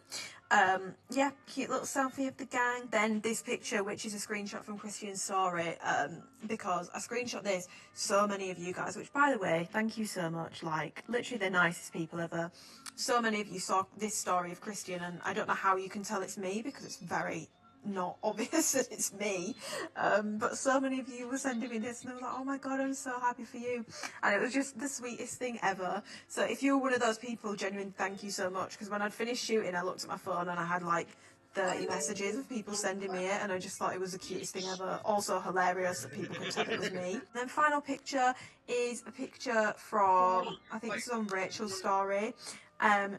Yeah, cute little selfie of the gang. Then this picture, which is a screenshot from Christian's story, because I screenshot this, so many of you guys, which by the way, thank you so much, like literally the nicest people ever. So many of you saw this story of Christian, and I don't know how you can tell it's me because it's very not obvious that it's me, but so many of you were sending me this and I was like, oh my god, I'm so happy for you, and it was just the sweetest thing ever. So if you were one of those people, genuine thank you so much, because when I'd finished shooting I looked at my phone and I had like 30 messages of people sending me it, and I just thought it was the cutest thing ever. Also hilarious that people could tell it was me. And then final picture is a picture from, I think this is on Rachel's story.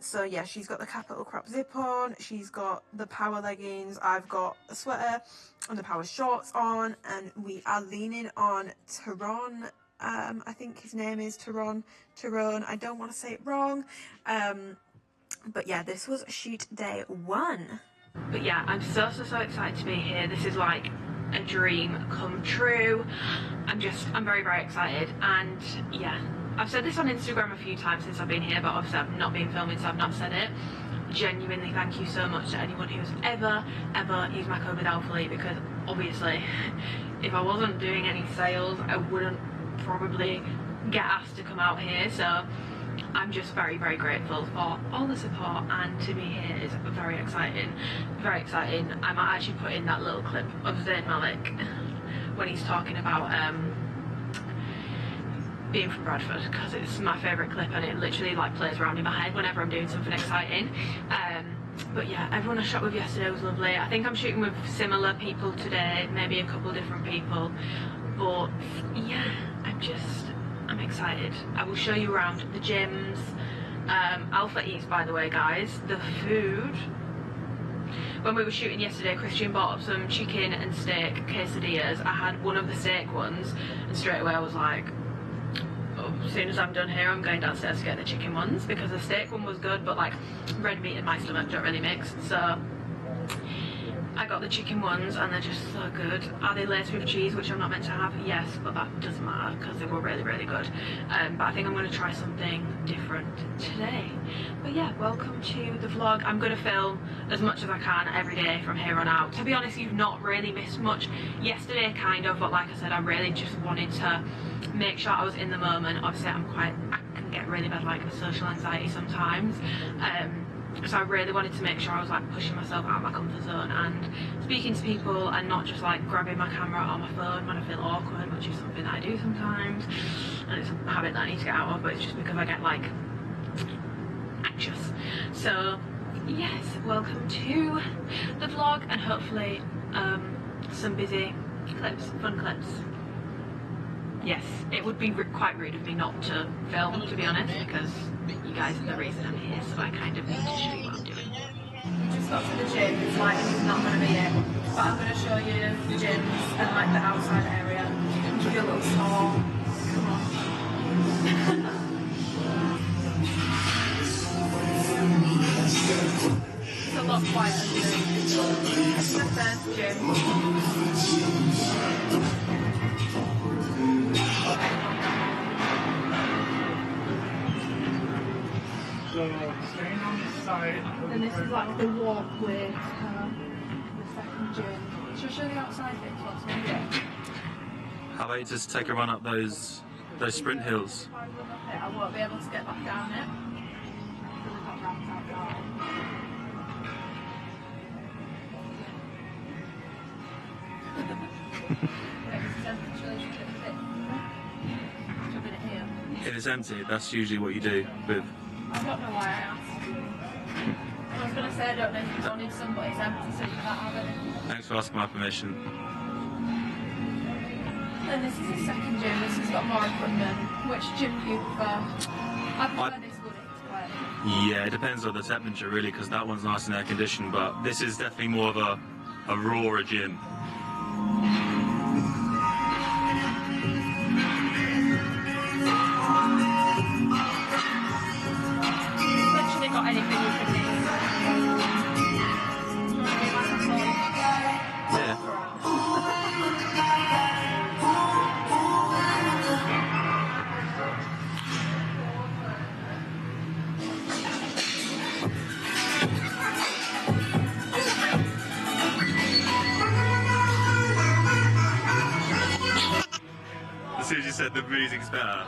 So yeah, she's got the capital crop zip on, she's got the power leggings, I've got a sweater and the power shorts on, and we are leaning on Tyrone. I think his name is Tyrone, I don't want to say it wrong. But yeah, this was shoot day 1. But yeah, I'm so excited to be here. This is like a dream come true. I'm very, very excited, and yeah, I've said this on Instagram a few times since I've been here, but obviously I've not been filming, so I've not said it. Genuinely thank you so much to anyone who's ever used my code with Alphalete, because obviously if I wasn't doing any sales I wouldn't probably get asked to come out here. So I'm just very, very grateful for all the support, and to be here is very exciting, very exciting. I might actually put in that little clip of Zayn Malik when he's talking about being from Bradford, because it's my favourite clip and it literally like plays around in my head whenever I'm doing something exciting. But yeah, everyone I shot with yesterday was lovely. I think I'm shooting with similar people today, maybe a couple different people, but yeah, I'm excited. I will show you around the gyms. Alpha Eats, by the way guys, the food, when we were shooting yesterday, Christian bought up some chicken and steak quesadillas. I had one of the steak ones and straight away I was like, oh, as soon as I'm done here I'm going downstairs to get the chicken ones, because the steak one was good, but like red meat and my stomach don't really mix. So I got the chicken ones and they're just so good. Are they laced with cheese, which I'm not meant to have? Yes, but that doesn't matter because they were really, really good. But I think I'm going to try something different today. But yeah, welcome to the vlog. I'm going to film as much as I can every day from here on out. To be honest, you've not really missed much. Yesterday kind of, but like I said, I really just wanted to make sure I was in the moment. Obviously I can get really bad like social anxiety sometimes. So I really wanted to make sure I was like pushing myself out of my comfort zone and speaking to people, and not just like grabbing my camera on my phone when I feel awkward, which is something that I do sometimes, and it's a habit that I need to get out of, but it's just because I get like anxious. So yes, welcome to the vlog, and hopefully some busy clips, fun clips. Yes, it would be quite rude of me not to film, to be honest, because you guys are the reason I'm here, so I kind of need to show you what I'm doing. We just got to the gym, it's like it's not going to be it, but I'm going to show you the gyms and like the outside area, and give you a little tour. Come on. It's a lot quieter today. This is the first gym.
So, staying on this side.
And this is like the walkway to the second gym. Should I show you the outside bits once we get?
How about you just take a run up those sprint hills?
I won't be able to get back down it. So we've got ramps outside.
If it's empty, that's usually what you do with.
I don't know why I asked. I was going to say I don't know if you wanted somebody's empty so you can't have it.
Thanks for asking my permission.
And this is the second gym. This has got more equipment. Which gym do you prefer? I prefer this one. It's quiet.
Yeah, it depends on the temperature really, because that one's nice and air conditioned, but this is definitely more of a rawer gym.
Literally got anything we can do.
Yeah. As soon as you said the music's better,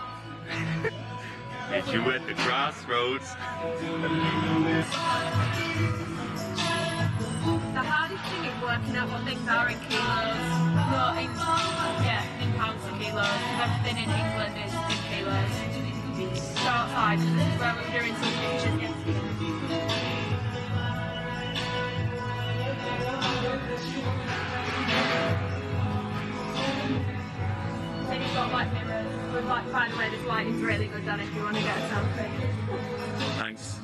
if you went the crossroads.
The hardest thing is working out what things are in kilos. No, in pounds to kilos. Everything in England is in kilos. So outside, because this is where we were doing some pictures yesterday. Then you've got like mirrors. With like, by the way, this lighting's really good, Dan, if you want to get a selfie.
Thanks.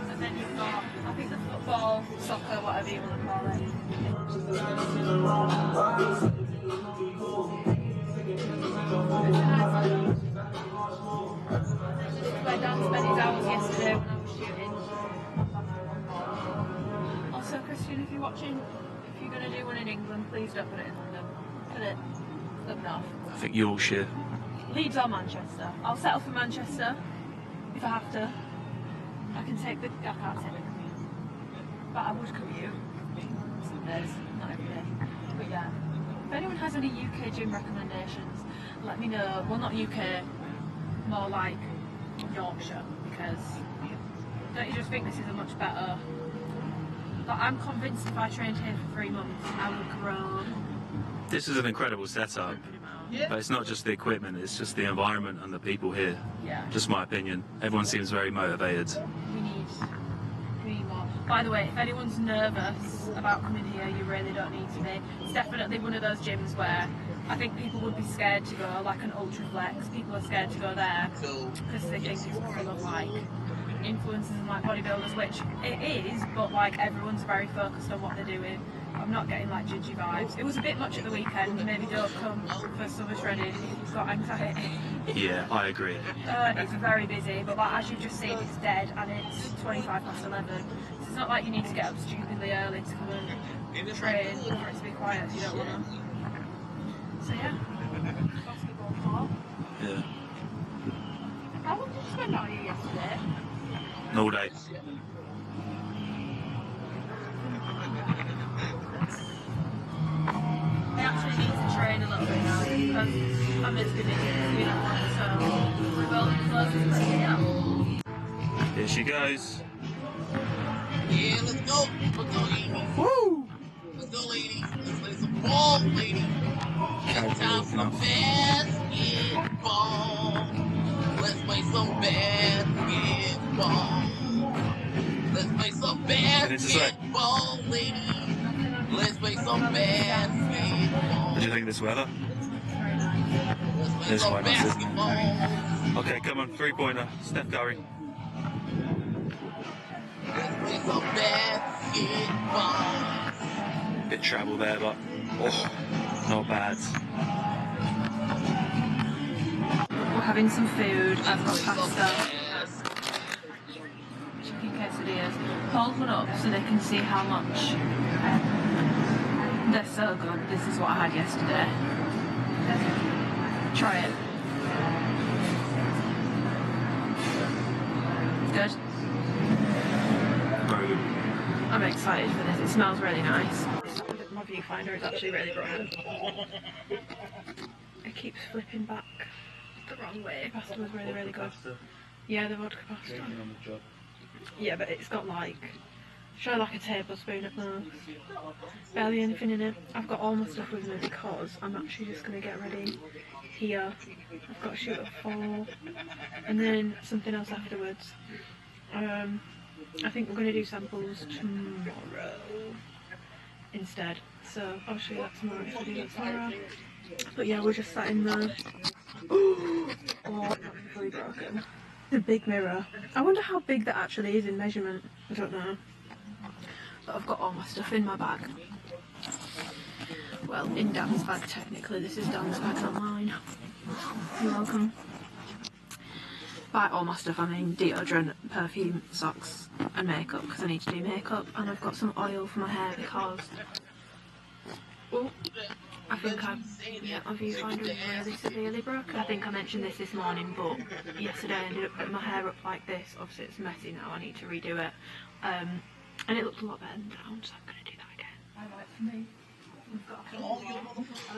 And then you've got, I think the football, soccer, whatever you want to call it. Where Dan spent his hours yesterday when I was shooting. Also, Christian, if you're watching, if you're going to do one in England, please don't put it in London. Put it up north.
I think Yorkshire.
Leeds or Manchester. I'll settle for Manchester if I have to. I can't take the commute. But I would commute. Some days, not every day. But yeah. If anyone has any UK gym recommendations, let me know. Well, not UK, more like Yorkshire, because don't you just think this is a much better... Like, I'm convinced if I trained here for 3 months, I would grow.
This is an incredible setup, but it's not just the equipment, it's just the environment and the people here.
Yeah.
Just my opinion. Everyone seems very motivated.
We need more. By the way, if anyone's nervous about coming here, you really don't need to be. It's definitely one of those gyms where I think people would be scared to go, like an Ultraflex. People are scared to go there because they think it's full of like influencers and like bodybuilders, which it is, but like everyone's very focused on what they're doing. I'm not getting like judgy vibes. It was a bit much at the weekend. Maybe don't come for summer shredding if you've got anxiety.
Yeah, I agree.
It's very busy, but like, as you've just seen, it's dead and it's 11:25. So it's not like you need to get up stupidly early to come and train for it to be quiet if you don't want to. So yeah, basketball court.
Yeah.
How long did you spend out here yesterday?
All day.
I actually need to train a little bit now because I'm meant to be busy, so my goal is closest to here.
Here she goes.
Yeah, let's go. Let's go, ladies.
Woo!
Let's go, ladies. Let's play some ball, ladies. It's time for basketball. Let's play some basketball. Let's play some basketball, ladies. Let's play some basketball.
What do you think of this weather?
Let's play
This
some
one, this is-
basketball.
Okay, come on, 3-pointer. Steph Curry.
Let's play some basketball.
Bit travel there, but not bad.
We're having some food. I've got pasta, chicken quesadillas. Hold one up so they can see how much. They're so good. This is what I had yesterday. Try it. Good.
Very good.
I'm excited for this. It smells really nice. My viewfinder is actually really bright. It keeps flipping back. the wrong way. Pasta was really, really good. Yeah, the vodka pasta. Yeah, but it's got like, show like a tablespoon at most. Barely anything in it. I've got all my stuff with me because I'm actually just going to get ready here. I've got to shoot at 4 and then something else afterwards. I think we're going to do samples tomorrow instead. So I'll show you that tomorrow if I do that tomorrow. But yeah, we're just sat in the... Oh, that's really broken. The big mirror. I wonder how big that actually is in measurement. I don't know. But I've got all my stuff in my bag. Well, in Dan's bag technically. This is Dan's bag, not mine. You're welcome. By all my stuff I mean deodorant, perfume, socks and makeup because I need to do makeup, and I've got some oil for my hair because I think my viewfinder is really severely broken. I think I mentioned this morning, but yesterday I ended up putting my hair up like this. Obviously it's messy now, I need to redo it, and it looked a lot better than down, so I'm going to do that again. I like for me. We've got a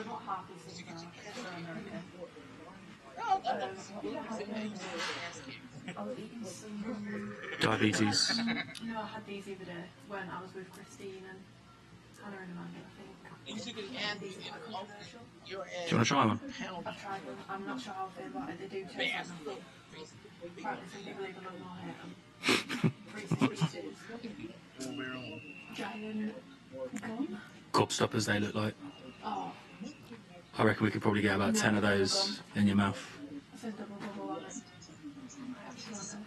lot half these things are American.
Diabetes.
No, I had these the other day when I was with Christine and Hannah and Amanda, I think.
You can add these in
Do you want to try one?
I've tried them. I'm not sure how I feel about it. They do taste like nothing. Apparently some people even love more hair. Reese's giant gum.
Gobstoppers they look like.
Oh.
I reckon we could probably get about 10 of those in your mouth.
It says double bubble on it. I actually want them.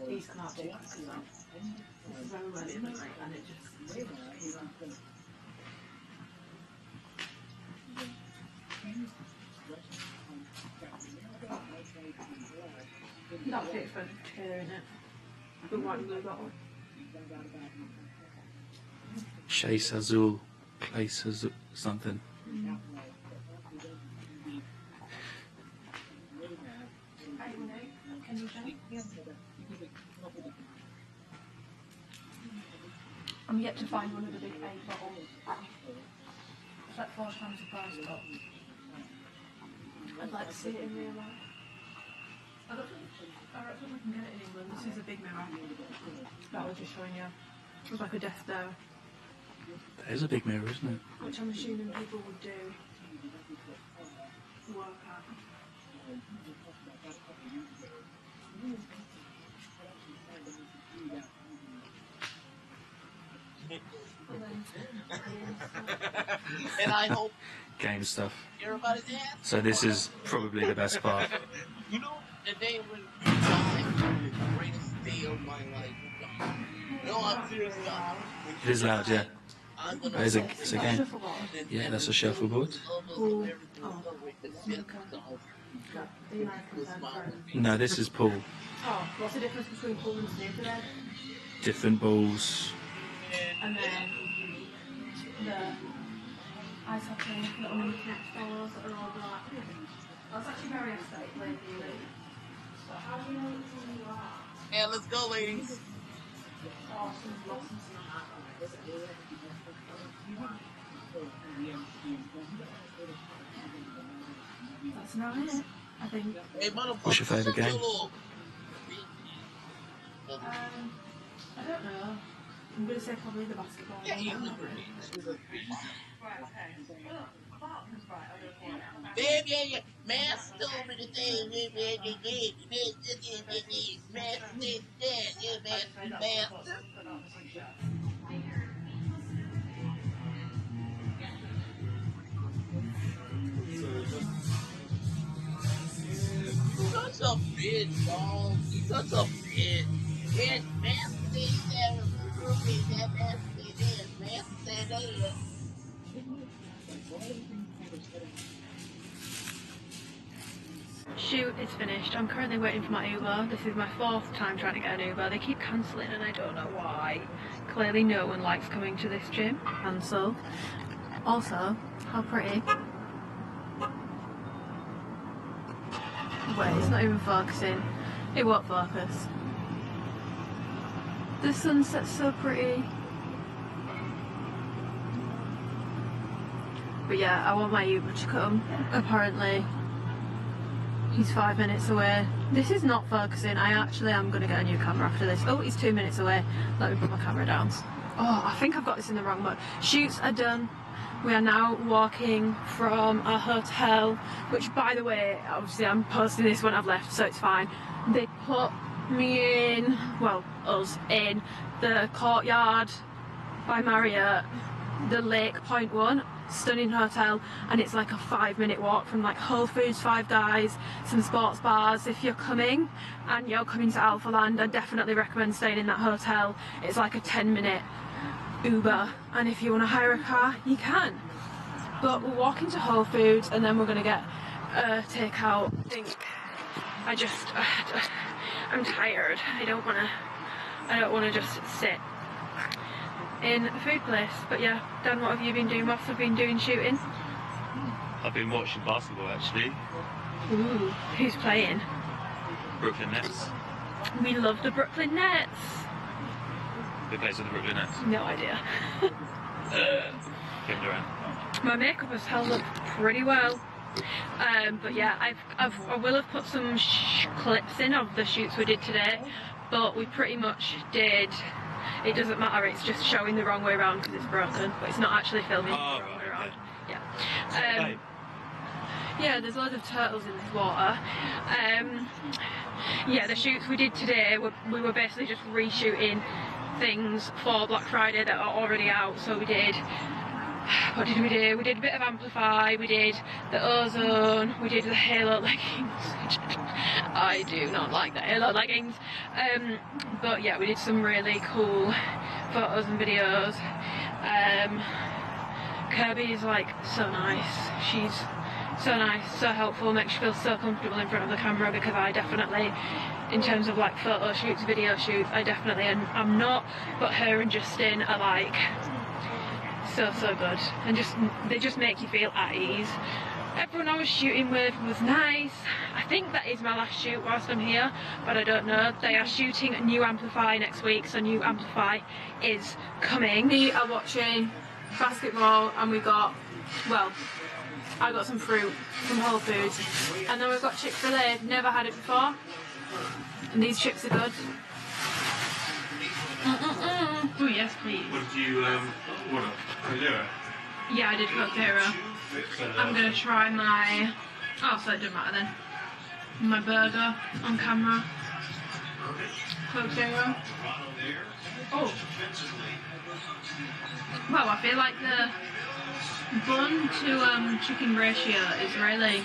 These come out too quick as well. This is very well in the night and it just... That's the expensive chair, isn't it? The white and blue bottle.
Chase Azul, Place Azul, something.
I'm yet to find one of the big 8 bottles. It's like 4 times the price, but I'd like to see it in real life. I reckon we can get it in England. This is a big mirror that I was just showing you. There's like a desk there.
That is a big mirror, isn't it?
Which I'm assuming people would do work at.
And I hope
game stuff.
everybody's ass.
So this is probably the best part.
You know, the day when the greatest day of my life. No, I'm serious.
It is loud, yeah.
I'm gonna
It's a game. Yeah, that's a shuffleboard. No, this is pool.
Oh, what's the difference between pool and snooker then?
Different balls.
And then the ice hockey, little mini next balls that are all black. That's actually very aesthetically appealing. So how do you know which one you are?
Yeah, let's go, ladies.
Oh, some blossoms in that. That's not it, I think.
Hey,
What's your favourite game?
I don't know. I'm going to say probably the basketball.
Yeah, you look Baby, master over the thing. Master. Such a bitch, dog. You're such a bitch. It's master there. That master there. Master there.
Shoot, it's finished. I'm currently waiting for my Uber. This is my 4th time trying to get an Uber. They keep cancelling and I don't know why. Clearly no one likes coming to this gym. Cancel. Also, how pretty. Wait, it's not even focusing. It won't focus. The sunset's so pretty. But yeah, I want my Uber to come. Apparently, he's 5 minutes away. This is not focusing. I actually am going to get a new camera after this. Oh, he's 2 minutes away. Let me put my camera down. Oh, I think I've got this in the wrong mode. Shoots are done. We are now walking from our hotel, which, by the way, obviously I'm posting this when I've left, so it's fine. They put me in, well, us in the Courtyard by Marriott, the Lake Point one. Stunning hotel, and it's like a 5-minute walk from like Whole Foods, Five Guys, some sports bars. If you're coming and you're coming to Alphaland, I definitely recommend staying in that hotel. It's like a 10-minute Uber, and if you want to hire a car, you can. But we're walking to Whole Foods, and then we're going to get takeout. I'm tired. I don't want to just sit in a food place. But yeah, Dan, what have you been doing whilst I've been doing shooting?
I've been watching basketball actually.
Ooh, who's playing?
Brooklyn Nets.
We love the Brooklyn Nets.
Who plays with the Brooklyn Nets?
No idea.
Kevin Durant.
My makeup has held up pretty well. But yeah, I will have put some clips in of the shoots we did today, but we pretty much did. It doesn't matter, it's just showing the wrong way around because it's broken, but it's not actually filming the wrong way around. Yeah. Yeah, there's loads of turtles in this water. Yeah, the shoots we did today, we were basically just reshooting things for Black Friday that are already out. So we did, what did we do? We did a bit of Amplify, we did the Ozone, we did the Halo leggings. I do not like the Halo leggings. But yeah, we did some really cool photos and videos. Kirby is like so nice. She's so nice, so helpful, makes you feel so comfortable in front of the camera, because I definitely, in terms of like photo shoots, video shoots, I definitely am not, but her and Justin are like so good, and they just make you feel at ease. Everyone I was shooting with was nice. I think that is my last shoot whilst I'm here, but I don't know. They are shooting a new Amplify next week, so new Amplify is coming. We are watching basketball, and we got, well, I got some fruit from Whole Foods, and then we've got Chick-fil-A. Never had it before, and these chips are good. Oh yes, please.
What did you order? Coquera?
Yeah, I did Coquera. I'm gonna try my, oh, so it doesn't matter then. My burger on camera. Coquera. Oh. Well, I feel like the bun to chicken ratio is really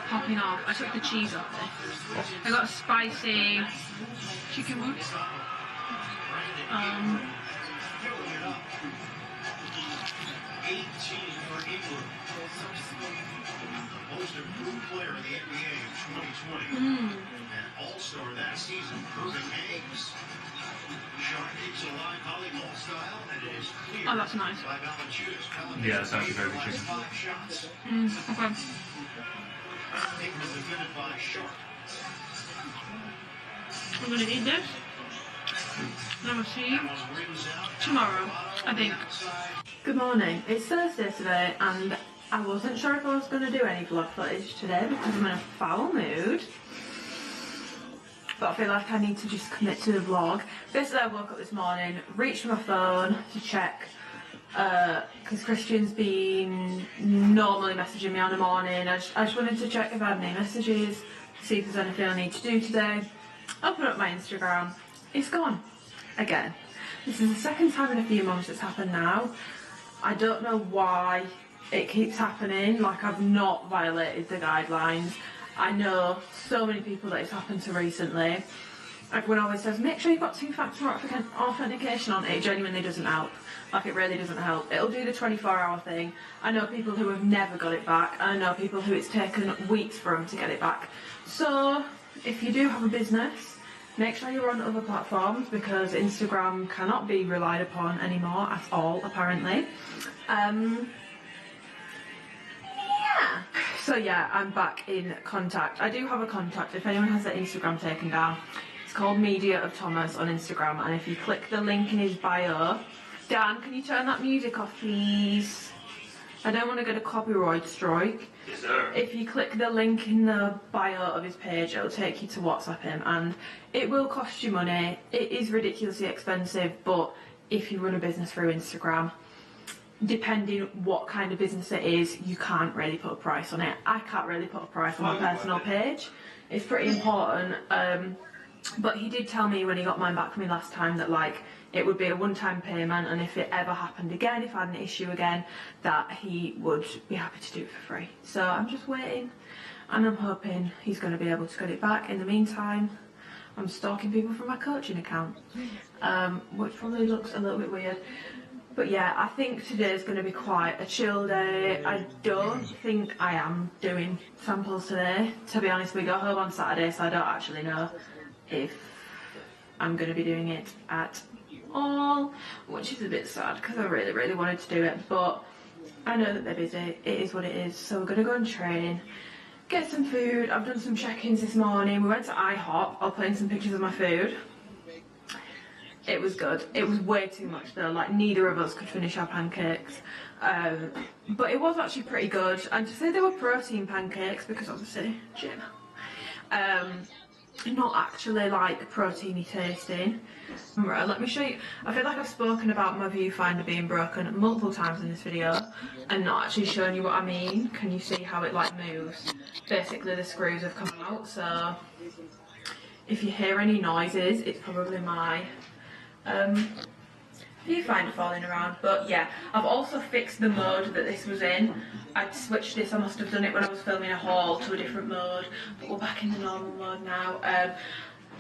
popping off. I took the cheese off this. I got a spicy chicken one.
Most improved player in the NBA in 2020. An all-star that season, Irving Hayes. Sharp keeps alive volleyball style, and it is clear.
Oh, that's nice.
Yeah, that's actually very good chicken.
Okay. I'm gonna eat this, and I will see you tomorrow, I think. Good morning. It's Thursday today, and I wasn't sure if I was going to do any vlog footage today because I'm in a foul mood. But I feel like I need to just commit to the vlog. Basically, I woke up this morning, reached for my phone to check, because Christian's been normally messaging me on the morning. I just wanted to check if I had any messages, see if there's anything I need to do today. Open up my Instagram. It's gone. Again. This is the second time in a few months it's happened now. I don't know why it keeps happening. Like, I've not violated the guidelines. I know so many people that it's happened to recently. Everyone always says, make sure you've got two-factor authentication on. It genuinely doesn't help. Like, it really doesn't help. It'll do the 24-hour thing. I know people who have never got it back, and I know people who it's taken weeks for them to get it back. So, if you do have a business, make sure you're on other platforms, because Instagram cannot be relied upon anymore at all, apparently. Yeah. So yeah, I'm back in contact. I do have a contact if anyone has their Instagram taken down. It's called Media of Thomas on Instagram, and if you click the link in his bio... Dan, can you turn that music off, please?
I don't want to get a copyright strike.
Yes, sir.
If you click the link in the bio of his page, it'll take you to WhatsApp him, and it will cost you money. It is ridiculously expensive, but if you run a business through Instagram, depending what kind of business it is, you can't really put a price on it. I can't really put a price on my personal page. It's pretty important. But he did tell me when he got mine back from me last time that like it would be a one-time payment, and if it ever happened again, if I had an issue again, that he would be happy to do it for free. So I'm just waiting, and I'm hoping he's going to be able to get it back. In the meantime, I'm stalking people from my coaching account, which probably looks a little bit weird. But yeah, I think today is going to be quite a chill day. I don't think I am doing samples today. To be honest, we go home on Saturday, so I don't actually know if I'm going to be doing it at all, which is a bit sad because I really, really wanted to do it. But I know that they're busy. It is what it is. So we're going to go and train, get some food. I've done some check-ins this morning. We went to IHOP. I'll put in some pictures of my food. It was good. It was way too much though, like neither of us could finish our pancakes. But it was actually pretty good. And to say they were protein pancakes, because obviously gym, not actually like proteiny tasting. Right, let me show you. I feel like I've spoken about my viewfinder being broken multiple times in this video and not actually showing you what I mean. Can you see how it like moves? Basically the screws have come out, so if you hear any noises, it's probably my viewfinder falling around. But yeah, I've also fixed the mode that this was in. I'd switched this, I must have done it when I was filming a haul, to a different mode, but we're back in the normal mode now.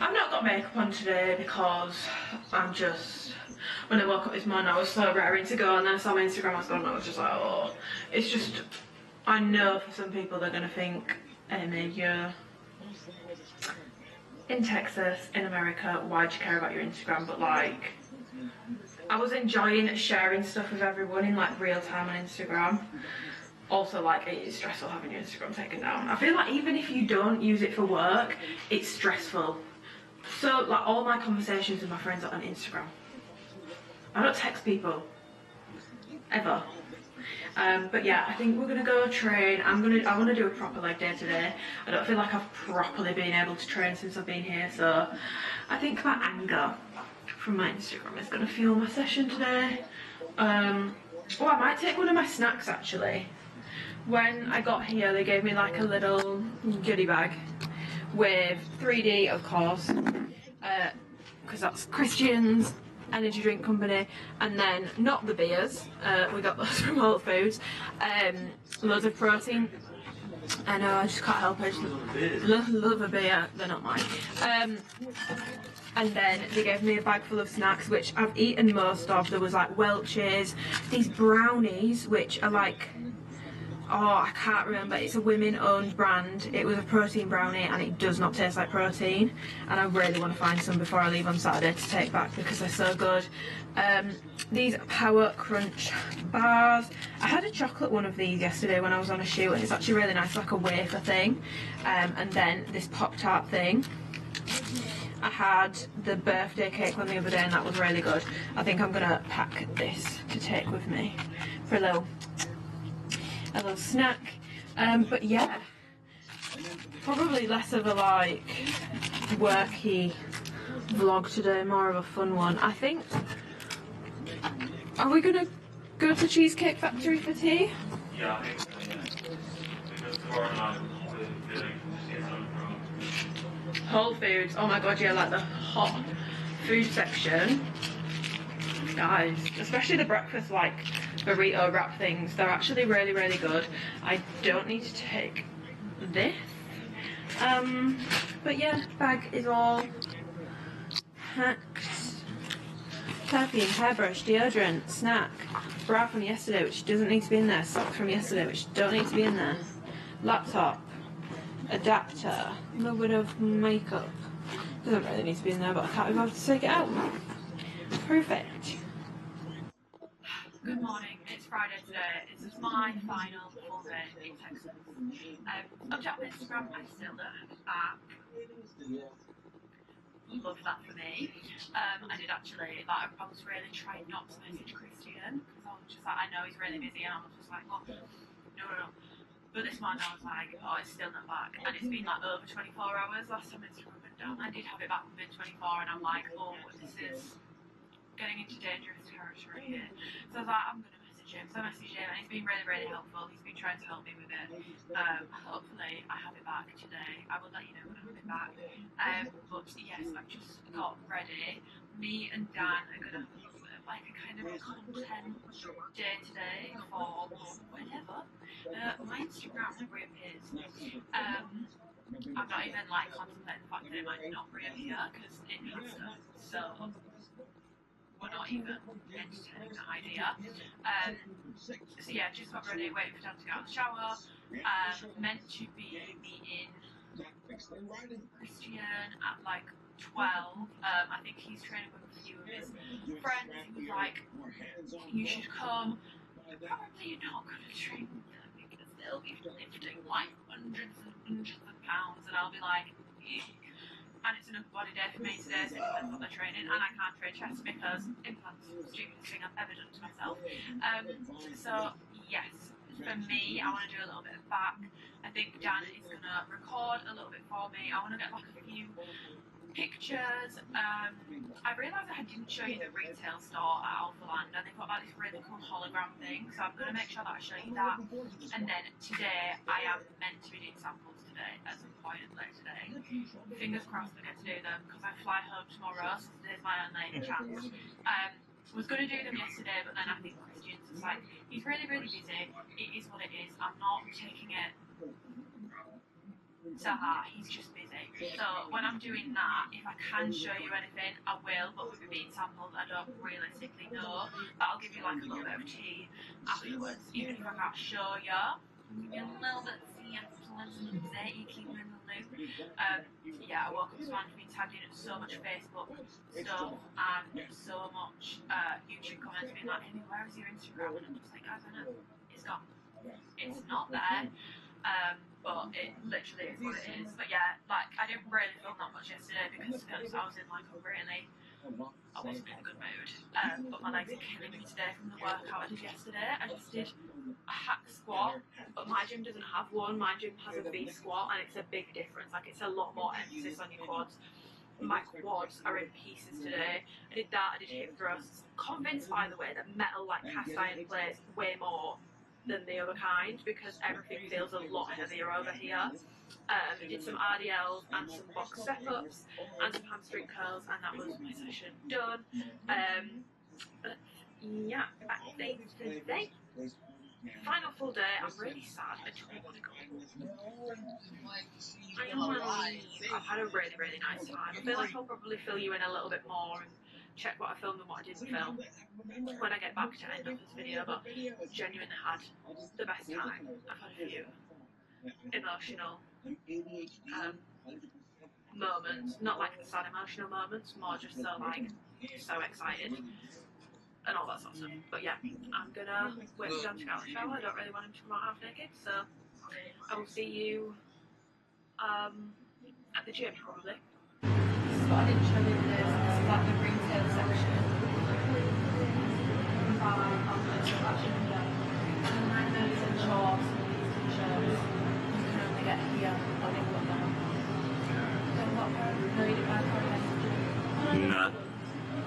I've not got makeup on today because I'm just, when I woke up this morning I was so raring to go, and then I saw my Instagram and I was just like, oh, it's just, I know for some people they're going to think, Amy, you're in Texas, in America, why'd you care about your Instagram? But like, I was enjoying sharing stuff with everyone in like real time on Instagram. Also, like, it is stressful having your Instagram taken down. I feel like even if you don't use it for work, it's stressful. So like all my conversations with my friends are on Instagram. I don't text people ever. But yeah, I think we're gonna go train. I want to do a proper leg day today. I don't feel like I've properly been able to train since I've been here, so I think my anger from my Instagram is gonna fuel my session today. Oh, I might take one of my snacks actually. When I got here, they gave me like a little goodie bag with 3D, of course, because that's Christian's energy drink company, and then not the beers, we got those from Whole Foods, loads of protein. I know, I just can't help it, I just love a beer, they're not mine. And then they gave me a bag full of snacks, which I've eaten most of. There was like Welch's, these brownies, which are like, oh, I can't remember, it's a women-owned brand. It was a protein brownie and it does not taste like protein, and I really want to find some before I leave on Saturday to take back because they're so good. These Power Crunch bars. I had a chocolate one of these yesterday when I was on a shoot, and it's actually really nice, like a wafer thing. And then this Pop-Tart thing. I had the birthday cake one the other day and that was really good. I think I'm gonna pack this to take with me for a little snack. But yeah, probably less of a like worky vlog today, more of a fun one. I think, are we gonna go to Cheesecake Factory for tea?
Yeah, I think so, yeah. Because tomorrow night we're doing just get something from
Whole Foods. Oh my god, yeah, like the hot food section. Guys, especially the breakfast like burrito wrap things, they're actually really, really good. I don't need to take this. But yeah, bag is all packed. Perfume, hairbrush, deodorant, snack, bra from yesterday which doesn't need to be in there, socks from yesterday which don't need to be in there, laptop, adapter, a little bit of makeup, doesn't really need to be in there but I can't be bothered to take it out. Perfect. Good morning, it's Friday today. This is my final full day in Texas. I've checked on Instagram, I still don't have it back. Love that for me. I did actually, like, I was really trying not to message Christian because I was
just like, I know he's really busy, and I was just like, oh, no. But this morning I was like, oh, it's still not back, and it's been like over 24 hours. Last time Instagram went down, I did have it back within 24, and I'm like, oh, this is getting into dangerous territory here. So I was like, I'm gonna message him. So I messaged him, and he's been really, really helpful. He's been trying to help me with it. Hopefully I have it back today. I will let you know when I have it back. But yes, I've just got ready. Me and Dan are gonna have a little bit of like a kind of content day today for whenever my Instagram reappears. I'm not even like contemplating the fact that it might not reappear because it has to. So we're not even entertaining that idea. So yeah, just got ready, waiting for Dan to get out of the shower. Meant to be meeting Christian at like 12. I think he's training with a few of his friends. He was like, you should come. Probably not going to train with them because they'll be lifting like hundreds and hundreds of pounds, and I'll be like, eek. And it's another body day for me today, so it depends on the training, and I can't train chest because implants are the stupidest thing I've ever done to myself. So yes, for me, I want to do a little bit of back. I think Dan is going to record a little bit for me. I want to get like a few pictures. I realised I didn't show you the retail store at Alphalete, and they've got like this really cool hologram thing, so I'm going to make sure that I show you that. And then today, I am meant to be doing samples today at some point later today. Fingers crossed I get to do them because I fly home tomorrow, so today's my only chance. Was going to do them yesterday, but then I think Christian's just like, he's really, really busy. It is what it is. I'm not taking it to heart. He's just busy. So when I'm doing that, if I can show you anything, I will. But with it being samples, I don't realistically know. But I'll give you like a little bit of tea afterwards, even if I can't show you. I'll give you a little bit of tea afterwards and update you, keep you in the loop. Yeah, I woke up this morning being tagged in at so much Facebook stuff and so much YouTube comments being like, hey, where is your Instagram? And I'm just like, guys, I know, it's gone. It's not there. But it literally is what it is. But yeah, like, I didn't really film that much yesterday because, to be honest, I was in like a really, I wasn't in a good mood. But my legs are killing me today from the workout I did yesterday. I just did a hack squat, but my gym doesn't have one. My gym has a V squat, and it's a big difference. Like, it's a lot more emphasis on your quads. My quads are in pieces today. I did that, I did hip thrusts. Convinced, by the way, that metal, like cast iron plates, way more than the other kind because everything feels a lot heavier over here. I did some RDLs and some box step-ups and some hamstring curls, and that was my session done. But yeah, back day today. Final full day. I'm really sad. I don't want to go. I don't want to leave. I've had a really, really nice time. I feel like I'll probably fill you in a little bit more and check what I filmed and what I didn't film when I get back to end of this video, but genuinely had the best time. I've had a few emotional moments, not like sad emotional moments, more just so like so excited and all that sort of stuff. But yeah, I'm gonna wait for Dan to get out of the shower. I don't really want him to come out half naked, so I will see you at the gym probably. This is what I didn't show you today. This is like the retail section. And shorts and t-shirts. You can only get here on England now. No, you didn't buy a pair.
No.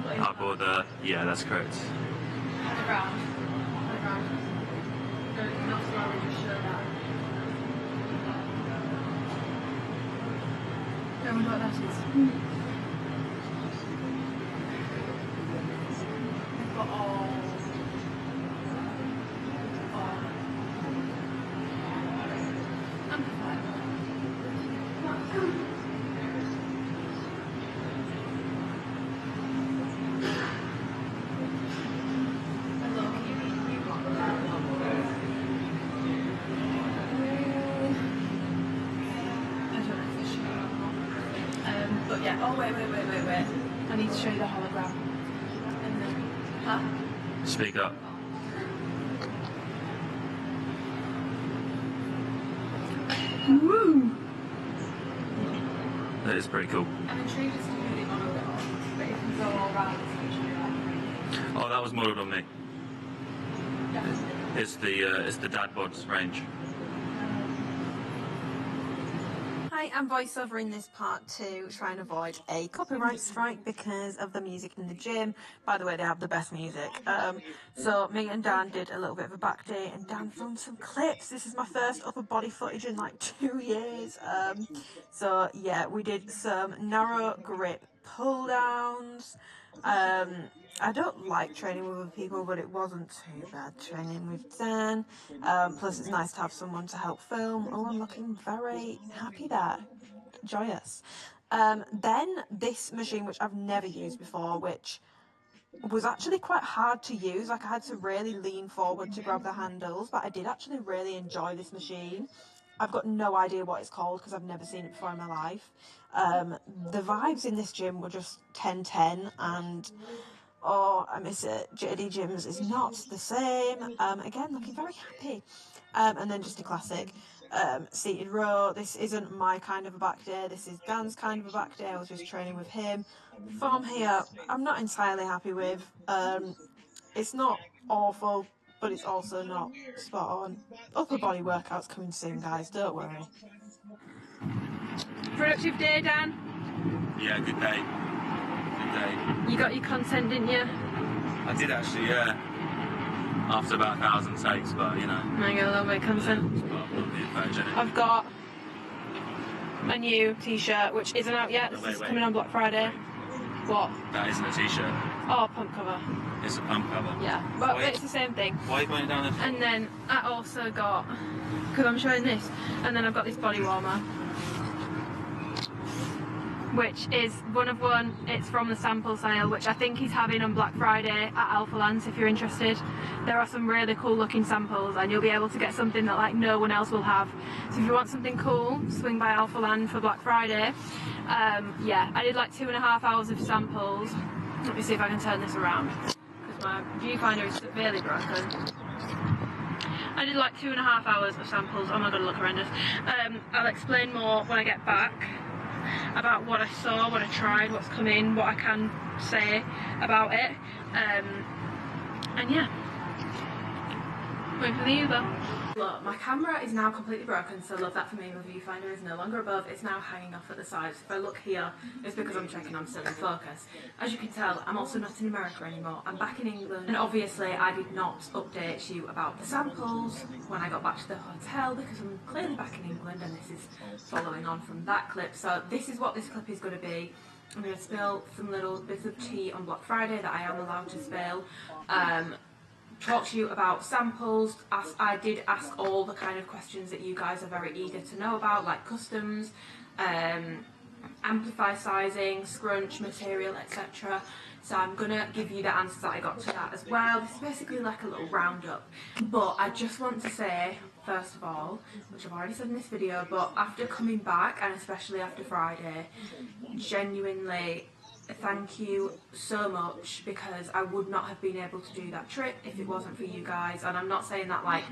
I bought the, yeah, that's correct.
Around. No, not so I just show that. Tell me what that is. We've got all but yeah, oh wait. I need to show you the hologram. And then, huh?
Speak up.
Woo!
That is pretty cool.
I'm intrigued as to who they modelled it on, but if you go all around, it's usually like...
Oh, that was modelled on me. It's the dad bods range.
Hi, I'm voiceover in this part to try and avoid a copyright strike because of the music in the gym. By the way, they have the best music. So me and Dan did a little bit of a back day, and Dan filmed some clips. This is my first upper body footage in like 2 years. So yeah, we did some narrow grip pull downs. I don't like training with other people, but it wasn't too bad training with Dan. Plus it's nice to have someone to help film. Oh, I'm looking very happy there. Joyous. Then this machine, which I've never used before, which was actually quite hard to use. Like, I had to really lean forward to grab the handles, but I did actually really enjoy this machine. I've got no idea what it's called because I've never seen it before in my life. The vibes in this gym were just 10-10, and oh, I miss it. JD Gyms is not the same. Again, looking very happy. And then just a classic seated row. This isn't my kind of a back day. This is Dan's kind of a back day. I was just training with him. Form here, I'm not entirely happy with. It's not awful, but it's also not spot on. Upper body workouts coming soon, guys. Don't worry. Productive day, Dan?
Yeah, good day. Good day.
You got your content, didn't you?
I did actually, yeah. After about 1,000 takes, but you know.
I got a little bit of content. I've got a new t-shirt which isn't out yet. This is coming on Black Friday. What?
That isn't a t-shirt.
Oh, pump cover.
It's a pump cover.
Yeah, but it's the same thing.
Why are you going down there?
And then I also got, because I'm showing this, and then I've got this body warmer, which is one of one. It's from the sample sale, which I think he's having on Black Friday at Alphalete. If you're interested, there are some really cool looking samples, and you'll be able to get something that like no one else will have. So if you want something cool, swing by Alphalete for Black Friday. Yeah, I did like 2.5 hours of samples. Let me see if I can turn this around, because my viewfinder is severely broken. I did like 2.5 hours of samples. Oh my god, I look horrendous. I'll explain more when I get back about what I saw, what I tried, what's come in, what I can say about it. And yeah, wait for the Uber. Look, my camera is now completely broken, so love that for me. My viewfinder is no longer above, it's now hanging off at the sides. If I look here, it's because I'm checking I'm still in focus. As you can tell, I'm also not in America anymore. I'm back in England, and obviously I did not update you about the samples when I got back to the hotel, because I'm clearly back in England, and this is following on from that clip. So this is what this clip is going to be. I'm going to spill some little bits of tea on Black Friday that I am allowed to spill. Talk to you about samples. I did ask all the kind of questions that you guys are very eager to know about, like customs, amplify sizing, scrunch material, etc. So I'm gonna give you the answers that I got to that as well. This is basically like a little roundup. But I just want to say, first of all, which I've already said in this video, but after coming back, and especially after Friday, genuinely thank you so much, because I would not have been able to do that trip if it wasn't for you guys. And I'm not saying that like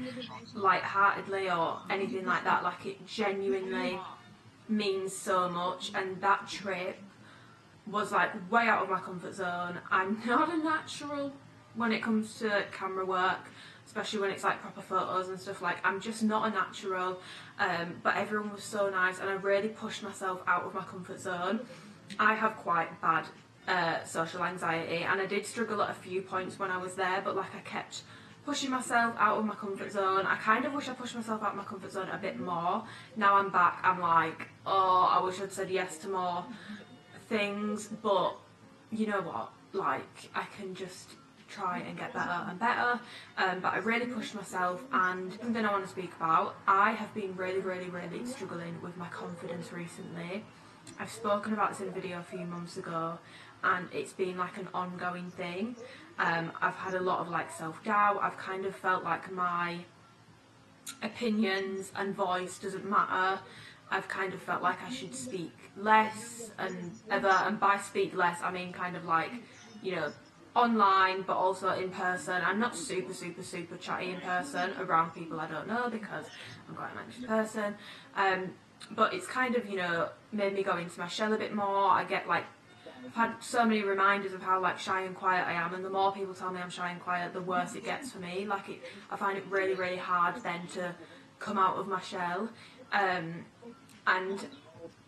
light-heartedly or anything like that, like it genuinely means so much. And that trip was like way out of my comfort zone. I'm not a natural when it comes to camera work, especially when it's like proper photos and stuff. Like, I'm just not a natural, but everyone was so nice, and I really pushed myself out of my comfort zone. I have quite bad social anxiety, and I did struggle at a few points when I was there, but like I kept pushing myself out of my comfort zone. I kind of wish I pushed myself out of my comfort zone a bit more. Now I'm back, I'm like, oh, I wish I'd said yes to more things, but you know what, like, I can just try and get better and better. But I really pushed myself. And something I want to speak about, I have been really struggling with my confidence recently. I've spoken about this in a video a few months ago, and it's been like an ongoing thing. I've had a lot of like self-doubt. I've kind of felt like my opinions and voice doesn't matter. I've kind of felt like I should speak less and by speak less I mean kind of like, you know, online, but also in person. I'm not super chatty in person around people I don't know, because I'm quite an anxious person. But it's kind of, you know, made me go into my shell a bit more. I get like
I've had so many reminders of how like shy and quiet I am, and the more people tell me I'm shy and quiet, the worse it gets for me. Like I find it really, really hard then to come out of my shell, and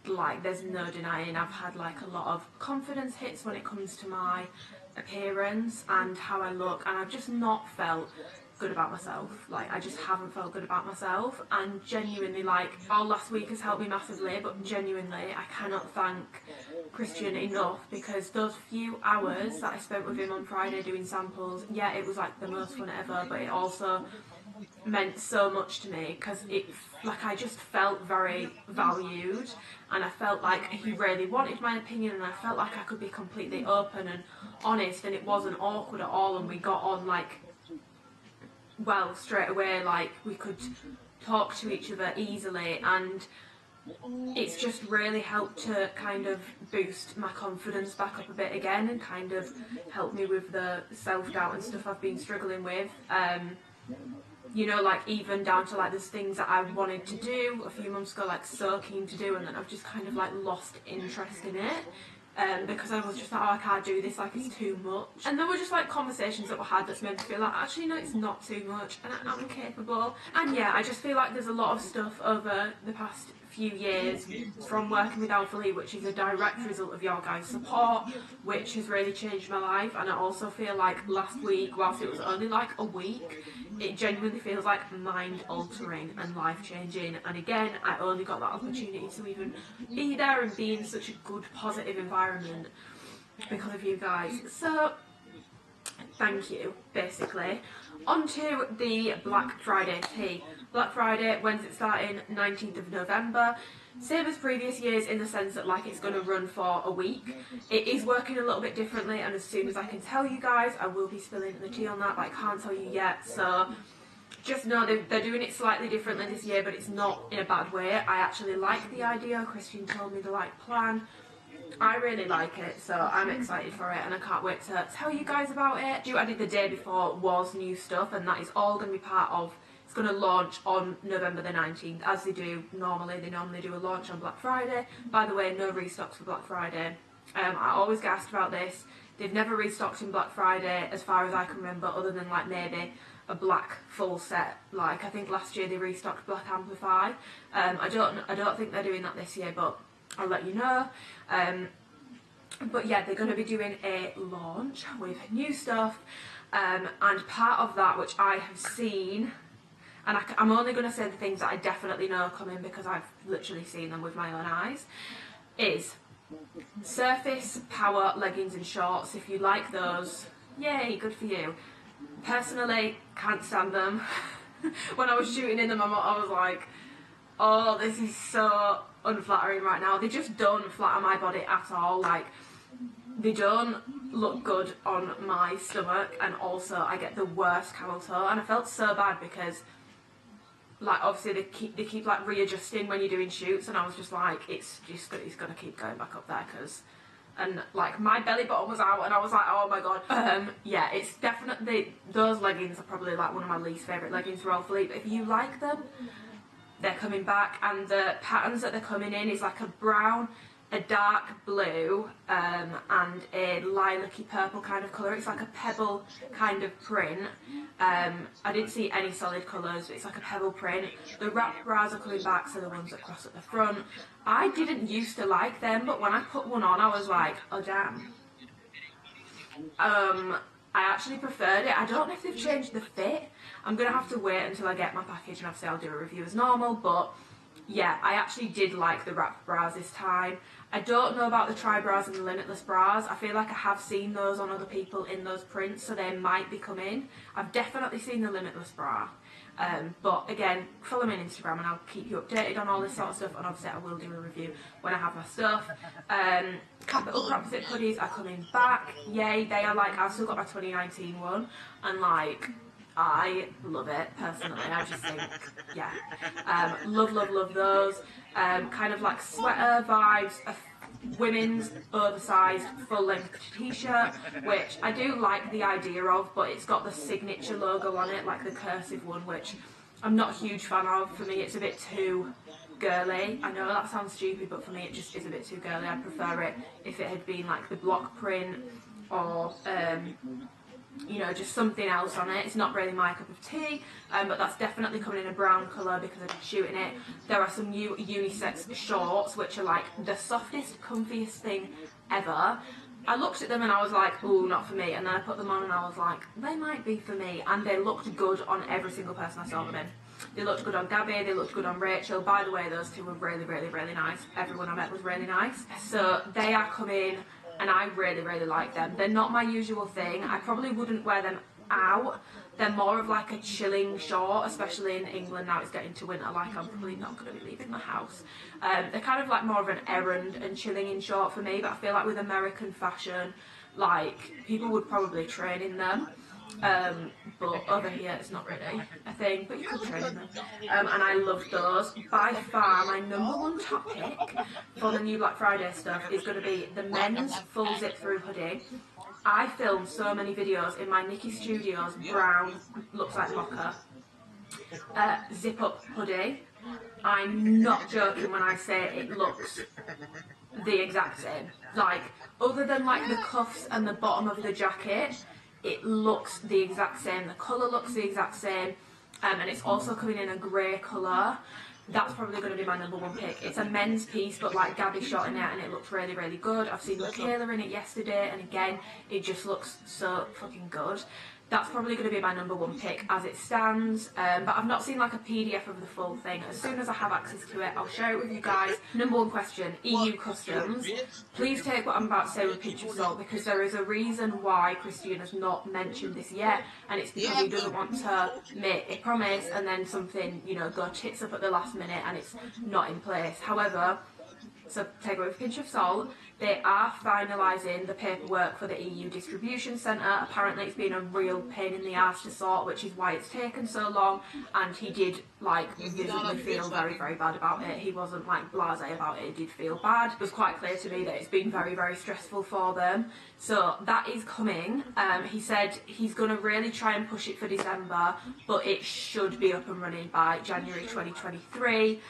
like there's no denying I've had like a lot of confidence hits when it comes to my appearance and how I look, and I've just not felt good about myself. Like I just haven't felt good about myself, and genuinely like all last week has helped me massively, but genuinely I cannot thank Christian enough, because those few hours that I spent with him on Friday doing samples, yeah, it was like the most fun ever, but it also meant so much to me because it, like, I just felt very valued, and I felt like he really wanted my opinion, and I felt like I could be completely open and honest, and it wasn't awkward at all, and we got on like well straight away, like we could talk to each other easily, and it's just really helped to kind of boost my confidence back up a bit again, and kind of help me with the self-doubt and stuff I've been struggling with. You know, like even down to like there's things that I wanted to do a few months ago, like so keen to do, and then I've just kind of like lost interest in it. Because I was just like, oh, I can't do this, like it's too much. And there were just like conversations that were had that's made me feel like, actually no, it's not too much, and I'm capable. And yeah, I just feel like there's a lot of stuff over the past few years from working with Alphalete, which is a direct result of your guys' support, which has really changed my life. And I also feel like last week, whilst it was only like a week, it genuinely feels like mind-altering and life-changing. And again, I only got that opportunity to even be there and be in such a good, positive environment because of you guys. So, thank you, basically. On to the Black Friday tea. Black Friday, when's it starting? 19th of November. Same as previous years in the sense that like it's going to run for a week. It is working a little bit differently, and as soon as I can tell you guys, I will be spilling the tea on that, but I can't tell you yet. So just know they're doing it slightly differently this year, but it's not in a bad way. I actually like the idea. Christian told me the like plan. I really like it, so I'm excited for it, and I can't wait to tell you guys about it. What I did the day before was new stuff, and that is all going to be part of. It's going to launch on November the 19th, as they do normally. They normally do a launch on Black Friday. By the way, no restocks for Black Friday. I always get asked about this. They've never restocked in Black Friday, as far as I can remember, other than like maybe a black full set. Like I think last year they restocked Black Amplify. I don't think they're doing that this year, but I'll let you know. But yeah, they're going to be doing a launch with new stuff, and part of that, which I have seen, and I'm only going to say the things that I definitely know are coming because I've literally seen them with my own eyes, is surface power leggings and shorts. If you like those, yay, good for you. Personally, can't stand them. When I was shooting in them, I was like, oh, this is so unflattering right now. They just don't flatter my body at all. Like, they don't look good on my stomach, and also I get the worst camel toe, and I felt so bad because like obviously they keep like readjusting when you're doing shoots, and I was just like, it's gonna keep going back up there, because and like my belly button was out, and I was like, oh my god. Yeah, it's definitely, those leggings are probably like one of my least favourite leggings for Alphalete, but if you like them, they're coming back, and the patterns that they're coming in is like a brown, a dark blue, and a lilac-y purple kind of colour. It's like a pebble kind of print. I didn't see any solid colours, but it's like a pebble print. The wrap bras are coming back, so the ones that cross at the front. I didn't used to like them, but when I put one on, I was like, oh damn. I actually preferred it. I don't know if they've changed the fit. I'm going to have to wait until I get my package, and obviously I'll do a review as normal, but yeah, I actually did like the wrap bras this time. I don't know about the tri-bras and the limitless bras. I feel like I have seen those on other people in those prints, so they might be coming. I've definitely seen the limitless bra. But again, follow me on Instagram and I'll keep you updated on all this sort of stuff, and obviously I will do a review when I have my stuff. Capital Crop Fit hoodies are coming back. Yay, they are like, I've still got my 2019 one, and like, I love it personally. I just think, yeah, love those. Kind of like sweater vibes, a women's oversized full-length t-shirt, which I do like the idea of, but it's got the signature logo on it, like the cursive one, which I'm not a huge fan of. For me, it's a bit too girly. I know that sounds stupid, but for me it just is a bit too girly. I'd prefer it if it had been like the block print or you know, just something else on it. It's not really my cup of tea, but that's definitely coming in a brown colour because I'm shooting it. There are some new unisex shorts which are like the softest, comfiest thing ever. I looked at them and I was like, ooh, not for me, and then I put them on and I was like, they might be for me, and they looked good on every single person I saw them in. They looked good on Gabby, they looked good on Rachel. By the way, those two were really, really, really nice. Everyone I met was really nice. So they are coming, and I really, really like them. They're not my usual thing. I probably wouldn't wear them out. They're more of like a chilling short, especially in England now it's getting to winter, like I'm probably not going to be leaving my house. They're kind of like more of an errand and chilling in short for me, but I feel like with American fashion, like people would probably train in them. But over here it's not really a thing, but you could train in them. And I love those. By far my #1 top pick for the new Black Friday stuff is going to be the men's full zip through hoodie. I filmed so many videos in my Nikki Studios brown, looks like mocha, zip up hoodie. I'm not joking when I say it looks the exact same. Like, other than like the cuffs and the bottom of the jacket, it looks the exact same. The colour looks the exact same, and it's also coming in a grey colour. That's probably going to be my #1 pick. It's a men's piece, but like Gabby shot in it and it looks really, really good. I've seen Michaela in it yesterday, and again, it just looks so fucking good. That's probably going to be my #1 pick as it stands, but I've not seen like a PDF of the full thing. As soon as I have access to it, I'll share it with you guys. #1 question, EU customs. Please take what I'm about to say with a pinch of salt, because there is a reason why Christian has not mentioned this yet, and it's because he doesn't want to make a promise and then something, you know, go tits up at the last minute and it's not in place. However, so take it with a pinch of salt, they are finalising the paperwork for the EU distribution centre. Apparently it's been a real pain in the arse to sort, which is why it's taken so long, and he did like visibly feel very, very bad about it. He wasn't like blasé about it, he did feel bad. It was quite clear to me that it's been very, very stressful for them. So that is coming. He said he's going to really try and push it for December, but it should be up and running by January 2023.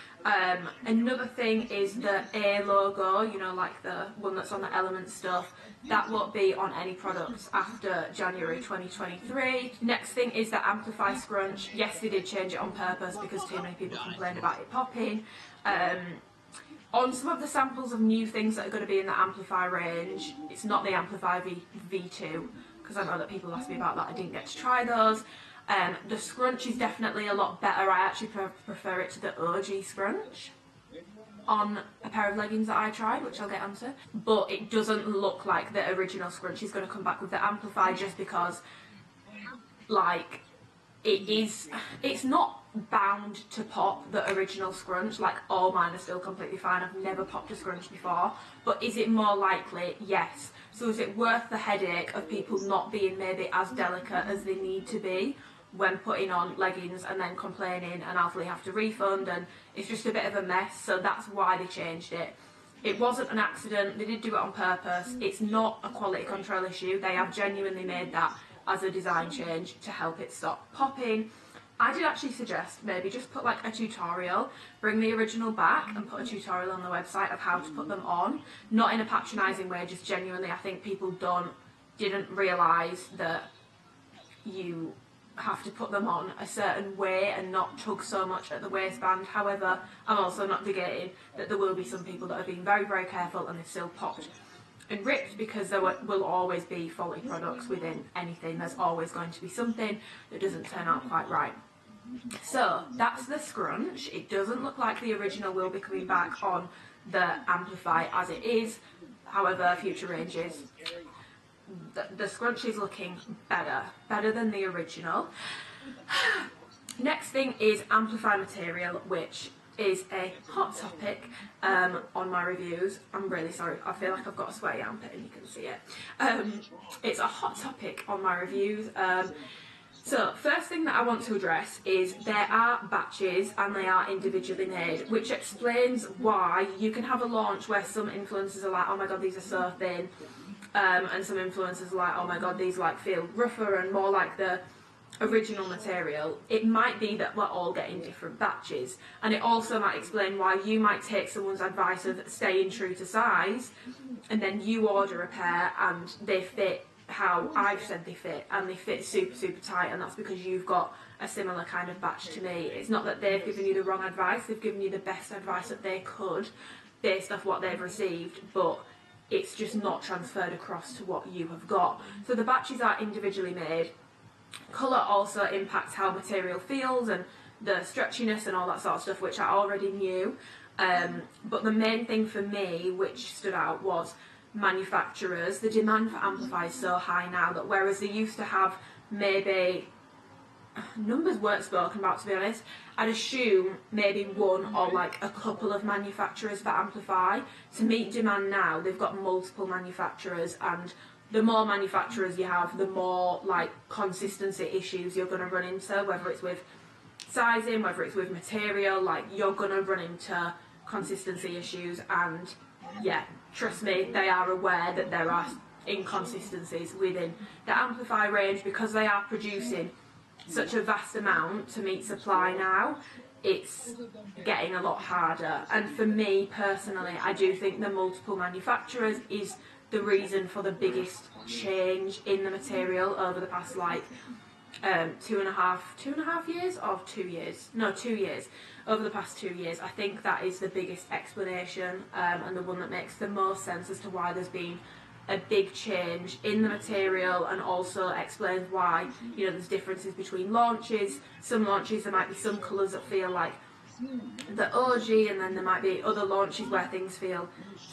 Another thing is the A logo, you know, like the one that's on the Element stuff. That won't be on any products after January 2023. Next thing is the Amplify scrunch. Yes, they did change it on purpose because too many people complained about it popping. On some of the samples of new things that are going to be in the Amplify range, it's not the Amplify V2, because I know that people asked me about that. I didn't get to try those. The scrunch is definitely a lot better. I actually prefer it to the OG scrunch on a pair of leggings that I tried, which I'll get onto. But it doesn't look like the original scrunch is going to come back with the Amplify, just because, like, it's not bound to pop the original scrunch. Like, all mine are still completely fine. I've never popped a scrunch before. But is it more likely? Yes. So is it worth the headache of people not being maybe as delicate as they need to be when putting on leggings and then complaining and Alphalete have to refund, and it's just a bit of a mess? So that's why they changed it. It wasn't an accident, they did do it on purpose. It's not a quality control issue. They have genuinely made that as a design change to help it stop popping. I did actually suggest maybe just put like a tutorial, bring the original back and put a tutorial on the website of how to put them on. Not in a patronising way, just genuinely I think people didn't realise that you have to put them on a certain way and not tug so much at the waistband. However, I'm also not negating that there will be some people that have been very, very careful and they've still popped and ripped, because there will always be faulty products within anything. There's always going to be something that doesn't turn out quite right. So that's the scrunch. It doesn't look like the original will be coming back on the Amplify as it is. However, future ranges, the scrunch is looking better than the original. Next thing is Amplify material, which is a hot topic on my reviews. I'm really sorry, I feel like I've got a sweaty armpit and you can see it. It's a hot topic on my reviews. So first thing that I want to address is there are batches and they are individually made, which explains why you can have a launch where some influencers are like, oh my god, these are so thin, and some influencers are like, oh my god, these like feel rougher and more like the original material, it might be that we're all getting different batches, and it also might explain why you might take someone's advice of staying true to size, and then you order a pair and they fit how I've said they fit, and they fit super tight, and that's because you've got a similar kind of batch to me. It's not that they've given you the wrong advice, they've given you the best advice that they could based off what they've received, but it's just not transferred across to what you have got. So the batches are individually made. Colour also impacts how material feels and the stretchiness and all that sort of stuff, which I already knew. But the main thing for me, which stood out, was manufacturers. The demand for Amplify is so high now that whereas they used to have maybe, numbers weren't spoken about to be honest, I'd assume maybe one or like a couple of manufacturers for Amplify. To meet demand now, they've got multiple manufacturers, and the more manufacturers you have, the more like consistency issues you're going to run into, whether it's with sizing, whether it's with material, like you're going to run into consistency issues. And yeah, trust me, they are aware that there are inconsistencies within the Amplify range because they are producing such a vast amount to meet supply now. It's getting a lot harder, and for me personally, I do think the multiple manufacturers is the reason for the biggest change in the material over the past like 2.5 years or 2 years, no 2 years, over the past 2 years. I think that is the biggest explanation, and the one that makes the most sense as to why there's been a big change in the material, and also explains why, you know, there's differences between launches. Some launches there might be some colours that feel like the OG, and then there might be other launches where things feel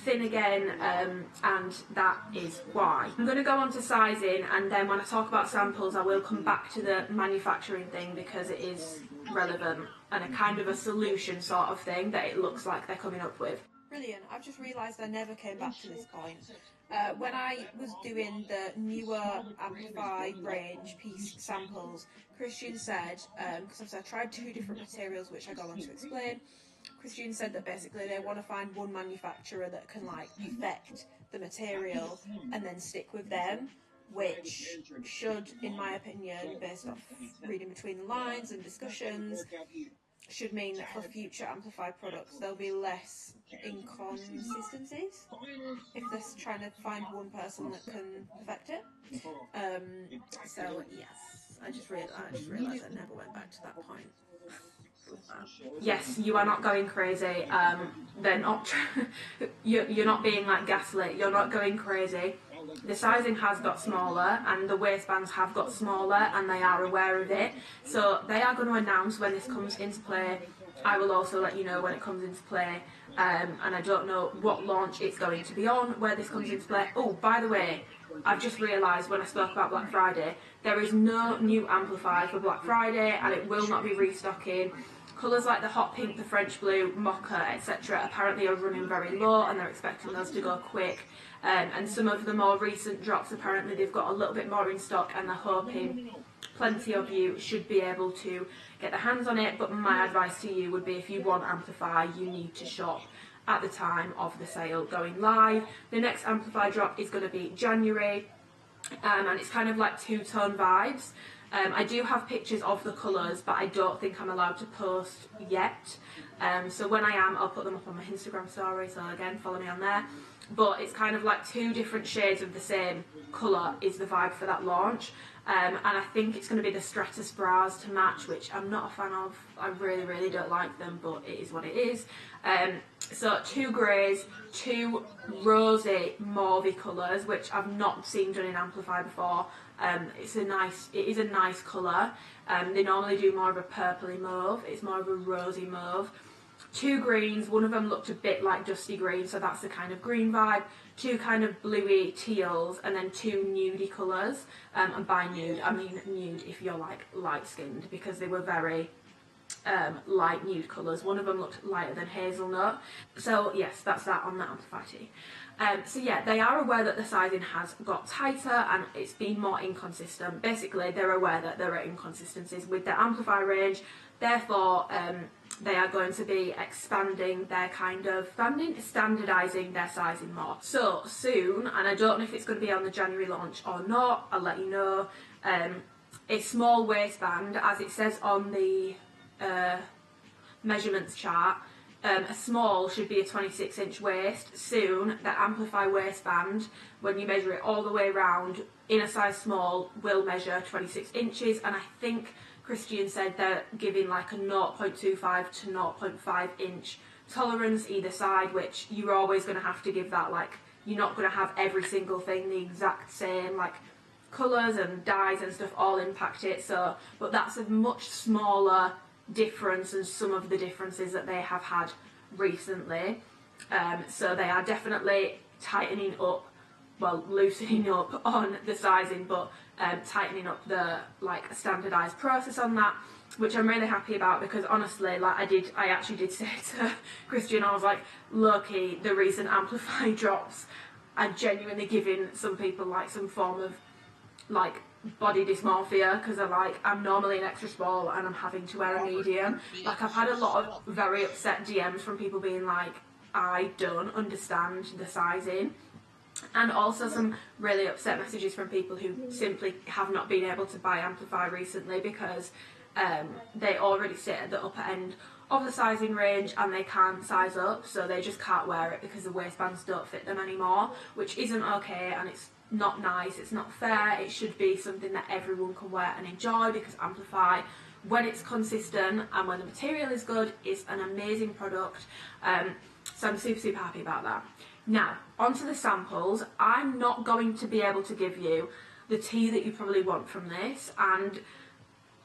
thin again, and that is why. I'm going to go on to sizing, and then when I talk about samples I will come back to the manufacturing thing because it is relevant and a kind of a solution sort of thing that it looks like they're coming up with. Brilliant. I've just realised I never came back to this point. When I was doing the newer Amplify range piece samples, Christian said, because I tried 2 different materials which I go on to explain, Christian said that basically they want to find one manufacturer that can like perfect the material and then stick with them, which should, in my opinion, based off reading between the lines and discussions, should mean that for future Amplify products there'll be less inconsistencies if they're trying to find one person that can perfect it. So yes, I just realised I never went back to that point. Yes, you are not going crazy. They're not. You're not being like gaslit. You're not going crazy. The sizing has got smaller, and the waistbands have got smaller, and they are aware of it. So they are going to announce when this comes into play. I will also let you know when it comes into play. And I don't know what launch it's going to be on, where this comes into play. Oh, by the way, I've just realised when I spoke about Black Friday, there is no new Amplify for Black Friday, and it will not be restocking. Colours like the hot pink, the French blue, mocha, etc. apparently are running very low, and they're expecting those to go quick. And some of the more recent drops, apparently they've got a little bit more in stock, and they're hoping plenty of you should be able to get their hands on it. But my advice to you would be, if you want Amplify, you need to shop at the time of the sale going live. The next Amplify drop is going to be January, and it's kind of like two-tone vibes. I do have pictures of the colours, but I don't think I'm allowed to post yet. So when I am, I'll put them up on my Instagram story, so again, follow me on there. But it's kind of like 2 different shades of the same colour is the vibe for that launch. And I think it's going to be the Stratus bras to match, which I'm not a fan of. I really don't like them, but it is what it is. So 2 greys, 2 rosy mauvey colours, which I've not seen done in Amplify before. It is a nice colour. They normally do more of a purpley mauve. It's more of a rosy mauve. 2 greens, one of them looked a bit like dusty green, so that's the kind of green vibe. 2 kind of bluey teals, and then 2 nudie colours. And by nude, I mean nude if you're like light skinned, because they were very light nude colours. One of them looked lighter than hazelnut. So yes, that's that on the Amplify tee. So yeah, they are aware that the sizing has got tighter and it's been more inconsistent. Basically, they're aware that there are inconsistencies with the Amplify range. Therefore, they are going to be expanding their standardising their sizing more. So soon, and I don't know if it's going to be on the January launch or not, I'll let you know. a small waistband, as it says on the measurements chart. A small should be a 26-inch waist. Soon, the Amplify waistband, when you measure it all the way around in a size small, will measure 26 inches. And I think Christian said they're giving like a 0.25 to 0.5 inch tolerance either side, which you're always going to have to give that. Like, you're not going to have every single thing the exact same, like colours and dyes and stuff all impact it. So, but that's a much smaller difference than some of the differences that they have had recently. So they are definitely tightening up, well, loosening up on the sizing, but tightening up the like standardised process on that, which I'm really happy about, because honestly, like I actually did say to Christian, I was like, low-key, the recent Amplify drops are genuinely giving some people like some form of like body dysmorphia, because they're like, I'm normally an extra small and I'm having to wear a medium. Like, I've had a lot of very upset DMs from people being like, I don't understand the sizing, and also some really upset messages from people who simply have not been able to buy Amplify recently because they already sit at the upper end of the sizing range and they can't size up, so they just can't wear it because the waistbands don't fit them anymore, which isn't okay, and it's not nice, it's not fair. It should be something that everyone can wear and enjoy, because Amplify, when it's consistent and when the material is good, is an amazing product. So I'm super, super happy about that. Now, onto the samples. I'm not going to be able to give you the tea that you probably want from this, and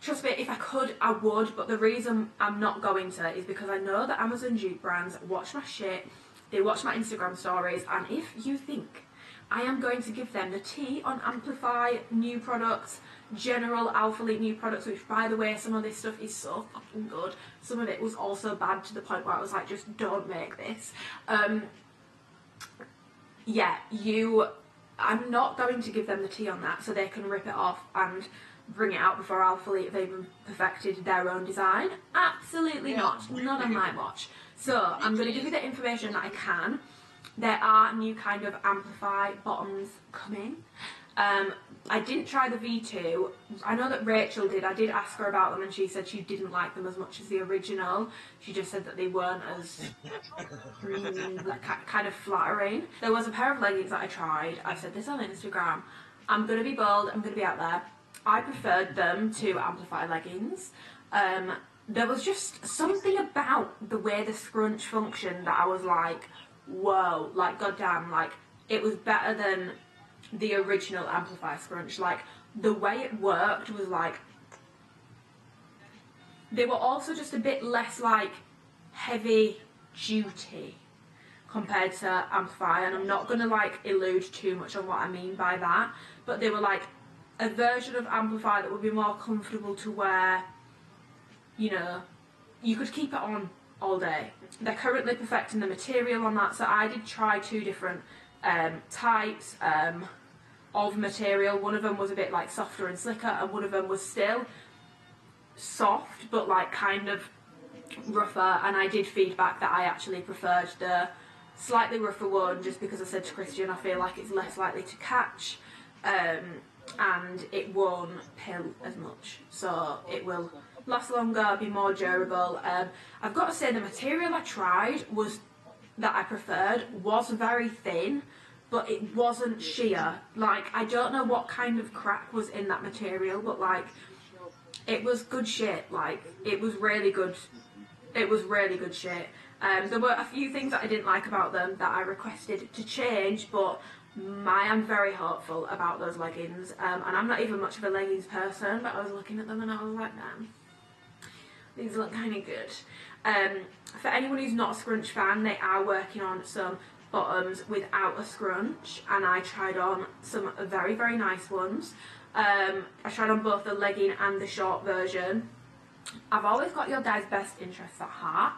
trust me, if I could, I would, but the reason I'm not going to is because I know that Amazon dupe brands watch my shit, they watch my Instagram stories, and if you think I am going to give them the tea on Amplify new products, general Alphalete new products, which by the way, some of this stuff is so fucking good. Some of it was also bad to the point where I was like, just don't make this. Yeah, I'm not going to give them the tea on that, so they can rip it off and bring it out before Alphalete have even perfected their own design. Absolutely not. Not on my watch. So I'm going to give you the information that I can. There are new kind of Amplify bottoms coming. I didn't try the V2. I know that Rachel did. I did ask her about them and she said she didn't like them as much as the original. She just said that they weren't as kind of flattering. There was a pair of leggings that I tried. I said this on Instagram. I'm going to be bold. I'm going to be out there. I preferred them to Amplify leggings. There was just something about the way the scrunch functioned that I was like, whoa, like goddamn, like it was better than the original Amplify scrunch. Like the way it worked was like, they were also just a bit less like heavy duty compared to Amplify, and I'm not gonna like elude too much on what I mean by that, but they were like a version of Amplify that would be more comfortable to wear, you know, you could keep it on all day. They're currently perfecting the material on that, so I did try two different types of material. One of them was a bit like softer and slicker, and one of them was still soft but like kind of rougher, and I did feedback that I actually preferred the slightly rougher one, just because I said to Christian I feel like it's less likely to catch and it won't pill as much, so it will last longer, be more durable. I've got to say the material I tried that I preferred was very thin, but it wasn't sheer. Like, I don't know what kind of crack was in that material, but like it was good shit. Like, it was really good. It was really good shit. There were a few things that I didn't like about them that I requested to change, but I am very hopeful about those leggings. And I'm not even much of a leggings person, but I was looking at them and I was like, damn, these look kind of good. For anyone who's not a scrunch fan, they are working on some bottoms without a scrunch, and I tried on some very, very nice ones. I tried on both the legging and the short version. I've always got your guys' best interests at heart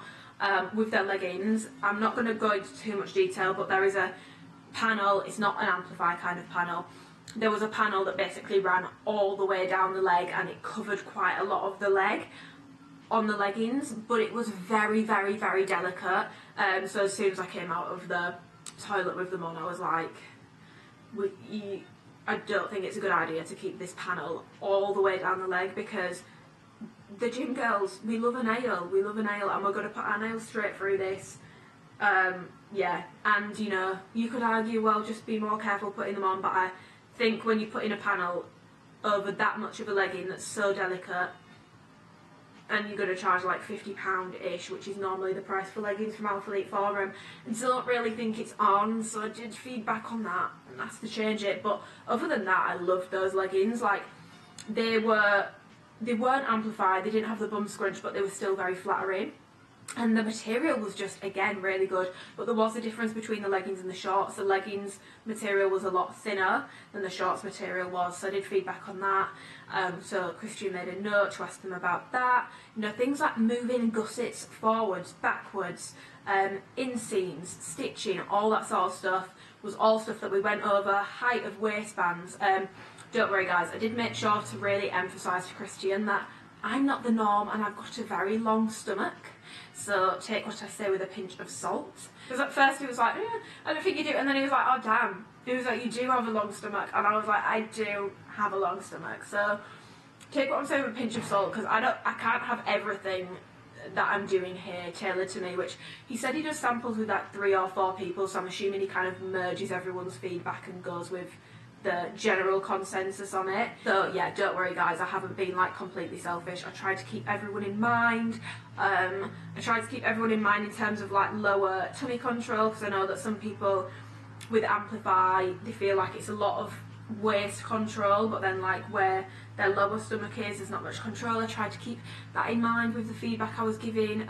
with their leggings. I'm not going to go into too much detail, but there is a panel. It's not an Amplify kind of panel. There was a panel that basically ran all the way down the leg, and it covered quite a lot of the leg on the leggings, but it was very, very, very delicate. So as soon as I came out of the toilet with them on, I was like, I don't think it's a good idea to keep this panel all the way down the leg, because the gym girls, we love a nail, and we're going to put our nails straight through this. Yeah, and you know, you could argue, well, just be more careful putting them on, but I think when you put in a panel over that much of a legging that's so delicate, and you're going to charge like £50-ish, which is normally the price for leggings from Alphalete for them, and don't really think it's on, so I did feedback on that and asked to change it. But other than that, I loved those leggings. Like, they weren't amplified, they didn't have the bum scrunch, but they were still very flattering. And the material was just, again, really good. But there was a difference between the leggings and the shorts. The leggings material was a lot thinner than the shorts material was, so I did feedback on that. So Christian made a note to ask them about that. You know, things like moving gussets forwards, backwards, inseams, stitching, all that sort of stuff was all stuff that we went over. Height of waistbands. Don't worry, guys, I did make sure to really emphasise to Christian that I'm not the norm and I've got a very long stomach. So take what I say with a pinch of salt. Because at first he was like, I don't think you do. And then he was like, oh damn. He was like, you do have a long stomach. And I was like, I do have a long stomach. So take what I'm saying with a pinch of salt, because I can't have everything that I'm doing here tailored to me, which he said he does samples with like 3 or 4 people, so I'm assuming he kind of merges everyone's feedback and goes with the general consensus on it. So yeah, don't worry guys, I haven't been like completely selfish. I tried to keep everyone in mind. I tried to keep everyone in mind in terms of like lower tummy control, because I know that some people with Amplify, they feel like it's a lot of waist control, but then like where their lower stomach is, there's not much control. I tried to keep that in mind with the feedback I was giving.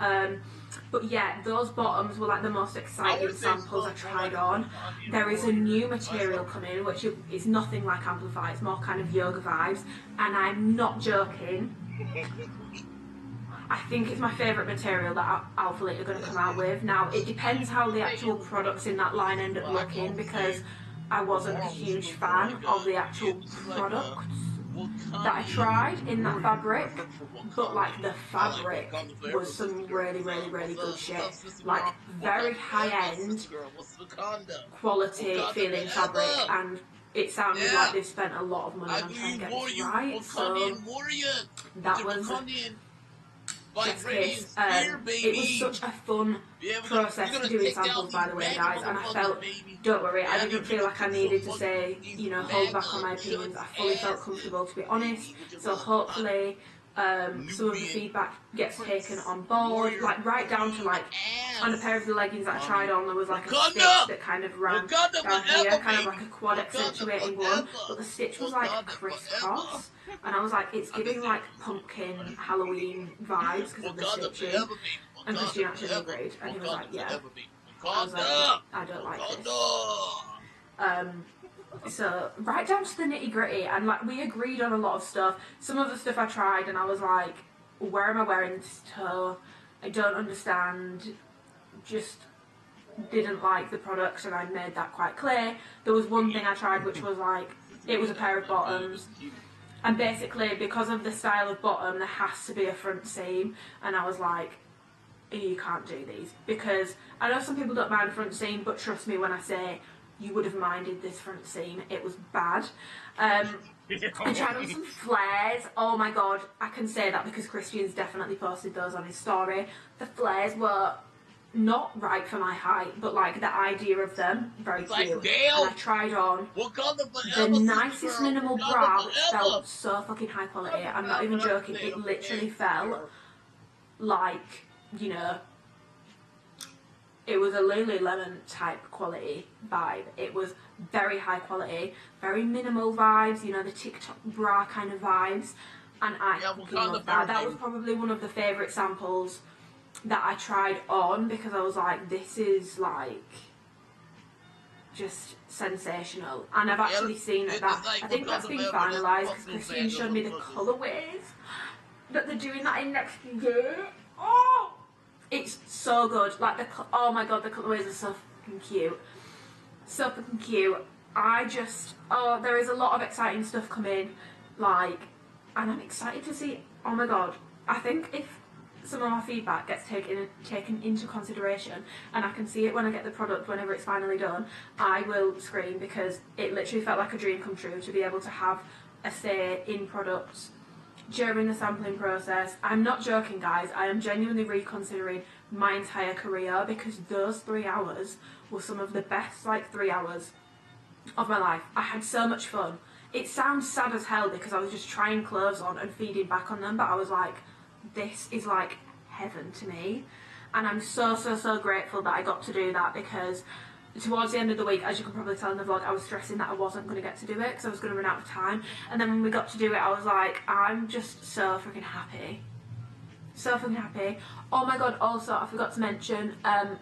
But yeah, those bottoms were like the most exciting samples I tried on. There is a new material coming, which is nothing like Amplify, it's more kind of yoga vibes, and I'm not joking. I think it's my favourite material that Alphalete are going to come out with. Now, it depends how the actual products in that line end up looking, because I wasn't a huge fan of the actual products that I tried in that fabric, but like the fabric was some really, really, really good shit. Like very high-end quality feeling fabric, and it sounded like they've spent a lot of money on trying to get this right. So that was just kiss. It was such a fun process doing samples, by the way, guys, and I felt, don't worry, I didn't feel like I needed to say, you know, hold back on my opinions. I fully felt comfortable, to be honest. So hopefully some of the feedback gets taken on board, like right down to like on a pair of the leggings that I tried on, there was like a stitch that kind of ran down here, kind of like a quad accentuating one, but the stitch was like crisscross, and I was like, it's giving like pumpkin Halloween vibes because of the stitching. And Christian actually agreed, and he was like, yeah. I was like, I don't like this. So right down to the nitty gritty, and like we agreed on a lot of stuff. Some of the stuff I tried and I was like, where am I wearing this toe? I don't understand. Just didn't like the products, and I made that quite clear. There was one thing I tried which was like, it was a pair of bottoms, and basically because of the style of bottom there has to be a front seam, and I was like, you can't do these, because I know some people don't mind a front seam, but trust me when I say you would have minded this front seam. It was bad. I tried on some flares. Oh my god, I can say that because Christian's definitely posted those on his story. The flares were not right for my height, but like the idea of them, very cute. And I tried on the nicest minimal bra, which felt so fucking high quality. I'm not even joking, it literally felt like, you know, it was a Lululemon type quality vibe. It was very high quality, very minimal vibes, you know, the TikTok bra kind of vibes, and I fucking loved that. That was probably one of the favourite samples that I tried on, because I was like, this is like just sensational. And I've actually seen that I think that's been finalised, because Christine showed me the colourways that they're doing that in next year. Oh! It's so good. Like oh my god, the colourways are so fucking cute. So fucking cute. There is a lot of exciting stuff coming, like, and I'm excited to see, oh my god, I think if some of my feedback gets taken into consideration, and I can see it when I get the product whenever it's finally done, I will scream, because it literally felt like a dream come true to be able to have a say in products during the sampling process. I'm not joking, guys, I am genuinely reconsidering my entire career, because those 3 hours were some of the best like 3 hours of my life. I had so much fun. It sounds sad as hell because I was just trying clothes on and feeding back on them, but I was like, this is like heaven to me, and I'm so grateful that I got to do that, because towards the end of the week, as you can probably tell in the vlog, I was stressing that I wasn't going to get to do it because I was going to run out of time, and then when we got to do it, I was like, I'm just so freaking happy. So freaking happy. Oh my god, also, I forgot to mention,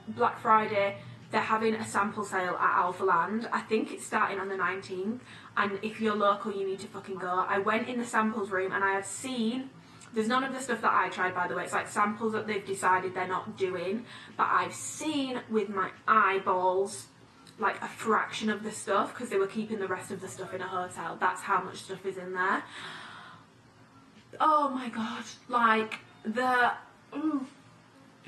Black Friday, they're having a sample sale at Alphalete. I think it's starting on the 19th, and if you're local, you need to fucking go. I went in the samples room and I had seen, there's none of the stuff that I tried, by the way, it's like samples that they've decided they're not doing, but I've seen with my eyeballs like a fraction of the stuff, because they were keeping the rest of the stuff in a hotel. That's how much stuff is in there. Oh my god, like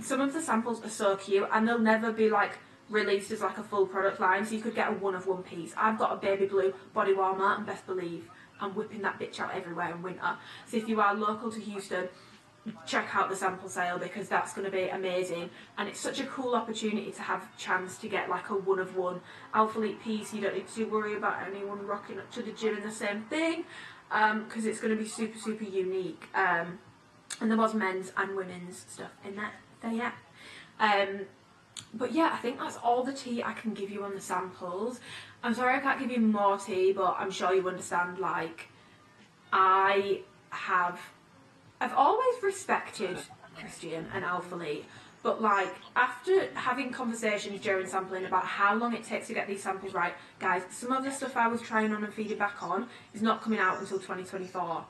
some of the samples are so cute, and they'll never be like released as like a full product line, so you could get a one of one piece. I've got a baby blue body warmer, and best believe I'm whipping that bitch out everywhere in winter. So if you are local to Houston, check out the sample sale, because that's going to be amazing, and it's such a cool opportunity to have a chance to get like a one of one Alphalete piece. You don't need to worry about anyone rocking up to the gym in the same thing, because it's going to be super unique, and there was men's and women's stuff in there, so yeah. But yeah, I think that's all the tea I can give you on the samples. I'm sorry I can't give you more tea, but I'm sure you understand, like, I've always respected Christian and Alphalete, but like, after having conversations during sampling about how long it takes to get these samples right, guys, some of the stuff I was trying on and feeding back on is not coming out until 2024.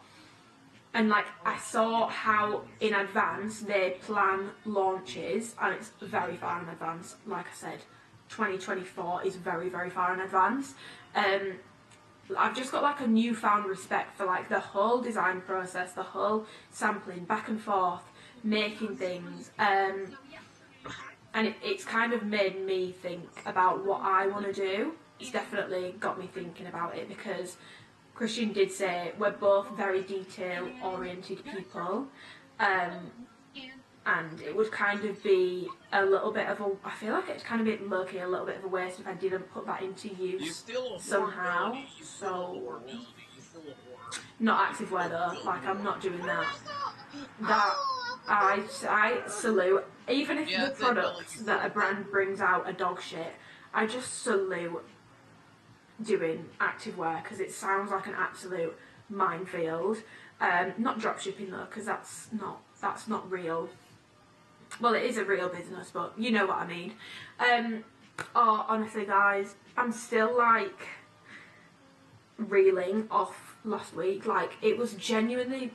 And like, I saw how in advance they plan launches, and it's very far in advance. Like I said, 2024 is very far in advance. I've just got like a newfound respect for like the whole design process, the whole sampling, back and forth, making things, and it's kind of made me think about what I want to do. It's definitely got me thinking about it, because Christian did say we're both very detail oriented people, and it would kind of be a little bit of a, I feel like it's kind of be low-key a little bit of a waste if I didn't put that into use somehow. So not activewear though, like I'm not doing that. That I salute, even if the products that a brand brings out are dog shit, I just salute doing activewear, because it sounds like an absolute minefield. Not drop shipping though, because that's not real. Well, it is a real business, but you know what I mean. Oh, honestly guys, I'm still like reeling off last week. Like, it was genuinely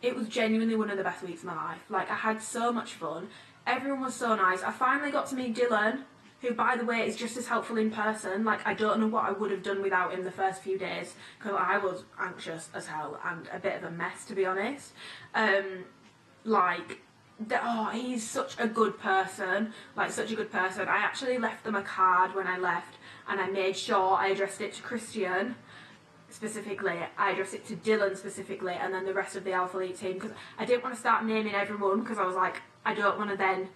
one of the best weeks of my life. Like, I had so much fun, everyone was so nice. I finally got to meet Dylan, who, by the way, is just as helpful in person. Like, I don't know what I would have done without him the first few days, because I was anxious as hell and a bit of a mess, to be honest. He's such a good person, like such a good person. I actually left them a card when I left, and I made sure I addressed it to Christian specifically, I addressed it to Dylan specifically, and then the rest of the Alphalete team, because I didn't want to start naming everyone, because I was like, I don't want to then,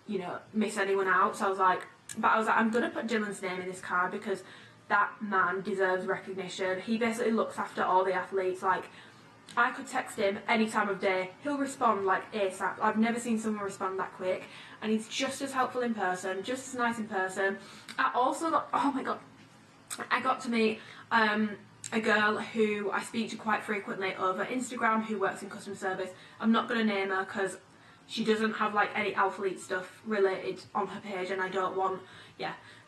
you know, miss anyone out. So I was like, I'm going to put Dylan's name in this card, because that man deserves recognition. He basically looks after all the athletes. Like, I could text him any time of day, he'll respond like ASAP. I've never seen someone respond that quick, and he's just as helpful in person, just as nice in person. I also got, oh my god, I got to meet a girl who I speak to quite frequently over Instagram, who works in customer service. I'm not going to name her because she doesn't have like any Alphalete stuff related on her page, and I don't want,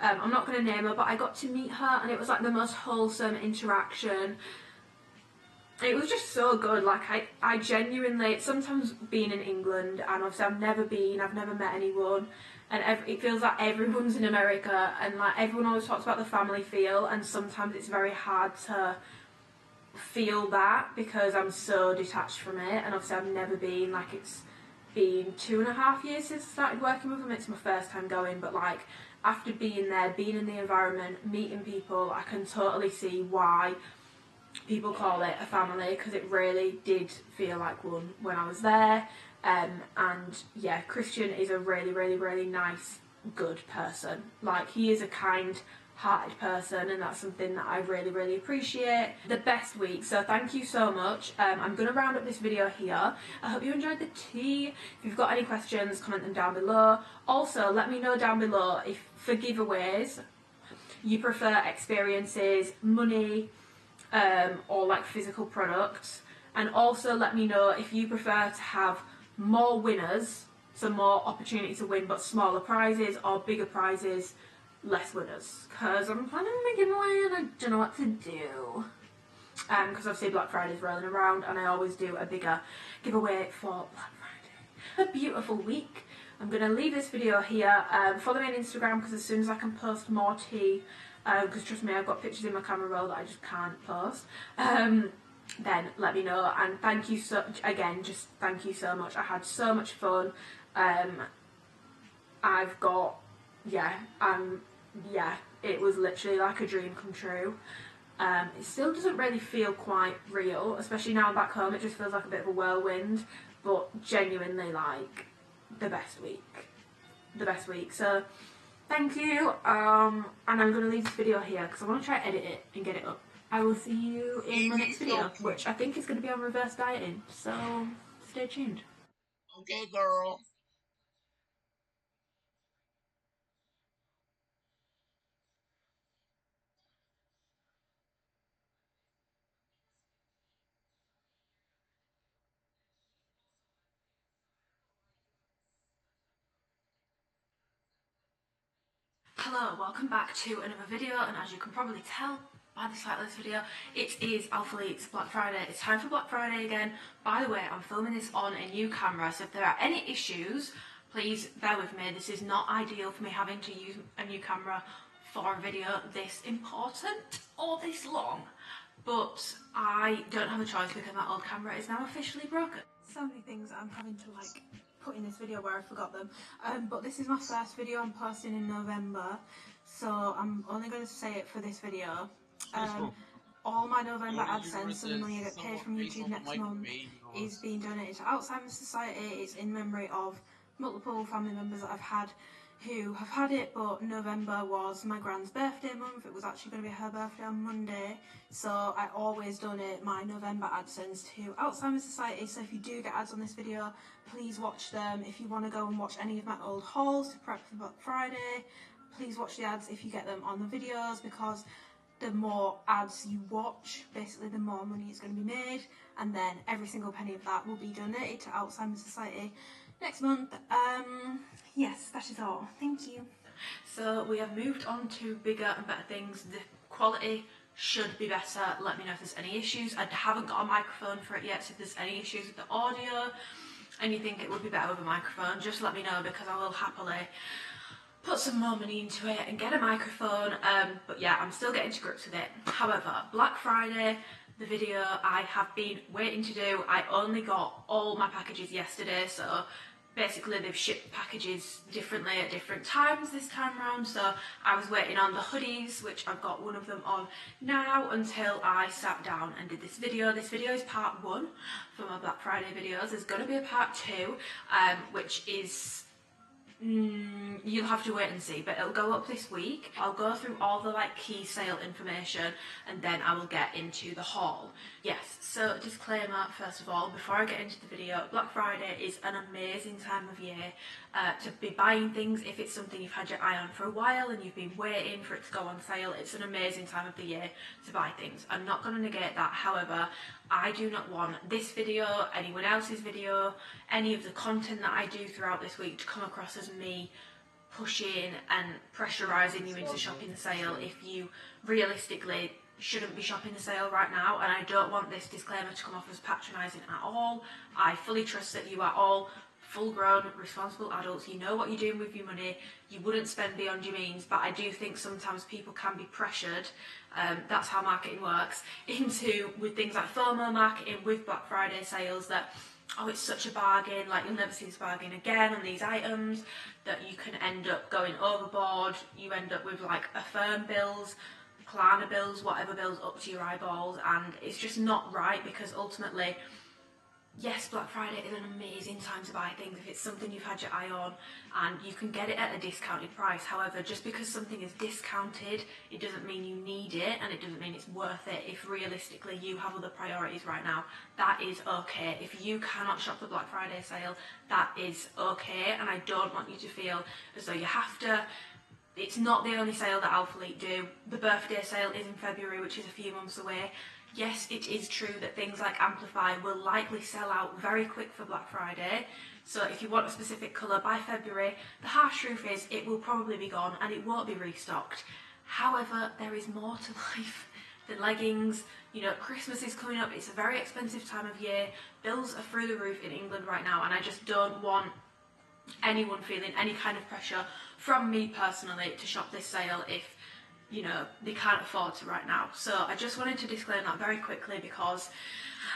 I'm not going to name her, but I got to meet her, and it was like the most wholesome interaction. It was just so good. Like, I genuinely, sometimes being in England, and obviously I've never met anyone, and it feels like everyone's in America, and like everyone always talks about the family feel, and sometimes it's very hard to feel that because I'm so detached from it, and obviously I've never been, like, it's been 2.5 years since I started working with them. It's my first time going, but like after being there, being in the environment, meeting people, I can totally see why people call it a family, because it really did feel like one when I was there. And yeah, Christian is a really, really, really nice, good person. Like, he is a kind-hearted person, and that's something that I really, really appreciate. The best week, so thank you so much. I'm going to round up this video here. I hope you enjoyed the tea. If you've got any questions, comment them down below. Also, let me know down below if for giveaways you prefer experiences, money, or like physical products. And also let me know if you prefer to have more winners, so more opportunity to win but smaller prizes, or bigger prizes, less winners, because I'm planning on a giveaway and I don't know what to do, because obviously Black Friday's rolling around and I always do a bigger giveaway for Black Friday. A beautiful week. I'm going to leave this video here. Follow me on Instagram, because as soon as I can post more tea, because trust me, I've got pictures in my camera roll that I just can't post, then let me know. And thank you so again, just thank you so much. I had so much fun. I've got, yeah, it was literally like a dream come true. It still doesn't really feel quite real, especially now I'm back home. It just feels like a bit of a whirlwind, but genuinely like the best week. So thank you, and I'm going to leave this video here because I want to try edit it and get it up. I will see you in my next video, which I think is going to be on reverse dieting, so stay tuned.
Okay, girl.
Hello, welcome back to another video, and as you can probably tell by the title of this video, it is Alphalete's Black Friday. It's time for Black Friday again. By the way, I'm filming this on a new camera, so if there are any issues, please bear with me. This is not ideal for me having to use a new camera for a video this important or this long, but I don't have a choice because my old camera is now officially broken. So many things I'm having to like put in this video where I forgot them, but this is my first video I'm posting in November, so I'm only going to say it for this video. All my November AdSense, so the money I get paid from YouTube next month, is being donated to Alzheimer's Society. It's in memory of multiple family members that I've had who have had it, but November was my grand's birthday month. It was actually going to be her birthday on Monday, so I always donate my November AdSense to Alzheimer's Society. So if you do get ads on this video, please watch them. If you want to go and watch any of my old hauls to prep for Black Friday, please watch the ads if you get them on the videos, because the more ads you watch, basically the more money is going to be made, and then every single penny of that will be donated to Alzheimer's Society next month. Yes, that is all. Thank you. So we have moved on to bigger and better things. The quality should be better. Let me know if there's any issues. I haven't got a microphone for it yet, so if there's any issues with the audio and you think it would be better with a microphone, just let me know, because I will happily put some more money into it and get a microphone. But yeah, I'm still getting to grips with it. However, Black Friday, the video I have been waiting to do, I only got all my packages yesterday, so basically they've shipped packages differently at different times this time around, so I was waiting on the hoodies, which I've got one of them on now, until I sat down and did this video. This video is part 1 for my Black Friday videos. There's going to be a part 2, which is you'll have to wait and see, but it'll go up this week. I'll go through all the like key sale information, and then I will get into the haul. Yes, so disclaimer first of all, before I get into the video, Black Friday is an amazing time of year to be buying things. If it's something you've had your eye on for a while and you've been waiting for it to go on sale, it's an amazing time of the year to buy things. I'm not going to negate that. However, I do not want this video, anyone else's video, any of the content that I do throughout this week to come across as me pushing and pressurising you into shopping the sale if you realistically shouldn't be shopping the sale right now. And I don't want this disclaimer to come off as patronising at all. I fully trust that you are all full-grown, responsible adults. You know what you're doing with your money. You wouldn't spend beyond your means, but I do think sometimes people can be pressured, that's how marketing works, into, with things like FOMO marketing, with Black Friday sales, that, oh, it's such a bargain, like you'll never see this bargain again on these items, that you can end up going overboard. You end up with like Affirm bills, Klarna bills, whatever bills up to your eyeballs, and it's just not right, because ultimately, yes, Black Friday is an amazing time to buy things if it's something you've had your eye on and you can get it at a discounted price. However, just because something is discounted, it doesn't mean you need it, and it doesn't mean it's worth it if realistically you have other priorities right now. That is okay. If you cannot shop the Black Friday sale, that is okay, and I don't want you to feel as though you have to. It's not the only sale that Alphalete do. The birthday sale is in February, which is a few months away. Yes, it is true that things like Amplify will likely sell out very quick for Black Friday. So if you want a specific colour by February, the harsh truth is it will probably be gone and it won't be restocked. However, there is more to life than leggings. You know, Christmas is coming up. It's a very expensive time of year. Bills are through the roof in England right now, and I just don't want anyone feeling any kind of pressure from me personally to shop this sale if, you know, they can't afford to right now. So I just wanted to disclaim that very quickly, because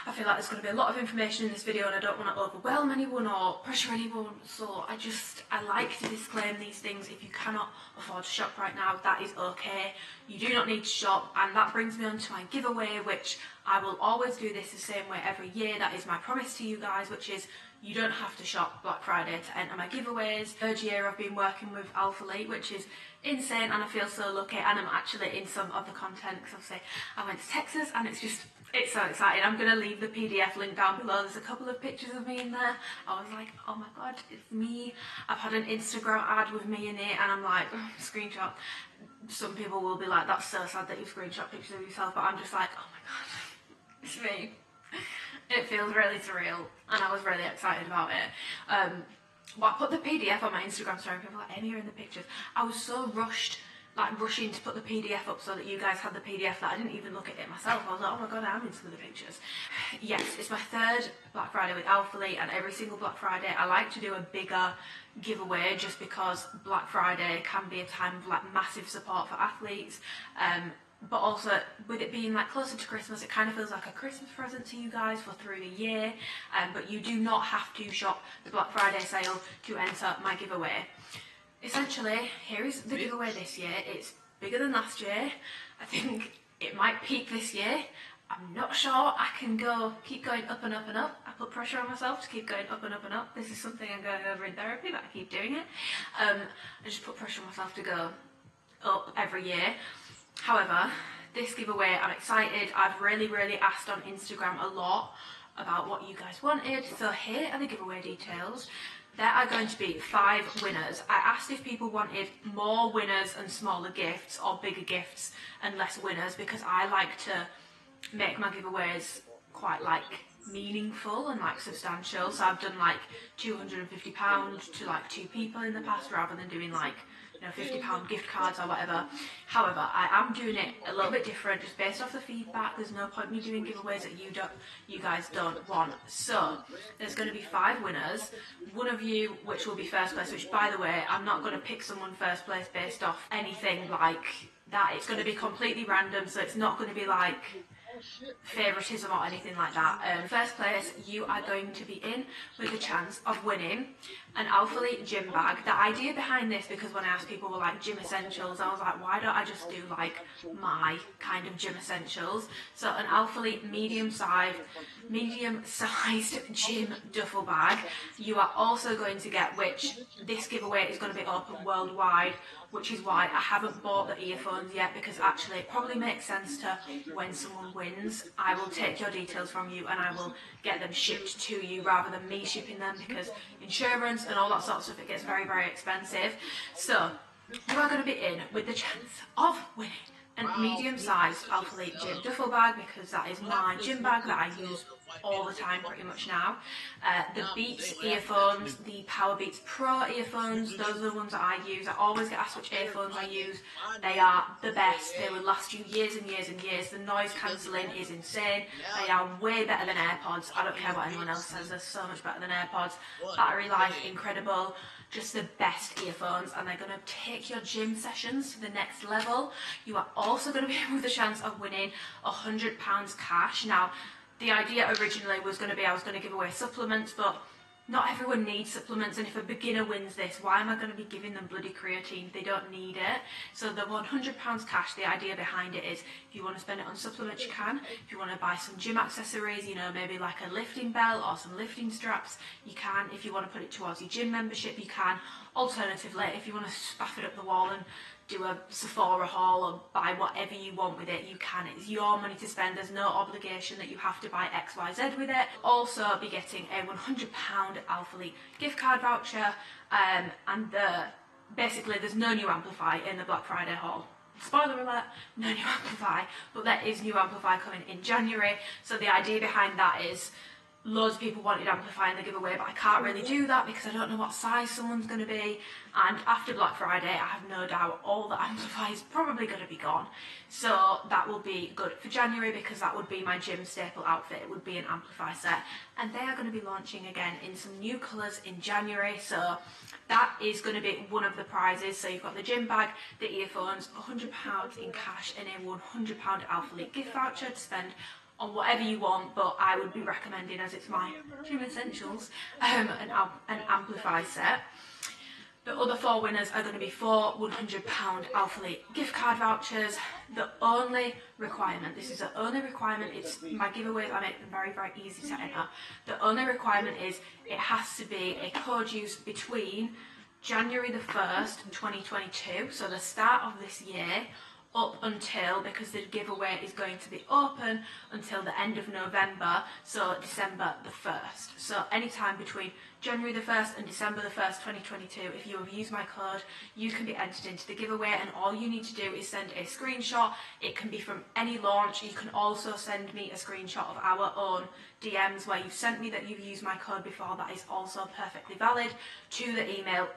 I feel like there's going to be a lot of information in this video and I don't want to overwhelm anyone or pressure anyone. So I like to disclaim these things. If you cannot afford to shop right now, that is okay. You do not need to shop. And that brings me on to my giveaway, which I will always do this the same way every year. That is my promise to you guys, which is you don't have to shop Black Friday to enter my giveaways. Third year I've been working with Alphalete, which is insane, and I feel so lucky, and I'm actually in some of the content, because obviously I went to Texas and it's so exciting. I'm going to leave the PDF link down below. There's a couple of pictures of me in there. I was like, oh my god, it's me. I've had an Instagram ad with me in it, and I'm like, oh, screenshot. Some people will be like, that's so sad that you screenshot pictures of yourself, but I'm just like, oh my god, it's me. It feels really surreal, and I was really excited about it. Well, I put the PDF on my Instagram story, and people were like, Amy, you're in the pictures. I was so rushing to put the PDF up so that you guys had the PDF, that I didn't even look at it myself. I was like, oh my god, I'm in some of the pictures. Yes, it's my third Black Friday with Alphalete, and every single Black Friday I like to do a bigger giveaway, just because Black Friday can be a time of like massive support for athletes. But also, with it being like closer to Christmas, it kind of feels like a Christmas present to you guys for through the year. But you do not have to shop the Black Friday sale to enter my giveaway. Essentially, here is the giveaway this year. It's bigger than last year. I think it might peak this year. I'm not sure I can keep going up and up and up. I put pressure on myself to keep going up and up and up. This is something I'm going over in therapy, but I keep doing it. I just put pressure on myself to go up every year. However, this giveaway, I'm excited. I've really asked on Instagram a lot about what you guys wanted. So here are the giveaway details. There are going to be 5 winners. I asked if people wanted more winners and smaller gifts, or bigger gifts and less winners, because I like to make my giveaways quite like meaningful and like substantial. So I've done like £250 to like 2 people in the past, rather than doing like, you know, £50 gift cards or whatever. However, I am doing it a little bit different, just based off the feedback. There's no point me doing giveaways that you guys don't want. So there's going to be 5 winners. One of you, which will be first place, which by the way, I'm not going to pick someone first place based off anything like that. It's going to be completely random, so it's not going to be like favoritism or anything like that. First place, you are going to be in with a chance of winning an Alphalete gym bag. The idea behind this, because when I asked people were like gym essentials, I was like, why don't I just do like my kind of gym essentials? So an Alphalete medium-sized gym duffel bag. You are also going to get, which this giveaway is going to be open worldwide, which is why I haven't bought the earphones yet, because actually it probably makes sense to, when someone wins, I will take your details from you and I will get them shipped to you rather than me shipping them, because insurance and all that sort of stuff, it gets very expensive. So you are going to be in with the chance of winning a medium-sized Alphalete gym duffel bag because that is my gym bag that I use all the time pretty much now. The Beats earphones, the Power Beats Pro earphones, those are the ones that I use. I always get asked which earphones I use. They are the best. They will last you years and years and years. The noise cancelling is insane. They are way better than AirPods. I don't care what anyone else says, they're so much better than AirPods. Battery life, incredible. Just the best earphones, and they're going to take your gym sessions to the next level. You are also going to be with a chance of winning £100 cash. Now, the idea originally was going to be I was going to give away supplements, but not everyone needs supplements, and if a beginner wins this, why am I going to be giving them bloody creatine? They don't need it. So the £100 cash, the idea behind it is if you want to spend it on supplements, you can. If you want to buy some gym accessories, you know, maybe like a lifting belt or some lifting straps, you can. If you want to put it towards your gym membership, you can. Alternatively, if you want to spaff it up the wall and do a Sephora haul or buy whatever you want with it, you can. It's your money to spend. There's no obligation that you have to buy XYZ with it. Also be getting a £100 Alphalete gift card voucher, and basically there's no new Amplify in the Black Friday haul. Spoiler alert, no new Amplify, but there is new Amplify coming in January. So the idea behind that is loads of people wanted Amplify in the giveaway, but I can't really do that because I don't know what size someone's going to be. And after Black Friday, I have no doubt all the Amplify is probably going to be gone. So that will be good for January because that would be my gym staple outfit. It would be an Amplify set. And they are going to be launching again in some new colours in January. So that is going to be one of the prizes. So you've got the gym bag, the earphones, £100 in cash and a £100 Alphalete gift voucher to spend on whatever you want, but I would be recommending, as it's my gym essentials, an Amplify set. The other 4 winners are going to be 4 £100 Alphalete gift card vouchers. The only requirement, this is the only requirement, it's my giveaways, I make them very, very easy to enter. The only requirement is it has to be a code use between January the 1st, 2022, so the start of this year, up until, because the giveaway is going to be open until the end of November, so December the 1st. So anytime between January the 1st and December the 1st, 2022, if you have used my code, you can be entered into the giveaway, and all you need to do is send a screenshot. It can be from any launch. You can also send me a screenshot of our own DMs where you've sent me that you've used my code before. That is also perfectly valid, to the email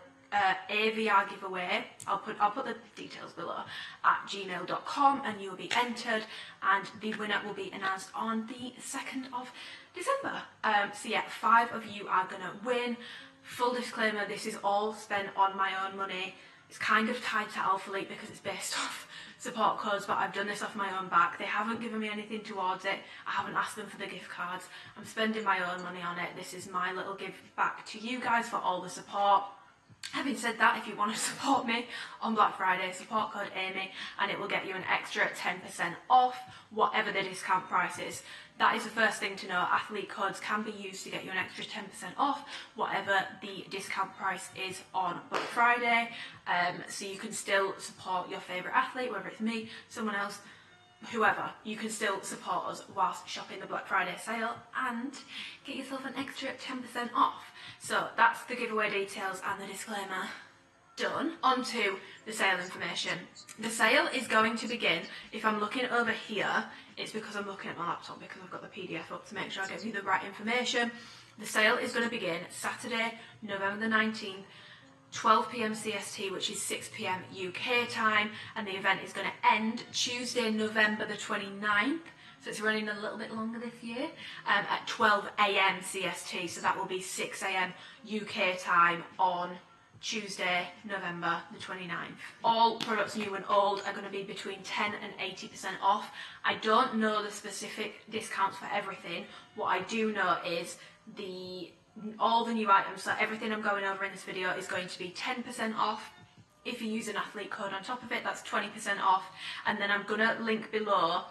AVR giveaway, I'll put the details below, at gmail.com, and you will be entered, and the winner will be announced on the 2nd of December. So yeah, 5 of you are gonna win. Full disclaimer, this is all spent on my own money. It's kind of tied to Alphalete because it's based off support codes, but I've done this off my own back. They haven't given me anything towards it. I haven't asked them for the gift cards. I'm spending my own money on it. This is my little give back to you guys for all the support. Having said that, if you want to support me on Black Friday, support code Amy, and it will get you an extra 10% off whatever the discount price is. That is the first thing to know. Athlete codes can be used to get you an extra 10% off whatever the discount price is on Black Friday. So you can still support your favourite athlete, whether it's me, someone else, whoever. You can still support us whilst shopping the Black Friday sale and get yourself an extra 10% off. So that's the giveaway details and the disclaimer done. On to the sale information. The sale is going to begin, if I'm looking over here, it's because I'm looking at my laptop because I've got the PDF up to make sure I give you the right information. The sale is going to begin Saturday, November the 19th, 12 PM CST, which is 6 PM UK time, and the event is going to end Tuesday, November the 29th. So it's running a little bit longer this year, at 12 AM CST, so that will be 6 AM UK time on Tuesday, November the 29th. All products new and old are going to be between 10 and 80% off. I don't know the specific discounts for everything. What I do know is all the new items, so everything I'm going over in this video is going to be 10% off. If you use an athlete code on top of it, that's 20% off. And then I'm going to link below.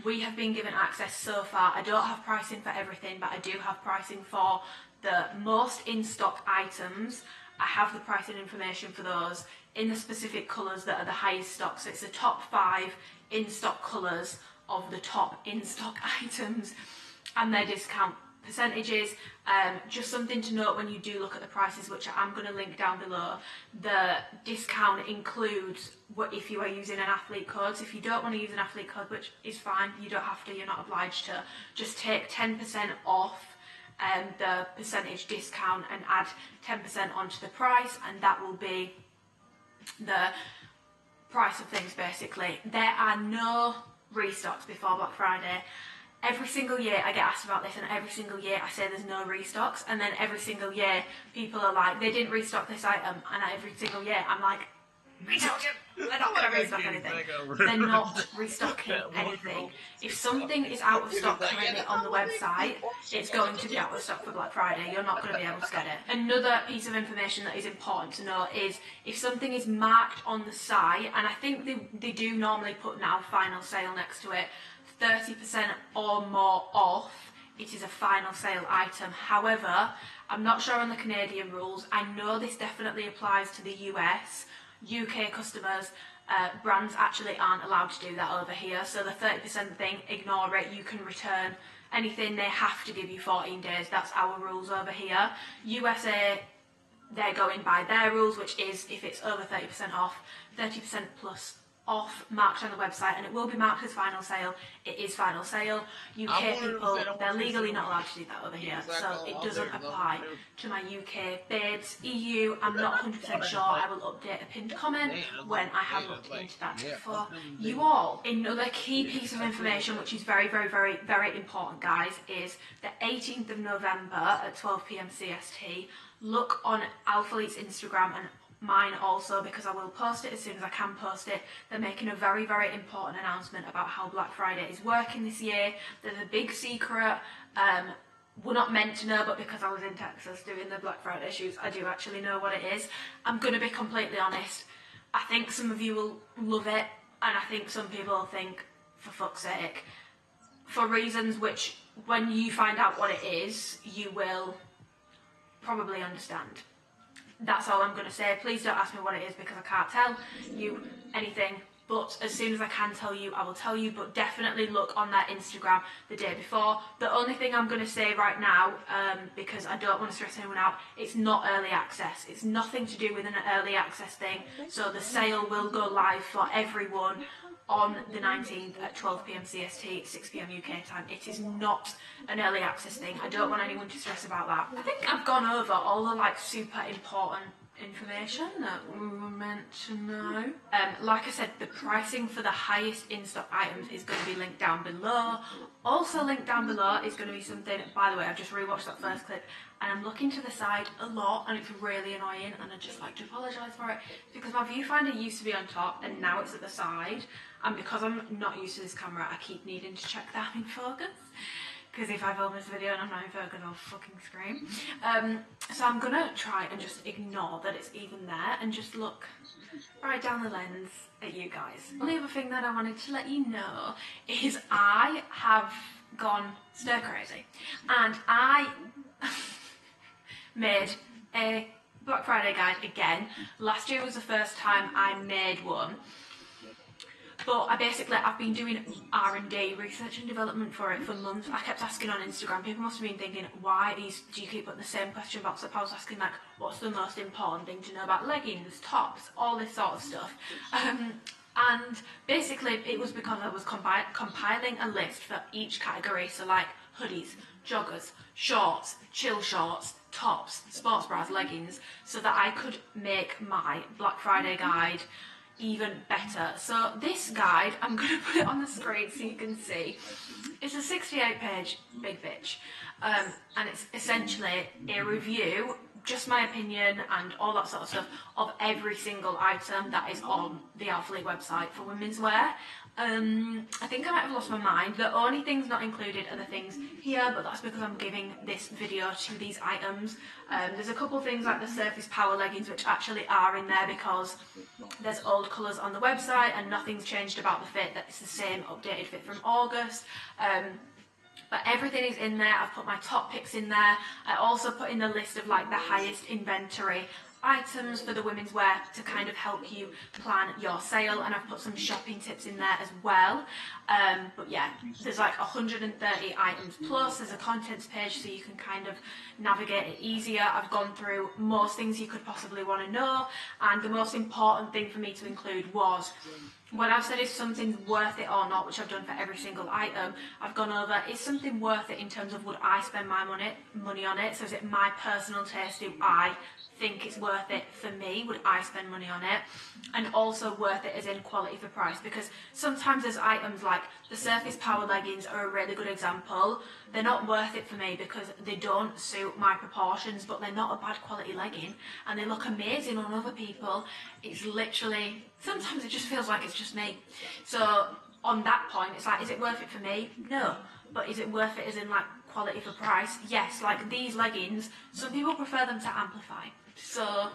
We have been given access so far. I don't have pricing for everything, but I do have pricing for the most in-stock items. I have the pricing information for those in the specific colours that are the highest stock. So it's the top 5 in-stock colours of the top in-stock items and their discount percentages. Just something to note when you do look at the prices, which I'm going to link down below. The discount includes what if you are using an athlete code. So if you don't want to use an athlete code, which is fine, you don't have to, you're not obliged to, just take 10% off the percentage discount and add 10% onto the price, and that will be the price of things basically. There are no restocks before Black Friday. Every single year I get asked about this, and every single year I say there's no restocks, and then every single year people are like, they didn't restock this item, and every single year I'm like, I told you, they're not going to restock anything. They're not restocking anything. If something is out of stock currently on the website, it's going to be out of stock for Black Friday. You're not going to be able to get it. Another piece of information that is important to know is if something is marked on the site, and I think they do normally put now final sale next to it, 30% or more off, it is a final sale item. However, I'm not sure on the Canadian rules. I know this definitely applies to the US. UK customers, brands actually aren't allowed to do that over here. So the 30% thing, ignore it. You can return anything. They have to give you 14 days. That's our rules over here. USA, they're going by their rules, which is if it's over 30% off, 30% plus off, marked on the website, and it will be marked as final sale. It is final sale. UK people, they're legally not allowed to do that over here, so it doesn't apply to my UK babes. EU, I'm not 100% sure. I will update a pinned comment when I have looked into that for you all. Another key piece of information, which is very, very, very, very important, guys, is the 18th of November at 12 PM CST. Look on Alphalete's Instagram and mine also, because I will post it as soon as I can post it. They're making a very, very important announcement about how Black Friday is working this year. There's a big secret. We're not meant to know, but because I was in Texas doing the Black Friday shoots, I do actually know what it is. I'm going to be completely honest. I think some of you will love it, and I think some people will think, for fuck's sake, for reasons which, when you find out what it is, you will probably understand. That's all I'm going to say. Please don't ask me what it is, because I can't tell you anything. But as soon as I can tell you, I will tell you. But definitely look on their Instagram the day before. The only thing I'm going to say right now, because I don't want to stress anyone out, it's not early access. It's nothing to do with an early access thing. So the sale will go live for everyone on the 19th at 12 PM CST, 6 PM UK time. It is not an early access thing. I don't want anyone to stress about that. I think I've gone over all the like super important information that we were meant to know. Like I said, the pricing for the highest in-stock items is going to be linked down below. Also linked down below is going to be something, by the way, I've just rewatched that first clip, and I'm looking to the side a lot, and it's really annoying, and I'd just like to apologise for it, because my viewfinder used to be on top, and now it's at the side, and because I'm not used to this camera, I keep needing to check that I'm in focus. Because if I film this video and I'm not in focus, I'll fucking scream. So I'm gonna try and just ignore that it's even there and just look right down the lens at you guys. The only other thing that I wanted to let you know is I have gone stir crazy, and I made a Black Friday guide again. Last year was the first time I made one. But I've been doing R&D, research and development for it for months. I kept asking on Instagram, people must have been thinking, why do you keep putting the same question box up? I was asking like, what's the most important thing to know about leggings, tops, all this sort of stuff. And basically it was because I was compiling a list for each category, so like hoodies, joggers, shorts, chill shorts, tops, sports bras, leggings, so that I could make my Black Friday guide even better. So this guide, I'm going to put it on the screen so you can see. It's a 68-page big bitch, and it's essentially a review, just my opinion and all that sort of stuff, of every single item that is on the Alphalete website for women's wear. I think I might have lost my mind. The only things not included are the things here, but that's because I'm giving this video to these items. There's a couple things like the Surface Power leggings which actually are in there because there's old colours on the website and nothing's changed about the fit. That it's the same updated fit from August. But everything is in there. I've put my top picks in there. I also put in the list of like the highest inventory items for the women's wear to kind of help you plan your sale, and I've put some shopping tips in there as well. But yeah, there's like 130 items plus. There's a contents page so you can kind of navigate it easier. I've gone through most things you could possibly want to know, and the most important thing for me to include was, when I've said if something's worth it or not, which I've done for every single item, I've gone over, is something worth it in terms of would I spend my money on it? So is it my personal taste? Do I think it's worth it for me? Would I spend money on it? And also worth it as in quality for price, because sometimes there's items like the Surface Power leggings are a really good example. They're not worth it for me because they don't suit my proportions, but they're not a bad quality legging and they look amazing on other people. It's literally, sometimes it just feels like it's just me. So on that point, it's like, is it worth it for me? No. But is it worth it as in like quality for price? Yes. Like these leggings, some people prefer them to Amplify. So,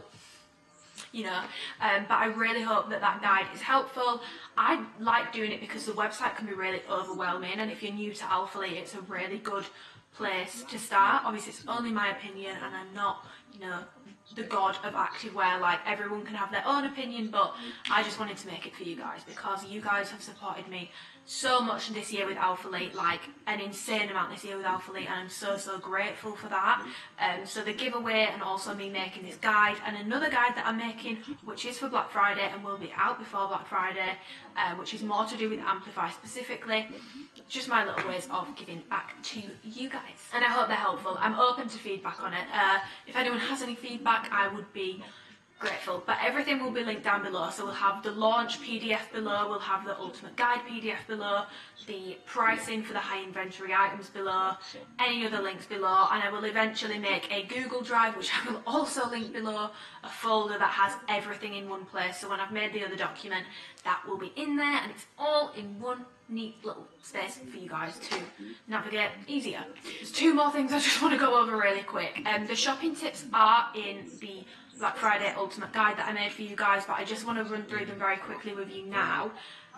you know, but I really hope that that guide is helpful. I like doing it because the website can be really overwhelming, and if you're new to Alphalete, it's a really good place to start. Obviously, it's only my opinion, and I'm not, you know, the god of activewear. Like, everyone can have their own opinion, but I just wanted to make it for you guys because you guys have supported me so much this year with Alphalete, like an insane amount this year with Alphalete, and I'm so grateful for that. So the giveaway, and also me making this guide, and another guide that I'm making, which is for Black Friday and will be out before Black Friday, which is more to do with Amplify specifically. Just my little ways of giving back to you guys, and I hope they're helpful. I'm open to feedback on it. If anyone has any feedback, I would be grateful. But everything will be linked down below, so we'll have the launch PDF below, we'll have the ultimate guide PDF below, the pricing for the high inventory items below, any other links below, and I will eventually make a Google Drive, which I will also link below, a folder that has everything in one place. So when I've made the other document, that will be in there, and it's all in one neat little space for you guys to navigate easier. There's two more things I just want to go over really quick. The shopping tips are in the Black Friday Ultimate Guide that I made for you guys, but I just want to run through them very quickly with you now.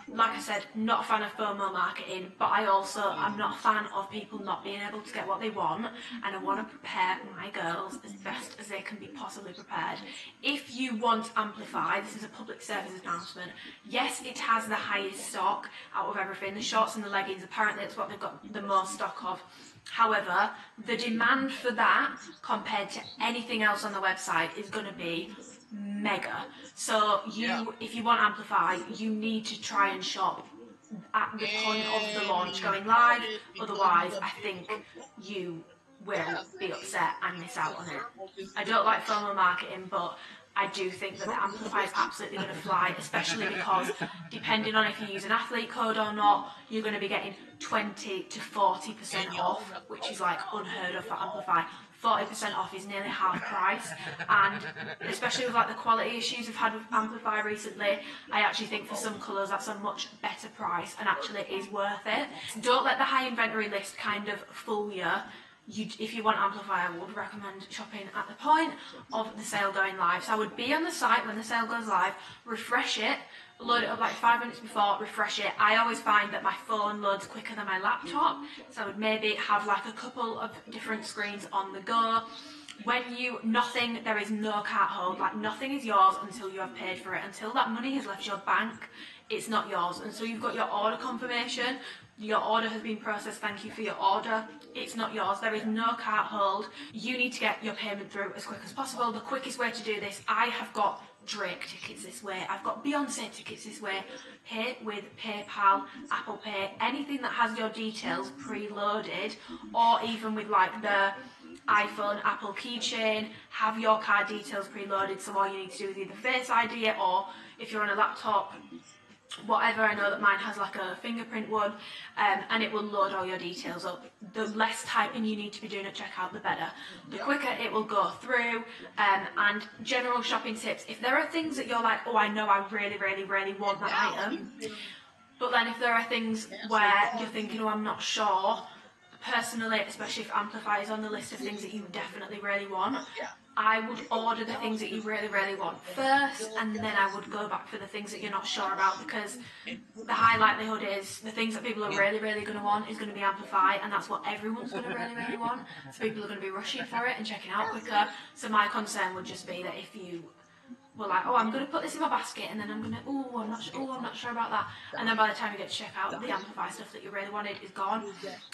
Like I said, not a fan of FOMO marketing, but I'm not a fan of people not being able to get what they want, and I want to prepare my girls as best as they can be possibly prepared. If you want Amplify, this is a public service announcement. Yes, it has the highest stock out of everything. The shorts and the leggings, apparently it's what they've got the most stock of. However, the demand for that compared to anything else on the website is going to be mega. So if you want Amplify, you need to try and shop at the point of the launch going live. Otherwise, I think you will be upset and miss out on it. I don't like FOMO marketing, but I do think that the Amplify is absolutely going to fly, especially because depending on if you use an athlete code or not, you're going to be getting 20 to 40% off, which is like unheard of for Amplify. 40% off is nearly half price, and especially with like the quality issues we've had with Amplify recently, I actually think for some colours that's a much better price and actually is worth it. Don't let the high inventory list kind of fool you. If you want Amplify, I would recommend shopping at the point of the sale going live. So I would be on the site when the sale goes live, refresh it, load it up like 5 minutes before, refresh it. I always find that my phone loads quicker than my laptop, so I would maybe have like a couple of different screens on the go. When there is no cart hold, like nothing is yours until you have paid for it. Until that money has left your bank, it's not yours. And so you've got your order confirmation, your order has been processed, thank you for your order. It's not yours, there is no cart hold. You need to get your payment through as quick as possible. The quickest way to do this, I have got Drake tickets this way, I've got Beyonce tickets this way. Pay with PayPal, Apple Pay, anything that has your details preloaded, or even with like the iPhone, Apple keychain, have your card details preloaded, so all you need to do is either Face ID it, or if you're on a laptop, whatever. I know that mine has like a fingerprint one, and it will load all your details up. The less typing you need to be doing at checkout, the better. The quicker it will go through. And general shopping tips, if there are things that you're like, oh, I know I really want that item, but then if there are things where you're thinking, oh, I'm not sure, personally, especially if Amplify is on the list of things that you definitely really want,
Yeah.
I would order the things that you really, really want first, and then I would go back for the things that you're not sure about, because the high likelihood is the things that people are really, really going to want is going to be Amplify, and that's what everyone's going to really, really want. So people are going to be rushing for it and checking out quicker. So my concern would just be that if you were like, oh, I'm going to put this in my basket, and then I'm going to, I'm not sure about that, and then by the time you get to check out, the Amplify stuff that you really wanted is gone.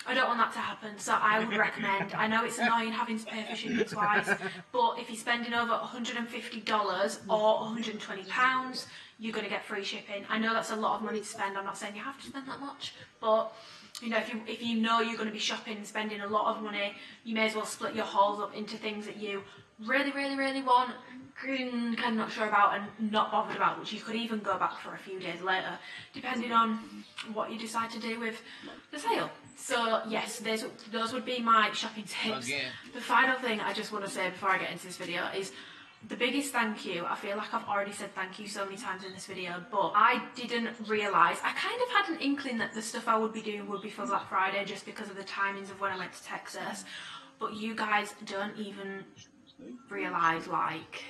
I don't want that to happen, so I would recommend, I know it's annoying having to pay for shipping twice, but if you're spending over $150 or £120, you're going to get free shipping. I know that's a lot of money to spend, I'm not saying you have to spend that much, but you know, if you know you're going to be shopping and spending a lot of money, you may as well split your hauls up into things that you really, really, really want, kind of not sure about and not bothered about, which you could even go back for a few days later, depending on what you decide to do with the sale. So yes, those would be my shopping tips.
Again.
The final thing I just want to say before I get into this video is the biggest thank you. I feel like I've already said thank you so many times in this video, but I didn't realise, I kind of had an inkling that the stuff I would be doing would be for Black Friday just because of the timings of when I went to Texas, but you guys don't even realise, like,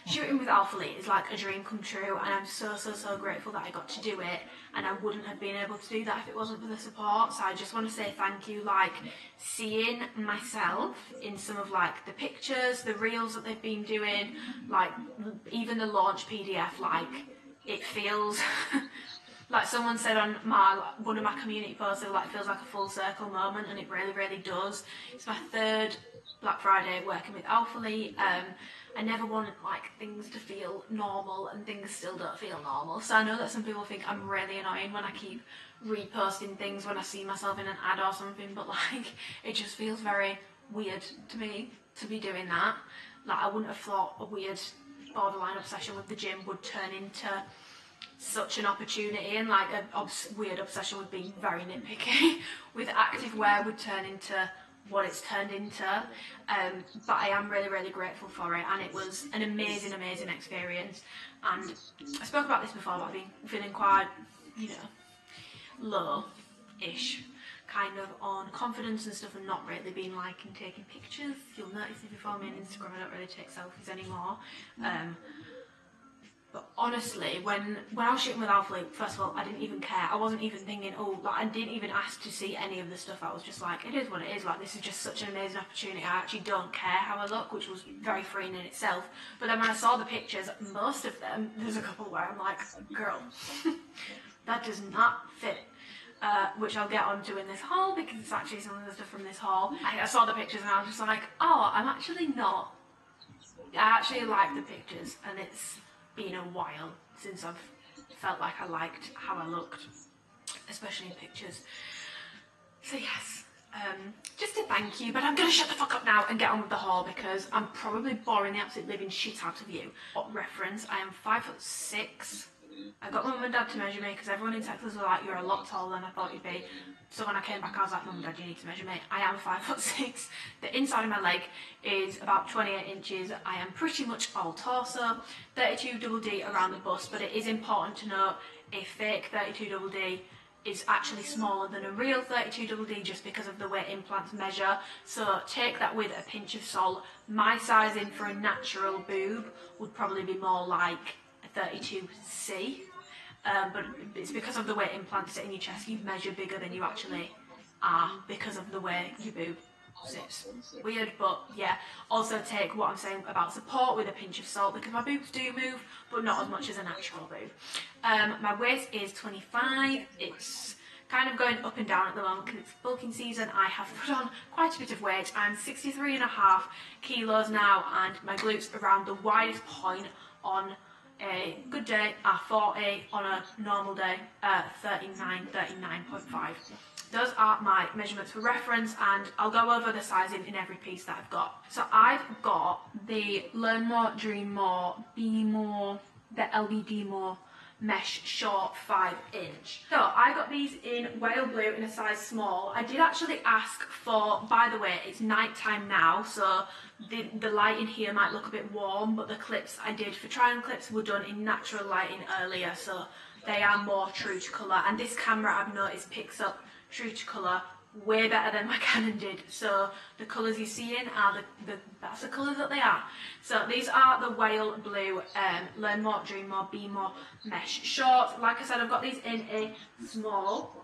shooting with Alphalete is like a dream come true, and I'm so grateful that I got to do it, and I wouldn't have been able to do that if it wasn't for the support. So I just want to say thank you. Like, seeing myself in some of like the pictures, the reels that they've been doing, like even the launch PDF, like it feels like someone said on one of my community posts, it like feels like a full circle moment, and it really does. It's my third Black Friday working with Alphalete. I never want like things to feel normal, and things still don't feel normal. So I know that some people think I'm really annoying when I keep reposting things when I see myself in an ad or something, but like it just feels very weird to me to be doing that. Like I wouldn't have thought a weird borderline obsession with the gym would turn into such an opportunity, and like a weird obsession with being very nitpicky with activewear would turn into what it's turned into, but I am really grateful for it, and it was an amazing experience. And I spoke about this before, but I've been feeling quite, you know, low-ish kind of on confidence and stuff, and not really been liking taking pictures. You'll notice if you follow me on Instagram, I don't really take selfies anymore. But honestly, when I was shooting with Alphalete, first of all, I didn't even care. I wasn't even thinking, oh, like, I didn't even ask to see any of the stuff. I was just like, it is what it is. Like, this is just such an amazing opportunity. I actually don't care how I look, which was very freeing in itself. But then when I saw the pictures, most of them, there's a couple where I'm like, girl, that does not fit. Which I'll get onto in this haul, because it's actually some of the stuff from this haul. I saw the pictures and I was just like, oh, I'm actually not. I actually like the pictures, and it's been a while since I've felt like I liked how I looked, especially in pictures. So yes, just a thank you, but I'm going to shut the fuck up now and get on with the haul, because I'm probably boring the absolute living shit out of you. For reference, I am 5'6". I got my mum and dad to measure me, because everyone in Texas was like, you're a lot taller than I thought you'd be. So when I came back, I was like, Mum and Dad, you need to measure me. I am 5'6". The inside of my leg is about 28 inches. I am pretty much all torso, 32 double D around the bust, but it is important to note a fake 32 double D is actually smaller than a real 32 double D just because of the way implants measure. So take that with a pinch of salt. My sizing for a natural boob would probably be more like a 32C. But it's because of the way implants sit in your chest, you measure bigger than you actually are because of the way your boob sits. Weird, but yeah. Also take what I'm saying about support with a pinch of salt, because my boobs do move, but not as much as a natural boob. My waist is 25. It's kind of going up and down at the moment because it's bulking season. I have put on quite a bit of weight. I'm 63.5 kilos now, and my glutes around the widest point on a good day are 40, on a normal day 39, 39.5. Those are my measurements for reference, and I'll go over the sizing in every piece that I've got. So I've got the Learn More, Dream More, Be More, the LBD More mesh short 5-inch. So I got these in whale blue in a size small. I did actually ask for, by the way, it's night time now, so the lighting here might look a bit warm, but the clips I did for try-on clips were done in natural lighting earlier, so they are more true to colour. And this camera, I've noticed, picks up true to colour way better than my Canon did. So the colours you're seeing are that's the colours that they are. So these are the Whale Blue Learn More, Dream More, Be More mesh shorts. Like I said, I've got these in a small,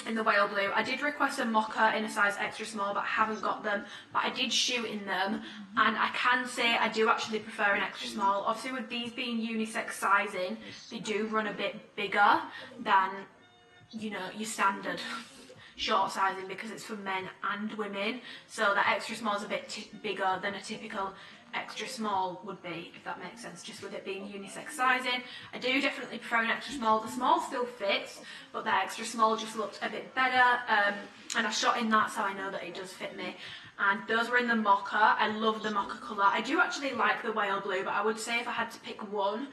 in the Whale Blue. I did request a mocha in a size extra small, but I haven't got them. But I did shoot in them, and I can say I do actually prefer an extra small. Obviously with these being unisex sizing, they do run a bit bigger than, you know, your standard short sizing, because it's for men and women. So that extra small is a bit bigger than a typical extra small would be, if that makes sense, just with it being unisex sizing. I do definitely prefer an extra small. The small still fits, but the extra small just looked a bit better, and I shot in that, so I know that it does fit me. And those were in the mocha. I love the mocha colour. I do actually like the Whale Blue, but I would say if I had to pick one,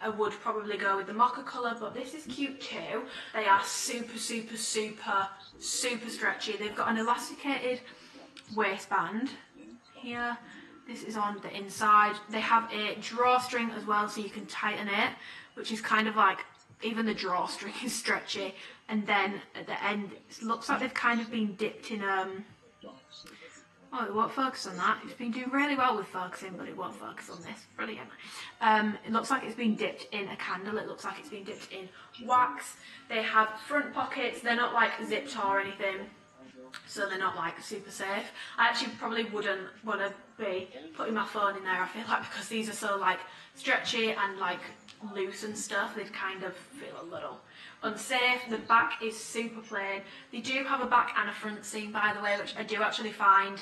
I would probably go with the mocha colour. But this is cute too. They are super, super, super, super stretchy. They've got an elasticated waistband here. This is on the inside. They have a drawstring as well, so you can tighten it, which is kind of like, even the drawstring is stretchy. And then at the end, it looks like they've kind of been dipped in, oh, it won't focus on that. It's been doing really well with focusing, but it won't focus on this. Brilliant. It looks like it's been dipped in a candle. It looks like it's been dipped in wax. They have front pockets. They're not like zipped or anything, so they're not like super safe. I actually probably wouldn't want to be putting my phone in there, I feel like, because these are so like stretchy and like loose and stuff. They'd kind of feel a little unsafe. The back is super plain. They do have a back and a front seam, by the way, which I do actually find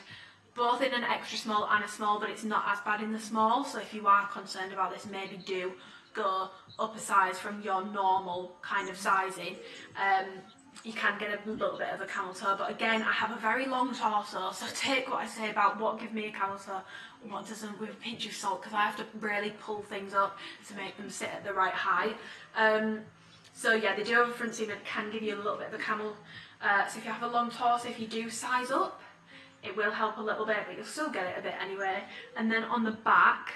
both in an extra small and a small, but it's not as bad in the small. So if you are concerned about this, maybe do go up a size from your normal kind of sizing. You can get a little bit of a camel toe, but again, I have a very long torso, so take what I say about what gives me a camel toe and what doesn't with a pinch of salt, because I have to really pull things up to make them sit at the right height. So yeah, they do have a front seam and can give you a little bit of a camel. So if you have a long torso, if you do size up, it will help a little bit, but you'll still get it a bit anyway. And then on the back,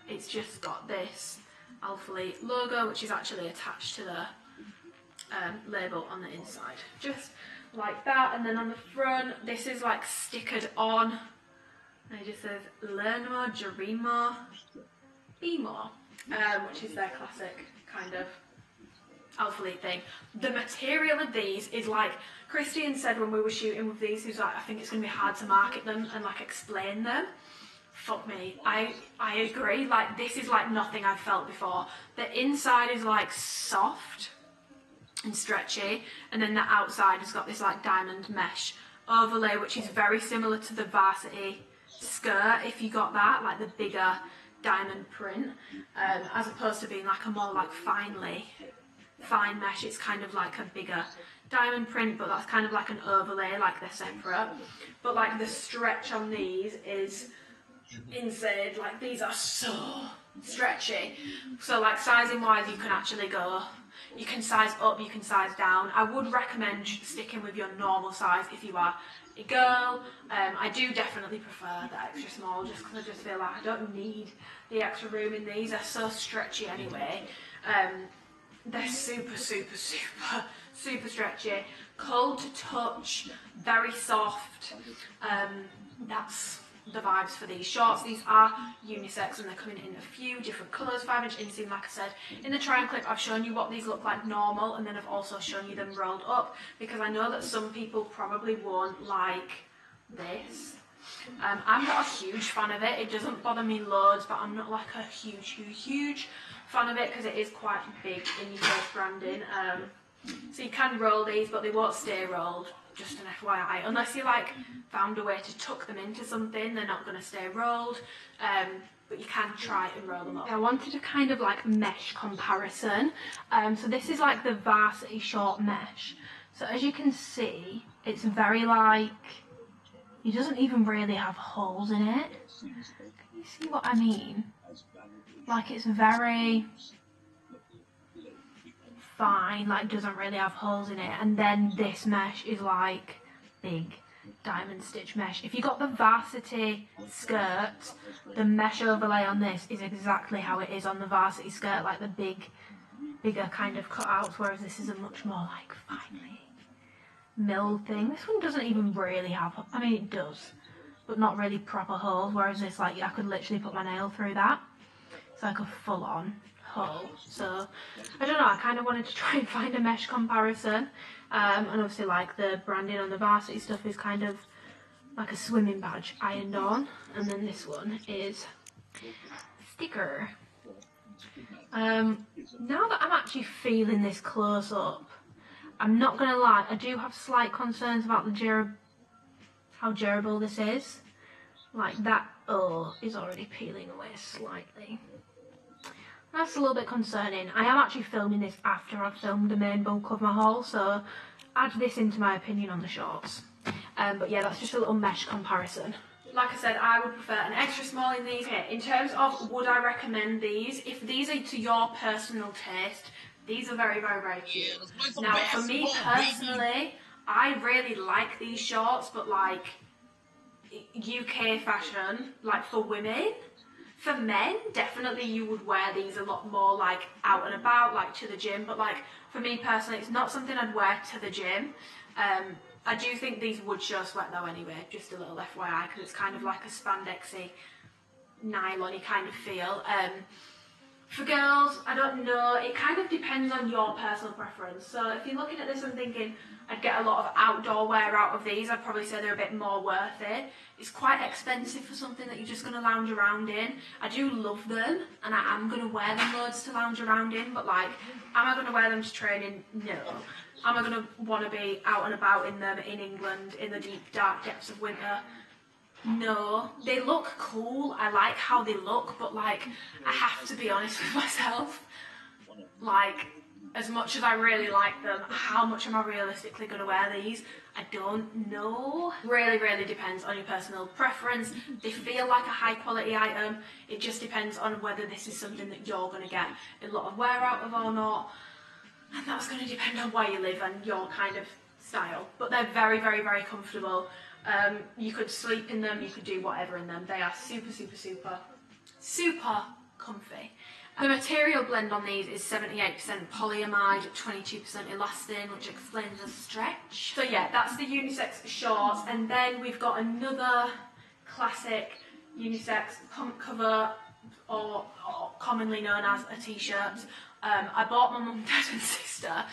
it's just got this Alphalete logo, which is actually attached to the label on the inside, just like that. And then on the front, this is like stickered on, and it just says Learn More, Dream More, Be More, which is their classic kind of Alphalete thing. The material of these is like, Christian said when we were shooting with these, he was like, I think it's going to be hard to market them and like explain them. Fuck me, I agree. Like, this is like nothing I've felt before. The inside is like soft and stretchy, and then the outside has got this like diamond mesh overlay, which is very similar to the varsity skirt, if you got that, like the bigger diamond print, as opposed to being like a more like fine mesh. It's kind of like a bigger diamond print, but that's kind of like an overlay, like they're separate. But like the stretch on these is insane. Like, these are so stretchy. So like sizing wise, you can actually go, you can size up, you can size down. I would recommend sticking with your normal size if you are a girl. I do definitely prefer the extra small, just because I just feel like I don't need the extra room in these. They're so stretchy anyway. They're super, super, super, super stretchy. Cold to touch, very soft. That's the vibes for these shorts. These are unisex and they're coming in a few different colours. 5-inch inseam, like I said. In the try and clip, I've shown you what these look like normal, and then I've also shown you them rolled up, because I know that some people probably won't like this. I'm not a huge fan of it. It doesn't bother me loads, but I'm not like a huge fan of it, because it is quite big in your face branding. So you can roll these, but they won't stay rolled. Just an FYI, unless you like found a way to tuck them into something, they're not going to stay rolled, but you can try and roll them up. I wanted a kind of like mesh comparison. So this is like the varsity short mesh. So as you can see, it's very like, it doesn't even really have holes in it. Can you see what I mean? Like, it's very fine, like doesn't really have holes in it. And then this mesh is like big diamond stitch mesh. If you got the varsity skirt, the mesh overlay on this is exactly how it is on the varsity skirt, like the bigger kind of cutouts, whereas this is a much more like finely mill thing. This one doesn't even really have, I mean it does, but not really proper holes, whereas this, like, I could literally put my nail through that. It's like a full-on hole. So I don't know, I kind of wanted to try and find a mesh comparison, and obviously like the branding on the varsity stuff is kind of like a swimming badge ironed on, and then this one is sticker. Now that I'm actually feeling this close up, I'm not gonna lie, I do have slight concerns about the how durable this is. Like that O is already peeling away slightly. That's a little bit concerning. I am actually filming this after I've filmed the main bulk of my haul, so add this into my opinion on the shorts. But yeah, that's just a little mesh comparison. Like I said, I would prefer an extra small in these. Okay, in terms of would I recommend these, if these are to your personal taste, these are very, very, very cute. Now, for me personally, I really like these shorts, but like UK fashion, like for women. For men, definitely you would wear these a lot more like out and about, like to the gym, but like for me personally, it's not something I'd wear to the gym. I do think these would show sweat though anyway, just a little FYI, because it's kind of like a spandexy, nylon-y kind of feel. For girls, I don't know, it kind of depends on your personal preference. So if you're looking at this and thinking, I'd get a lot of outdoor wear out of these, I'd probably say they're a bit more worth it. It's quite expensive for something that you're just going to lounge around in. I do love them, and I am going to wear them loads to lounge around in, but like, am I going to wear them to training? No. Am I going to want to be out and about in them in England in the deep, dark depths of winter? No. They look cool, I like how they look, but like, I have to be honest with myself. Like, as much as I really like them, how much am I realistically going to wear these? I don't know. Really, really depends on your personal preference. They feel like a high quality item. It just depends on whether this is something that you're going to get a lot of wear out of or not. And that's going to depend on where you live and your kind of style. But they're very, very, very comfortable. You could sleep in them, you could do whatever in them. They are super, super, super, super comfy. The material blend on these is 78% polyamide, 22% elastin, which explains the stretch. So yeah, that's the unisex shorts, and then we've got another classic unisex pump cover, or commonly known as a t-shirt. I bought my mum, dad and sister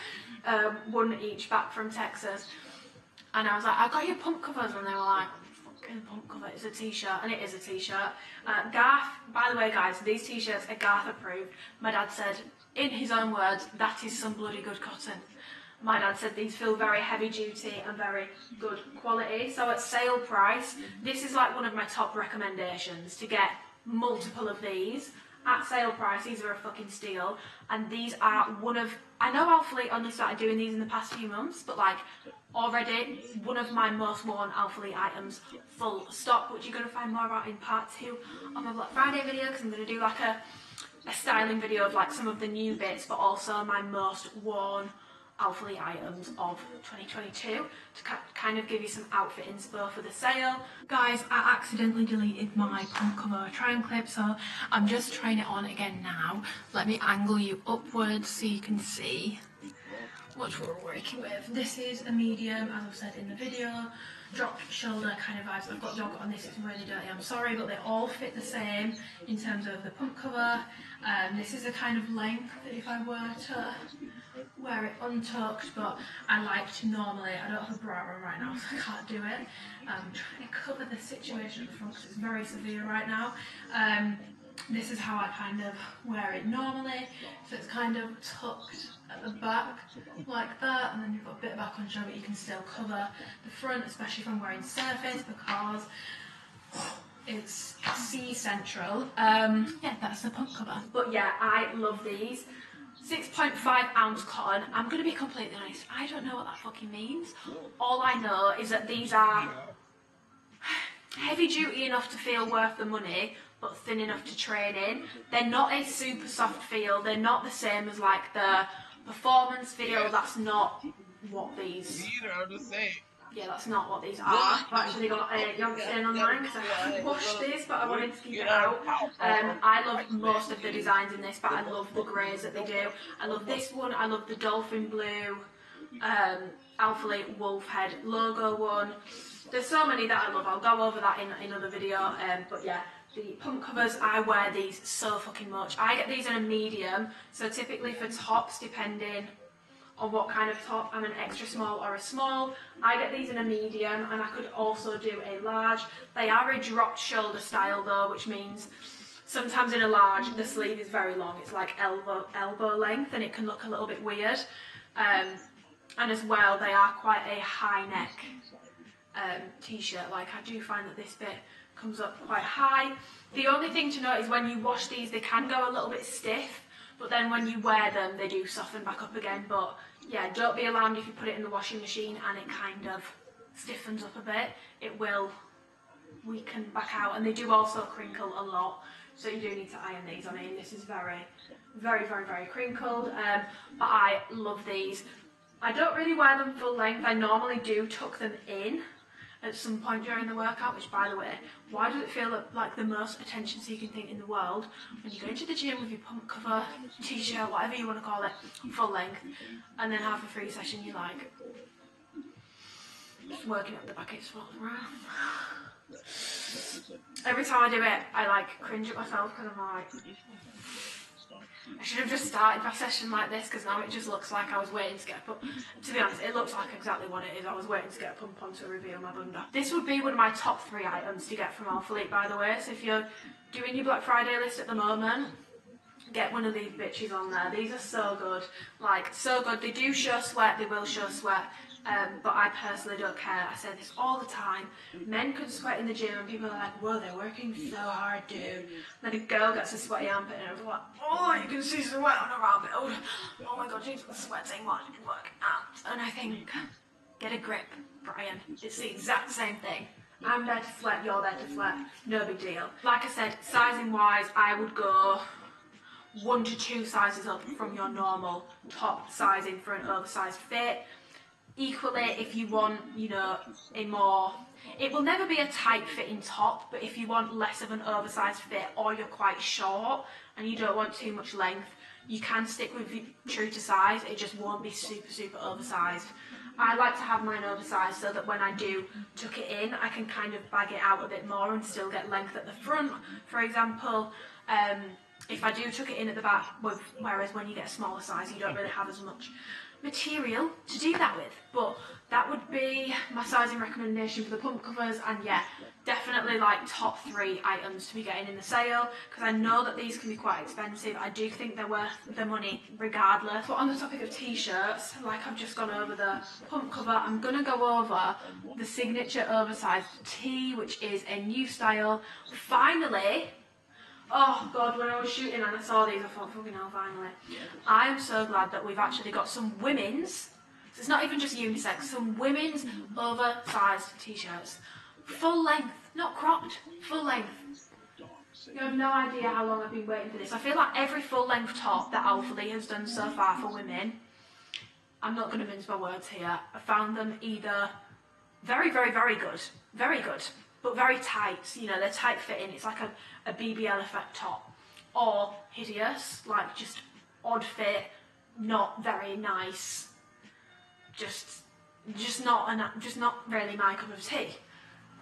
one each back from Texas, and I was like, I got you pump covers, and they were like, fucking pump cover, it's a t-shirt, and it is a t-shirt. Garth, by the way guys, these t-shirts are Garth approved. My dad said, in his own words, that is some bloody good cotton. My dad said these feel very heavy duty and very good quality. So at sale price, this is like one of my top recommendations, to get multiple of these. At sale price, these are a fucking steal, and these are one of, I know Alphalete only started doing these in the past few months, but like already one of my most worn Alphalete items, full stop, which you're going to find more about in part 2 of my Black Friday video, because I'm going to do like a styling video of like some of the new bits, but also my most worn Alphalete items of 2022 to kind of give you some outfit inspo for the sale. Guys, I accidentally deleted my pump cover try-on clip, so I'm just trying it on again now. Let me angle you upwards so you can see what we're working with. This is a medium, as I've said in the video. Drop shoulder kind of vibes. I've got yogurt on this, it's really dirty, I'm sorry, but they all fit the same in terms of the pump cover. This is a kind of length that if I were to wear it untucked, but I like to normally, I don't have a bra on right now, so I can't do it. I'm trying to cover the situation at the front because it's very severe right now. This is how I kind of wear it normally, so it's kind of tucked at the back like that, and then you've got a bit of back on show, but you can still cover the front, especially if I'm wearing Surface, because it's sea central. Yeah, that's the pump cover. But yeah, I love these. 6.5 ounce cotton. I'm going to be completely honest, I don't know what that fucking means. All I know is that these are heavy duty enough to feel worth the money, but thin enough to train in. They're not a super soft feel, they're not the same as like the performance feel, that's not what these... Yeah, that's not what these are. I've actually got a yogurt stain online because I haven't washed this, but I wanted to keep it out. I love most of the designs in this, but I love the greys that they do. I love this one, I love the dolphin blue. Alphalete Wolf Head logo one. There's so many that I love. I'll go over that in another video. But yeah, the pump covers, I wear these so fucking much. I get these in a medium, so typically for tops, depending on what kind of top, I'm an extra small or a small. I get these in a medium, and I could also do a large. They are a dropped shoulder style though, which means sometimes in a large, the sleeve is very long. It's like elbow length, and it can look a little bit weird. And as well, they are quite a high neck t-shirt. Like, I do find that this bit comes up quite high. The only thing to note is when you wash these, they can go a little bit stiff, but then when you wear them, they do soften back up again. But yeah, don't be alarmed if you put it in the washing machine and it kind of stiffens up a bit. It will weaken back out, and they do also crinkle a lot, so you do need to iron these. I mean, this is very, very, very, very crinkled, but I love these. I don't really wear them full length. I normally do tuck them in at some point during the workout, which, by the way, why does it feel like the most attention seeking thing in the world when you go into the gym with your pump cover, t-shirt, whatever you want to call it, full length, and then half a free session you're like just working up the back, it's falling around. Every time I do it, I like cringe at myself because I'm like, I should have just started my session like this, because now it just looks like I was waiting to get a pump. To be honest, it looks like exactly what it is. I was waiting to get a pump on to reveal my bunda. This would be one of my top 3 items to get from Alphalete, by the way. So if you're doing your Black Friday list at the moment, get one of these bitches on there. These are so good. Like, so good. They do show sweat. They will show sweat. But I personally don't care. I say this all the time. Men can sweat in the gym and people are like, whoa, they're working so hard, dude. Then a girl gets a sweaty armpit and everyone's like, oh, you can see sweat on her armpit. Oh my god, she's sweating while she's working out. And I think, get a grip, Brian. It's the exact same thing. I'm there to sweat, you're there to sweat. No big deal. Like I said, sizing wise, I would go 1 to 2 sizes up from your normal top sizing for an oversized fit. Equally, if you want, you know, a more, it will never be a tight fitting top, but if you want less of an oversized fit, or you're quite short and you don't want too much length, you can stick with true to size. It just won't be super, super oversized. I like to have mine oversized so that when I do tuck it in, I can kind of bag it out a bit more and still get length at the front. For example, if I do tuck it in at the back, whereas when you get a smaller size, you don't really have as much material to do that with. But that would be my sizing recommendation for the pump covers, and yeah, definitely like top 3 items to be getting in the sale, because I know that these can be quite expensive. I do think they're worth the money regardless. But on the topic of t-shirts, like I've just gone over the pump cover, I'm gonna go over the signature oversized tee, which is a new style. Finally, oh god, when I was shooting and I saw these, I thought, fucking hell, finally. I am so glad that we've actually got some women's, so it's not even just unisex, some women's oversized t-shirts. Full length, not cropped, full length. You have no idea how long I've been waiting for this. I feel like every full length top that Alphalete has done so far for women, I'm not going to mince my words here, I found them either very, very, very good, but very tight, you know, they're tight fitting, it's like a BBL effect top, or hideous, like just odd fit, not very nice, just not really my cup of tea.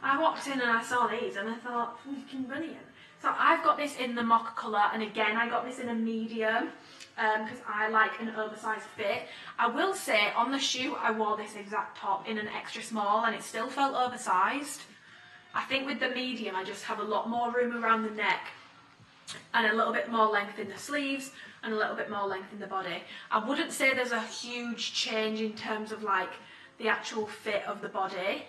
I walked in and I saw these and I thought, fucking brilliant. So I've got this in the mocha colour, and again I got this in a medium because I like an oversized fit. I will say on the shoot I wore this exact top in an extra small and it still felt oversized. I think with the medium I just have a lot more room around the neck and a little bit more length in the sleeves and a little bit more length in the body. I wouldn't say there's a huge change in terms of like the actual fit of the body.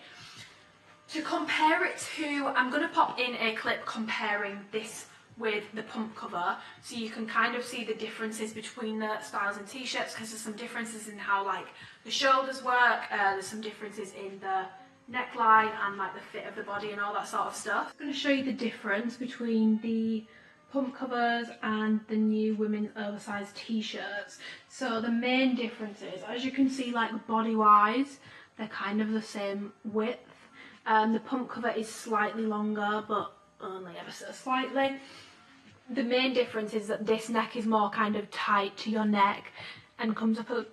To compare it to, I'm going to pop in a clip comparing this with the pump cover so you can kind of see the differences between the styles and t-shirts, because there's some differences in how like the shoulders work, there's some differences in the neckline and like the fit of the body and all that sort of stuff. I'm going to show you the difference between the pump covers and the new women's oversized t-shirts. So the main differences, as you can see, like body wise, they're kind of the same width. The pump cover is slightly longer, but only ever so slightly. The main difference is that this neck is more kind of tight to your neck and comes up a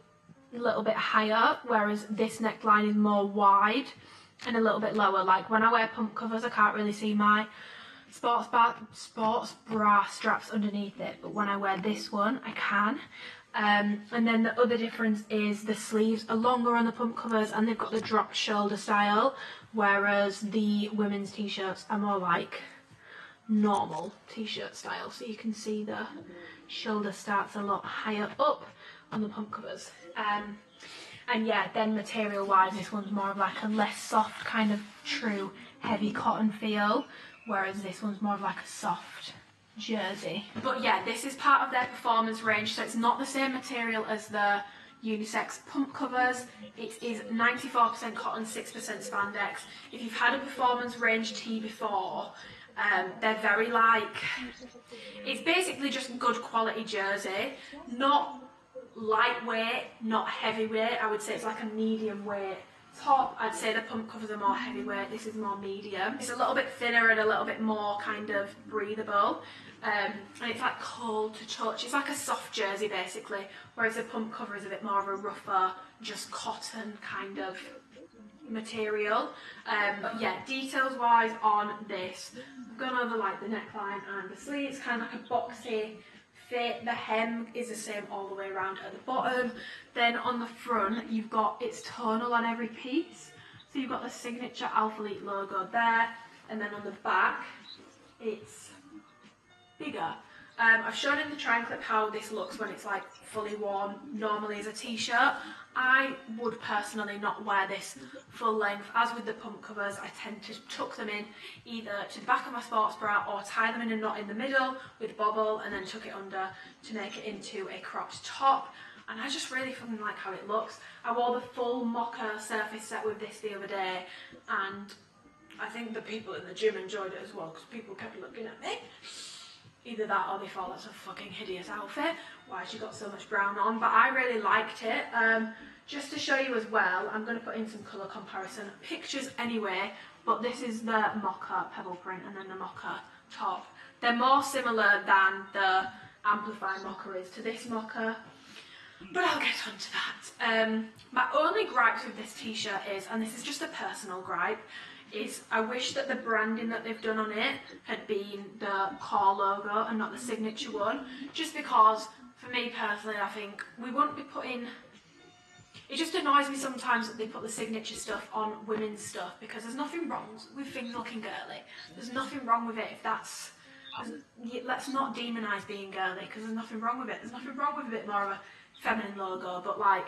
a little bit higher, whereas this neckline is more wide and a little bit lower. Like when I wear pump covers, I can't really see my sports bra straps underneath it, but when I wear this one, I can. And then the other difference is the sleeves are longer on the pump covers and they've got the drop shoulder style, whereas the women's t-shirts are more like normal t-shirt style. So you can see the shoulder starts a lot higher up on the pump covers. And yeah, then material wise, this one's more of like a less soft kind of true heavy cotton feel, whereas this one's more of like a soft jersey. But yeah, this is part of their performance range, so it's not the same material as the unisex pump covers. It is 94% cotton, 6% spandex. If you've had a performance range tee before, they're very like, it's basically just good quality jersey, not lightweight, not heavyweight. I would say it's like a medium weight top. I'd say the pump covers are more heavyweight, this is more medium. It's a little bit thinner and a little bit more kind of breathable, and it's like cold to touch. It's like a soft jersey basically, whereas the pump cover is a bit more of a rougher, just cotton kind of material. But yeah, details wise on this, I've gone over like the neckline and the sleeves, kind of like a boxy fit. The hem is the same all the way around at the bottom. Then on the front, you've got, it's tonal on every piece. So you've got the signature Alphalete logo there, and then on the back, it's bigger. I've shown in the try-on clip how this looks when it's like fully worn normally as a t-shirt. I would personally not wear this full length. As with the pump covers, I tend to tuck them in either to the back of my sports bra or tie them in a knot in the middle with bobble and then tuck it under to make it into a cropped top. And I just really fucking like how it looks. I wore the full mocha surface set with this the other day, and I think the people in the gym enjoyed it as well because people kept looking at me. Either that or they thought that's a fucking hideous outfit. Why has she got so much brown on? But I really liked it. Just to show you as well, I'm going to put in some colour comparison pictures anyway, but this is the mocha pebble print and then the mocha top. They're more similar than the Amplify mocha is to this mocha, but I'll get onto that. My only gripes with this t-shirt is, and this is just a personal gripe, is I wish that the branding that they've done on it had been the core logo and not the signature one, just because for me personally I think we wouldn't be putting, it just annoys me sometimes that they put the signature stuff on women's stuff, because there's nothing wrong with things looking girly. There's nothing wrong with it if that's, let's not demonise being girly, because there's nothing wrong with it. There's nothing wrong with a bit more of a feminine logo, but like,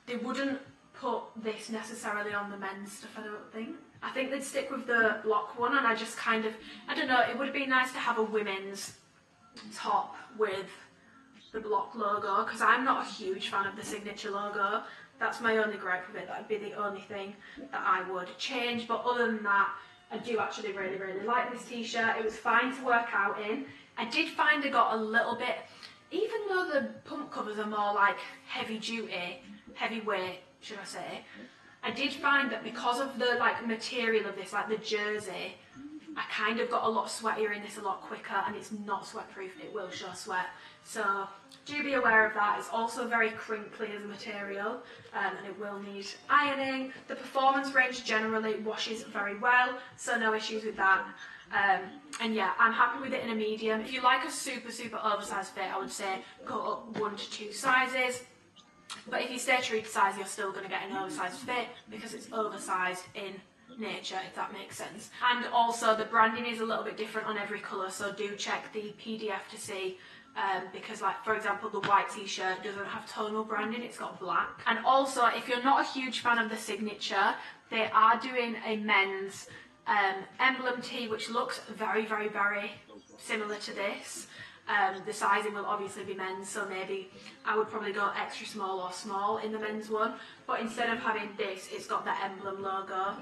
they wouldn't put this necessarily on the men's stuff, I don't think. I think they'd stick with the block one, and I just kind of, I don't know, it would be nice to have a women's top with the block logo, because I'm not a huge fan of the signature logo. That's my only gripe with it. That would be the only thing that I would change, but other than that, I do actually really, really like this t-shirt. It was fine to work out in. I did find I got a little bit, even though the pump covers are more like heavy duty, heavyweight, should I say, I did find that because of the like material of this, like the jersey, I kind of got a lot sweatier in this a lot quicker, and it's not sweat proof, it will show sweat. So do be aware of that. It's also very crinkly as a material, and it will need ironing. The performance range generally washes very well, so no issues with that. And yeah, I'm happy with it in a medium. If you like a super, super oversized fit, I would say go up 1 to 2 sizes. But if you stay true to size, you're still going to get an oversized fit because it's oversized in nature, if that makes sense. And also the branding is a little bit different on every colour, so do check the PDF to see, because like for example the white t-shirt doesn't have tonal branding, it's got black. And also if you're not a huge fan of the signature, they are doing a men's emblem tee which looks very, very, very similar to this. The sizing will obviously be men's, so maybe I would probably go extra small or small in the men's one, but instead of having this, it's got the emblem logo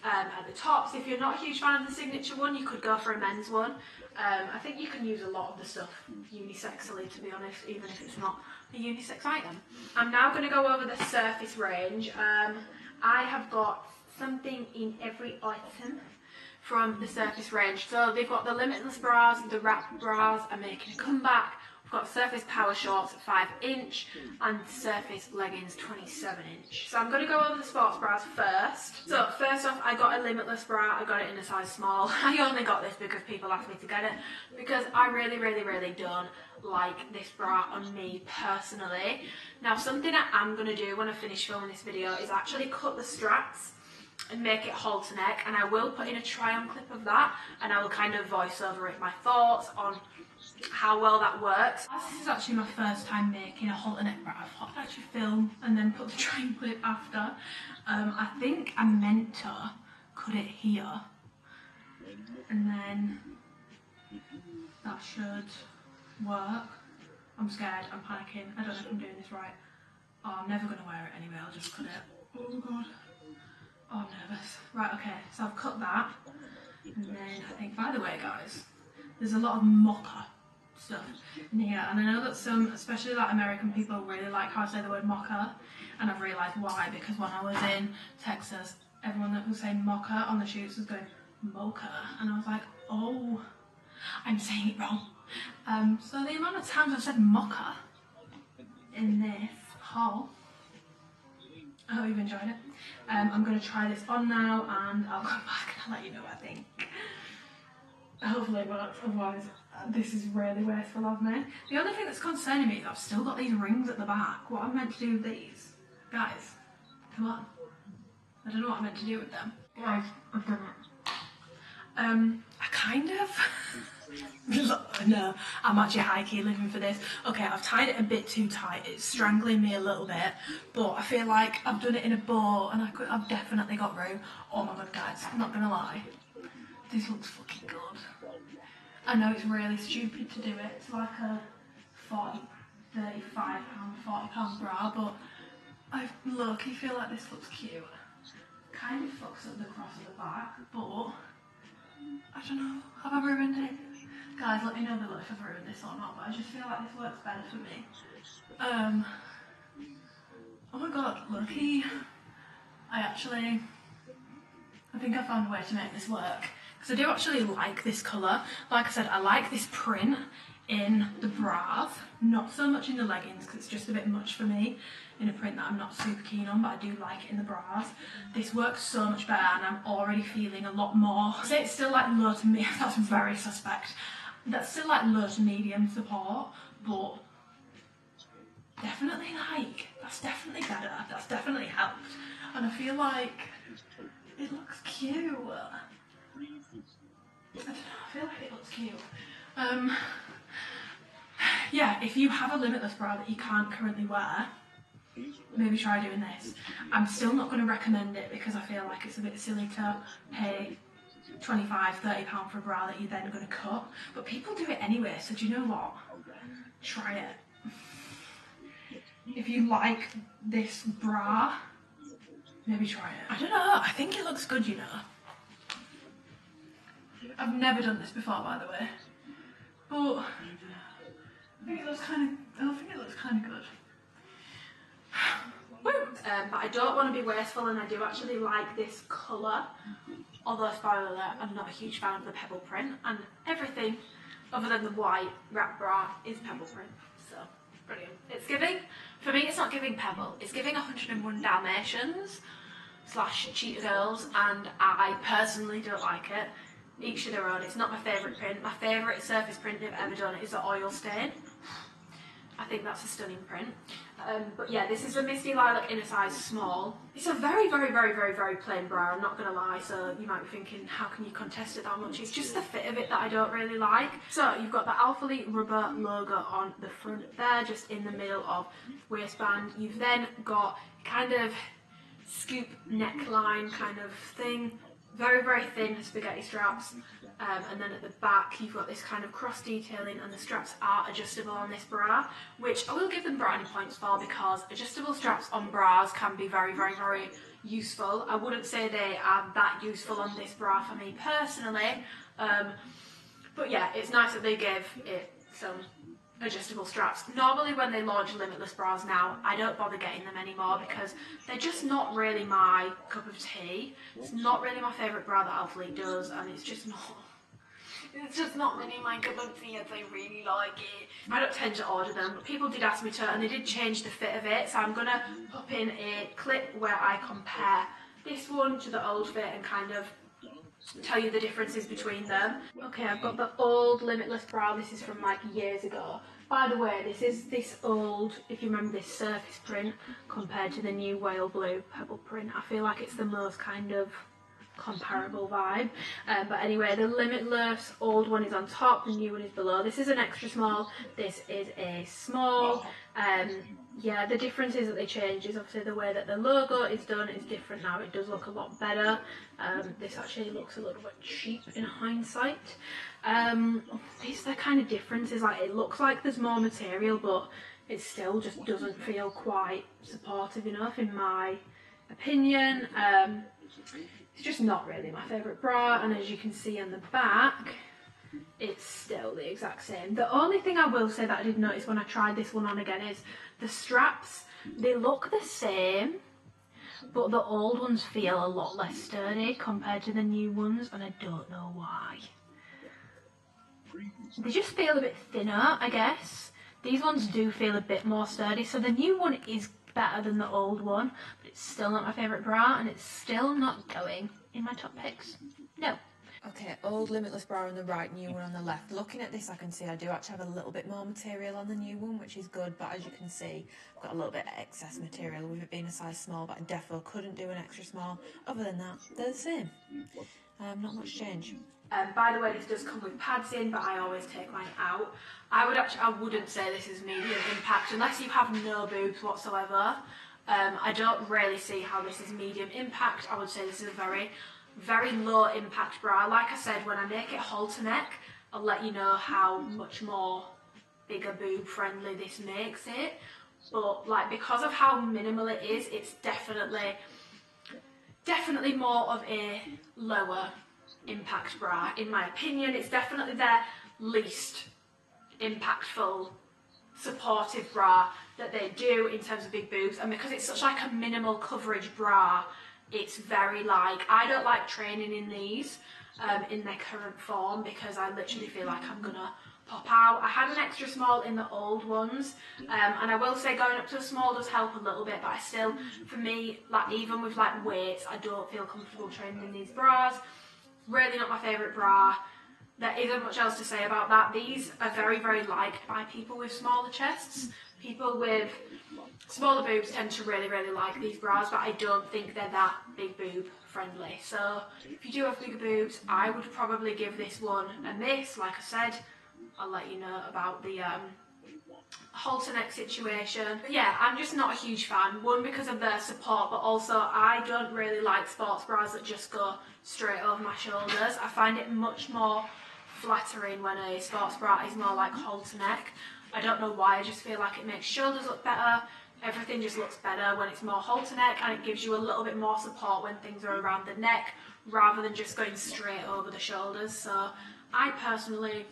at the top. So if you're not a huge fan of the signature one, you could go for a men's one. I think you can use a lot of the stuff unisexually, to be honest, even if it's not a unisex item. I'm now going to go over the surface range. I have got something in every item from the surface range. So they've got the limitless bras, the wrap bras are making a comeback I've got Surface Power Shorts 5" and Surface Leggings 27". So I'm going to go over the sports bras first. So first off, I got a Limitless bra. I got it in a size small. I only got this because people asked me to get it, because I really don't like this bra on me personally. Now, something I am going to do when I finish filming this video is actually cut the straps and make it halter neck, and I will put in a try-on clip of that, and I will kind of voice over it my thoughts on how well that works. This is actually my first time making a halter neck bra. I thought I'd actually film and then put the try-on clip after. I think I meant to cut it here, and then that should work. I'm scared, I'm panicking, I don't know if I'm doing this right. Oh, I'm never going to wear it anyway, I'll just cut it. Oh god. Oh, I'm nervous. Right, okay, so I've cut that. And then I think, by the way guys, there's a lot of mocha stuff in here. And I know that some, especially like American people, really like how I say the word mocha. And I've realised why, because when I was in Texas, everyone that was saying mocha on the shoots was going mocha. And I was like, oh, I'm saying it wrong. So the amount of times I've said mocha in this haul, I hope you've enjoyed it. I'm going to try this on now and I'll come back and I'll let you know what I think. Hopefully it works, otherwise this is really wasteful of me. The other thing that's concerning me is I've still got these rings at the back. What am I meant to do with these? Guys, come on. I don't know what I'm meant to do with them. Guys, I've done it. I kind of... No, I'm actually high-key living for this. Okay, I've tied it a bit too tight. It's strangling me a little bit, but I feel like I've done it in a bow and I've definitely got room. Oh my god, guys, I'm not gonna lie. This looks fucking good. I know it's really stupid to do it. It's like a £35, £40 bra, but I low-key feel like this looks cute. Kind of fucks up the cross of the back, but I don't know. Have I ruined it? Guys, let me know below if I've ruined this or not, but I just feel like this works better for me. Oh my god, lucky. I think I found a way to make this work. Because I do actually like this colour. Like I said, I like this print in the bras, not so much in the leggings because it's just a bit much for me in a print that I'm not super keen on, but I do like it in the bras. This works so much better and I'm already feeling a lot more. I say it's still like low to medium, that's very suspect. That's still like low to medium support, but definitely like, that's definitely better, that's definitely helped. And I feel like it looks cute. I don't know, I feel like it looks cute. Yeah, if you have a Limitless bra that you can't currently wear, maybe try doing this. I'm still not going to recommend it because I feel like it's a bit silly to pay £25, £30 for a bra that you're then going to cut. But people do it anyway, so do you know what? Try it. If you like this bra, maybe try it. I don't know, I think it looks good, you know. I've never done this before, by the way. But I think it looks kind of good. Woo! But I don't want to be wasteful, and I do actually like this colour. Although, spoiler alert, I'm not a huge fan of the pebble print, and everything other than the white wrap bra is pebble print. So, brilliant. It's giving, for me it's not giving pebble, it's giving 101 Dalmatians / Cheetah Girls, and I personally don't like it. Each to their own. It's not my favourite print. My favourite surface print they've ever done is the oil stain. I think that's a stunning print. But yeah, this is a Misty Lilac in a size small. It's a very plain bra, I'm not going to lie, so you might be thinking, how can you contest it that much? It's just the fit of it that I don't really like. So you've got the Alphalete Rubber logo on the front there, just in the middle of waistband. You've then got kind of scoop neckline kind of thing. Very thin spaghetti straps, and then at the back you've got this kind of cross detailing, and the straps are adjustable on this bra, which I will give them brownie points for, because adjustable straps on bras can be very useful. I wouldn't say they are that useful on this bra for me personally, but yeah, it's nice that they give it some adjustable straps. Normally when they launch Limitless bras now, I don't bother getting them anymore because they're just not really my cup of tea. It's not really my favourite bra that Alphalete does, and it's just not It's just not many of my cup of tea as I really like it. I don't tend to order them, but people did ask me to, and they did change the fit of it, so I'm gonna pop in a clip where I compare this one to the old fit and kind of tell you the differences between them. Okay, I've got the old Limitless bra. This is from like years ago. By the way, this is this old, if you remember this surface print compared to the new whale blue pebble print. I feel like it's the most kind of comparable vibe. But anyway, the Limitless old one is on top, the new one is below. This is an extra small, this is a small. Yeah, the difference is that they changed is obviously the way that the logo is done is different now. It does look a lot better. This actually looks a little bit cheap in hindsight. These are the kind of differences, like it looks like there's more material, but it still just doesn't feel quite supportive enough in my opinion. It's just not really my favourite bra, and as you can see on the back, it's still the exact same. The only thing I will say that I did notice when I tried this one on again is the straps. They look the same, but the old ones feel a lot less sturdy compared to the new ones, and I don't know why. They just feel a bit thinner, I guess. These ones do feel a bit more sturdy, so the new one is better than the old one, but it's still not my favourite bra, and it's still not going in my top picks. No.
Okay, old Limitless bra on the right, new one on the left. Looking at this, I can see I do actually have a little bit more material on the new one, which is good, but as you can see, I've got a little bit of excess material with it being a size small, but I definitely couldn't do an extra small. Other than that, they're the same. Not much change.
By the way, this does come with pads in, but I always take mine out. I wouldn't say this is medium impact unless you have no boobs whatsoever. I don't really see how this is medium impact. I would say this is a very, very low impact bra. Like I said, when I make it halter neck, I'll let you know how much more bigger boob friendly this makes it. But like, because of how minimal it is, it's definitely more of a lower impact bra in my opinion. It's definitely their least impactful supportive bra that they do in terms of big boobs, and because it's such like a minimal coverage bra, it's very like, I don't like training in these in their current form because I literally feel like I'm gonna pop out. I had an extra small in the old ones, and I will say going up to a small does help a little bit, but I still, for me, like even with like weights, I don't feel comfortable training in these bras. Really not my favourite bra. There isn't much else to say about that. These are very, very liked by people with smaller chests. People with smaller boobs tend to really, really like these bras, but I don't think they're that big boob friendly. So if you do have bigger boobs, I would probably give this one a miss. Like I said, I'll let you know about the halter neck situation. But yeah, I'm just not a huge fan. One, because of their support, but also I don't really like sports bras that just go straight over my shoulders. I find it much more flattering when a sports bra is more like halter neck. I don't know why, I just feel like it makes shoulders look better. Everything just looks better when it's more halter neck, and it gives you a little bit more support when things are around the neck rather than just going straight over the shoulders. So I personally,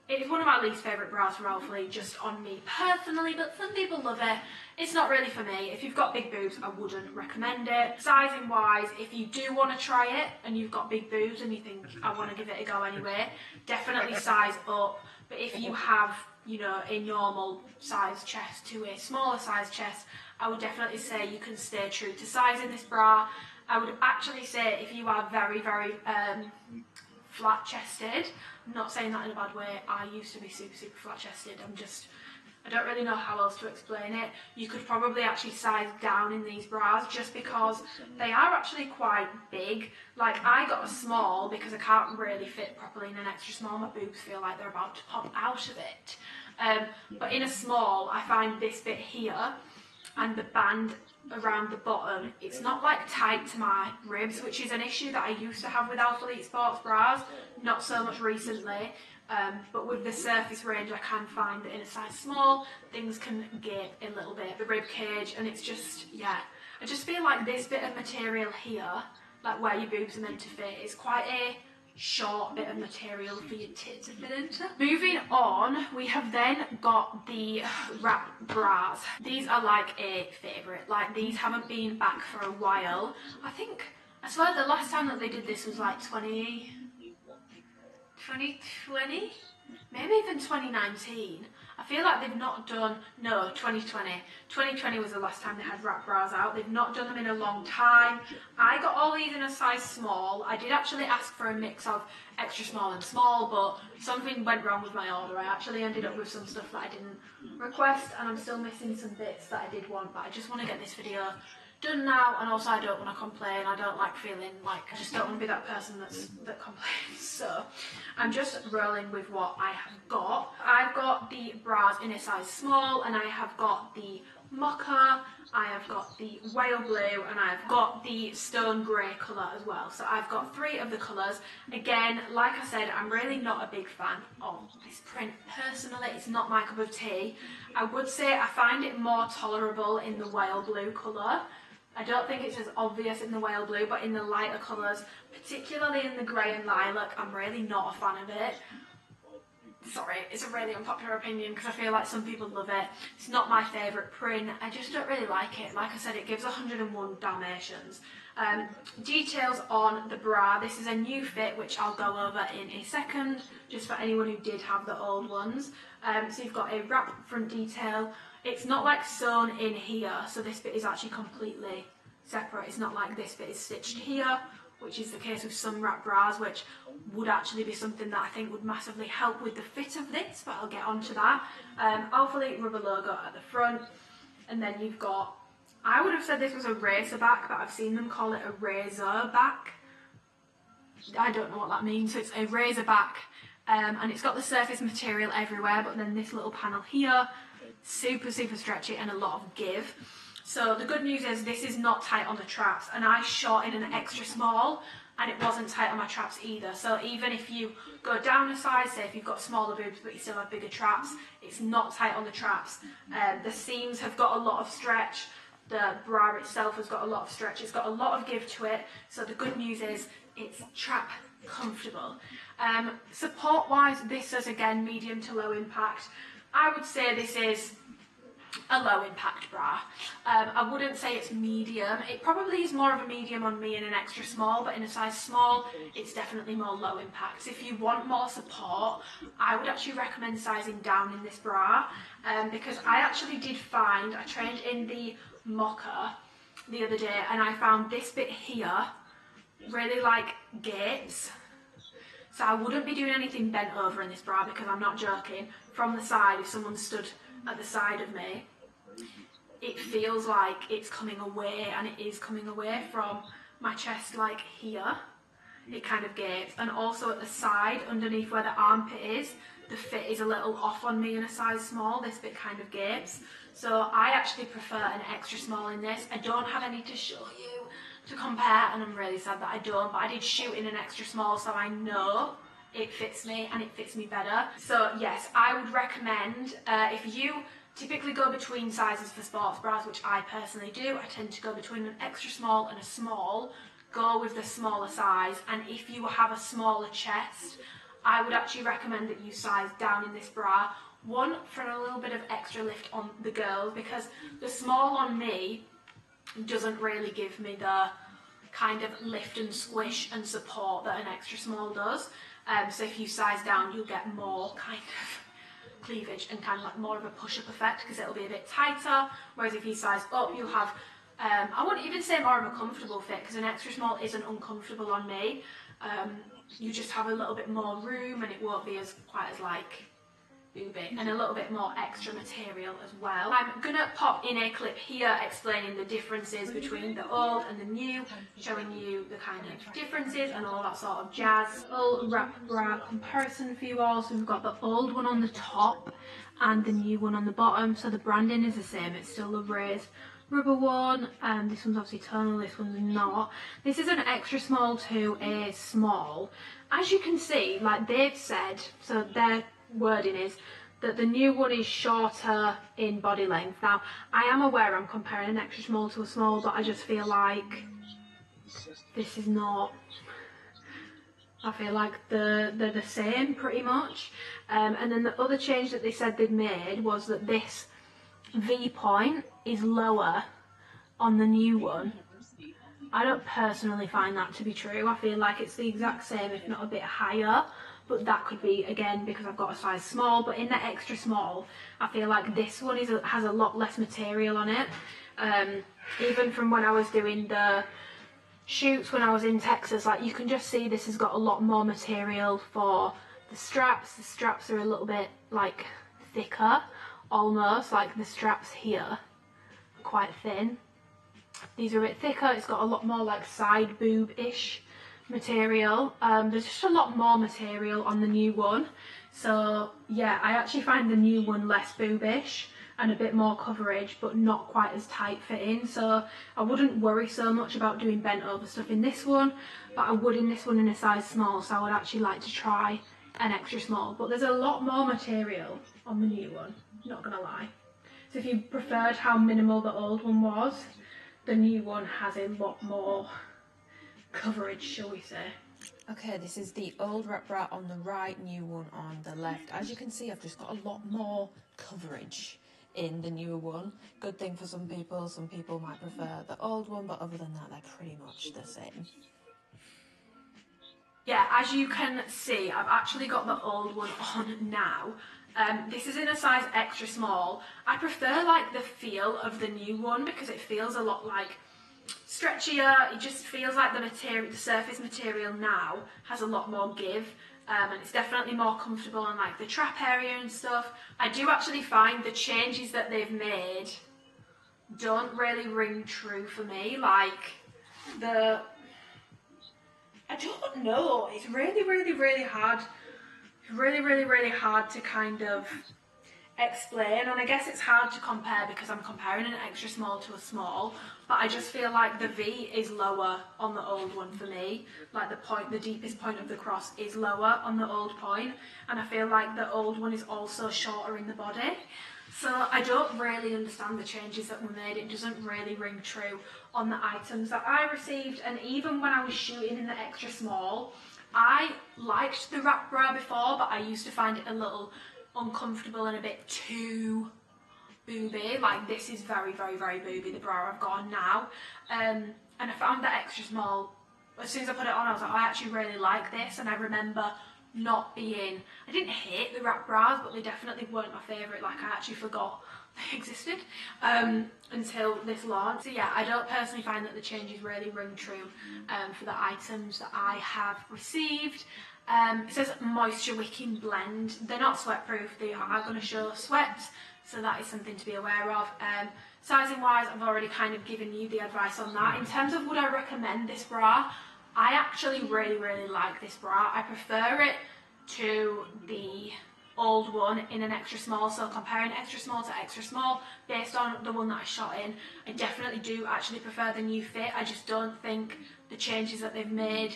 it is one of my least favourite bras for Alphalete, just on me personally, but some people love it. It's not really for me. If you've got big boobs, I wouldn't recommend it. Sizing wise, if you do want to try it and you've got big boobs and you think, I want to give it a go anyway, definitely size up. But if you have, you know, a normal size chest to a smaller size chest, I would definitely say you can stay true to size in this bra. I would actually say if you are very, very flat chested, I'm not saying that in a bad way, I used to be super, super flat chested, I don't really know how else to explain it. You could probably actually size down in these bras just because they are actually quite big. Like, I got a small because I can't really fit properly in an extra small. My boobs feel like they're about to pop out of it. But in a small, I find this bit here and the band around the bottom, it's not like tight to my ribs, which is an issue that I used to have with Alphalete sports bras, not so much recently. But with the surface range, I can find that in a size small, things can gape a little bit, the rib cage, and it's just, yeah. I just feel like this bit of material here, like where your boobs are meant to fit, is quite a short bit of material for your tits to fit into. Moving on, we have then got the wrap bras. These are like a favourite. Like, these haven't been back for a while. I swear the last time that they did this was like 2020? Maybe even 2019. I feel like they've not done, no, 2020. 2020 was the last time they had wrap bras out. They've not done them in a long time. I got all these in a size small. I did actually ask for a mix of extra small and small, but something went wrong with my order. I actually ended up with some stuff that I didn't request, and I'm still missing some bits that I did want, but I just want to get this video done now, and also I don't want to complain. I don't like feeling like, I just don't want to be that person that complains. So I'm just rolling with what I have got. I've got the bras in a size small, and I have got the mocha, I have got the whale blue, and I've got the stone grey colour as well. So I've got 3 of the colours. Again, like I said, I'm really not a big fan of this print personally. It's not my cup of tea. I would say I find it more tolerable in the whale blue colour. I don't think it's as obvious in the whale blue, but in the lighter colours, particularly in the grey and lilac, I'm really not a fan of it. Sorry, it's a really unpopular opinion because I feel like some people love it. It's not my favourite print. I just don't really like it. Like I said, it gives 101 Dalmatians. Details on the bra. This is a new fit, which I'll go over in a second, just for anyone who did have the old ones. So you've got a wrap front detail. It's not like sewn in here, so this bit is actually completely separate. It's not like this bit is stitched here, which is the case with some wrap bras, which would actually be something that I think would massively help with the fit of this, but I'll get onto that. Alphalete rubber logo at the front, and then you've got, I would have said this was a racer back, but I've seen them call it a razor back. I don't know what that means, so it's a razor back, and it's got the surface material everywhere, but then this little panel here, super stretchy and a lot of give. So the good news is this is not tight on the traps, and I shot in an extra small and it wasn't tight on my traps either. So even if you go down a size, say if you've got smaller boobs but you still have bigger traps, it's not tight on the traps. The seams have got a lot of stretch, the bra itself has got a lot of stretch, it's got a lot of give to it. So the good news is it's trap comfortable. Support wise, this is again medium to low impact. I would say this is a low impact bra. I wouldn't say it's medium. It probably is more of a medium on me in an extra small, but in a size small, it's definitely more low impact. So if you want more support, I would actually recommend sizing down in this bra, because I actually did find, I trained in the mocha the other day, and I found this bit here really like gapes. So I wouldn't be doing anything bent over in this bra, because I'm not joking. From the side, if someone stood at the side of me, it feels like it's coming away, and it is coming away from my chest, like here. It kind of gapes. And also at the side, underneath where the armpit is, the fit is a little off on me in a size small. This bit kind of gapes. So I actually prefer an extra small in this. I don't have any to show you to compare, and I'm really sad that I don't, but I did shoot in an extra small, so I know it fits me and it fits me better. So yes, I would recommend, if you typically go between sizes for sports bras, which I personally do, I tend to go between an extra small and a small, go with the smaller size. And if you have a smaller chest, I would actually recommend that you size down in this bra. One, for a little bit of extra lift on the girls, because the small on me doesn't really give me the kind of lift and squish and support that an extra small does. So if you size down, you'll get more kind of cleavage and kind of like more of a push-up effect, because it'll be a bit tighter. Whereas if you size up, you'll have, I wouldn't even say more of a comfortable fit, because an extra small isn't uncomfortable on me. You just have a little bit more room, and it won't be as quite as like booby, and a little bit more extra material as well. I'm gonna pop in a clip here explaining the differences between the old and the new, showing you the kind of differences and all that sort of jazz. Full wrap bra comparison for you all. So we've got the old one on the top and the new one on the bottom. So the branding is the same, it's still the raised rubber one, and this one's obviously tonal, this one's not. This is an extra small to a small. As you can see, like they've said, so their wording is that the new one is shorter in body length. Now, I am aware I'm comparing an extra small to a small, but I just feel like this is not, I feel like they're the same pretty much. And then the other change that they said they'd made was that this V point is lower on the new one. I don't personally find that to be true. I feel like it's the exact same, if not a bit higher, but that could be again because I've got a size small. But in the extra small, I feel like this one has a lot less material on it. Even from when I was doing the shoots when I was in Texas, like you can just see this has got a lot more material for the straps. The straps are a little bit like thicker, almost like the straps here are quite thin. These are a bit thicker. It's got a lot more like side boob-ish material. There's just a lot more material on the new one. So yeah, I actually find the new one less boobish and a bit more coverage, but not quite as tight fitting. So I wouldn't worry so much about doing bent over stuff in this one, but I would in this one in a size small. So I would actually like to try an extra small, but there's a lot more material on the new one, not gonna lie. So if you preferred how minimal the old one was, the new one has a lot more coverage, shall we say.
Okay, this is the old wrap bra on the right, new one on the left. As you can see, I've just got a lot more coverage in the newer one. Good thing for some people might prefer the old one, but other than that, they're pretty much the same.
Yeah, as you can see, I've actually got the old one on now. This is in a size extra small. I prefer like the feel of the new one because it feels a lot like stretchier. It just feels like the material, the surface material now has a lot more give, and it's definitely more comfortable on like the trap area and stuff. I do actually find the changes that they've made don't really ring true for me. Like I don't know, it's really hard. Really hard to kind of explain, and I guess it's hard to compare because I'm comparing an extra small to a small, but I just feel like the V is lower on the old one for me. Like the deepest point of the cross is lower on the old point, and I feel like the old one is also shorter in the body. So I don't really understand the changes that were made. It doesn't really ring true on the items that I received, and even when I was shooting in the extra small, I liked the wrap bra before, but I used to find it a little uncomfortable and a bit too booby. Like this is very booby, the bra I've got on now. And I found that extra small, as soon as I put it on, I was like, I actually really like this. And I remember not being, I didn't hate the wrap bras, but they definitely weren't my favourite. Like I actually forgot they existed until this launch. So yeah, I don't personally find that the changes really ring true for the items that I have received. It says moisture wicking blend. They're not sweat proof, they are going to show sweat, so that is something to be aware of. Sizing wise, I've already kind of given you the advice on that. In terms of would I recommend this bra, I actually really like this bra. I prefer it to the old one in an extra small, so comparing extra small to extra small based on the one that I shot in, I definitely do actually prefer the new fit. I just don't think the changes that they've made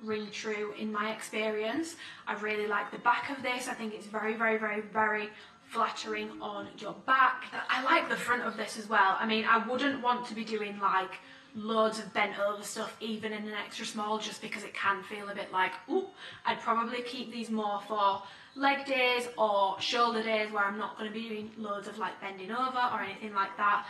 ring true in my experience. I really like the back of this. I think it's very flattering on your back. I like the front of this as well. I mean, I wouldn't want to be doing like loads of bent over stuff even in an extra small, just because it can feel a bit like, ooh. I'd probably keep these more for leg days or shoulder days where I'm not going to be doing loads of like bending over or anything like that.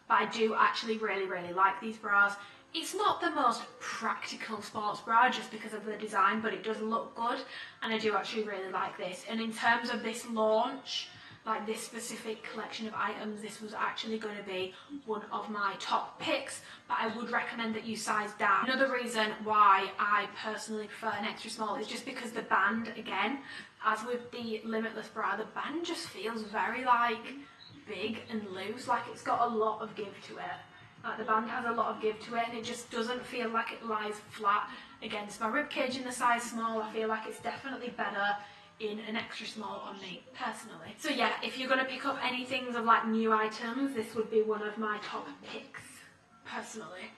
But I do actually really like these bras. It's not the most practical sports bra just because of the design, but it does look good, and I do actually really like this. And in terms of this launch, like this specific collection of items, this was actually going to be one of my top picks, but I would recommend that you size down. Another reason why I personally prefer an extra small is just because the band, again, as with the Limitless bra, the band just feels very like big and loose, like it's got a lot of give to it. Like the band has a lot of give to it, and it just doesn't feel like it lies flat against my ribcage in the size small. I feel like it's definitely better in an extra small on me personally. So yeah, if you're going to pick up any things of like new items, this would be one of my top picks personally.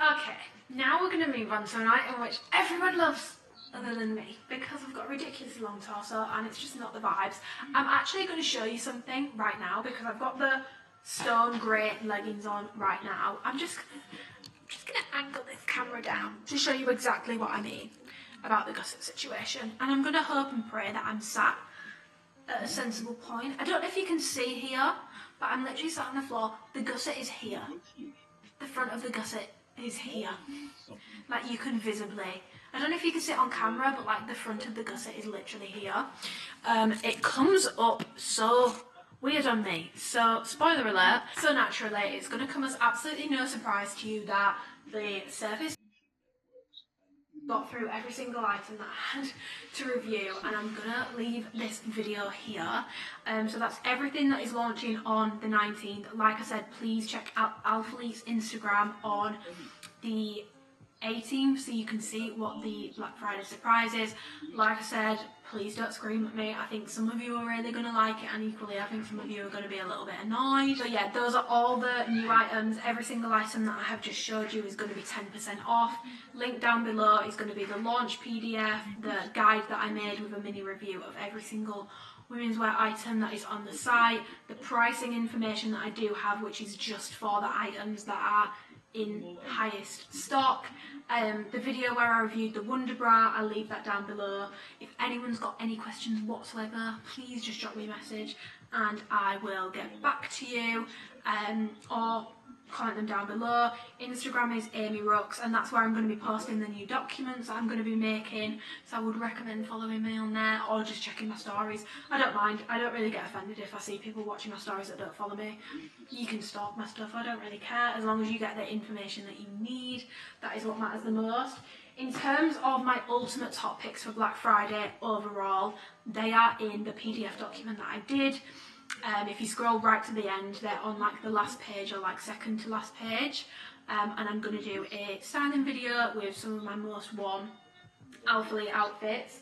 Okay, now we're going to move on to an item which everyone loves other than me, because I've got a ridiculously long torso and it's just not the vibes. I'm actually going to show you something right now because I've got the stone grey leggings on right now. I'm just going to angle this camera down to show you exactly what I mean about the gusset situation, and I'm going to hope and pray that I'm sat at a sensible point. I don't know if you can see here, but I'm literally sat on the floor. The gusset is here. The front of the gusset is here. Like you can visibly, I don't know if you can see it on camera, but like the front of the gusset is literally here. It comes up so weird on me. So, spoiler alert, so naturally, it's going to come as absolutely no surprise to you that the surface got through every single item that I had to review, and I'm gonna leave this video here. So that's everything that is launching on the 19th. Like I said, please check out Alphalete's Instagram on the 18th so you can see what the Black Friday surprise is. Like I said, please don't scream at me. I think some of you are really going to like it, and equally I think some of you are going to be a little bit annoyed. So yeah, those are all the new items. Every single item that I have just showed you is going to be 10% off. Link down below is going to be the launch PDF, the guide that I made with a mini review of every single women's wear item that is on the site, the pricing information that I do have, which is just for the items that are in highest stock. The video where I reviewed the Wonder Bra, I'll leave that down below. If anyone's got any questions whatsoever, please just drop me a message and I will get back to you, or comment them down below. Instagram is amyrookes, and that's where I'm going to be posting the new documents that I'm going to be making, so I would recommend following me on there or just checking my stories. I don't mind. I don't really get offended if I see people watching my stories that don't follow me. You can stalk my stuff, I don't really care, as long as you get the information that you need. That is what matters the most. In terms of my ultimate top picks for Black Friday overall, they are in the PDF document that I did. If you scroll right to the end, they're on like the last page or like second to last page, and I'm going to do a styling video with some of my most worn Alphalete outfits,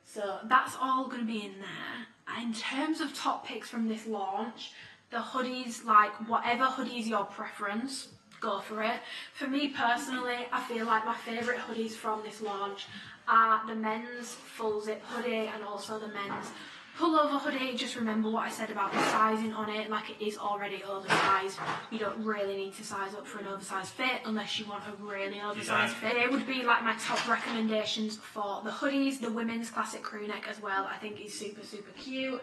so that's all going to be in there. In terms of top picks from this launch, the hoodies, like whatever hoodie is your preference, go for it. For me personally, I feel like my favourite hoodies from this launch are the men's full zip hoodie and also the men's pullover hoodie. Just remember what I said about the sizing on it, like it is already oversized. You don't really need to size up for an oversized fit unless you want a really oversized fit. They would be like my top recommendations for the hoodies. The women's classic crew neck as well, I think is super cute.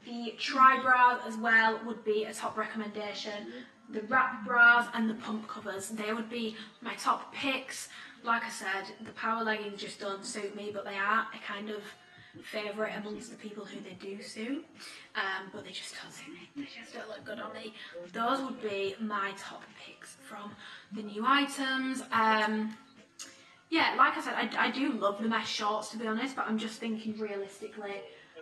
The tri-bras as well would be a top recommendation. The wrap bras and the pump covers, they would be my top picks. Like I said, the power leggings just don't suit me, but they are a kind of favourite amongst the people who they do suit, but they just don't suit me. They just don't look good on me. Those would be my top picks from the new items. Yeah, like I said, I do love the mesh shorts, to be honest, but I'm just thinking realistically,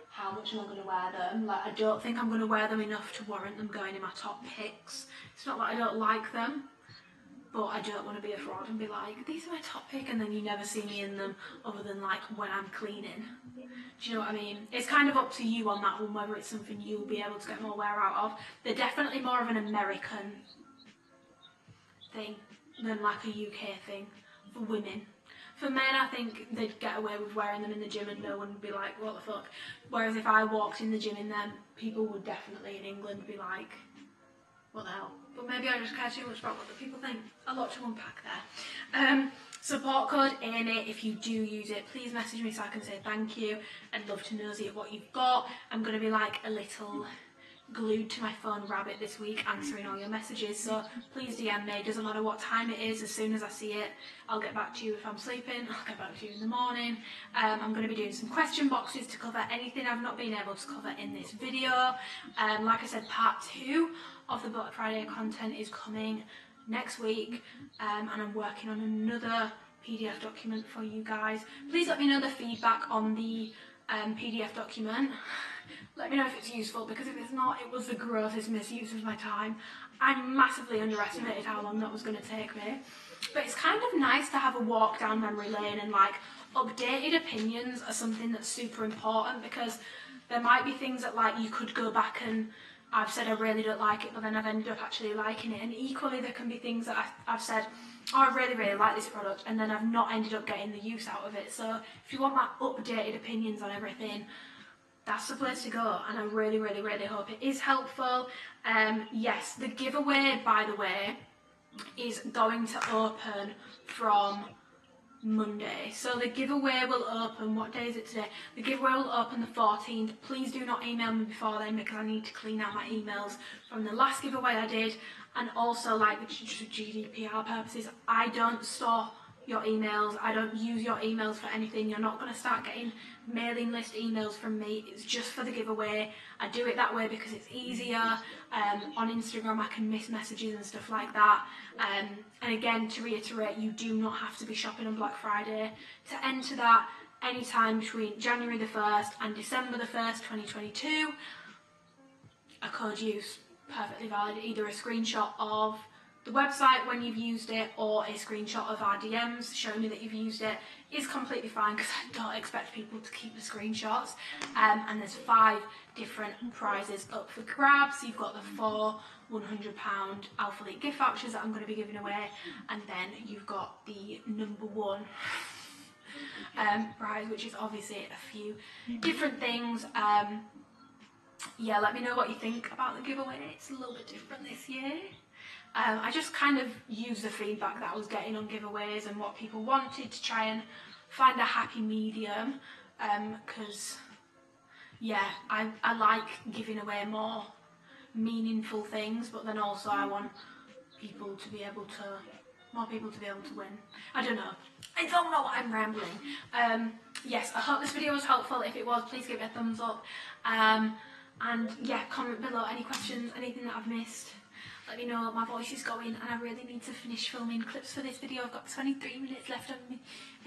how much am I going to wear them? Like, I don't think I'm going to wear them enough to warrant them going in my top picks. It's not that I don't like them, but I don't want to be a fraud and be like, these are my top pick, and then you never see me in them other than like when I'm cleaning. Do you know what I mean? It's kind of up to you on that one, whether it's something you'll be able to get more wear out of. They're definitely more of an American thing than like a UK thing for women. For men, I think they'd get away with wearing them in the gym and no one would be like, what the fuck? Whereas if I walked in the gym in them, people would definitely in England be like, what the hell? But maybe I just care too much about what the people think. A lot to unpack there. Support code Amy, if you do use it, please message me so I can say thank you. I'd love to nosy at what you've got. I'm going to be like a little glued to my phone rabbit this week answering all your messages, so please DM me. Doesn't matter what time it is, as soon as I see it I'll get back to you. If I'm sleeping, I'll get back to you in the morning. I'm going to be doing some question boxes to cover anything I've not been able to cover in this video. Like I said, part 2 of the Black Friday content is coming next week, and I'm working on another PDF document for you guys. Please let me know the feedback on the PDF document. Let me know if it's useful, because if it's not, it was the grossest misuse of my time. I massively underestimated how long that was going to take me. But it's kind of nice to have a walk down memory lane, and like updated opinions are something that's super important, because there might be things that like you could go back and I've said I really don't like it, but then I've ended up actually liking it. And equally there can be things that I've said, oh, I really like this product, and then I've not ended up getting the use out of it. So if you want my updated opinions on everything, that's the place to go, and I really hope it is helpful. Yes, the giveaway, by the way, is going to open from Monday. So the giveaway will open, what day is it today? The giveaway will open the 14th. Please do not email me before then, because I need to clean out my emails from the last giveaway I did, and also like the GDPR purposes, I don't store your emails. I don't use your emails for anything. You're not going to start getting mailing list emails from me. It's just for the giveaway. I do it that way because it's easier. On Instagram I can miss messages and stuff like that. And again, to reiterate, you do not have to be shopping on Black Friday to enter that. Anytime between January the 1st and December the 1st, 2022, a code use, perfectly valid. Either a screenshot of the website when you've used it or a screenshot of our DMs showing me that you've used it is completely fine, because I don't expect people to keep the screenshots. And there's 5 different prizes up for grabs. You've got the 4 £100 Alphalete gift vouchers that I'm going to be giving away, and then you've got the number 1 prize, which is obviously a few different things. Yeah, let me know what you think about the giveaway. It's a little bit different this year. I just kind of used the feedback that I was getting on giveaways and what people wanted to try and find a happy medium, because yeah, I like giving away more meaningful things, but then also I want people to be able to, more people to be able to win. I don't know. I don't know what I'm rambling. Yes, I hope this video was helpful. If it was, please give it a thumbs up. And yeah, comment below any questions, anything that I've missed. Let me know. My voice is going and I really need to finish filming clips for this video. I've got 23 minutes left on my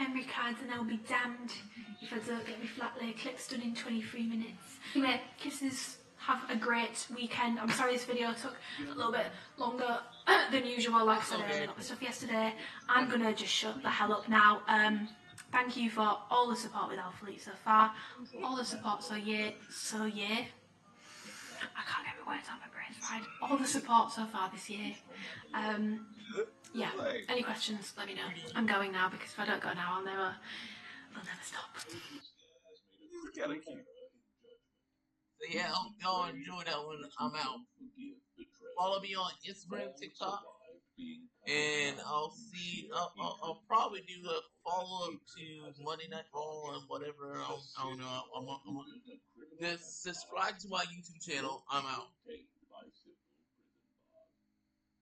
memory cards and I'll be damned if I don't get my flat lay clips done in 23 minutes. Anyway, kisses. Have a great weekend. I'm sorry this video took a little bit longer than usual. Like I said, I got my stuff yesterday. I'm gonna just shut the hell up now. Thank you for all the support with Alphalete so far. All the support, so yeah. I can't get my words out, my brain's fried. All the support so far this year. Yeah, any questions, let me know. I'm going now, because if I don't go now, I'll never stop.
So yeah, I hope y'all enjoy that when I'm out. Follow me on Instagram, TikTok, and I'll I'll probably do a follow-up to Monday Night Raw and whatever. I don't know. Just subscribe to my YouTube channel. I'm out.